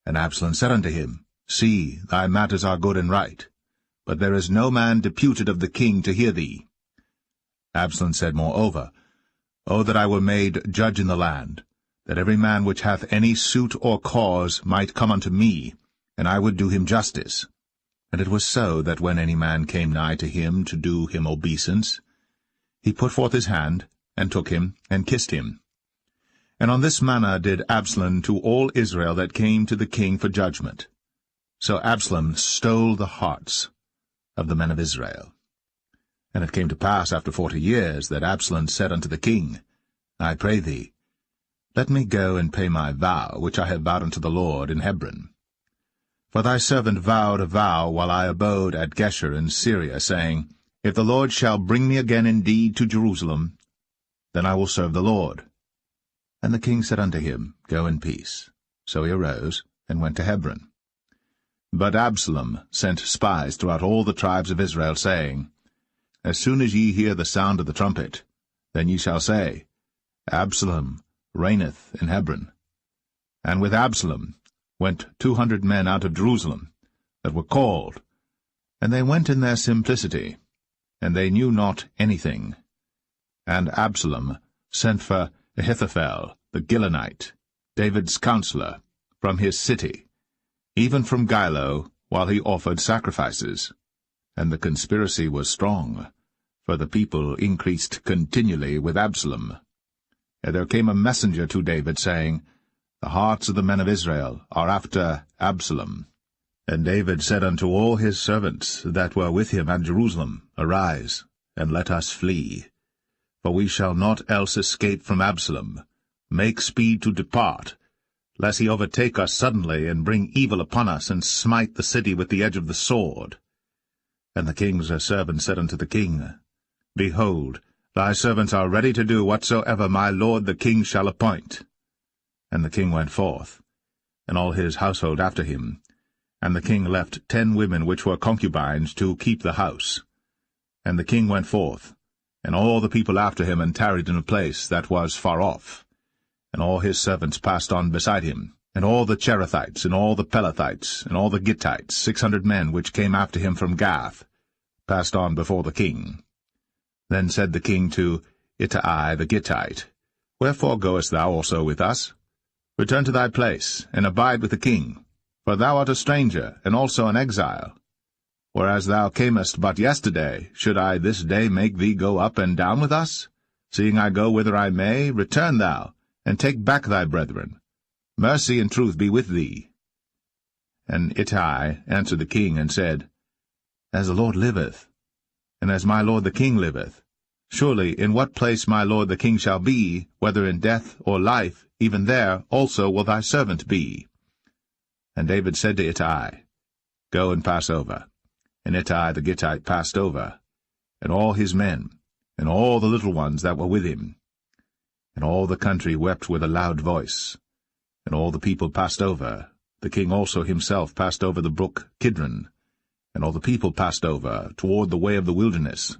And Absalom said unto him, See, thy matters are good and right, but there is no man deputed of the king to hear thee. Absalom said moreover, O that I were made judge in the land, that every man which hath any suit or cause might come unto me, and I would do him justice. And it was so, that when any man came nigh to him to do him obeisance, he put forth his hand, and took him, and kissed him. And on this manner did Absalom to all Israel that came to the king for judgment. So Absalom stole the hearts of the men of Israel. And it came to pass after 40 years, that Absalom said unto the king, I pray thee, let me go and pay my vow, which I have vowed unto the Lord in Hebron. For thy servant vowed a vow while I abode at Geshur in Syria, saying, If the Lord shall bring me again indeed to Jerusalem, then I will serve the Lord. And the king said unto him, Go in peace. So he arose, and went to Hebron. But Absalom sent spies throughout all the tribes of Israel, saying, As soon as ye hear the sound of the trumpet, then ye shall say, Absalom reigneth in Hebron. And with Absalom went 200 men out of Jerusalem, that were called, and they went in their simplicity, and they knew not anything. And Absalom sent for Ahithophel the Gilonite, David's counselor, from his city, even from Gilo, while he offered sacrifices. And the conspiracy was strong, for the people increased continually with Absalom. And there came a messenger to David, saying, The hearts of the men of Israel are after Absalom. And David said unto all his servants that were with him at Jerusalem, Arise, and let us flee. For we shall not else escape from Absalom. Make speed to depart, lest he overtake us suddenly, and bring evil upon us, and smite the city with the edge of the sword. And the king's servant said unto the king, Behold, thy servants are ready to do whatsoever my lord the king shall appoint. And the king went forth, and all his household after him. And the king left 10 women which were concubines to keep the house. And the king went forth, and all the people after him, and tarried in a place that was far off. And all his servants passed on beside him, and all the Cherethites, and all the Pelethites, and all the Gittites, 600 men which came after him from Gath, passed on before the king. Then said the king to Ittai the Gittite, Wherefore goest thou also with us? Return to thy place, and abide with the king, for thou art a stranger, and also an exile. Whereas thou camest but yesterday, should I this day make thee go up and down with us? Seeing I go whither I may, return thou, and take back thy brethren. Mercy and truth be with thee. And Ittai answered the king, and said, As the Lord liveth, and as my lord the king liveth, surely in what place my lord the king shall be, whether in death or life, even there also will thy servant be. And David said to Ittai, Go and pass over. And Ittai the Gittite passed over, and all his men, and all the little ones that were with him. And all the country wept with a loud voice. And all the people passed over. The king also himself passed over the brook Kidron. And all the people passed over toward the way of the wilderness.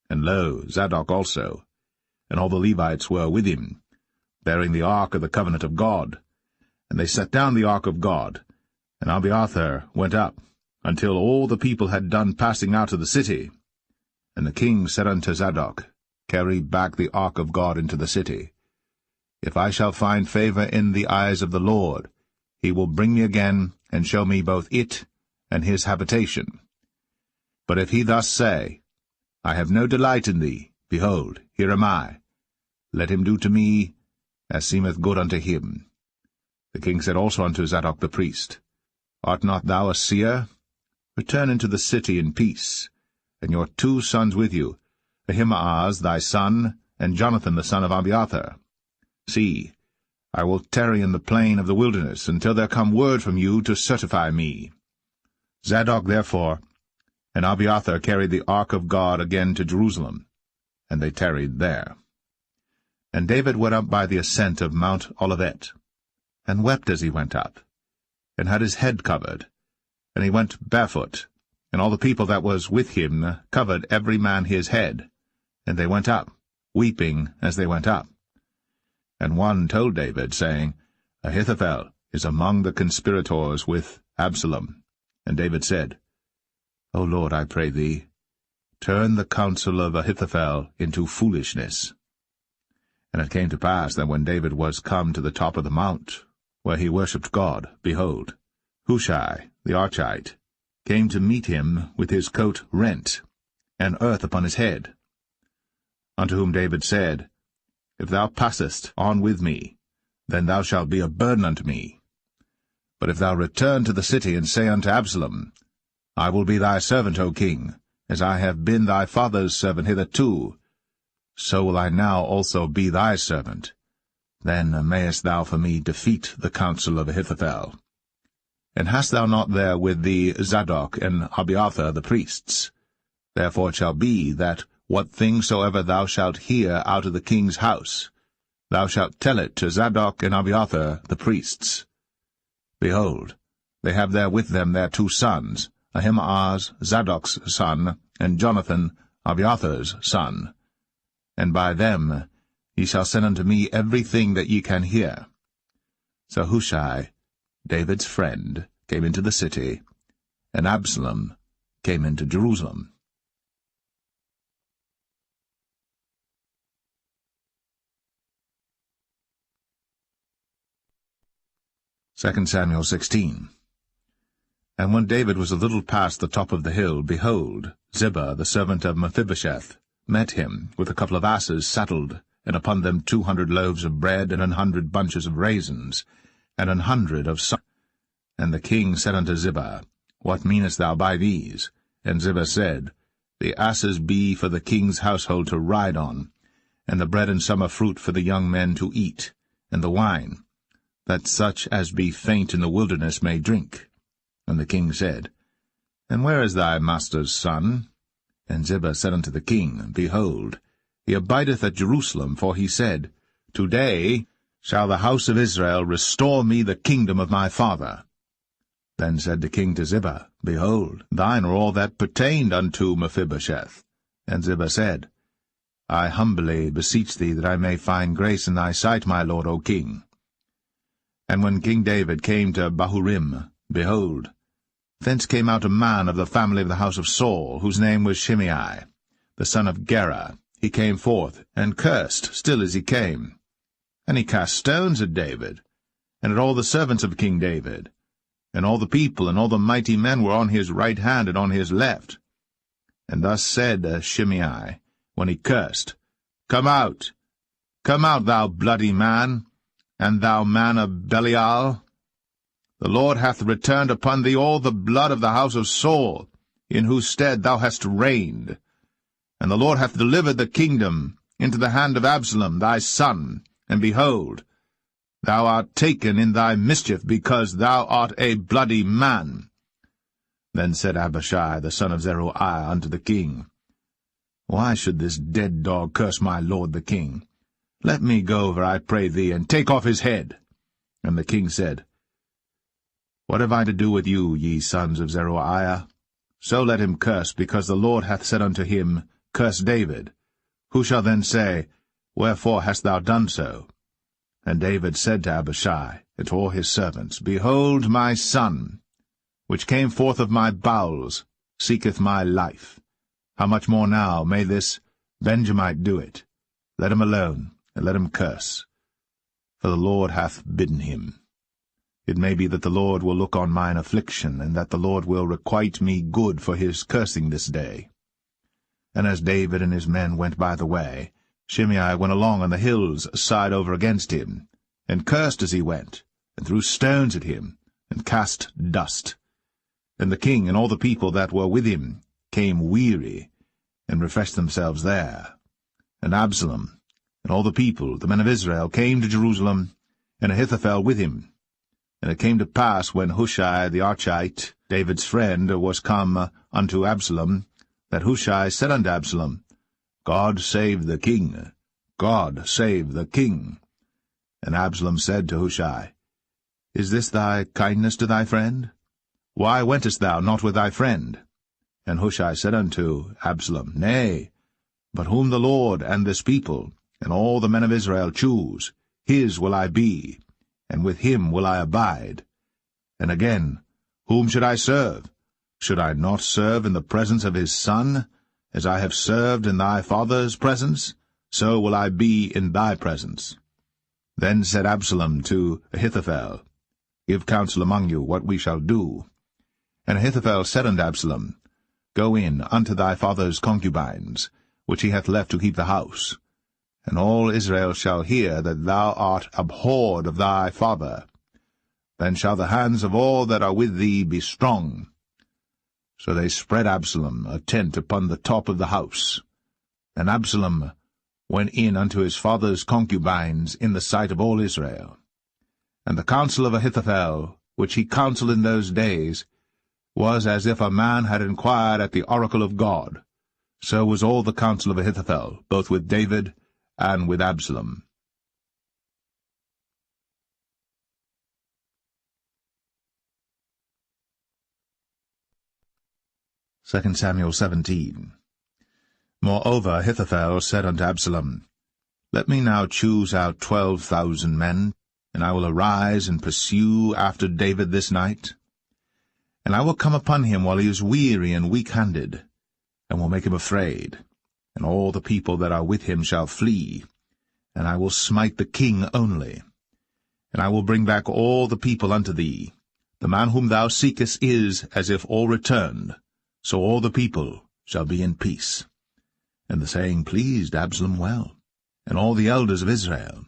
And lo, Zadok also, and all the Levites were with him, bearing the ark of the covenant of God. And they set down the ark of God, and Abiathar went up, until all the people had done passing out of the city. And the king said unto Zadok, Carry back the ark of God into the city. If I shall find favor in the eyes of the Lord, he will bring me again, and show me both it and his habitation. But if he thus say, I have no delight in thee, behold, here am I. Let him do to me as seemeth good unto him. The king said also unto Zadok the priest, Art not thou a seer? Return into the city in peace, and your 2 sons with you, Ahimaaz thy son, and Jonathan the son of Abiathar. See, I will tarry in the plain of the wilderness, until there come word from you to certify me. Zadok therefore And Abiathar carried the ark of God again to Jerusalem, and they tarried there. And David went up by the ascent of Mount Olivet, and wept as he went up, and had his head covered, and he went barefoot, and all the people that was with him covered every man his head, and they went up, weeping as they went up. And one told David, saying, Ahithophel is among the conspirators with Absalom. And David said, O Lord, I pray thee, turn the counsel of Ahithophel into foolishness. And it came to pass that when David was come to the top of the mount, where he worshipped God, behold, Hushai the Archite came to meet him with his coat rent, and earth upon his head. Unto whom David said, If thou passest on with me, then thou shalt be a burden unto me. But if thou return to the city, and say unto Absalom, I will be thy servant, O king, as I have been thy father's servant hitherto, so will I now also be thy servant. Then mayest thou for me defeat the counsel of Ahithophel. And hast thou not there with thee Zadok and Abiathar the priests? Therefore it shall be that what thing soever thou shalt hear out of the king's house, thou shalt tell it to Zadok and Abiathar the priests. Behold, they have there with them their 2 sons, Ahimaaz Zadok's son, and Jonathan Abiathar's son. And by them ye shall send unto me everything that ye can hear. So Hushai, David's friend, came into the city, and Absalom came into Jerusalem. 2 Samuel 16. And when David was a little past the top of the hill, behold, Ziba, the servant of Mephibosheth, met him with a couple of asses saddled, and upon them 200 loaves of bread, and 100 bunches of raisins, and 100 of salt. And the king said unto Ziba, What meanest thou by these? And Ziba said, The asses be for the king's household to ride on, and the bread and summer fruit for the young men to eat, and the wine, that such as be faint in the wilderness may drink. And the king said, And where is thy master's son? And Ziba said unto the king, Behold, he abideth at Jerusalem, for he said, Today shall the house of Israel restore me the kingdom of my father. Then said the king to Ziba, Behold, thine are all that pertained unto Mephibosheth. And Ziba said, I humbly beseech thee that I may find grace in thy sight, my lord, O king. And when King David came to Bahurim, behold, thence came out a man of the family of the house of Saul, whose name was Shimei, the son of Gera. He came forth, and cursed still as he came. And he cast stones at David, and at all the servants of King David. And all the people and all the mighty men were on his right hand and on his left. And thus said Shimei, when he cursed, come out, thou bloody man, and thou man of Belial. The Lord hath returned upon thee all the blood of the house of Saul, in whose stead thou hast reigned. And the Lord hath delivered the kingdom into the hand of Absalom thy son, and behold, thou art taken in thy mischief, because thou art a bloody man. Then said Abishai the son of Zeruiah unto the king, Why should this dead dog curse my lord the king? Let me go over, I pray thee, and take off his head. And the king said, What have I to do with you, ye sons of Zeruiah? So let him curse, because the Lord hath said unto him, Curse David. Who shall then say, Wherefore hast thou done so? And David said to Abishai and to all his servants, Behold, my son, which came forth of my bowels, seeketh my life. How much more now may this Benjamite do it? Let him alone, and let him curse, for the Lord hath bidden him. It may be that the Lord will look on mine affliction, and that the Lord will requite me good for his cursing this day. And as David and his men went by the way, Shimei went along on the hill's side over against him, and cursed as he went, and threw stones at him, and cast dust. And the king and all the people that were with him came weary, and refreshed themselves there. And Absalom and all the people, the men of Israel, came to Jerusalem, and Ahithophel with him. And it came to pass, when Hushai the Archite, David's friend, was come unto Absalom, that Hushai said unto Absalom, God save the king! God save the king! And Absalom said to Hushai, Is this thy kindness to thy friend? Why wentest thou not with thy friend? And Hushai said unto Absalom, Nay, but whom the Lord and this people, and all the men of Israel choose, his will I be, and with him will I abide. And again, whom should I serve? Should I not serve in the presence of his son? As I have served in thy father's presence, so will I be in thy presence. Then said Absalom to Ahithophel, Give counsel among you what we shall do. And Ahithophel said unto Absalom, Go in unto thy father's concubines, which he hath left to keep the house. And all Israel shall hear that thou art abhorred of thy father. Then shall the hands of all that are with thee be strong. So they spread Absalom a tent upon the top of the house. And Absalom went in unto his father's concubines in the sight of all Israel. And the counsel of Ahithophel, which he counselled in those days, was as if a man had inquired at the oracle of God. So was all the counsel of Ahithophel, both with David and with Absalom. 2 Samuel 17. Moreover Ahithophel said unto Absalom, Let me now choose out 12,000 men, and I will arise and pursue after David this night. And I will come upon him while he is weary and weak-handed, and will make him afraid, and all the people that are with him shall flee, and I will smite the king only. And I will bring back all the people unto thee. The man whom thou seekest is as if all returned, so all the people shall be in peace. And the saying pleased Absalom well, and all the elders of Israel.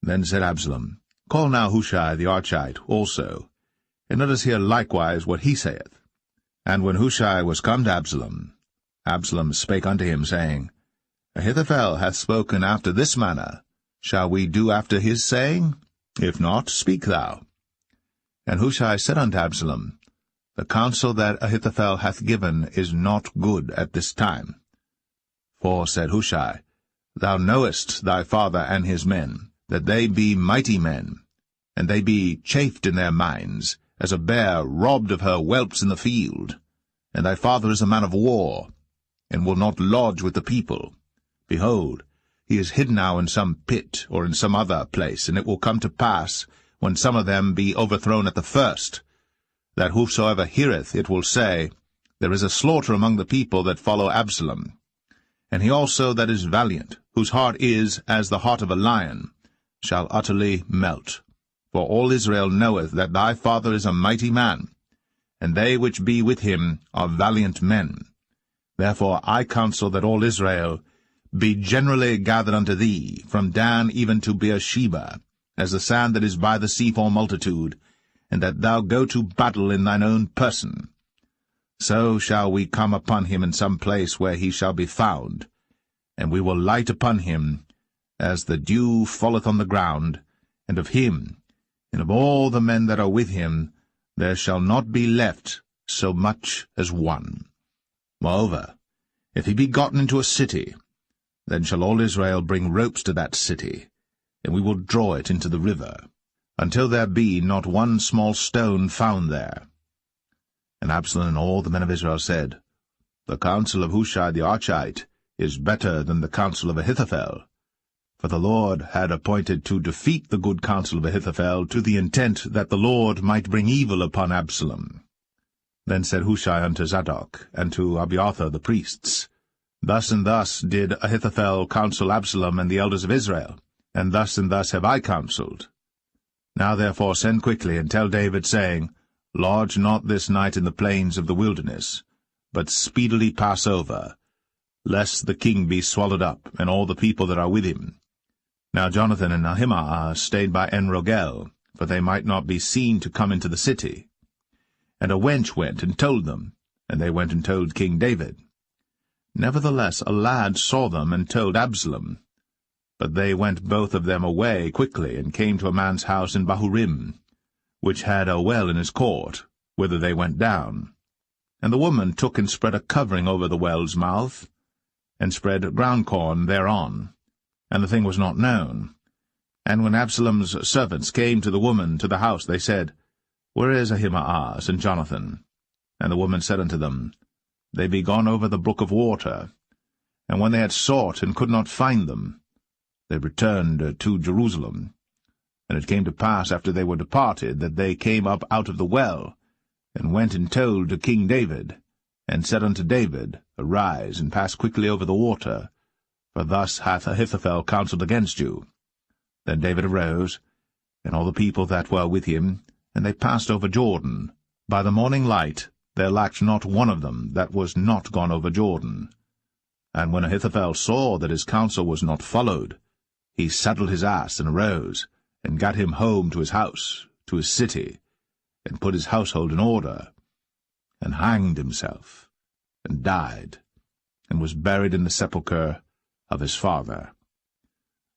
Then said Absalom, Call now Hushai the Archite also, and let us hear likewise what he saith. And when Hushai was come to Absalom, Absalom spake unto him, saying, Ahithophel hath spoken after this manner. Shall we do after his saying? If not, speak thou. And Hushai said unto Absalom, The counsel that Ahithophel hath given is not good at this time. For, said Hushai, Thou knowest thy father and his men, that they be mighty men, and they be chafed in their minds, as a bear robbed of her whelps in the field. And thy father is a man of war, and will not lodge with the people. Behold, he is hid now in some pit, or in some other place, and it will come to pass, when some of them be overthrown at the first, that whosoever heareth it will say, There is a slaughter among the people that follow Absalom. And he also that is valiant, whose heart is as the heart of a lion, shall utterly melt. For all Israel knoweth that thy father is a mighty man, and they which be with him are valiant men. Therefore I counsel that all Israel be generally gathered unto thee, from Dan even to Beersheba, as the sand that is by the sea for multitude, and that thou go to battle in thine own person. So shall we come upon him in some place where he shall be found, and we will light upon him, as the dew falleth on the ground, and of him, and of all the men that are with him, there shall not be left so much as one. Moreover, if he be gotten into a city, then shall all Israel bring ropes to that city, and we will draw it into the river, until there be not one small stone found there. And Absalom and all the men of Israel said, The counsel of Hushai the Archite is better than the counsel of Ahithophel. For the Lord had appointed to defeat the good counsel of Ahithophel, to the intent that the Lord might bring evil upon Absalom. Then said Hushai unto Zadok, and to Abiathar the priests, Thus and thus did Ahithophel counsel Absalom and the elders of Israel, and thus have I counselled. Now therefore send quickly, and tell David, saying, Lodge not this night in the plains of the wilderness, but speedily pass over, lest the king be swallowed up, and all the people that are with him. Now Jonathan and Ahimaaz stayed by En-Rogel, for they might not be seen to come into the city. And a wench went and told them, and they went and told King David. Nevertheless a lad saw them and told Absalom. But they went both of them away quickly, and came to a man's house in Bahurim, which had a well in his court, whither they went down. And the woman took and spread a covering over the well's mouth, and spread ground corn thereon, and the thing was not known. And when Absalom's servants came to the woman to the house, they said, Where is Ahimaaz and Jonathan? And the woman said unto them, They be gone over the brook of water. And when they had sought and could not find them, they returned to Jerusalem. And it came to pass, after they were departed, that they came up out of the well, and went and told to King David, and said unto David, Arise, and pass quickly over the water, for thus hath Ahithophel counselled against you. Then David arose, and all the people that were with him, and they passed over Jordan. By the morning light there lacked not one of them that was not gone over Jordan. And when Ahithophel saw that his counsel was not followed, he saddled his ass, and arose, and gat him home to his house, to his city, and put his household in order, and hanged himself, and died, and was buried in the sepulchre of his father.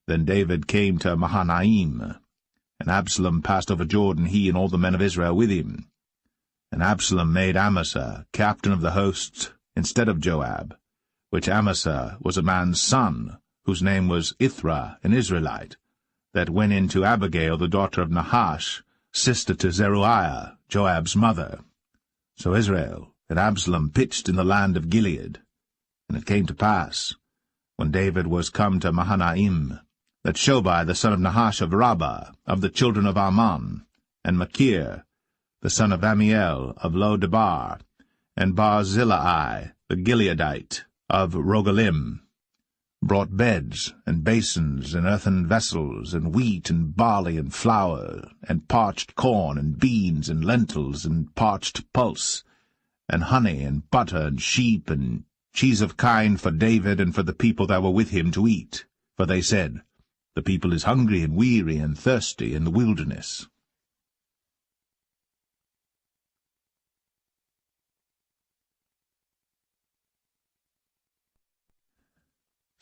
Then David came to Mahanaim, and Absalom passed over Jordan, he and all the men of Israel with him. And Absalom made Amasa captain of the host instead of Joab, which Amasa was a man's son, whose name was Ithra, an Israelite, that went in to Abigail the daughter of Nahash, sister to Zeruiah, Joab's mother. So Israel and Absalom pitched in the land of Gilead. And it came to pass, when David was come to Mahanaim, that Shobai the son of Nahash of Rabbah, of the children of Ammon, and Machir, the son of Amiel of Lo-debar, and Barzillai the Gileadite of Rogelim, brought beds, and basins, and earthen vessels, and wheat, and barley, and flour, and parched corn, and beans, and lentils, and parched pulse, and honey, and butter, and sheep, and cheese of kine for David and for the people that were with him to eat. For they said, The people is hungry and weary and thirsty in the wilderness.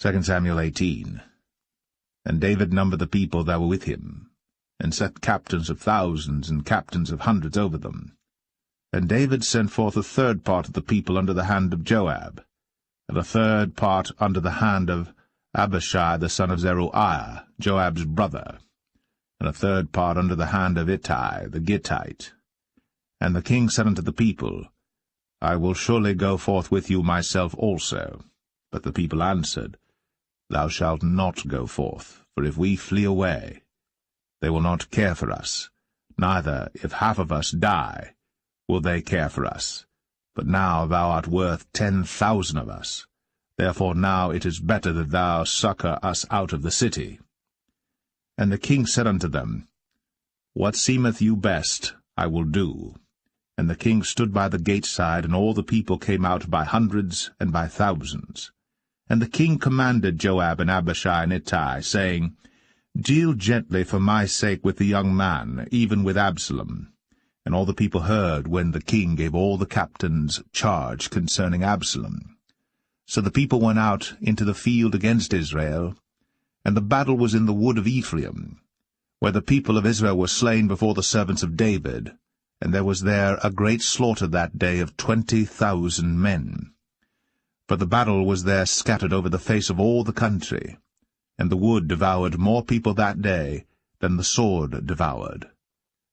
2 Samuel 18. And David numbered the people that were with him, and set captains of thousands and captains of hundreds over them. And David sent forth a third part of the people under the hand of Joab, and a third part under the hand of Abishai the son of Zeruiah, Joab's brother, and a third part under the hand of Ittai the Gittite. And the king said unto the people, I will surely go forth with you myself also. But the people answered, Thou shalt not go forth, for if we flee away, they will not care for us, neither, if half of us die, will they care for us. But now thou art worth 10,000 of us. Therefore now it is better that thou succour us out of the city. And the king said unto them, What seemeth you best, I will do. And the king stood by the gate side, and all the people came out by hundreds and by thousands. And the king commanded Joab and Abishai and Ittai, saying, Deal gently for my sake with the young man, even with Absalom. And all the people heard when the king gave all the captains charge concerning Absalom. So the people went out into the field against Israel, and the battle was in the wood of Ephraim, where the people of Israel were slain before the servants of David, and there was there a great slaughter that day of 20,000 men. For the battle was there scattered over the face of all the country, and the wood devoured more people that day than the sword devoured.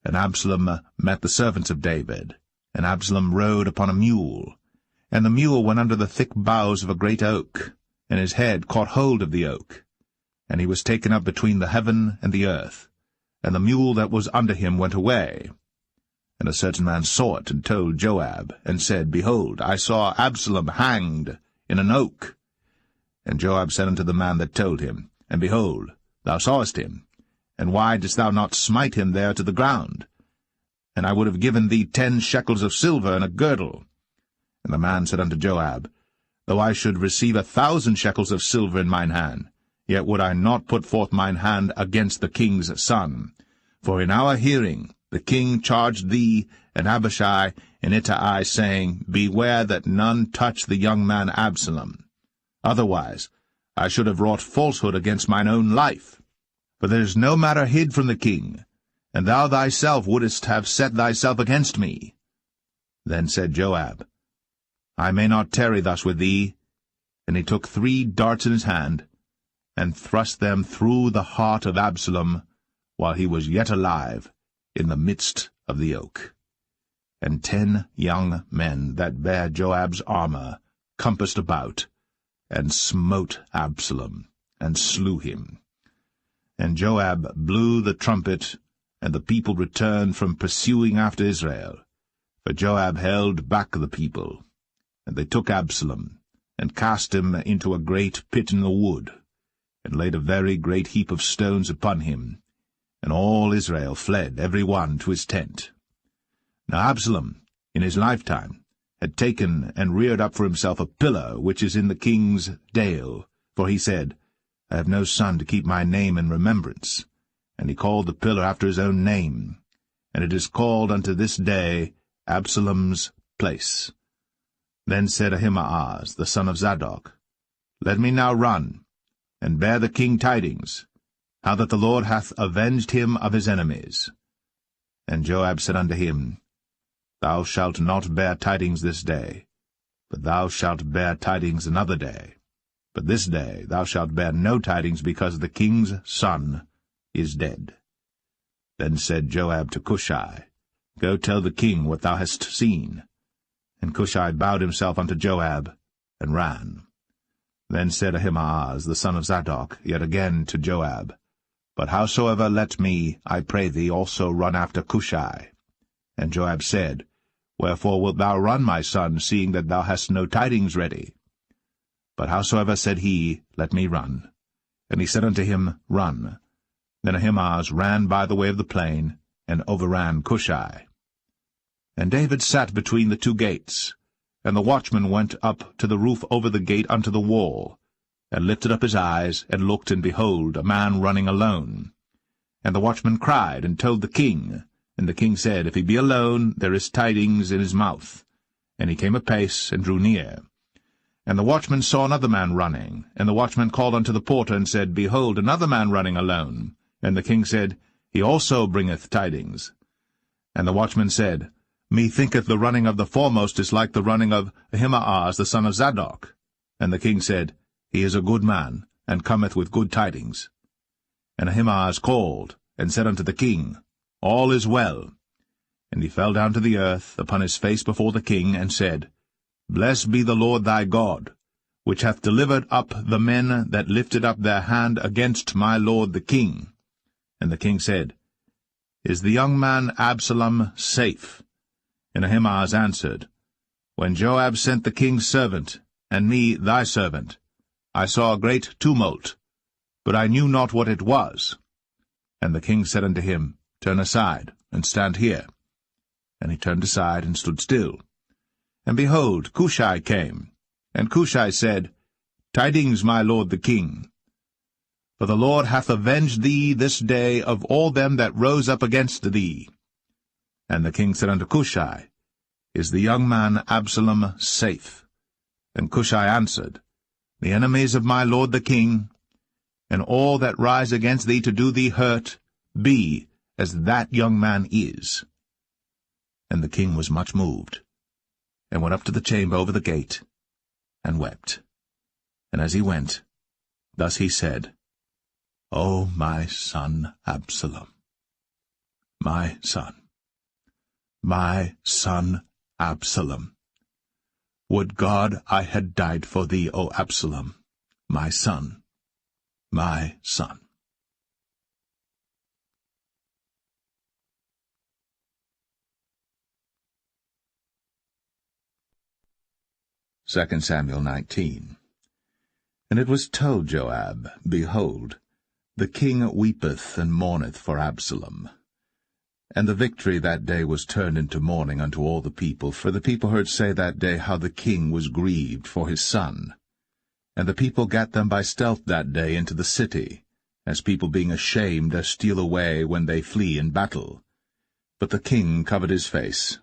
And Absalom met the servants of David, and Absalom rode upon a mule, and the mule went under the thick boughs of a great oak, and his head caught hold of the oak, and he was taken up between the heaven and the earth, and the mule that was under him went away. And a certain man saw it, and told Joab, and said, Behold, I saw Absalom hanged in an oak. And Joab said unto the man that told him, And behold, thou sawest him, and why didst thou not smite him there to the ground? And I would have given thee 10 shekels of silver and a girdle. And the man said unto Joab, Though I should receive 1,000 shekels of silver in mine hand, yet would I not put forth mine hand against the king's son. For in our hearing the king charged thee and Abishai and Ittai, saying, Beware that none touch the young man Absalom. Otherwise I should have wrought falsehood against mine own life. For there is no matter hid from the king, and thou thyself wouldest have set thyself against me. Then said Joab, I may not tarry thus with thee. And he took 3 darts in his hand, and thrust them through the heart of Absalom, while he was yet alive, in the midst of the oak. And 10 young men that bare Joab's armor compassed about, and smote Absalom, and slew him. And Joab blew the trumpet, and the people returned from pursuing after Israel. For Joab held back the people. And they took Absalom, and cast him into a great pit in the wood, and laid a very great heap of stones upon him. And all Israel fled, every one to his tent. Now Absalom, in his lifetime, had taken and reared up for himself a pillar which is in the king's dale, for he said, I have no son to keep my name in remembrance. And he called the pillar after his own name, and it is called unto this day Absalom's place. Then said Ahimaaz, the son of Zadok, Let me now run, and bear the king tidings, how that the Lord hath avenged him of his enemies. And Joab said unto him, Thou shalt not bear tidings this day, but thou shalt bear tidings another day. But this day thou shalt bear no tidings, because the king's son is dead. Then said Joab to Cushai, Go tell the king what thou hast seen. And Cushai bowed himself unto Joab, and ran. Then said Ahimaaz, the son of Zadok, yet again to Joab, But howsoever let me, I pray thee, also run after Cushai. And Joab said, Wherefore wilt thou run, my son, seeing that thou hast no tidings ready? But howsoever said he, Let me run. And he said unto him, Run. Then Ahimaaz ran by the way of the plain, and overran Cushai. And David sat between the 2 gates, and the watchman went up to the roof over the gate unto the wall, and lifted up his eyes, and looked, and behold, a man running alone. And the watchman cried, and told the king. And the king said, If he be alone, there is tidings in his mouth. And he came apace, and drew near. And the watchman saw another man running. And the watchman called unto the porter, and said, Behold, another man running alone. And the king said, He also bringeth tidings. And the watchman said, Methinketh the running of the foremost is like the running of Ahimaaz the son of Zadok. And the king said, He is a good man, and cometh with good tidings. And Ahimaaz called, and said unto the king, All is well. And he fell down to the earth upon his face before the king, and said, Blessed be the Lord thy God, which hath delivered up the men that lifted up their hand against my lord the king. And the king said, Is the young man Absalom safe? And Ahimaaz answered, When Joab sent the king's servant, and me thy servant, I saw a great tumult, but I knew not what it was. And the king said unto him, Turn aside, and stand here. And he turned aside, and stood still. And behold, Cushai came. And Cushai said, Tidings, my lord the king. For the Lord hath avenged thee this day of all them that rose up against thee. And the king said unto Cushai, Is the young man Absalom safe? And Cushai answered, The enemies of my lord the king, and all that rise against thee to do thee hurt, be as that young man is. And the king was much moved, and went up to the chamber over the gate, and wept. And as he went, thus he said, O my son Absalom, my son Absalom, would God I had died for thee, O Absalom, my son, my son. 2 Samuel 19. And it was told Joab, Behold, the king weepeth and mourneth for Absalom. And the victory that day was turned into mourning unto all the people, for the people heard say that day how the king was grieved for his son. And the people gat them by stealth that day into the city, as people being ashamed steal away when they flee in battle. But the king covered his face.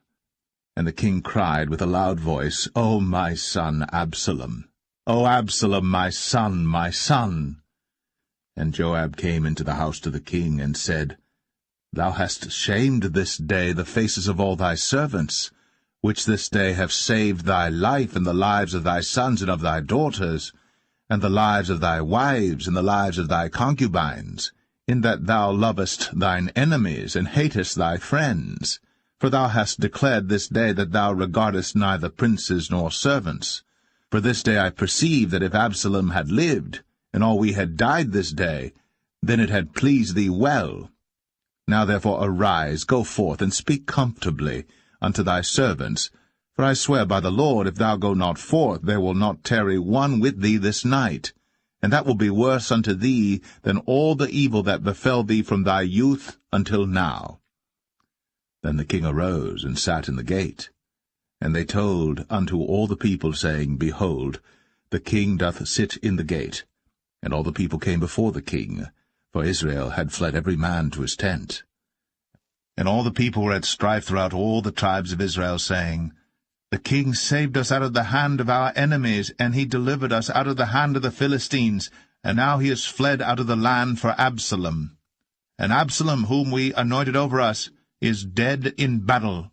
And the king cried with a loud voice, O my son Absalom! O Absalom, my son, my son! And Joab came into the house to the king, and said, Thou hast shamed this day the faces of all thy servants, which this day have saved thy life and the lives of thy sons and of thy daughters, and the lives of thy wives and the lives of thy concubines, in that thou lovest thine enemies and hatest thy friends. For thou hast declared this day that thou regardest neither princes nor servants. For this day I perceive that if Absalom had lived, and all we had died this day, then it had pleased thee well. Now therefore arise, go forth, and speak comfortably unto thy servants. For I swear by the Lord, if thou go not forth, there will not tarry one with thee this night. And that will be worse unto thee than all the evil that befell thee from thy youth until now. Then the king arose and sat in the gate. And they told unto all the people, saying, Behold, the king doth sit in the gate. And all the people came before the king, for Israel had fled every man to his tent. And all the people were at strife throughout all the tribes of Israel, saying, The king saved us out of the hand of our enemies, and he delivered us out of the hand of the Philistines, and now he is fled out of the land for Absalom. And Absalom, whom we anointed over us, is dead in battle.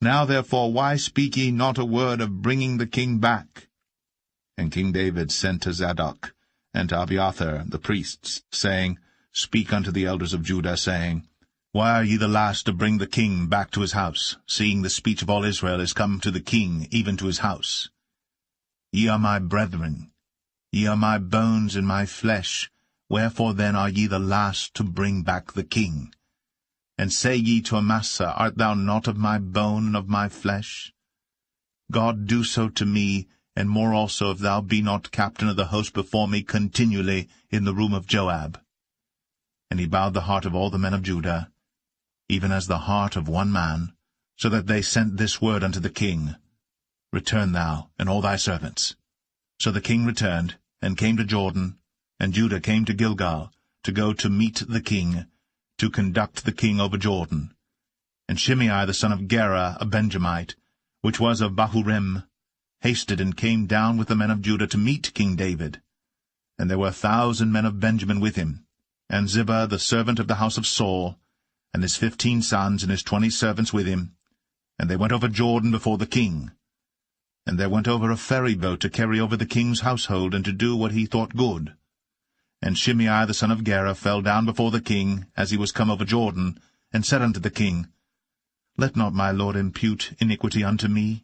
Now therefore why speak ye not a word of bringing the king back? And King David sent to Zadok and to Abiathar the priests, saying, Speak unto the elders of Judah, saying, Why are ye the last to bring the king back to his house, seeing the speech of all Israel is come to the king, even to his house? Ye are my brethren, ye are my bones and my flesh, wherefore then are ye the last to bring back the king? And say ye to Amasa, Art thou not of my bone and of my flesh? God do so to me, and more also, if thou be not captain of the host before me continually in the room of Joab. And he bowed the heart of all the men of Judah, even as the heart of one man, so that they sent this word unto the king, Return thou, and all thy servants. So the king returned, and came to Jordan, and Judah came to Gilgal, to go to meet the king, to conduct the king over Jordan. And Shimei the son of Gera, a Benjamite, which was of Bahurim, hasted and came down with the men of Judah to meet King David. And there were 1,000 men of Benjamin with him, and Ziba the servant of the house of Saul, and his 15 sons and his 20 servants with him. And they went over Jordan before the king. And there went over a ferry boat to carry over the king's household, and to do what he thought good. And Shimei the son of Gera fell down before the king, as he was come over Jordan, and said unto the king, Let not my lord impute iniquity unto me,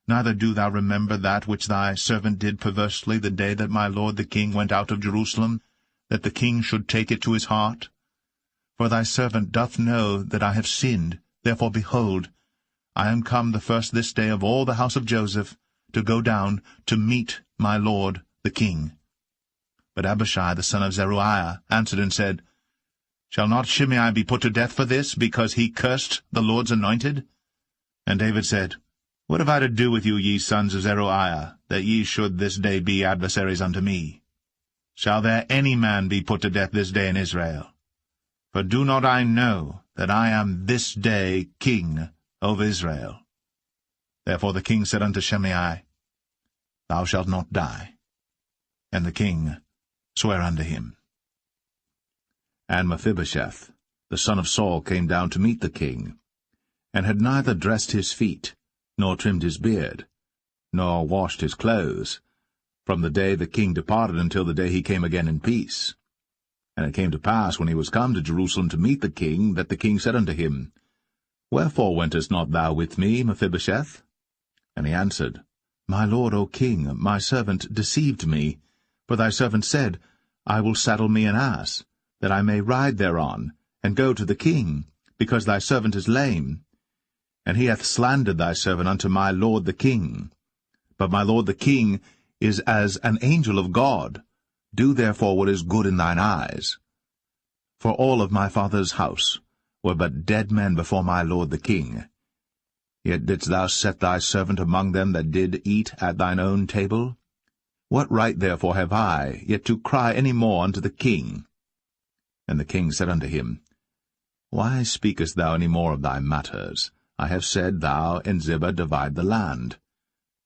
neither do thou remember that which thy servant did perversely the day that my lord the king went out of Jerusalem, that the king should take it to his heart. For thy servant doth know that I have sinned, therefore, behold, I am come the first this day of all the house of Joseph, to go down to meet my lord the king. But Abishai the son of Zeruiah answered and said, Shall not Shimei be put to death for this, because he cursed the Lord's anointed? And David said, What have I to do with you, ye sons of Zeruiah, that ye should this day be adversaries unto me? Shall there any man be put to death this day in Israel? For do not I know that I am this day king over Israel? Therefore the king said unto Shimei, Thou shalt not die. And the king swear unto him. And Mephibosheth, the son of Saul, came down to meet the king, and had neither dressed his feet, nor trimmed his beard, nor washed his clothes, from the day the king departed until the day he came again in peace. And it came to pass, when he was come to Jerusalem to meet the king, that the king said unto him, Wherefore wentest not thou with me, Mephibosheth? And he answered, My lord, O king, my servant deceived me. For thy servant said, I will saddle me an ass, that I may ride thereon, and go to the king, because thy servant is lame. And he hath slandered thy servant unto my lord the king. But my lord the king is as an angel of God. Do therefore what is good in thine eyes. For all of my father's house were but dead men before my lord the king. Yet didst thou set thy servant among them that did eat at thine own table? What right therefore have I yet to cry any more unto the king? And the king said unto him, Why speakest thou any more of thy matters? I have said, Thou and Ziba divide the land.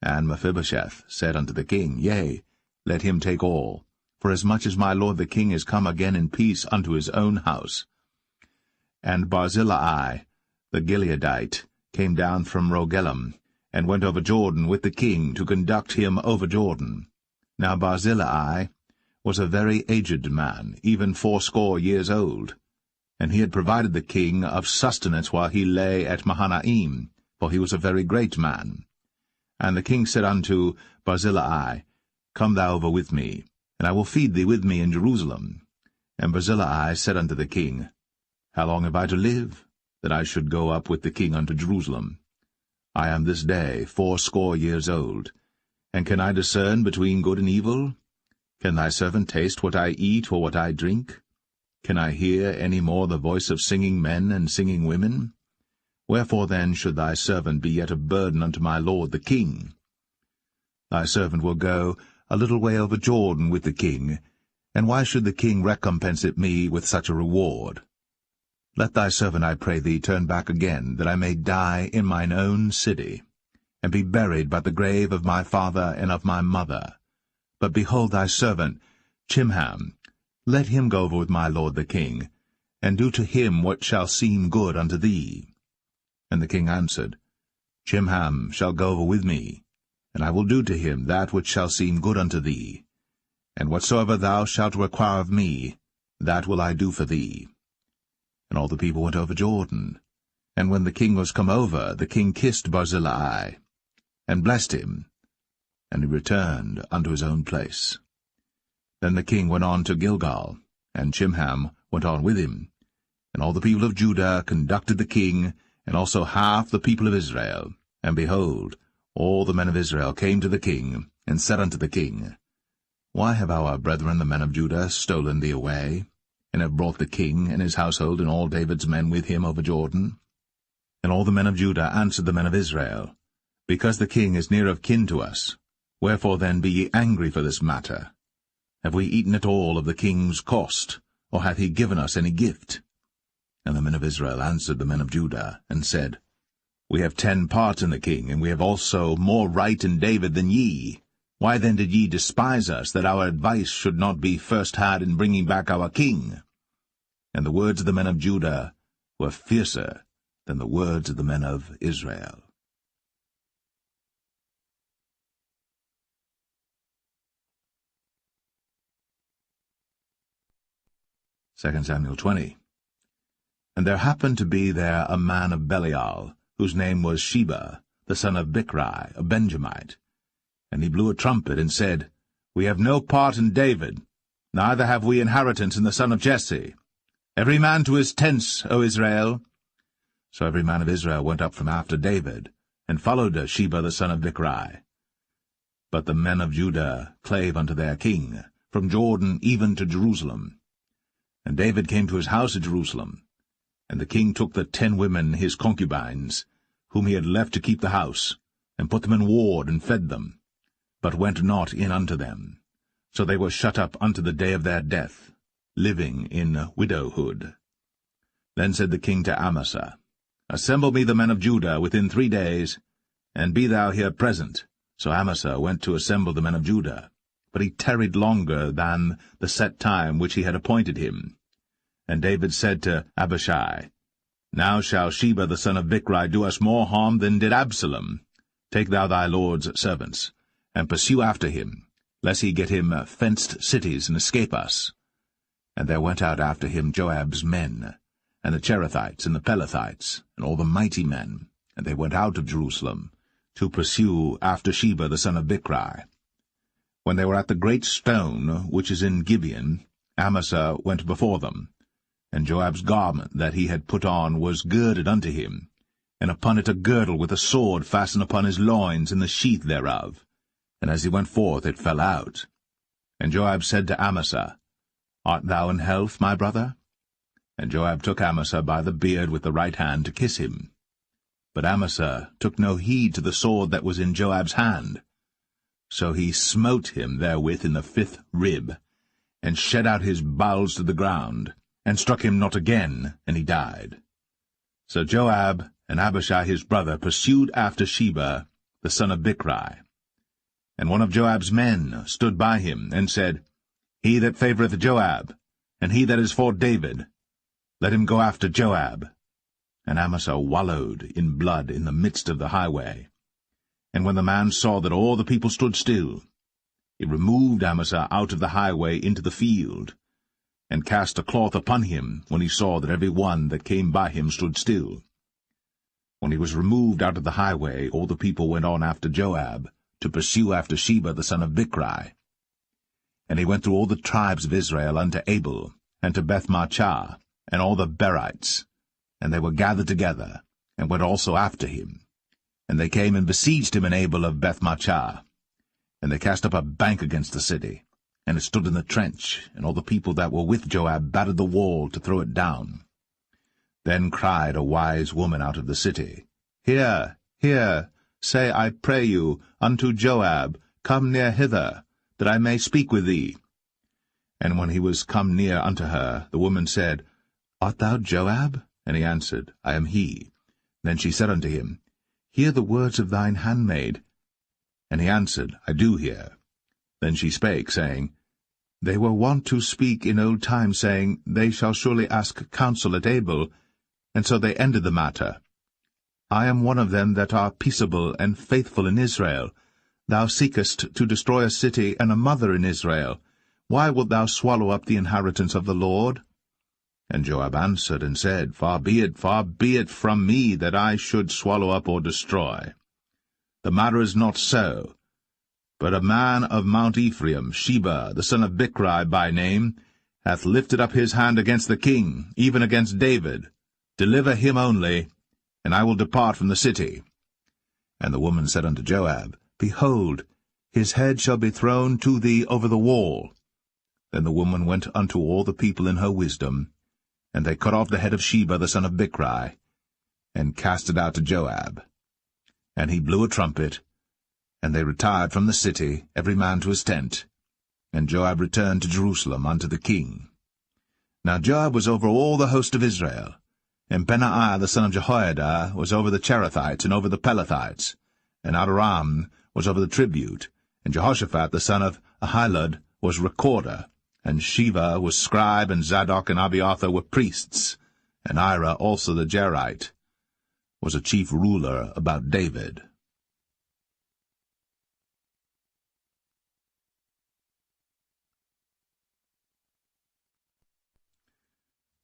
And Mephibosheth said unto the king, Yea, let him take all, forasmuch as my lord the king is come again in peace unto his own house. and Barzillai the Gileadite came down from Rogelim, and went over Jordan with the king to conduct him over Jordan. Now Barzillai was a very aged man, even 80 years old, and he had provided the king of sustenance while he lay at Mahanaim, for he was a very great man. And the king said unto Barzillai, Come thou over with me, and I will feed thee with me in Jerusalem. And Barzillai said unto the king, How long have I to live, that I should go up with the king unto Jerusalem? I am this day 80 years old, and can I discern between good and evil? Can thy servant taste what I eat or what I drink? Can I hear any more the voice of singing men and singing women? Wherefore then should thy servant be yet a burden unto my lord the king? Thy servant will go a little way over Jordan with the king, and why should the king recompense it me with such a reward? Let thy servant, I pray thee, turn back again, that I may die in mine own city, and be buried by the grave of my father and of my mother. But behold thy servant, Chimham, let him go over with my lord the king, and do to him what shall seem good unto thee. And the king answered, Chimham shall go over with me, and I will do to him that which shall seem good unto thee. And whatsoever thou shalt require of me, that will I do for thee. And all the people went over Jordan. And when the king was come over, the king kissed Barzillai, and blessed him, and he returned unto his own place. Then the king went on to Gilgal, and Chimham went on with him. And all the people of Judah conducted the king, and also half the people of Israel. And behold, all the men of Israel came to the king, and said unto the king, Why have our brethren the men of Judah stolen thee away, and have brought the king and his household and all David's men with him over Jordan? And all the men of Judah answered the men of Israel, Because the king is near of kin to us, wherefore then be ye angry for this matter? Have we eaten at all of the king's cost, or hath he given us any gift? And the men of Israel answered the men of Judah, and said, We have 10 parts in the king, and we have also more right in David than ye. Why then did ye despise us, that our advice should not be first had in bringing back our king? And the words of the men of Judah were fiercer than the words of the men of Israel. Second Samuel 20. And there happened to be there a man of Belial, whose name was Sheba, the son of Bichri, a Benjamite. And he blew a trumpet, and said, We have no part in David, neither have we inheritance in the son of Jesse. Every man to his tents, O Israel. So every man of Israel went up from after David, and followed Sheba the son of Bichri. But the men of Judah clave unto their king, from Jordan even to Jerusalem. And David came to his house at Jerusalem. And the king took the 10 women his concubines, whom he had left to keep the house, and put them in ward, and fed them, but went not in unto them. So they were shut up unto the day of their death, living in widowhood. Then said the king to Amasa, Assemble me the men of Judah within 3 days, and be thou here present. So Amasa went to assemble the men of Judah, but he tarried longer than the set time which he had appointed him. And David said to Abishai, Now shall Sheba the son of Bichri do us more harm than did Absalom. Take thou thy lord's servants, and pursue after him, lest he get him fenced cities and escape us. And there went out after him Joab's men, and the Cherethites and the Pelethites, and all the mighty men, and they went out of Jerusalem, to pursue after Sheba the son of Bichri. When they were at the great stone which is in Gibeon, Amasa went before them, and Joab's garment that he had put on was girded unto him, and upon it a girdle with a sword fastened upon his loins in the sheath thereof. And as he went forth it fell out. And Joab said to Amasa, Art thou in health, my brother? And Joab took Amasa by the beard with the right hand to kiss him. But Amasa took no heed to the sword that was in Joab's hand. So he smote him therewith in the 5th rib, and shed out his bowels to the ground, and struck him not again, and he died. So Joab and Abishai his brother pursued after Sheba the son of Bichri. And one of Joab's men stood by him, and said, He that favoureth Joab, and he that is for David, Let him go after Joab. And Amasa wallowed in blood in the midst of the highway. And when the man saw that all the people stood still, he removed Amasa out of the highway into the field, and cast a cloth upon him when he saw that every one that came by him stood still. When he was removed out of the highway, all the people went on after Joab, to pursue after Sheba the son of Bichri. And he went through all the tribes of Israel unto Abel, and to Bethmachah, and all the Berites, and they were gathered together, and went also after him. And they came and besieged him in Abel of Bethmachah. And they cast up a bank against the city, and it stood in the trench, and all the people that were with Joab battered the wall to throw it down. Then cried a wise woman out of the city, Hear, hear, say, I pray you, unto Joab, Come near hither, that I may speak with thee. And when he was come near unto her, the woman said, Art thou Joab? And he answered, I am he. Then she said unto him, Hear the words of thine handmaid. And he answered, I do hear. Then she spake, saying, They were wont to speak in old times, saying, They shall surely ask counsel at Abel. And so they ended the matter. I am one of them that are peaceable and faithful in Israel. Thou seekest to destroy a city and a mother in Israel. Why wilt thou swallow up the inheritance of the Lord? And Joab answered and said, far be it from me that I should swallow up or destroy. The matter is not so. But a man of Mount Ephraim, Sheba, the son of Bichri by name, hath lifted up his hand against the king, even against David. Deliver him only, and I will depart from the city. And the woman said unto Joab, Behold, his head shall be thrown to thee over the wall. Then the woman went unto all the people in her wisdom, and they cut off the head of Sheba the son of Bichri, and cast it out to Joab. And he blew a trumpet, and they retired from the city, every man to his tent. And Joab returned to Jerusalem unto the king. Now Joab was over all the host of Israel, and Benaiah the son of Jehoiada was over the Cherethites and over the Pelethites, and Adoram was over the tribute, and Jehoshaphat the son of Ahilud was recorder, and Sheva was scribe, and Zadok and Abiathar were priests, and Ira also the Jerite was a chief ruler about David.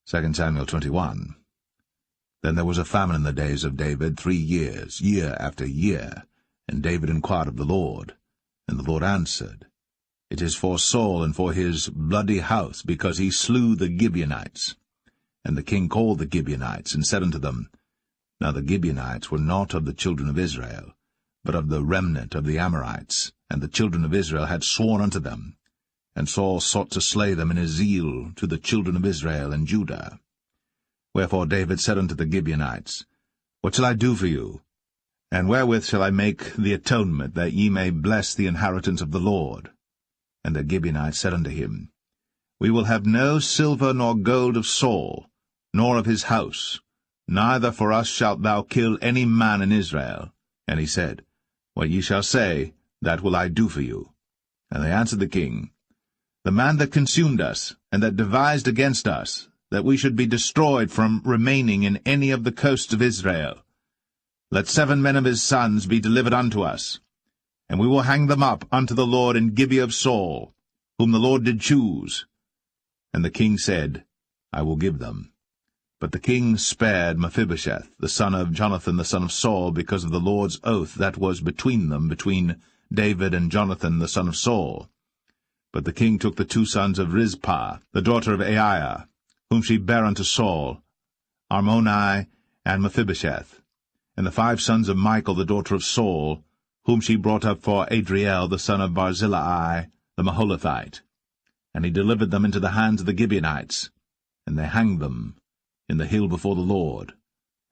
2 Samuel 21. Then there was a famine in the days of David 3 years, year after year. And David inquired of the Lord. And the Lord answered, It is for Saul and for his bloody house, because he slew the Gibeonites. And the king called the Gibeonites, and said unto them, Now the Gibeonites were not of the children of Israel, but of the remnant of the Amorites, and the children of Israel had sworn unto them. And Saul sought to slay them in his zeal to the children of Israel and Judah. Wherefore David said unto the Gibeonites, What shall I do for you? And wherewith shall I make the atonement, that ye may bless the inheritance of the Lord? And the Gibeonites said unto him, We will have no silver nor gold of Saul, nor of his house, neither for us shalt thou kill any man in Israel. And he said, What ye shall say, that will I do for you. And they answered the king, The man that consumed us, and that devised against us, that we should be destroyed from remaining in any of the coasts of Israel, let 7 men of his sons be delivered unto us, and we will hang them up unto the Lord in Gibeah of Saul, whom the Lord did choose. And the king said, I will give them. But the king spared Mephibosheth, the son of Jonathan the son of Saul, because of the Lord's oath that was between them, between David and Jonathan the son of Saul. But the king took the 2 sons of Rizpah, the daughter of Aiah, whom she bare unto Saul, Armoni and Mephibosheth, and the 5 sons of Michal the daughter of Saul, whom she brought up for Adriel the son of Barzillai the Maholathite. And he delivered them into the hands of the Gibeonites, and they hanged them in the hill before the Lord.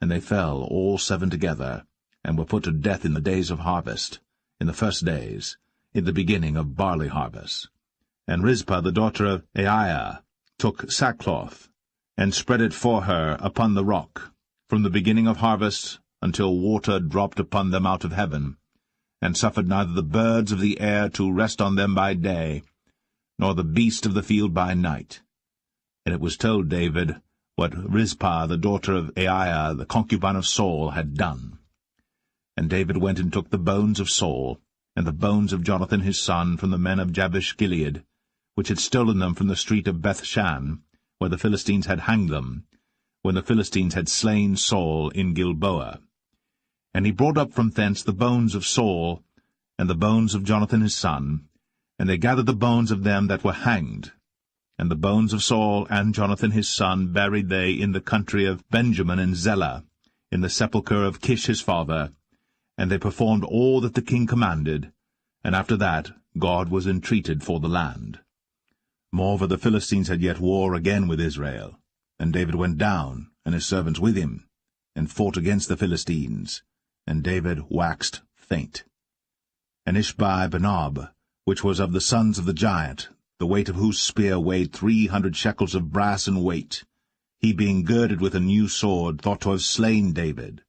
And they fell all 7 together, and were put to death in the days of harvest, in the first days, in the beginning of barley harvest. And Rizpah the daughter of Aiah took sackcloth, and spread it for her upon the rock, from the beginning of harvest until water dropped upon them out of heaven, and suffered neither the birds of the air to rest on them by day, nor the beast of the field by night. And it was told David, what Rizpah the daughter of Aiah, the concubine of Saul, had done. And David went and took the bones of Saul, and the bones of Jonathan his son, from the men of Jabesh-Gilead, which had stolen them from the street of Bethshan, where the Philistines had hanged them, when the Philistines had slain Saul in Gilboa. And he brought up from thence the bones of Saul, and the bones of Jonathan his son, and they gathered the bones of them that were hanged. And the bones of Saul and Jonathan his son buried they in the country of Benjamin in Zelle, in the sepulchre of Kish his father, and they performed all that the king commanded, and after that God was entreated for the land. Moreover, the Philistines had yet war again with Israel, and David went down, and his servants with him, and fought against the Philistines, and David waxed faint. And Ishbi-Benob, which was of the sons of the giant, the weight of whose spear weighed 300 shekels of brass in weight, he being girded with a new sword, thought to have slain David.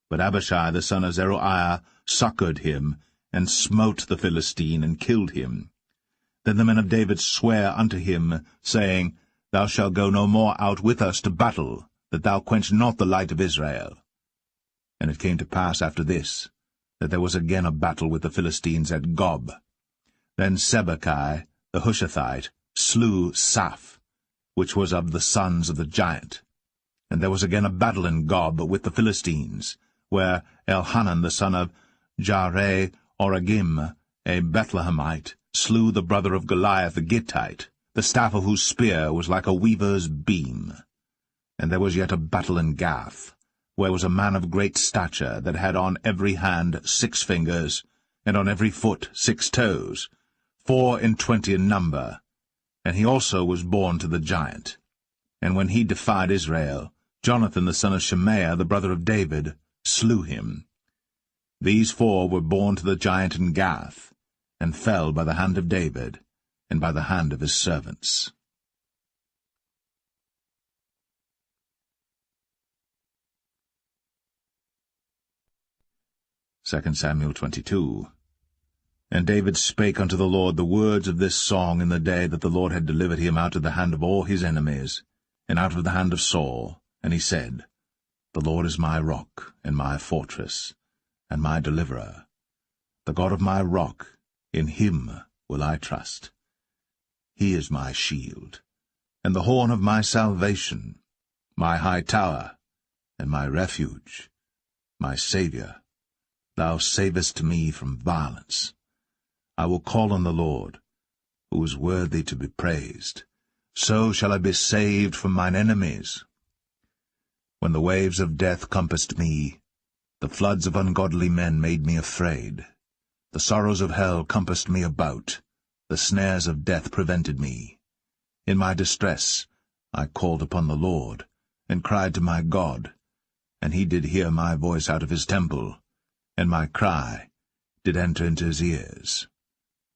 But Abishai the son of Zeruiah succoured him, and smote the Philistine, and killed him. Then the men of David sware unto him, saying, Thou shalt go no more out with us to battle, that thou quench not the light of Israel. And it came to pass after this, that there was again a battle with the Philistines at Gob. Then Sibbechai the Hushathite slew Saph, which was of the sons of the giant. And there was again a battle in Gob with the Philistines, where Elhanan the son of Jaare-Oregim, a Bethlehemite, slew the brother of Goliath the Gittite, the staff of whose spear was like a weaver's beam. And there was yet a battle in Gath, where was a man of great stature, that had on every hand 6 fingers, and on every foot 6 toes, 24 in number. And he also was born to the giant. And when he defied Israel, Jonathan the son of Shemaiah, the brother of David, slew him. These 4 were born to the giant in Gath, and fell by the hand of David, and by the hand of his servants. 2 Samuel 22. And David spake unto the Lord the words of this song in the day that the Lord had delivered him out of the hand of all his enemies, and out of the hand of Saul. And he said, The Lord is my rock, and my fortress, and my deliverer. The God of my rock, in him will I trust. He is my shield, and the horn of my salvation, my high tower, and my refuge, my Saviour. Thou savest me from violence. I will call on the Lord, who is worthy to be praised. So shall I be saved from mine enemies. When the waves of death compassed me, the floods of ungodly men made me afraid. The sorrows of hell compassed me about, the snares of death prevented me. In my distress I called upon the Lord, and cried to my God, and he did hear my voice out of his temple, and my cry did enter into his ears.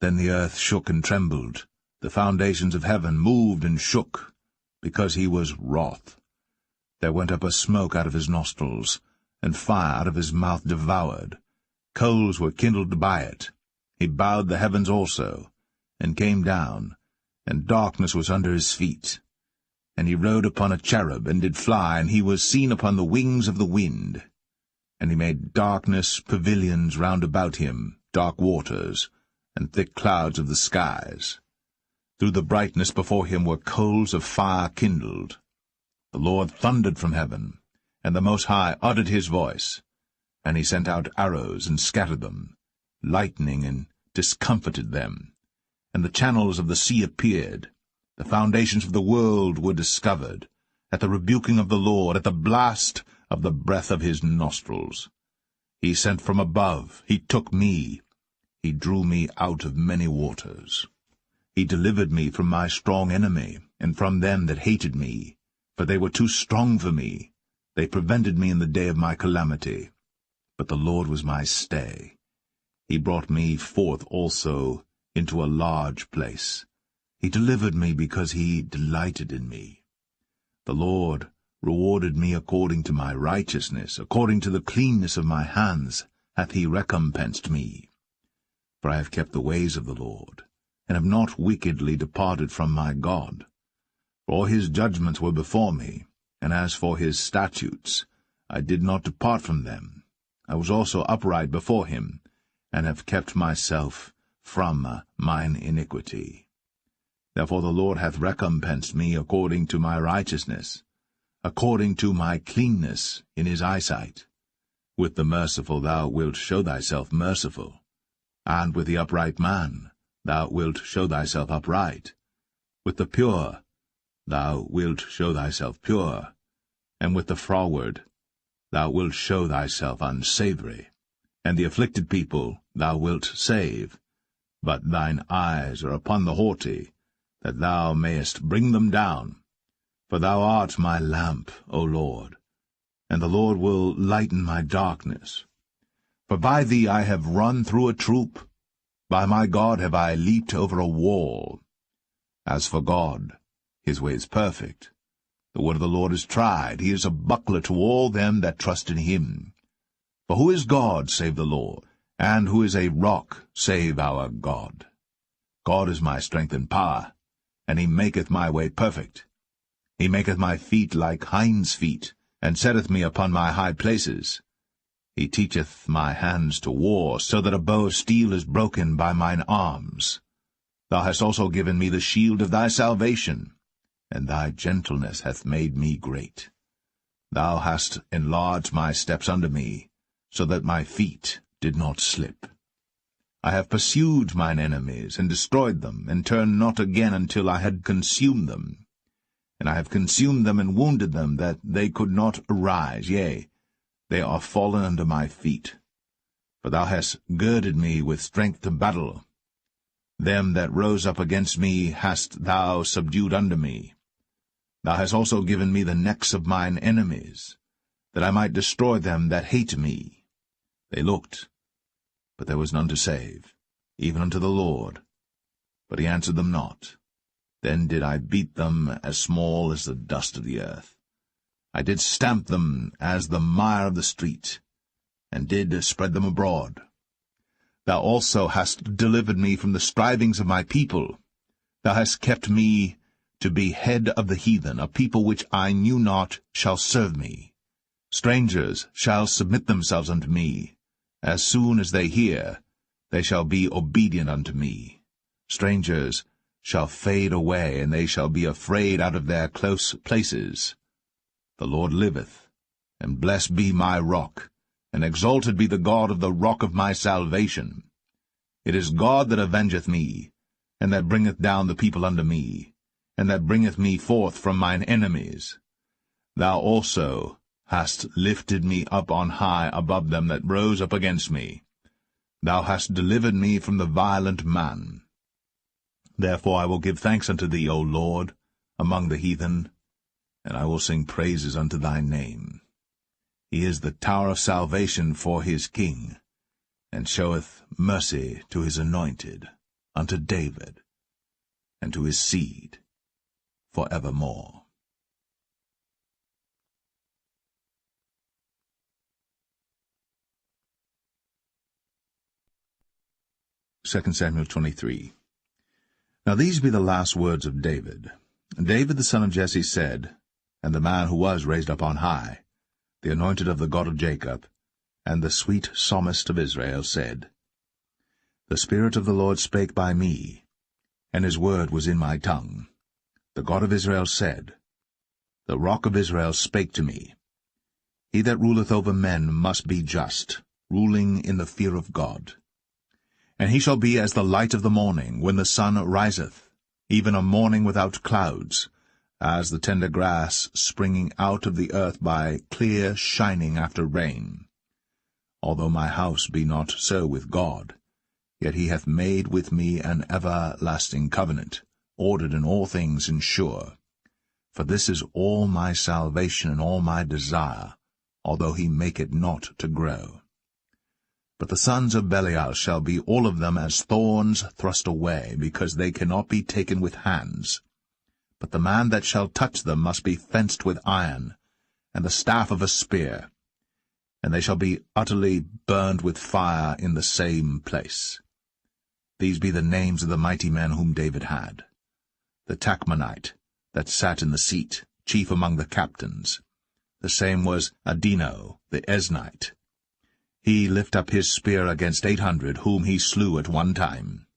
Then the earth shook and trembled, the foundations of heaven moved and shook, because he was wroth. There went up a smoke out of his nostrils, and fire out of his mouth devoured. Coals were kindled by it. He bowed the heavens also, and came down, and darkness was under his feet. And he rode upon a cherub, and did fly, and he was seen upon the wings of the wind. And he made darkness pavilions round about him, dark waters, and thick clouds of the skies. Through the brightness before him were coals of fire kindled. The Lord thundered from heaven, and the Most High uttered his voice. And he sent out arrows, and scattered them, lightning, and discomfited them. And the channels of the sea appeared. The foundations of the world were discovered, at the rebuking of the Lord, at the blast of the breath of his nostrils. He sent from above, he took me, he drew me out of many waters. He delivered me from my strong enemy, and from them that hated me, for they were too strong for me. They prevented me in the day of my calamity. But the Lord was my stay. He brought me forth also into a large place. He delivered me because he delighted in me. The Lord rewarded me according to my righteousness, according to the cleanness of my hands hath he recompensed me. For I have kept the ways of the Lord, and have not wickedly departed from my God. For all his judgments were before me, and as for his statutes, I did not depart from them. I was also upright before him, and have kept myself from mine iniquity. Therefore the Lord hath recompensed me according to my righteousness, according to my cleanness in his eyesight. With the merciful thou wilt show thyself merciful, and with the upright man thou wilt show thyself upright. With the pure thou wilt show thyself pure, and with the froward thou wilt show thyself unsavoury. And the afflicted people thou wilt save, but thine eyes are upon the haughty, that thou mayest bring them down. For thou art my lamp, O Lord, and the Lord will lighten my darkness. For by thee I have run through a troop, by my God have I leaped over a wall. As for God, his way is perfect. The word of the Lord is tried. He is a buckler to all them that trust in him. For who is God save the Lord? And who is a rock save our God? God is my strength and power, and he maketh my way perfect. He maketh my feet like hinds' feet, and setteth me upon my high places. He teacheth my hands to war, so that a bow of steel is broken by mine arms. Thou hast also given me the shield of thy salvation, and thy gentleness hath made me great. Thou hast enlarged my steps under me, so that my feet did not slip. I have pursued mine enemies, and destroyed them, and turned not again until I had consumed them. And I have consumed them and wounded them, that they could not arise, yea, they are fallen under my feet. For thou hast girded me with strength to battle. Them that rose up against me hast thou subdued under me. Thou hast also given me the necks of mine enemies, that I might destroy them that hate me. They looked, but there was none to save, even unto the Lord. But he answered them not. Then did I beat them as small as the dust of the earth. I did stamp them as the mire of the street, and did spread them abroad. Thou also hast delivered me from the strivings of my people. Thou hast kept me to be head of the heathen. A people which I knew not shall serve me. Strangers shall submit themselves unto me. As soon as they hear, they shall be obedient unto me. Strangers shall fade away, and they shall be afraid out of their close places. The Lord liveth, and blessed be my rock, and exalted be the God of the rock of my salvation. It is God that avengeth me, and that bringeth down the people unto me, and that bringeth me forth from mine enemies. Thou also hast lifted me up on high above them that rose up against me. Thou hast delivered me from the violent man. Therefore I will give thanks unto thee, O Lord, among the heathen, and I will sing praises unto thy name. He is the tower of salvation for his king, and showeth mercy to his anointed, unto David, and to his seed for evermore. 2 Samuel 23. Now these be the last words of David. David the son of Jesse said, and the man who was raised up on high, the anointed of the God of Jacob, and the sweet psalmist of Israel, said, The Spirit of the Lord spake by me, and his word was in my tongue. The God of Israel said, The rock of Israel spake to me. He that ruleth over men must be just, ruling in the fear of God. And he shall be as the light of the morning, when the sun riseth, even a morning without clouds, as the tender grass springing out of the earth by clear shining after rain. Although my house be not so with God, yet he hath made with me an everlasting covenant, ordered in all things and sure. For this is all my salvation and all my desire, although he make it not to grow. But the sons of Belial shall be all of them as thorns thrust away, because they cannot be taken with hands. But the man that shall touch them must be fenced with iron, and the staff of a spear, and they shall be utterly burned with fire in the same place. These be the names of the mighty men whom David had. The Tachmonite, that sat in the seat, chief among the captains. The same was Adino, the Esnite. He lift up his spear against 800, whom he slew at one time.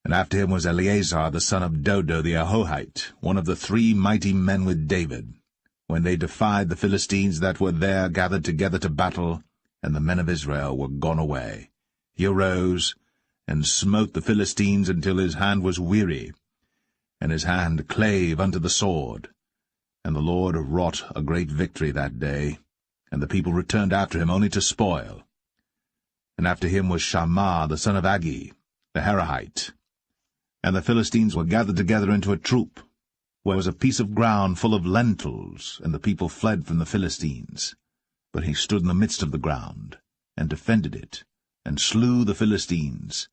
And after him was Eleazar the son of Dodo the Ahohite, one of the 3 mighty men with David, when they defied the Philistines that were there gathered together to battle, and the men of Israel were gone away. He arose, and smote the Philistines until his hand was weary, and his hand clave unto the sword. And the Lord wrought a great victory that day, and the people returned after him only to spoil. And after him was Shammah the son of Agi, the Harahite. And the Philistines were gathered together into a troop, where was a piece of ground full of lentils, and the people fled from the Philistines. But he stood in the midst of the ground, and defended it, and slew the Philistines,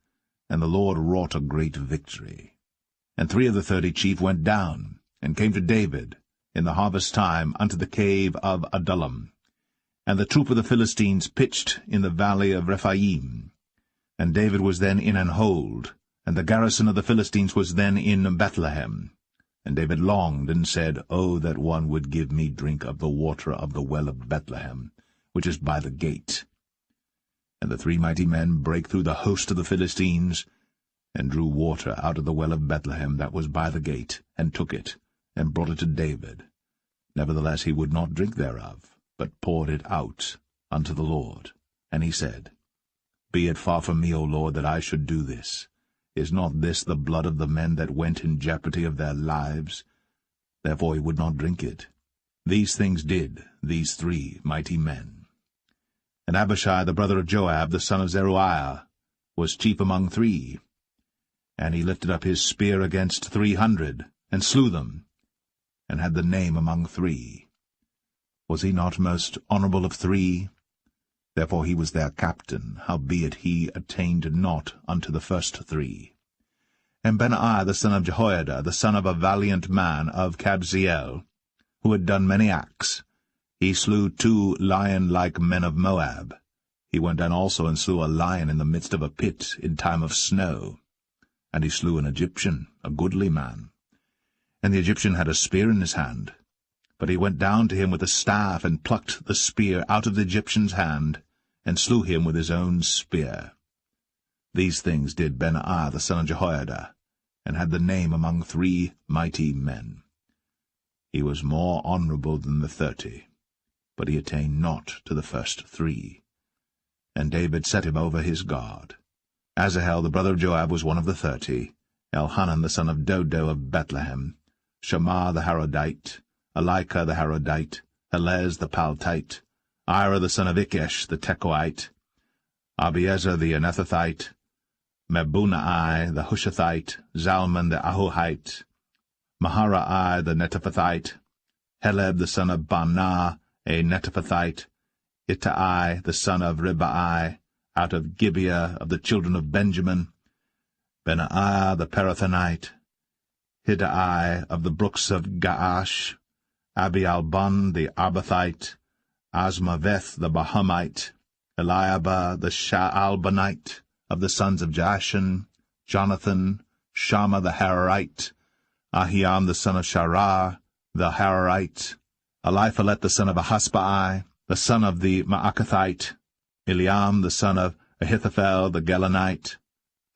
and the Lord wrought a great victory. And 3 of the 30 chief went down, and came to David, in the harvest time, unto the cave of Adullam. And the troop of the Philistines pitched in the valley of Rephaim. And David was then in an hold, and the garrison of the Philistines was then in Bethlehem. And David longed, and said, O that one would give me drink of the water of the well of Bethlehem, which is by the gate. And the 3 mighty men brake through the host of the Philistines, and drew water out of the well of Bethlehem that was by the gate, and took it, and brought it to David. Nevertheless he would not drink thereof, but poured it out unto the Lord. And he said, Be it far from me, O Lord, that I should do this. Is not this the blood of the men that went in jeopardy of their lives? Therefore he would not drink it. These things did these 3 mighty men. And Abishai the brother of Joab, the son of Zeruiah, was chief among 3. And he lifted up his spear against 300, and slew them, and had the name among 3. Was he not most honorable of 3? Therefore he was their captain, howbeit he attained not unto the first 3. And Benaiah the son of Jehoiada, the son of a valiant man of Kabzeel, who had done many acts, he slew 2 lion-like men of Moab. He went down also and slew a lion in the midst of a pit in time of snow. And he slew an Egyptian, a goodly man. And the Egyptian had a spear in his hand. But he went down to him with a staff, and plucked the spear out of the Egyptian's hand, and slew him with his own spear. These things did Benaiah the son of Jehoiada, and had the name among 3 mighty men. He was more honorable than the 30, but he attained not to the first 3. And David set him over his guard. Asahel the brother of Joab was one of the 30, Elhanan the son of Dodo of Bethlehem, Shammah the Harodite, Elika the Harodite, Helez the Paltite, Ira the son of Ikesh the Tekoite, Abiezer the Anethathite, Mebunai the Hushathite, Zalman the Ahohite, Maharai the Netophathite, Heleb the son of Baanah a Netophathite, Ittai the son of Ribai, out of Gibeah of the children of Benjamin, Benaiah the Parathonite, Hiddai of the brooks of Gaash, Abialbon the Arbathite, Asmaveth the Bahamite, Eliabah the Shaalbanite, of the sons of Jashan, Jonathan, Shammah the Hararite, Ahiam the son of Sharar, the Hararite, Eliphalet the son of Ahasbai, the son of the Maacathite, Eliam the son of Ahithophel the Gelonite,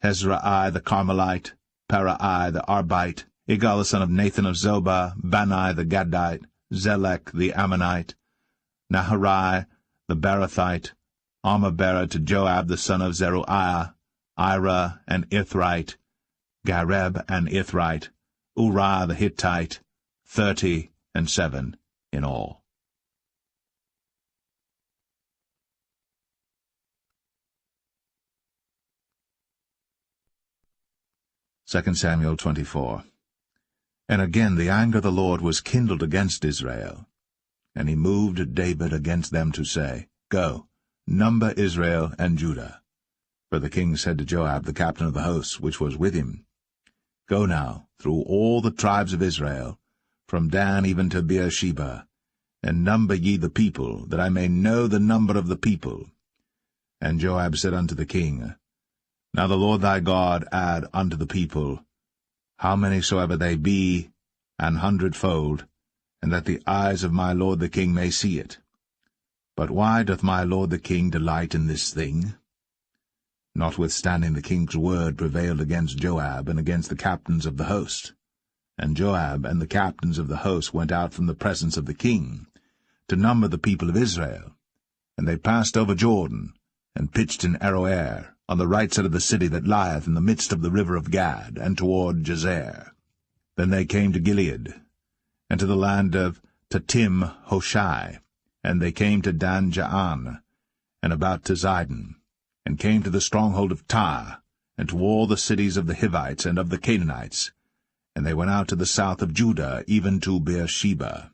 Hezrai the Carmelite, Parai the Arbite, Igal the son of Nathan of Zobah, Bani the Gadite, Zelek the Ammonite, Naharai the Barathite, Armah-bearer to Joab the son of Zeruiah, Ira and Ithrite, Gareb and Ithrite, Uriah the Hittite, 37 in all. Second Samuel 24. And again the anger of the Lord was kindled against Israel. And he moved David against them to say, Go, number Israel and Judah. For the king said to Joab, the captain of the host, which was with him, Go now through all the tribes of Israel, from Dan even to Beersheba, and number ye the people, that I may know the number of the people. And Joab said unto the king, Now the Lord thy God add unto the people, how many soever they be, 100-fold, and that the eyes of my lord the king may see it. But why doth my lord the king delight in this thing? Notwithstanding the king's word prevailed against Joab and against the captains of the host. And Joab and the captains of the host went out from the presence of the king, to number the people of Israel. And they passed over Jordan, and pitched in Aroer, on the right side of the city that lieth in the midst of the river of Gad, and toward Jazer. Then they came to Gilead, and to the land of Tatim Hoshai, and they came to Dan Jaan, and about to Zidon, and came to the stronghold of Tyre, and to all the cities of the Hivites and of the Canaanites, and they went out to the south of Judah, even to Beersheba.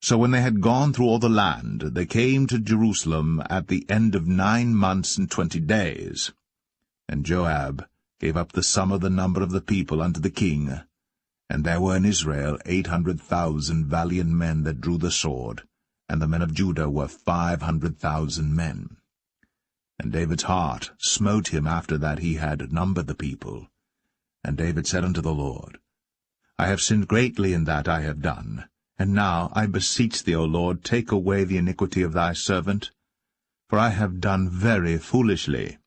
So when they had gone through all the land, they came to Jerusalem at the end of 9 months and 20 days. And Joab gave up the sum of the number of the people unto the king, and there were in Israel 800,000 valiant men that drew the sword, and the men of Judah were 500,000 men. And David's heart smote him after that he had numbered the people. And David said unto the Lord, I have sinned greatly in that I have done. And now, I beseech thee, O Lord, take away the iniquity of thy servant, for I have done very foolishly.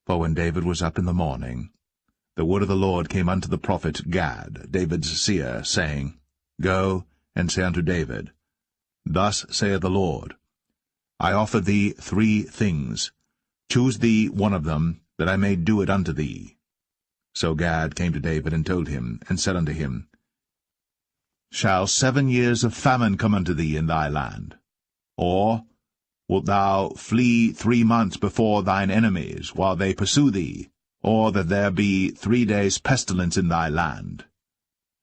For when David was up in the morning, the word of the Lord came unto the prophet Gad, David's seer, saying, Go, and say unto David, Thus saith the Lord, I offer thee 3 things. Choose thee one of them, that I may do it unto thee. So Gad came to David, and told him, and said unto him, Shall 7 years of famine come unto thee in thy land? Or wilt thou flee 3 months before thine enemies, while they pursue thee? Or that there be 3 days' pestilence in thy land?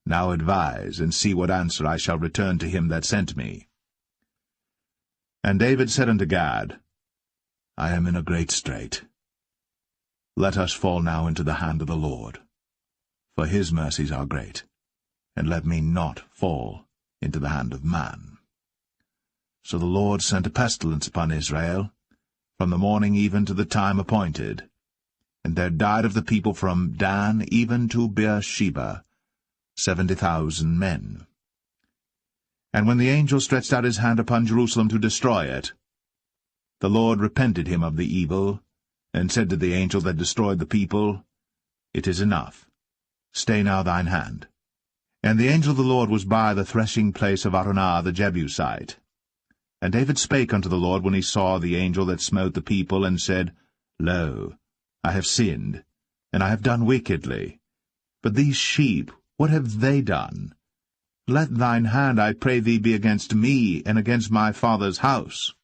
Now advise, and see what answer I shall return to him that sent me. And David said unto Gad, I am in a great strait. Let us fall now into the hand of the Lord, for his mercies are great, and let me not fall into the hand of man. So the Lord sent a pestilence upon Israel, from the morning even to the time appointed, and there died of the people from Dan even to Beersheba 70,000 men. And when the angel stretched out his hand upon Jerusalem to destroy it, the Lord repented him of the evil, and said to the angel that destroyed the people, It is enough. Stay now thine hand. And the angel of the Lord was by the threshing place of Araunah the Jebusite. And David spake unto the Lord when he saw the angel that smote the people, and said, Lo, I have sinned, and I have done wickedly. But these sheep, what have they done? Let thine hand, I pray thee, be against me, and against my father's house.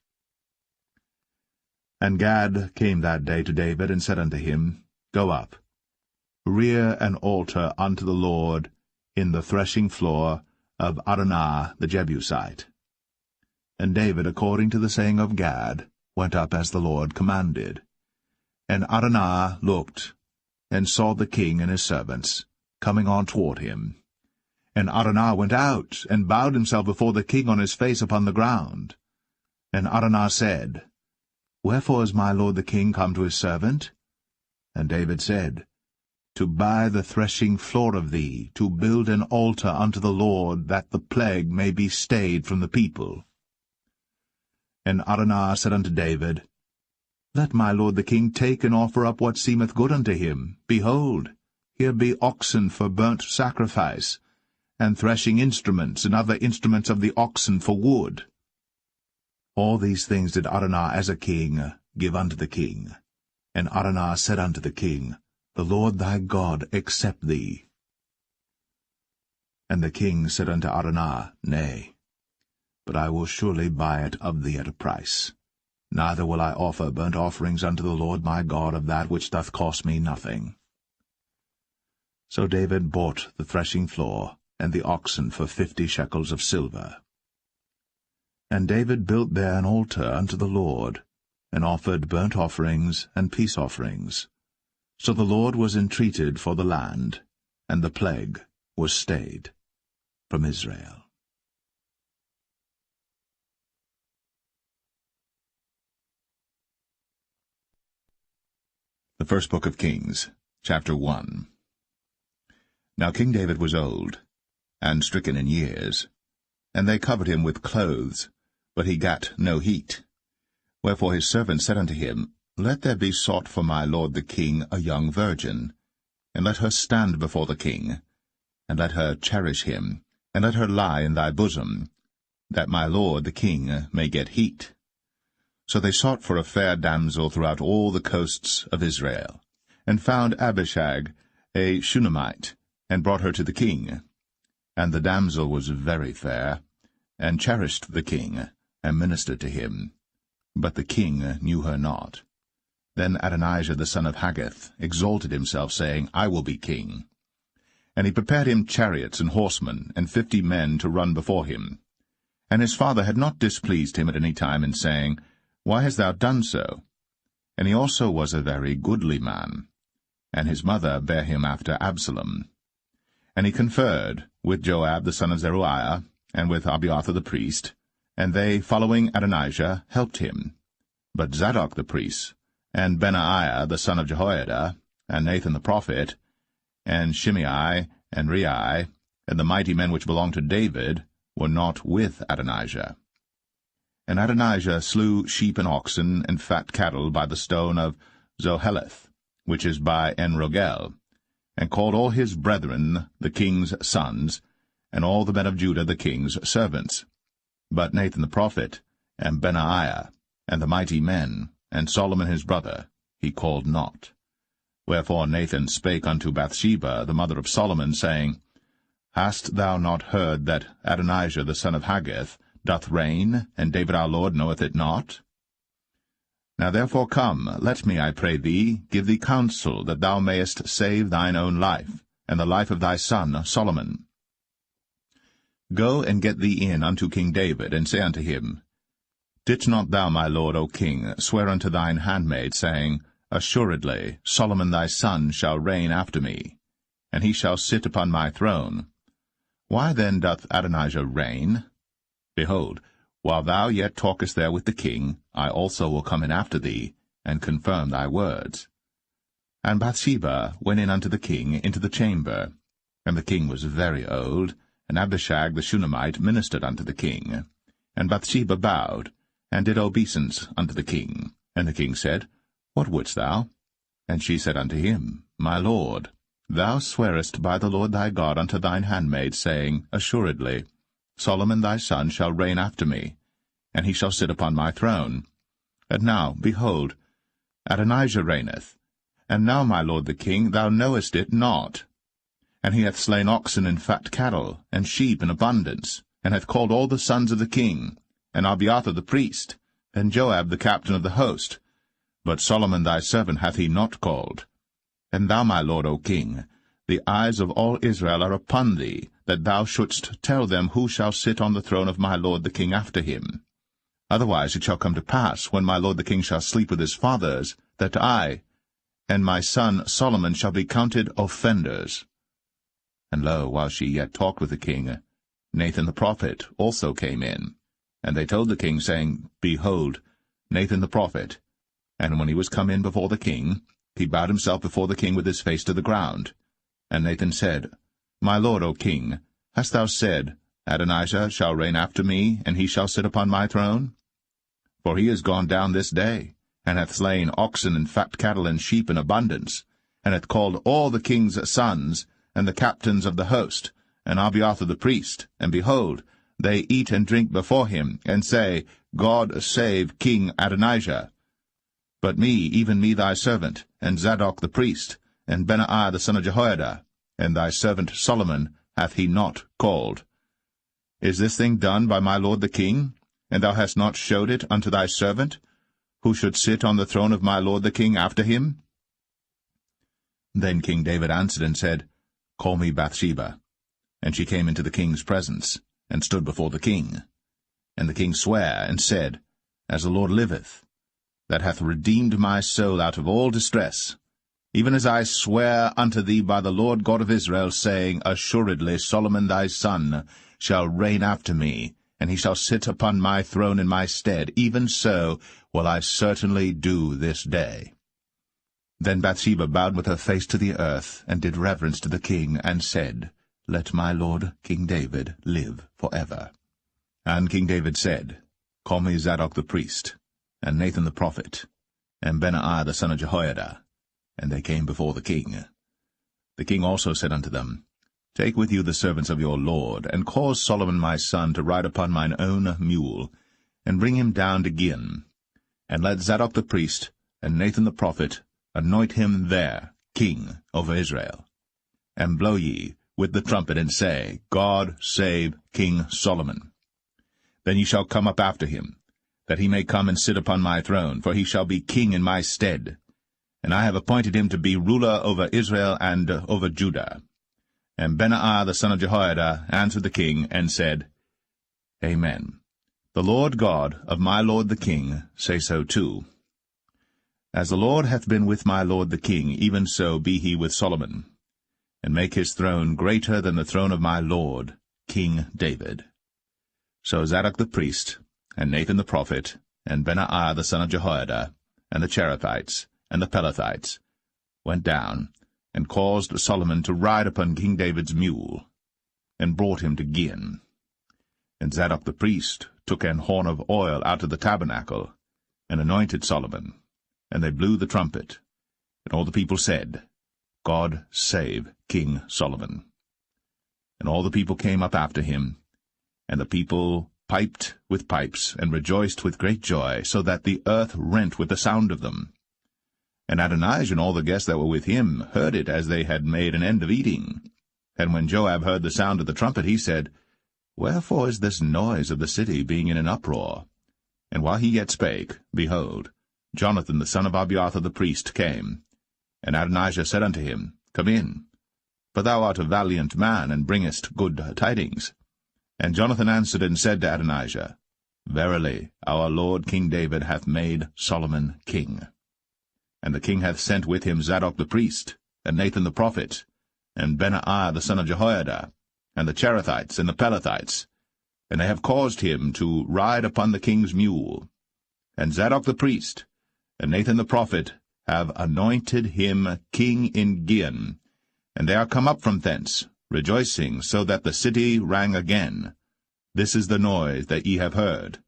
And Gad came that day to David, and said unto him, Go up, rear an altar unto the Lord in the threshing floor of Araunah the Jebusite. And David, according to the saying of Gad, went up as the Lord commanded. And Araunah looked, and saw the king and his servants coming on toward him. And Araunah went out, and bowed himself before the king on his face upon the ground. And Araunah said, Wherefore is my lord the king come to his servant? And David said, To buy the threshing floor of thee, to build an altar unto the Lord, that the plague may be stayed from the people. And Araunah said unto David, Let my lord the king take and offer up what seemeth good unto him. Behold, here be oxen for burnt sacrifice, and threshing instruments, and other instruments of the oxen for wood. All these things did Araunah as a king give unto the king. And Araunah said unto the king, The Lord thy God accept thee. And the king said unto Araunah, Nay, but I will surely buy it of thee at a price. Neither will I offer burnt offerings unto the Lord my God of that which doth cost me nothing. So David bought the threshing floor and the oxen for 50 shekels of silver. And David built there an altar unto the Lord, and offered burnt offerings and peace offerings. So the Lord was entreated for the land, and the plague was stayed from Israel. The First Book of Kings, chapter 1. Now King David was old, and stricken in years, and they covered him with clothes, but he gat no heat. Wherefore his servant said unto him, Let there be sought for my lord the king a young virgin, and let her stand before the king, and let her cherish him, and let her lie in thy bosom, that my lord the king may get heat. So they sought for a fair damsel throughout all the coasts of Israel, and found Abishag, a Shunammite, and brought her to the king. And the damsel was very fair, and cherished the king, and ministered to him. But the king knew her not. Then Adonijah the son of Haggith exalted himself, saying, I will be king. And he prepared him chariots and horsemen, and 50 men to run before him. And his father had not displeased him at any time in saying, Why hast thou done so? And he also was a very goodly man. And his mother bare him after Absalom. And he conferred with Joab the son of Zeruiah, and with Abiathar the priest, and they, following Adonijah, helped him. But Zadok the priest, and Benaiah the son of Jehoiada, and Nathan the prophet, and Shimei, and Rei, and the mighty men which belonged to David, were not with Adonijah. And Adonijah slew sheep and oxen and fat cattle by the stone of Zoheleth, which is by En-Rogel, and called all his brethren the king's sons, and all the men of Judah the king's servants. But Nathan the prophet, and Benaiah, and the mighty men, and Solomon his brother, he called not. Wherefore Nathan spake unto Bathsheba, the mother of Solomon, saying, Hast thou not heard that Adonijah the son of Haggith doth reign, and David our Lord knoweth it not? Now therefore come, let me, I pray thee, give thee counsel, that thou mayest save thine own life, and the life of thy son Solomon. Go and get thee in unto King David, and say unto him, Didst not thou, my lord, O king, swear unto thine handmaid, saying, Assuredly Solomon thy son shall reign after me, and he shall sit upon my throne. Why then doth Adonijah reign? Behold, while thou yet talkest there with the king, I also will come in after thee, and confirm thy words. And Bathsheba went in unto the king into the chamber. And the king was very old, and Abishag the Shunammite ministered unto the king. And Bathsheba bowed, and did obeisance unto the king. And the king said, What wouldst thou? And she said unto him, My lord, thou swearest by the Lord thy God unto thine handmaid, saying, Assuredly Solomon thy son shall reign after me, and he shall sit upon my throne. And now, behold, Adonijah reigneth, and now, my lord the king, thou knowest it not. And he hath slain oxen and fat cattle, and sheep in abundance, and hath called all the sons of the king, and Abiathar the priest, and Joab the captain of the host. But Solomon thy servant hath he not called. And thou, my lord, O king, the eyes of all Israel are upon thee, that thou shouldst tell them who shall sit on the throne of my lord the king after him. Otherwise it shall come to pass, when my lord the king shall sleep with his fathers, that I and my son Solomon shall be counted offenders. And lo, while she yet talked with the king, Nathan the prophet also came in. And they told the king, saying, Behold, Nathan the prophet. And when he was come in before the king, he bowed himself before the king with his face to the ground. And Nathan said, My lord, O king, hast thou said, Adonijah shall reign after me, and he shall sit upon my throne? For he is gone down this day, and hath slain oxen and fat cattle and sheep in abundance, and hath called all the king's sons, and the captains of the host, and Abiathar the priest, and behold, they eat and drink before him, and say, God save King Adonijah. But me, even me thy servant, and Zadok the priest, and Benaiah the son of Jehoiada, and thy servant Solomon hath he not called. Is this thing done by my lord the king? And thou hast not showed it unto thy servant, who should sit on the throne of my lord the king after him? Then King David answered and said, Call me Bathsheba. And she came into the king's presence, and stood before the king. And the king sware, and said, As the Lord liveth, that hath redeemed my soul out of all distress, even as I swear unto thee by the Lord God of Israel, saying, Assuredly Solomon thy son shall reign after me, and he shall sit upon my throne in my stead, even so will I certainly do this day. Then Bathsheba bowed with her face to the earth, and did reverence to the king, and said, Let my lord King David live for ever. And King David said, Call me Zadok the priest, and Nathan the prophet, and Benaiah the son of Jehoiada. And they came before the king. The king also said unto them, Take with you the servants of your lord, and cause Solomon my son to ride upon mine own mule, and bring him down to Gihon. And let Zadok the priest and Nathan the prophet anoint him there king over Israel. And blow ye with the trumpet, and say, God save King Solomon. Then ye shall come up after him, that he may come and sit upon my throne, for he shall be king in my stead. And I have appointed him to be ruler over Israel and over Judah. And Benaiah the son of Jehoiada answered the king, and said, Amen. The Lord God of my lord the king say so too. As the Lord hath been with my lord the king, even so be he with Solomon, and make his throne greater than the throne of my lord, King David. So Zadok the priest, and Nathan the prophet, and Benaiah the son of Jehoiada, and the Cherethites, and the Pelethites, went down, and caused Solomon to ride upon King David's mule, and brought him to Gihon. And Zadok the priest took an horn of oil out of the tabernacle, and anointed Solomon, and they blew the trumpet. And all the people said, God save King Solomon. And all the people came up after him, and the people piped with pipes, and rejoiced with great joy, so that the earth rent with the sound of them. And Adonijah and all the guests that were with him heard it as they had made an end of eating. And when Joab heard the sound of the trumpet, he said, Wherefore is this noise of the city being in an uproar? And while he yet spake, behold, Jonathan the son of Abiathar the priest came. And Adonijah said unto him, Come in, for thou art a valiant man, and bringest good tidings. And Jonathan answered and said to Adonijah, Verily, our lord King David hath made Solomon king. And the king hath sent with him Zadok the priest, and Nathan the prophet, and Benaiah the son of Jehoiada, and the Cherethites and the Pelethites, and they have caused him to ride upon the king's mule. And Zadok the priest, and Nathan the prophet, have anointed him king in Gihon, and they are come up from thence, rejoicing, so that the city rang again. This is the noise that ye have heard.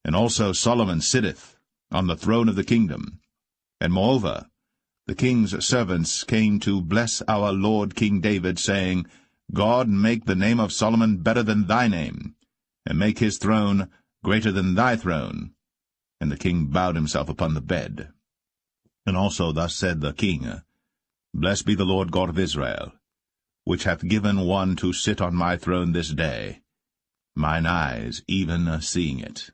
And also Solomon sitteth on the throne of the kingdom. And moreover, the king's servants came to bless our lord King David, saying, God make the name of Solomon better than thy name, and make his throne greater than thy throne. And the king bowed himself upon the bed. And also thus said the king, Blessed be the Lord God of Israel, which hath given one to sit on my throne this day, mine eyes even seeing it.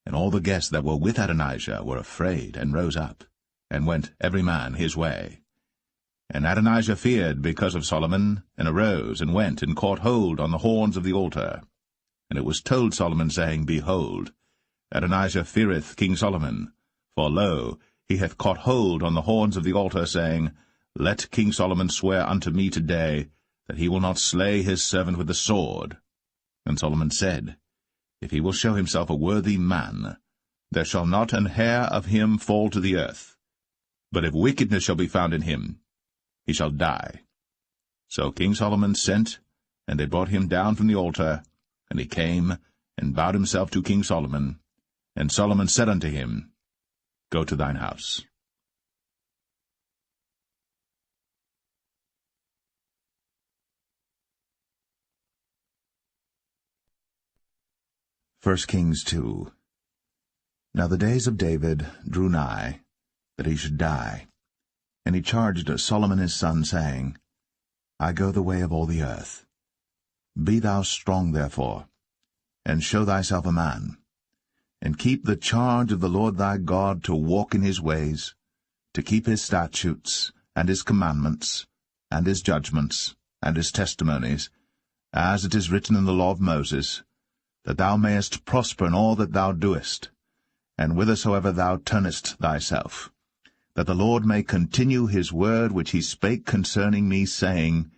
And all the guests that were with Adonijah were afraid, and rose up, and went every man his way. And Adonijah feared because of Solomon, and arose, and went, and caught hold on the horns of the altar. And it was told Solomon, saying, Behold, Adonijah feareth King Solomon, for, lo, he hath caught hold on the horns of the altar, saying, Let King Solomon swear unto me today, that he will not slay his servant with the sword. And Solomon said, If he will show himself a worthy man, there shall not an hair of him fall to the earth. But if wickedness shall be found in him, he shall die. So King Solomon sent, and they brought him down from the altar, and he came, and bowed himself to King Solomon. And Solomon said unto him, Go to thine house. 1 Kings 2. Now the days of David drew nigh, that he should die. And he charged Solomon his son, saying, I go the way of all the earth. Be thou strong therefore, and show thyself a man, and keep the charge of the Lord thy God, to walk in his ways, to keep his statutes, and his commandments, and his judgments, and his testimonies, as it is written in the law of Moses, that thou mayest prosper in all that thou doest, and whithersoever thou turnest thyself, that the Lord may continue his word which he spake concerning me, saying,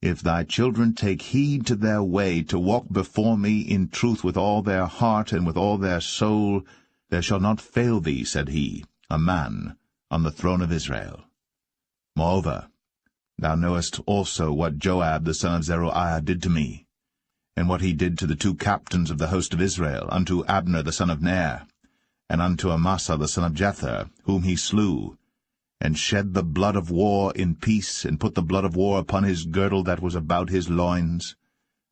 If thy children take heed to their way, to walk before me in truth with all their heart and with all their soul, there shall not fail thee, said he, a man on the throne of Israel. Moreover, thou knowest also what Joab the son of Zeruiah did to me, and what he did to the 2 captains of the host of Israel, unto Abner the son of Ner, and unto Amasa the son of Jether, whom he slew, and shed the blood of war in peace, and put the blood of war upon his girdle that was about his loins,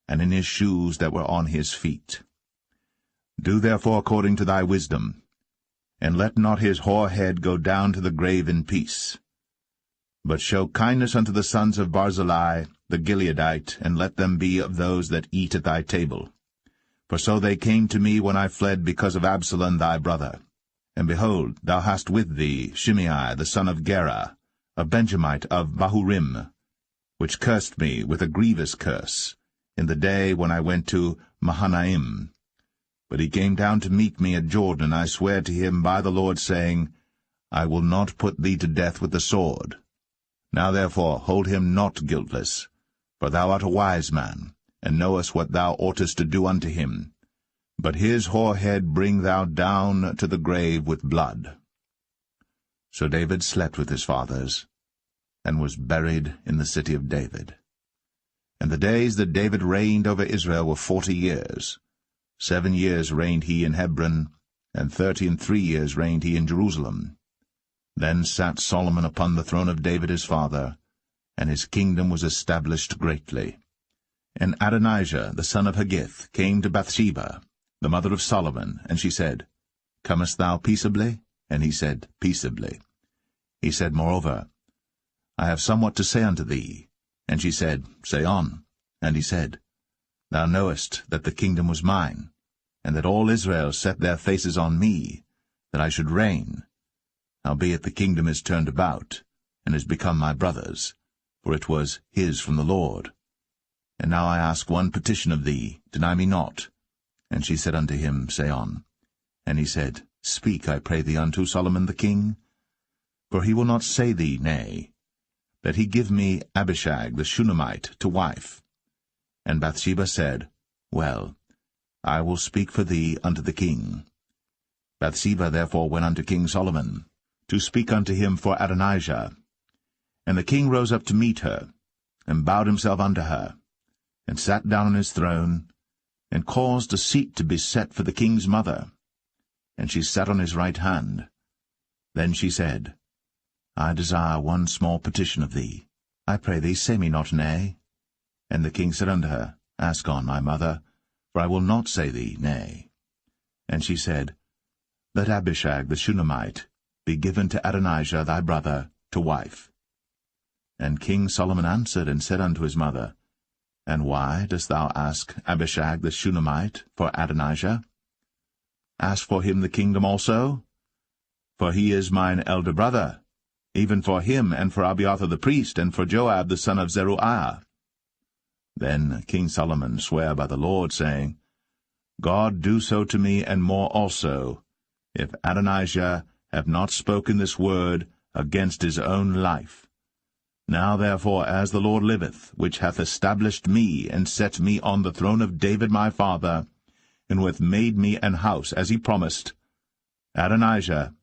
and in his shoes that were on his feet. Do therefore according to thy wisdom, and let not his hoar head go down to the grave in peace. But show kindness unto the sons of Barzillai the Gileadite, and let them be of those that eat at thy table. For so they came to me when I fled because of Absalom thy brother. And behold, thou hast with thee Shimei the son of Gera, a Benjamite of Bahurim, which cursed me with a grievous curse, in the day when I went to Mahanaim. But he came down to meet me at Jordan, and I sware to him by the Lord, saying, I will not put thee to death with the sword. Now therefore hold him not guiltless, for thou art a wise man, and knowest what thou oughtest to do unto him. But his hoar head bring thou down to the grave with blood. So David slept with his fathers, and was buried in the city of David. And the days that David reigned over Israel were 40 years. 7 years reigned he in Hebron, and 33 years reigned he in Jerusalem. Then sat Solomon upon the throne of David his father, and his kingdom was established greatly. And Adonijah the son of Haggith came to Bathsheba, the mother of Solomon, and she said, Comest thou peaceably? And he said, Peaceably. He said, Moreover, I have somewhat to say unto thee. And she said, Say on. And he said, Thou knowest that the kingdom was mine, and that all Israel set their faces on me, that I should reign. Howbeit the kingdom is turned about, and is become my brother's, for it was his from the Lord. And now I ask one petition of thee, deny me not. And she said unto him, Say on. And he said, Speak, I pray thee, unto Solomon the king. For he will not say thee nay, that he give me Abishag the Shunammite to wife. And Bathsheba said, Well, I will speak for thee unto the king. Bathsheba therefore went unto King Solomon, to speak unto him for Adonijah. And the king rose up to meet her, and bowed himself unto her, and sat down on his throne, and caused a seat to be set for the king's mother. And she sat on his right hand. Then she said, I desire one small petition of thee. I pray thee, say me not nay. And the king said unto her, Ask on, my mother, for I will not say thee nay. And she said, Let Abishag the Shunammite be given to Adonijah thy brother to wife. And King Solomon answered and said unto his mother, And why dost thou ask Abishag the Shunammite for Adonijah? Ask for him the kingdom also? For he is mine elder brother, even for him, and for Abiathar the priest, and for Joab the son of Zeruiah. Then King Solomon sware by the Lord, saying, God do so to me, and more also, if Adonijah have not spoken this word against his own life. Now therefore, as the Lord liveth, which hath established me, and set me on the throne of David my father, and who hath made me an house, as he promised, Adonijah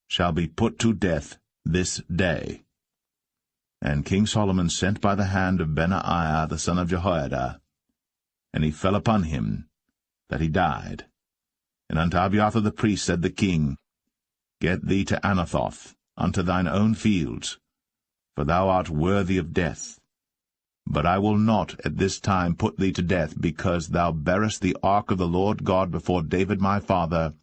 shall be put to death this day. And King Solomon sent by the hand of Benaiah the son of Jehoiada, and he fell upon him, that he died. And unto Abiathar the priest said the king, Get thee to Anathoth, unto thine own fields, for thou art worthy of death. But I will not at this time put thee to death, because thou bearest the ark of the Lord God before David my father,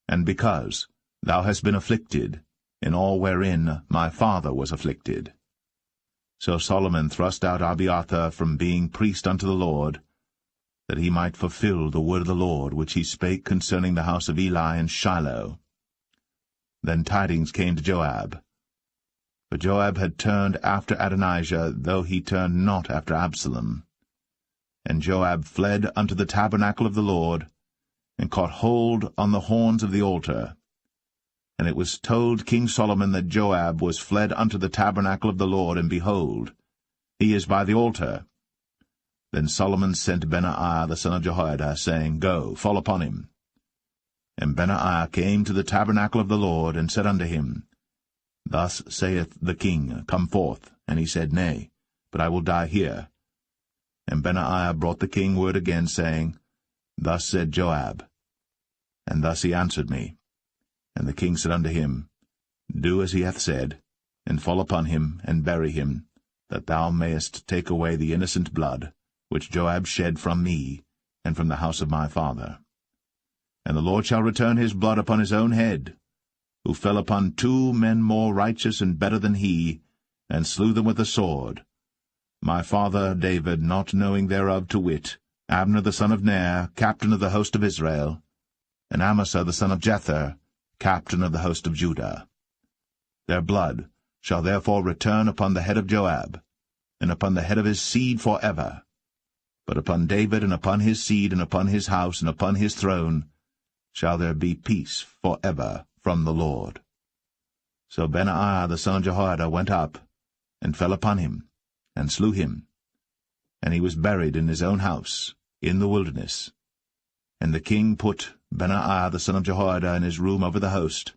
and because thou hast been afflicted in all wherein my father was afflicted. So Solomon thrust out Abiathar from being priest unto the Lord, that he might fulfill the word of the Lord, which he spake concerning the house of Eli in Shiloh. Then tidings came to Joab. For Joab had turned after Adonijah, though he turned not after Absalom. And Joab fled unto the tabernacle of the Lord, and caught hold on the horns of the altar. And it was told King Solomon that Joab was fled unto the tabernacle of the Lord, and behold, he is by the altar. Then Solomon sent Benaiah the son of Jehoiada, saying, Go, fall upon him. And Benaiah came to the tabernacle of the Lord, and said unto him, Thus saith the king, Come forth. And he said, Nay, but I will die here. And Benaiah brought the king word again, saying, Thus said Joab. And thus he answered me. And the king said unto him, Do as he hath said, and fall upon him, and bury him, that thou mayest take away the innocent blood, which Joab shed from me, and from the house of my father. And the Lord shall return his blood upon his own head, who fell upon 2 men more righteous and better than he, and slew them with the sword. My father David, not knowing thereof, to wit, Abner the son of Ner, captain of the host of Israel, and Amasa the son of Jether, captain of the host of Judah. Their blood shall therefore return upon the head of Joab, and upon the head of his seed for ever. But upon David, and upon his seed, and upon his house, and upon his throne, shall there be peace for ever from the Lord. So Benaiah the son of Jehoiada went up, and fell upon him, and slew him. And he was buried in his own house, in the wilderness. And the king put Benaiah the son of Jehoiada in his room over the host,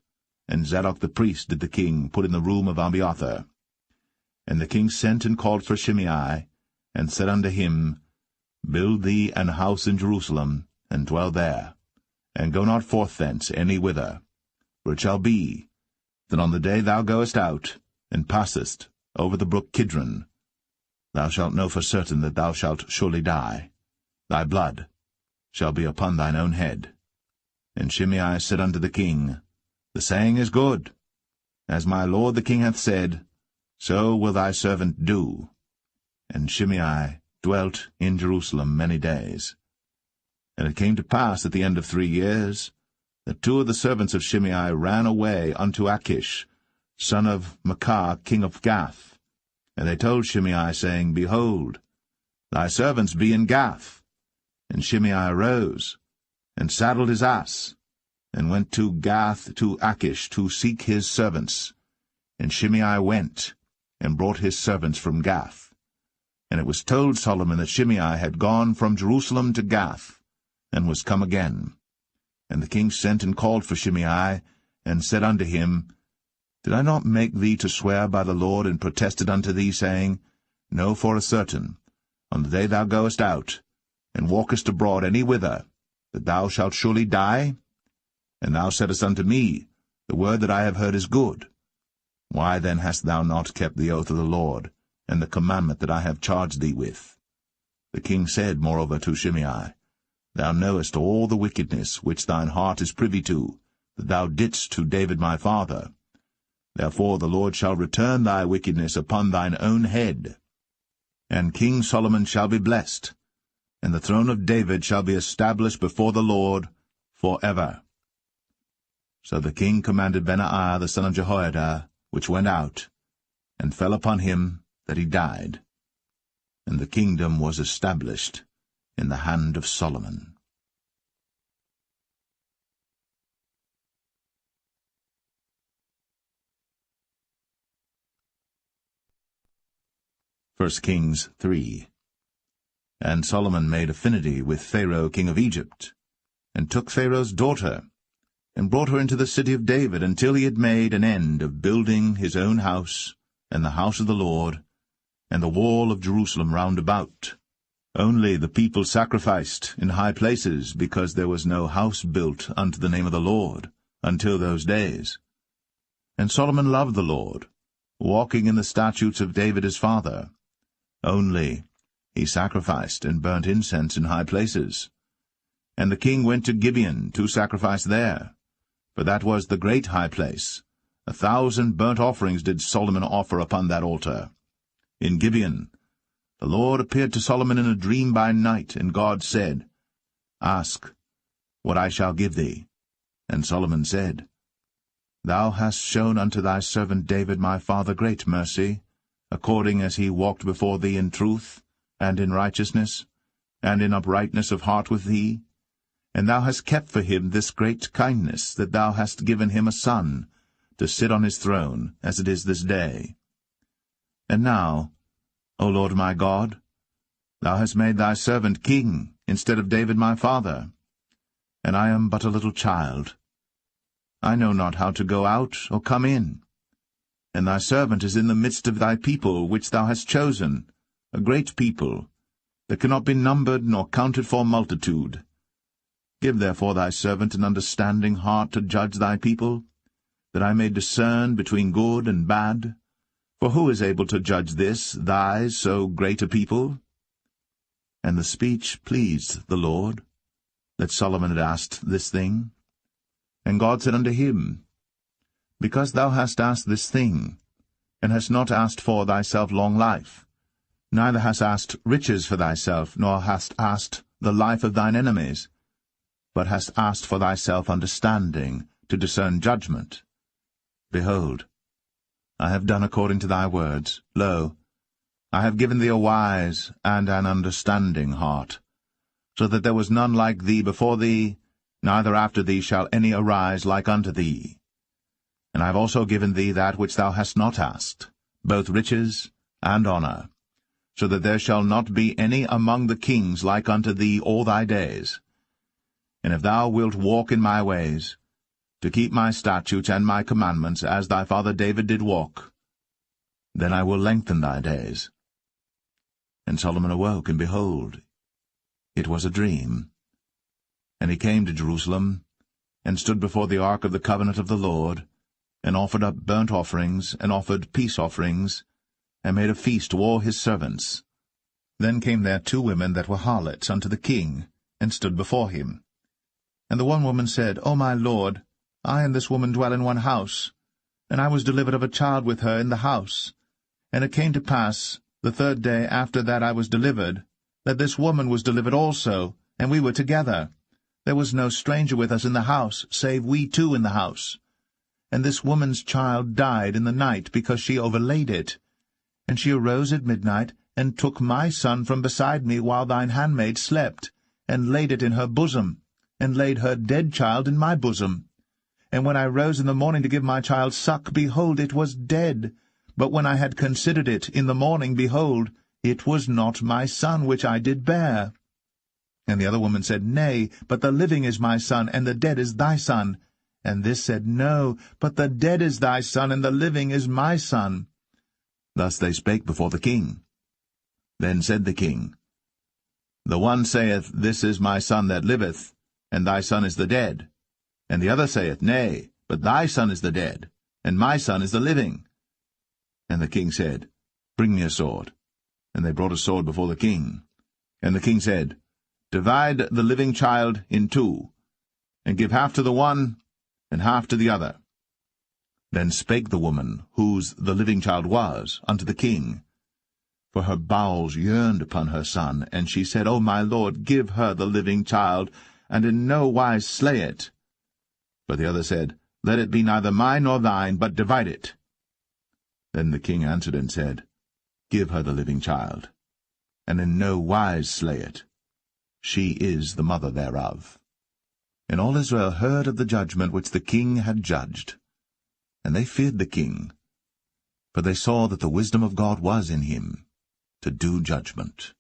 and Zadok the priest did the king put in the room of Abiathar. And the king sent and called for Shimei, and said unto him, Build thee an house in Jerusalem, and dwell there, and go not forth thence any whither. For it shall be, that on the day thou goest out, and passest over the brook Kidron, thou shalt know for certain that thou shalt surely die. Thy blood shall be upon thine own head. And Shimei said unto the king, The saying is good. As my lord the king hath said, so will thy servant do. And Shimei dwelt in Jerusalem many days. And it came to pass at the end of 3 years, that 2 of the servants of Shimei ran away unto Achish, son of Maachah, king of Gath. And they told Shimei, saying, Behold, thy servants be in Gath. And Shimei arose, and saddled his ass, and went to Gath to Achish to seek his servants. And Shimei went, and brought his servants from Gath. And it was told Solomon that Shimei had gone from Jerusalem to Gath, and was come again. And the king sent and called for Shimei, and said unto him, Did I not make thee to swear by the Lord, and protested unto thee, saying, Know for a certain, on the day thou goest out, and walkest abroad any whither, that thou shalt surely die? And thou saidst unto me, The word that I have heard is good. Why then hast thou not kept the oath of the Lord, and the commandment that I have charged thee with? The king said moreover to Shimei, Thou knowest all the wickedness which thine heart is privy to, that thou didst to David my father. Therefore the Lord shall return thy wickedness upon thine own head. And King Solomon shall be blessed, and the throne of David shall be established before the Lord for ever. So the king commanded Benaiah the son of Jehoiada, which went out, and fell upon him that he died. And the kingdom was established in the hand of Solomon. 1 Kings 3. And Solomon made affinity with Pharaoh king of Egypt, and took Pharaoh's daughter, and brought her into the city of David, until he had made an end of building his own house, and the house of the Lord, and the wall of Jerusalem round about. Only the people sacrificed in high places, because there was no house built unto the name of the Lord, until those days. And Solomon loved the Lord, walking in the statutes of David his father. Only he sacrificed and burnt incense in high places. And the king went to Gibeon to sacrifice there, for that was the great high place. 1,000 burnt offerings did Solomon offer upon that altar. In Gibeon the Lord appeared to Solomon in a dream by night, and God said, Ask what I shall give thee. And Solomon said, Thou hast shown unto thy servant David my father great mercy, according as he walked before thee in truth, and in righteousness, and in uprightness of heart with thee. And thou hast kept for him this great kindness, that thou hast given him a son, to sit on his throne, as it is this day. And now, O Lord my God, thou hast made thy servant king, instead of David my father. And I am but a little child. I know not how to go out or come in. And thy servant is in the midst of thy people, which thou hast chosen, a great people, that cannot be numbered nor counted for multitude. Give therefore thy servant an understanding heart to judge thy people, that I may discern between good and bad. For who is able to judge this, thy so great a people? And the speech pleased the Lord, that Solomon had asked this thing. And God said unto him, Because thou hast asked this thing, and hast not asked for thyself long life, neither hast asked riches for thyself, nor hast asked the life of thine enemies, but hast asked for thyself understanding, to discern judgment. Behold, I have done according to thy words. Lo, I have given thee a wise and an understanding heart, so that there was none like thee before thee, neither after thee shall any arise like unto thee. And I have also given thee that which thou hast not asked, both riches and honour, so that there shall not be any among the kings like unto thee all thy days. And if thou wilt walk in my ways, to keep my statutes and my commandments, as thy father David did walk, then I will lengthen thy days. And Solomon awoke, and behold, it was a dream. And he came to Jerusalem, and stood before the ark of the covenant of the Lord, and offered up burnt offerings, and offered peace offerings, and made a feast to all his servants. Then came there 2 women that were harlots unto the king, and stood before him. And the one woman said, O my lord, I and this woman dwell in one house, and I was delivered of a child with her in the house. And it came to pass, the 3rd day after that I was delivered, that this woman was delivered also, and we were together. There was no stranger with us in the house, save we 2 in the house. And this woman's child died in the night, because she overlaid it. And she arose at midnight, and took my son from beside me while thine handmaid slept, and laid it in her bosom, and laid her dead child in my bosom. And when I rose in the morning to give my child suck, behold, it was dead. But when I had considered it in the morning, behold, it was not my son which I did bear. And the other woman said, Nay, but the living is my son, and the dead is thy son. And this said, No, but the dead is thy son, and the living is my son. Thus they spake before the king. Then said the king, The one saith, This is my son that liveth, and thy son is the dead. And the other saith, Nay, but thy son is the dead, and my son is the living. And the king said, Bring me a sword. And they brought a sword before the king. And the king said, Divide the living child in 2, and give half to the one, and half to the other. Then spake the woman, whose the living child was, unto the king. For her bowels yearned upon her son, and she said, O my lord, give her the living child, and in no wise slay it. But the other said, Let it be neither mine nor thine, but divide it. Then the king answered and said, Give her the living child, and in no wise slay it. She is the mother thereof. And all Israel heard of the judgment which the king had judged. And they feared the king, for they saw that the wisdom of God was in him, to do judgment.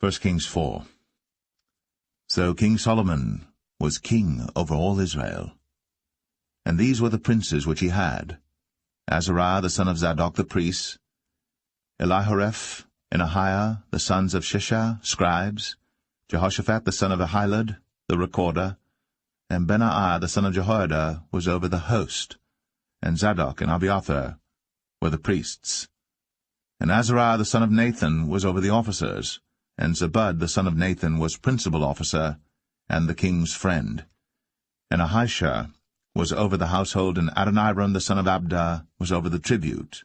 1 Kings 4. So King Solomon was king over all Israel. And these were the princes which he had: Azariah the son of Zadok the priest, Elihoreph and Ahiah the sons of Shishah, scribes, Jehoshaphat the son of Ahilud, the recorder, and Benaiah the son of Jehoiada was over the host, and Zadok and Abiathar were the priests. And Azariah the son of Nathan was over the officers, and Zabud the son of Nathan was principal officer, and the king's friend. And Ahishah was over the household, and Adoniram the son of Abda was over the tribute.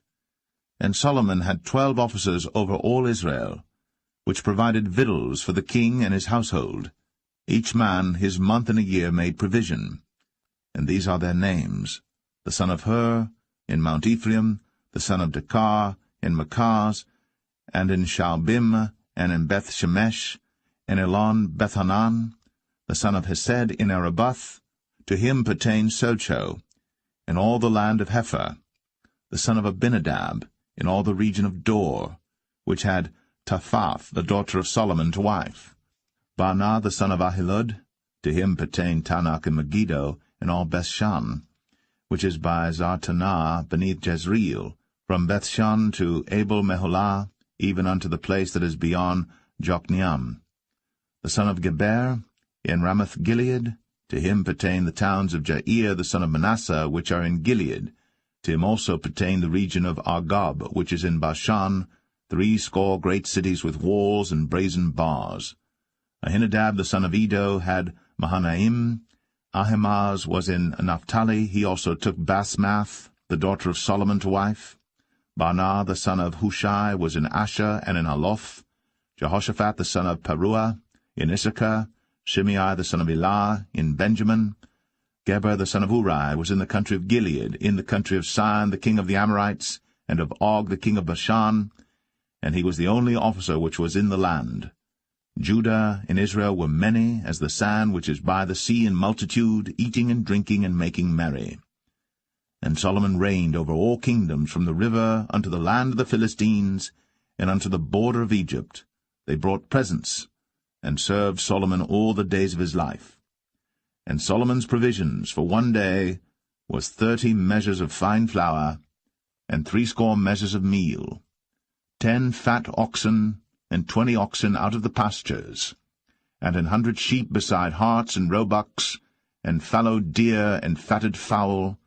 And Solomon had 12 officers over all Israel, which provided victuals for the king and his household. Each man his month in a year made provision. And these are their names: the son of Hur, in Mount Ephraim, the son of Dekar, in Makaz, and in Shaalbim, and in Beth-Shemesh, and Elon Bethanan, the son of Hesed in Arabath. To him pertained Socho, in all the land of Hepher, the son of Abinadab, in all the region of Dor, which had Taphath, the daughter of Solomon, to wife. Baanah the son of Ahilud, to him pertained Tanakh and Megiddo, in all Bethshan. which is by Zartanah beneath Jezreel, from Bethshan to Abel-Meholah, even unto the place that is beyond Jokneam. The son of Geber, in Ramoth-Gilead, to him pertain the towns of Jair the son of Manasseh, which are in Gilead. To him also pertain the region of Argob, which is in Bashan, 80 great cities with walls and brazen bars. Ahinadab the son of Edo had Mahanaim. Ahimaaz was in Naphtali. He also took Basmath, the daughter of Solomon, to wife. Baanah the son of Hushai was in Asher and in Aloth. Jehoshaphat the son of Paruah in Issachar. Shimei the son of Elah in Benjamin. Geber the son of Uri was in the country of Gilead, in the country of Sihon the king of the Amorites, and of Og the king of Bashan, and he was the only officer which was in the land. Judah and Israel were many, as the sand which is by the sea in multitude, eating and drinking and making merry. And Solomon reigned over all kingdoms, from the river unto the land of the Philistines, and unto the border of Egypt. They brought presents, and served Solomon all the days of his life. And Solomon's provisions for one day was 30 measures of fine flour, and 80 measures of meal, 10 fat oxen, and 20 oxen out of the pastures, and 100 sheep beside harts and roebucks, and fallow deer and fatted fowl,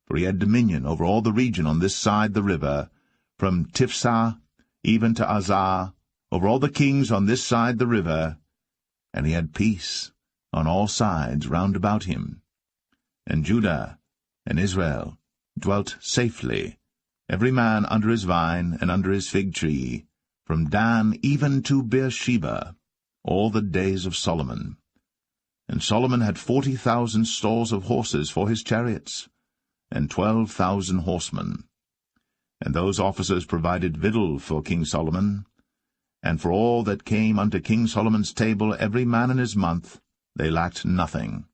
for he had dominion over all the region on this side the river, from Tiphsah even to Azar, over all the kings on this side the river, and he had peace on all sides round about him. And Judah and Israel dwelt safely, every man under his vine and under his fig tree, from Dan even to Beersheba, all the days of Solomon. And Solomon had 40,000 stalls of horses for his chariots, and 12,000 horsemen. And those officers provided victual for King Solomon, and for all that came unto King Solomon's table, every man in his month, they lacked nothing.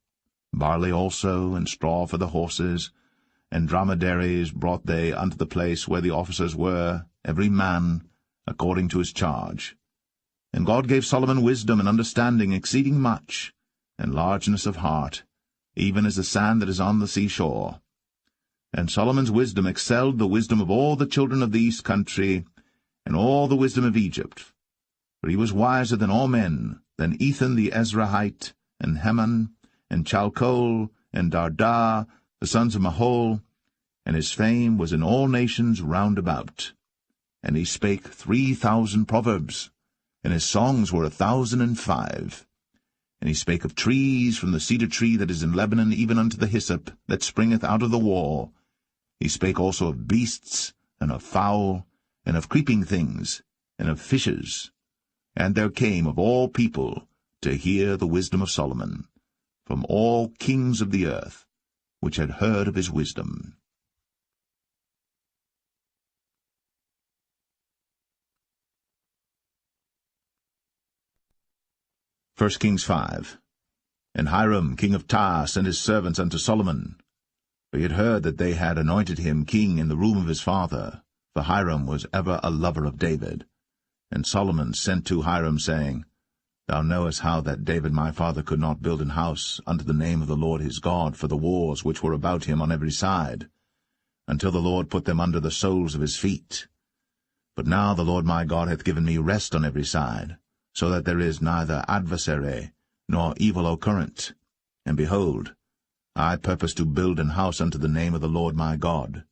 Barley also, and straw for the horses, and dromedaries brought they unto the place where the officers were, every man according to his charge. And God gave Solomon wisdom and understanding exceeding much, and largeness of heart, even as the sand that is on the seashore. And Solomon's wisdom excelled the wisdom of all the children of the east country, and all the wisdom of Egypt. For he was wiser than all men, than Ethan the Ezrahite, and Heman, and Chalcol, and Darda, the sons of Mahol, and his fame was in all nations round about. And he spake 3,000 proverbs, and his songs were 1,005. And he spake of trees, from the cedar tree that is in Lebanon, even unto the hyssop that springeth out of the wall. He spake also of beasts, and of fowl, and of creeping things, and of fishes. And there came of all people to hear the wisdom of Solomon, from all kings of the earth, which had heard of his wisdom. 1 Kings 5. And Hiram king of Tyre sent his servants unto Solomon, for he had heard that they had anointed him king in the room of his father, for Hiram was ever a lover of David. And Solomon sent to Hiram, saying, Thou knowest how that David my father could not build an house unto the name of the Lord his God for the wars which were about him on every side, until the Lord put them under the soles of his feet. But now the Lord my God hath given me rest on every side, so that there is neither adversary nor evil occurrent. And behold, I purpose to build an house unto the name of the Lord my God,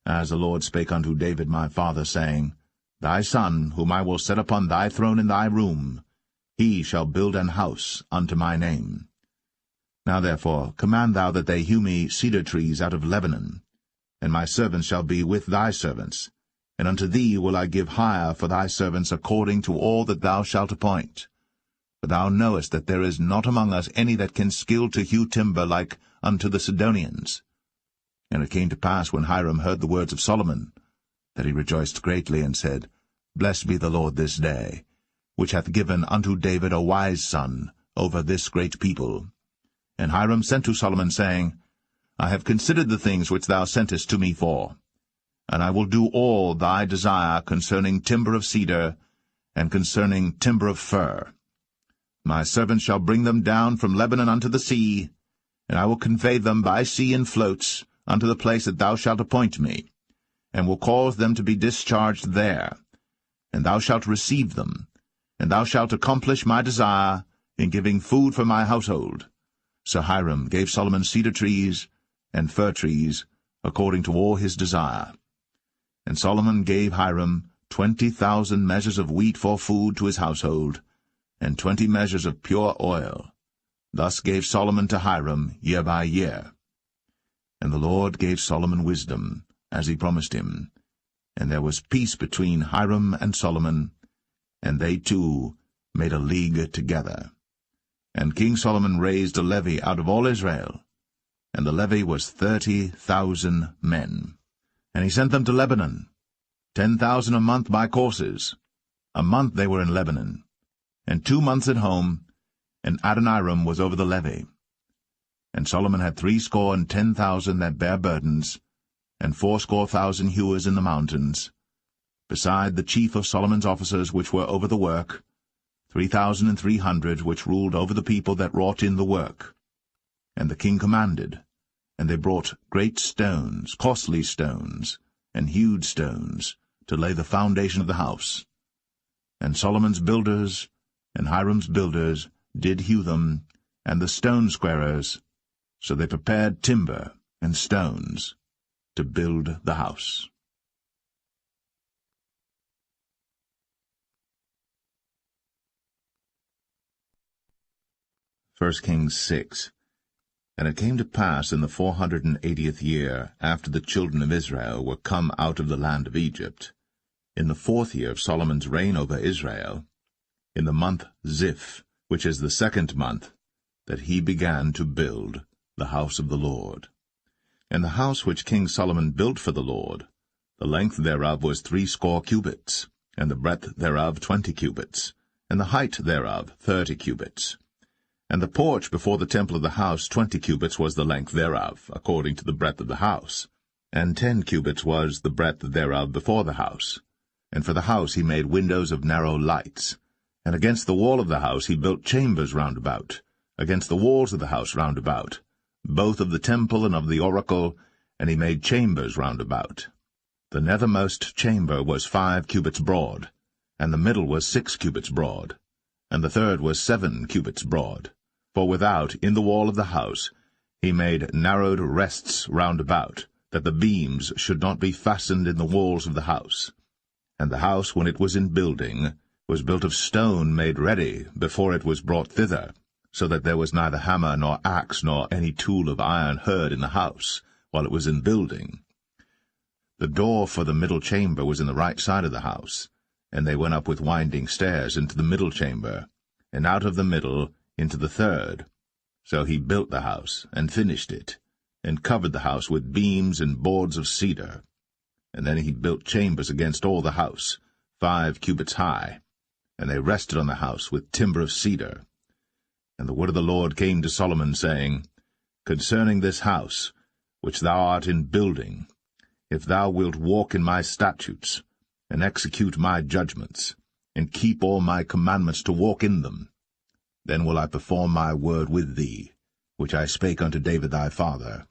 as the Lord spake unto David my father, saying, Thy son, whom I will set upon thy throne in thy room, he shall build an house unto my name. Now therefore command thou that they hew me cedar trees out of Lebanon, and my servants shall be with thy servants, and unto thee will I give hire for thy servants according to all that thou shalt appoint. For thou knowest that there is not among us any that can skill to hew timber like unto the Sidonians. And it came to pass, when Hiram heard the words of Solomon, that he rejoiced greatly, and said, Blessed be the Lord this day, which hath given unto David a wise son over this great people. And Hiram sent to Solomon, saying, I have considered the things which thou sentest to me for, and I will do all thy desire concerning timber of cedar, and concerning timber of fir. My servants shall bring them down from Lebanon unto the sea, and I will convey them by sea in floats unto the place that thou shalt appoint me, and will cause them to be discharged there. And thou shalt receive them, and thou shalt accomplish my desire in giving food for my household. So Hiram gave Solomon cedar trees and fir trees, according to all his desire. And Solomon gave Hiram 20,000 measures of wheat for food to his household, and 20 measures of pure oil. Thus gave Solomon to Hiram year by year. And the Lord gave Solomon wisdom, as he promised him. And there was peace between Hiram and Solomon, and they two made a league together. And King Solomon raised a levy out of all Israel, and the levy was 30,000 men. And he sent them to Lebanon, 10,000 a month by courses. A month they were in Lebanon, and 2 months at home, and Adoniram was over the levy. And Solomon had 70,000 that bare burdens, and 80,000 hewers in the mountains, beside the chief of Solomon's officers which were over the work, 3,300 which ruled over the people that wrought in the work. And the king commanded, and they brought great stones, costly stones, and hewed stones, to lay the foundation of the house. And Solomon's builders and Hiram's builders did hew them, and the stone squarers, so they prepared timber and stones to build the house. 1 Kings 6. And it came to pass in the 480th year, after the children of Israel were come out of the land of Egypt, in the 4th year of Solomon's reign over Israel, in the month Ziph, which is the 2nd month, that he began to build the house of the Lord. And the house which King Solomon built for the Lord, the length thereof was 80 cubits, and the breadth thereof 20 cubits, and the height thereof 30 cubits. And the porch before the temple of the house 20 cubits was the length thereof, according to the breadth of the house, and 10 cubits was the breadth thereof before the house. And for the house he made windows of narrow lights. And against the wall of the house he built chambers round about, against the walls of the house round about, both of the temple and of the oracle, and he made chambers round about. The nethermost chamber was 5 cubits broad, and the middle was 6 cubits broad, and the third was 7 cubits broad. For without, in the wall of the house, he made narrowed rests round about, that the beams should not be fastened in the walls of the house. And the house, when it was in building, was built of stone made ready before it was brought thither, so that there was neither hammer nor axe nor any tool of iron heard in the house, while it was in building. The door for the middle chamber was in the right side of the house, and they went up with winding stairs into the middle chamber, and out of the middle into the third. So he built the house, and finished it, and covered the house with beams and boards of cedar. And then he built chambers against all the house, 5 cubits high, and they rested on the house with timber of cedar. And the word of the Lord came to Solomon, saying, Concerning this house, which thou art in building, if thou wilt walk in my statutes, and execute my judgments, and keep all my commandments to walk in them, then will I perform my word with thee, which I spake unto David thy father.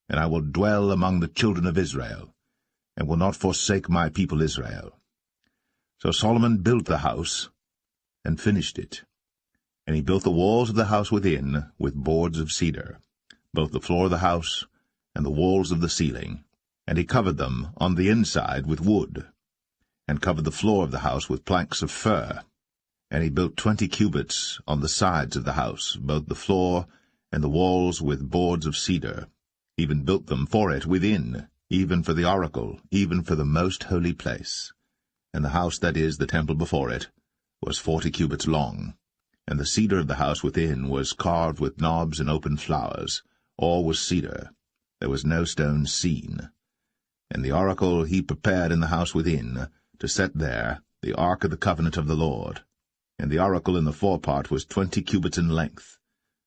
And I will dwell among the children of Israel, and will not forsake my people Israel. So Solomon built the house, and finished it. And he built the walls of the house within with boards of cedar, both the floor of the house and the walls of the ceiling, and he covered them on the inside with wood, and covered the floor of the house with planks of fir. And he built 20 cubits on the sides of the house, both the floor and the walls with boards of cedar, even built them for it within, even for the oracle, even for the most holy place. And the house, that is, the temple before it, was 40 cubits long. And the cedar of the house within was carved with knobs and open flowers. All was cedar. There was no stone seen. And the oracle he prepared in the house within, to set there the ark of the covenant of the Lord. And the oracle in the forepart was 20 cubits in length,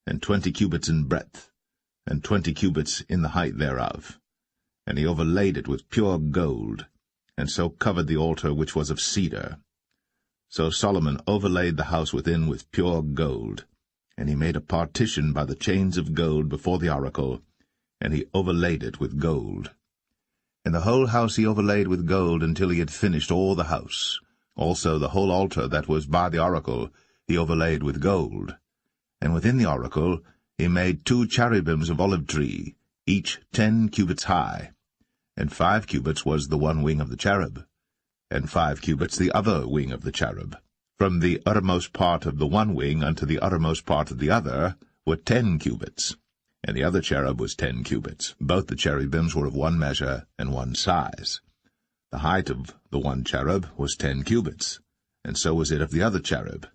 and 20 cubits in breadth, and 20 cubits in the height thereof. And he overlaid it with pure gold, and so covered the altar which was of cedar. So Solomon overlaid the house within with pure gold, and he made a partition by the chains of gold before the oracle, and he overlaid it with gold. And the whole house he overlaid with gold until he had finished all the house. Also the whole altar that was by the oracle he overlaid with gold. And within the oracle he made 2 cherubims of olive tree, each 10 cubits high. And 5 cubits was the one wing of the cherub, and 5 cubits the other wing of the cherub. From the uttermost part of the one wing unto the uttermost part of the other were 10 cubits, and the other cherub was 10 cubits. Both the cherubims were of one measure and one size. The height of the one cherub was 10 cubits, and so was it of the other cherub.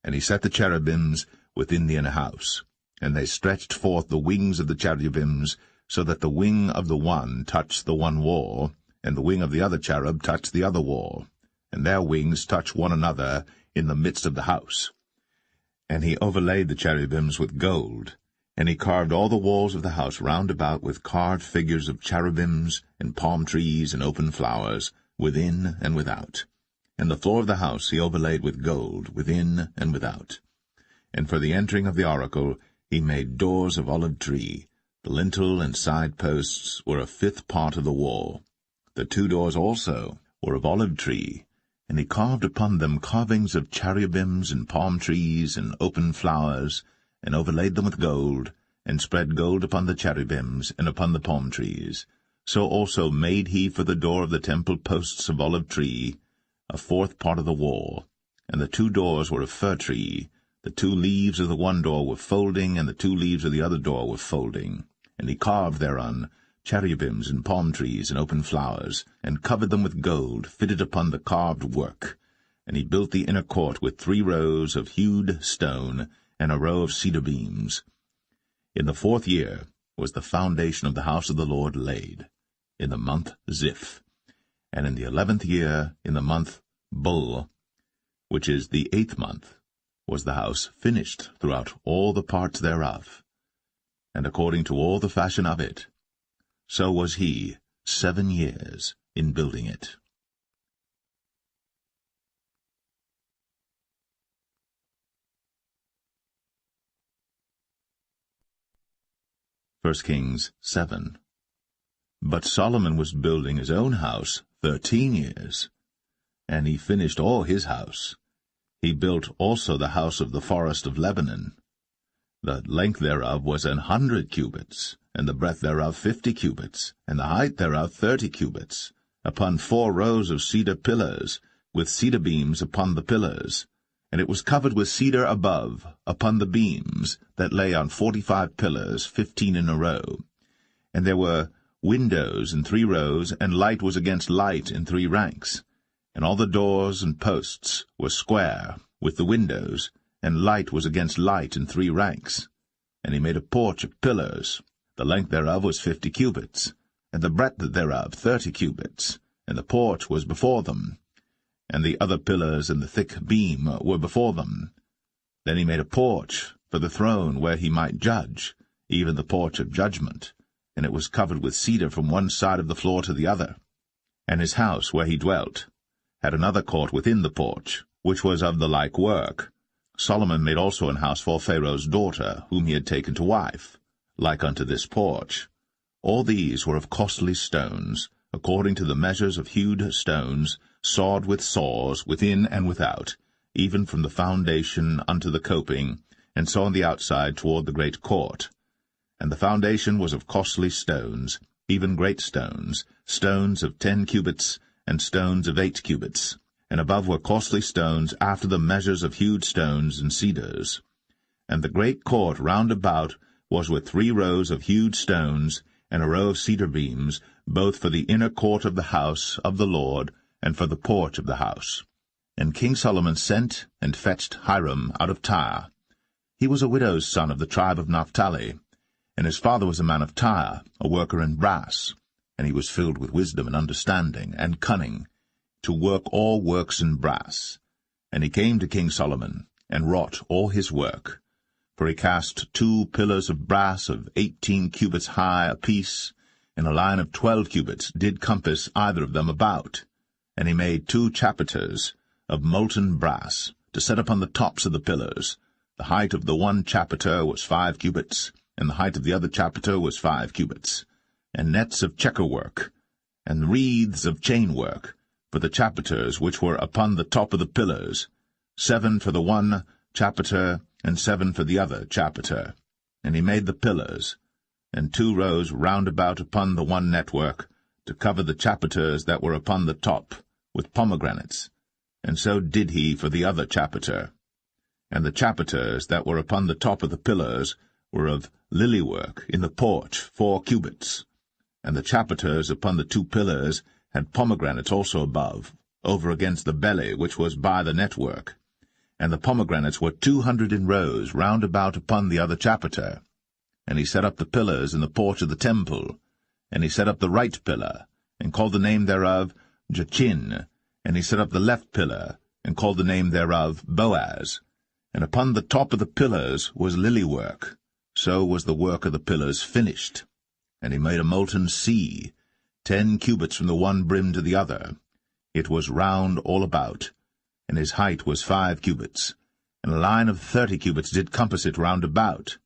And he set the cherubims within the inner house, and they stretched forth the wings of the cherubims, so that the wing of the one touched the one wall, and the wing of the other cherub touched the other wall, and their wings touched one another in the midst of the house. And he overlaid the cherubims with gold, and he carved all the walls of the house round about with carved figures of cherubims, and palm trees, and open flowers, within and without. And the floor of the house he overlaid with gold, within and without. And for the entering of the oracle he made doors of olive tree. The lintel and side posts were a 5th part of the wall. The 2 doors also were of olive tree, and he carved upon them carvings of cherubims and palm trees and open flowers, and overlaid them with gold, and spread gold upon the cherubims and upon the palm trees. So also made he for the door of the temple posts of olive tree, a 4th part of the wall, and the 2 doors were of fir tree. The 2 leaves of the one door were folding, and the 2 leaves of the other door were folding. And he carved thereon cherubims and palm trees and open flowers, and covered them with gold, fitted upon the carved work. And he built the inner court with 3 rows of hewed stone, and a row of cedar beams. In the 4th year was the foundation of the house of the Lord laid, in the month Ziph. And in the 11th year, in the month Bul, which is the 8th month, was the house finished throughout all the parts thereof, and according to all the fashion of it. So was he 7 years in building it. 1 Kings 7. But Solomon was building his own house 13 years, and he finished all his house. He built also the house of the forest of Lebanon. The length thereof was 100 cubits, and the breadth thereof 50 cubits, and the height thereof 30 cubits, upon 4 rows of cedar pillars, with cedar beams upon the pillars. And it was covered with cedar above, upon the beams, that lay on 45 pillars, 15 in a row. And there were windows in 3 rows, and light was against light in 3 ranks. And all the doors and posts were square, with the windows, and light was against light in 3 ranks. And he made a porch of pillars. The length thereof was 50 cubits, and the breadth thereof 30 cubits, and the porch was before them. And the other pillars and the thick beam were before them. Then he made a porch for the throne where he might judge, even the porch of judgment, and it was covered with cedar from one side of the floor to the other. And his house where he dwelt had another court within the porch, which was of the like work. Solomon made also an house for Pharaoh's daughter, whom he had taken to wife, like unto this porch. All these were of costly stones, according to the measures of hewed stones, sawed with saws, within and without, even from the foundation unto the coping, and so on the outside toward the great court. And the foundation was of costly stones, even great stones, stones of 10 cubits, and stones of 8 cubits. And above were costly stones after the measures of hewed stones and cedars. And the great court round about was with 3 rows of hewed stones, and a row of cedar beams, both for the inner court of the house of the Lord, and for the porch of the house. And King Solomon sent and fetched Hiram out of Tyre. He was a widow's son of the tribe of Naphtali, and his father was a man of Tyre, a worker in brass, and he was filled with wisdom and understanding and cunning, to work all works in brass. And he came to King Solomon, and wrought all his work. For he cast 2 pillars of brass of 18 cubits high apiece, and a line of 12 cubits did compass either of them about. And he made 2 chapiters of molten brass, to set upon the tops of the pillars. The height of the one chapiter was 5 cubits, and the height of the other chapiter was 5 cubits, and nets of checker work, and wreaths of chain work, for the chapiters which were upon the top of the pillars, 7 for the one chapiter, and 7 for the other chapiter. And he made the pillars, and 2 rows round about upon the one network, to cover the chapiters that were upon the top, with pomegranates, and so did he for the other chapiter. And the chapiters that were upon the top of the pillars were of lily work in the porch 4 cubits, and the chapiters upon the 2 pillars had pomegranates also above, over against the belly which was by the network. And the pomegranates were 200 in rows round about upon the other chapiter. And he set up the pillars in the porch of the temple, and he set up the right pillar, and called the name thereof Jachin, and he set up the left pillar, and called the name thereof Boaz. And upon the top of the pillars was lily work. So was the work of the pillars finished. And he made a molten sea, 10 cubits from the one brim to the other. It was round all about, and his height was 5 cubits, and a line of 30 cubits did compass it round about.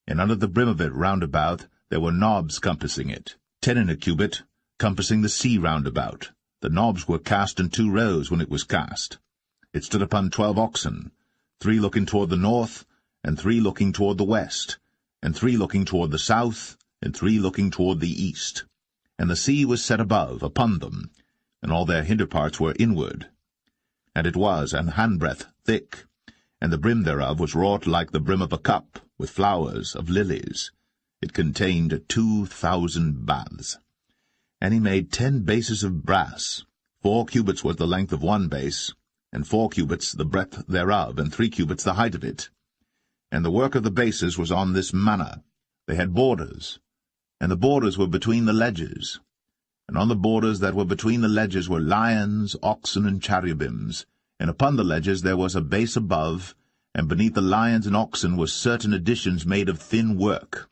And under the brim of it round about there were knobs compassing it, 10 in a cubit, compassing the sea round about. The knobs were cast in 2 rows when it was cast. It stood upon 12 oxen, 3 looking toward the north, and 3 looking toward the west, and 3 looking toward the south, and 3 looking toward the east. And the sea was set above upon them, and all their hinder parts were inward. And it was an handbreadth thick, and the brim thereof was wrought like the brim of a cup, with flowers of lilies. It contained 2,000 baths. And he made 10 bases of brass. 4 cubits was the length of one base, and 4 cubits the breadth thereof, and 3 cubits the height of it. And the work of the bases was on this manner. They had borders, and the borders were between the ledges. And on the borders that were between the ledges were lions, oxen, and cherubims. And upon the ledges there was a base above, and beneath the lions and oxen were certain additions made of thin work.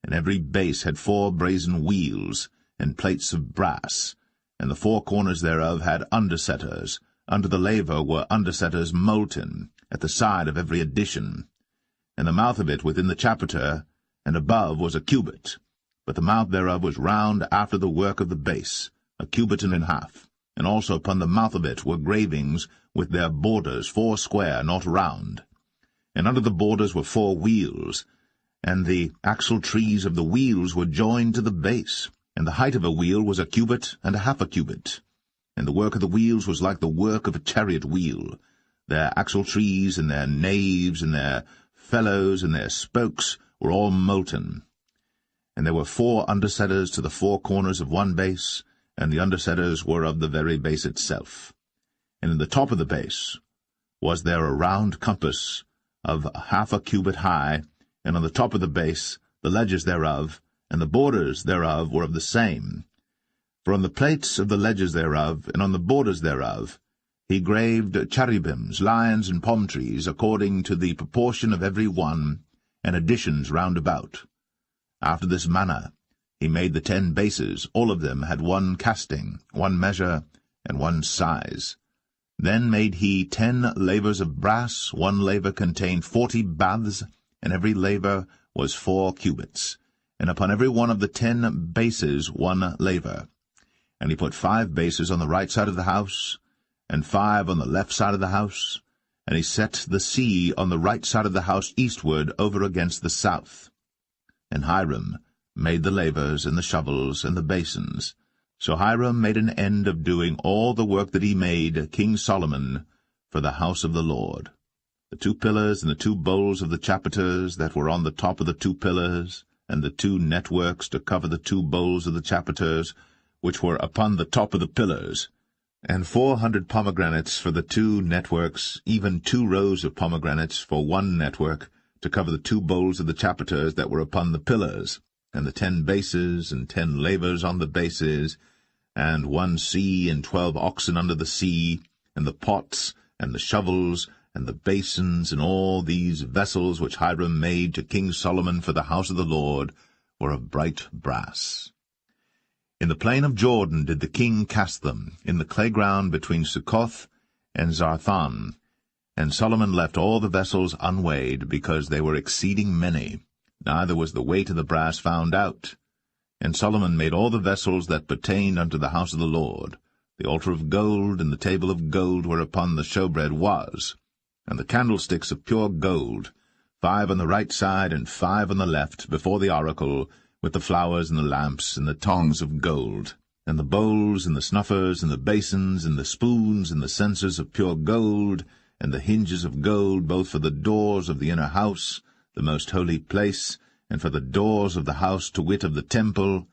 And every base had 4 brazen wheels, and plates of brass, and the 4 corners thereof had undersetters. Under the laver were undersetters molten, at the side of every addition. And the mouth of it within the chapiter, and above was a cubit, but the mouth thereof was round after the work of the base, a cubit and an half. And also upon the mouth of it were gravings with their borders 4 square, not round. And under the borders were 4 wheels, and the axle trees of the wheels were joined to the base, and the height of a wheel was a cubit and a half a cubit. And the work of the wheels was like the work of a chariot wheel. Their axle trees and their naves and their felloes and their spokes were all molten. And there were 4 undersetters to the 4 corners of one base, and the undersetters were of the very base itself. And in the top of the base was there a round compass of half a cubit high, and on the top of the base the ledges thereof, and the borders thereof were of the same. For on the plates of the ledges thereof, and on the borders thereof, he graved cherubims, lions, and palm trees, according to the proportion of every one, and additions round about. After this manner he made the 10 bases. All of them had 1 casting, 1 measure, and 1 size. Then made he 10 lavers of brass. 1 laver contained 40 baths, and every laver was 4 cubits, and upon every one of the 10 bases 1 laver. And he put 5 bases on the right side of the house, and 5 on the left side of the house, and he set the sea on the right side of the house eastward over against the south. And Hiram made the lavers, and the shovels, and the basins. So Hiram made an end of doing all the work that he made King Solomon for the house of the Lord. The 2 pillars and the 2 bowls of the chapiters that were on the top of the 2 pillars, and the 2 networks to cover the 2 bowls of the chapiters, which were upon the top of the pillars, and 400 pomegranates for the 2 networks, even 2 rows of pomegranates for 1 network, to cover the 2 bowls of the chapiters that were upon the pillars, and the 10 bases, and 10 lavers on the bases, and 1 sea, and 12 oxen under the sea, and the pots, and the shovels, and the basins, and all these vessels which Hiram made to King Solomon for the house of the Lord, were of bright brass. In the plain of Jordan did the king cast them, in the clay ground between Succoth and Zarthan. And Solomon left all the vessels unweighed, because they were exceeding many. neither was the weight of the brass found out. And Solomon made all the vessels that pertained unto the house of the Lord, the altar of gold, and the table of gold whereupon the showbread was, and the candlesticks of pure gold, 5 on the right side and 5 on the left, before the oracle, with the flowers and the lamps and the tongs of gold, and the bowls and the snuffers and the basins and the spoons and the censers of pure gold, and the hinges of gold, both for the doors of the inner house, the most holy place, and for the doors of the house, to wit, of the temple.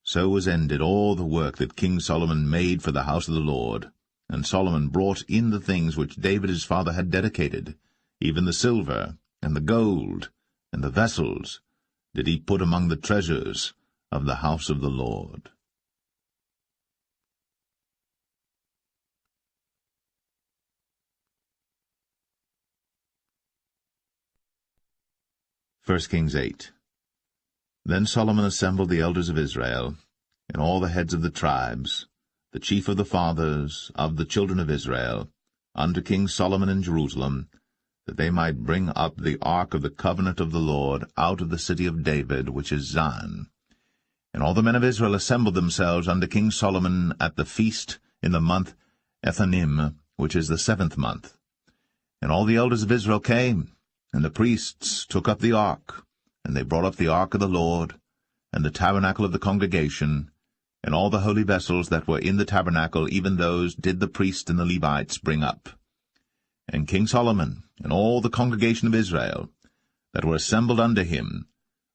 So was ended all the work that King Solomon made for the house of the Lord. And Solomon brought in the things which David his father had dedicated, even the silver, and the gold, and the vessels, did he put among the treasures of the house of the Lord. 1 Kings 8. Then Solomon assembled the elders of Israel, and all the heads of the tribes, the chief of the fathers of the children of Israel, unto King Solomon in Jerusalem, that they might bring up the ark of the covenant of the Lord out of the city of David, which is Zion. And all the men of Israel assembled themselves unto King Solomon at the feast in the month Ethanim, which is the 7th month. And all the elders of Israel came, and the priests took up the ark, and they brought up the ark of the Lord, and the tabernacle of the congregation, and all the holy vessels that were in the tabernacle, even those did the priests and the Levites bring up. And King Solomon, and all the congregation of Israel, that were assembled unto him,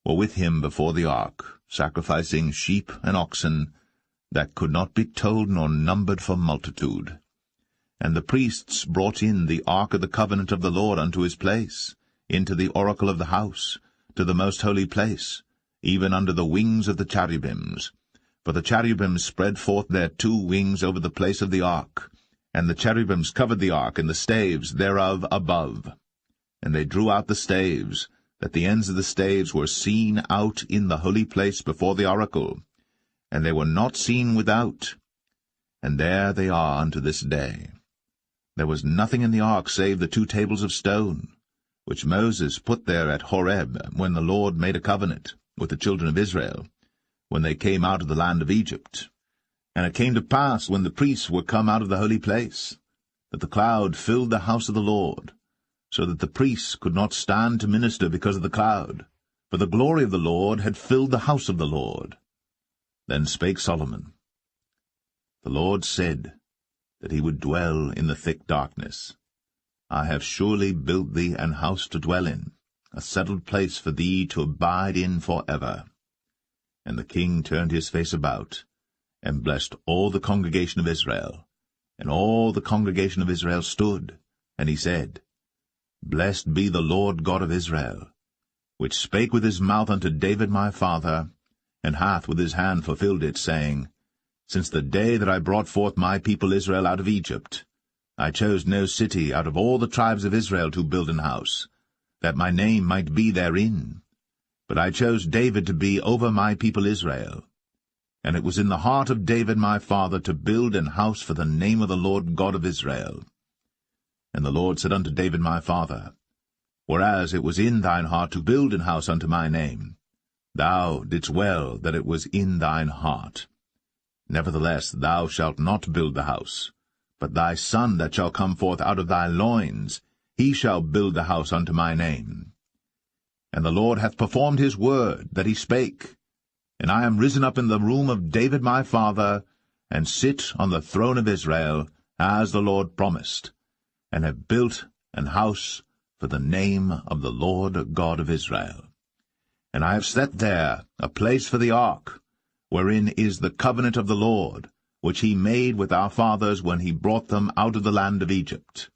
were with him before the ark, sacrificing sheep and oxen, that could not be told nor numbered for multitude. And the priests brought in the ark of the covenant of the Lord unto his place, into the oracle of the house, to the most holy place, even under the wings of the cherubims. For the cherubims spread forth their 2 wings over the place of the ark, and the cherubims covered the ark and the staves thereof above. And they drew out the staves, that the ends of the staves were seen out in the holy place before the oracle, and they were not seen without. And there they are unto this day. There was nothing in the ark save the 2 tables of stone, which Moses put there at Horeb, when the Lord made a covenant with the children of Israel, when they came out of the land of Egypt. And it came to pass, when the priests were come out of the holy place, that the cloud filled the house of the Lord, so that the priests could not stand to minister because of the cloud, for the glory of the Lord had filled the house of the Lord. Then spake Solomon, The Lord said that he would dwell in the thick darkness. I have surely built thee an house to dwell in, a settled place for thee to abide in for ever. And the king turned his face about, and blessed all the congregation of Israel. And all the congregation of Israel stood, and he said, Blessed be the Lord God of Israel, which spake with his mouth unto David my father, and hath with his hand fulfilled it, saying, Since the day that I brought forth my people Israel out of Egypt, I chose no city out of all the tribes of Israel to build an house, that my name might be therein. But I chose David to be over my people Israel. And it was in the heart of David my father to build an house for the name of the Lord God of Israel. And the Lord said unto David my father, Whereas it was in thine heart to build an house unto my name, thou didst well that it was in thine heart. Nevertheless thou shalt not build the house, but thy son that shall come forth out of thy loins, he shall build the house unto my name. And the Lord hath performed his word that he spake, and I am risen up in the room of David my father, and sit on the throne of Israel, as the Lord promised, and have built an house for the name of the Lord God of Israel. And I have set there a place for the ark, wherein is the covenant of the Lord, which he made with our fathers when he brought them out of the land of Egypt.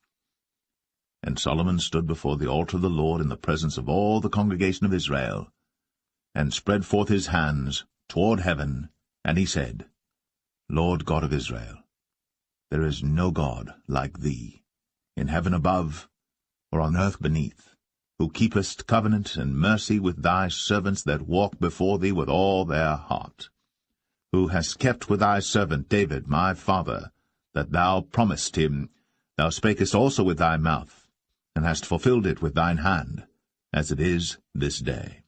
And Solomon stood before the altar of the Lord in the presence of all the congregation of Israel, and spread forth his hands toward heaven, and he said, Lord God of Israel, there is no God like thee, in heaven above, or on earth beneath, who keepest covenant and mercy with thy servants that walk before thee with all their heart, who hast kept with thy servant David my father, that thou promised him. Thou spakest also with thy mouth, and hast fulfilled it with thine hand, as it is this day.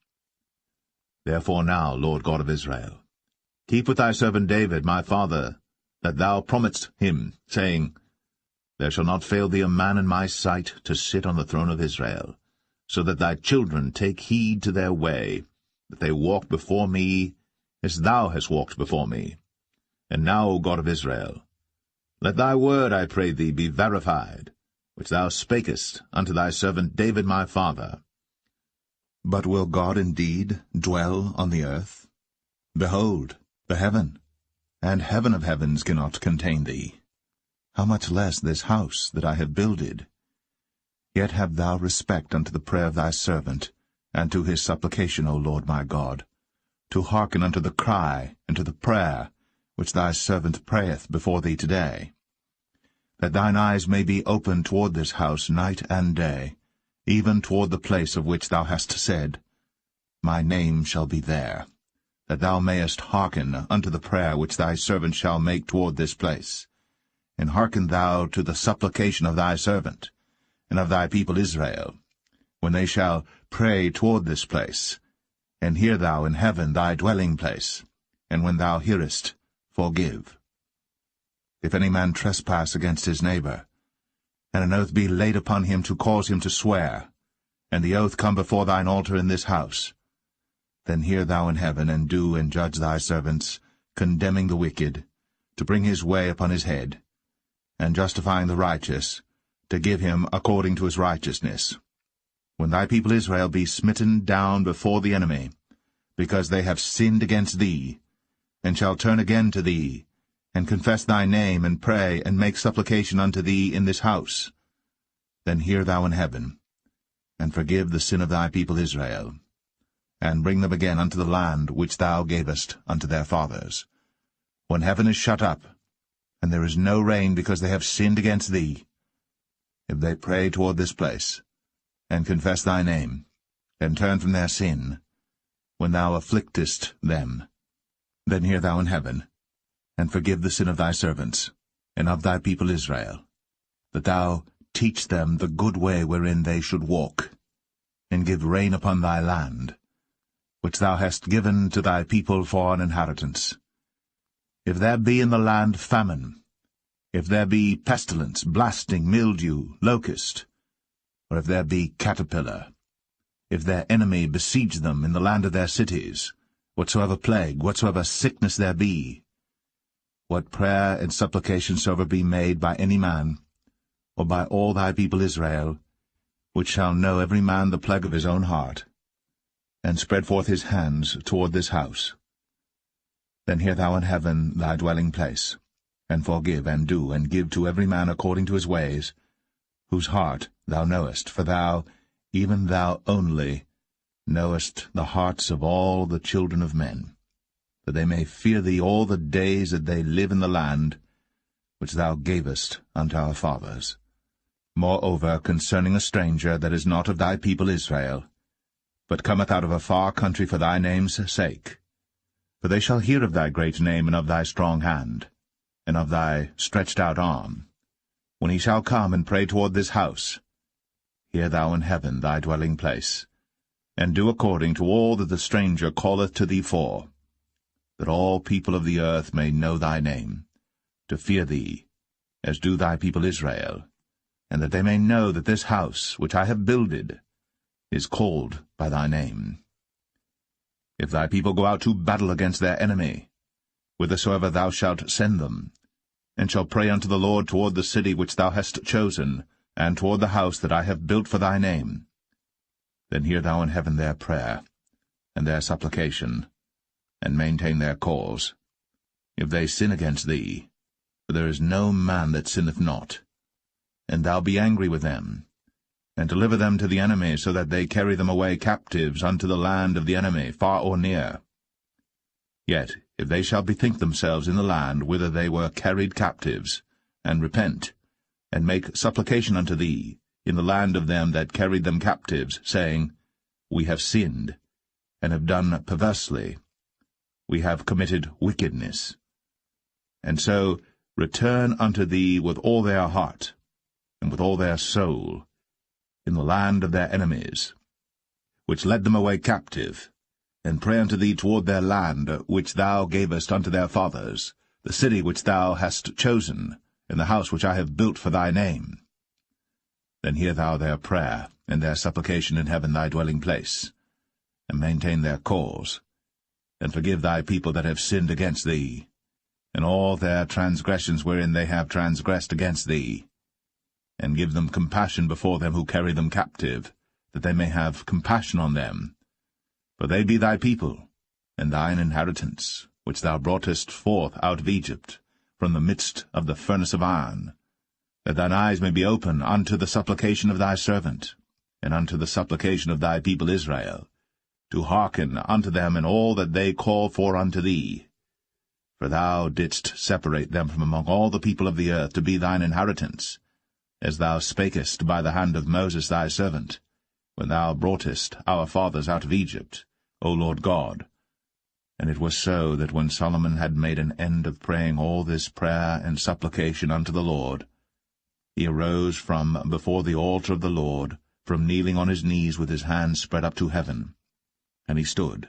Therefore now, Lord God of Israel, keep with thy servant David my father, that thou promised him, saying, There shall not fail thee a man in my sight to sit on the throne of Israel, so that thy children take heed to their way, that they walk before me as thou hast walked before me. And now, O God of Israel, let thy word, I pray thee, be verified, which thou spakest unto thy servant David my father. But will God indeed dwell on the earth? Behold, the heaven, and heaven of heavens cannot contain thee. How much less this house that I have builded? Yet have thou respect unto the prayer of thy servant, and to his supplication, O Lord my God, to hearken unto the cry and to the prayer which thy servant prayeth before thee today, that thine eyes may be open toward this house night and day, even toward the place of which thou hast said, My name shall be there, that thou mayest hearken unto the prayer which thy servant shall make toward this place. And hearken thou to the supplication of thy servant, and of thy people Israel, when they shall pray toward this place. And hear thou in heaven thy dwelling place, and when thou hearest, forgive. If any man trespass against his neighbor, and an oath be laid upon him to cause him to swear, and the oath come before thine altar in this house, then hear thou in heaven, and do and judge thy servants, condemning the wicked, to bring his way upon his head, and justifying the righteous, to give him according to his righteousness. When thy people Israel be smitten down before the enemy, because they have sinned against thee, and shall turn again to thee, and confess thy name, and pray, and make supplication unto thee in this house, then hear thou in heaven, and forgive the sin of thy people Israel, and bring them again unto the land which thou gavest unto their fathers. When heaven is shut up, and there is no rain because they have sinned against thee, if they pray toward this place, and confess thy name, and turn from their sin, when thou afflictest them, then hear thou in heaven, and forgive the sin of thy servants, and of thy people Israel, that thou teach them the good way wherein they should walk, and give rain upon thy land, which thou hast given to thy people for an inheritance. If there be in the land famine, if there be pestilence, blasting, mildew, locust, or if there be caterpillar, if their enemy besiege them in the land of their cities, whatsoever plague, whatsoever sickness there be, what prayer and supplication soever be made by any man, or by all thy people Israel, which shall know every man the plague of his own heart, and spread forth his hands toward this house, then hear thou in heaven thy dwelling place, and forgive, and do, and give to every man according to his ways, whose heart thou knowest, for thou, even thou only, knowest the hearts of all the children of men, that they may fear thee all the days that they live in the land which thou gavest unto our fathers. Moreover, concerning a stranger that is not of thy people Israel, but cometh out of a far country for thy name's sake, for they shall hear of thy great name, and of thy strong hand, and of thy stretched out arm, when he shall come and pray toward this house, hear thou in heaven thy dwelling place, and do according to all that the stranger calleth to thee for, that all people of the earth may know thy name, to fear thee, as do thy people Israel, and that they may know that this house which I have builded is called by thy name. If thy people go out to battle against their enemy, whithersoever thou shalt send them, and shall pray unto the Lord toward the city which thou hast chosen, and toward the house that I have built for thy name, then hear thou in heaven their prayer, and their supplication, and maintain their cause. If they sin against thee, for there is no man that sinneth not, and thou be angry with them, and deliver them to the enemy, so that they carry them away captives unto the land of the enemy, far or near. Yet, if they shall bethink themselves in the land whither they were carried captives, and repent, and make supplication unto thee in the land of them that carried them captives, saying, We have sinned, and have done perversely, we have committed wickedness, and so return unto thee with all their heart, and with all their soul, in the land of their enemies, which led them away captive, and pray unto thee toward their land, which thou gavest unto their fathers, the city which thou hast chosen, and the house which I have built for thy name. Then hear thou their prayer, and their supplication in heaven thy dwelling place, and maintain their cause, and forgive thy people that have sinned against thee, and all their transgressions wherein they have transgressed against thee, and give them compassion before them who carry them captive, that they may have compassion on them. For they be thy people, and thine inheritance, which thou broughtest forth out of Egypt, from the midst of the furnace of iron, that thine eyes may be open unto the supplication of thy servant, and unto the supplication of thy people Israel, to hearken unto them in all that they call for unto thee. For thou didst separate them from among all the people of the earth to be thine inheritance, as thou spakest by the hand of Moses thy servant, when thou broughtest our fathers out of Egypt, O Lord God. And it was so that when Solomon had made an end of praying all this prayer and supplication unto the Lord, he arose from before the altar of the Lord, from kneeling on his knees with his hands spread up to heaven. And he stood,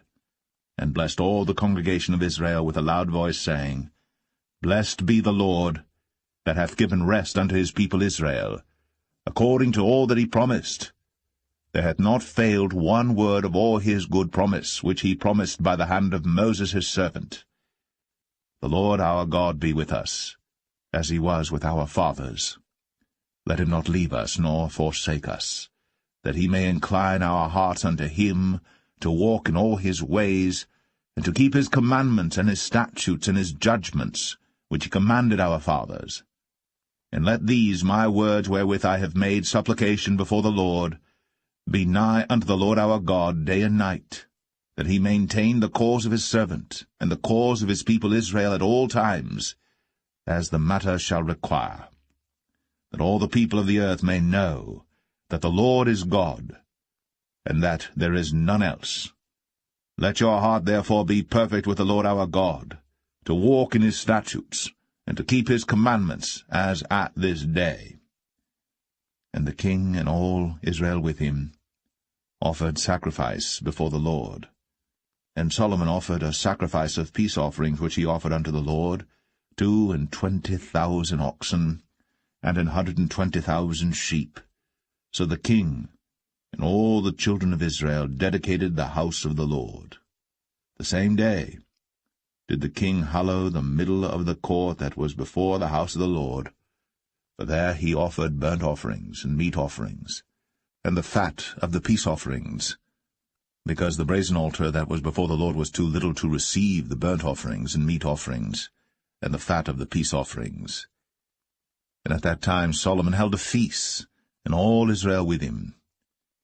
and blessed all the congregation of Israel with a loud voice, saying, Blessed be the Lord, that hath given rest unto his people Israel, according to all that he promised. There hath not failed one word of all his good promise, which he promised by the hand of Moses his servant. The Lord our God be with us, as he was with our fathers. Let him not leave us, nor forsake us, that he may incline our hearts unto him, to walk in all his ways, and to keep his commandments and his statutes and his judgments, which he commanded our fathers. And let these my words wherewith I have made supplication before the Lord be nigh unto the Lord our God day and night, that he maintain the cause of his servant, and the cause of his people Israel at all times, as the matter shall require, that all the people of the earth may know that the Lord is God, and that there is none else. Let your heart therefore be perfect with the Lord our God, to walk in his statutes, and to keep his commandments, as at this day. And the king and all Israel with him offered sacrifice before the Lord. And Solomon offered a sacrifice of peace offerings which he offered unto the Lord, 22,000 oxen, and 120,000 sheep. So the king and all the children of Israel dedicated the house of the Lord. The same day did the king hallow the middle of the court that was before the house of the Lord, for there he offered burnt offerings and meat offerings, and the fat of the peace offerings, because the brazen altar that was before the Lord was too little to receive the burnt offerings and meat offerings, and the fat of the peace offerings. And at that time Solomon held a feast, and all Israel with him,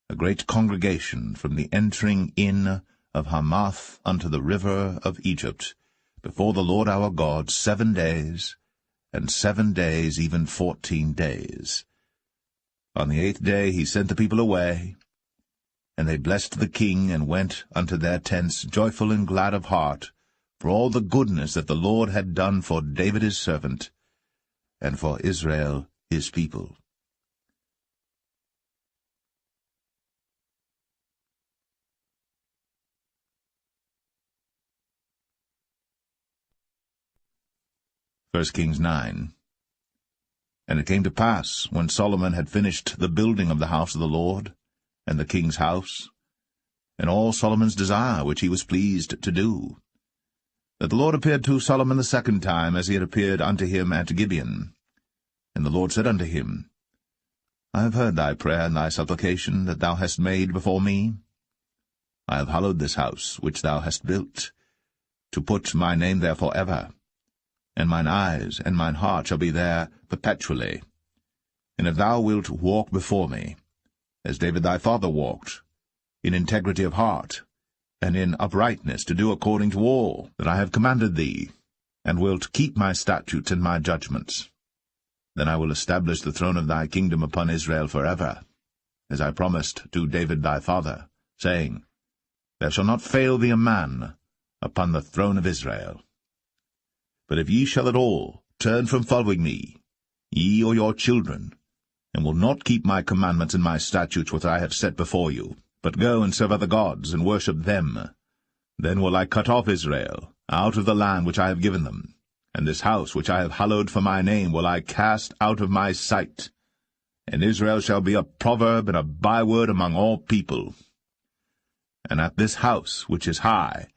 a great congregation from the entering in of Hamath unto the river of Egypt, before the Lord our God 7 days, and 7 days, even 14 days. On the 8th day he sent the people away, and they blessed the king, and went unto their tents joyful and glad of heart, for all the goodness that the Lord had done for David his servant, and for Israel his people. First Kings 9. And it came to pass, when Solomon had finished the building of the house of the Lord, and the king's house, and all Solomon's desire which he was pleased to do, that the Lord appeared to Solomon the second time, as he had appeared unto him at Gibeon. And the Lord said unto him, I have heard thy prayer and thy supplication that thou hast made before me. I have hallowed this house which thou hast built, to put my name there for ever. And mine eyes and mine heart shall be there perpetually. And if thou wilt walk before me, as David thy father walked, in integrity of heart, and in uprightness, to do according to all that I have commanded thee, and wilt keep my statutes and my judgments, then I will establish the throne of thy kingdom upon Israel forever, as I promised to David thy father, saying, There shall not fail thee a man upon the throne of Israel. But if ye shall at all turn from following me, ye or your children, and will not keep my commandments and my statutes which I have set before you, but go and serve other gods, and worship them, Then will I cut off Israel out of the land which I have given them, and this house which I have hallowed for my name will I cast out of my sight, and Israel shall be a proverb and a byword among all people. And at this house which is high,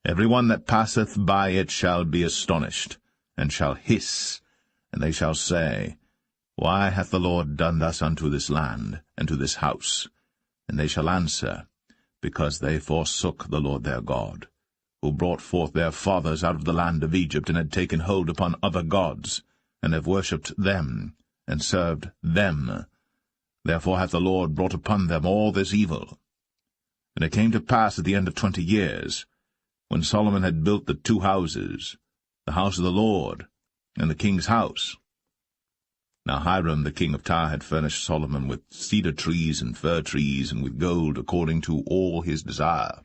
every one that passeth by it shall be astonished, and shall hiss, and they shall say, Why hath the Lord done thus unto this land, and to this house? And they shall answer, Because they forsook the Lord their God, who brought forth their fathers out of the land of Egypt, and had taken hold upon other gods, and have worshipped them, and served them. Therefore hath the Lord brought upon them all this evil. And it came to pass at the end of 20 years, when Solomon had built the 2 houses, the house of the Lord, and the king's house. Now Hiram the king of Tyre had furnished Solomon with cedar trees and fir trees, and with gold according to all his desire.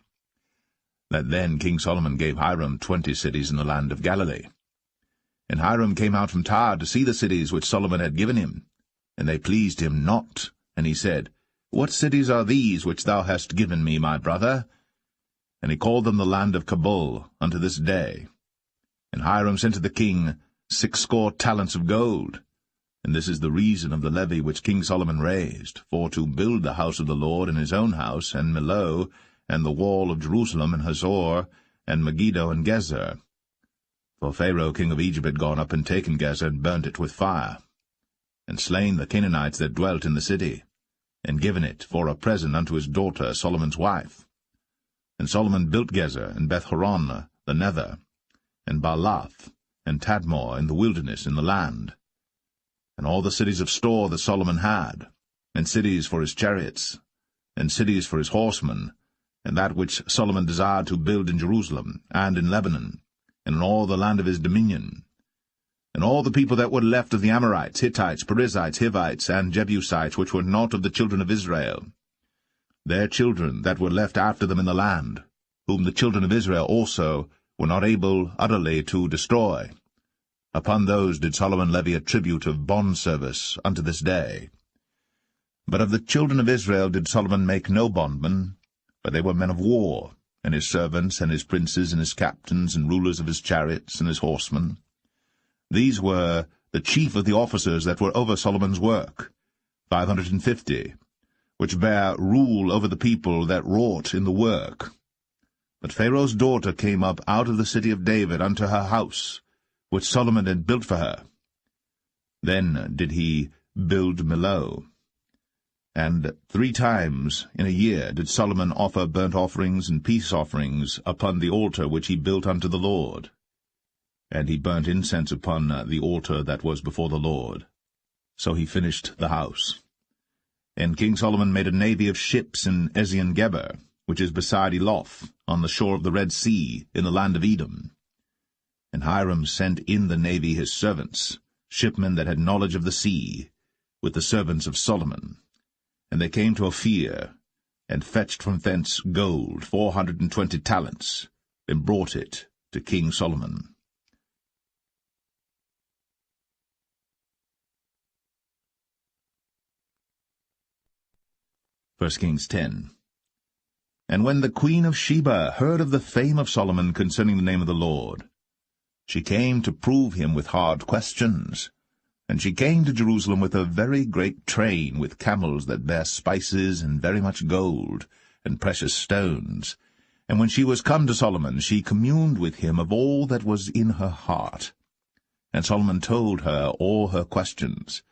That then King Solomon gave Hiram 20 cities in the land of Galilee. And Hiram came out from Tyre to see the cities which Solomon had given him, and they pleased him not. And he said, What cities are these which thou hast given me, my brother? And he called them the land of Cabul unto this day. And Hiram sent to the king 60 talents of gold. And this is the reason of the levy which King Solomon raised, for to build the house of the Lord and his own house, and Millo, and the wall of Jerusalem, and Hazor, and Megiddo, and Gezer. For Pharaoh king of Egypt had gone up and taken Gezer, and burnt it with fire, and slain the Canaanites that dwelt in the city, and given it for a present unto his daughter Solomon's wife. And Solomon built Gezer, and Beth-horon the nether, and Baalath, and Tadmor in the wilderness in the land, and all the cities of store that Solomon had, and cities for his chariots, and cities for his horsemen, and that which Solomon desired to build in Jerusalem, and in Lebanon, and in all the land of his dominion. And all the people that were left of the Amorites, Hittites, Perizzites, Hivites, and Jebusites, which were not of the children of Israel, their children that were left after them in the land, whom the children of Israel also were not able utterly to destroy, upon those did Solomon levy a tribute of bondservice unto this day. But of the children of Israel did Solomon make no bondmen, but they were men of war, and his servants, and his princes, and his captains, and rulers of his chariots, and his horsemen. These were the chief of the officers that were over Solomon's work, 550, which bare rule over the people that wrought in the work. But Pharaoh's daughter came up out of the city of David unto her house, which Solomon had built for her. Then did he build Millo. And 3 times in a year did Solomon offer burnt offerings and peace offerings upon the altar which he built unto the Lord. And he burnt incense upon the altar that was before the Lord. So he finished the house. And King Solomon made a navy of ships in Ezion-Geber, which is beside Eloth, on the shore of the Red Sea, in the land of Edom. And Hiram sent in the navy his servants, shipmen that had knowledge of the sea, with the servants of Solomon. And they came to Ophir, and fetched from thence gold 420 talents, and brought it to King Solomon. 1 Kings 10. And when the queen of Sheba heard of the fame of Solomon concerning the name of the Lord, she came to prove him with hard questions. And she came to Jerusalem with a very great train, with camels that bare spices, and very much gold, and precious stones. And when she was come to Solomon, she communed with him of all that was in her heart. And Solomon told her all her questions.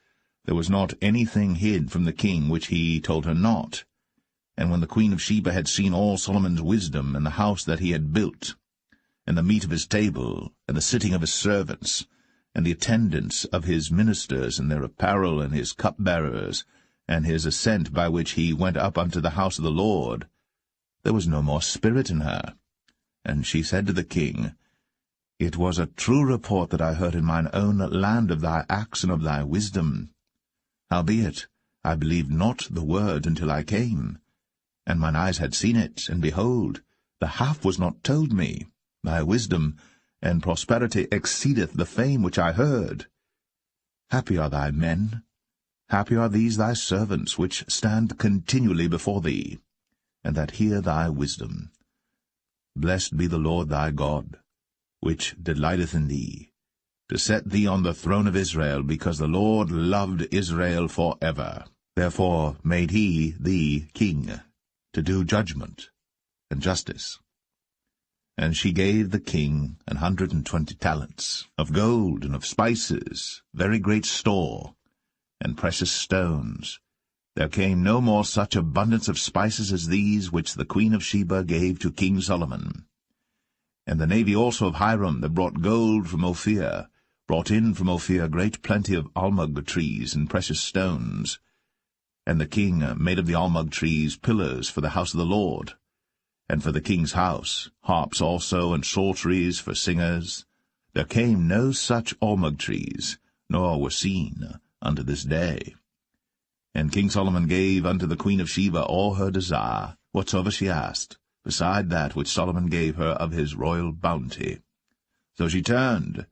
There was not anything hid from the king which he told her not. And when the queen of Sheba had seen all Solomon's wisdom, and the house that he had built, and the meat of his table, and the sitting of his servants, and the attendance of his ministers, and their apparel, and his cupbearers, and his ascent by which he went up unto the house of the Lord, there was no more spirit in her. And she said to the king, It was a true report that I heard in mine own land of thy acts and of thy wisdom. Howbeit, I believed not the word until I came. And mine eyes had seen it, and behold, the half was not told me. Thy wisdom and prosperity exceedeth the fame which I heard. Happy are thy men, happy are these thy servants, which stand continually before thee, and that hear thy wisdom. Blessed be the Lord thy God, which delighteth in thee, to set thee on the throne of Israel, because the Lord loved Israel for ever. Therefore made he thee king, to do judgment and justice. And she gave the king 120 talents of gold, and of spices, very great store, and precious stones. There came no more such abundance of spices as these which the queen of Sheba gave to King Solomon. And the navy also of Hiram, that brought gold from Ophir, brought in from Ophir great plenty of almug trees and precious stones. And the king made of the almug trees pillars for the house of the Lord, and for the king's house, harps also, and psalteries for singers. There came no such almug trees, nor were seen unto this day. And King Solomon gave unto the queen of Sheba all her desire, whatsoever she asked, beside that which Solomon gave her of his royal bounty. So she turned,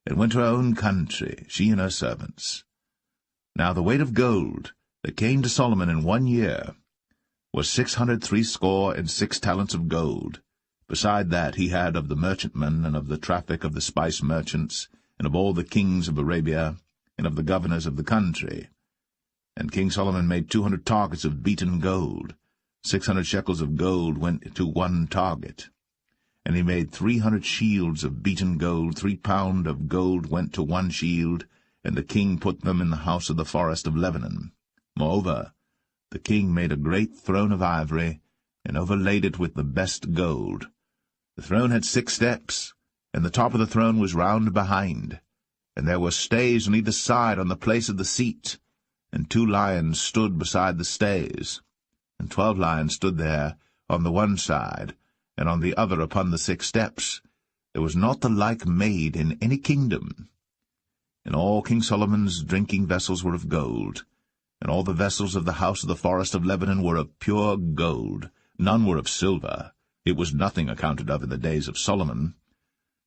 and went to her own country, she and her servants. Now the weight of gold that came to Solomon in 1 year was 666 talents of gold. Beside that he had of the merchantmen, and of the traffic of the spice merchants, and of all the kings of Arabia, and of the governors of the country. And King Solomon made 200 targets of beaten gold. 600 shekels of gold went to 1 target. And he made 300 shields of beaten gold. 3 pound of gold went to 1 shield, and the king put them in the house of the forest of Lebanon. Moreover, the king made a great throne of ivory, and overlaid it with the best gold. The throne had 6 steps, and the top of the throne was round behind. And there were stays on either side on the place of the seat, and 2 lions stood beside the stays. And 12 lions stood there on the one side, and on the other upon the 6 steps. There was not the like made in any kingdom. And all King Solomon's drinking vessels were of gold, and all the vessels of the house of the forest of Lebanon were of pure gold. None were of silver. It was nothing accounted of in the days of Solomon.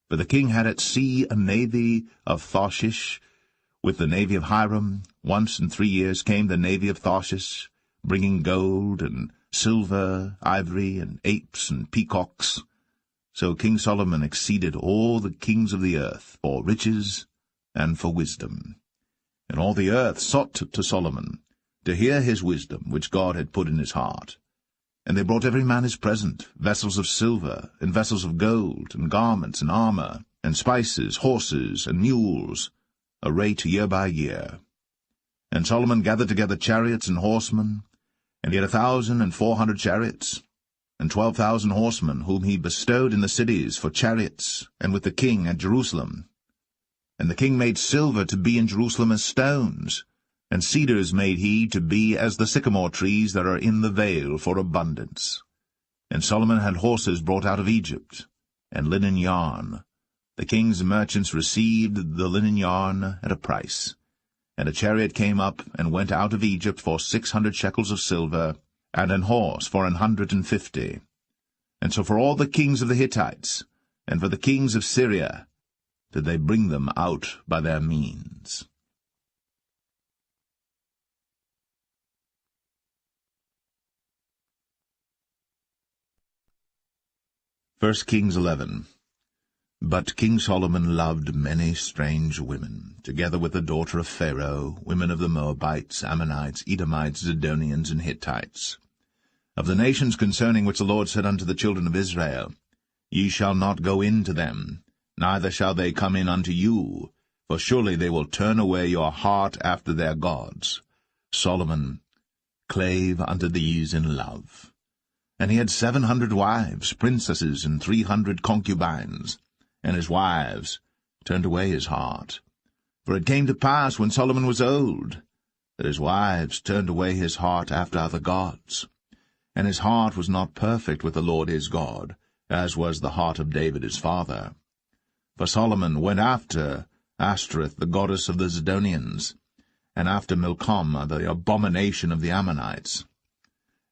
For the king had at sea a navy of Tarshish, with the navy of Hiram. Once in 3 years came the navy of Tarshish, bringing gold and silver, ivory, and apes and peacocks. So King Solomon exceeded all the kings of the earth for riches and for wisdom. And all the earth sought to Solomon, to hear his wisdom, which God had put in his heart. And they brought every man his present, vessels of silver, and vessels of gold, and garments, and armor, and spices, horses, and mules, a rate year by year. And Solomon gathered together chariots and horsemen, and he had 1,400 chariots, and 12,000 horsemen, whom he bestowed in the cities for chariots, and with the king at Jerusalem. And the king made silver to be in Jerusalem as stones, and cedars made he to be as the sycamore trees that are in the vale for abundance. And Solomon had horses brought out of Egypt, and linen yarn. The king's merchants received the linen yarn at a price. And a chariot came up and went out of Egypt for 600 shekels of silver, and an horse for 150. And so for all the kings of the Hittites, and for the kings of Syria, did they bring them out by their means. 1 Kings 11. But King Solomon loved many strange women, together with the daughter of Pharaoh, women of the Moabites, Ammonites, Edomites, Zidonians, and Hittites. Of the nations concerning which the Lord said unto the children of Israel, Ye shall not go in to them, neither shall they come in unto you, for surely they will turn away your heart after their gods. Solomon clave unto these in love. And he had 700 wives, princesses, and 300 concubines, and his wives turned away his heart. For it came to pass, when Solomon was old, that his wives turned away his heart after other gods. And his heart was not perfect with the Lord his God, as was the heart of David his father. For Solomon went after Ashtoreth, the goddess of the Zidonians, and after Milcom, the abomination of the Ammonites.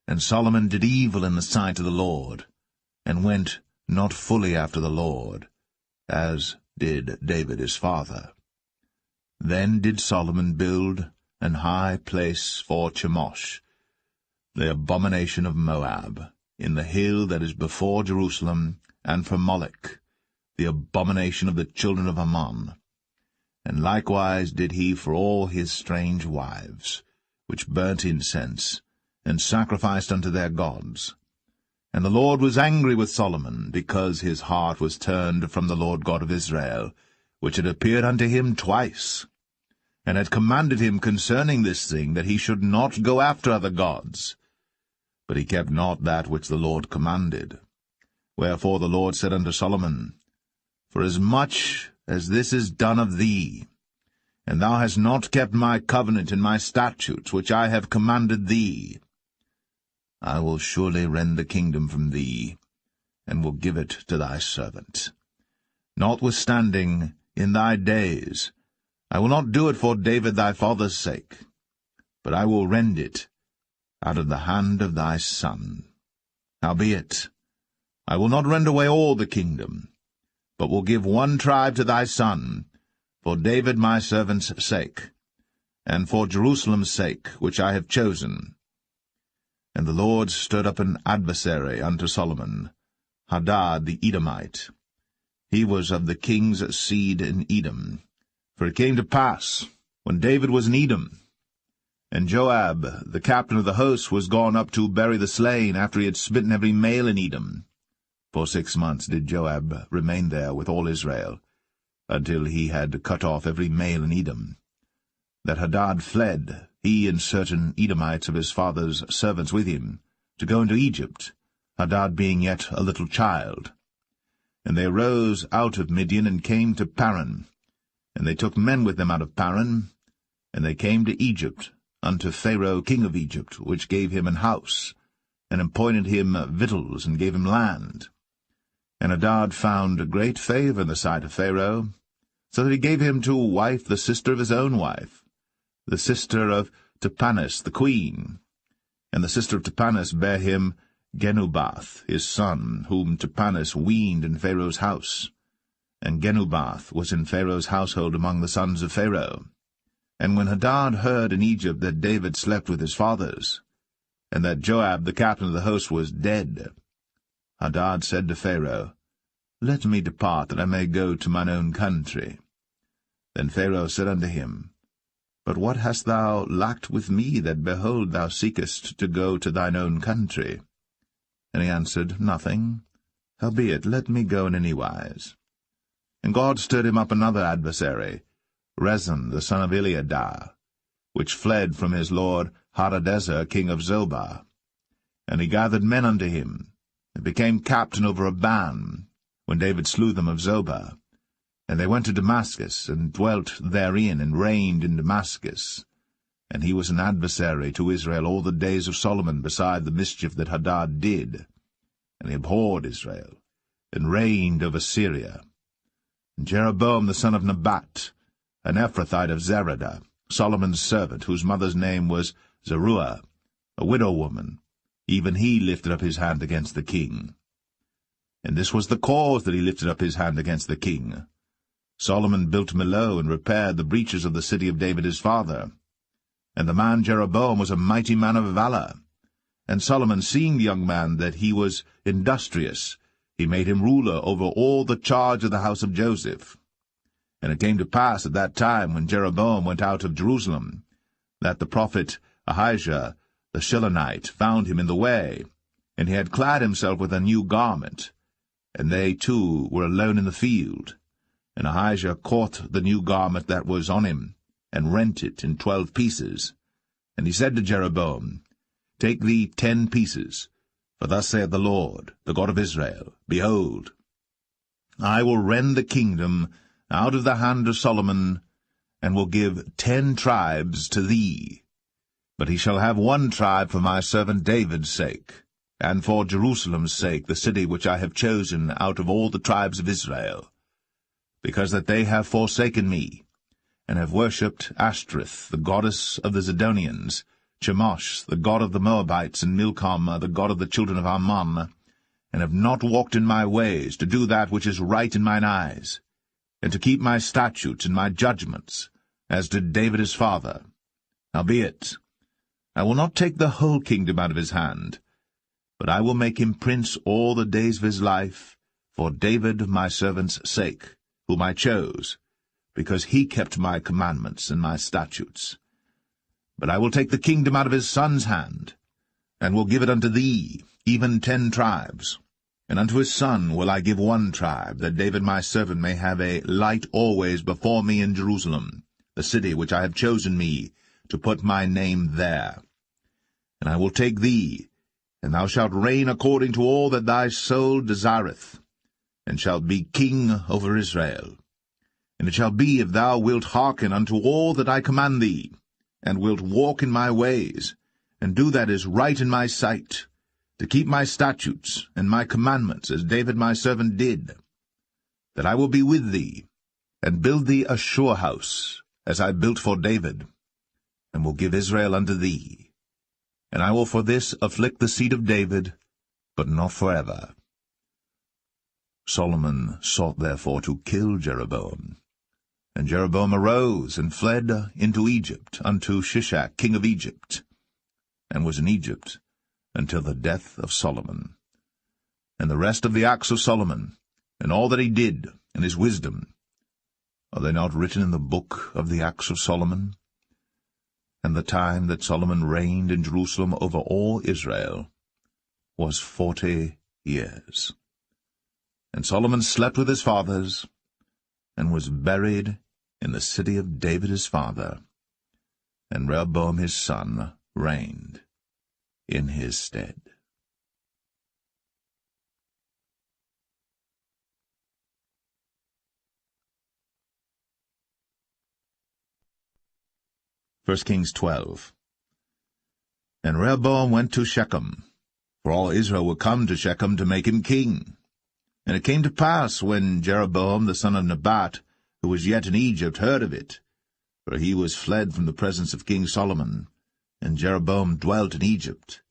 And Solomon did evil in the sight of the Lord, and went not fully after the Lord, as did David his father. Then did Solomon build an high place for Chemosh, the abomination of Moab, in the hill that is before Jerusalem, and for Moloch, the abomination of the children of Ammon. And likewise did he for all his strange wives, which burnt incense, and sacrificed unto their gods. And the Lord was angry with Solomon, because his heart was turned from the Lord God of Israel, which had appeared unto him twice, and had commanded him concerning this thing, that he should not go after other gods. But he kept not that which the Lord commanded. Wherefore the Lord said unto Solomon, Forasmuch as this is done of thee, and thou hast not kept my covenant and my statutes, which I have commanded thee, I will surely rend the kingdom from thee, and will give it to thy servant. Notwithstanding, in thy days, I will not do it for David thy father's sake, but I will rend it out of the hand of thy son. Howbeit, I will not rend away all the kingdom, but will give one tribe to thy son, for David my servant's sake, and for Jerusalem's sake, which I have chosen. And the Lord stirred up an adversary unto Solomon, Hadad the Edomite. He was of the king's seed in Edom. For it came to pass, when David was in Edom, and Joab, the captain of the host, was gone up to bury the slain, after he had smitten every male in Edom. For 6 months did Joab remain there with all Israel, until he had cut off every male in Edom. That Hadad fled, he and certain Edomites of his father's servants with him, to go into Egypt, Hadad being yet a little child. And they arose out of Midian, and came to Paran. And they took men with them out of Paran, and they came to Egypt, unto Pharaoh king of Egypt, which gave him an house, and appointed him victuals, and gave him land. And Hadad found great favour in the sight of Pharaoh, so that he gave him to wife the sister of his own wife, the sister of Tahpenes the queen. And the sister of Tahpenes bare him Genubath his son, whom Tahpenes weaned in Pharaoh's house. And Genubath was in Pharaoh's household among the sons of Pharaoh. And when Hadad heard in Egypt that David slept with his fathers, and that Joab the captain of the host was dead, Hadad said to Pharaoh, Let me depart, that I may go to mine own country. Then Pharaoh said unto him, But what hast thou lacked with me, that, behold, thou seekest to go to thine own country? And he answered, Nothing. Howbeit, let me go in any wise. And God stirred him up another adversary, Rezon the son of Eliadah, which fled from his lord Hadadezer king of Zobah. And he gathered men unto him, and became captain over a band, when David slew them of Zobah. And they went to Damascus, and dwelt therein, and reigned in Damascus. And he was an adversary to Israel all the days of Solomon, beside the mischief that Hadad did. And he abhorred Israel, and reigned over Syria. And Jeroboam the son of Nebat, an Ephrathite of Zeradah, Solomon's servant, whose mother's name was Zeruiah, a widow woman, even he lifted up his hand against the king. And this was the cause that he lifted up his hand against the king. Solomon built Millo, and repaired the breaches of the city of David his father. And the man Jeroboam was a mighty man of valour. And Solomon, seeing the young man that he was industrious, he made him ruler over all the charge of the house of Joseph. And it came to pass at that time, when Jeroboam went out of Jerusalem, that the prophet Ahijah the Shilonite found him in the way, and he had clad himself with a new garment, and they two were alone in the field. And Ahijah caught the new garment that was on him, and rent it in 12 pieces. And he said to Jeroboam, Take thee 10 pieces, for thus saith the Lord, the God of Israel, Behold, I will rend the kingdom out of the hand of Solomon, and will give 10 tribes to thee. But he shall have 1 tribe for my servant David's sake, and for Jerusalem's sake, the city which I have chosen out of all the tribes of Israel, because that they have forsaken me, and have worshipped Ashtoreth, the goddess of the Zidonians, Chemosh, the god of the Moabites, and Milcom, the god of the children of Ammon, and have not walked in my ways, to do that which is right in mine eyes, and to keep my statutes and my judgments, as did David his father. Howbeit, I will not take the whole kingdom out of his hand, but I will make him prince all the days of his life, for David my servant's sake, whom I chose, because he kept my commandments and my statutes. But I will take the kingdom out of his son's hand, and will give it unto thee, even 10 tribes. And unto his son will I give 1 tribe, that David my servant may have a light always before me in Jerusalem, the city which I have chosen me, to put my name there. And I will take thee, and thou shalt reign according to all that thy soul desireth, and shalt be king over Israel. And it shall be, if thou wilt hearken unto all that I command thee, and wilt walk in my ways, and do that is right in my sight, to keep my statutes and my commandments, as David my servant did, that I will be with thee, and build thee a sure house, as I built for David, and will give Israel unto thee. And I will for this afflict the seed of David, but not forever. Solomon sought therefore to kill Jeroboam. And Jeroboam arose and fled into Egypt, unto Shishak king of Egypt, and was in Egypt until the death of Solomon. And the rest of the acts of Solomon, and all that he did, and his wisdom, are they not written in the book of the acts of Solomon? And the time that Solomon reigned in Jerusalem over all Israel was 40 years. And Solomon slept with his fathers, and was buried in the city of David his father. And Rehoboam his son reigned in his stead. First Kings 12. And Rehoboam went to Shechem, for all Israel were come to Shechem to make him king. And it came to pass, when Jeroboam the son of Nebat, who was yet in Egypt, heard of it, for he was fled from the presence of King Solomon, and Jeroboam dwelt in Egypt,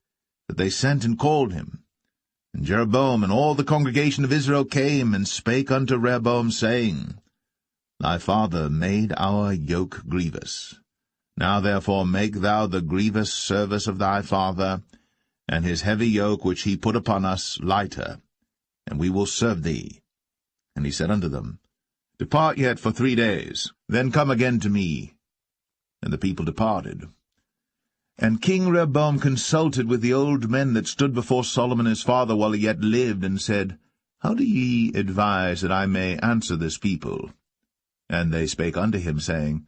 that they sent and called him. And Jeroboam and all the congregation of Israel came, and spake unto Rehoboam, saying, Thy father made our yoke grievous. Now therefore make thou the grievous service of thy father, and his heavy yoke which he put upon us lighter, and we will serve thee. And he said unto them, Depart yet for 3 days, then come again to me. And the people departed. And King Rehoboam consulted with the old men that stood before Solomon his father while he yet lived, and said, How do ye advise that I may answer this people? And they spake unto him, saying,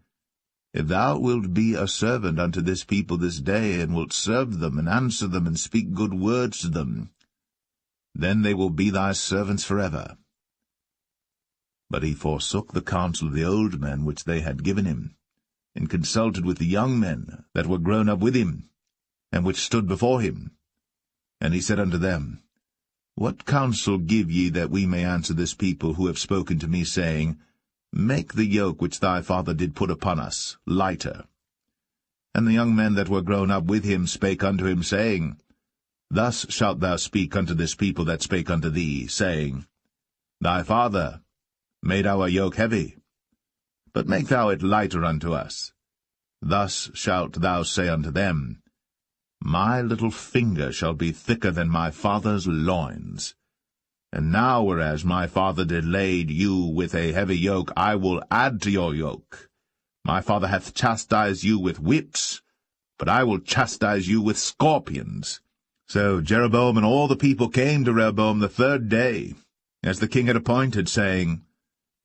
If thou wilt be a servant unto this people this day, and wilt serve them, and answer them, and speak good words to them, then they will be thy servants forever. But he forsook the counsel of the old men which they had given him, and consulted with the young men that were grown up with him, and which stood before him. And he said unto them, What counsel give ye that we may answer this people who have spoken to me, saying, Make the yoke which thy father did put upon us lighter? And the young men that were grown up with him spake unto him, saying, Thus shalt thou speak unto this people that spake unto thee, saying, Thy father made our yoke heavy, but make thou it lighter unto us. Thus shalt thou say unto them, My little finger shall be thicker than my father's loins. And now, whereas my father did lade you with a heavy yoke, I will add to your yoke. My father hath chastised you with whips, but I will chastise you with scorpions. So Jeroboam and all the people came to Rehoboam the 3rd day, as the king had appointed, saying,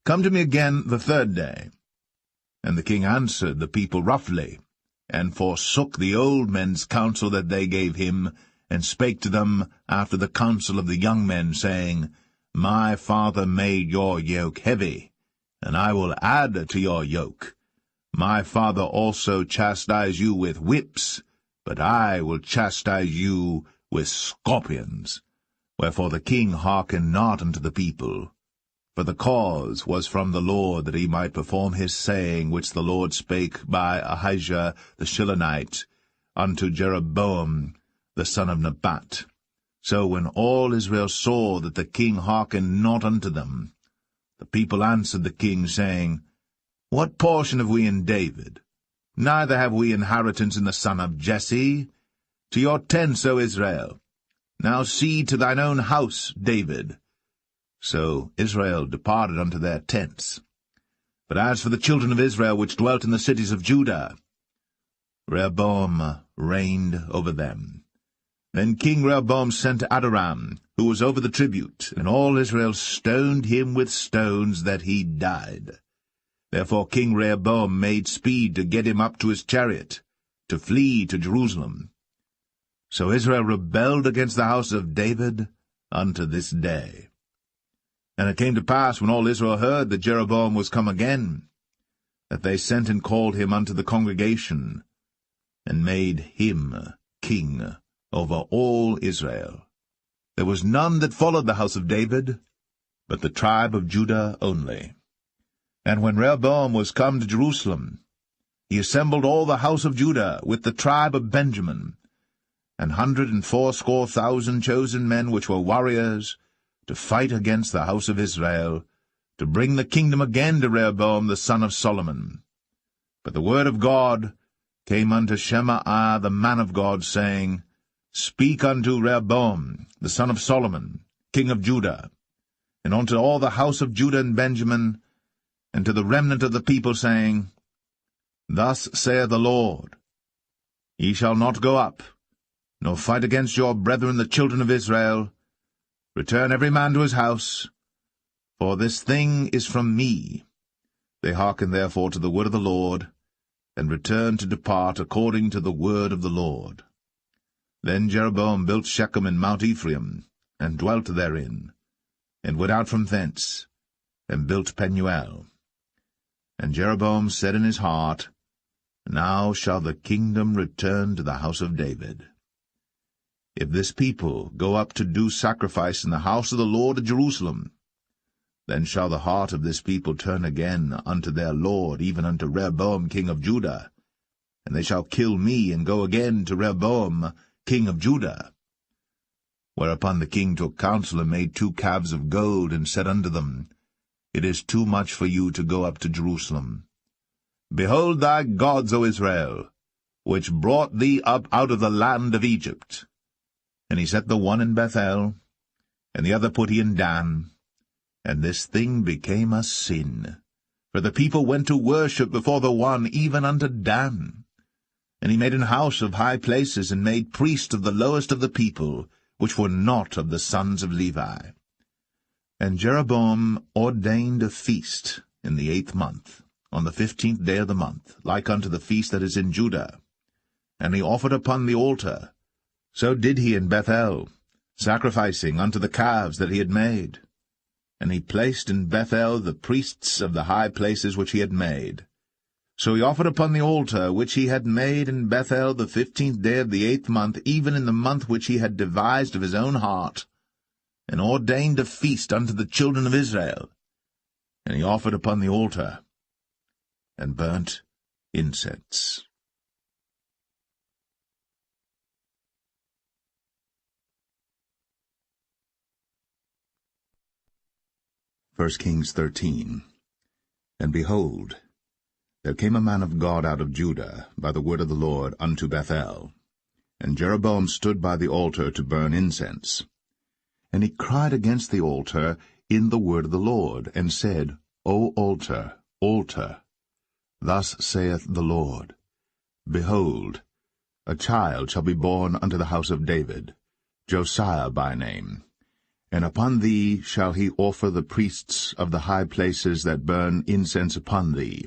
Come to me again the 3rd day. And the king answered the people roughly, and forsook the old men's counsel that they gave him, and spake to them after the counsel of the young men, saying, My father made your yoke heavy, and I will add to your yoke. My father also chastised you with whips, but I will chastise you with scorpions. Wherefore the king hearkened not unto the people, for the cause was from the Lord, that he might perform his saying, which the Lord spake by Ahijah the Shilonite unto Jeroboam the son of Nebat. So when all Israel saw that the king hearkened not unto them, the people answered the king, saying, What portion have we in David? Neither have we inheritance in the son of Jesse. To your tents, O Israel. Now see to thine own house, David. So Israel departed unto their tents. But as for the children of Israel which dwelt in the cities of Judah, Rehoboam reigned over them. Then King Rehoboam sent Adoram, who was over the tribute, and all Israel stoned him with stones that he died. Therefore King Rehoboam made speed to get him up to his chariot, to flee to Jerusalem. So Israel rebelled against the house of David unto this day. And it came to pass, when all Israel heard that Jeroboam was come again, that they sent and called him unto the congregation, and made him king over all Israel. There was none that followed the house of David, but the tribe of Judah only. And when Rehoboam was come to Jerusalem, he assembled all the house of Judah with the tribe of Benjamin, 180,000 chosen men which were warriors, to fight against the house of Israel, to bring the kingdom again to Rehoboam the son of Solomon. But the word of God came unto Shemaiah the man of God, saying, Speak unto Rehoboam the son of Solomon, king of Judah, and unto all the house of Judah and Benjamin, and to the remnant of the people, saying, Thus saith the Lord, Ye shall not go up, nor fight against your brethren the children of Israel. Return every man to his house, for this thing is from me. They hearkened therefore to the word of the Lord, and returned to depart according to the word of the Lord. Then Jeroboam built Shechem in Mount Ephraim, and dwelt therein, and went out from thence, and built Penuel. And Jeroboam said in his heart, Now shall the kingdom return to the house of David. If this people go up to do sacrifice in the house of the Lord at Jerusalem, then shall the heart of this people turn again unto their Lord, even unto Rehoboam king of Judah, and they shall kill me, and go again to Rehoboam king of Judah. Whereupon the king took counsel, and made 2 calves of gold, and said unto them, It is too much for you to go up to Jerusalem. Behold thy gods, O Israel, which brought thee up out of the land of Egypt. And he set the one in Bethel, and the other put he in Dan. And this thing became a sin, for the people went to worship before the one, even unto Dan. And he made an house of high places, and made priests of the lowest of the people, which were not of the sons of Levi. And Jeroboam ordained a feast in the 8th month, on the 15th day of the month, like unto the feast that is in Judah. And he offered upon the altar. So did he in Bethel, sacrificing unto the calves that he had made. And he placed in Bethel the priests of the high places which he had made. So he offered upon the altar which he had made in Bethel the 15th day of the 8th month, even in the month which he had devised of his own heart, and ordained a feast unto the children of Israel. And he offered upon the altar, and burnt incense. 1 Kings 13. And behold, there came a man of God out of Judah by the word of the Lord unto Bethel. And Jeroboam stood by the altar to burn incense. And he cried against the altar in the word of the Lord, and said, O altar, altar, thus saith the Lord, Behold, a child shall be born unto the house of David, Josiah by name. And upon thee shall he offer the priests of the high places that burn incense upon thee,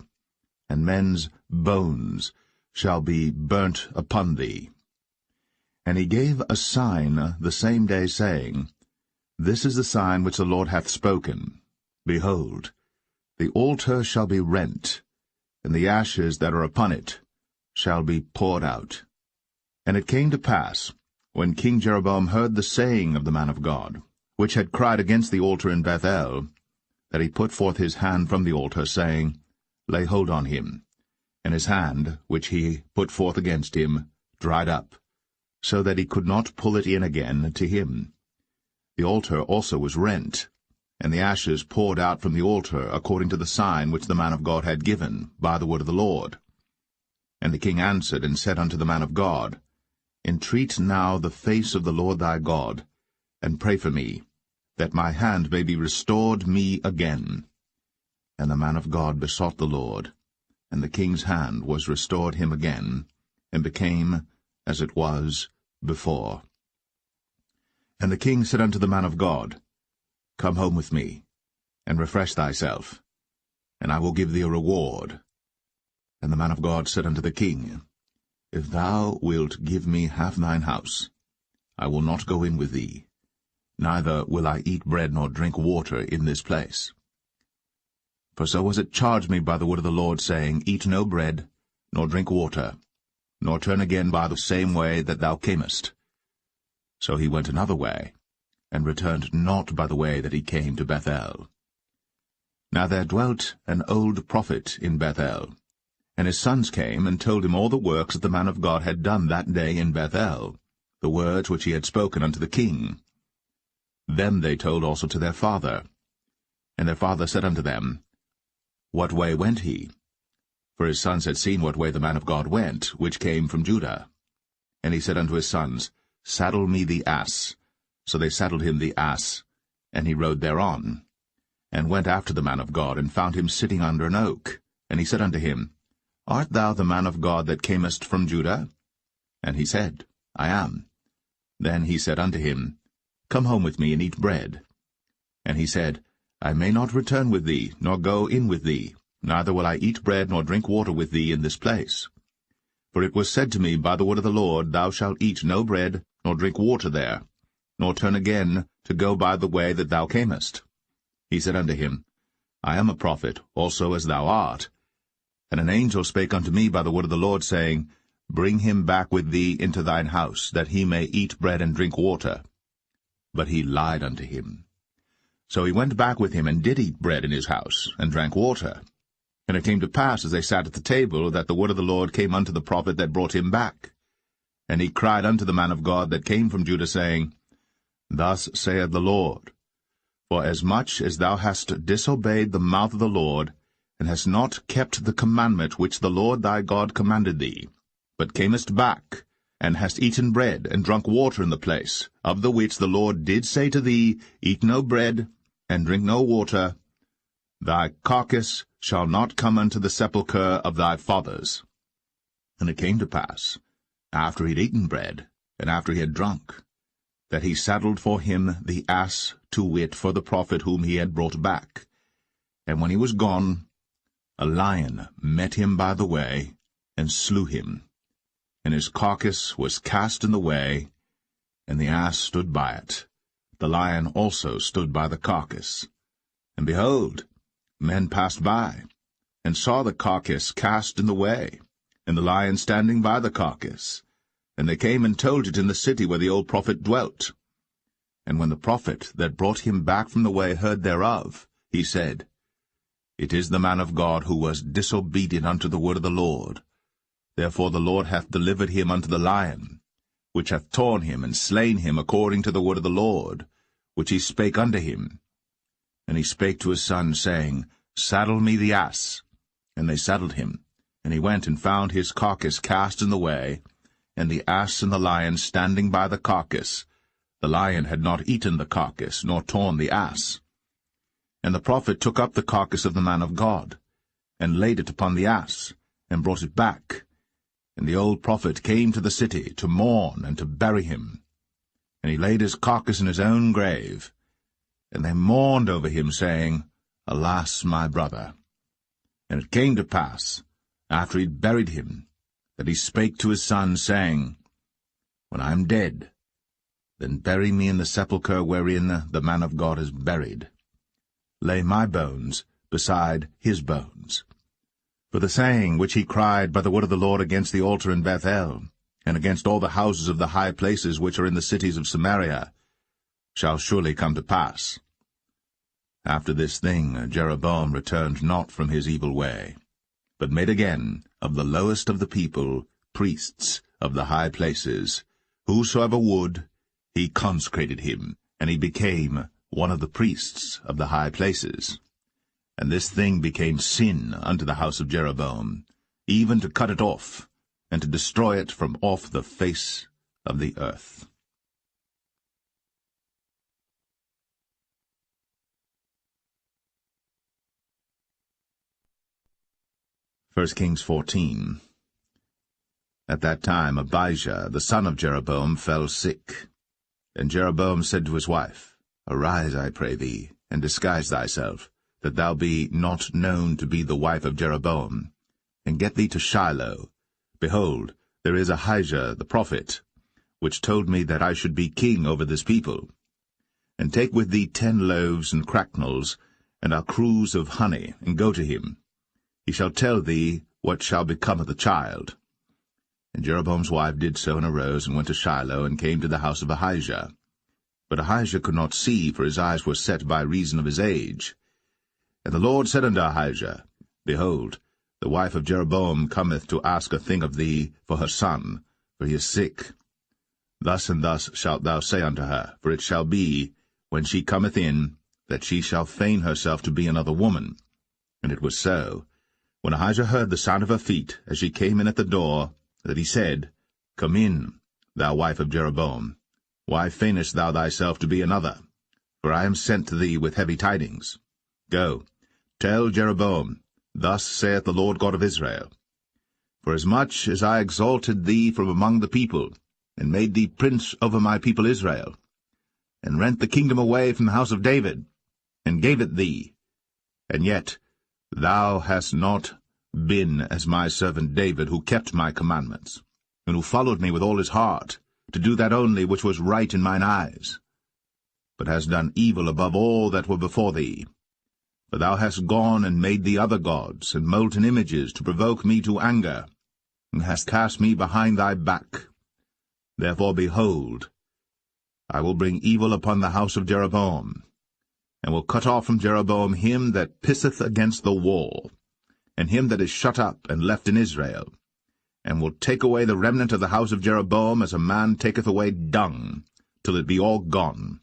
and men's bones shall be burnt upon thee. And he gave a sign the same day, saying, This is the sign which the Lord hath spoken. Behold, the altar shall be rent, and the ashes that are upon it shall be poured out. And it came to pass, when King Jeroboam heard the saying of the man of God, which had cried against the altar in Bethel, that he put forth his hand from the altar, saying, Lay hold on him. And his hand, which he put forth against him, dried up, so that he could not pull it in again to him. The altar also was rent, and the ashes poured out from the altar, according to the sign which the man of God had given, by the word of the Lord. And the king answered and said unto the man of God, Entreat now the face of the Lord thy God, and pray for me, that my hand may be restored me again. And the man of God besought the Lord, and the king's hand was restored him again, and became as it was before. And the king said unto the man of God, Come home with me, and refresh thyself, and I will give thee a reward. And the man of God said unto the king, If thou wilt give me half thine house, I will not go in with thee, neither will I eat bread nor drink water in this place. For so was it charged me by the word of the Lord, saying, Eat no bread, nor drink water, nor turn again by the same way that thou camest. So he went another way, and returned not by the way that he came to Bethel. Now there dwelt an old prophet in Bethel, and his sons came and told him all the works that the man of God had done that day in Bethel, the words which he had spoken unto the king. Them they told also to their father. And their father said unto them, What way went he? For his sons had seen what way the man of God went, which came from Judah. And he said unto his sons, Saddle me the ass. So they saddled him the ass, and he rode thereon, and went after the man of God, and found him sitting under an oak. And he said unto him, Art thou the man of God that camest from Judah? And he said, I am. Then he said unto him, Come home with me, and eat bread. And he said, I may not return with thee, nor go in with thee, neither will I eat bread nor drink water with thee in this place. For it was said to me by the word of the Lord, Thou shalt eat no bread, nor drink water there, nor turn again to go by the way that thou camest. He said unto him, I am a prophet, also as thou art. And an angel spake unto me by the word of the Lord, saying, Bring him back with thee into thine house, that he may eat bread and drink water. But he lied unto him. So he went back with him, and did eat bread in his house, and drank water. And it came to pass, as they sat at the table, that the word of the Lord came unto the prophet that brought him back. And he cried unto the man of God that came from Judah, saying, Thus saith the Lord, For as much as thou hast disobeyed the mouth of the Lord, and hast not kept the commandment which the Lord thy God commanded thee, but camest back, and hast eaten bread, and drunk water in the place, of the which the Lord did say to thee, Eat no bread, and drink no water, thy carcass shall not come unto the sepulchre of thy fathers. And it came to pass, after he had eaten bread, and after he had drunk, that he saddled for him the ass, to wit, for the prophet whom he had brought back. And when he was gone, a lion met him by the way, and slew him. And his carcass was cast in the way, and the ass stood by it. The lion also stood by the carcass. And behold, men passed by, and saw the carcass cast in the way, and the lion standing by the carcass. And they came and told it in the city where the old prophet dwelt. And when the prophet that brought him back from the way heard thereof, he said, It is the man of God who was disobedient unto the word of the Lord. Therefore the Lord hath delivered him unto the lion, which hath torn him and slain him according to the word of the Lord, which he spake unto him. And he spake to his son, saying, Saddle me the ass. And they saddled him. And he went and found his carcass cast in the way, and the ass and the lion standing by the carcass. The lion had not eaten the carcass, nor torn the ass. And the prophet took up the carcass of the man of God, and laid it upon the ass, and brought it back. And the old prophet came to the city to mourn and to bury him. And he laid his carcass in his own grave. And they mourned over him, saying, Alas, my brother! And it came to pass, after he had buried him, that he spake to his son, saying, When I am dead, then bury me in the sepulchre wherein the man of God is buried. Lay my bones beside his bones. For the saying which he cried by the word of the Lord against the altar in Bethel, and against all the houses of the high places which are in the cities of Samaria, shall surely come to pass. After this thing Jeroboam returned not from his evil way, but made again of the lowest of the people priests of the high places. Whosoever would, he consecrated him, and he became one of the priests of the high places. And this thing became sin unto the house of Jeroboam, even to cut it off, and to destroy it from off the face of the earth. 1 Kings 14. At that time Abijah, the son of Jeroboam, fell sick. And Jeroboam said to his wife, Arise, I pray thee, and disguise thyself, that thou be not known to be the wife of Jeroboam, and get thee to Shiloh. Behold, there is Ahijah the prophet, which told me that I should be king over this people. And take with thee 10 loaves and cracknels, and a cruse of honey, and go to him. He shall tell thee what shall become of the child. And Jeroboam's wife did so, and arose, and went to Shiloh, and came to the house of Ahijah. But Ahijah could not see, for his eyes were set by reason of his age. And the Lord said unto Ahijah, Behold, the wife of Jeroboam cometh to ask a thing of thee for her son, for he is sick. Thus and thus shalt thou say unto her, for it shall be, when she cometh in, that she shall feign herself to be another woman. And it was so, when Ahijah heard the sound of her feet, as she came in at the door, that he said, Come in, thou wife of Jeroboam. Why feignest thou thyself to be another? For I am sent to thee with heavy tidings. Go, tell Jeroboam, Thus saith the Lord God of Israel, Forasmuch as I exalted thee from among the people, and made thee prince over my people Israel, and rent the kingdom away from the house of David, and gave it thee, and yet thou hast not been as my servant David, who kept my commandments, and who followed me with all his heart, to do that only which was right in mine eyes, but hast done evil above all that were before thee. For thou hast gone and made thee other gods, and molten images, to provoke me to anger, and hast cast me behind thy back. Therefore, behold, I will bring evil upon the house of Jeroboam, and will cut off from Jeroboam him that pisseth against the wall, and him that is shut up and left in Israel, and will take away the remnant of the house of Jeroboam as a man taketh away dung, till it be all gone.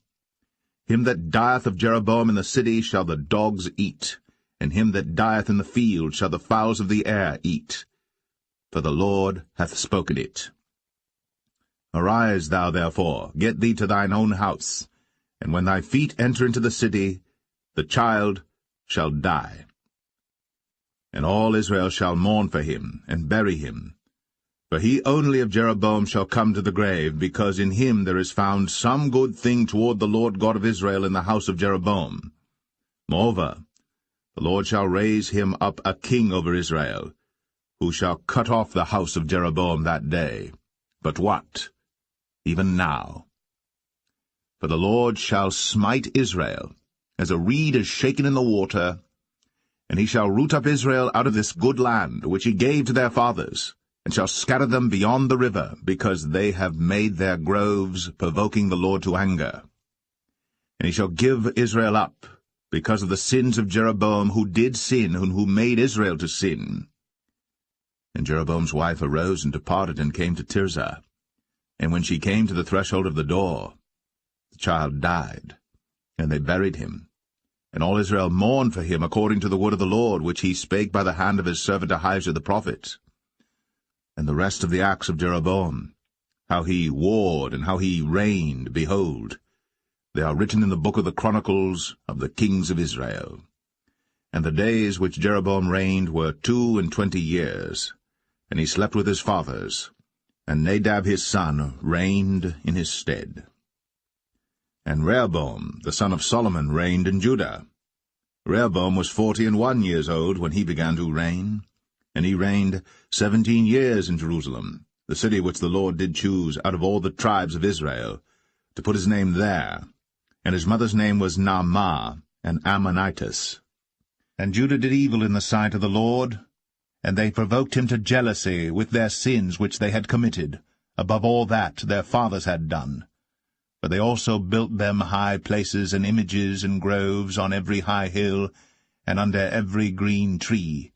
Him that dieth of Jeroboam in the city shall the dogs eat, and him that dieth in the field shall the fowls of the air eat. For the Lord hath spoken it. Arise thou therefore, get thee to thine own house, and when thy feet enter into the city, the child shall die. And all Israel shall mourn for him, and bury him. For he only of Jeroboam shall come to the grave, because in him there is found some good thing toward the Lord God of Israel in the house of Jeroboam. Moreover, the Lord shall raise him up a king over Israel, who shall cut off the house of Jeroboam that day. But what? Even now. For the Lord shall smite Israel, as a reed is shaken in the water, and he shall root up Israel out of this good land, which he gave to their fathers, and shall scatter them beyond the river, because they have made their groves, provoking the Lord to anger. And he shall give Israel up, because of the sins of Jeroboam, who did sin, and who made Israel to sin. And Jeroboam's wife arose and departed, and came to Tirzah. And when she came to the threshold of the door, the child died, and they buried him. And all Israel mourned for him according to the word of the Lord, which he spake by the hand of his servant Ahijah the prophet. And the rest of the acts of Jeroboam, how he warred and how he reigned, behold, they are written in the book of the Chronicles of the kings of Israel. And the days which Jeroboam reigned were 22 years, and he slept with his fathers, and Nadab his son reigned in his stead. And Rehoboam the son of Solomon reigned in Judah. Rehoboam was 41 years old when he began to reign, and he reigned 17 years in Jerusalem, the city which the Lord did choose out of all the tribes of Israel, to put his name there. And his mother's name was Naamah, an Ammonitess. And Judah did evil in the sight of the Lord, and they provoked him to jealousy with their sins which they had committed, above all that their fathers had done. For they also built them high places and images and groves on every high hill, and under every green tree.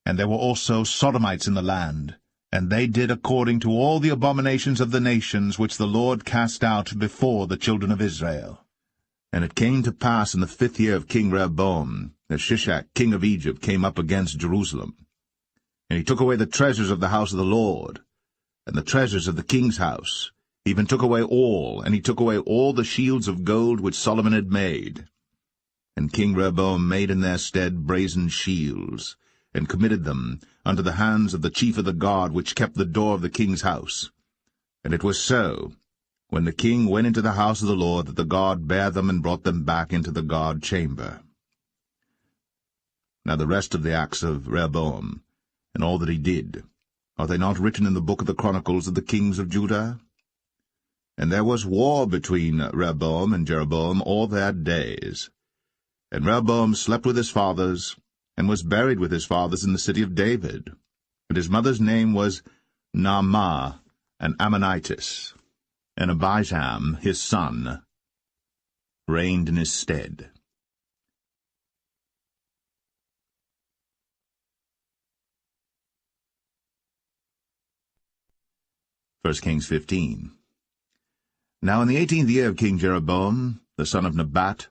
And there were also Sodomites in the land, and they did according to all the abominations of the nations which the Lord cast out before the children of Israel. And it came to pass in the 5th year of King Rehoboam, that Shishak king of Egypt came up against Jerusalem. And he took away the treasures of the house of the Lord, and the treasures of the king's house, even took away all, and he took away all the shields of gold which Solomon had made. And King Rehoboam made in their stead brazen shields, and committed them unto the hands of the chief of the guard which kept the door of the king's house. And it was so, when the king went into the house of the Lord, that the guard bare them and brought them back into the guard chamber. Now the rest of the acts of Rehoboam, and all that he did, are they not written in the book of the Chronicles of the kings of Judah? And there was war between Rehoboam and Jeroboam all their days. And Rehoboam slept with his fathers, and was buried with his fathers in the city of David. And his mother's name was Naamah, an Ammonitess. And Abijam, his son, reigned in his stead. First Kings 15. Now in the 18th year of King Jeroboam, the son of Nebat,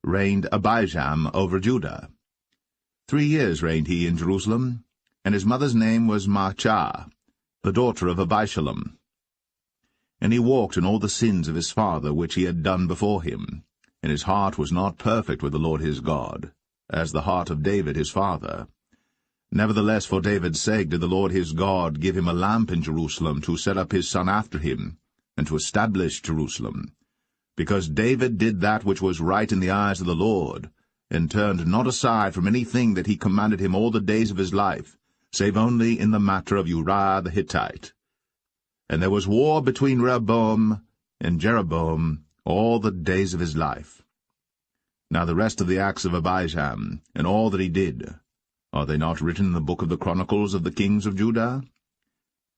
reigned Abijam over Judah. 3 years reigned he in Jerusalem, and his mother's name was Maachah, the daughter of Abishalom. And he walked in all the sins of his father which he had done before him, and his heart was not perfect with the Lord his God, as the heart of David his father. Nevertheless, for David's sake did the Lord his God give him a lamp in Jerusalem to set up his son after him, and to establish Jerusalem, because David did that which was right in the eyes of the Lord, and turned not aside from anything that he commanded him all the days of his life, save only in the matter of Uriah the Hittite. And there was war between Rehoboam and Jeroboam all the days of his life. Now the rest of the acts of Abijam, and all that he did, are they not written in the book of the Chronicles of the kings of Judah?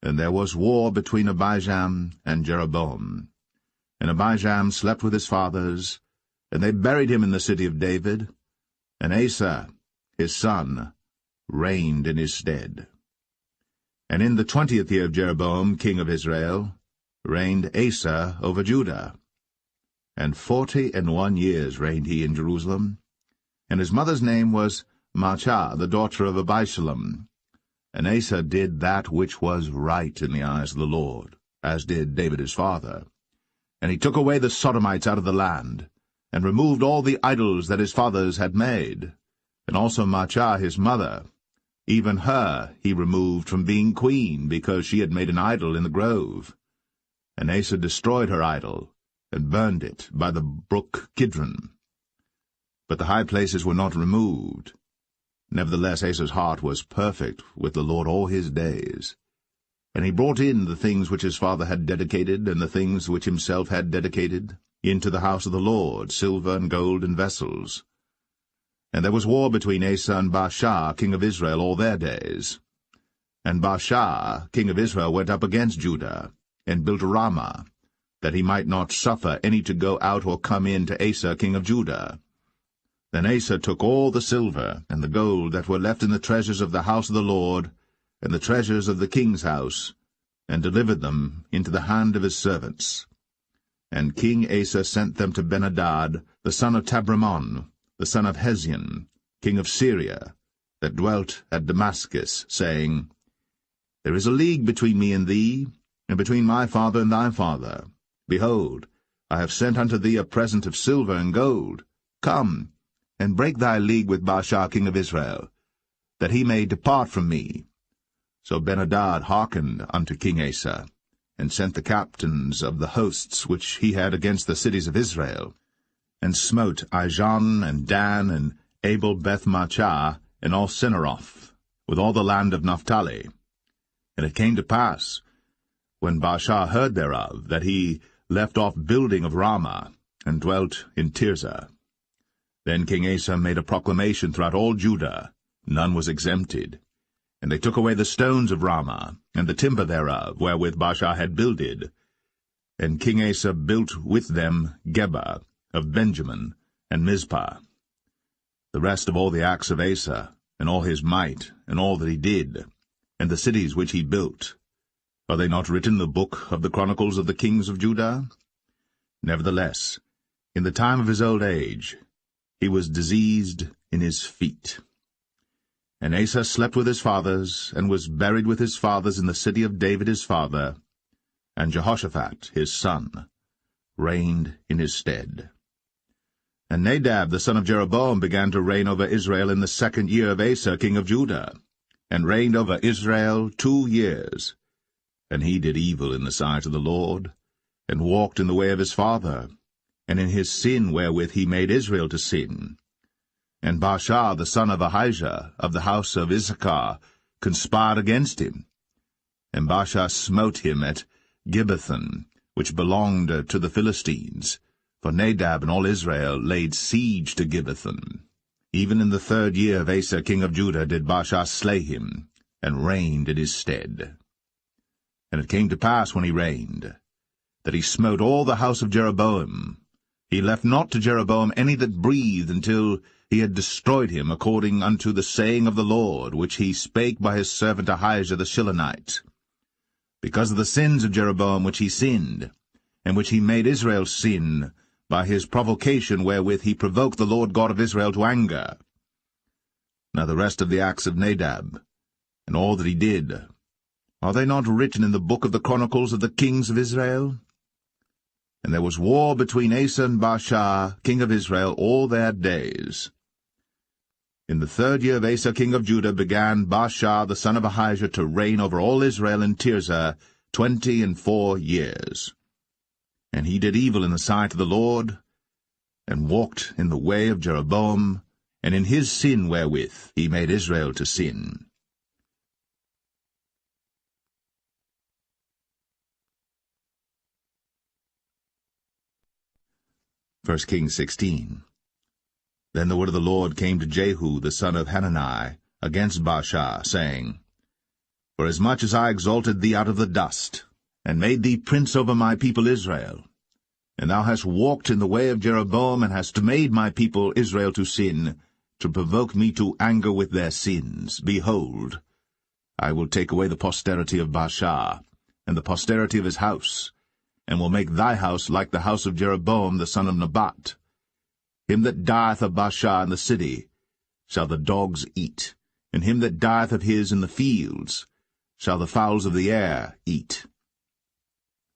And there was war between Abijam and Jeroboam. And Abijam slept with his fathers, and they buried him in the city of David, and Asa, his son, reigned in his stead. And in the 20th year of Jeroboam, king of Israel, reigned Asa over Judah. And 41 years reigned he in Jerusalem. And his mother's name was Maachah, the daughter of Abishalom. And Asa did that which was right in the eyes of the Lord, as did David his father. And he took away the Sodomites out of the land, and removed all the idols that his fathers had made. And also Maachah his mother, even her he removed from being queen, because she had made an idol in the grove. And Asa destroyed her idol, and burned it by the brook Kidron. But the high places were not removed. Nevertheless Asa's heart was perfect with the Lord all his days. And he brought in the things which his father had dedicated, and the things which himself had dedicated, into the house of the Lord, silver and gold and vessels. And there was war between Asa and Baasha, king of Israel, all their days. And Baasha, king of Israel, went up against Judah, and built Ramah, that he might not suffer any to go out or come in to Asa, king of Judah. Then Asa took all the silver and the gold that were left in the treasures of the house of the Lord, and the treasures of the king's house, and delivered them into the hand of his servants. And King Asa sent them to Ben-Hadad, the son of Tabrimon, the son of Hezion, king of Syria, that dwelt at Damascus, saying, There is a league between me and thee, and between my father and thy father. Behold, I have sent unto thee a present of silver and gold. Come, and break thy league with Baasha king of Israel, that he may depart from me. So Ben-Hadad hearkened unto King Asa, and sent the captains of the hosts which he had against the cities of Israel, and smote Ijon and Dan and Abel-Beth-Maachah and all Cinneroth, with all the land of Naphtali. And it came to pass, when Baasha heard thereof, that he left off building of Ramah, and dwelt in Tirzah. Then King Asa made a proclamation throughout all Judah, none was exempted. And they took away the stones of Ramah, and the timber thereof, wherewith Baasha had builded. And King Asa built with them Geba of Benjamin, and Mizpah. The rest of all the acts of Asa, and all his might, and all that he did, and the cities which he built, are they not written in the book of the Chronicles of the kings of Judah? Nevertheless, in the time of his old age, he was diseased in his feet. And Asa slept with his fathers, and was buried with his fathers in the city of David his father, and Jehoshaphat his son reigned in his stead. And Nadab the son of Jeroboam began to reign over Israel in the 2nd year of Asa king of Judah, and reigned over Israel 2 years. And he did evil in the sight of the Lord, and walked in the way of his father, and in his sin wherewith he made Israel to sin. And Baasha the son of Ahijah of the house of Issachar conspired against him. And Baasha smote him at Gibbethon, which belonged to the Philistines, for Nadab and all Israel laid siege to Gibbethon. Even in the 3rd year of Asa king of Judah did Baasha slay him, and reigned in his stead. And it came to pass when he reigned, that he smote all the house of Jeroboam. He left not to Jeroboam any that breathed, until he had destroyed him, according unto the saying of the Lord, which he spake by his servant Ahijah the Shilonite. Because of the sins of Jeroboam which he sinned, and which he made Israel sin, by his provocation wherewith he provoked the Lord God of Israel to anger. Now the rest of the acts of Nadab, and all that he did, are they not written in the book of the Chronicles of the kings of Israel? And there was war between Asa and Baasha, king of Israel, all their days. In the 3rd year of Asa king of Judah began Baasha the son of Ahijah to reign over all Israel in Tirzah 24 years. And he did evil in the sight of the Lord, and walked in the way of Jeroboam, and in his sin wherewith he made Israel to sin. First Kings 16. Then the word of the Lord came to Jehu the son of Hanani against Baasha, saying, Forasmuch as I exalted thee out of the dust, and made thee prince over my people Israel, and thou hast walked in the way of Jeroboam, and hast made my people Israel to sin, to provoke me to anger with their sins, behold, I will take away the posterity of Baasha, and the posterity of his house, and will make thy house like the house of Jeroboam the son of Nebat. Him that dieth of Baasha in the city shall the dogs eat, and him that dieth of his in the fields shall the fowls of the air eat.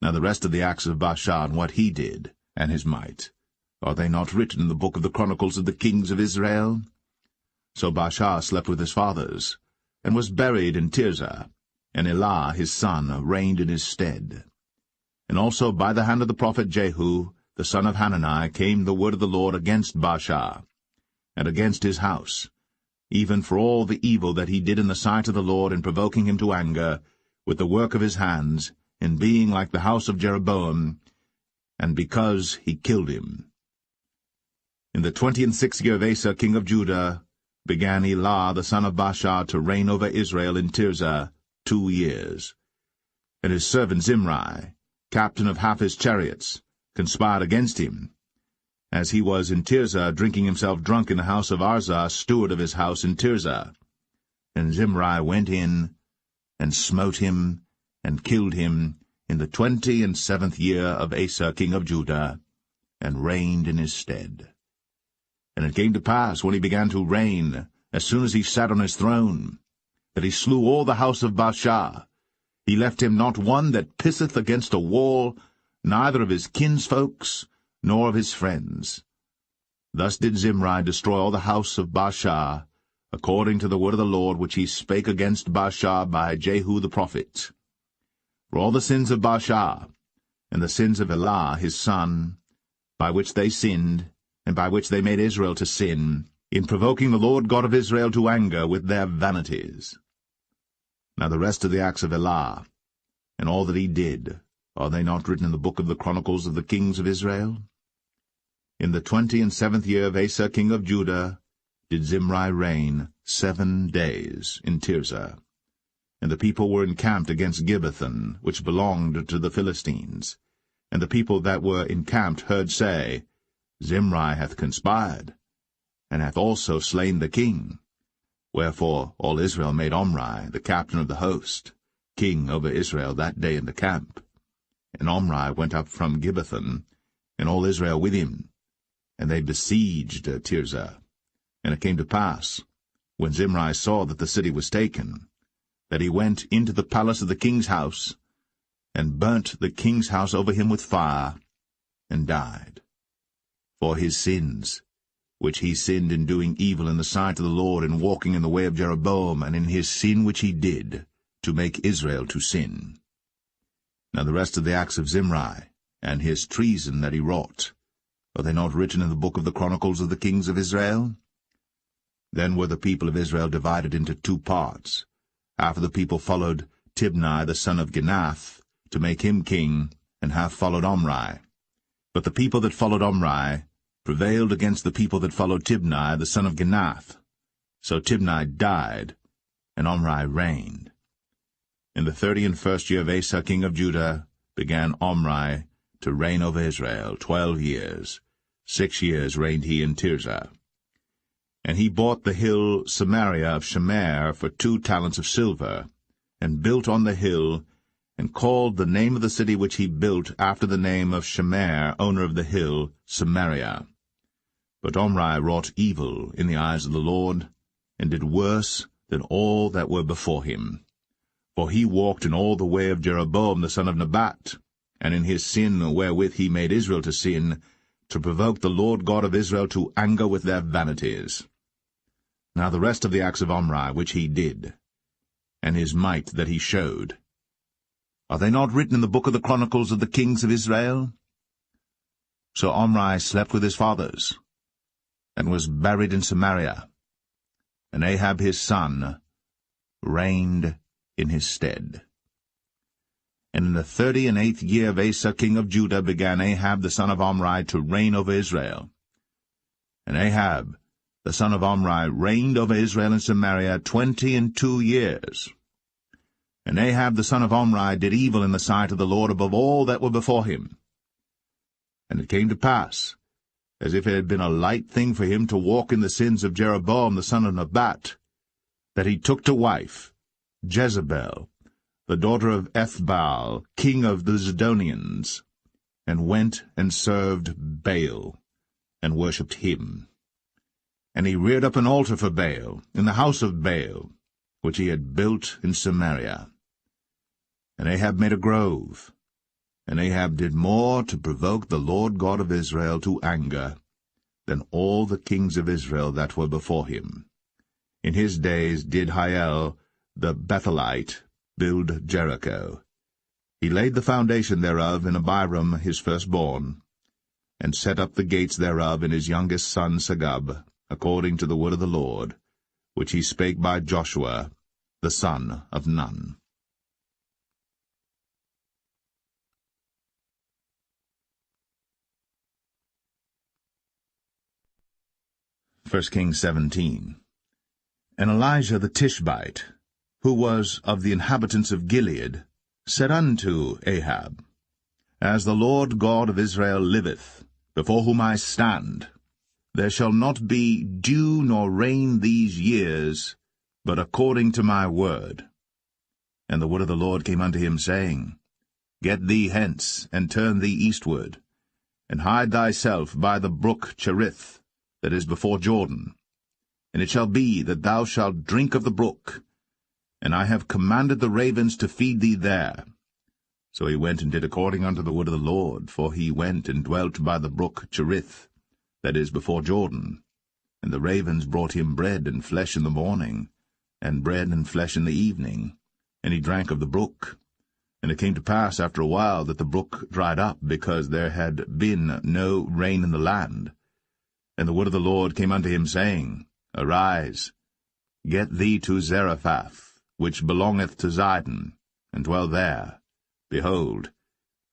Now the rest of the acts of Baasha, and what he did, and his might, are they not written in the book of the Chronicles of the kings of Israel? So Baasha slept with his fathers, and was buried in Tirzah, and Elah his son reigned in his stead. And also by the hand of the prophet Jehu, the son of Hanani, came the word of the Lord against Baasha, and against his house, even for all the evil that he did in the sight of the Lord, in provoking him to anger, with the work of his hands, in being like the house of Jeroboam, and because he killed him. In the 26th year of Asa king of Judah began Elah the son of Baasha to reign over Israel in Tirzah 2 years. And his servant Zimri, captain of half his chariots, conspired against him, as he was in Tirzah drinking himself drunk in the house of Arzah, steward of his house in Tirzah. And Zimri went in, and smote him, and killed him, in the 27th year of Asa king of Judah, and reigned in his stead. And it came to pass, when he began to reign, as soon as he sat on his throne, that he slew all the house of Baasha. He left him not one that pisseth against a wall, neither of his kinsfolks, nor of his friends. Thus did Zimri destroy all the house of Baasha, according to the word of the Lord which he spake against Baasha by Jehu the prophet. For all the sins of Baasha, and the sins of Elah his son, by which they sinned, and by which they made Israel to sin, in provoking the Lord God of Israel to anger with their vanities. Now the rest of the acts of Elah, and all that he did, are they not written in the book of the Chronicles of the kings of Israel? In the 27th year of Asa king of Judah did Zimri reign 7 days in Tirzah. And the people were encamped against Gibbethon, which belonged to the Philistines. And the people that were encamped heard say, Zimri hath conspired, and hath also slain the king. Wherefore all Israel made Omri, the captain of the host, king over Israel that day in the camp. And Omri went up from Gibbethon, and all Israel with him, and they besieged Tirzah. And it came to pass, when Zimri saw that the city was taken, that he went into the palace of the king's house, and burnt the king's house over him with fire, and died. For his sins which he sinned in doing evil in the sight of the Lord, and walking in the way of Jeroboam, and in his sin which he did, to make Israel to sin. Now the rest of the acts of Zimri, and his treason that he wrought, are they not written in the book of the Chronicles of the kings of Israel? Then were the people of Israel divided into 2 parts. Half of the people followed Tibni the son of Ginath, to make him king, and half followed Omri. But the people that followed Omri prevailed against the people that followed Tibni the son of Ginath. So Tibni died, and Omri reigned. In the 31st year of Asa king of Judah began Omri to reign over Israel 12 years. 6 years reigned he in Tirzah. And he bought the hill Samaria of Shemer for 2 talents of silver, and built on the hill, and called the name of the city which he built after the name of Shemer, owner of the hill, Samaria. But Omri wrought evil in the eyes of the Lord, and did worse than all that were before him. For he walked in all the way of Jeroboam the son of Nebat, and in his sin wherewith he made Israel to sin, to provoke the Lord God of Israel to anger with their vanities. Now the rest of the acts of Omri which he did, and his might that he showed, are they not written in the book of the Chronicles of the kings of Israel? So Omri slept with his fathers, and was buried in Samaria, and Ahab his son reigned in his stead. And in the 38th year of Asa king of Judah began Ahab the son of Omri to reign over Israel. And Ahab the son of Omri reigned over Israel in Samaria 22 years. And Ahab the son of Omri did evil in the sight of the Lord above all that were before him. And it came to pass, as if it had been a light thing for him to walk in the sins of Jeroboam the son of Nebat, that he took to wife Jezebel, the daughter of Ethbaal, king of the Zidonians, and went and served Baal, and worshipped him. And he reared up an altar for Baal in the house of Baal, which he had built in Samaria. And Ahab made a grove, and Ahab did more to provoke the Lord God of Israel to anger than all the kings of Israel that were before him. In his days did Hiel the Bethelite build Jericho. He laid the foundation thereof in Abiram his firstborn, and set up the gates thereof in his youngest son Segub, according to the word of the Lord, which he spake by Joshua the son of Nun. 1 Kings 17. And Elijah the Tishbite, who was of the inhabitants of Gilead, said unto Ahab, As the Lord God of Israel liveth, before whom I stand, there shall not be dew nor rain these years, but according to my word. And the word of the Lord came unto him, saying, Get thee hence, and turn thee eastward, and hide thyself by the brook Cherith, that is before Jordan. And it shall be that thou shalt drink of the brook, and I have commanded the ravens to feed thee there. So he went and did according unto the word of the Lord, for he went and dwelt by the brook Cherith, that is before Jordan. And the ravens brought him bread and flesh in the morning, and bread and flesh in the evening, and he drank of the brook. And it came to pass after a while that the brook dried up, because there had been no rain in the land. And the word of the Lord came unto him, saying, Arise, get thee to Zarephath, which belongeth to Zidon, and dwell there. Behold,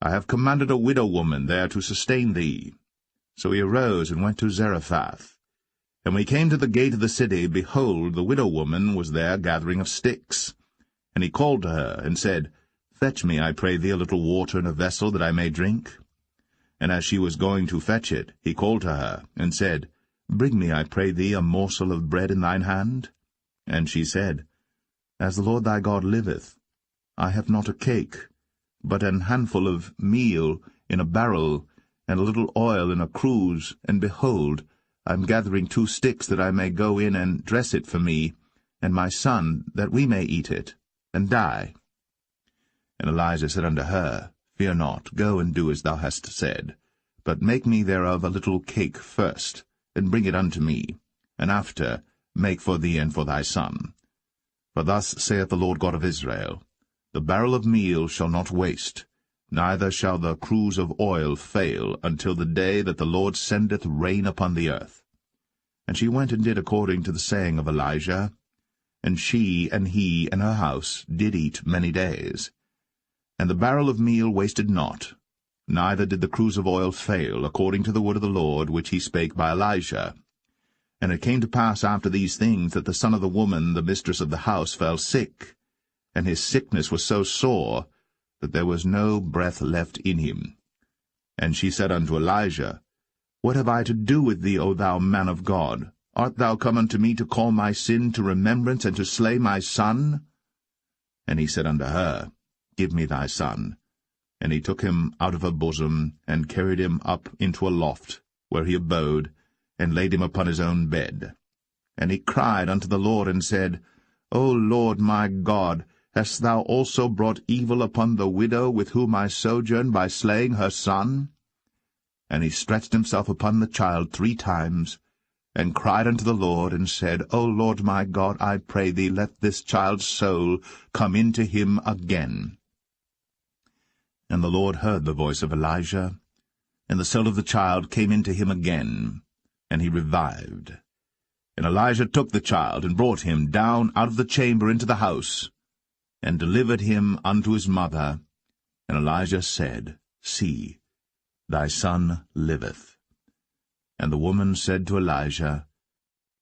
I have commanded a widow woman there to sustain thee. So he arose and went to Zarephath. And when he came to the gate of the city, behold, the widow woman was there gathering of sticks. And he called to her, and said, Fetch me, I pray thee, a little water in a vessel, that I may drink. And as she was going to fetch it, he called to her, and said, Bring me, I pray thee, a morsel of bread in thine hand. And she said, As the Lord thy God liveth, I have not a cake, but an handful of meal in a barrel, and a little oil in a cruse, and behold, I am gathering 2 sticks, that I may go in and dress it for me, and my son, that we may eat it, and die. And Elijah said unto her, Fear not, go and do as thou hast said, but make me thereof a little cake first, and bring it unto me, and after make for thee and for thy son. For thus saith the Lord God of Israel, The barrel of meal shall not waste, neither shall the cruse of oil fail, until the day that the Lord sendeth rain upon the earth. And she went and did according to the saying of Elijah, and she and he and her house did eat many days. And the barrel of meal wasted not, neither did the cruse of oil fail, according to the word of the Lord which he spake by Elijah. And it came to pass after these things that the son of the woman, the mistress of the house, fell sick, and his sickness was so sore that there was no breath left in him. And she said unto Elijah, What have I to do with thee, O thou man of God? Art thou come unto me to call my sin to remembrance, and to slay my son? And he said unto her, Give me thy son. And he took him out of her bosom, and carried him up into a loft, where he abode, and laid him upon his own bed. And he cried unto the Lord, and said, O Lord my God, hast thou also brought evil upon the widow with whom I sojourn by slaying her son? And he stretched himself upon the child 3 times, and cried unto the Lord, and said, O Lord my God, I pray thee, let this child's soul come into him again. And the Lord heard the voice of Elijah, and the soul of the child came into him again, and he revived. And Elijah took the child, and brought him down out of the chamber into the house, and delivered him unto his mother. And Elijah said, See, thy son liveth. And the woman said to Elijah,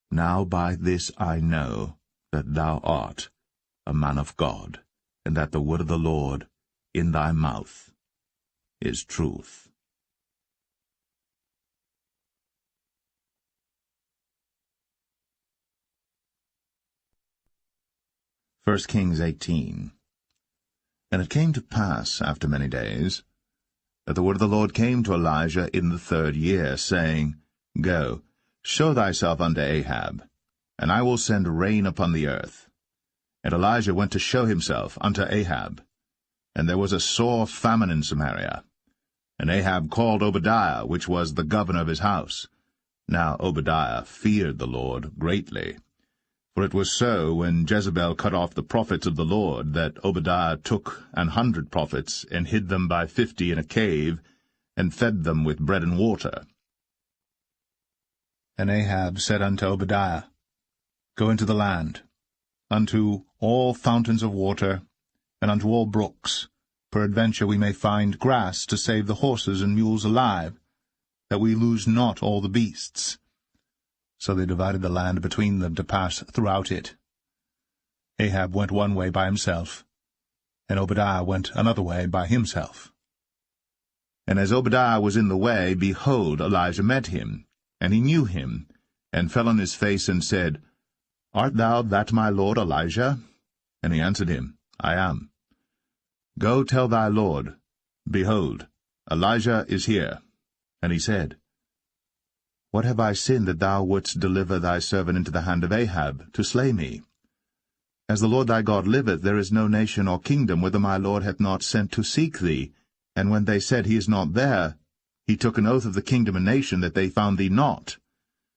Now by this I know that thou art a man of God, and that the word of the Lord in thy mouth is truth. 1 Kings 18. And it came to pass, after many days, that the word of the Lord came to Elijah in the 3rd year, saying, Go, show thyself unto Ahab, and I will send rain upon the earth. And Elijah went to show himself unto Ahab. And there was a sore famine in Samaria. And Ahab called Obadiah, which was the governor of his house. Now Obadiah feared the Lord greatly. For it was so, when Jezebel cut off the prophets of the Lord, that Obadiah took 100 prophets, and hid them by 50 in a cave, and fed them with bread and water. And Ahab said unto Obadiah, Go into the land, unto all fountains of water, and unto all brooks. Peradventure we may find grass to save the horses and mules alive, that we lose not all the beasts. So they divided the land between them to pass throughout it. Ahab went one way by himself, and Obadiah went another way by himself. And as Obadiah was in the way, behold, Elijah met him, and he knew him, and fell on his face, and said, Art thou that my lord Elijah? And he answered him, I am. Go tell thy lord, Behold, Elijah is here. And he said, What have I sinned that thou wouldst deliver thy servant into the hand of Ahab, to slay me? As the Lord thy God liveth, there is no nation or kingdom whither my lord hath not sent to seek thee. And when they said, He is not there, he took an oath of the kingdom and nation that they found thee not.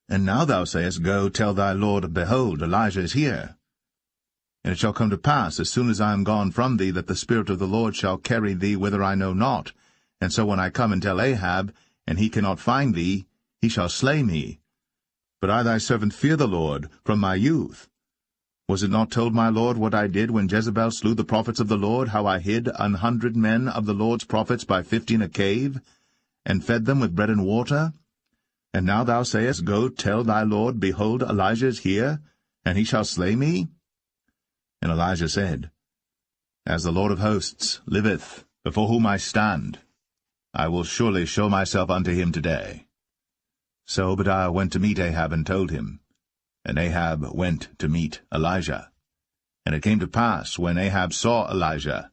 And now thou sayest, Go, tell thy lord, Behold, Elijah is here. And it shall come to pass, as soon as I am gone from thee, that the Spirit of the Lord shall carry thee whither I know not. And so when I come and tell Ahab, and he cannot find thee, he shall slay me. But I thy servant fear the Lord from my youth. Was it not told my lord what I did when Jezebel slew the prophets of the Lord, how I hid 100 men of the Lord's prophets by 50 in a cave, and fed them with bread and water? And now thou sayest, Go tell thy lord, Behold, Elijah is here, and he shall slay me? And Elijah said, As the Lord of hosts liveth, before whom I stand, I will surely show myself unto him today. So Obadiah went to meet Ahab, and told him. And Ahab went to meet Elijah. And it came to pass, when Ahab saw Elijah,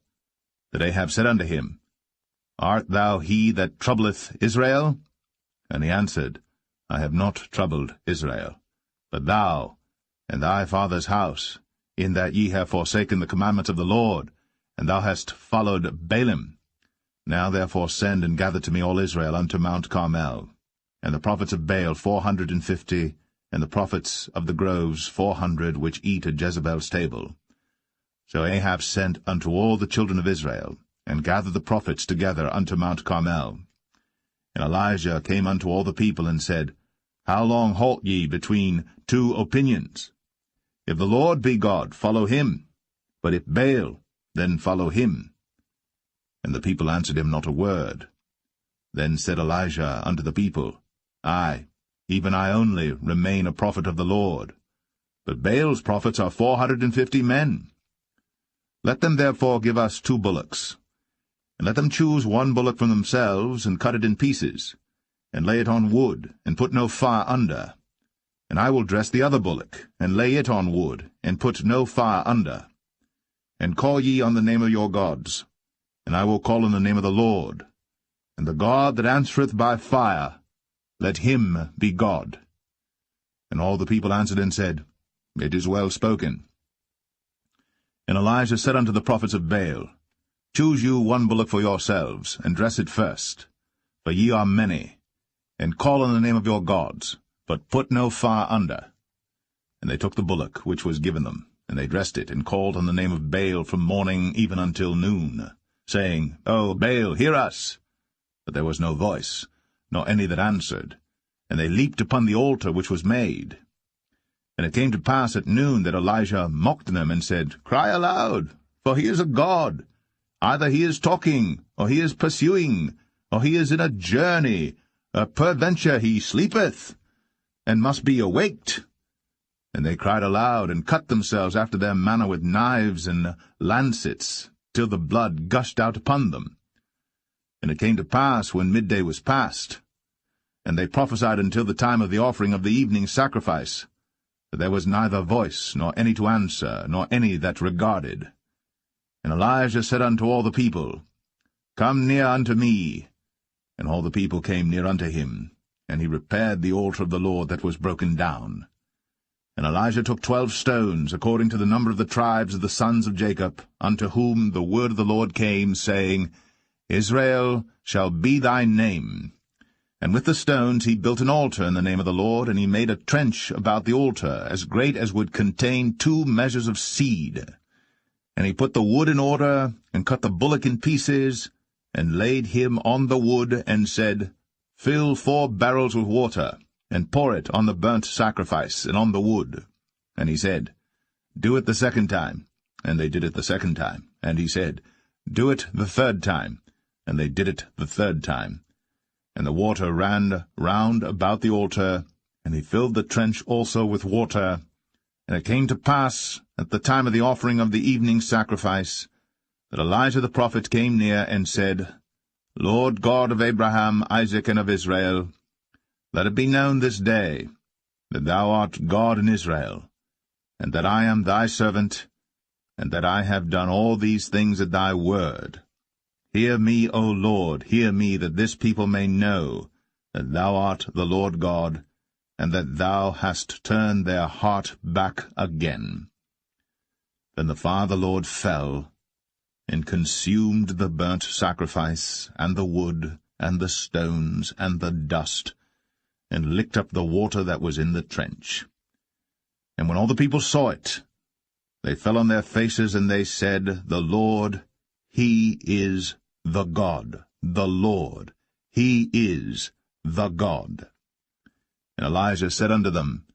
that Ahab said unto him, Art thou he that troubleth Israel? And he answered, I have not troubled Israel, but thou and thy father's house, in that ye have forsaken the commandments of the Lord, and thou hast followed Baalim. Now therefore send and gather to me all Israel unto Mount Carmel. and the prophets of Baal 450, and the prophets of the groves 400, which eat at Jezebel's table. So Ahab sent unto all the children of Israel, and gathered the prophets together unto Mount Carmel. And Elijah came unto all the people, and said, How long halt ye between two opinions? If the Lord be God, follow him. But if Baal, then follow him. And the people answered him not a word. Then said Elijah unto the people, I, even I only, remain a prophet of the Lord. But Baal's prophets are 450 men. Let them therefore give us 2 bullocks, and let them choose 1 bullock from themselves, and cut it in pieces, and lay it on wood, and put no fire under. And I will dress the other bullock, and lay it on wood, and put no fire under. And call ye on the name of your gods, and I will call on the name of the Lord. And the God that answereth by fire, let him be God. And all the people answered and said, It is well spoken. And Elijah said unto the prophets of Baal, Choose you 1 bullock for yourselves, and dress it first, for ye are many, and call on the name of your gods, but put no fire under. And they took the bullock which was given them, and they dressed it, and called on the name of Baal from morning even until noon, saying, O Baal, hear us! But there was no voice, nor any that answered, and they leaped upon the altar which was made. And it came to pass at noon that Elijah mocked them, and said, Cry aloud, for he is a god. Either he is talking, or he is pursuing, or he is in a journey, or peradventure he sleepeth, and must be awaked. And they cried aloud, and cut themselves after their manner with knives and lancets, till the blood gushed out upon them. And it came to pass, when midday was past, and they prophesied until the time of the offering of the evening sacrifice, that there was neither voice, nor any to answer, nor any that regarded. And Elijah said unto all the people, Come near unto me. And all the people came near unto him, and he repaired the altar of the Lord that was broken down. And Elijah took 12 stones, according to the number of the tribes of the sons of Jacob, unto whom the word of the Lord came, saying, Israel shall be thy name. And with the stones he built an altar in the name of the Lord, and he made a trench about the altar, as great as would contain 2 measures of seed. And he put the wood in order, and cut the bullock in pieces, and laid him on the wood, and said, Fill 4 barrels with water, and pour it on the burnt sacrifice, and on the wood. And he said, Do it the 2nd time. And they did it the 2nd time. And he said, Do it the 3rd time. And they did it the 3rd time. And the water ran round about the altar, and he filled the trench also with water. And it came to pass, at the time of the offering of the evening sacrifice, that Elijah the prophet came near, and said, Lord God of Abraham, Isaac, and of Israel, let it be known this day, that thou art God in Israel, and that I am thy servant, and that I have done all these things at thy word. Hear me, O Lord, hear me, that this people may know that thou art the Lord God, and that thou hast turned their heart back again. Then the fire of the Lord fell, and consumed the burnt sacrifice, and the wood, and the stones, and the dust, and licked up the water that was in the trench. And when all the people saw it, they fell on their faces, and they said, The Lord, he is the God, the Lord, he is the God. And Elijah said unto them,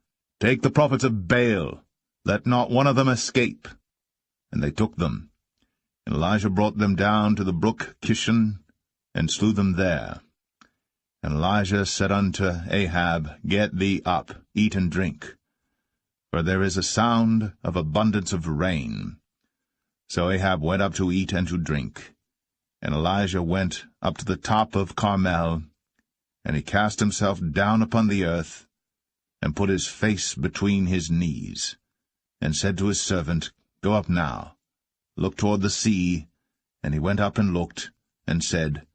Take the prophets of Baal, let not one of them escape. And they took them. And Elijah brought them down to the brook Kishon, and slew them there. And Elijah said unto Ahab, Get thee up, eat and drink, for there is a sound of abundance of rain. So Ahab went up to eat and to drink. And Elijah went up to the top of Carmel, and he cast himself down upon the earth, and put his face between his knees, and said to his servant, Go up now, look toward the sea. And he went up and looked, and said,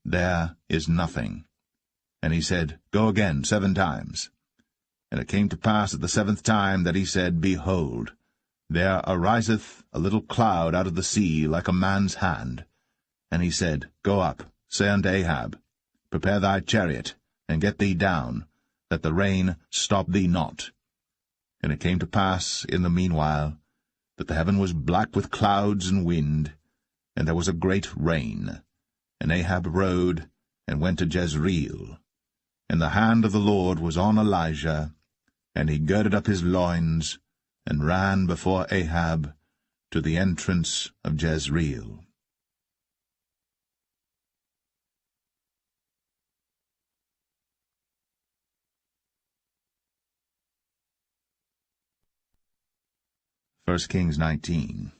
There is nothing. And he said, Go again 7 times. And it came to pass at the 7th time that he said, Behold, there ariseth a little cloud out of the sea, like a man's hand. And he said, Go up, say unto Ahab, Prepare thy chariot, and get thee down, that the rain stop thee not. And it came to pass in the meanwhile, that the heaven was black with clouds and wind, and there was a great rain. And Ahab rode, and went to Jezreel. And the hand of the Lord was on Elijah, and he girded up his loins, and ran before Ahab to the entrance of Jezreel. First Kings 19.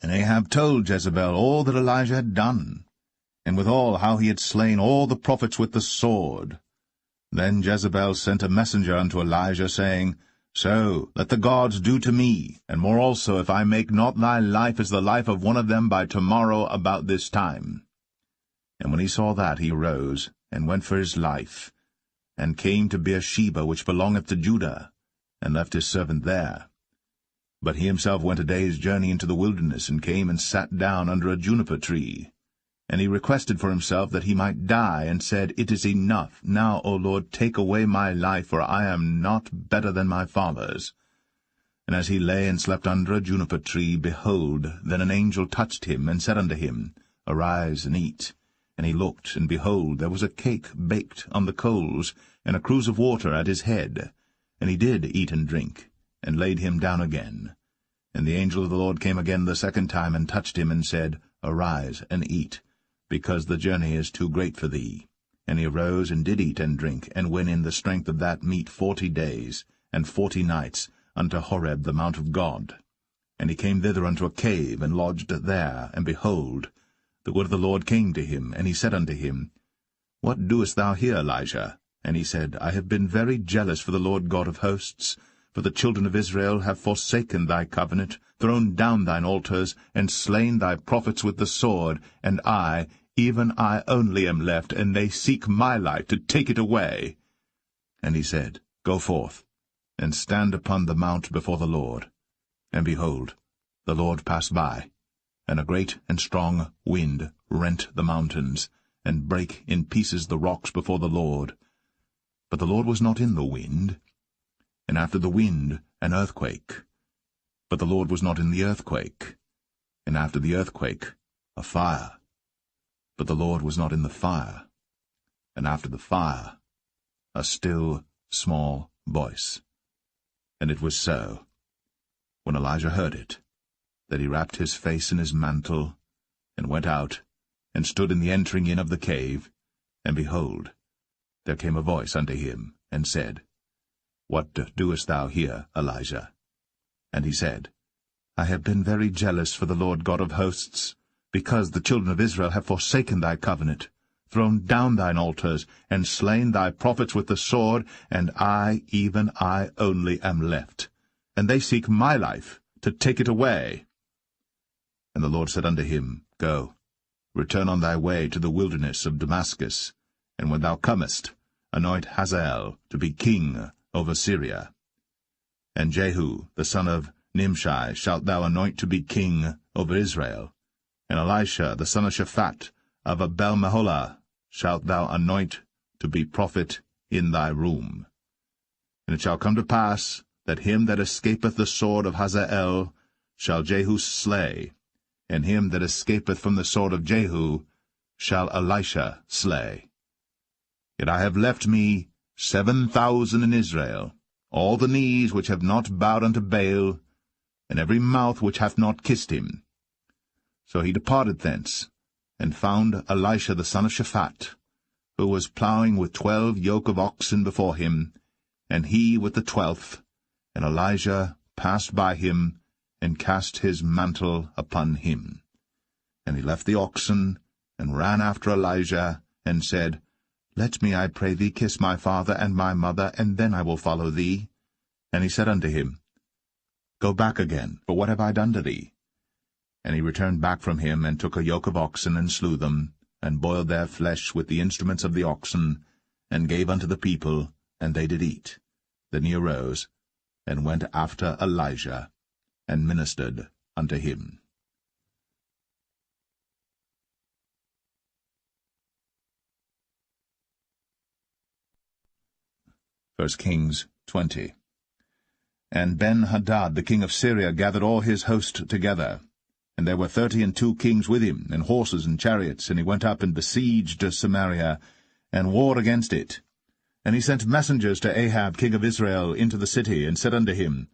And Ahab told Jezebel all that Elijah had done, and withal how he had slain all the prophets with the sword. Then Jezebel sent a messenger unto Elijah, saying, So let the gods do to me, and more also, if I make not thy life as the life of one of them by tomorrow about this time. And when he saw that, he arose, and went for his life, and came to Beersheba, which belongeth to Judah, and left his servant there. But he himself went a day's journey into the wilderness, and came and sat down under a juniper tree. And he requested for himself that he might die, and said, It is enough. Now, O Lord, take away my life, for I am not better than my fathers. And as he lay and slept under a juniper tree, behold, then an angel touched him, and said unto him, Arise and eat. And he looked, and behold, there was a cake baked on the coals, and a cruse of water at his head. And he did eat and drink, and laid him down again. And the angel of the Lord came again the second time, and touched him, and said, Arise and eat, because the journey is too great for thee. And he arose, and did eat and drink, and went in the strength of that meat 40 days, and 40 nights, unto Horeb the mount of God. And he came thither unto a cave, and lodged there. And behold, the word of the Lord came to him, and he said unto him, What doest thou here, Elijah? And he said, I have been very jealous for the Lord God of hosts, for the children of Israel have forsaken thy covenant, thrown down thine altars, and slain thy prophets with the sword, and I, even I only am left, and they seek my life to take it away. And he said, Go forth, and stand upon the mount before the Lord. And behold, the Lord passed by, and a great and strong wind rent the mountains, and brake in pieces the rocks before the Lord. But the Lord was not in the wind. And after the wind an earthquake. But the Lord was not in the earthquake. And after the earthquake a fire. But the Lord was not in the fire. And after the fire a still small voice. And it was so, when Elijah heard it, that he wrapped his face in his mantle, and went out, and stood in the entering in of the cave. And behold, there came a voice unto him, and said, What doest thou here, Elijah? And he said, I have been very jealous for the Lord God of hosts, because the children of Israel have forsaken thy covenant, thrown down thine altars, and slain thy prophets with the sword, and I, even I only, am left. And they seek my life, to take it away. And the Lord said unto him, Go, return on thy way to the wilderness of Damascus, and when thou comest, anoint Hazael to be king over Syria. And Jehu, the son of Nimshi, shalt thou anoint to be king over Israel. And Elisha, the son of Shaphat, of Abel-Meholah, shalt thou anoint to be prophet in thy room. And it shall come to pass, that him that escapeth the sword of Hazael shall Jehu slay, and him that escapeth from the sword of Jehu shall Elisha slay. Yet I have left me 7,000 in Israel, all the knees which have not bowed unto Baal, and every mouth which hath not kissed him. So he departed thence, and found Elisha the son of Shaphat, who was plowing with 12 yoke of oxen before him, and he with the 12th. And Elijah passed by him, and cast his mantle upon him. And he left the oxen, and ran after Elijah, and said, Let me, I pray thee, kiss my father and my mother, and then I will follow thee. And he said unto him, Go back again, for what have I done to thee? And he returned back from him, and took a yoke of oxen, and slew them, and boiled their flesh with the instruments of the oxen, and gave unto the people, and they did eat. Then he arose, and went after Elijah, and ministered unto him. 1 Kings 20. And Ben-Hadad the king of Syria gathered all his host together, and there were 32 kings with him, and horses and chariots, and he went up and besieged Samaria, and warred against it. And he sent messengers to Ahab king of Israel into the city, and said unto him,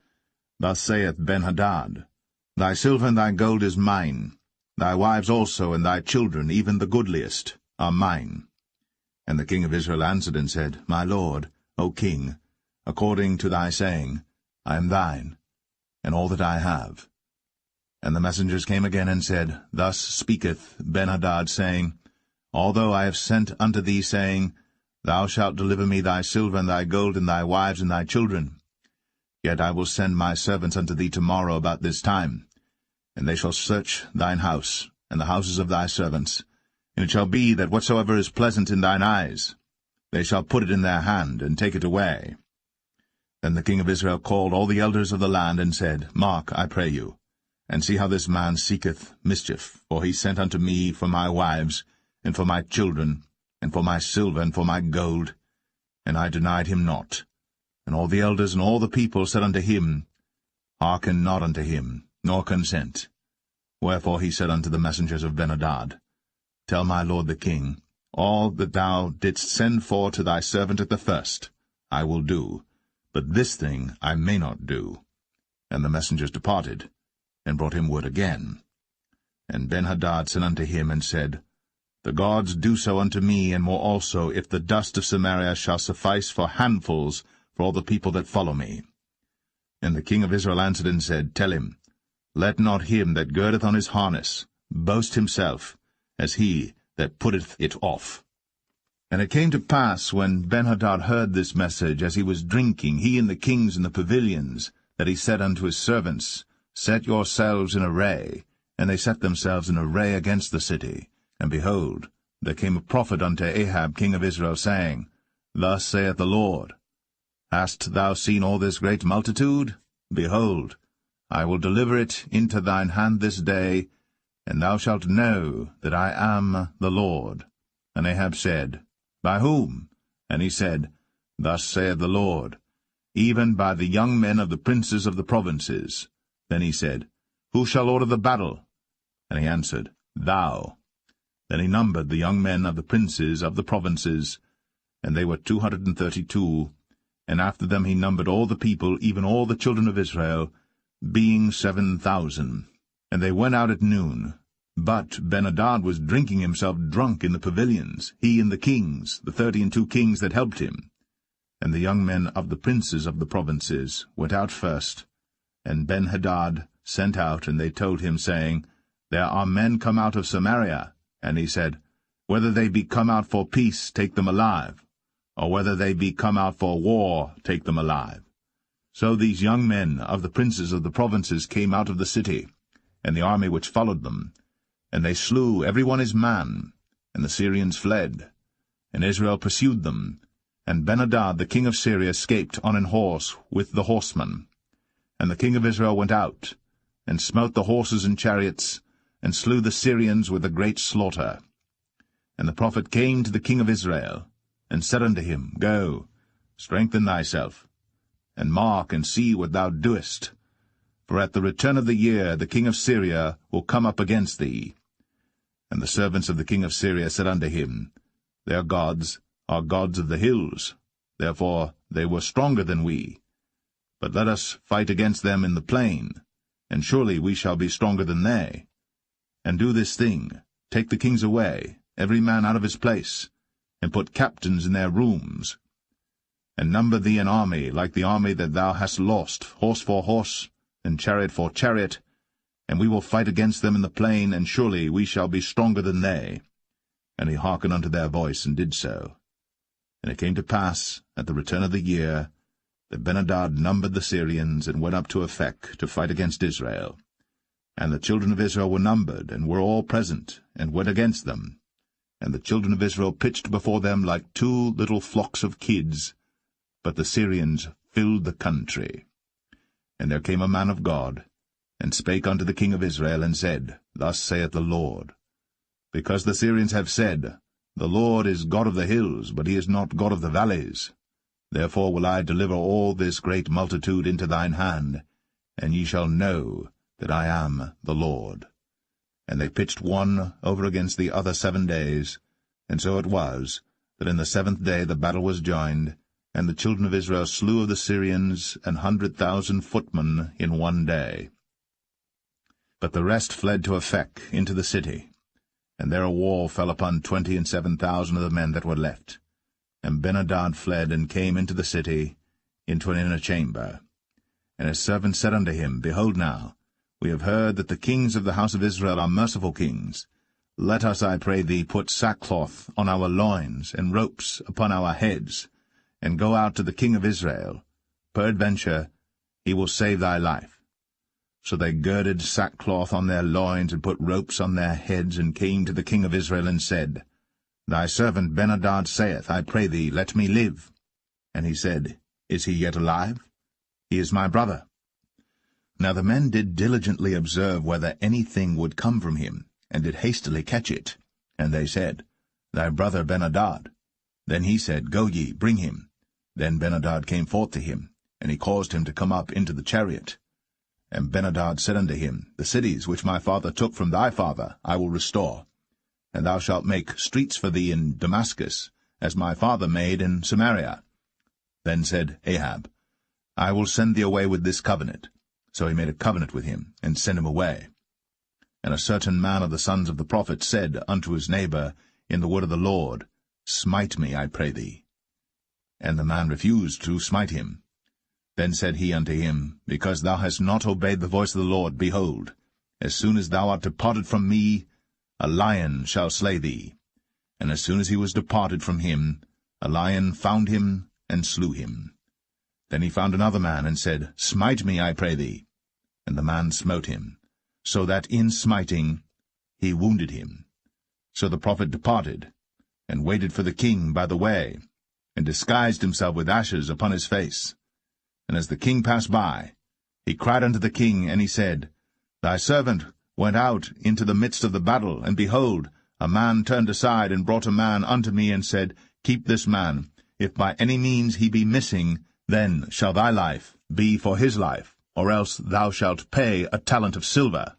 Thus saith Ben-Hadad, Thy silver and thy gold is mine, thy wives also and thy children, even the goodliest, are mine. And the king of Israel answered and said, My lord, O king, according to thy saying, I am thine, and all that I have. And the messengers came again and said, Thus speaketh Ben-Hadad, saying, Although I have sent unto thee, saying, Thou shalt deliver me thy silver and thy gold and thy wives and thy children, yet I will send my servants unto thee tomorrow about this time, and they shall search thine house, and the houses of thy servants. And it shall be that whatsoever is pleasant in thine eyes, they shall put it in their hand, and take it away. Then the king of Israel called all the elders of the land, and said, Mark, I pray you, and see how this man seeketh mischief, for he sent unto me for my wives, and for my children, and for my silver, and for my gold, and I denied him not. And all the elders and all the people said unto him, Hearken not unto him, nor consent. Wherefore he said unto the messengers of Ben-Hadad, Tell my lord the king, all that thou didst send for to thy servant at the first, I will do, but this thing I may not do. And the messengers departed, and brought him word again. And Ben-Hadad sent unto him, and said, The gods do so unto me, and more also, if the dust of Samaria shall suffice for handfuls for all the people that follow me. And the king of Israel answered and said, Tell him, Let not him that girdeth on his harness boast himself, as he that putteth it off. And it came to pass, when Ben-Hadad heard this message, as he was drinking, he and the kings in the pavilions, that he said unto his servants, Set yourselves in array. And they set themselves in array against the city. And behold, there came a prophet unto Ahab king of Israel, saying, Thus saith the Lord, Hast thou seen all this great multitude? Behold, I will deliver it into thine hand this day, and thou shalt know that I am the Lord. And Ahab said, By whom? And he said, Thus saith the Lord, Even by the young men of the princes of the provinces. Then he said, Who shall order the battle? And he answered, Thou. Then he numbered the young men of the princes of the provinces, and they were 232, and after them he numbered all the people, even all the children of Israel, being 7,000. And they went out at noon. But Ben-Hadad was drinking himself drunk in the pavilions, he and the kings, the 32 kings that helped him. And the young men of the princes of the provinces went out first, and Ben-Hadad sent out, and they told him, saying, There are men come out of Samaria. And he said, Whether they be come out for peace, take them alive, or whether they be come out for war, take them alive. So these young men of the princes of the provinces came out of the city, and the army which followed them, and they slew every one his man, and the Syrians fled, and Israel pursued them, and Ben-Hadad the king of Syria escaped on an horse with the horsemen. And the king of Israel went out, and smote the horses and chariots, and slew the Syrians with a great slaughter. And the prophet came to the king of Israel, and said unto him, Go, strengthen thyself, and mark and see what thou doest. For at the return of the year the king of Syria will come up against thee. And the servants of the king of Syria said unto him, Their gods are gods of the hills, therefore they were stronger than we. But let us fight against them in the plain, and surely we shall be stronger than they. And do this thing, take the kings away, every man out of his place, and put captains in their rooms. And number thee an army like the army that thou hast lost, horse for horse, and chariot for chariot, and we will fight against them in the plain, and surely we shall be stronger than they. And he hearkened unto their voice, and did so. And it came to pass, at the return of the year, that Ben-Hadad numbered the Syrians, and went up to Aphek to fight against Israel. And the children of Israel were numbered, and were all present, and went against them. And the children of Israel pitched before them like 2 little flocks of kids, but the Syrians filled the country. And there came a man of God, and spake unto the king of Israel, and said, Thus saith the Lord, Because the Syrians have said, The Lord is God of the hills, but he is not God of the valleys. Therefore will I deliver all this great multitude into thine hand, and ye shall know that I am the Lord. And they pitched one over against the other 7 days, and so it was, that in the 7th day the battle was joined, and the children of Israel slew of the Syrians 100,000 footmen in 1 day. But the rest fled to Aphek into the city, and there a wall fell upon 27,000 of the men that were left. And Ben-hadad fled and came into the city, into an inner chamber. And his servants said unto him, Behold now, we have heard that the kings of the house of Israel are merciful kings. Let us, I pray thee, put sackcloth on our loins, and ropes upon our heads, and go out to the king of Israel. Peradventure he will save thy life. So they girded sackcloth on their loins, and put ropes on their heads, and came to the king of Israel, and said, Thy servant Ben-hadad saith, I pray thee, let me live. And he said, Is he yet alive? He is my brother. Now the men did diligently observe whether anything would come from him, and did hastily catch it. And they said, Thy brother Ben-hadad. Then he said, Go ye, bring him. Then Ben-hadad came forth to him, and he caused him to come up into the chariot. And Ben-hadad said unto him, The cities which my father took from thy father I will restore, and thou shalt make streets for thee in Damascus, as my father made in Samaria. Then said Ahab, I will send thee away with this covenant. So he made a covenant with him, and sent him away. And a certain man of the sons of the prophets said unto his neighbor in the word of the Lord, Smite me, I pray thee. And the man refused to smite him. Then said he unto him, Because thou hast not obeyed the voice of the Lord, behold, as soon as thou art departed from me, a lion shall slay thee. And as soon as he was departed from him, a lion found him, and slew him. Then he found another man, and said, Smite me, I pray thee. And the man smote him, so that in smiting he wounded him. So the prophet departed, and waited for the king by the way, and disguised himself with ashes upon his face. And as the king passed by, he cried unto the king, and he said, Thy servant went out into the midst of the battle, and behold, a man turned aside, and brought a man unto me, and said, Keep this man. If by any means he be missing, then shall thy life be for his life, or else thou shalt pay a talent of silver.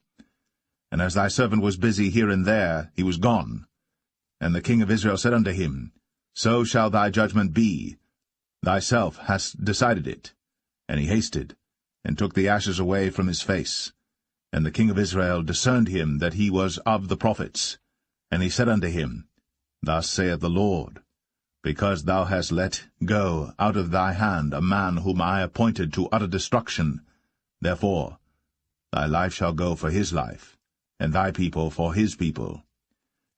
And as thy servant was busy here and there, he was gone. And the king of Israel said unto him, So shall thy judgment be. Thyself hast decided it. And he hasted, and took the ashes away from his face. And the king of Israel discerned him that he was of the prophets. And he said unto him, Thus saith the Lord, Because thou hast let go out of thy hand a man whom I appointed to utter destruction, therefore thy life shall go for his life, and thy people for his people.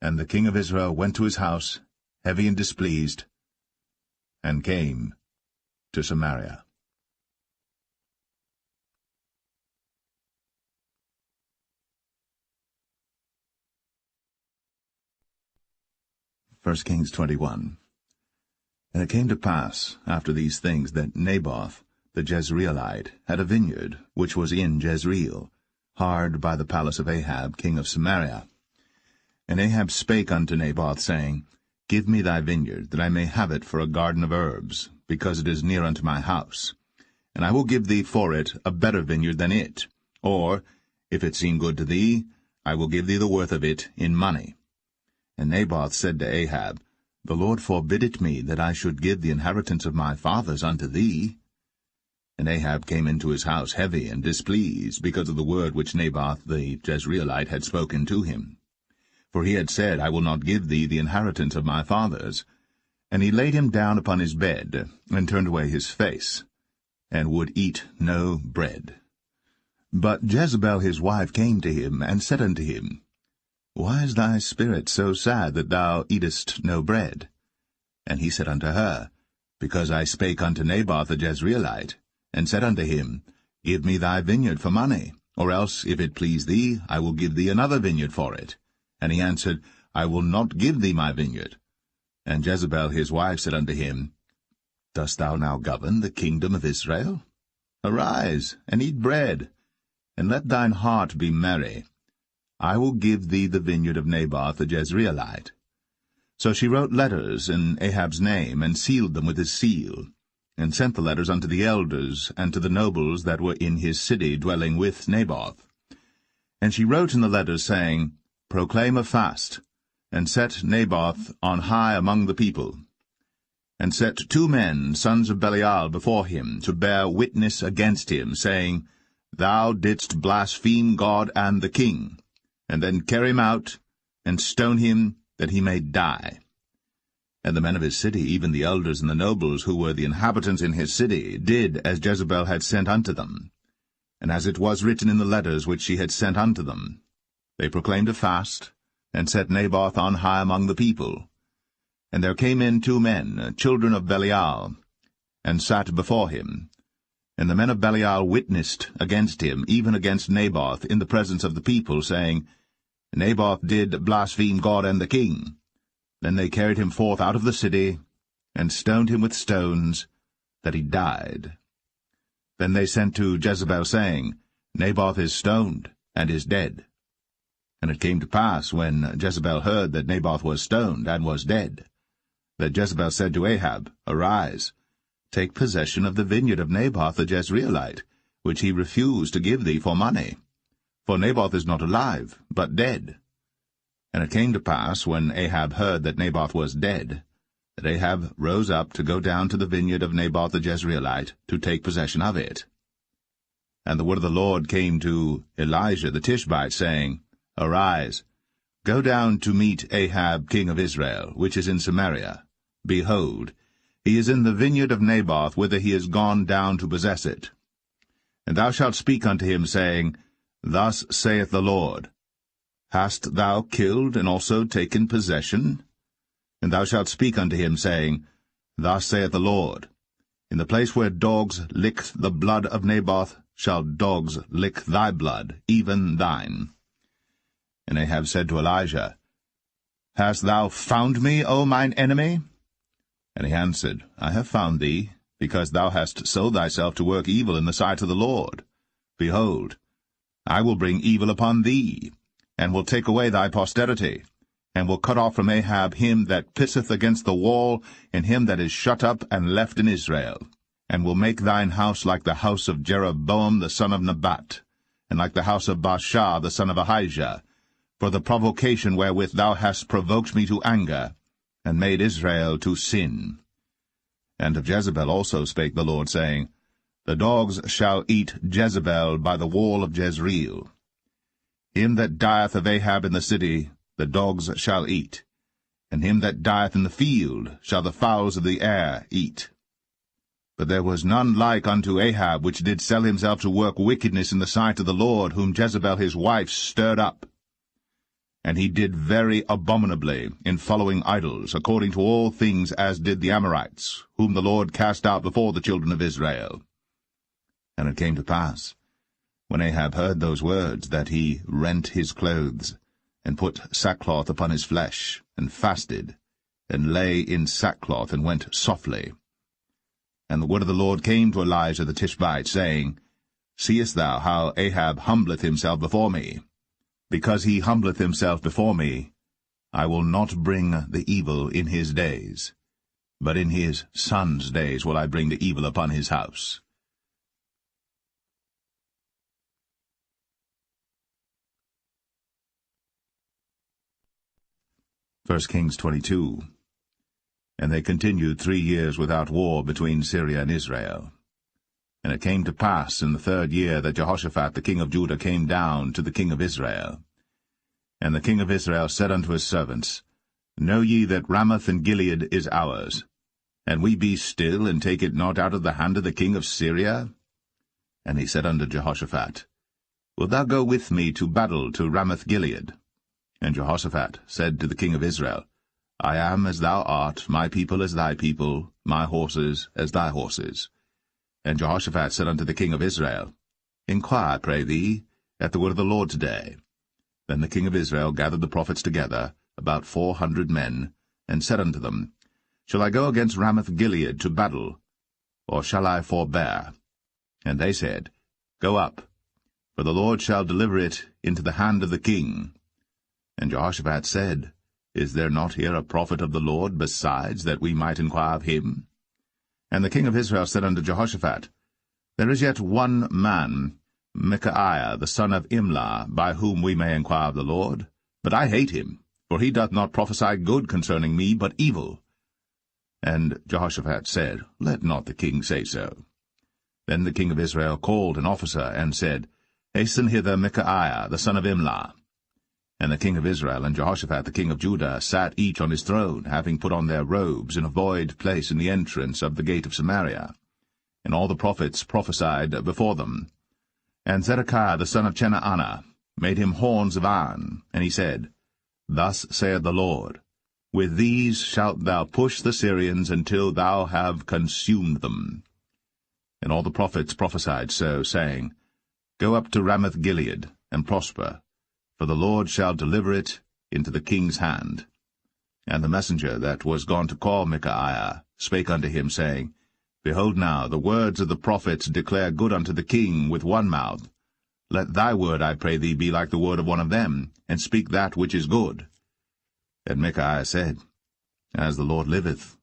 And the king of Israel went to his house, heavy and displeased, and came to Samaria. 1 Kings 21. And it came to pass, after these things, that Naboth the Jezreelite had a vineyard, which was in Jezreel, hard by the palace of Ahab king of Samaria. And Ahab spake unto Naboth, saying, Give me thy vineyard, that I may have it for a garden of herbs, because it is near unto my house. And I will give thee for it a better vineyard than it. Or, if it seem good to thee, I will give thee the worth of it in money. And Naboth said to Ahab, The Lord forbid it me, that I should give the inheritance of my fathers unto thee. And Ahab came into his house heavy and displeased, because of the word which Naboth the Jezreelite had spoken to him. For he had said, I will not give thee the inheritance of my fathers. And he laid him down upon his bed, and turned away his face, and would eat no bread. But Jezebel his wife came to him, and said unto him, Why is thy spirit so sad that thou eatest no bread? And he said unto her, Because I spake unto Naboth the Jezreelite, and said unto him, Give me thy vineyard for money, or else, if it please thee, I will give thee another vineyard for it. And he answered, I will not give thee my vineyard. And Jezebel his wife said unto him, Dost thou now govern the kingdom of Israel? Arise, and eat bread, and let thine heart be merry. I will give thee the vineyard of Naboth the Jezreelite. So she wrote letters in Ahab's name, and sealed them with his seal. and sent the letters unto the elders, and to the nobles that were in his city, dwelling with Naboth. And she wrote in the letters, saying, Proclaim a fast, and set Naboth on high among the people. And set 2 men, sons of Belial, before him, to bear witness against him, saying, Thou didst blaspheme God and the king. And then carry him out, and stone him, that he may die. And the men of his city, even the elders and the nobles, who were the inhabitants in his city, did as Jezebel had sent unto them, and as it was written in the letters which she had sent unto them. They proclaimed a fast, and set Naboth on high among the people. And there came in 2 men, children of Belial, and sat before him. And the men of Belial witnessed against him, even against Naboth, in the presence of the people, saying, Naboth did blaspheme God and the king. Then they carried him forth out of the city, and stoned him with stones, that he died. Then they sent to Jezebel, saying, Naboth is stoned, and is dead. And it came to pass, when Jezebel heard that Naboth was stoned, and was dead, that Jezebel said to Ahab, Arise, take possession of the vineyard of Naboth the Jezreelite, which he refused to give thee for money. For Naboth is not alive, but dead. And it came to pass, when Ahab heard that Naboth was dead, that Ahab rose up to go down to the vineyard of Naboth the Jezreelite, to take possession of it. And the word of the Lord came to Elijah the Tishbite, saying, Arise, go down to meet Ahab king of Israel, which is in Samaria. Behold, he is in the vineyard of Naboth, whither he is gone down to possess it. And thou shalt speak unto him, saying, Thus saith the Lord, Hast thou killed and also taken possession? And thou shalt speak unto him, saying, Thus saith the Lord, In the place where dogs licked the blood of Naboth shall dogs lick thy blood, even thine. And Ahab said to Elijah, Hast thou found me, O mine enemy? And he answered, I have found thee, because thou hast sold thyself to work evil in the sight of the Lord. Behold, I will bring evil upon thee, and will take away thy posterity, and will cut off from Ahab him that pisseth against the wall, and him that is shut up and left in Israel, and will make thine house like the house of Jeroboam the son of Nebat, and like the house of Baasha the son of Ahijah, for the provocation wherewith thou hast provoked me to anger, and made Israel to sin. And of Jezebel also spake the Lord, saying, The dogs shall eat Jezebel by the wall of Jezreel. Him that dieth of Ahab in the city the dogs shall eat, and him that dieth in the field shall the fowls of the air eat. But there was none like unto Ahab, which did sell himself to work wickedness in the sight of the Lord, whom Jezebel his wife stirred up. And he did very abominably in following idols, according to all things as did the Amorites, whom the Lord cast out before the children of Israel. And it came to pass, when Ahab heard those words, that he rent his clothes, and put sackcloth upon his flesh, and fasted, and lay in sackcloth, and went softly. And the word of the Lord came to Elijah the Tishbite, saying, Seest thou how Ahab humbleth himself before me? Because he humbleth himself before me, I will not bring the evil in his days, but in his son's days will I bring the evil upon his house. 1 Kings 22. And they continued 3 years without war between Syria and Israel. And it came to pass in the 3rd year that Jehoshaphat the king of Judah came down to the king of Israel. And the king of Israel said unto his servants, Know ye that Ramoth and Gilead is ours, and we be still, and take it not out of the hand of the king of Syria? And he said unto Jehoshaphat, Wilt thou go with me to battle to Ramoth-Gilead? And Jehoshaphat said to the king of Israel, I am as thou art, my people as thy people, my horses as thy horses. And Jehoshaphat said unto the king of Israel, Inquire, pray thee, at the word of the Lord today. Then the king of Israel gathered the prophets together, about 400 men, and said unto them, Shall I go against Ramoth-Gilead to battle, or shall I forbear? And they said, Go up, for the Lord shall deliver it into the hand of the king. And Jehoshaphat said, Is there not here a prophet of the Lord besides, that we might inquire of him? And the king of Israel said unto Jehoshaphat, There is yet one man, Micaiah the son of Imlah, by whom we may inquire of the Lord. But I hate him, for he doth not prophesy good concerning me, but evil. And Jehoshaphat said, Let not the king say so. Then the king of Israel called an officer, and said, Hasten hither Micaiah the son of Imlah. And the king of Israel and Jehoshaphat the king of Judah sat each on his throne, having put on their robes in a void place in the entrance of the gate of Samaria. And all the prophets prophesied before them. And Zedekiah the son of Chenaanah made him horns of iron, and he said, Thus saith the Lord, With these shalt thou push the Syrians until thou have consumed them. And all the prophets prophesied so, saying, Go up to Ramoth-Gilead, and prosper, for the Lord shall deliver it into the king's hand. And the messenger that was gone to call Micaiah spake unto him, saying, Behold now, the words of the prophets declare good unto the king with one mouth. Let thy word, I pray thee, be like the word of one of them, and speak that which is good. And Micaiah said, As the Lord liveth,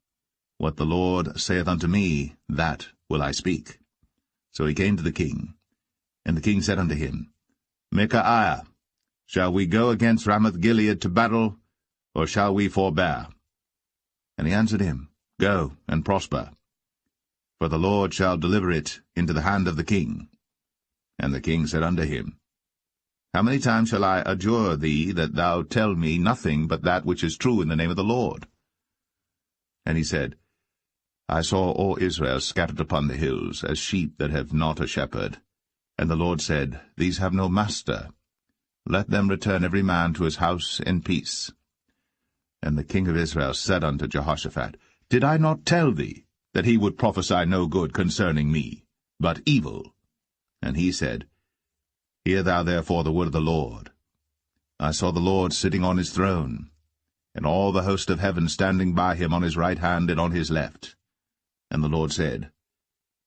what the Lord saith unto me, that will I speak. So he came to the king. And the king said unto him, Micaiah, shall we go against Ramoth-Gilead to battle, or shall we forbear? And he answered him, Go, and prosper, for the Lord shall deliver it into the hand of the king. And the king said unto him, How many times shall I adjure thee that thou tell me nothing but that which is true in the name of the Lord? And he said, I saw all Israel scattered upon the hills, as sheep that have not a shepherd. And the Lord said, These have no master. Let them return every man to his house in peace. And the king of Israel said unto Jehoshaphat, Did I not tell thee that he would prophesy no good concerning me, but evil? And he said, Hear thou therefore the word of the Lord. I saw the Lord sitting on his throne, and all the host of heaven standing by him on his right hand and on his left. And the Lord said,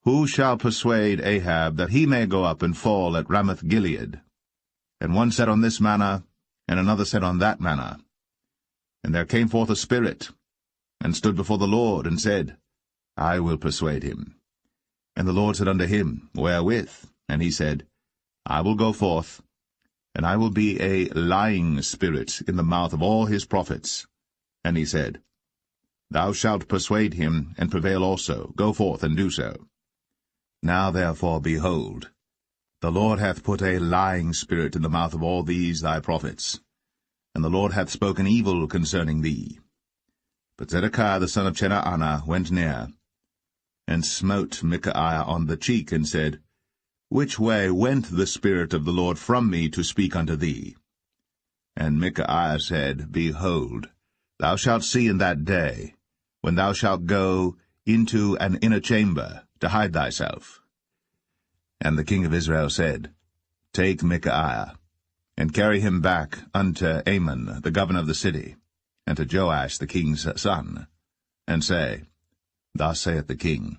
Who shall persuade Ahab that he may go up and fall at Ramoth-Gilead? And one said on this manner, and another said on that manner. And there came forth a spirit, and stood before the Lord, and said, I will persuade him. And the Lord said unto him, Wherewith? And he said, I will go forth, and I will be a lying spirit in the mouth of all his prophets. And he said, Thou shalt persuade him, and prevail also. Go forth, and do so. Now therefore, behold, the Lord hath put a lying spirit in the mouth of all these thy prophets, and the Lord hath spoken evil concerning thee. But Zedekiah the son of Chenaanah went near, and smote Micaiah on the cheek, and said, Which way went the Spirit of the Lord from me to speak unto thee? And Micaiah said, Behold, thou shalt see in that day, when thou shalt go into an inner chamber to hide thyself. And the king of Israel said, Take Micaiah, and carry him back unto Amon the governor of the city, and to Joash the king's son, and say, Thus saith the king,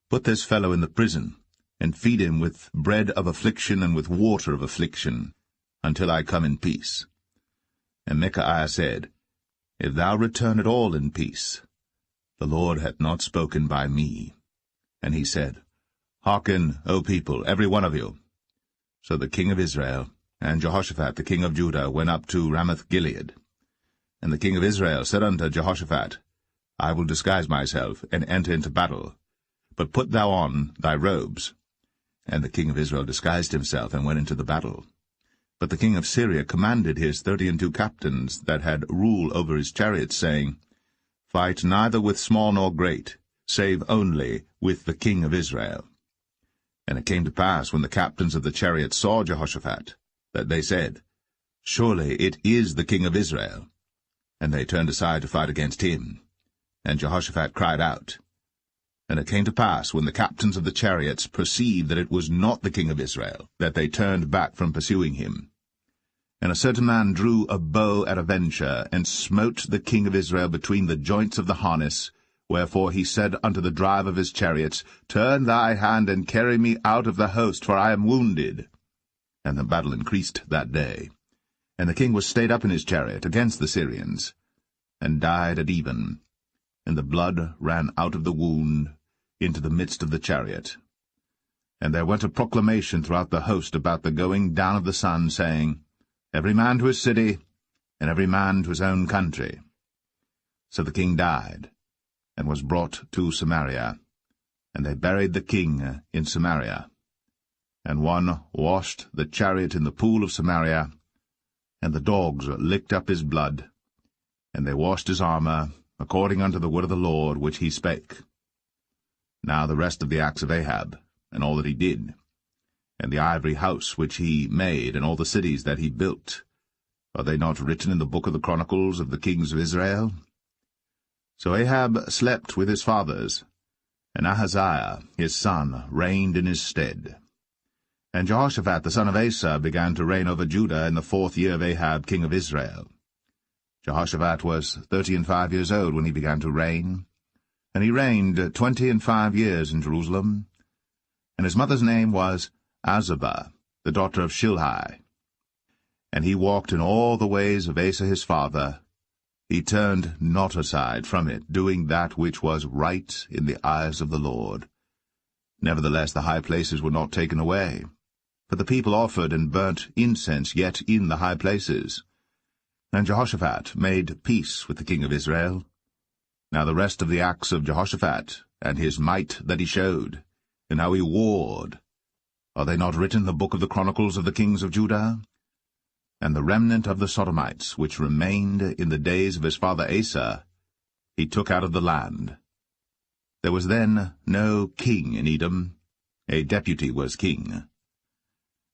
Put this fellow in the prison, and feed him with bread of affliction and with water of affliction, until I come in peace. And Micaiah said, If thou return at all in peace, the Lord hath not spoken by me. And he said, Hearken, O people, every one of you. So the king of Israel and Jehoshaphat the king of Judah went up to Ramoth-Gilead. And the king of Israel said unto Jehoshaphat, I will disguise myself, and enter into battle, but put thou on thy robes. And the king of Israel disguised himself, and went into the battle. But the king of Syria commanded his 32 captains that had rule over his chariots, saying, Fight neither with small nor great, save only with the king of Israel. And it came to pass, when the captains of the chariots saw Jehoshaphat, that they said, Surely it is the king of Israel. And they turned aside to fight against him. And Jehoshaphat cried out. And it came to pass, when the captains of the chariots perceived that it was not the king of Israel, that they turned back from pursuing him. And a certain man drew a bow at a venture, and smote the king of Israel between the joints of the harness. Wherefore he said unto the driver of his chariots, Turn thy hand, and carry me out of the host, for I am wounded. And the battle increased that day. And the king was stayed up in his chariot against the Syrians, and died at even. And the blood ran out of the wound, into the midst of the chariot. And there went a proclamation throughout the host about the going down of the sun, saying, Every man to his city, and every man to his own country. So the king died, and was brought to Samaria, and they buried the king in Samaria. And one washed the chariot in the pool of Samaria, and the dogs licked up his blood, and they washed his armour, according unto the word of the Lord which he spake. Now the rest of the acts of Ahab, and all that he did, and the ivory house which he made, and all the cities that he built, are they not written in the book of the Chronicles of the kings of Israel? So Ahab slept with his fathers, and Ahaziah his son reigned in his stead. And Jehoshaphat the son of Asa began to reign over Judah in the 4th year of Ahab king of Israel. Jehoshaphat was 35 years old when he began to reign, and he reigned 25 years in Jerusalem. And his mother's name was Azubah, the daughter of Shilhi. And he walked in all the ways of Asa his father. He turned not aside from it, doing that which was right in the eyes of the Lord. Nevertheless the high places were not taken away, for the people offered and burnt incense yet in the high places. And Jehoshaphat made peace with the king of Israel. Now the rest of the acts of Jehoshaphat, and his might that he showed, and how he warred, are they not written in the book of the Chronicles of the kings of Judah? And the remnant of the Sodomites, which remained in the days of his father Asa, he took out of the land. There was then no king in Edom, a deputy was king.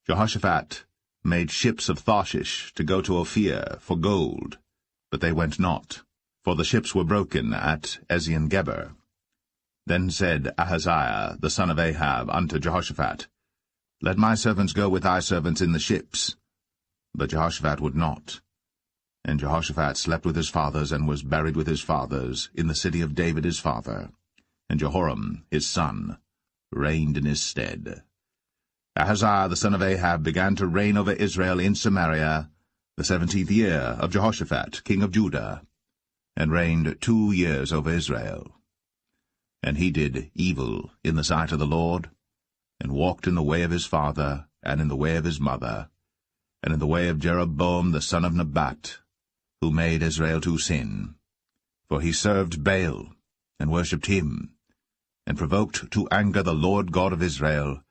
Jehoshaphat made ships of Tarshish to go to Ophir for gold, but they went not, for the ships were broken at Ezion-Geber. Then said Ahaziah the son of Ahab unto Jehoshaphat, Let my servants go with thy servants in the ships. But Jehoshaphat would not. And Jehoshaphat slept with his fathers, and was buried with his fathers in the city of David his father. And Jehoram his son reigned in his stead. Ahaziah the son of Ahab began to reign over Israel in Samaria the 17th year of Jehoshaphat king of Judah, and reigned 2 years over Israel. And he did evil in the sight of the Lord, and walked in the way of his father, and in the way of his mother, and in the way of Jeroboam the son of Nebat, who made Israel to sin. For he served Baal, and worshipped him, and provoked to anger the Lord God of Israel,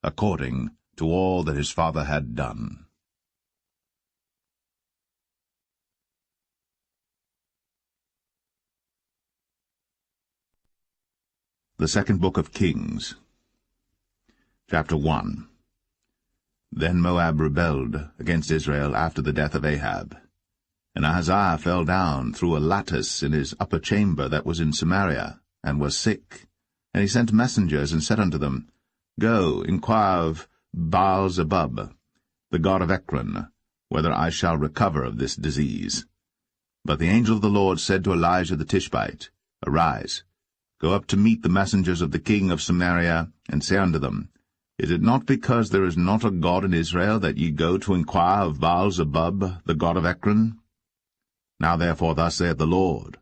according to all that his father had done. The second book of Kings, chapter 1. Then Moab rebelled against Israel after the death of Ahab. And Ahaziah fell down through a lattice in his upper chamber that was in Samaria, and was sick. And he sent messengers, and said unto them, Go, inquire of Baal-zebub, the god of Ekron, whether I shall recover of this disease. But the angel of the Lord said to Elijah the Tishbite, Arise, go up to meet the messengers of the king of Samaria, and say unto them, Is it not because there is not a God in Israel that ye go to inquire of Baal-zebub, the god of Ekron? Now therefore thus saith the Lord,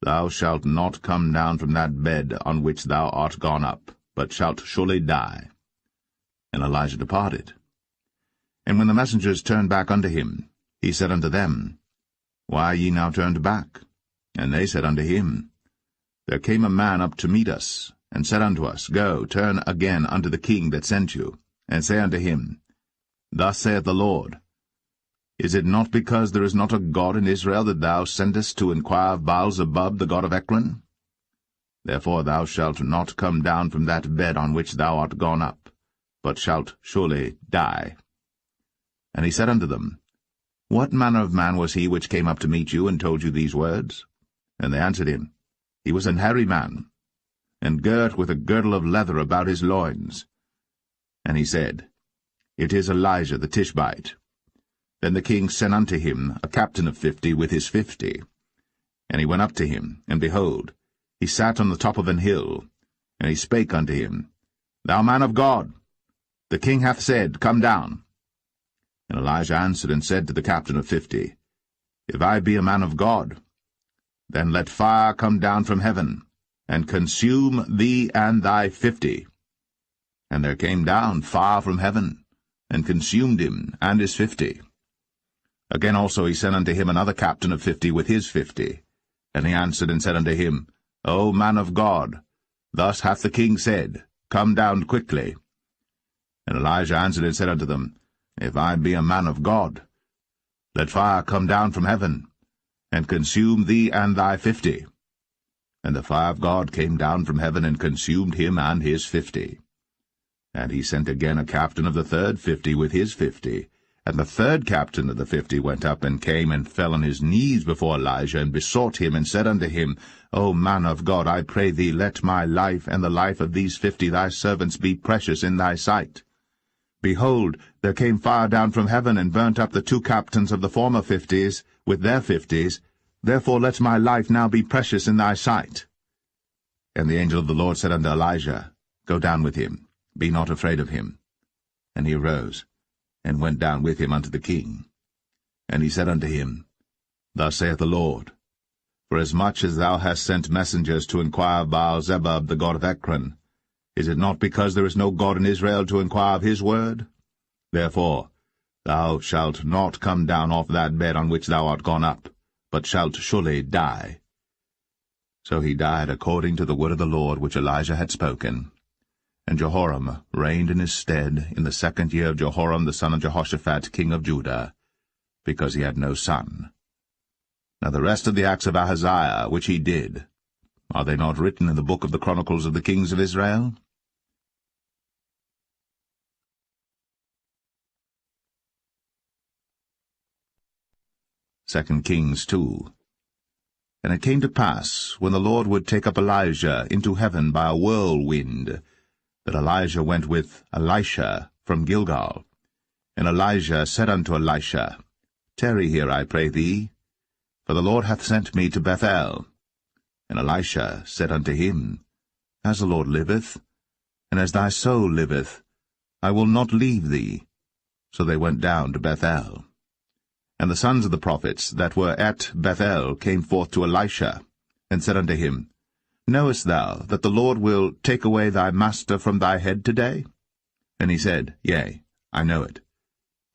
Thou shalt not come down from that bed on which thou art gone up, but shalt surely die. And Elijah departed. And when the messengers turned back unto him, he said unto them, Why are ye now turned back? And they said unto him, There came a man up to meet us, and said unto us, Go, turn again unto the king that sent you, and say unto him, Thus saith the Lord, Is it not because there is not a God in Israel that thou sendest to inquire of Baal-zebub, the god of Ekron? Therefore thou shalt not come down from that bed on which thou art gone up, but shalt surely die. And he said unto them, What manner of man was he which came up to meet you, and told you these words? And they answered him, He was an hairy man, and girt with a girdle of leather about his loins. And he said, It is Elijah the Tishbite. Then the king sent unto him a captain of 50 with his 50. And he went up to him, and behold, he sat on the top of an hill. And he spake unto him, Thou man of God, the king hath said, Come down. And Elijah answered and said to the captain of 50, If I be a man of God, then let fire come down from heaven, and consume thee and thy 50. And there came down fire from heaven, and consumed him and his 50. Again also he sent unto him another captain of 50 with his 50. And he answered and said unto him, O man of God, thus hath the king said, Come down quickly. And Elijah answered and said unto them, If I be a man of God, let fire come down from heaven, and consume thee and thy 50. And the fire of God came down from heaven, and consumed him and his 50. And he sent again a captain of the third 50 with his 50. And the third captain of the 50 went up, and came and fell on his knees before Elijah, and besought him, and said unto him, O man of God, I pray thee, let my life and the life of these 50 thy servants be precious in thy sight. Behold, there came fire down from heaven, and burnt up the 2 captains of the former 50s with their 50s. Therefore let my life now be precious in thy sight. And the angel of the Lord said unto Elijah, Go down with him, be not afraid of him. And he arose, and went down with him unto the king. And he said unto him, Thus saith the Lord, Forasmuch as thou hast sent messengers to inquire of Baal-zebub the god of Ekron, is it not because there is no God in Israel to inquire of his word? Therefore thou shalt not come down off that bed on which thou art gone up, but shalt surely die. So he died according to the word of the Lord which Elijah had spoken. And Jehoram reigned in his stead in the 2nd year of Jehoram the son of Jehoshaphat king of Judah, because he had no son. Now the rest of the acts of Ahaziah which he did, are they not written in the book of the Chronicles of the kings of Israel? 2 Kings 2. And it came to pass, when the Lord would take up Elijah into heaven by a whirlwind, that Elijah went with Elisha from Gilgal. And Elijah said unto Elisha, Tarry here, I pray thee, for the Lord hath sent me to Bethel. And Elisha said unto him, As the Lord liveth, and as thy soul liveth, I will not leave thee. So they went down to Bethel. And the sons of the prophets that were at Bethel came forth to Elisha, and said unto him, Knowest thou that the Lord will take away thy master from thy head today? And he said, Yea, I know it.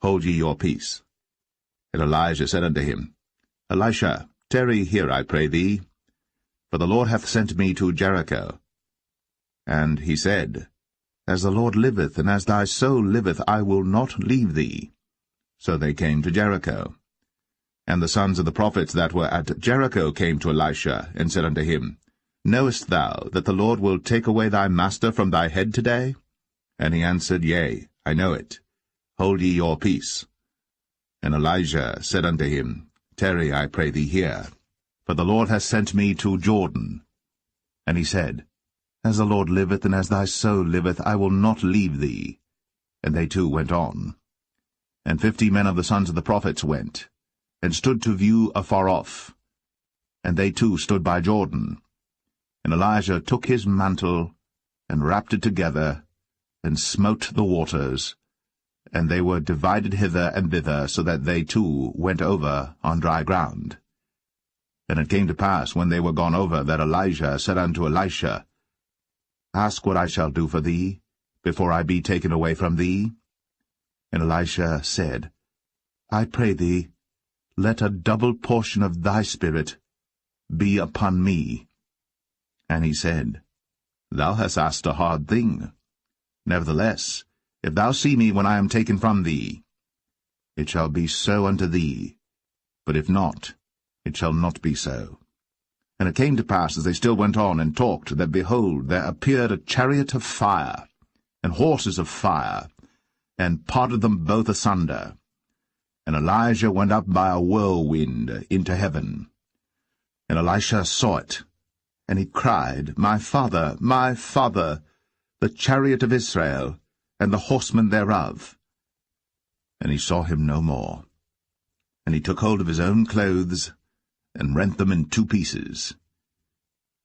Hold ye your peace. And Elijah said unto him, Elisha, tarry here, I pray thee, for the Lord hath sent me to Jericho. And he said, As the Lord liveth, and as thy soul liveth, I will not leave thee. So they came to Jericho. And the sons of the prophets that were at Jericho came to Elisha, and said unto him, Knowest thou that the Lord will take away thy master from thy head today? And he answered, Yea, I know it. Hold ye your peace. And Elijah said unto him, Tarry, I pray thee here, for the Lord hath sent me to Jordan. And he said, As the Lord liveth, and as thy soul liveth, I will not leave thee. And they two went on. And 50 men of the sons of the prophets went, and stood to view afar off. And they too stood by Jordan. And Elijah took his mantle, and wrapped it together, and smote the waters, and they were divided hither and thither, so that they too went over on dry ground. And it came to pass, when they were gone over, that Elijah said unto Elisha, Ask what I shall do for thee, before I be taken away from thee. And Elisha said, I pray thee, let a double portion of thy spirit be upon me. And he said, Thou hast asked a hard thing. Nevertheless, if thou see me when I am taken from thee, it shall be so unto thee, but if not, it shall not be so. And it came to pass, as they still went on and talked, that, behold, there appeared a chariot of fire, and horses of fire, and parted them both asunder. And Elijah went up by a whirlwind into heaven. And Elisha saw it, and he cried, My father, the chariot of Israel, and the horsemen thereof. And he saw him no more. And he took hold of his own clothes, and rent them in 2 pieces.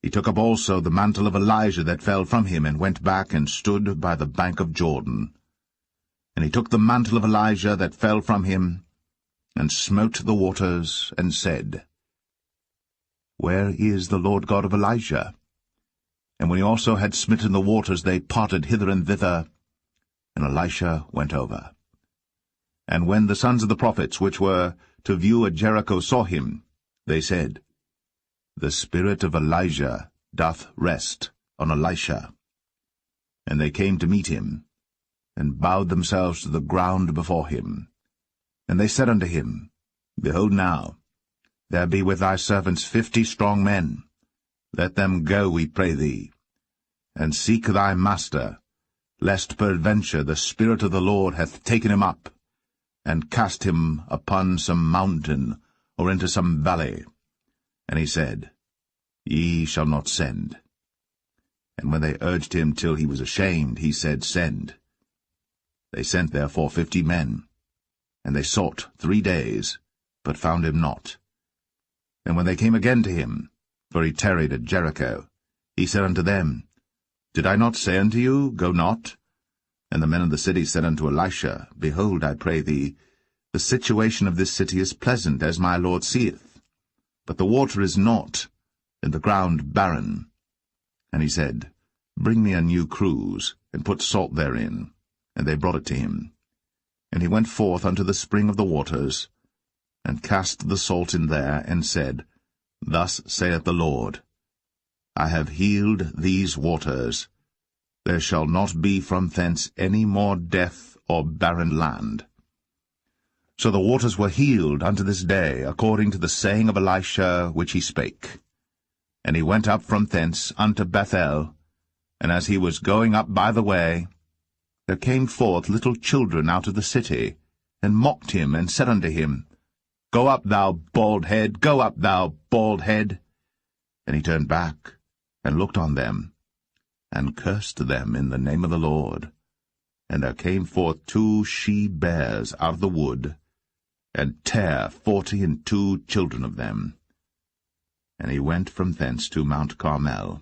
He took up also the mantle of Elijah that fell from him, and went back and stood by the bank of Jordan. And he took the mantle of Elijah that fell from him, and smote the waters, and said, Where is the Lord God of Elijah? And when he also had smitten the waters, they parted hither and thither, and Elisha went over. And when the sons of the prophets which were to view at Jericho saw him, they said, The spirit of Elijah doth rest on Elisha. And they came to meet him, and bowed themselves to the ground before him. And they said unto him, Behold now, there be with thy servants 50 strong men. Let them go, we pray thee, and seek thy master, lest peradventure the Spirit of the Lord hath taken him up, and cast him upon some mountain, or into some valley. And he said, Ye shall not send. And when they urged him till he was ashamed, he said, Send. They sent therefore 50 men, and they sought 3 days, but found him not. And when they came again to him, for he tarried at Jericho, he said unto them, Did I not say unto you, Go not? And the men of the city said unto Elisha, Behold, I pray thee, the situation of this city is pleasant, as my Lord seeth. But the water is not, and the ground barren. And he said, Bring me a new cruse, and put salt therein. And they brought it to him. And he went forth unto the spring of the waters, and cast the salt in there, and said, Thus saith the Lord, I have healed these waters. There shall not be from thence any more death or barren land. So the waters were healed unto this day, according to the saying of Elisha which he spake. And he went up from thence unto Bethel, and as he was going up by the way, there came forth little children out of the city, and mocked him, and said unto him, Go up, thou bald head, go up, thou bald head. And he turned back, and looked on them, and cursed them in the name of the Lord. And there came forth 2 she-bears out of the wood, and tare 42 children of them. And he went from thence to Mount Carmel,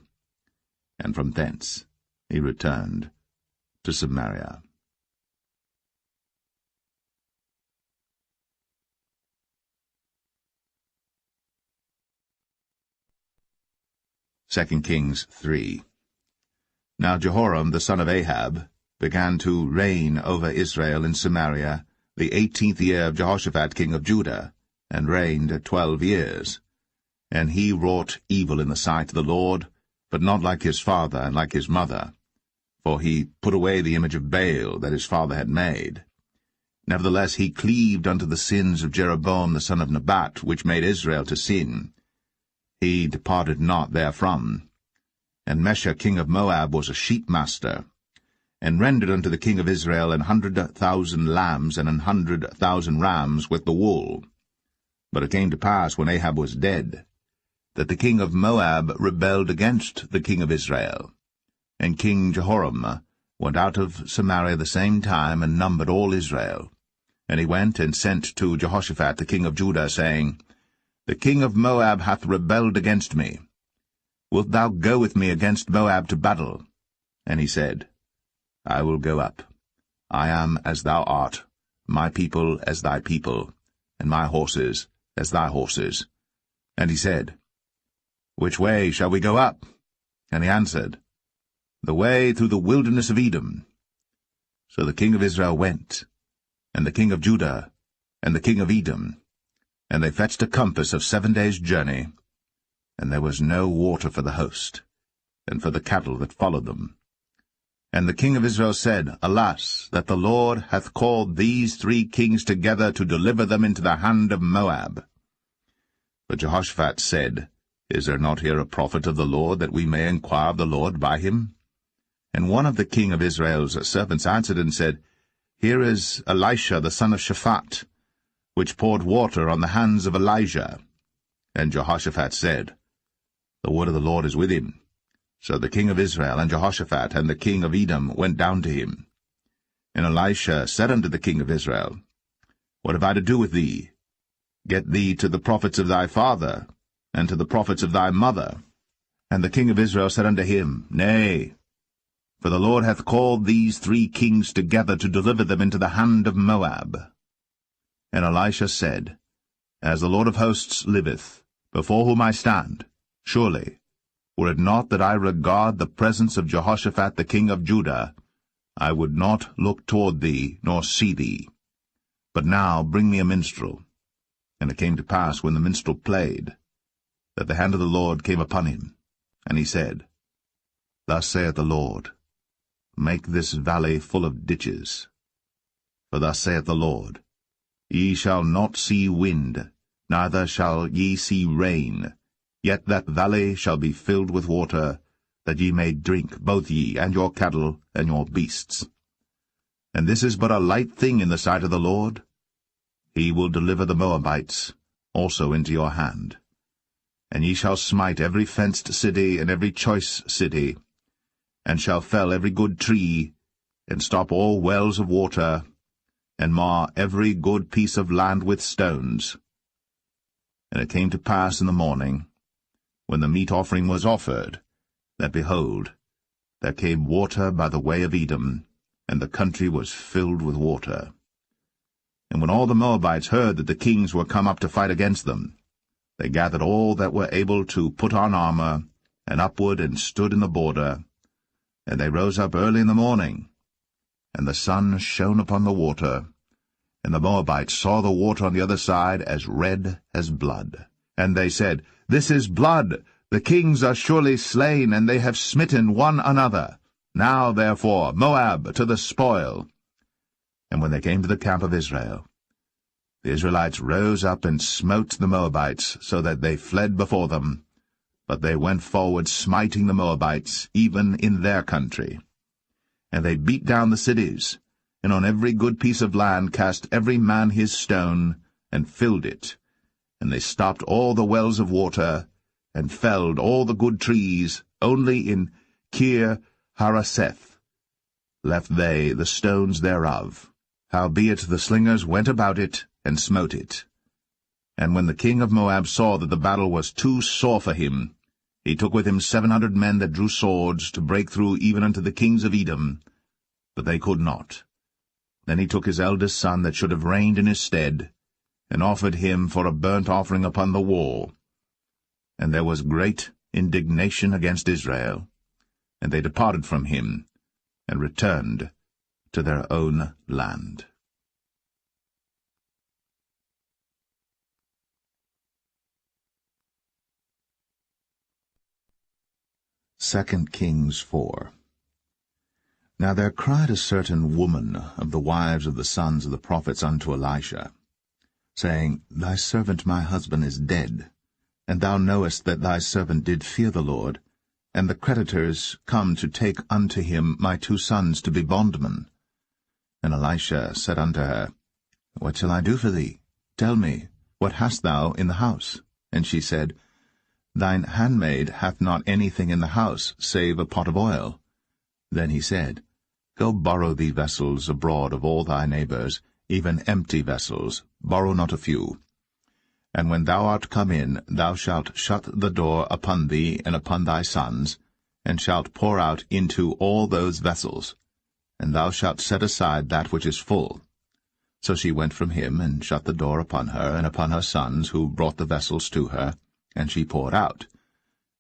and from thence he returned to Samaria. 2 Kings 3. Now Jehoram the son of Ahab began to reign over Israel in Samaria the 18th year of Jehoshaphat king of Judah, and reigned 12 years. And he wrought evil in the sight of the Lord, but not like his father and like his mother. For he put away the image of Baal that his father had made. Nevertheless he cleaved unto the sins of Jeroboam the son of Nebat, which made Israel to sin. He departed not therefrom. And Mesha king of Moab was a sheepmaster, and rendered unto the king of Israel 100,000 lambs and 100,000 rams with the wool. But it came to pass, when Ahab was dead, that the king of Moab rebelled against the king of Israel. And King Jehoram went out of Samaria the same time, and numbered all Israel. And he went and sent to Jehoshaphat the king of Judah, saying, The king of Moab hath rebelled against me. Wilt thou go with me against Moab to battle? And he said, I will go up. I am as thou art, my people as thy people, and my horses as thy horses. And he said, Which way shall we go up? And he answered, The way through the wilderness of Edom. So the king of Israel went, and the king of Judah, and the king of Edom, and they fetched a compass of 7 days' journey, and there was no water for the host, and for the cattle that followed them. And the king of Israel said, Alas, that the Lord hath called these 3 kings together to deliver them into the hand of Moab. But Jehoshaphat said, Is there not here a prophet of the Lord, that we may inquire of the Lord by him? And one of the king of Israel's servants answered and said, Here is Elisha the son of Shaphat, which poured water on the hands of Elijah. And Jehoshaphat said, The word of the Lord is with him. So the king of Israel and Jehoshaphat and the king of Edom went down to him. And Elisha said unto the king of Israel, What have I to do with thee? Get thee to the prophets of thy father, and to the prophets of thy mother. And the king of Israel said unto him, Nay, for the Lord hath called these 3 kings together to deliver them into the hand of Moab. And Elisha said, As the Lord of hosts liveth, before whom I stand, surely Were it not that I regard the presence of Jehoshaphat the king of Judah, I would not look toward thee, nor see thee. But now bring me a minstrel. And it came to pass, when the minstrel played, that the hand of the Lord came upon him. And he said, Thus saith the Lord, Make this valley full of ditches. For thus saith the Lord, Ye shall not see wind, neither shall ye see rain, yet that valley shall be filled with water, that ye may drink, both ye, and your cattle, and your beasts. And this is but a light thing in the sight of the Lord. He will deliver the Moabites also into your hand. And ye shall smite every fenced city and every choice city, and shall fell every good tree, and stop all wells of water, and mar every good piece of land with stones. And it came to pass in the morning, when the meat offering was offered, that, behold, there came water by the way of Edom, and the country was filled with water. And when all the Moabites heard that the kings were come up to fight against them, they gathered all that were able to put on armor, and upward and stood in the border. And they rose up early in the morning, and the sun shone upon the water, and the Moabites saw the water on the other side as red as blood. And they said, This is blood, the kings are surely slain, and they have smitten one another. Now, therefore, Moab to the spoil. And when they came to the camp of Israel, the Israelites rose up and smote the Moabites, so that they fled before them. But they went forward, smiting the Moabites, even in their country. And they beat down the cities, and on every good piece of land cast every man his stone, and filled it. And they stopped all the wells of water, and felled all the good trees. Only in Kir Hareseth left they the stones thereof. Howbeit the slingers went about it, and smote it. And when the king of Moab saw that the battle was too sore for him, he took with him 700 men that drew swords, to break through even unto the kings of Edom, but they could not. Then he took his eldest son that should have reigned in his stead, and offered him for a burnt offering upon the wall. And there was great indignation against Israel, and they departed from him, and returned to their own land. 2 Kings 4. Now there cried a certain woman of the wives of the sons of the prophets unto Elisha, saying, Thy servant my husband is dead, and thou knowest that thy servant did fear the Lord, and the creditors come to take unto him my 2 sons to be bondmen. And Elisha said unto her, What shall I do for thee? Tell me, what hast thou in the house? And she said, Thine handmaid hath not anything in the house, save a pot of oil. Then he said, Go borrow thee vessels abroad of all thy neighbors, even empty vessels, borrow not a few. And when thou art come in, thou shalt shut the door upon thee and upon thy sons, and shalt pour out into all those vessels, and thou shalt set aside that which is full. So she went from him, and shut the door upon her and upon her sons, who brought the vessels to her, and she poured out.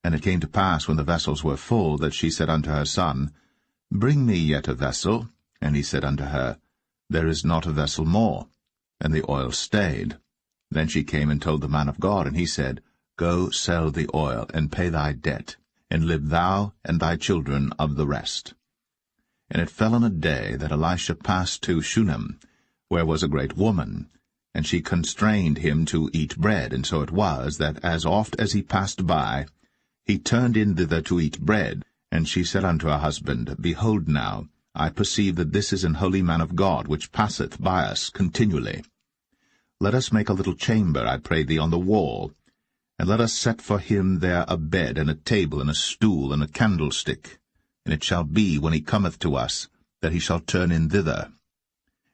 And it came to pass, when the vessels were full, that she said unto her son, Bring me yet a vessel. And he said unto her, There is not a vessel more. And the oil stayed. Then she came and told the man of God, and he said, Go sell the oil, and pay thy debt, and live thou and thy children of the rest. And it fell on a day that Elisha passed to Shunem, where was a great woman, and she constrained him to eat bread. And so it was, that as oft as he passed by, he turned in thither to eat bread. And she said unto her husband, Behold now, I perceive that this is an holy man of God, which passeth by us continually. Let us make a little chamber, I pray thee, on the wall, and let us set for him there a bed, and a table, and a stool, and a candlestick. And it shall be, when he cometh to us, that he shall turn in thither.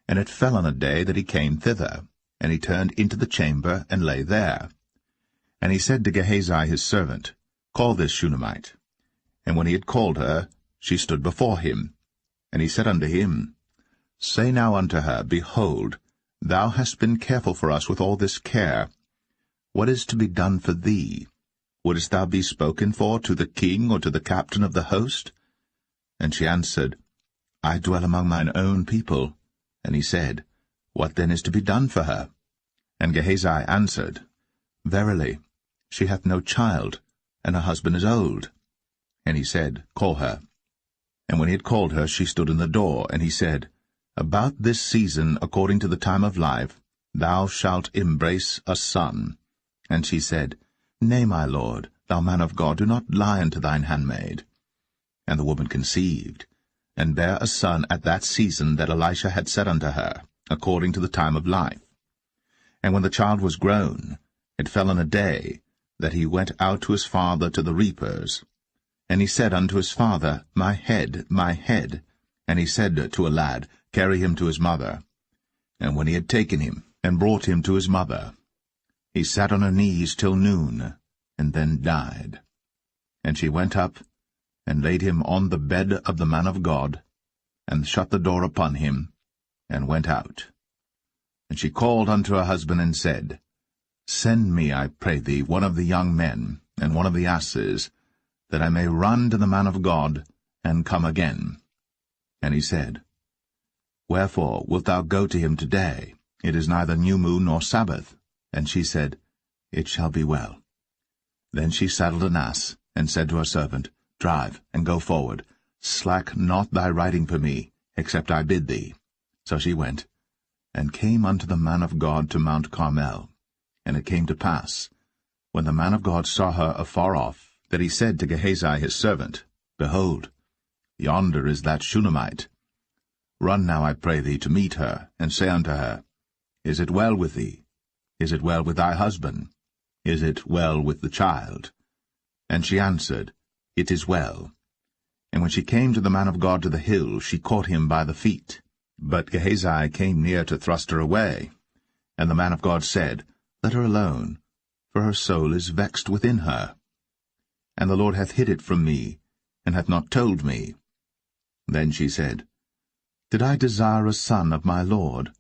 And it fell on a day that he came thither, and he turned into the chamber, and lay there. And he said to Gehazi his servant, Call this Shunammite. And when he had called her, she stood before him. And he said unto him, Say now unto her, Behold, thou hast been careful for us with all this care. What is to be done for thee? Wouldst thou be spoken for to the king or to the captain of the host? And she answered, I dwell among mine own people. And he said, What then is to be done for her? And Gehazi answered, Verily, she hath no child, and her husband is old. And he said, Call her. And when he had called her, she stood in the door, and he said, About this season, according to the time of life, thou shalt embrace a son. And she said, Nay, my lord, thou man of God, do not lie unto thine handmaid. And the woman conceived, and bare a son at that season that Elisha had said unto her, according to the time of life. And when the child was grown, it fell on a day that he went out to his father to the reapers. And he said unto his father, My head, my head. And he said to a lad, Carry him to his mother. And when he had taken him, and brought him to his mother, he sat on her knees till noon, and then died. And she went up, and laid him on the bed of the man of God, and shut the door upon him, and went out. And she called unto her husband, and said, Send me, I pray thee, one of the young men, and one of the asses, that I may run to the man of God, and come again. And he said, Wherefore wilt thou go to him today? It is neither new moon nor Sabbath. And she said, It shall be well. Then she saddled an ass, and said to her servant, Drive, and go forward. Slack not thy riding for me, except I bid thee. So she went, and came unto the man of God to Mount Carmel. And it came to pass, when the man of God saw her afar off, that he said to Gehazi his servant, Behold, yonder is that Shunammite. Run now, I pray thee, to meet her, and say unto her, Is it well with thee? Is it well with thy husband? Is it well with the child? And she answered, It is well. And when she came to the man of God to the hill, she caught him by the feet. But Gehazi came near to thrust her away. And the man of God said, Let her alone, for her soul is vexed within her. And the Lord hath hid it from me, and hath not told me. Then she said, Did I desire a son of my Lord?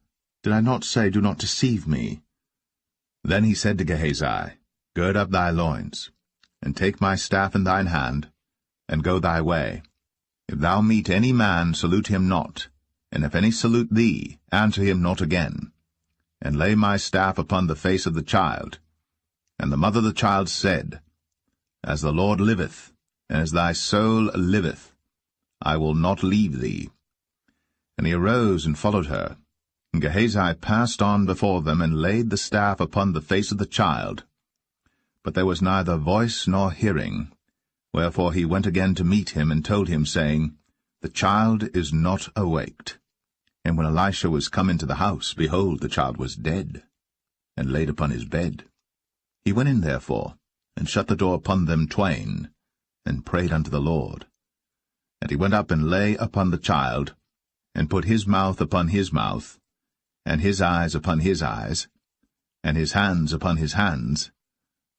Did I not say, Do not deceive me? Then he said to Gehazi, Gird up thy loins, and take my staff in thine hand, and go thy way. If thou meet any man, salute him not, and if any salute thee, answer him not again. And lay my staff upon the face of the child. And the mother of the child said, As the Lord liveth, and as thy soul liveth, I will not leave thee. And he arose and followed her. And Gehazi passed on before them, and laid the staff upon the face of the child. But there was neither voice nor hearing. Wherefore he went again to meet him, and told him, saying, The child is not awaked. And when Elisha was come into the house, behold, the child was dead, and laid upon his bed. He went in therefore, and shut the door upon them twain, and prayed unto the Lord. And he went up and lay upon the child, and put his mouth upon his mouth, and his eyes upon his eyes, and his hands upon his hands.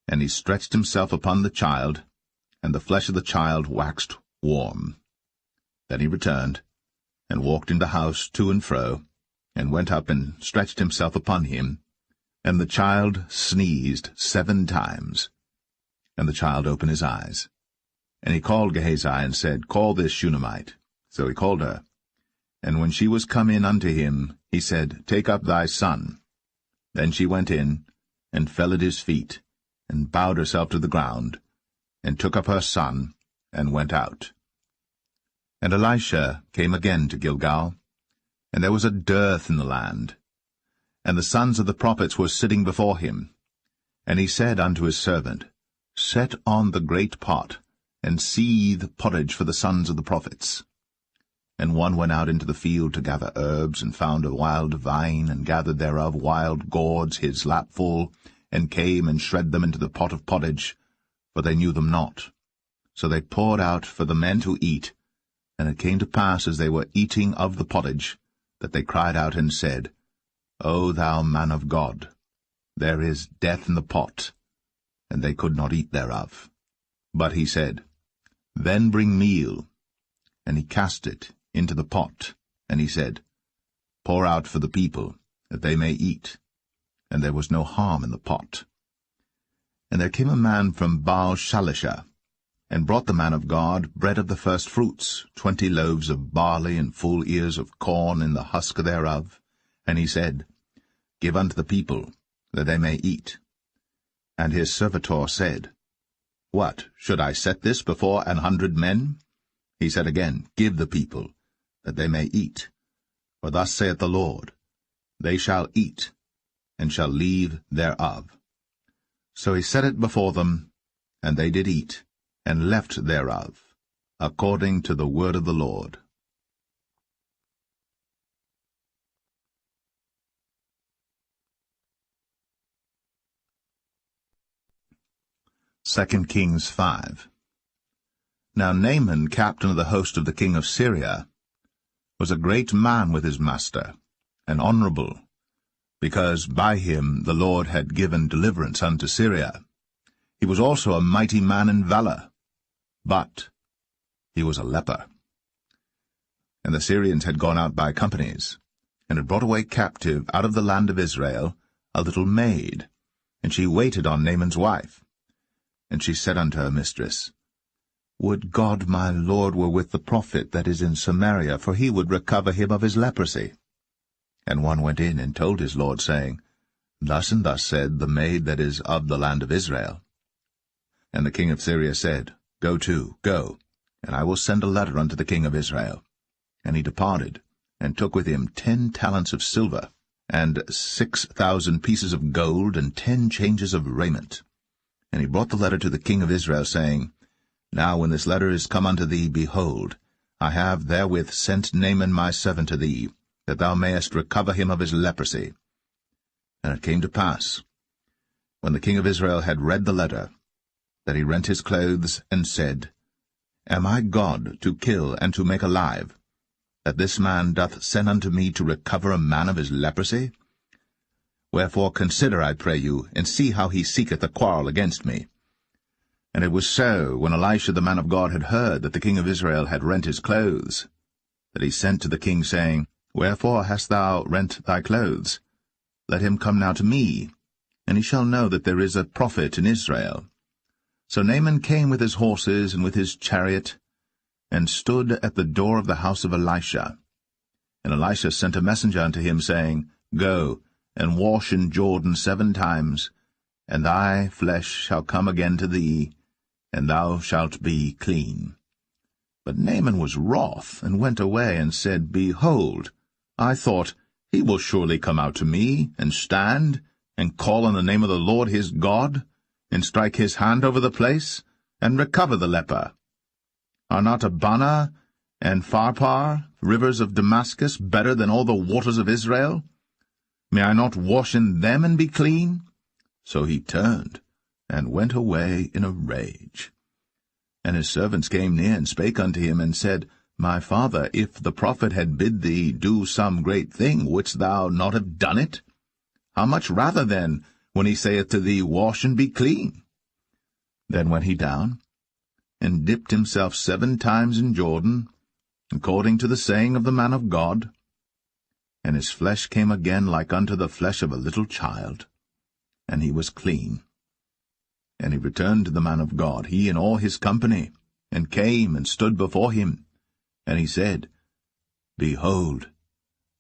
And he stretched himself upon the child, and the flesh of the child waxed warm. Then he returned, and walked in the house to and fro, and went up and stretched himself upon him. And the child sneezed 7 times. And the child opened his eyes. And he called Gehazi, and said, Call this Shunammite. So he called her. And when she was come in unto him, he said, Take up thy son. Then she went in, and fell at his feet, and bowed herself to the ground, and took up her son, and went out. And Elisha came again to Gilgal, and there was a dearth in the land. And the sons of the prophets were sitting before him. And he said unto his servant, Set on the great pot, and seethe porridge for the sons of the prophets. And one went out into the field to gather herbs, and found a wild vine, and gathered thereof wild gourds his lapful, and came and shred them into the pot of pottage, for they knew them not. So they poured out for the men to eat. And it came to pass, as they were eating of the pottage, that they cried out and said, O thou man of God, there is death in the pot. And they could not eat thereof. But he said, Then bring meal. And he cast it into the pot, and he said, Pour out for the people, that they may eat. And there was no harm in the pot. And there came a man from Baal-Shalisha, and brought the man of God bread of the first fruits, 20 loaves of barley, and full ears of corn in the husk thereof. And he said, Give unto the people, that they may eat. And his servitor said, What, should I set this before 100 men? He said again, Give the people, that they may eat. For thus saith the Lord, They shall eat, and shall leave thereof. So he set it before them, and they did eat, and left thereof, according to the word of the Lord. Second Kings 5. Now Naaman, captain of the host of the king of Syria, was a great man with his master, and honorable, because by him the Lord had given deliverance unto Syria. He was also a mighty man in valor, but he was a leper. And the Syrians had gone out by companies, and had brought away captive out of the land of Israel a little maid, and she waited on Naaman's wife. And she said unto her mistress, Would God my Lord were with the prophet that is in Samaria, for he would recover him of his leprosy. And one went in and told his lord, saying, Thus and thus said the maid that is of the land of Israel. And the king of Syria said, Go to, go, and I will send a letter unto the king of Israel. And he departed, and took with him 10 talents of silver, and 6,000 pieces of gold, and 10 changes of raiment. And he brought the letter to the king of Israel, saying, Now when this letter is come unto thee, behold, I have therewith sent Naaman my servant to thee, that thou mayest recover him of his leprosy. And it came to pass, when the king of Israel had read the letter, that he rent his clothes, and said, Am I God to kill and to make alive, that this man doth send unto me to recover a man of his leprosy? Wherefore consider, I pray you, and see how he seeketh a quarrel against me. And it was so, when Elisha the man of God had heard that the king of Israel had rent his clothes, that he sent to the king, saying, Wherefore hast thou rent thy clothes? Let him come now to me, and he shall know that there is a prophet in Israel. So Naaman came with his horses and with his chariot, and stood at the door of the house of Elisha. And Elisha sent a messenger unto him, saying, Go, and wash in Jordan 7 times, and thy flesh shall come again to thee, and thou shalt be clean. But Naaman was wroth, and went away, and said, Behold, I thought, he will surely come out to me, and stand, and call on the name of the Lord his God, and strike his hand over the place, and recover the leper. Are not Abana and Pharpar, rivers of Damascus, better than all the waters of Israel? May I not wash in them and be clean? So he turned, and went away in a rage. And his servants came near, and spake unto him, and said, My father, if the prophet had bid thee do some great thing, wouldst thou not have done it? How much rather then, when he saith to thee, Wash and be clean? Then went he down, and dipped himself 7 times in Jordan, according to the saying of the man of God. And his flesh came again like unto the flesh of a little child, and he was clean. And he returned to the man of God, he and all his company, and came and stood before him. And he said, Behold,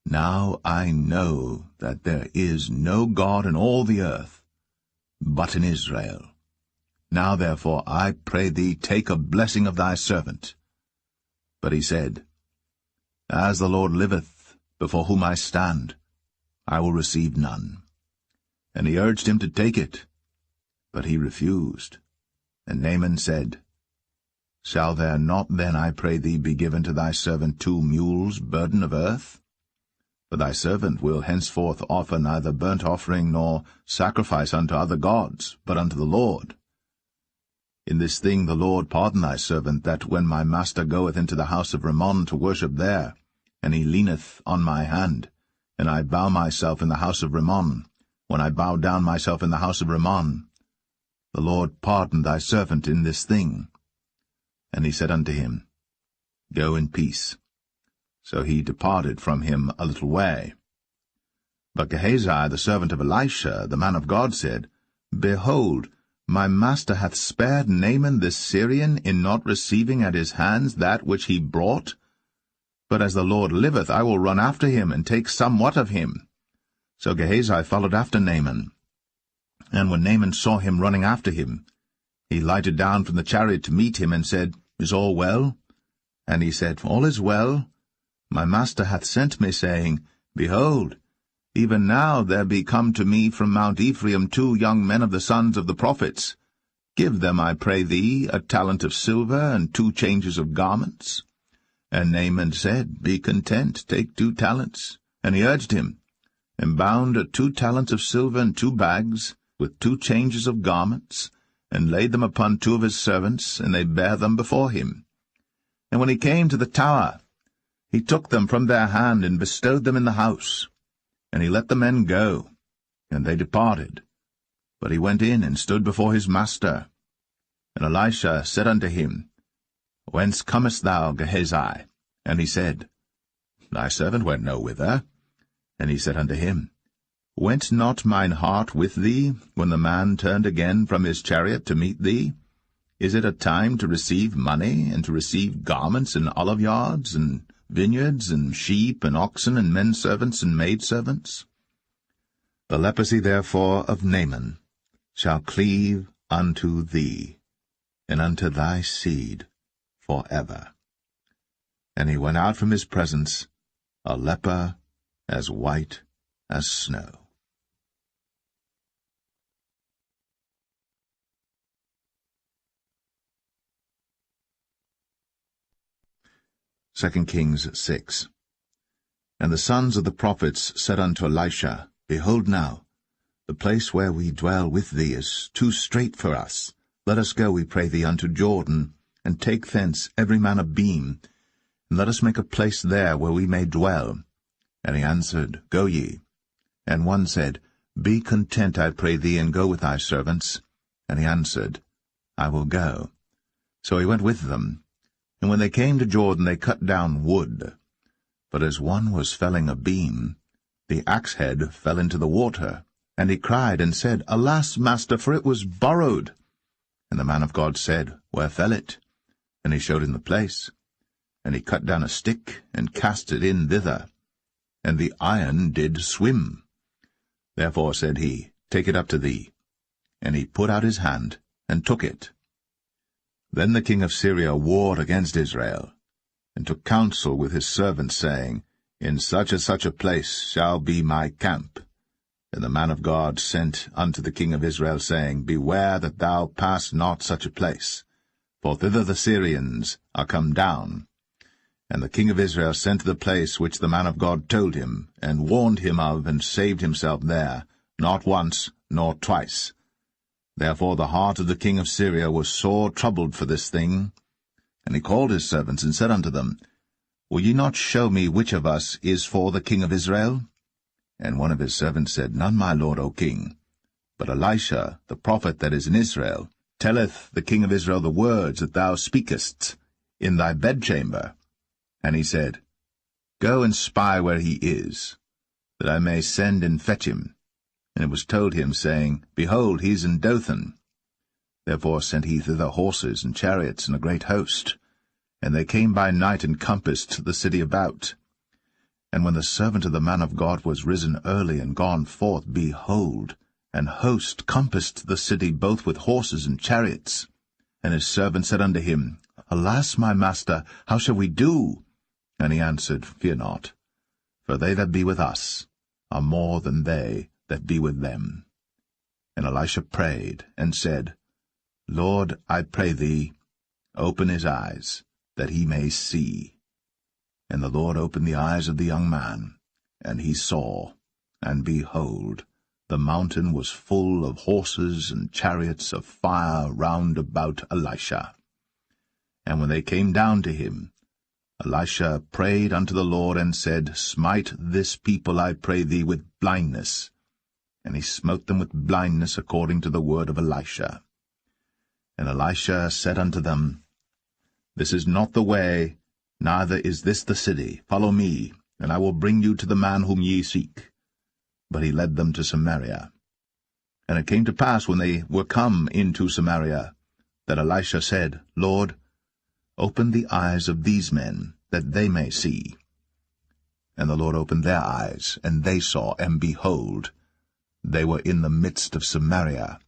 now I know that there is no God in all the earth, but in Israel. Now therefore I pray thee, take a blessing of thy servant. But he said, As the Lord liveth, before whom I stand, I will receive none. And he urged him to take it, but he refused. And Naaman said, Shall there not then, I pray thee, be given to thy servant 2 mules burden of earth? For thy servant will henceforth offer neither burnt offering nor sacrifice unto other gods, but unto the Lord. In this thing the Lord pardon thy servant, that when my master goeth into the house of Rimmon to worship there, and he leaneth on my hand, and I bow myself in the house of Rimmon, when I bow down myself in the house of Rimmon, the Lord pardon thy servant in this thing. And he said unto him, Go in peace. So he departed from him a little way. But Gehazi, the servant of Elisha, the man of God, said, Behold, My master hath spared Naaman this Syrian in not receiving at his hands that which he brought? But as the Lord liveth, I will run after him, and take somewhat of him. So Gehazi followed after Naaman. And when Naaman saw him running after him, he lighted down from the chariot to meet him, and said, Is all well? And he said, All is well. My master hath sent me, saying, Behold, even now there be come to me from Mount Ephraim 2 young men of the sons of the prophets. Give them, I pray thee, a talent of silver, and 2 changes of garments. And Naaman said, Be content, take 2 talents. And he urged him, and bound 2 talents of silver in 2 bags, with 2 changes of garments, and laid them upon 2 of his servants, and they bare them before him. And when he came to the tower, he took them from their hand, and bestowed them in the house. And he let the men go, and they departed. But he went in, and stood before his master. And Elisha said unto him, Whence comest thou, Gehazi? And he said, Thy servant went no whither. And he said unto him, Went not mine heart with thee, when the man turned again from his chariot to meet thee? Is it a time to receive money, and to receive garments and oliveyards, and vineyards, and sheep, and oxen, and men servants, and maid servants? The leprosy therefore of Naaman shall cleave unto thee, and unto thy seed forever. And he went out from his presence, a leper as white as snow. 2 Kings 6. And the sons of the prophets said unto Elisha, Behold now, the place where we dwell with thee is too strait for us. Let us go, we pray thee, unto Jordan, and take thence every man a beam, and let us make a place there where we may dwell. And he answered, Go ye. And one said, Be content, I pray thee, and go with thy servants. And he answered, I will go. So he went with them. And when they came to Jordan, they cut down wood. But as one was felling a beam, the axe head fell into the water. And he cried and said, Alas, master, for it was borrowed. And the man of God said, Where fell it? And he showed him the place. And he cut down a stick, and cast it in thither. And the iron did swim. Therefore said he, Take it up to thee. And he put out his hand, and took it. Then the king of Syria warred against Israel, and took counsel with his servants, saying, In such and such a place shall be my camp. And the man of God sent unto the king of Israel, saying, Beware that thou pass not such a place, for thither the Syrians are come down. And the king of Israel sent to the place which the man of God told him, and warned him of, and saved himself there, not once nor twice. Therefore the heart of the king of Syria was sore troubled for this thing. And he called his servants, and said unto them, Will ye not show me which of us is for the king of Israel? And one of his servants said, None, my lord, O king. But Elisha, the prophet that is in Israel, telleth the king of Israel the words that thou speakest in thy bedchamber. And he said, Go and spy where he is, that I may send and fetch him. And it was told him, saying, Behold, he is in Dothan. Therefore sent he thither horses and chariots and a great host. And they came by night and compassed the city about. And when the servant of the man of God was risen early and gone forth, behold, an host compassed the city both with horses and chariots. And his servant said unto him, Alas, my master, how shall we do? And he answered, Fear not, for they that be with us are more than they that be with them. And Elisha prayed, and said, Lord, I pray thee, open his eyes, that he may see. And the Lord opened the eyes of the young man, and he saw, and behold, the mountain was full of horses and chariots of fire round about Elisha. And when they came down to him, Elisha prayed unto the Lord, and said, Smite this people, I pray thee, with blindness. And he smote them with blindness according to the word of Elisha. And Elisha said unto them, This is not the way, neither is this the city. Follow me, and I will bring you to the man whom ye seek. But he led them to Samaria. And it came to pass, when they were come into Samaria, that Elisha said, Lord, open the eyes of these men, that they may see. And the Lord opened their eyes, and they saw, and behold, they were in the midst of Samaria.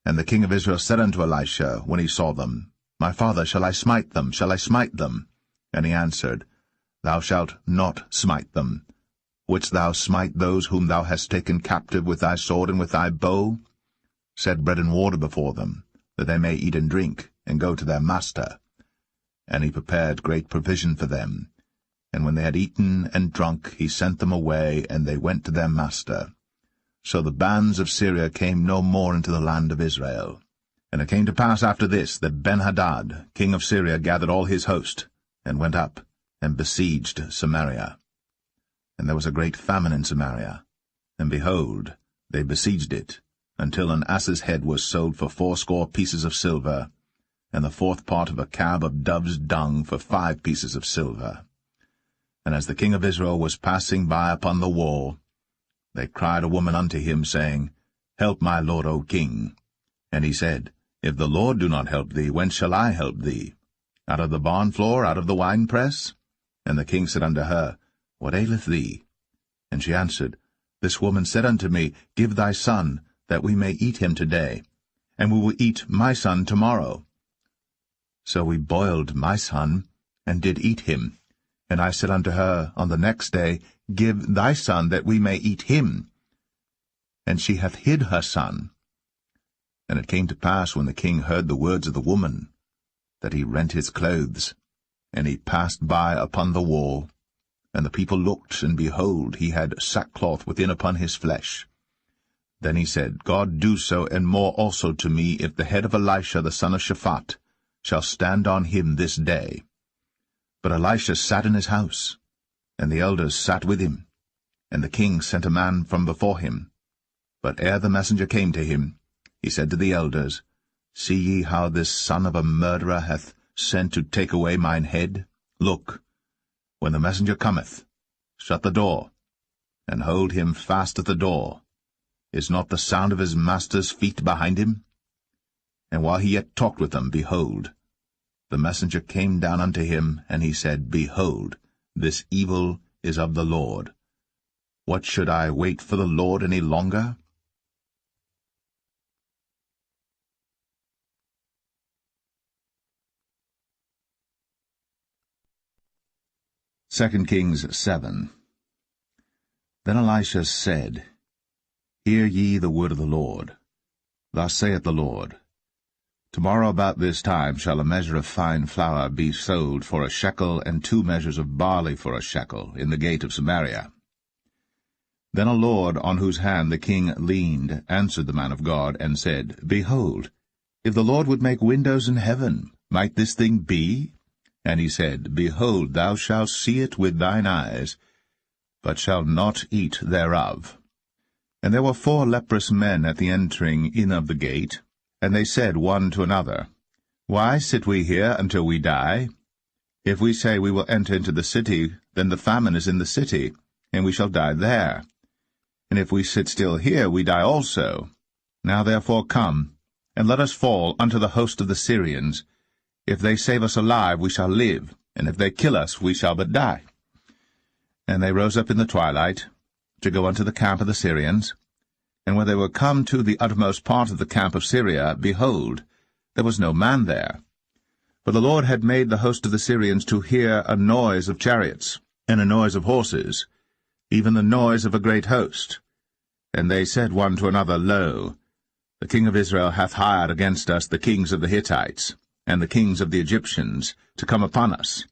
And the king of Israel said unto Elisha, when he saw them, My father, shall I smite them? Shall I smite them? And he answered, Thou shalt not smite them. Wouldst thou smite those whom thou hast taken captive with thy sword and with thy bow? Set bread and water before them, that they may eat and drink, and go to their master. And he prepared great provision for them. And when they had eaten and drunk, he sent them away, and they went to their master. So the bands of Syria came no more into the land of Israel. And it came to pass after this, that Ben-Hadad, king of Syria, gathered all his host, and went up, and besieged Samaria. And there was a great famine in Samaria, and behold, they besieged it, until an ass's head was sold for 80 pieces of silver, and the 4th part of a cab of dove's dung for 5 pieces of silver. And as the king of Israel was passing by upon the wall, they cried a woman unto him, saying, Help my lord, O king. And he said, If the Lord do not help thee, whence shall I help thee? Out of the barn floor, out of the winepress? And the king said unto her, What aileth thee? And she answered, This woman said unto me, Give thy son, that we may eat him today, and we will eat my son tomorrow. So we boiled my son, and did eat him. And I said unto her on the next day, Give thy son, that we may eat him. And she hath hid her son. And it came to pass, when the king heard the words of the woman, that he rent his clothes, and he passed by upon the wall. And the people looked, and behold, he had sackcloth within upon his flesh. Then he said, God do so, and more also to me, if the head of Elisha the son of Shaphat shall stand on him this day. But Elisha sat in his house, and the elders sat with him. And the king sent a man from before him. But ere the messenger came to him, he said to the elders, See ye how this son of a murderer hath sent to take away mine head? Look, when the messenger cometh, shut the door, and hold him fast at the door. Is not the sound of his master's feet behind him? And while he yet talked with them, behold, the messenger came down unto him, and he said, Behold, this evil is of the Lord. What should I wait for the Lord any longer? Kings 7. Then Elisha said, Hear ye the word of the Lord. Thus saith the Lord, Tomorrow about this time shall a measure of fine flour be sold for a shekel, and 2 measures of barley for a shekel, in the gate of Samaria. Then a lord, on whose hand the king leaned, answered the man of God, and said, Behold, if the Lord would make windows in heaven, might this thing be? And he said, Behold, thou shalt see it with thine eyes, but shalt not eat thereof. And there were 4 leprous men at the entering in of the gate, and they said one to another, Why sit we here until we die? If we say we will enter into the city, then the famine is in the city, and we shall die there. And if we sit still here, we die also. Now therefore come, and let us fall unto the host of the Syrians. If they save us alive, we shall live, and if they kill us, we shall but die. And they rose up in the twilight, to go unto the camp of the Syrians. And when they were come to the uttermost part of the camp of Syria, behold, there was no man there. For the Lord had made the host of the Syrians to hear a noise of chariots, and a noise of horses, even the noise of a great host. And they said one to another, Lo, the king of Israel hath hired against us the kings of the Hittites, and the kings of the Egyptians, to come upon us.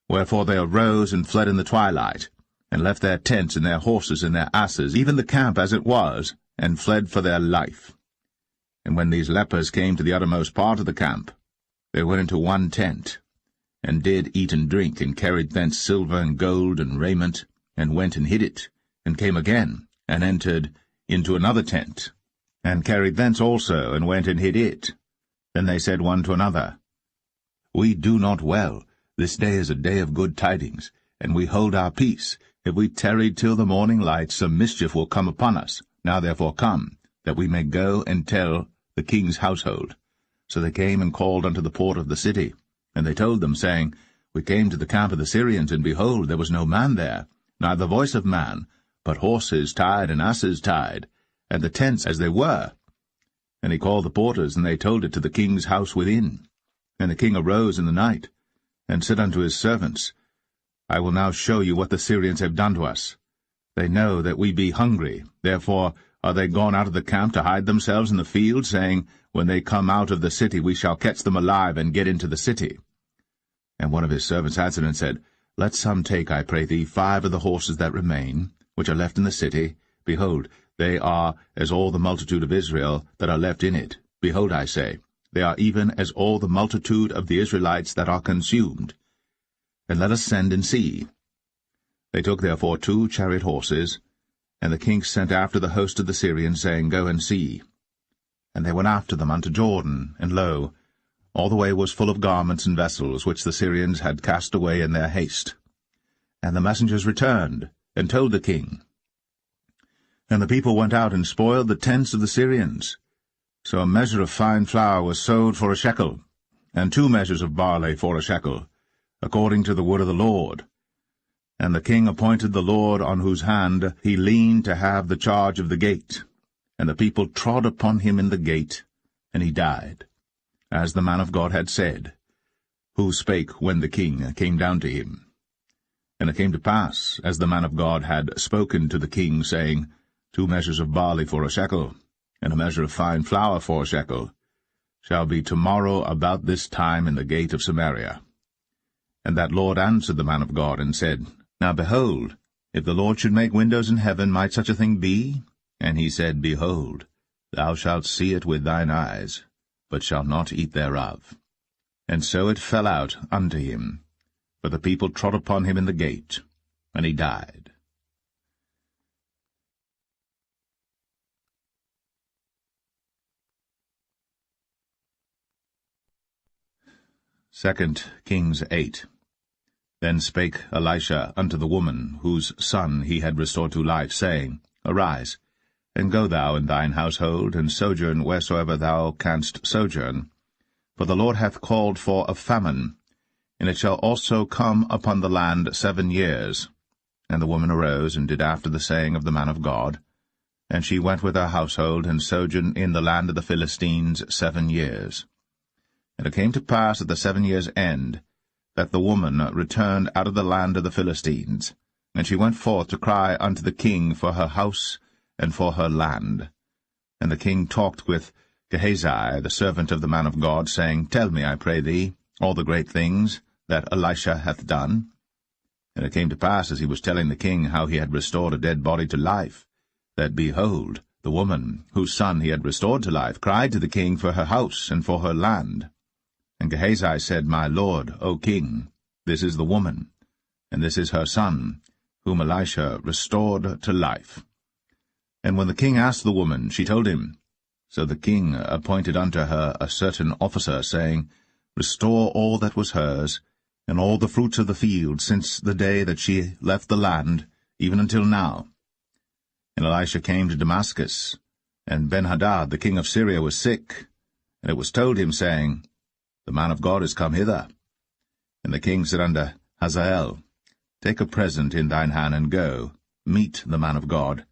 Wherefore they arose and fled in the twilight, and left their tents and their horses and their asses, even the camp as it was, and fled for their life. And when these lepers came to the uttermost part of the camp, they went into one tent, and did eat and drink, and carried thence silver and gold and raiment, and went and hid it, and came again, and entered into another tent, and carried thence also, and went and hid it. Then they said one to another, We do not well. This day is a day of good tidings, and we hold our peace. If we tarry till the morning light, some mischief will come upon us. Now therefore come, that we may go and tell the king's household. So they came and called unto the port of the city. And they told them, saying, We came to the camp of the Syrians, and behold, there was no man there, neither voice of man, but horses tied and asses tied, and the tents as they were. And he called the porters, and they told it to the king's house within. And the king arose in the night, and said unto his servants, I will now show you what the Syrians have done to us. They know that we be hungry, therefore are they gone out of the camp to hide themselves in the field, saying, When they come out of the city we shall catch them alive, and get into the city. And one of his servants answered and said, Let some take, I pray thee, 5 of the horses that remain, which are left in the city. Behold, they are as all the multitude of Israel that are left in it. Behold, I say, they are even as all the multitude of the Israelites that are consumed. And let us send and see. They took therefore 2 chariot horses, and the king sent after the host of the Syrians, saying, Go and see. And they went after them unto Jordan, and lo, all the way was full of garments and vessels, which the Syrians had cast away in their haste. And the messengers returned, and told the king. And the people went out and spoiled the tents of the Syrians. So a measure of fine flour was sold for a shekel, and 2 measures of barley for a shekel, according to the word of the Lord. And the king appointed the Lord on whose hand he leaned to have the charge of the gate. And the people trod upon him in the gate, and he died, as the man of God had said, who spake when the king came down to him. And it came to pass, as the man of God had spoken to the king, saying, 2 measures of barley for a shekel, and a measure of fine flour for a shekel, shall be tomorrow about this time in the gate of Samaria. And that Lord answered the man of God, and said, Now behold, if the Lord should make windows in heaven, might such a thing be? And he said, Behold, thou shalt see it with thine eyes, but shalt not eat thereof. And so it fell out unto him, for the people trod upon him in the gate, and he died. Second Kings 8. Then spake Elisha unto the woman, whose son he had restored to life, saying, Arise, and go thou and thine household, and sojourn wheresoever thou canst sojourn. For the Lord hath called for a famine, and it shall also come upon the land 7 years. And the woman arose, and did after the saying of the man of God. And she went with her household, and sojourned in the land of the Philistines 7 years. And it came to pass at the 7 years' end, that the woman returned out of the land of the Philistines. And she went forth to cry unto the king for her house and for her land. And the king talked with Gehazi, the servant of the man of God, saying, Tell me, I pray thee, all the great things that Elisha hath done. And it came to pass, as he was telling the king how he had restored a dead body to life, that, behold, the woman, whose son he had restored to life, cried to the king for her house and for her land. And Gehazi said, My lord, O king, this is the woman, and this is her son, whom Elisha restored to life. And when the king asked the woman, she told him. So the king appointed unto her a certain officer, saying, Restore all that was hers, and all the fruits of the field, since the day that she left the land, even until now. And Elisha came to Damascus, and Benhadad the king of Syria was sick. And it was told him, saying, The man of God is come hither. And the king said unto Hazael, Take a present in thine hand, and go, meet the man of God,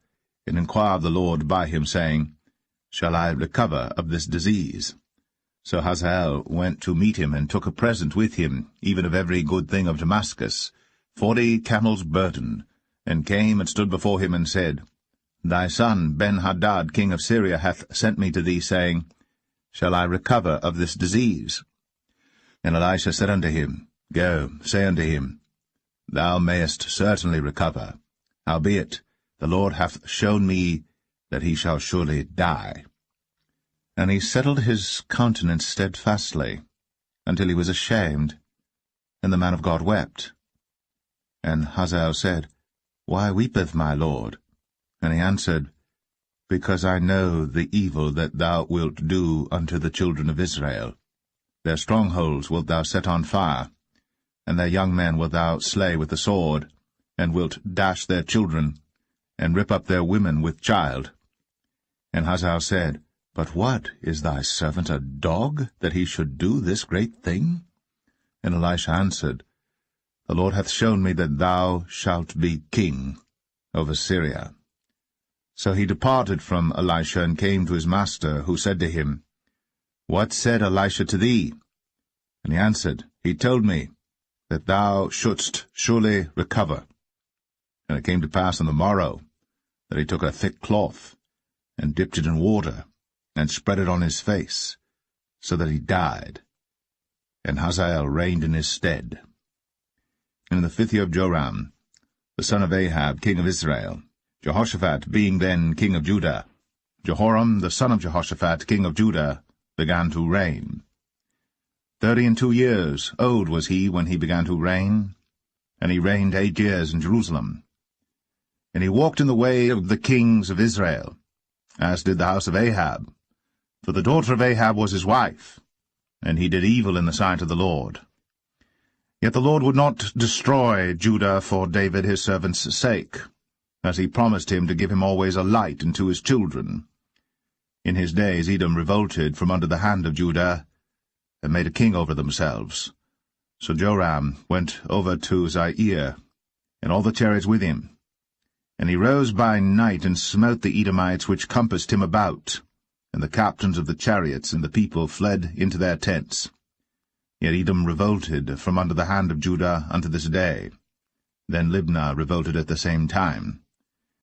and inquire of the Lord by him, saying, Shall I recover of this disease? So Hazael went to meet him, and took a present with him, even of every good thing of Damascus, 40 camels' burden, and came and stood before him, and said, Thy son Ben-Hadad king of Syria hath sent me to thee, saying, Shall I recover of this disease? And Elisha said unto him, Go, say unto him, Thou mayest certainly recover. Howbeit, the Lord hath shown me that he shall surely die. And he settled his countenance steadfastly, until he was ashamed. And the man of God wept. And Hazael said, Why weepeth my lord? And he answered, Because I know the evil that thou wilt do unto the children of Israel. Their strongholds wilt thou set on fire, and their young men wilt thou slay with the sword, and wilt dash their children, and rip up their women with child. And Hazael said, But what, is thy servant a dog, that he should do this great thing? And Elisha answered, The Lord hath shown me that thou shalt be king over Syria. So he departed from Elisha, and came to his master, who said to him, What said Elisha to thee? And he answered, He told me that thou shouldst surely recover. And it came to pass on the morrow that he took a thick cloth, and dipped it in water, and spread it on his face, so that he died. And Hazael reigned in his stead. And in the 5th year of Joram, the son of Ahab, king of Israel, Jehoshaphat being then king of Judah, Jehoram, the son of Jehoshaphat, king of Judah, began to reign. 32 years old was he when he began to reign, and he reigned 8 years in Jerusalem. And he walked in the way of the kings of Israel, as did the house of Ahab, for the daughter of Ahab was his wife, and he did evil in the sight of the Lord. Yet the Lord would not destroy Judah for David his servant's sake, as he promised him to give him always a light unto his children. In his days Edom revolted from under the hand of Judah, and made a king over themselves. So Joram went over to Zair, and all the chariots with him. And he rose by night, and smote the Edomites which compassed him about, and the captains of the chariots and the people fled into their tents. Yet Edom revolted from under the hand of Judah unto this day. Then Libnah revolted at the same time.